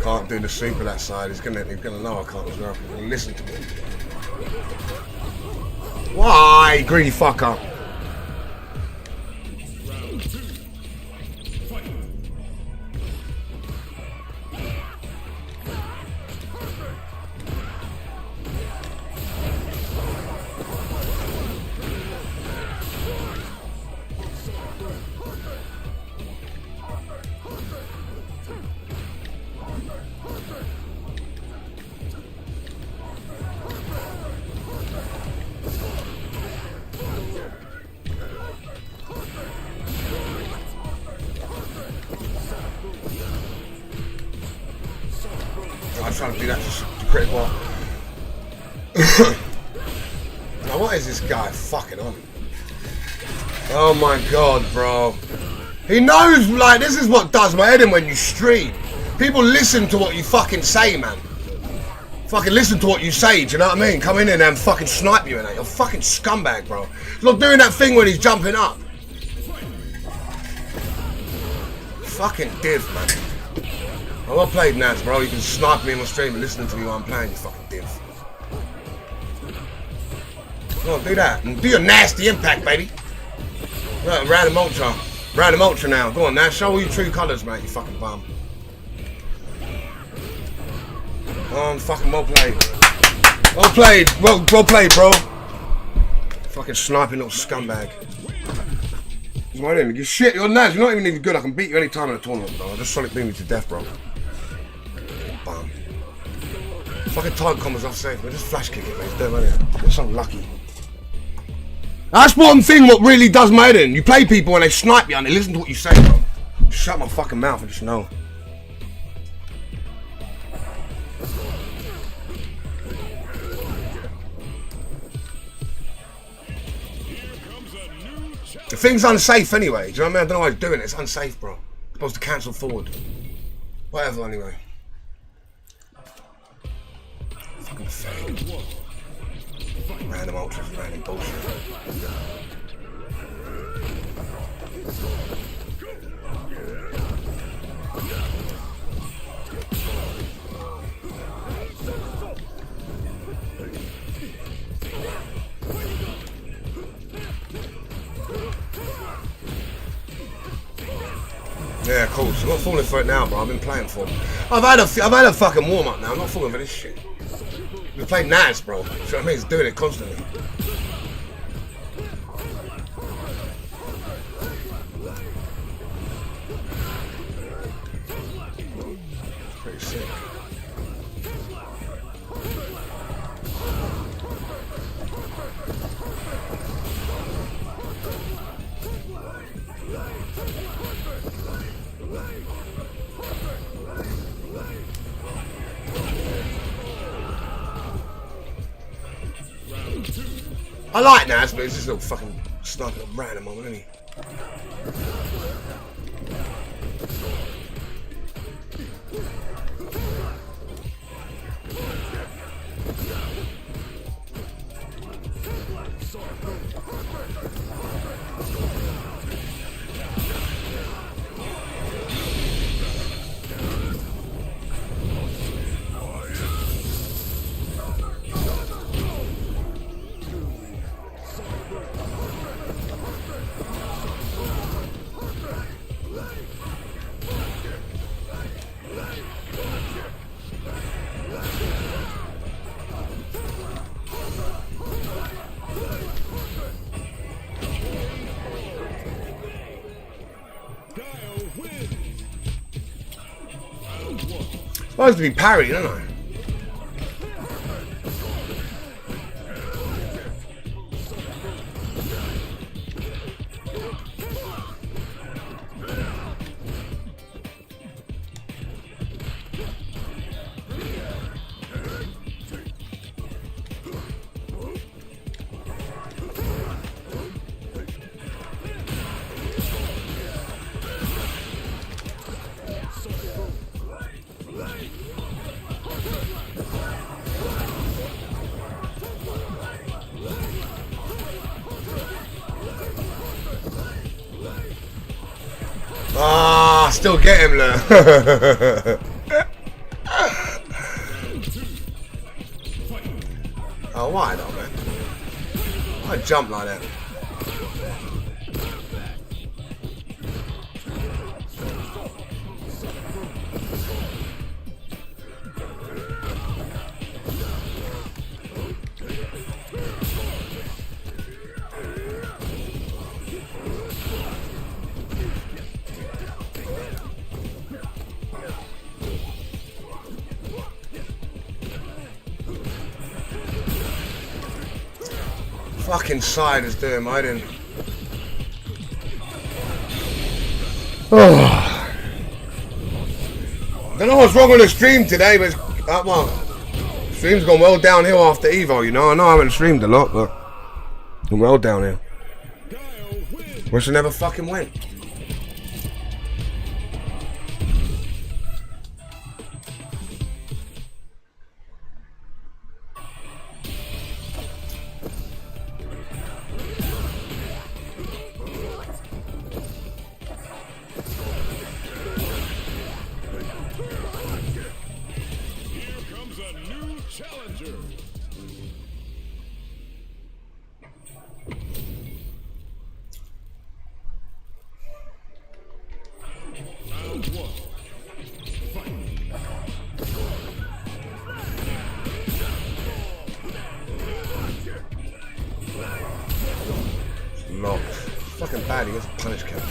Can't do the super that side. He's gonna know I can't as well. He's gonna listen to me. Why, greedy fucker? I'm trying to do that to critical. Now what is this guy fucking on? Oh my god, bro. He knows, like, this is what does my head in when you stream. People listen to what you fucking say, man. Fucking listen to what you say, do you know what I mean? Come in there and fucking snipe you in that. You're a fucking scumbag, bro. He's not doing that thing when he's jumping up. Fucking div, man. I'm not playing Nats, bro. You can snipe me in my stream and listen to me while I'm playing, you fucking div. Go on, do that. And do your nasty impact, baby. Right, random ultra. Random ultra now. Go on, Nats. Show all your true colours, mate, you fucking bum. Fucking well played. Well played. Well played, bro. Fucking sniping little scumbag. Why didn't you shit? You're Naz. You're not even good. I can beat you any time in a tournament, bro. I'll just Sonic beam you to death, bro. Bum. Fucking time combos off safe, man. Just flash kick it, man. It's dead, man. You're so lucky. That's one thing what really does my head in. You play people and they snipe you and they listen to what you say, bro. Shut my fucking mouth and just know. The thing's unsafe anyway. Do you know what I mean? I don't know why he's doing it. It's unsafe, bro. It's supposed to cancel forward. Whatever, anyway. Fucking fake. Random ultras, random bullshit. Yeah, cool. So I'm not falling for it now, bro. I've been playing for it. I've had a fucking warm up now. I'm not falling for this shit. We played Naz, bro. You know what I mean? He's doing it constantly. Pretty sick. I like Naz, but it's just a little fucking sniping at random moment, isn't he? Supposed to be parried, don't I? Ah, still get him there. Oh, why not, man? Why jump like that? Fucking side is doing my didn't. Oh. I don't know what's wrong with the stream today, but it's, well, stream's gone well downhill after Evo, you know. I know I haven't streamed a lot, but I'm well downhill. Wish I never fucking went. No. Fucking bad, he gets a punish count.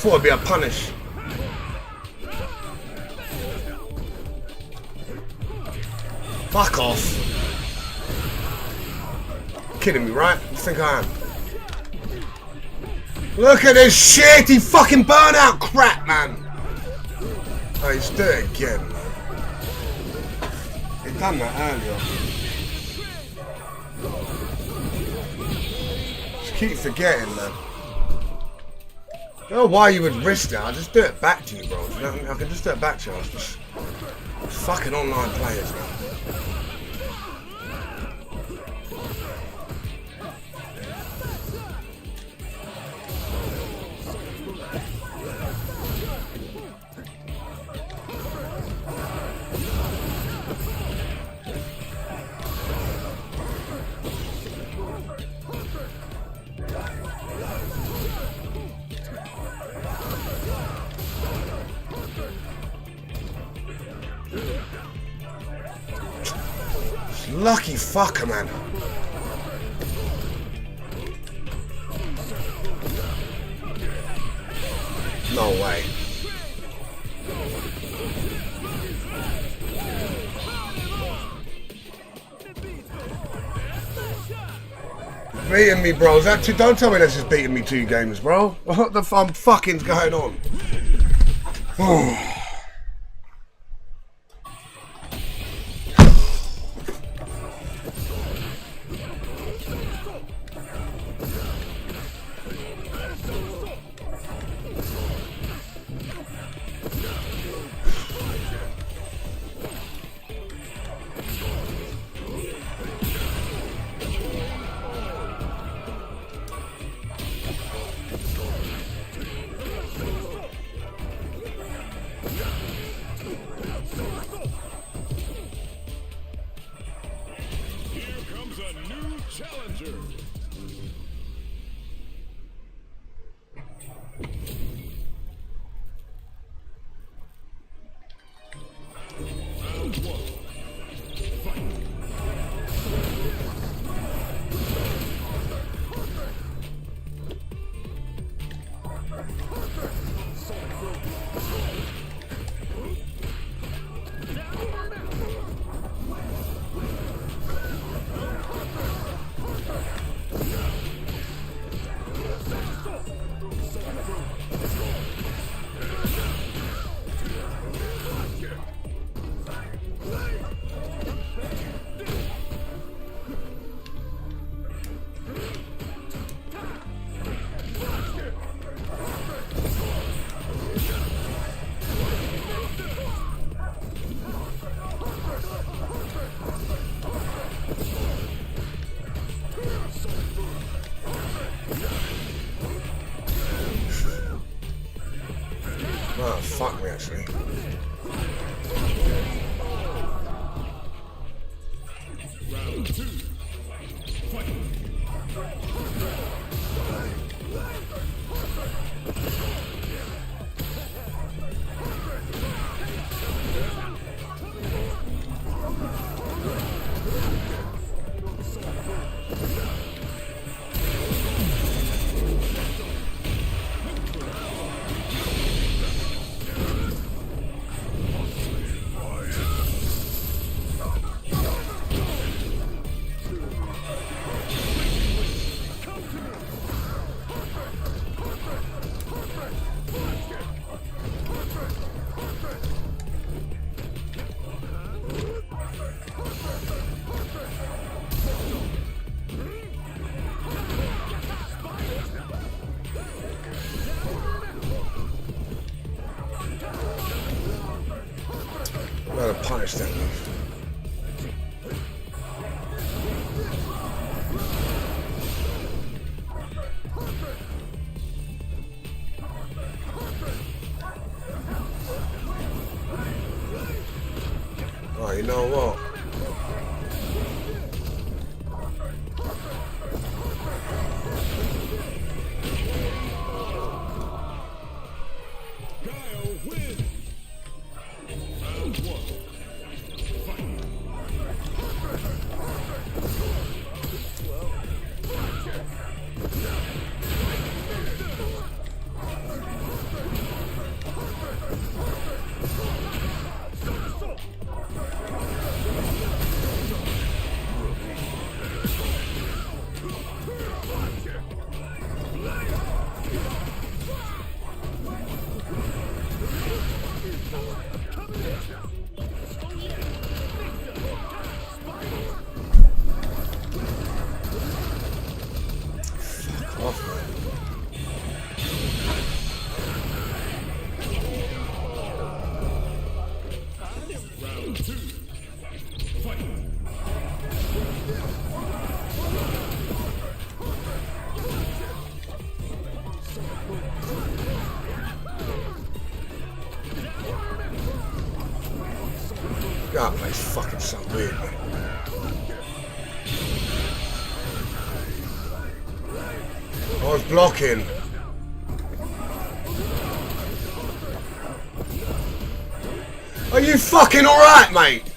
thought it'd be a punish. Fuck off. Kidding me, right? You think I am? Look at this shit! He fucking burnout crap, man! Oh, he's doing it again, man. He done that earlier. Just keep forgetting, man. I don't know why you would risk that. I'll just do it back to you, bro. You know what I mean? I can just do it back to you. I was just fucking online players, man. Lucky fucker, man. No way. Beating me, bro. Is that two? Don't tell me that's just beating me 2 games, bro. What the fucking's going on? Oh, fuck me, actually. Round 2. Fight. Gotta punish that move. Oh, you know what? weird. I was blocking. Are you fucking alright, mate?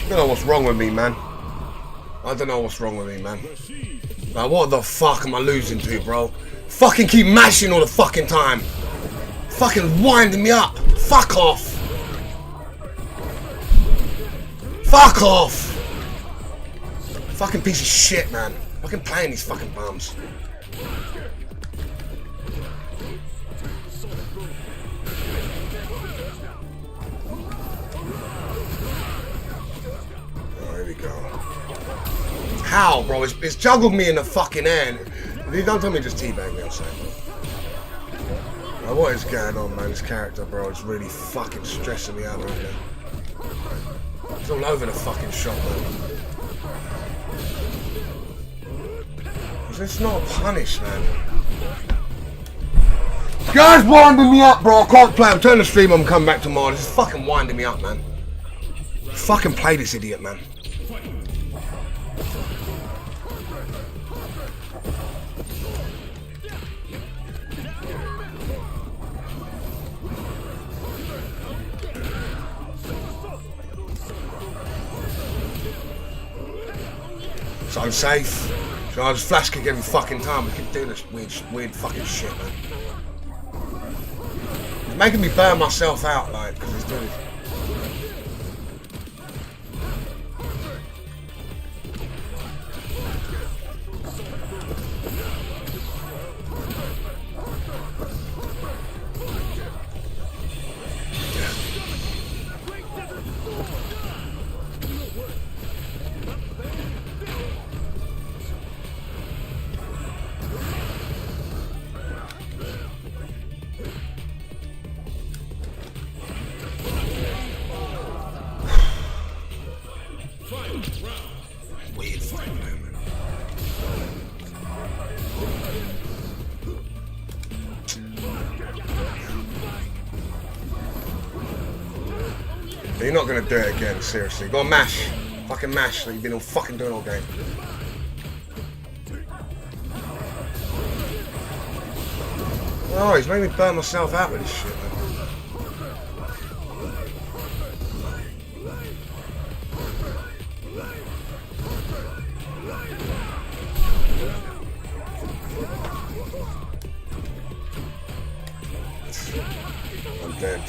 I don't know what's wrong with me, man. I don't know what's wrong with me, man. Like, what the fuck am I losing to, bro? Fucking keep mashing all the fucking time. Fucking winding me up. Fuck off. Fuck off. Fucking piece of shit, man. Fucking playing these fucking bums. How, bro? It's juggled me in the fucking air. Don't tell me just teabag me, I'm saying. Bro, what is going on, man? This character, bro, it's really fucking stressing me out right now. It's all over the fucking shop, man. It's not a punish, man. This guy's winding me up, bro. I can't play. I'm turning the stream on and come back tomorrow. This is fucking winding me up, man. Fucking play this idiot, man. It's unsafe. So I just flash kick every fucking time. We keep doing this weird fucking shit, man. It's making me burn myself out, like, because he's doing it. Weird fucking movement. You're not gonna do it again, seriously. Go on, mash. Fucking mash that you've been all fucking doing all game. Oh, he's made me burn myself out with this shit, man. I'm dead.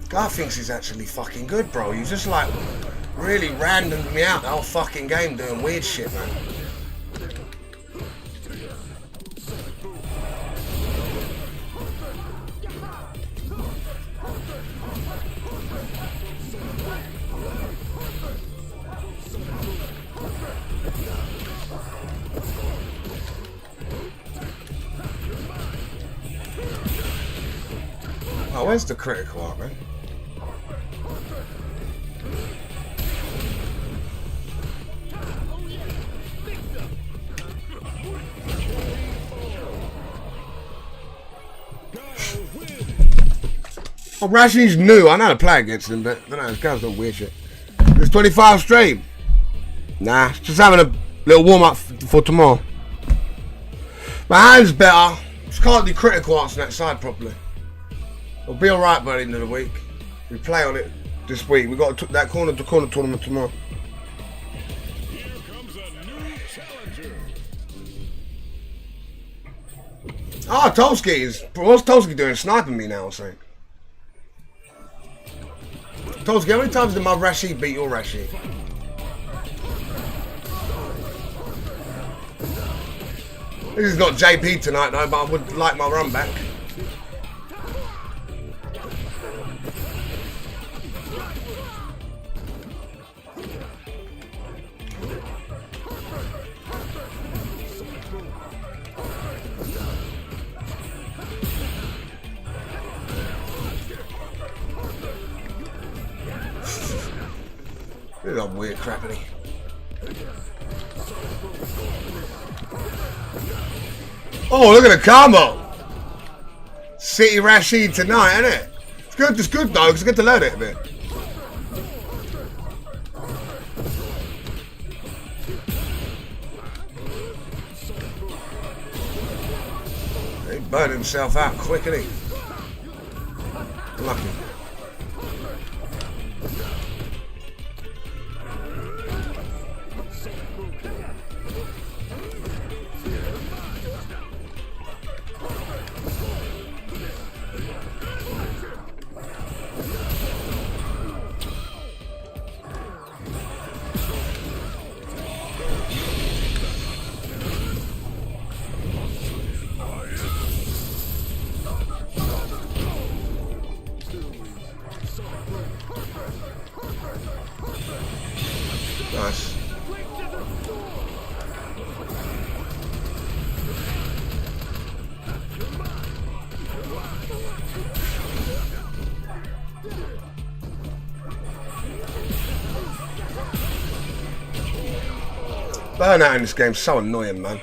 Guy thinks he's actually fucking good, bro. You just like really randomed me out the whole fucking game doing weird shit, man. Oh, where's the critical art, man? Oh, Rashi's new. I know how to play against him, but I don't know, this guy's got weird shit. It's 25 stream. Nah, just having a little warm-up for tomorrow. My hand's better. Just can't do critical arts on that side properly. It'll be alright by the end of the week. We play on it this week. We got that corner-to-corner tournament tomorrow. Here comes a new challenger. Ah, Tolsky is. What's Tolsky doing? Sniping me now, I think. Tolsky, how many times did my Rashi beat your Rashi? This is not JP tonight, though, but I would like my run back. This is a weird crappity. Oh, look at the combo! City Rashid tonight, isn't it? It's good though, because it's good to learn it a bit. He burned himself out quickly. Lucky. Nice. Burnout in this game is so annoying, man.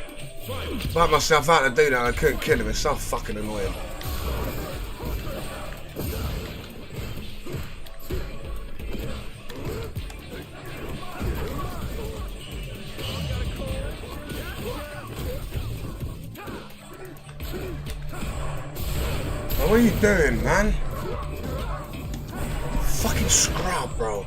Burnt myself out to do that, I couldn't kill him, it's so fucking annoying. What are you doing, man? Fucking scrub, bro.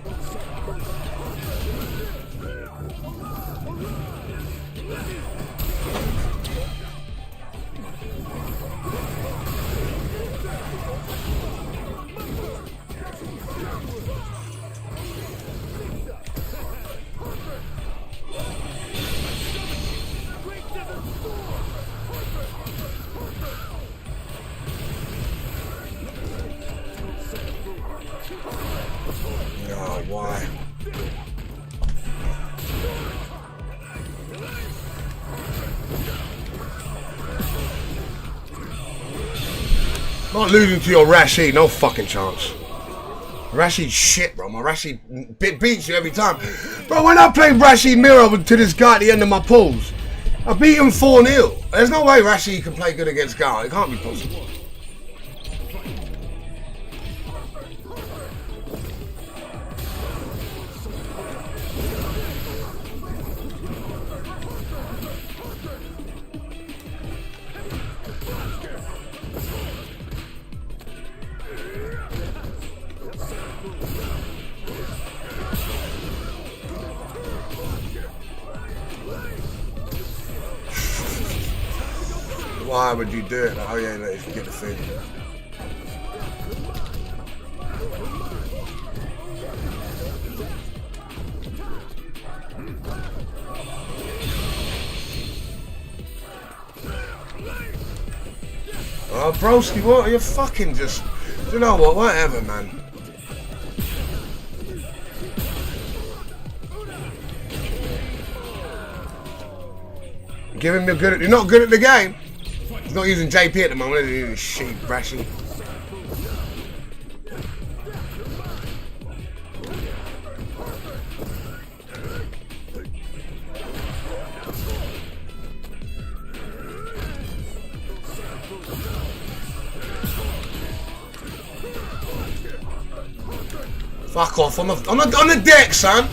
Oh, why? Not losing to your Rashid, no fucking chance. Rashid shit, bro. My Rashid beats you every time. Bro, when I played Rashid Mirror to this guy at the end of my pools, I beat him 4-0. There's no way Rashid can play good against Gar. It can't be possible. Why would you do it? Oh yeah, no, you can get the food. Oh, broski, what? You're fucking just... You know what? Whatever, man. Give him your good... You're not good at the game. He's not using JP at the moment, he's using sheep, Rashid. Fuck off, on the deck, son!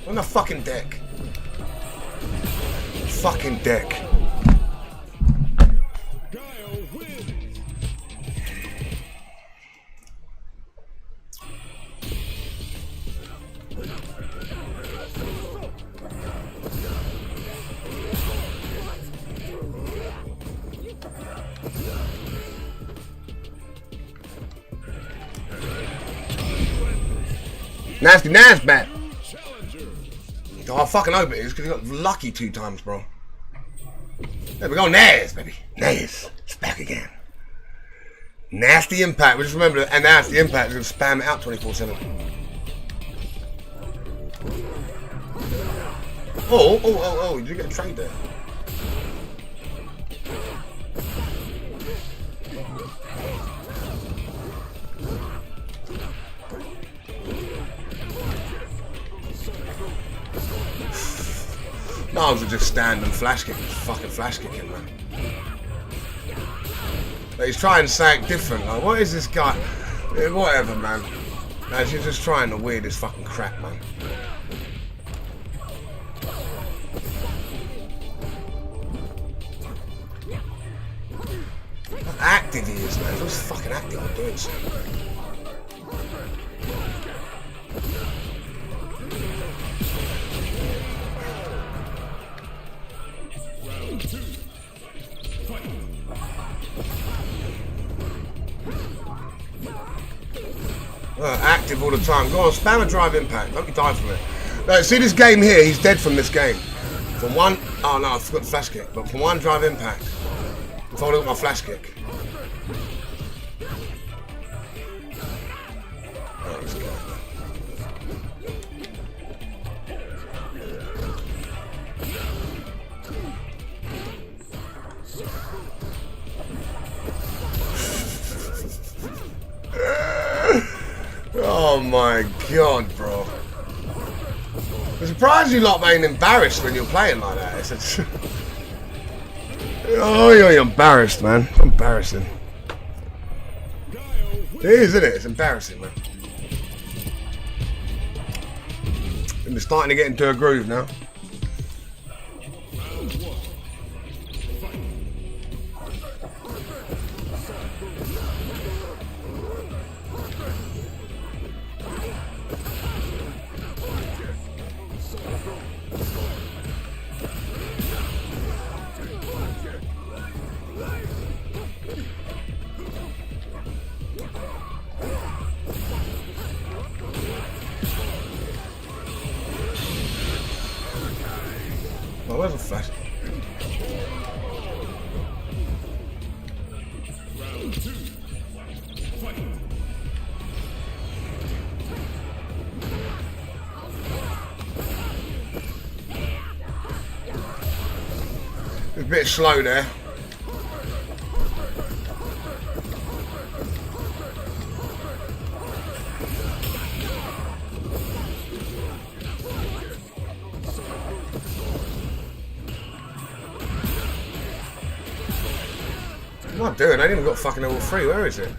On the fucking deck. Fucking deck. Nasty Nas back. Oh, I fucking hope it is, because he got lucky 2 times, bro. There we go, Naz, baby. Naz. It's back again. Nasty impact. We just remember that a nasty impact is going to spam it out 24/7. Oh, did you get a trade there? No, I just stand and flash kick. Fucking flash kicking, man. But he's trying something different. Like, what is this guy? Whatever, man. As you're just trying the weirdest fucking crap, man. How active he is, man. He's fucking active on doing something. Active all the time. Go on, spam a drive impact. Don't be die from it. No, see this game here, he's dead from this game. From one, oh no, I forgot the flash kick. But from one drive impact, if I look at my flash kick. Oh, he's gone. Oh my god, bro. I'm surprised you lot ain't embarrassed when you're playing like that. It's oh, you're embarrassed, man. Embarrassing. It is, isn't it? It's embarrassing, man. And we're starting to get into a groove now. Oh, where's the flash? It's a bit slow there. What am I doing? I ain't even got fucking level 3. Where is it?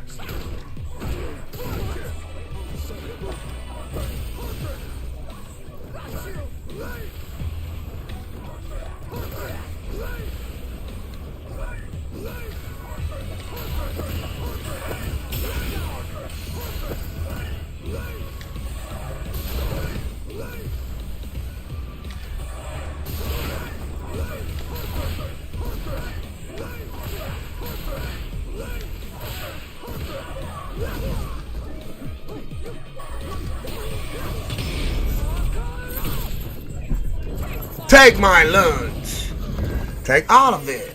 Take my lunch. Take all of it.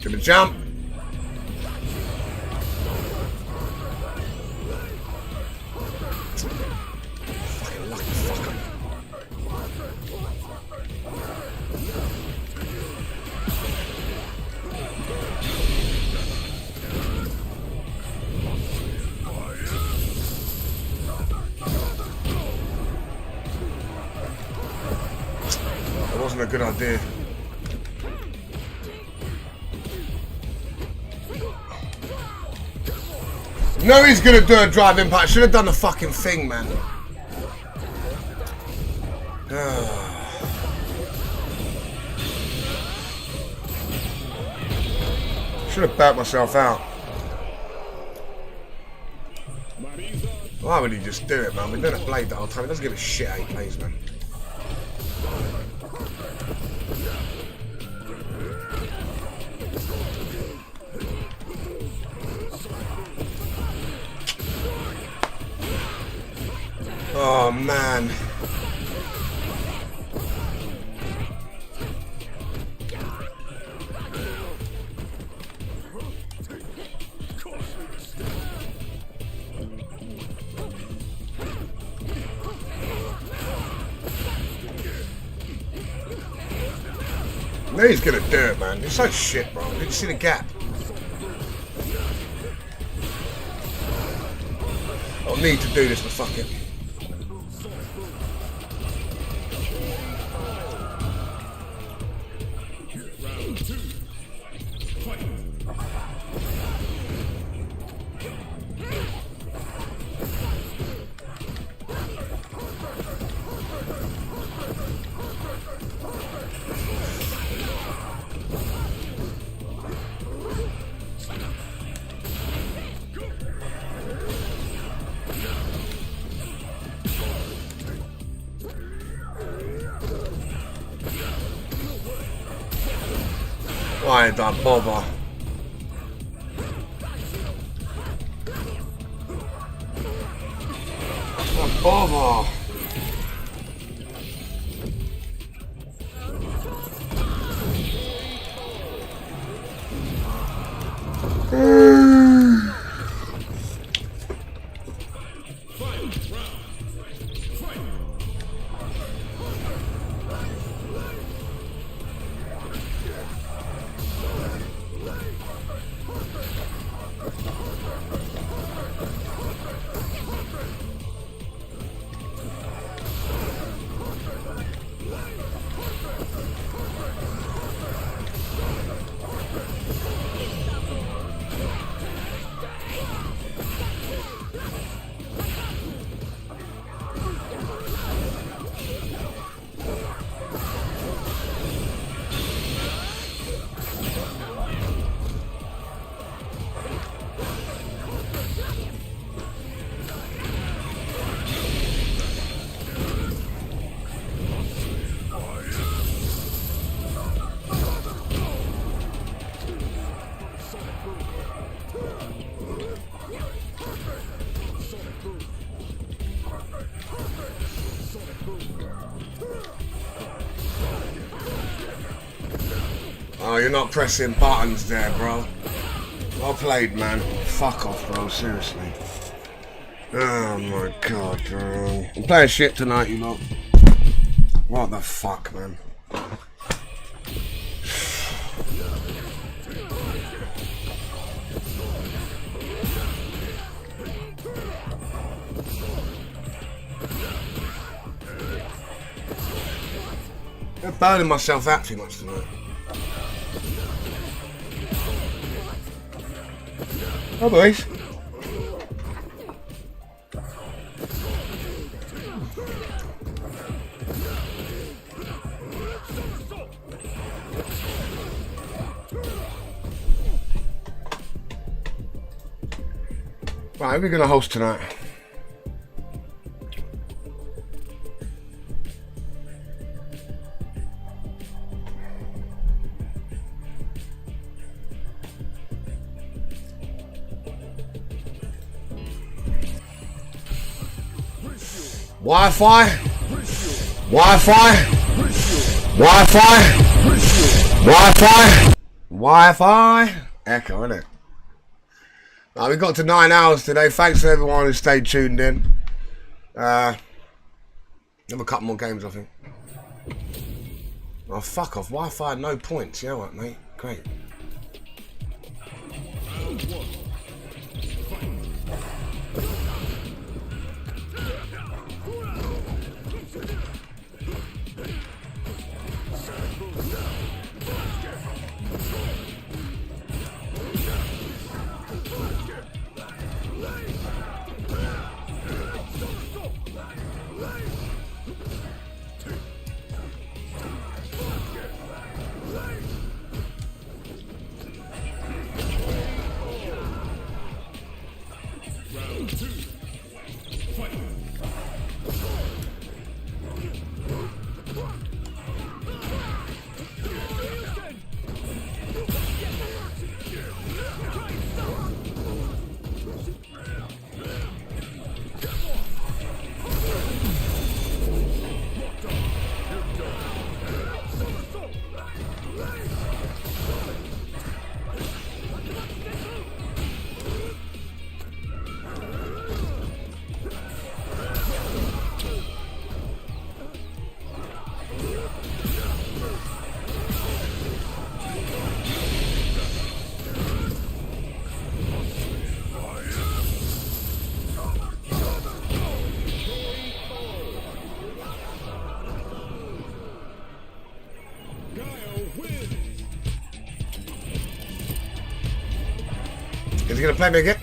Gonna jump. Fucking lucky fucker. That wasn't a good idea. No, he's gonna do a drive impact. Should have done the fucking thing, man. Should have backed myself out. Why would he just do it, man? We've done a blade the whole time. He doesn't give a shit how he plays, man. Oh man. Now he's gonna do it, man. It's so shit, bro. Did you see the gap? I don't need to do this, but fuck it. Why don't bother? Don't bother. Oh, you're not pressing buttons there, bro. Well played, man. Fuck off, bro. Seriously. Oh my god, bro. I'm playing shit tonight, you know. What the fuck, man? I'm burning myself out too much tonight. Oh, boys. Right, who are we going to host tonight? Wi-Fi, Wi-Fi, Wi-Fi, Wi-Fi, Wi-Fi. Echo, isn't it? Right, we got to 9 hours today. Thanks to everyone who stayed tuned in. Have a couple more games, I think. Oh, fuck off. Wi-Fi, no points. Yeah, what, mate? Great. Is he gonna play me again?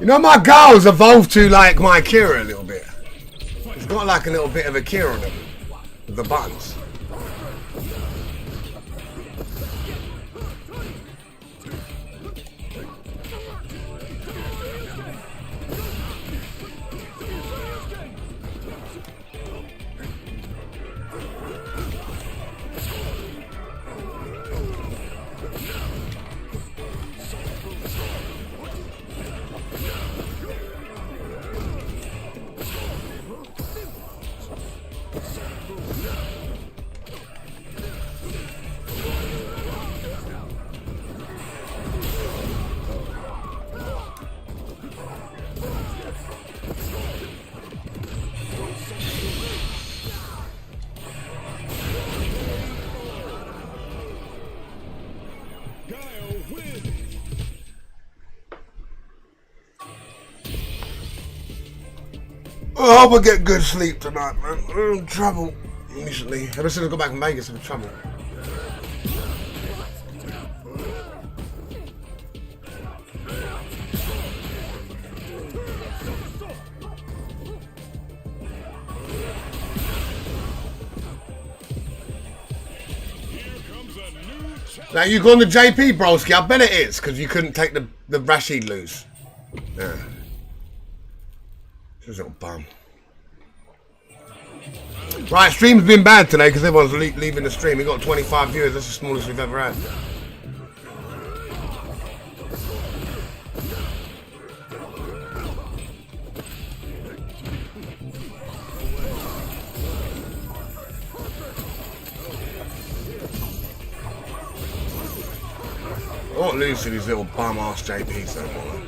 You know, my girls evolved to like my Kakeru a little bit. It's got like a little bit of a Kakeru on them, with the buttons. I hope I get good sleep tonight, man. I'm in trouble recently. Ever since I got back from Vegas, I'm in trouble. Now you going to JP, broski? I bet it is, because you couldn't take the Rashid lose. Yeah. This little bum. Right, stream's been bad today because everyone's leaving the stream. We got 25 viewers. That's the smallest we've ever had. I won't lose to these little bum-ass JPs no more.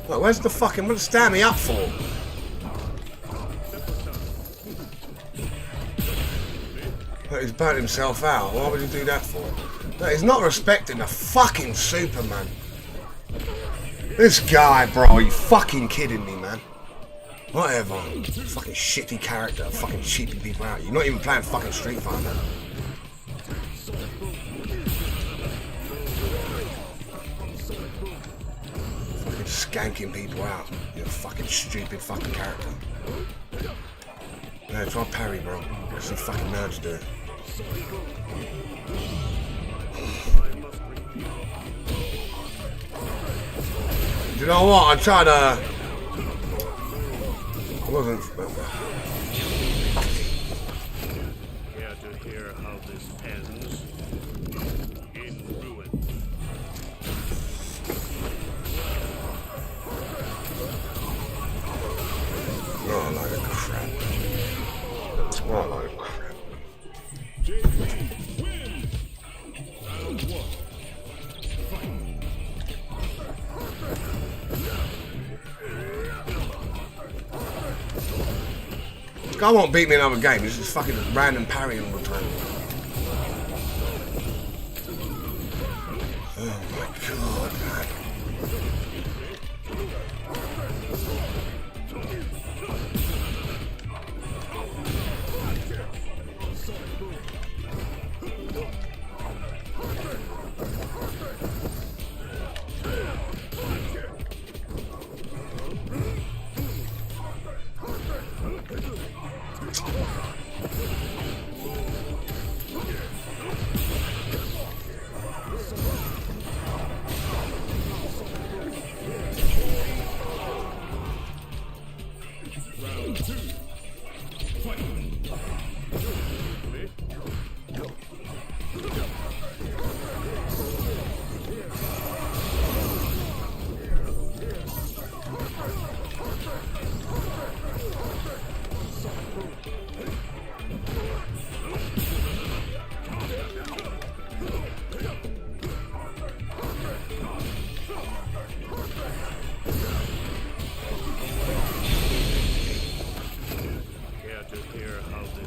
Look, where's the fucking... What does it stand me up for? Look, he's burnt himself out. Why would he do that for? Look, he's not respecting the fucking Superman. This guy, bro, are you fucking kidding me, man? Whatever. Fucking shitty character, fucking cheaping people out. You're not even playing fucking Street Fighter. Fucking skanking people out. You're a fucking stupid fucking character. No, try parry, bro. Let some fucking nerds do it. You know what? I tried to... I wasn't... Care to hear how this ends? In ruin. Oh, I like a crap. Oh, I like a crap. This guy won't beat me in another game. He's just fucking random parrying all the time. Oh my god, man.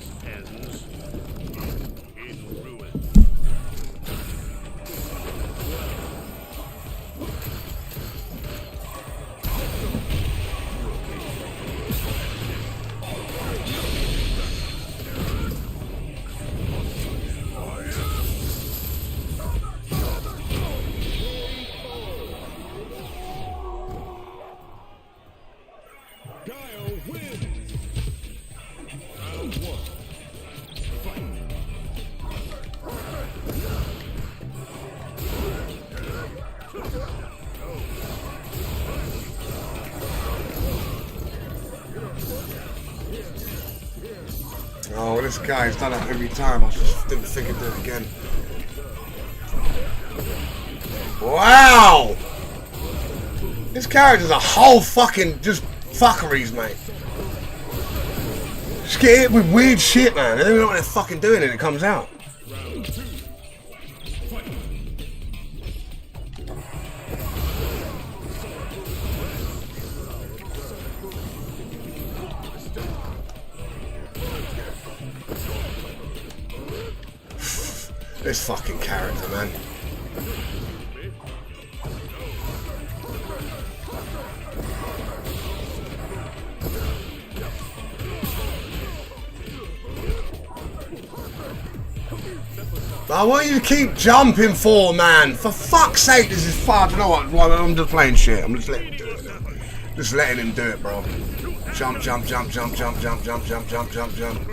this ends in ruin. Oh, well, this guy's done that every time. I just didn't think he'd do it again. Wow! This character's a whole fucking just fuckeries, mate. Just get hit with weird shit, man. They don't know what they're fucking doing and it comes out. This fucking character, man. But what do you keep jumping for, man? For fuck's sake, this is far. Do you know what? I'm just playing shit. I'm just letting him do it now. Just letting him do it, bro. Jump, jump, jump, jump, jump, jump, jump, jump, jump, jump, jump.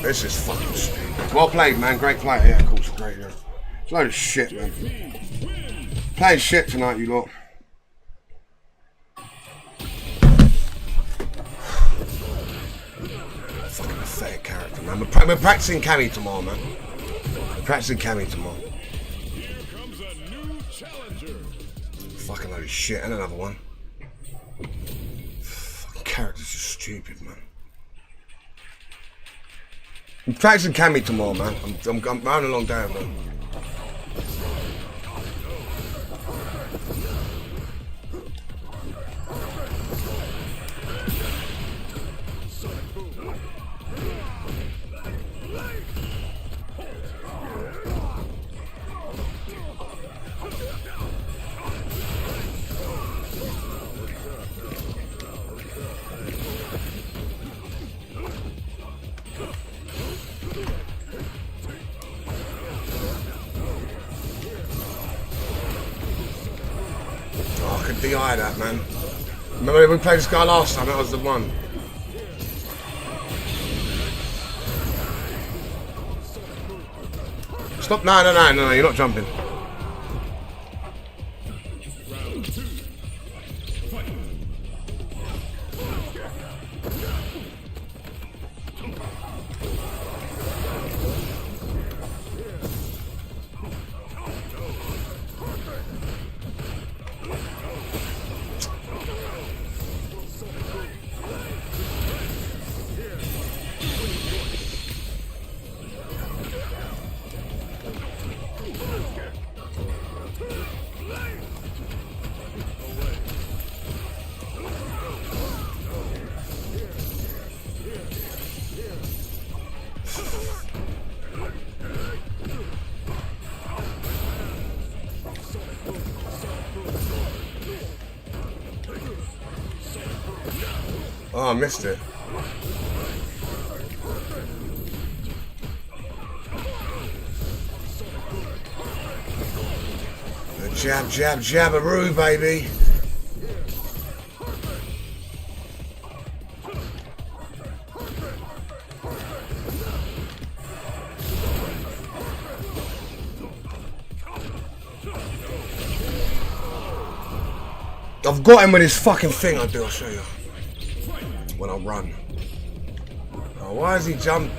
This is fucking stupid. Well played, man. Great play. Yeah, of course. Great, yeah. It's a load of shit, man. Playing shit tonight, you lot. Fucking pathetic character, man. We're practicing Cammy tomorrow, man. We're practicing Cammy tomorrow. Fucking load of shit. And another one. Fucking character's just stupid, man. I'm practicing Cammy tomorrow, man. I'm having a long day, man. DI that, man. Remember we played this guy last time? That was the one. Stop! No! You're not jumping. Oh, I missed it. The jab, jab, jabberoo, baby. I've got him with his fucking thing. I'll show you. When I run. Oh, why is he jump?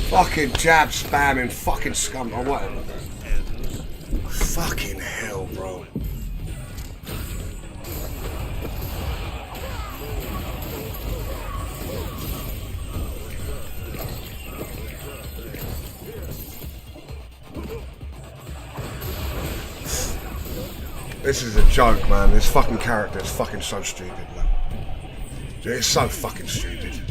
Fucking jab spamming, fucking scum or whatever. Fucking hell, bro. This is a joke, man. This fucking character is fucking so stupid, man. It's so fucking stupid.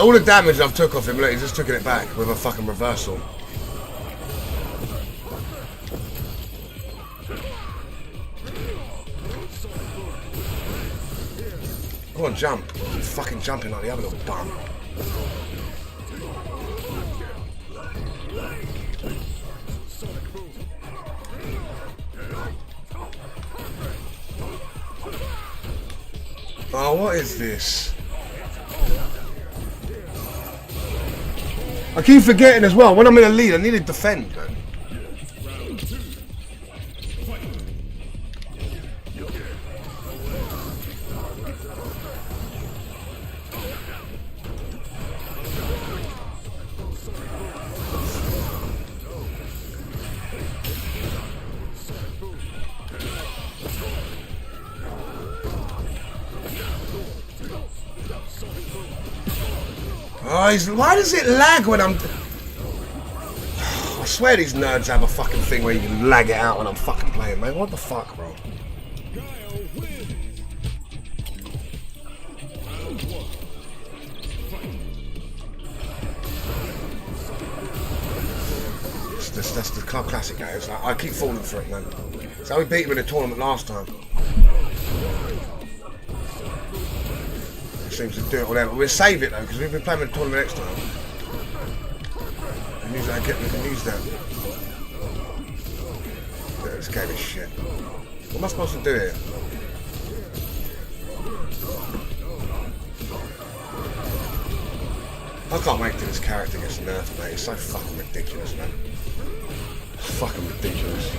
All the damage I've took off him, look, he just took it back with a fucking reversal. Go on, jump. You're fucking jumping like the other little bum. Oh, what is this? I keep forgetting as well, when I'm in a lead, I need to defend, man. Oh, why does it lag when I'm... I swear these nerds have a fucking thing where you can lag it out when I'm fucking playing, mate. What the fuck, bro? That's the club classic game. It's like, I keep falling for it, man. That's how we beat him in the tournament last time. Seems to do it whatever. We'll save it though, because we've been playing with the tournament next time. We can use that, we can use that. Dude, this game is shit. What am I supposed to do here? I can't wait till this character gets nerfed, mate. It's so fucking ridiculous, man. It's fucking ridiculous.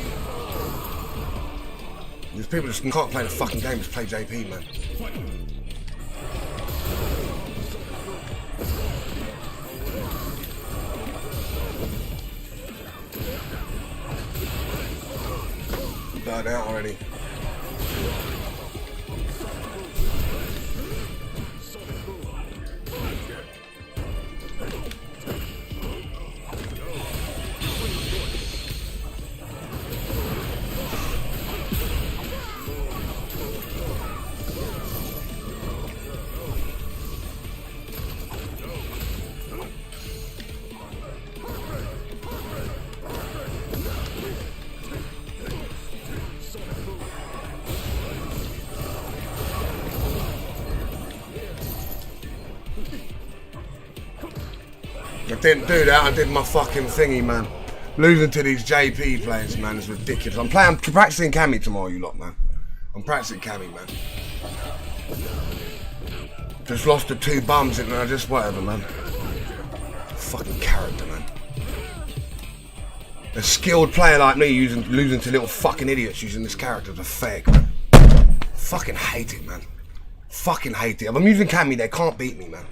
There's people that just can't play the fucking game, just play JP, man. Died out already. I didn't do that, I did my fucking thingy, man. Losing to these JP players, man, is ridiculous. I'm practicing Cammy tomorrow, you lot, man. I'm practicing Cammy, man. Just lost to 2 bums and I just whatever, man. Fucking character, man. A skilled player like me losing to little fucking idiots using this character is a fake, man. Fucking hate it, man. Fucking hate it. If I'm using Cammy, they can't beat me, man.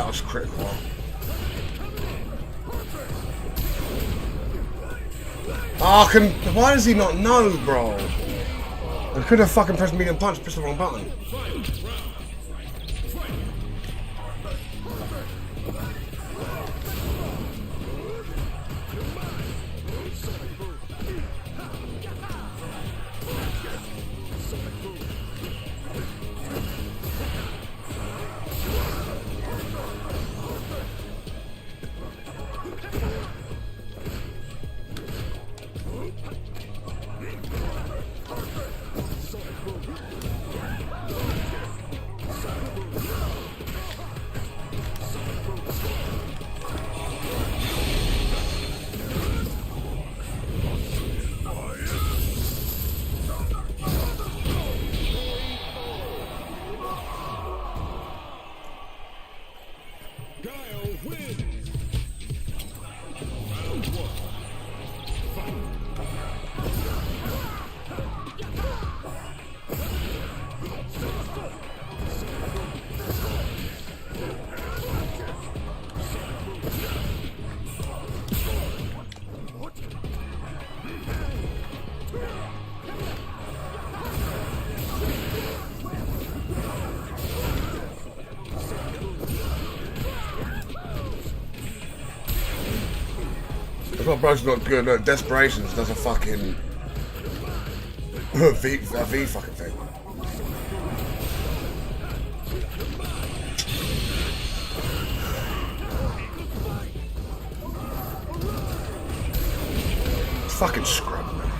was critical. Oh, why does he not know, bro? I could have fucking pressed medium punch, pressed the wrong button. Well, bro's not good. No, Desperations does a fucking V fucking thing. Fucking scrub, man.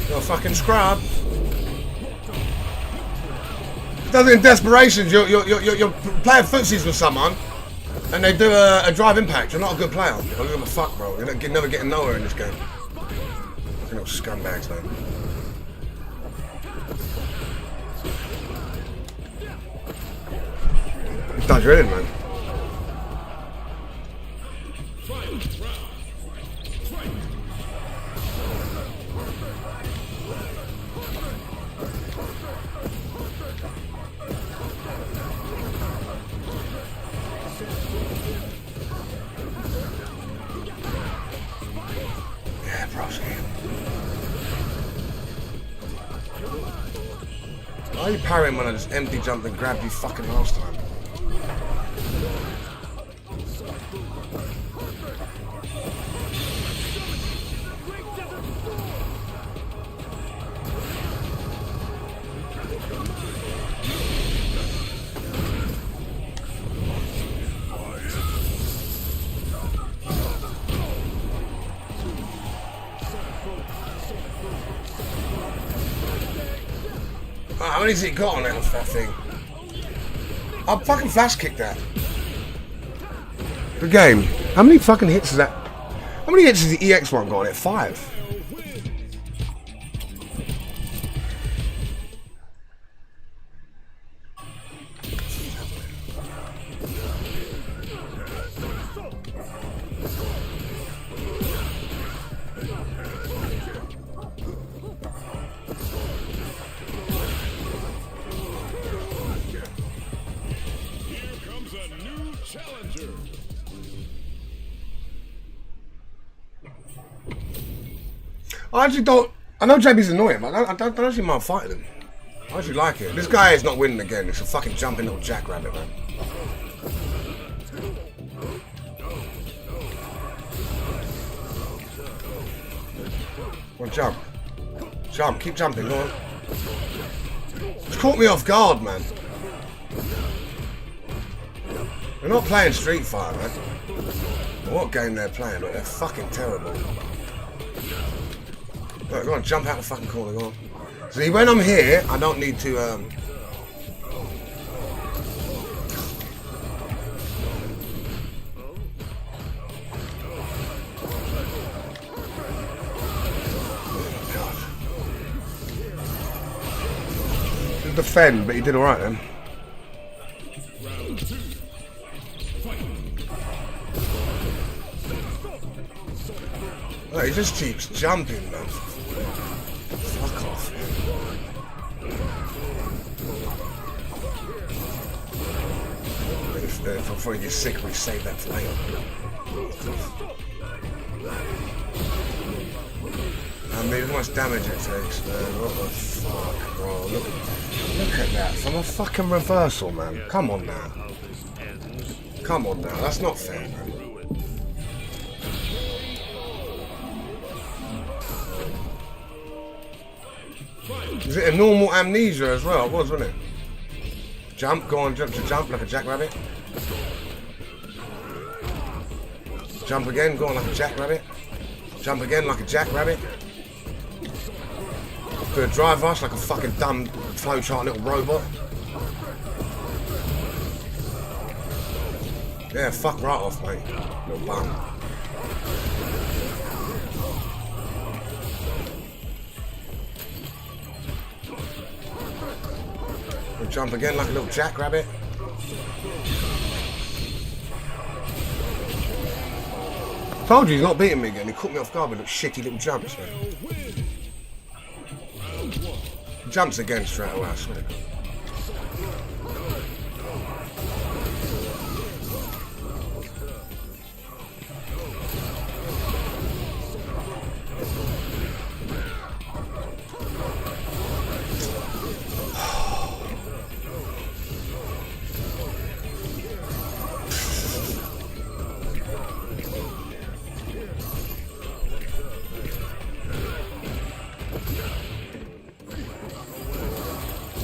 You're a fucking scrub. It does it in Desperations. You're playing footsies with someone, and they do a drive impact. You're not a good player. I don't give a fuck, bro. You're never getting nowhere in this game. Fucking little scumbags, man. Dodge her in, man. Yeah, broski. Why are you parrying when I just empty jumped and grabbed you fucking last time? How many's he got on that thing? I'll fucking flash kick that. The game. How many fucking hits is that? How many hits has the EX1 got on it? 5. I actually don't. I know JB's annoying, but I don't actually mind fighting him. I actually like it. This guy is not winning again. It's a fucking jumping little jackrabbit, man. Go on, jump. Jump. Keep jumping. Go on. It's caught me off guard, man. They're not playing Street Fighter, man. What game they're playing? Look, they're fucking terrible. Look, go on, jump out the fucking corner, go on. See, when I'm here, I don't need to, defend, but he did alright then. Oh, he just keeps jumping, man. Fuck off. Before he gets sick, we save that for later. I mean, how much damage it takes, man. What the fuck, bro? Look at that. From a fucking reversal, man. Come on now. Come on now. That's not fair, man. Is it a normal amnesia as well? It was, wasn't it? Jump, go on, jump to jump like a jackrabbit. Jump again, go on like a jackrabbit. Jump again like a jackrabbit. Do a drive rush like a fucking dumb flowchart little robot. Yeah, fuck right off, mate. Little bum. Jump again like a little jackrabbit. Told you he's not beating me again. He caught me off guard with little shitty little jumps, man. Jumps again straight away, I swear.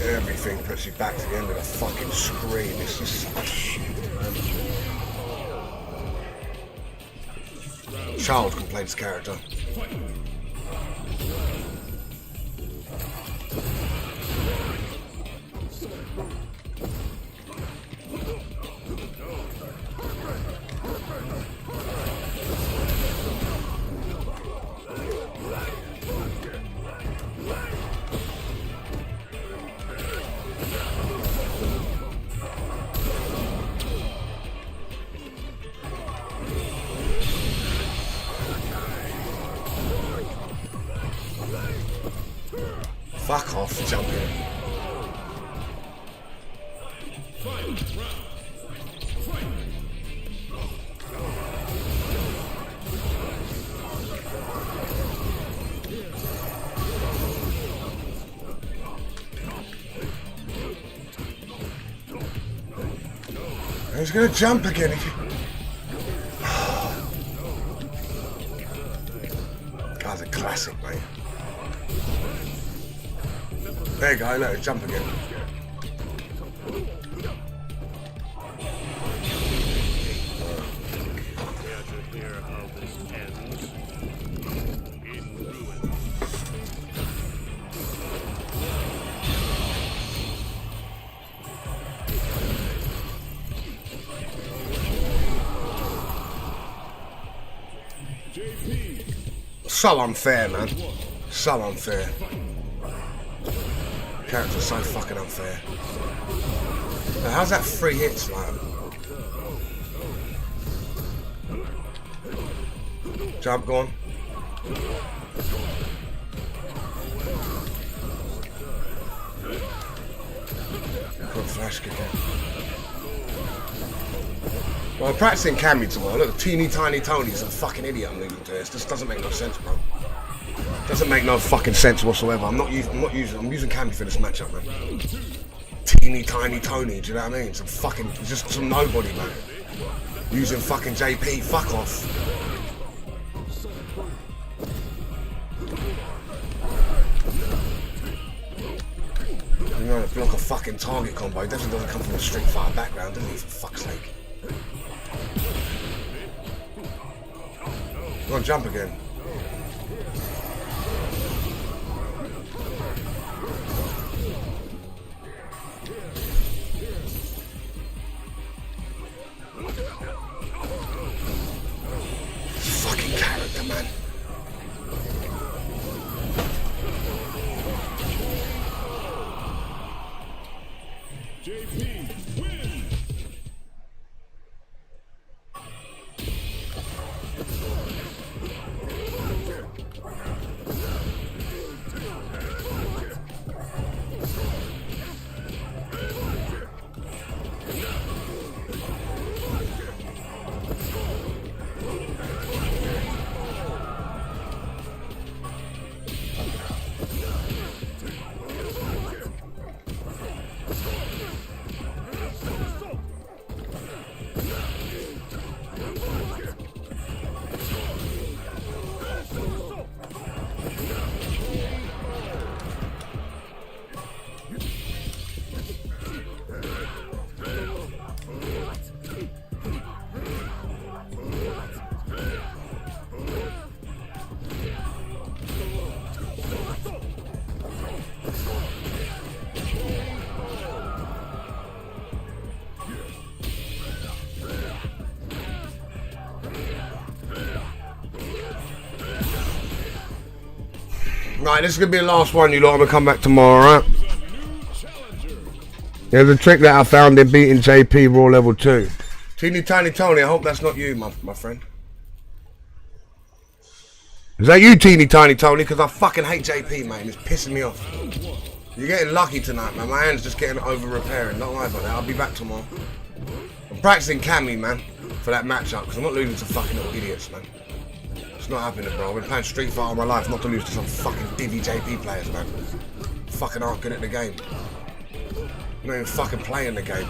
Everything puts you back to the end of the fucking screen. It's just such shit, man. Child can play this character. Fuck off, jumping. He's gonna jump again. Guy's a classic, mate. There you go, look, jump again. So unfair, man. So unfair. Character's so fucking unfair. Now, how's that 3 hits, like? Jump, go on. Good flash kick out. Well, I'm practicing Cammy tomorrow. Look, teeny tiny Tony's a fucking idiot I'm losing to this. This doesn't make no sense, bro. Doesn't make no fucking sense whatsoever. I'm using Cammy for this matchup, man. Teeny tiny Tony, do you know what I mean? Some fucking, just some nobody, man. Using fucking JP, fuck off. You know, to block a fucking target combo. He definitely doesn't come from a Street Fighter background, does he, for fuck's sake? Go on, jump again. Fucking character, man. JP win. Right, this is going to be the last one, you lot. I'm going to come back tomorrow, alright? There's a trick that I found in beating JP Raw Level 2. Teeny Tiny Tony, I hope that's not you, my friend. Is that you, Teeny Tiny Tony? Because I fucking hate JP, man. It's pissing me off. You're getting lucky tonight, man. My hand's just getting over repairing. Don't worry about that. I'll be back tomorrow. I'm practicing Cammy, man, for that matchup, because I'm not losing to fucking little idiots, man. It's not happening, bro. I've been playing Street Fighter all my life not to lose to some fucking divvy JP players, man. Fucking aren't good at the game. Not even fucking playing the game.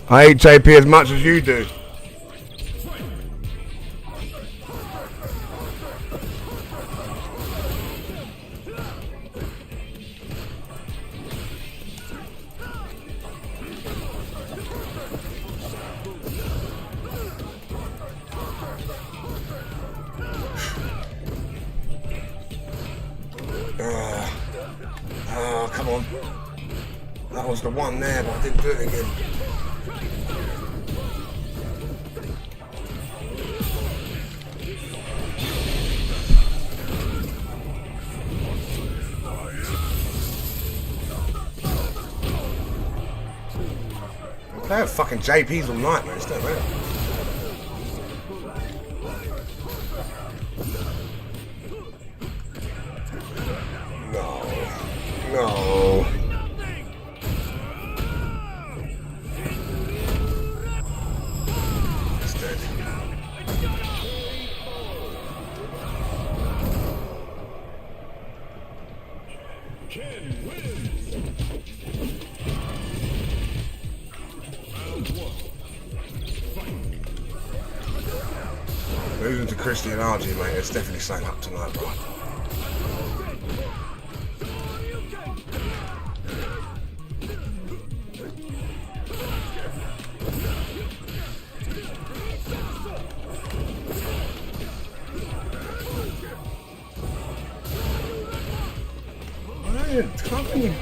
I hate JP as much as you do. Come on. That was the one there, but I didn't do it again. I'm playing fucking JP's all night, man. It's not real. No. It's dead. Losing to Christian RG, mate, it's definitely something up tonight, bro. Talking.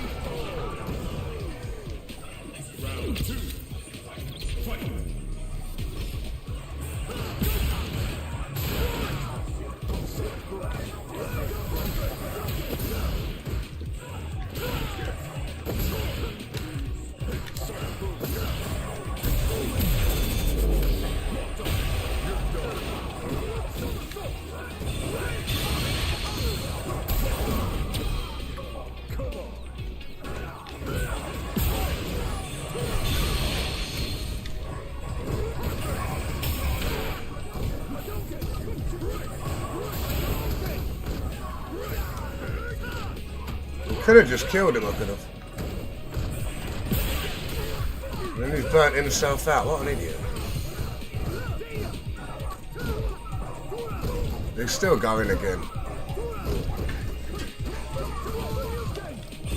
Could have just killed him, I could have. Then he's burnt himself out. What an idiot. He's still going again.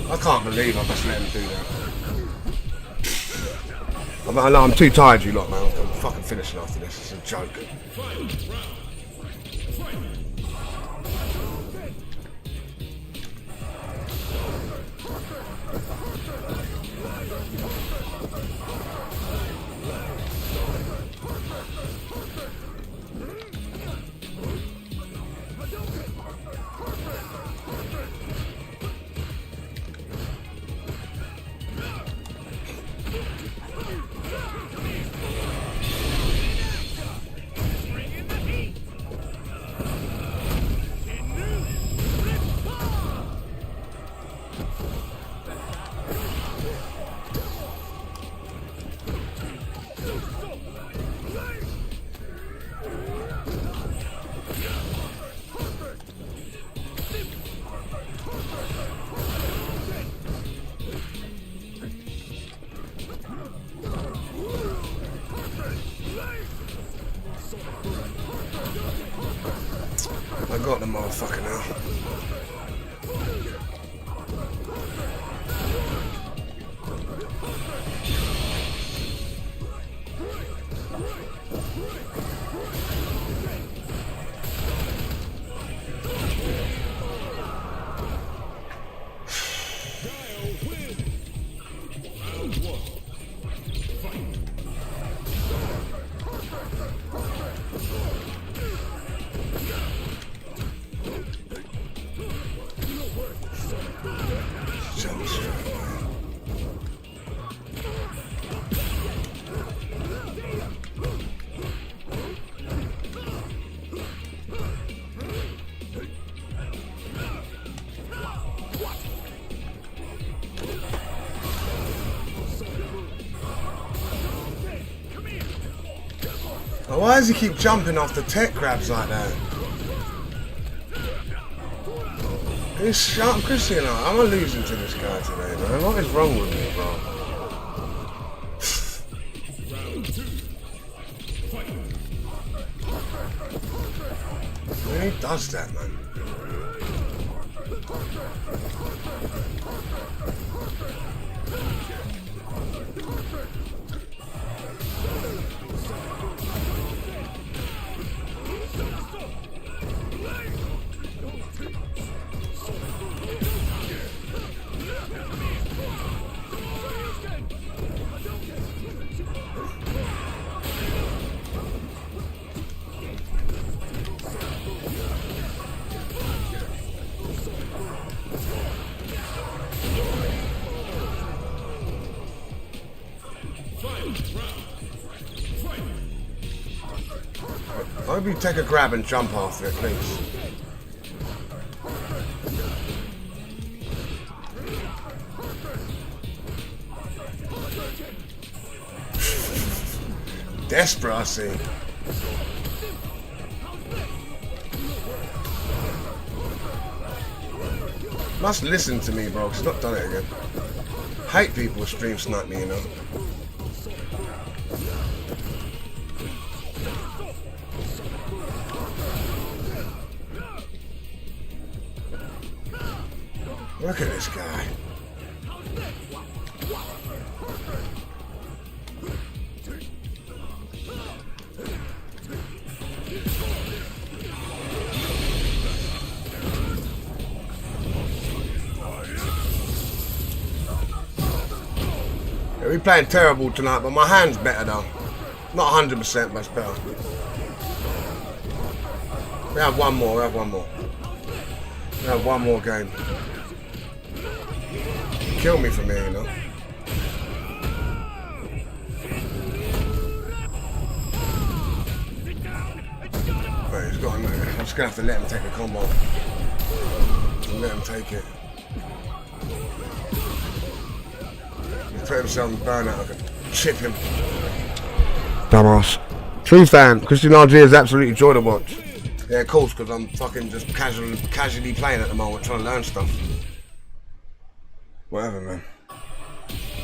I can't believe I just let him do that. I'm too tired, you lot, man. I'm fucking finishing after this. It's a joke. I got the motherfucker now. Why does he keep jumping off the tech grabs like that? Christian, I'm losing to this guy today, man. What is wrong with me, bro? He does that, man. I hope you take a grab and jump after it, please. Desperate, I see. Must listen to me, bro, 'cause he's not done it again. Hate people who stream snipe me, you know. Look at this guy. Yeah, we're playing terrible tonight, but my hand's better though. Not 100%, but it's better. We have one more, we have one more game. Kill me from here, you know. Right, he's got another. I'm just gonna have to let him take the combo. Let him take it. He's put himself in burnout. I can chip him. Dumbass. True fan. Christian RG is absolutely joy to watch. Yeah, of course, because I'm fucking just casually playing at the moment, trying to learn stuff. Whatever, man.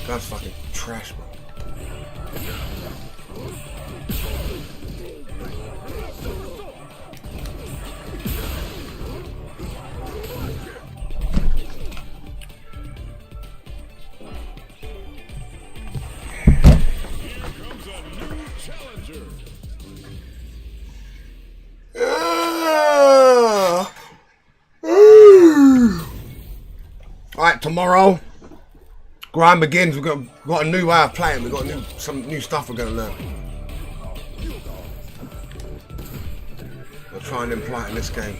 That's fucking trash, man. tomorrow, grind begins. We've got a new way of playing. We've got some new stuff we're going to learn. We'll try and imply it in this game.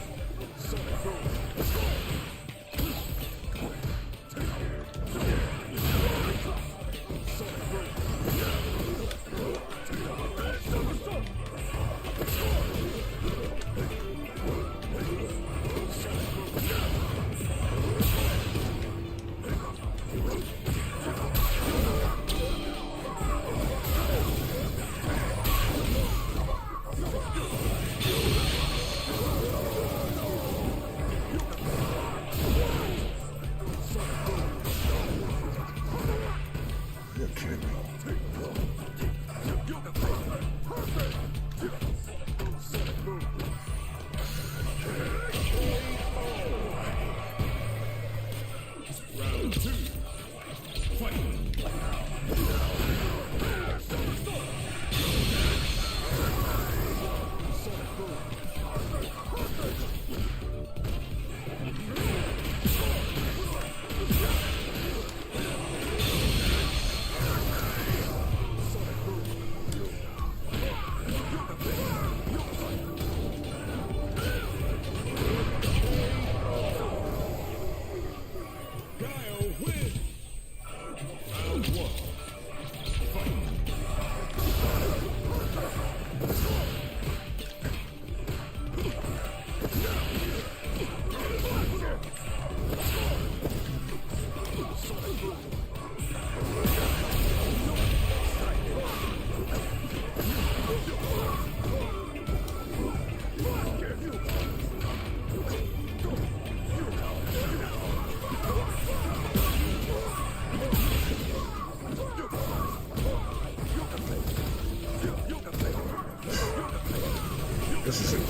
This is it.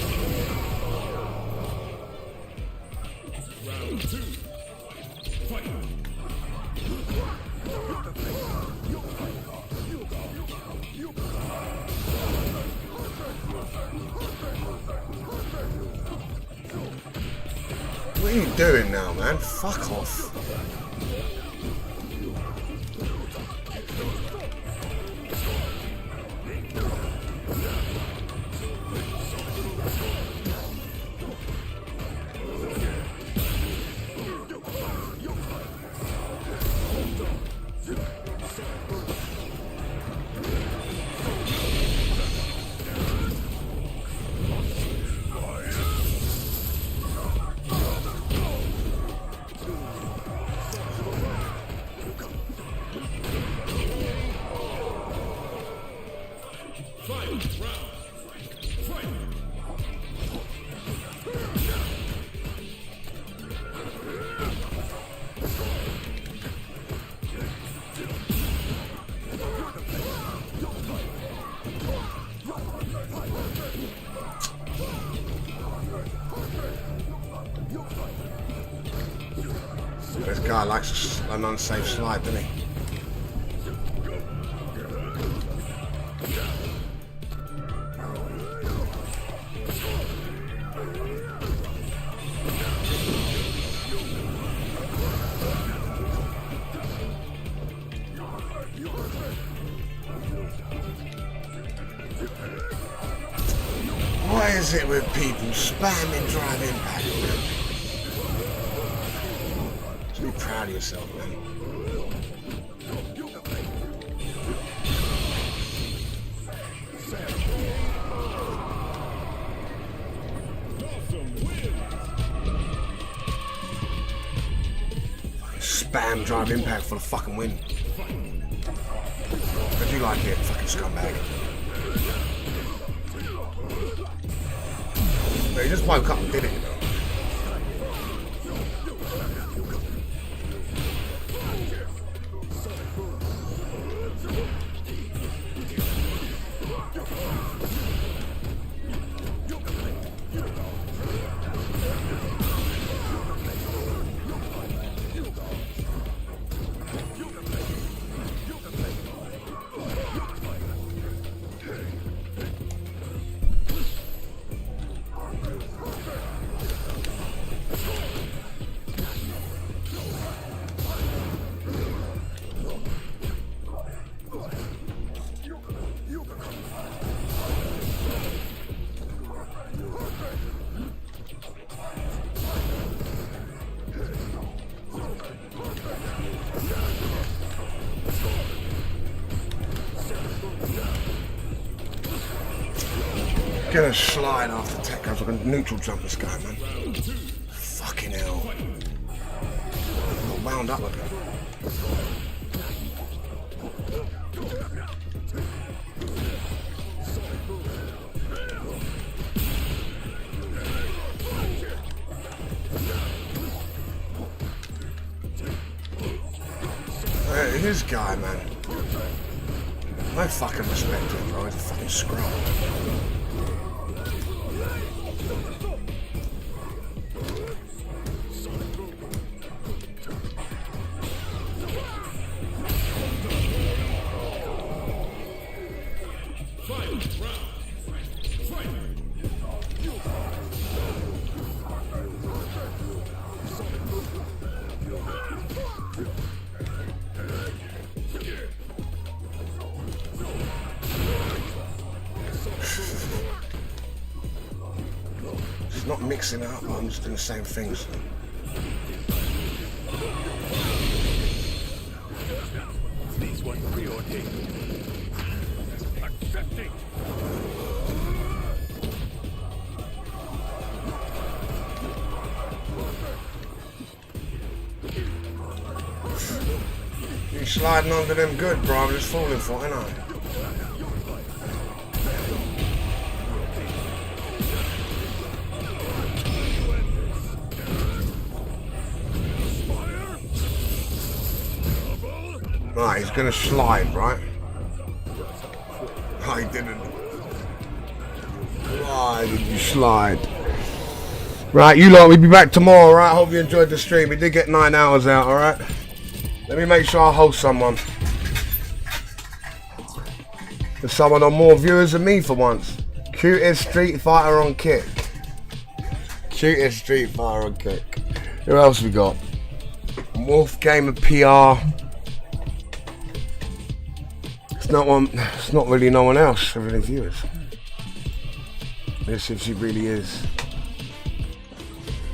Round 2. Fight. What are you doing now, man? Fuck off. This guy likes an unsafe slide, doesn't he? What is it with people spamming drive impact? Be proud of yourself, man. Spam drive impact for the fucking win. I do like it, fucking scumbag. But he just woke up and did it, you know. Gonna slide off the tech. I was like a neutral jump this guy, man. Fucking hell. I'm not wound up again. This guy, man. No fucking respect to him, bro. He's a fucking scrub. Not mixing it up, I'm just doing the same things. These one preordained. Accepting. You sliding under them good, bro. I'm just falling for it, ain't I? Right, he's gonna slide, right? Oh, he didn't. Why did you slide? Right, you lot, we'll be back tomorrow, right? Hope you enjoyed the stream. We did get 9 hours out, alright? Let me make sure I host someone. There's someone on more viewers than me for once. Cutest Street Fighter on Kick. Cutest Street Fighter on Kick. Who else we got? Wolf Gamer PR. It's not really no one else for really viewers. Let's see if she really is.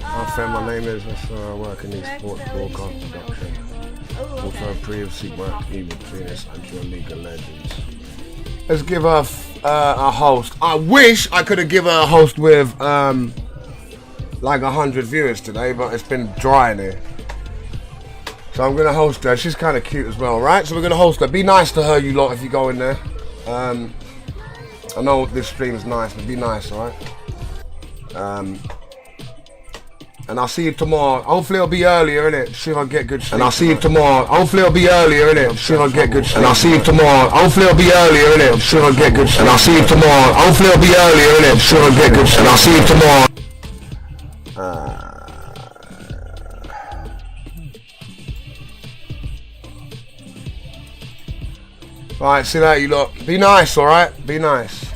Our friend, my name is, I work in the sports broadcast production. Also previously worked even between us and your League of Legends. Let's give her a host. I wish I could have given her a host with like 100 viewers today, but it's been dry in here. So I'm going to host her. She's kind of cute as well, right? So we're going to host her. Be nice to her, you lot, if you go in there. I know this stream is nice, but be nice, alright? And I'll see you tomorrow. Hopefully it'll be earlier, innit? See if I get good sleep. And I'll see you tomorrow. Hopefully it'll be earlier, innit? See if I get good sleep. And I'll see you tomorrow. Hopefully it'll be earlier, innit? See if I get good sleep. And I'll see you tomorrow. Hopefully it'll be earlier, innit? See if I get good sleep. And I'll see you tomorrow. Right, see you later, you lot. Be nice, alright? Be nice.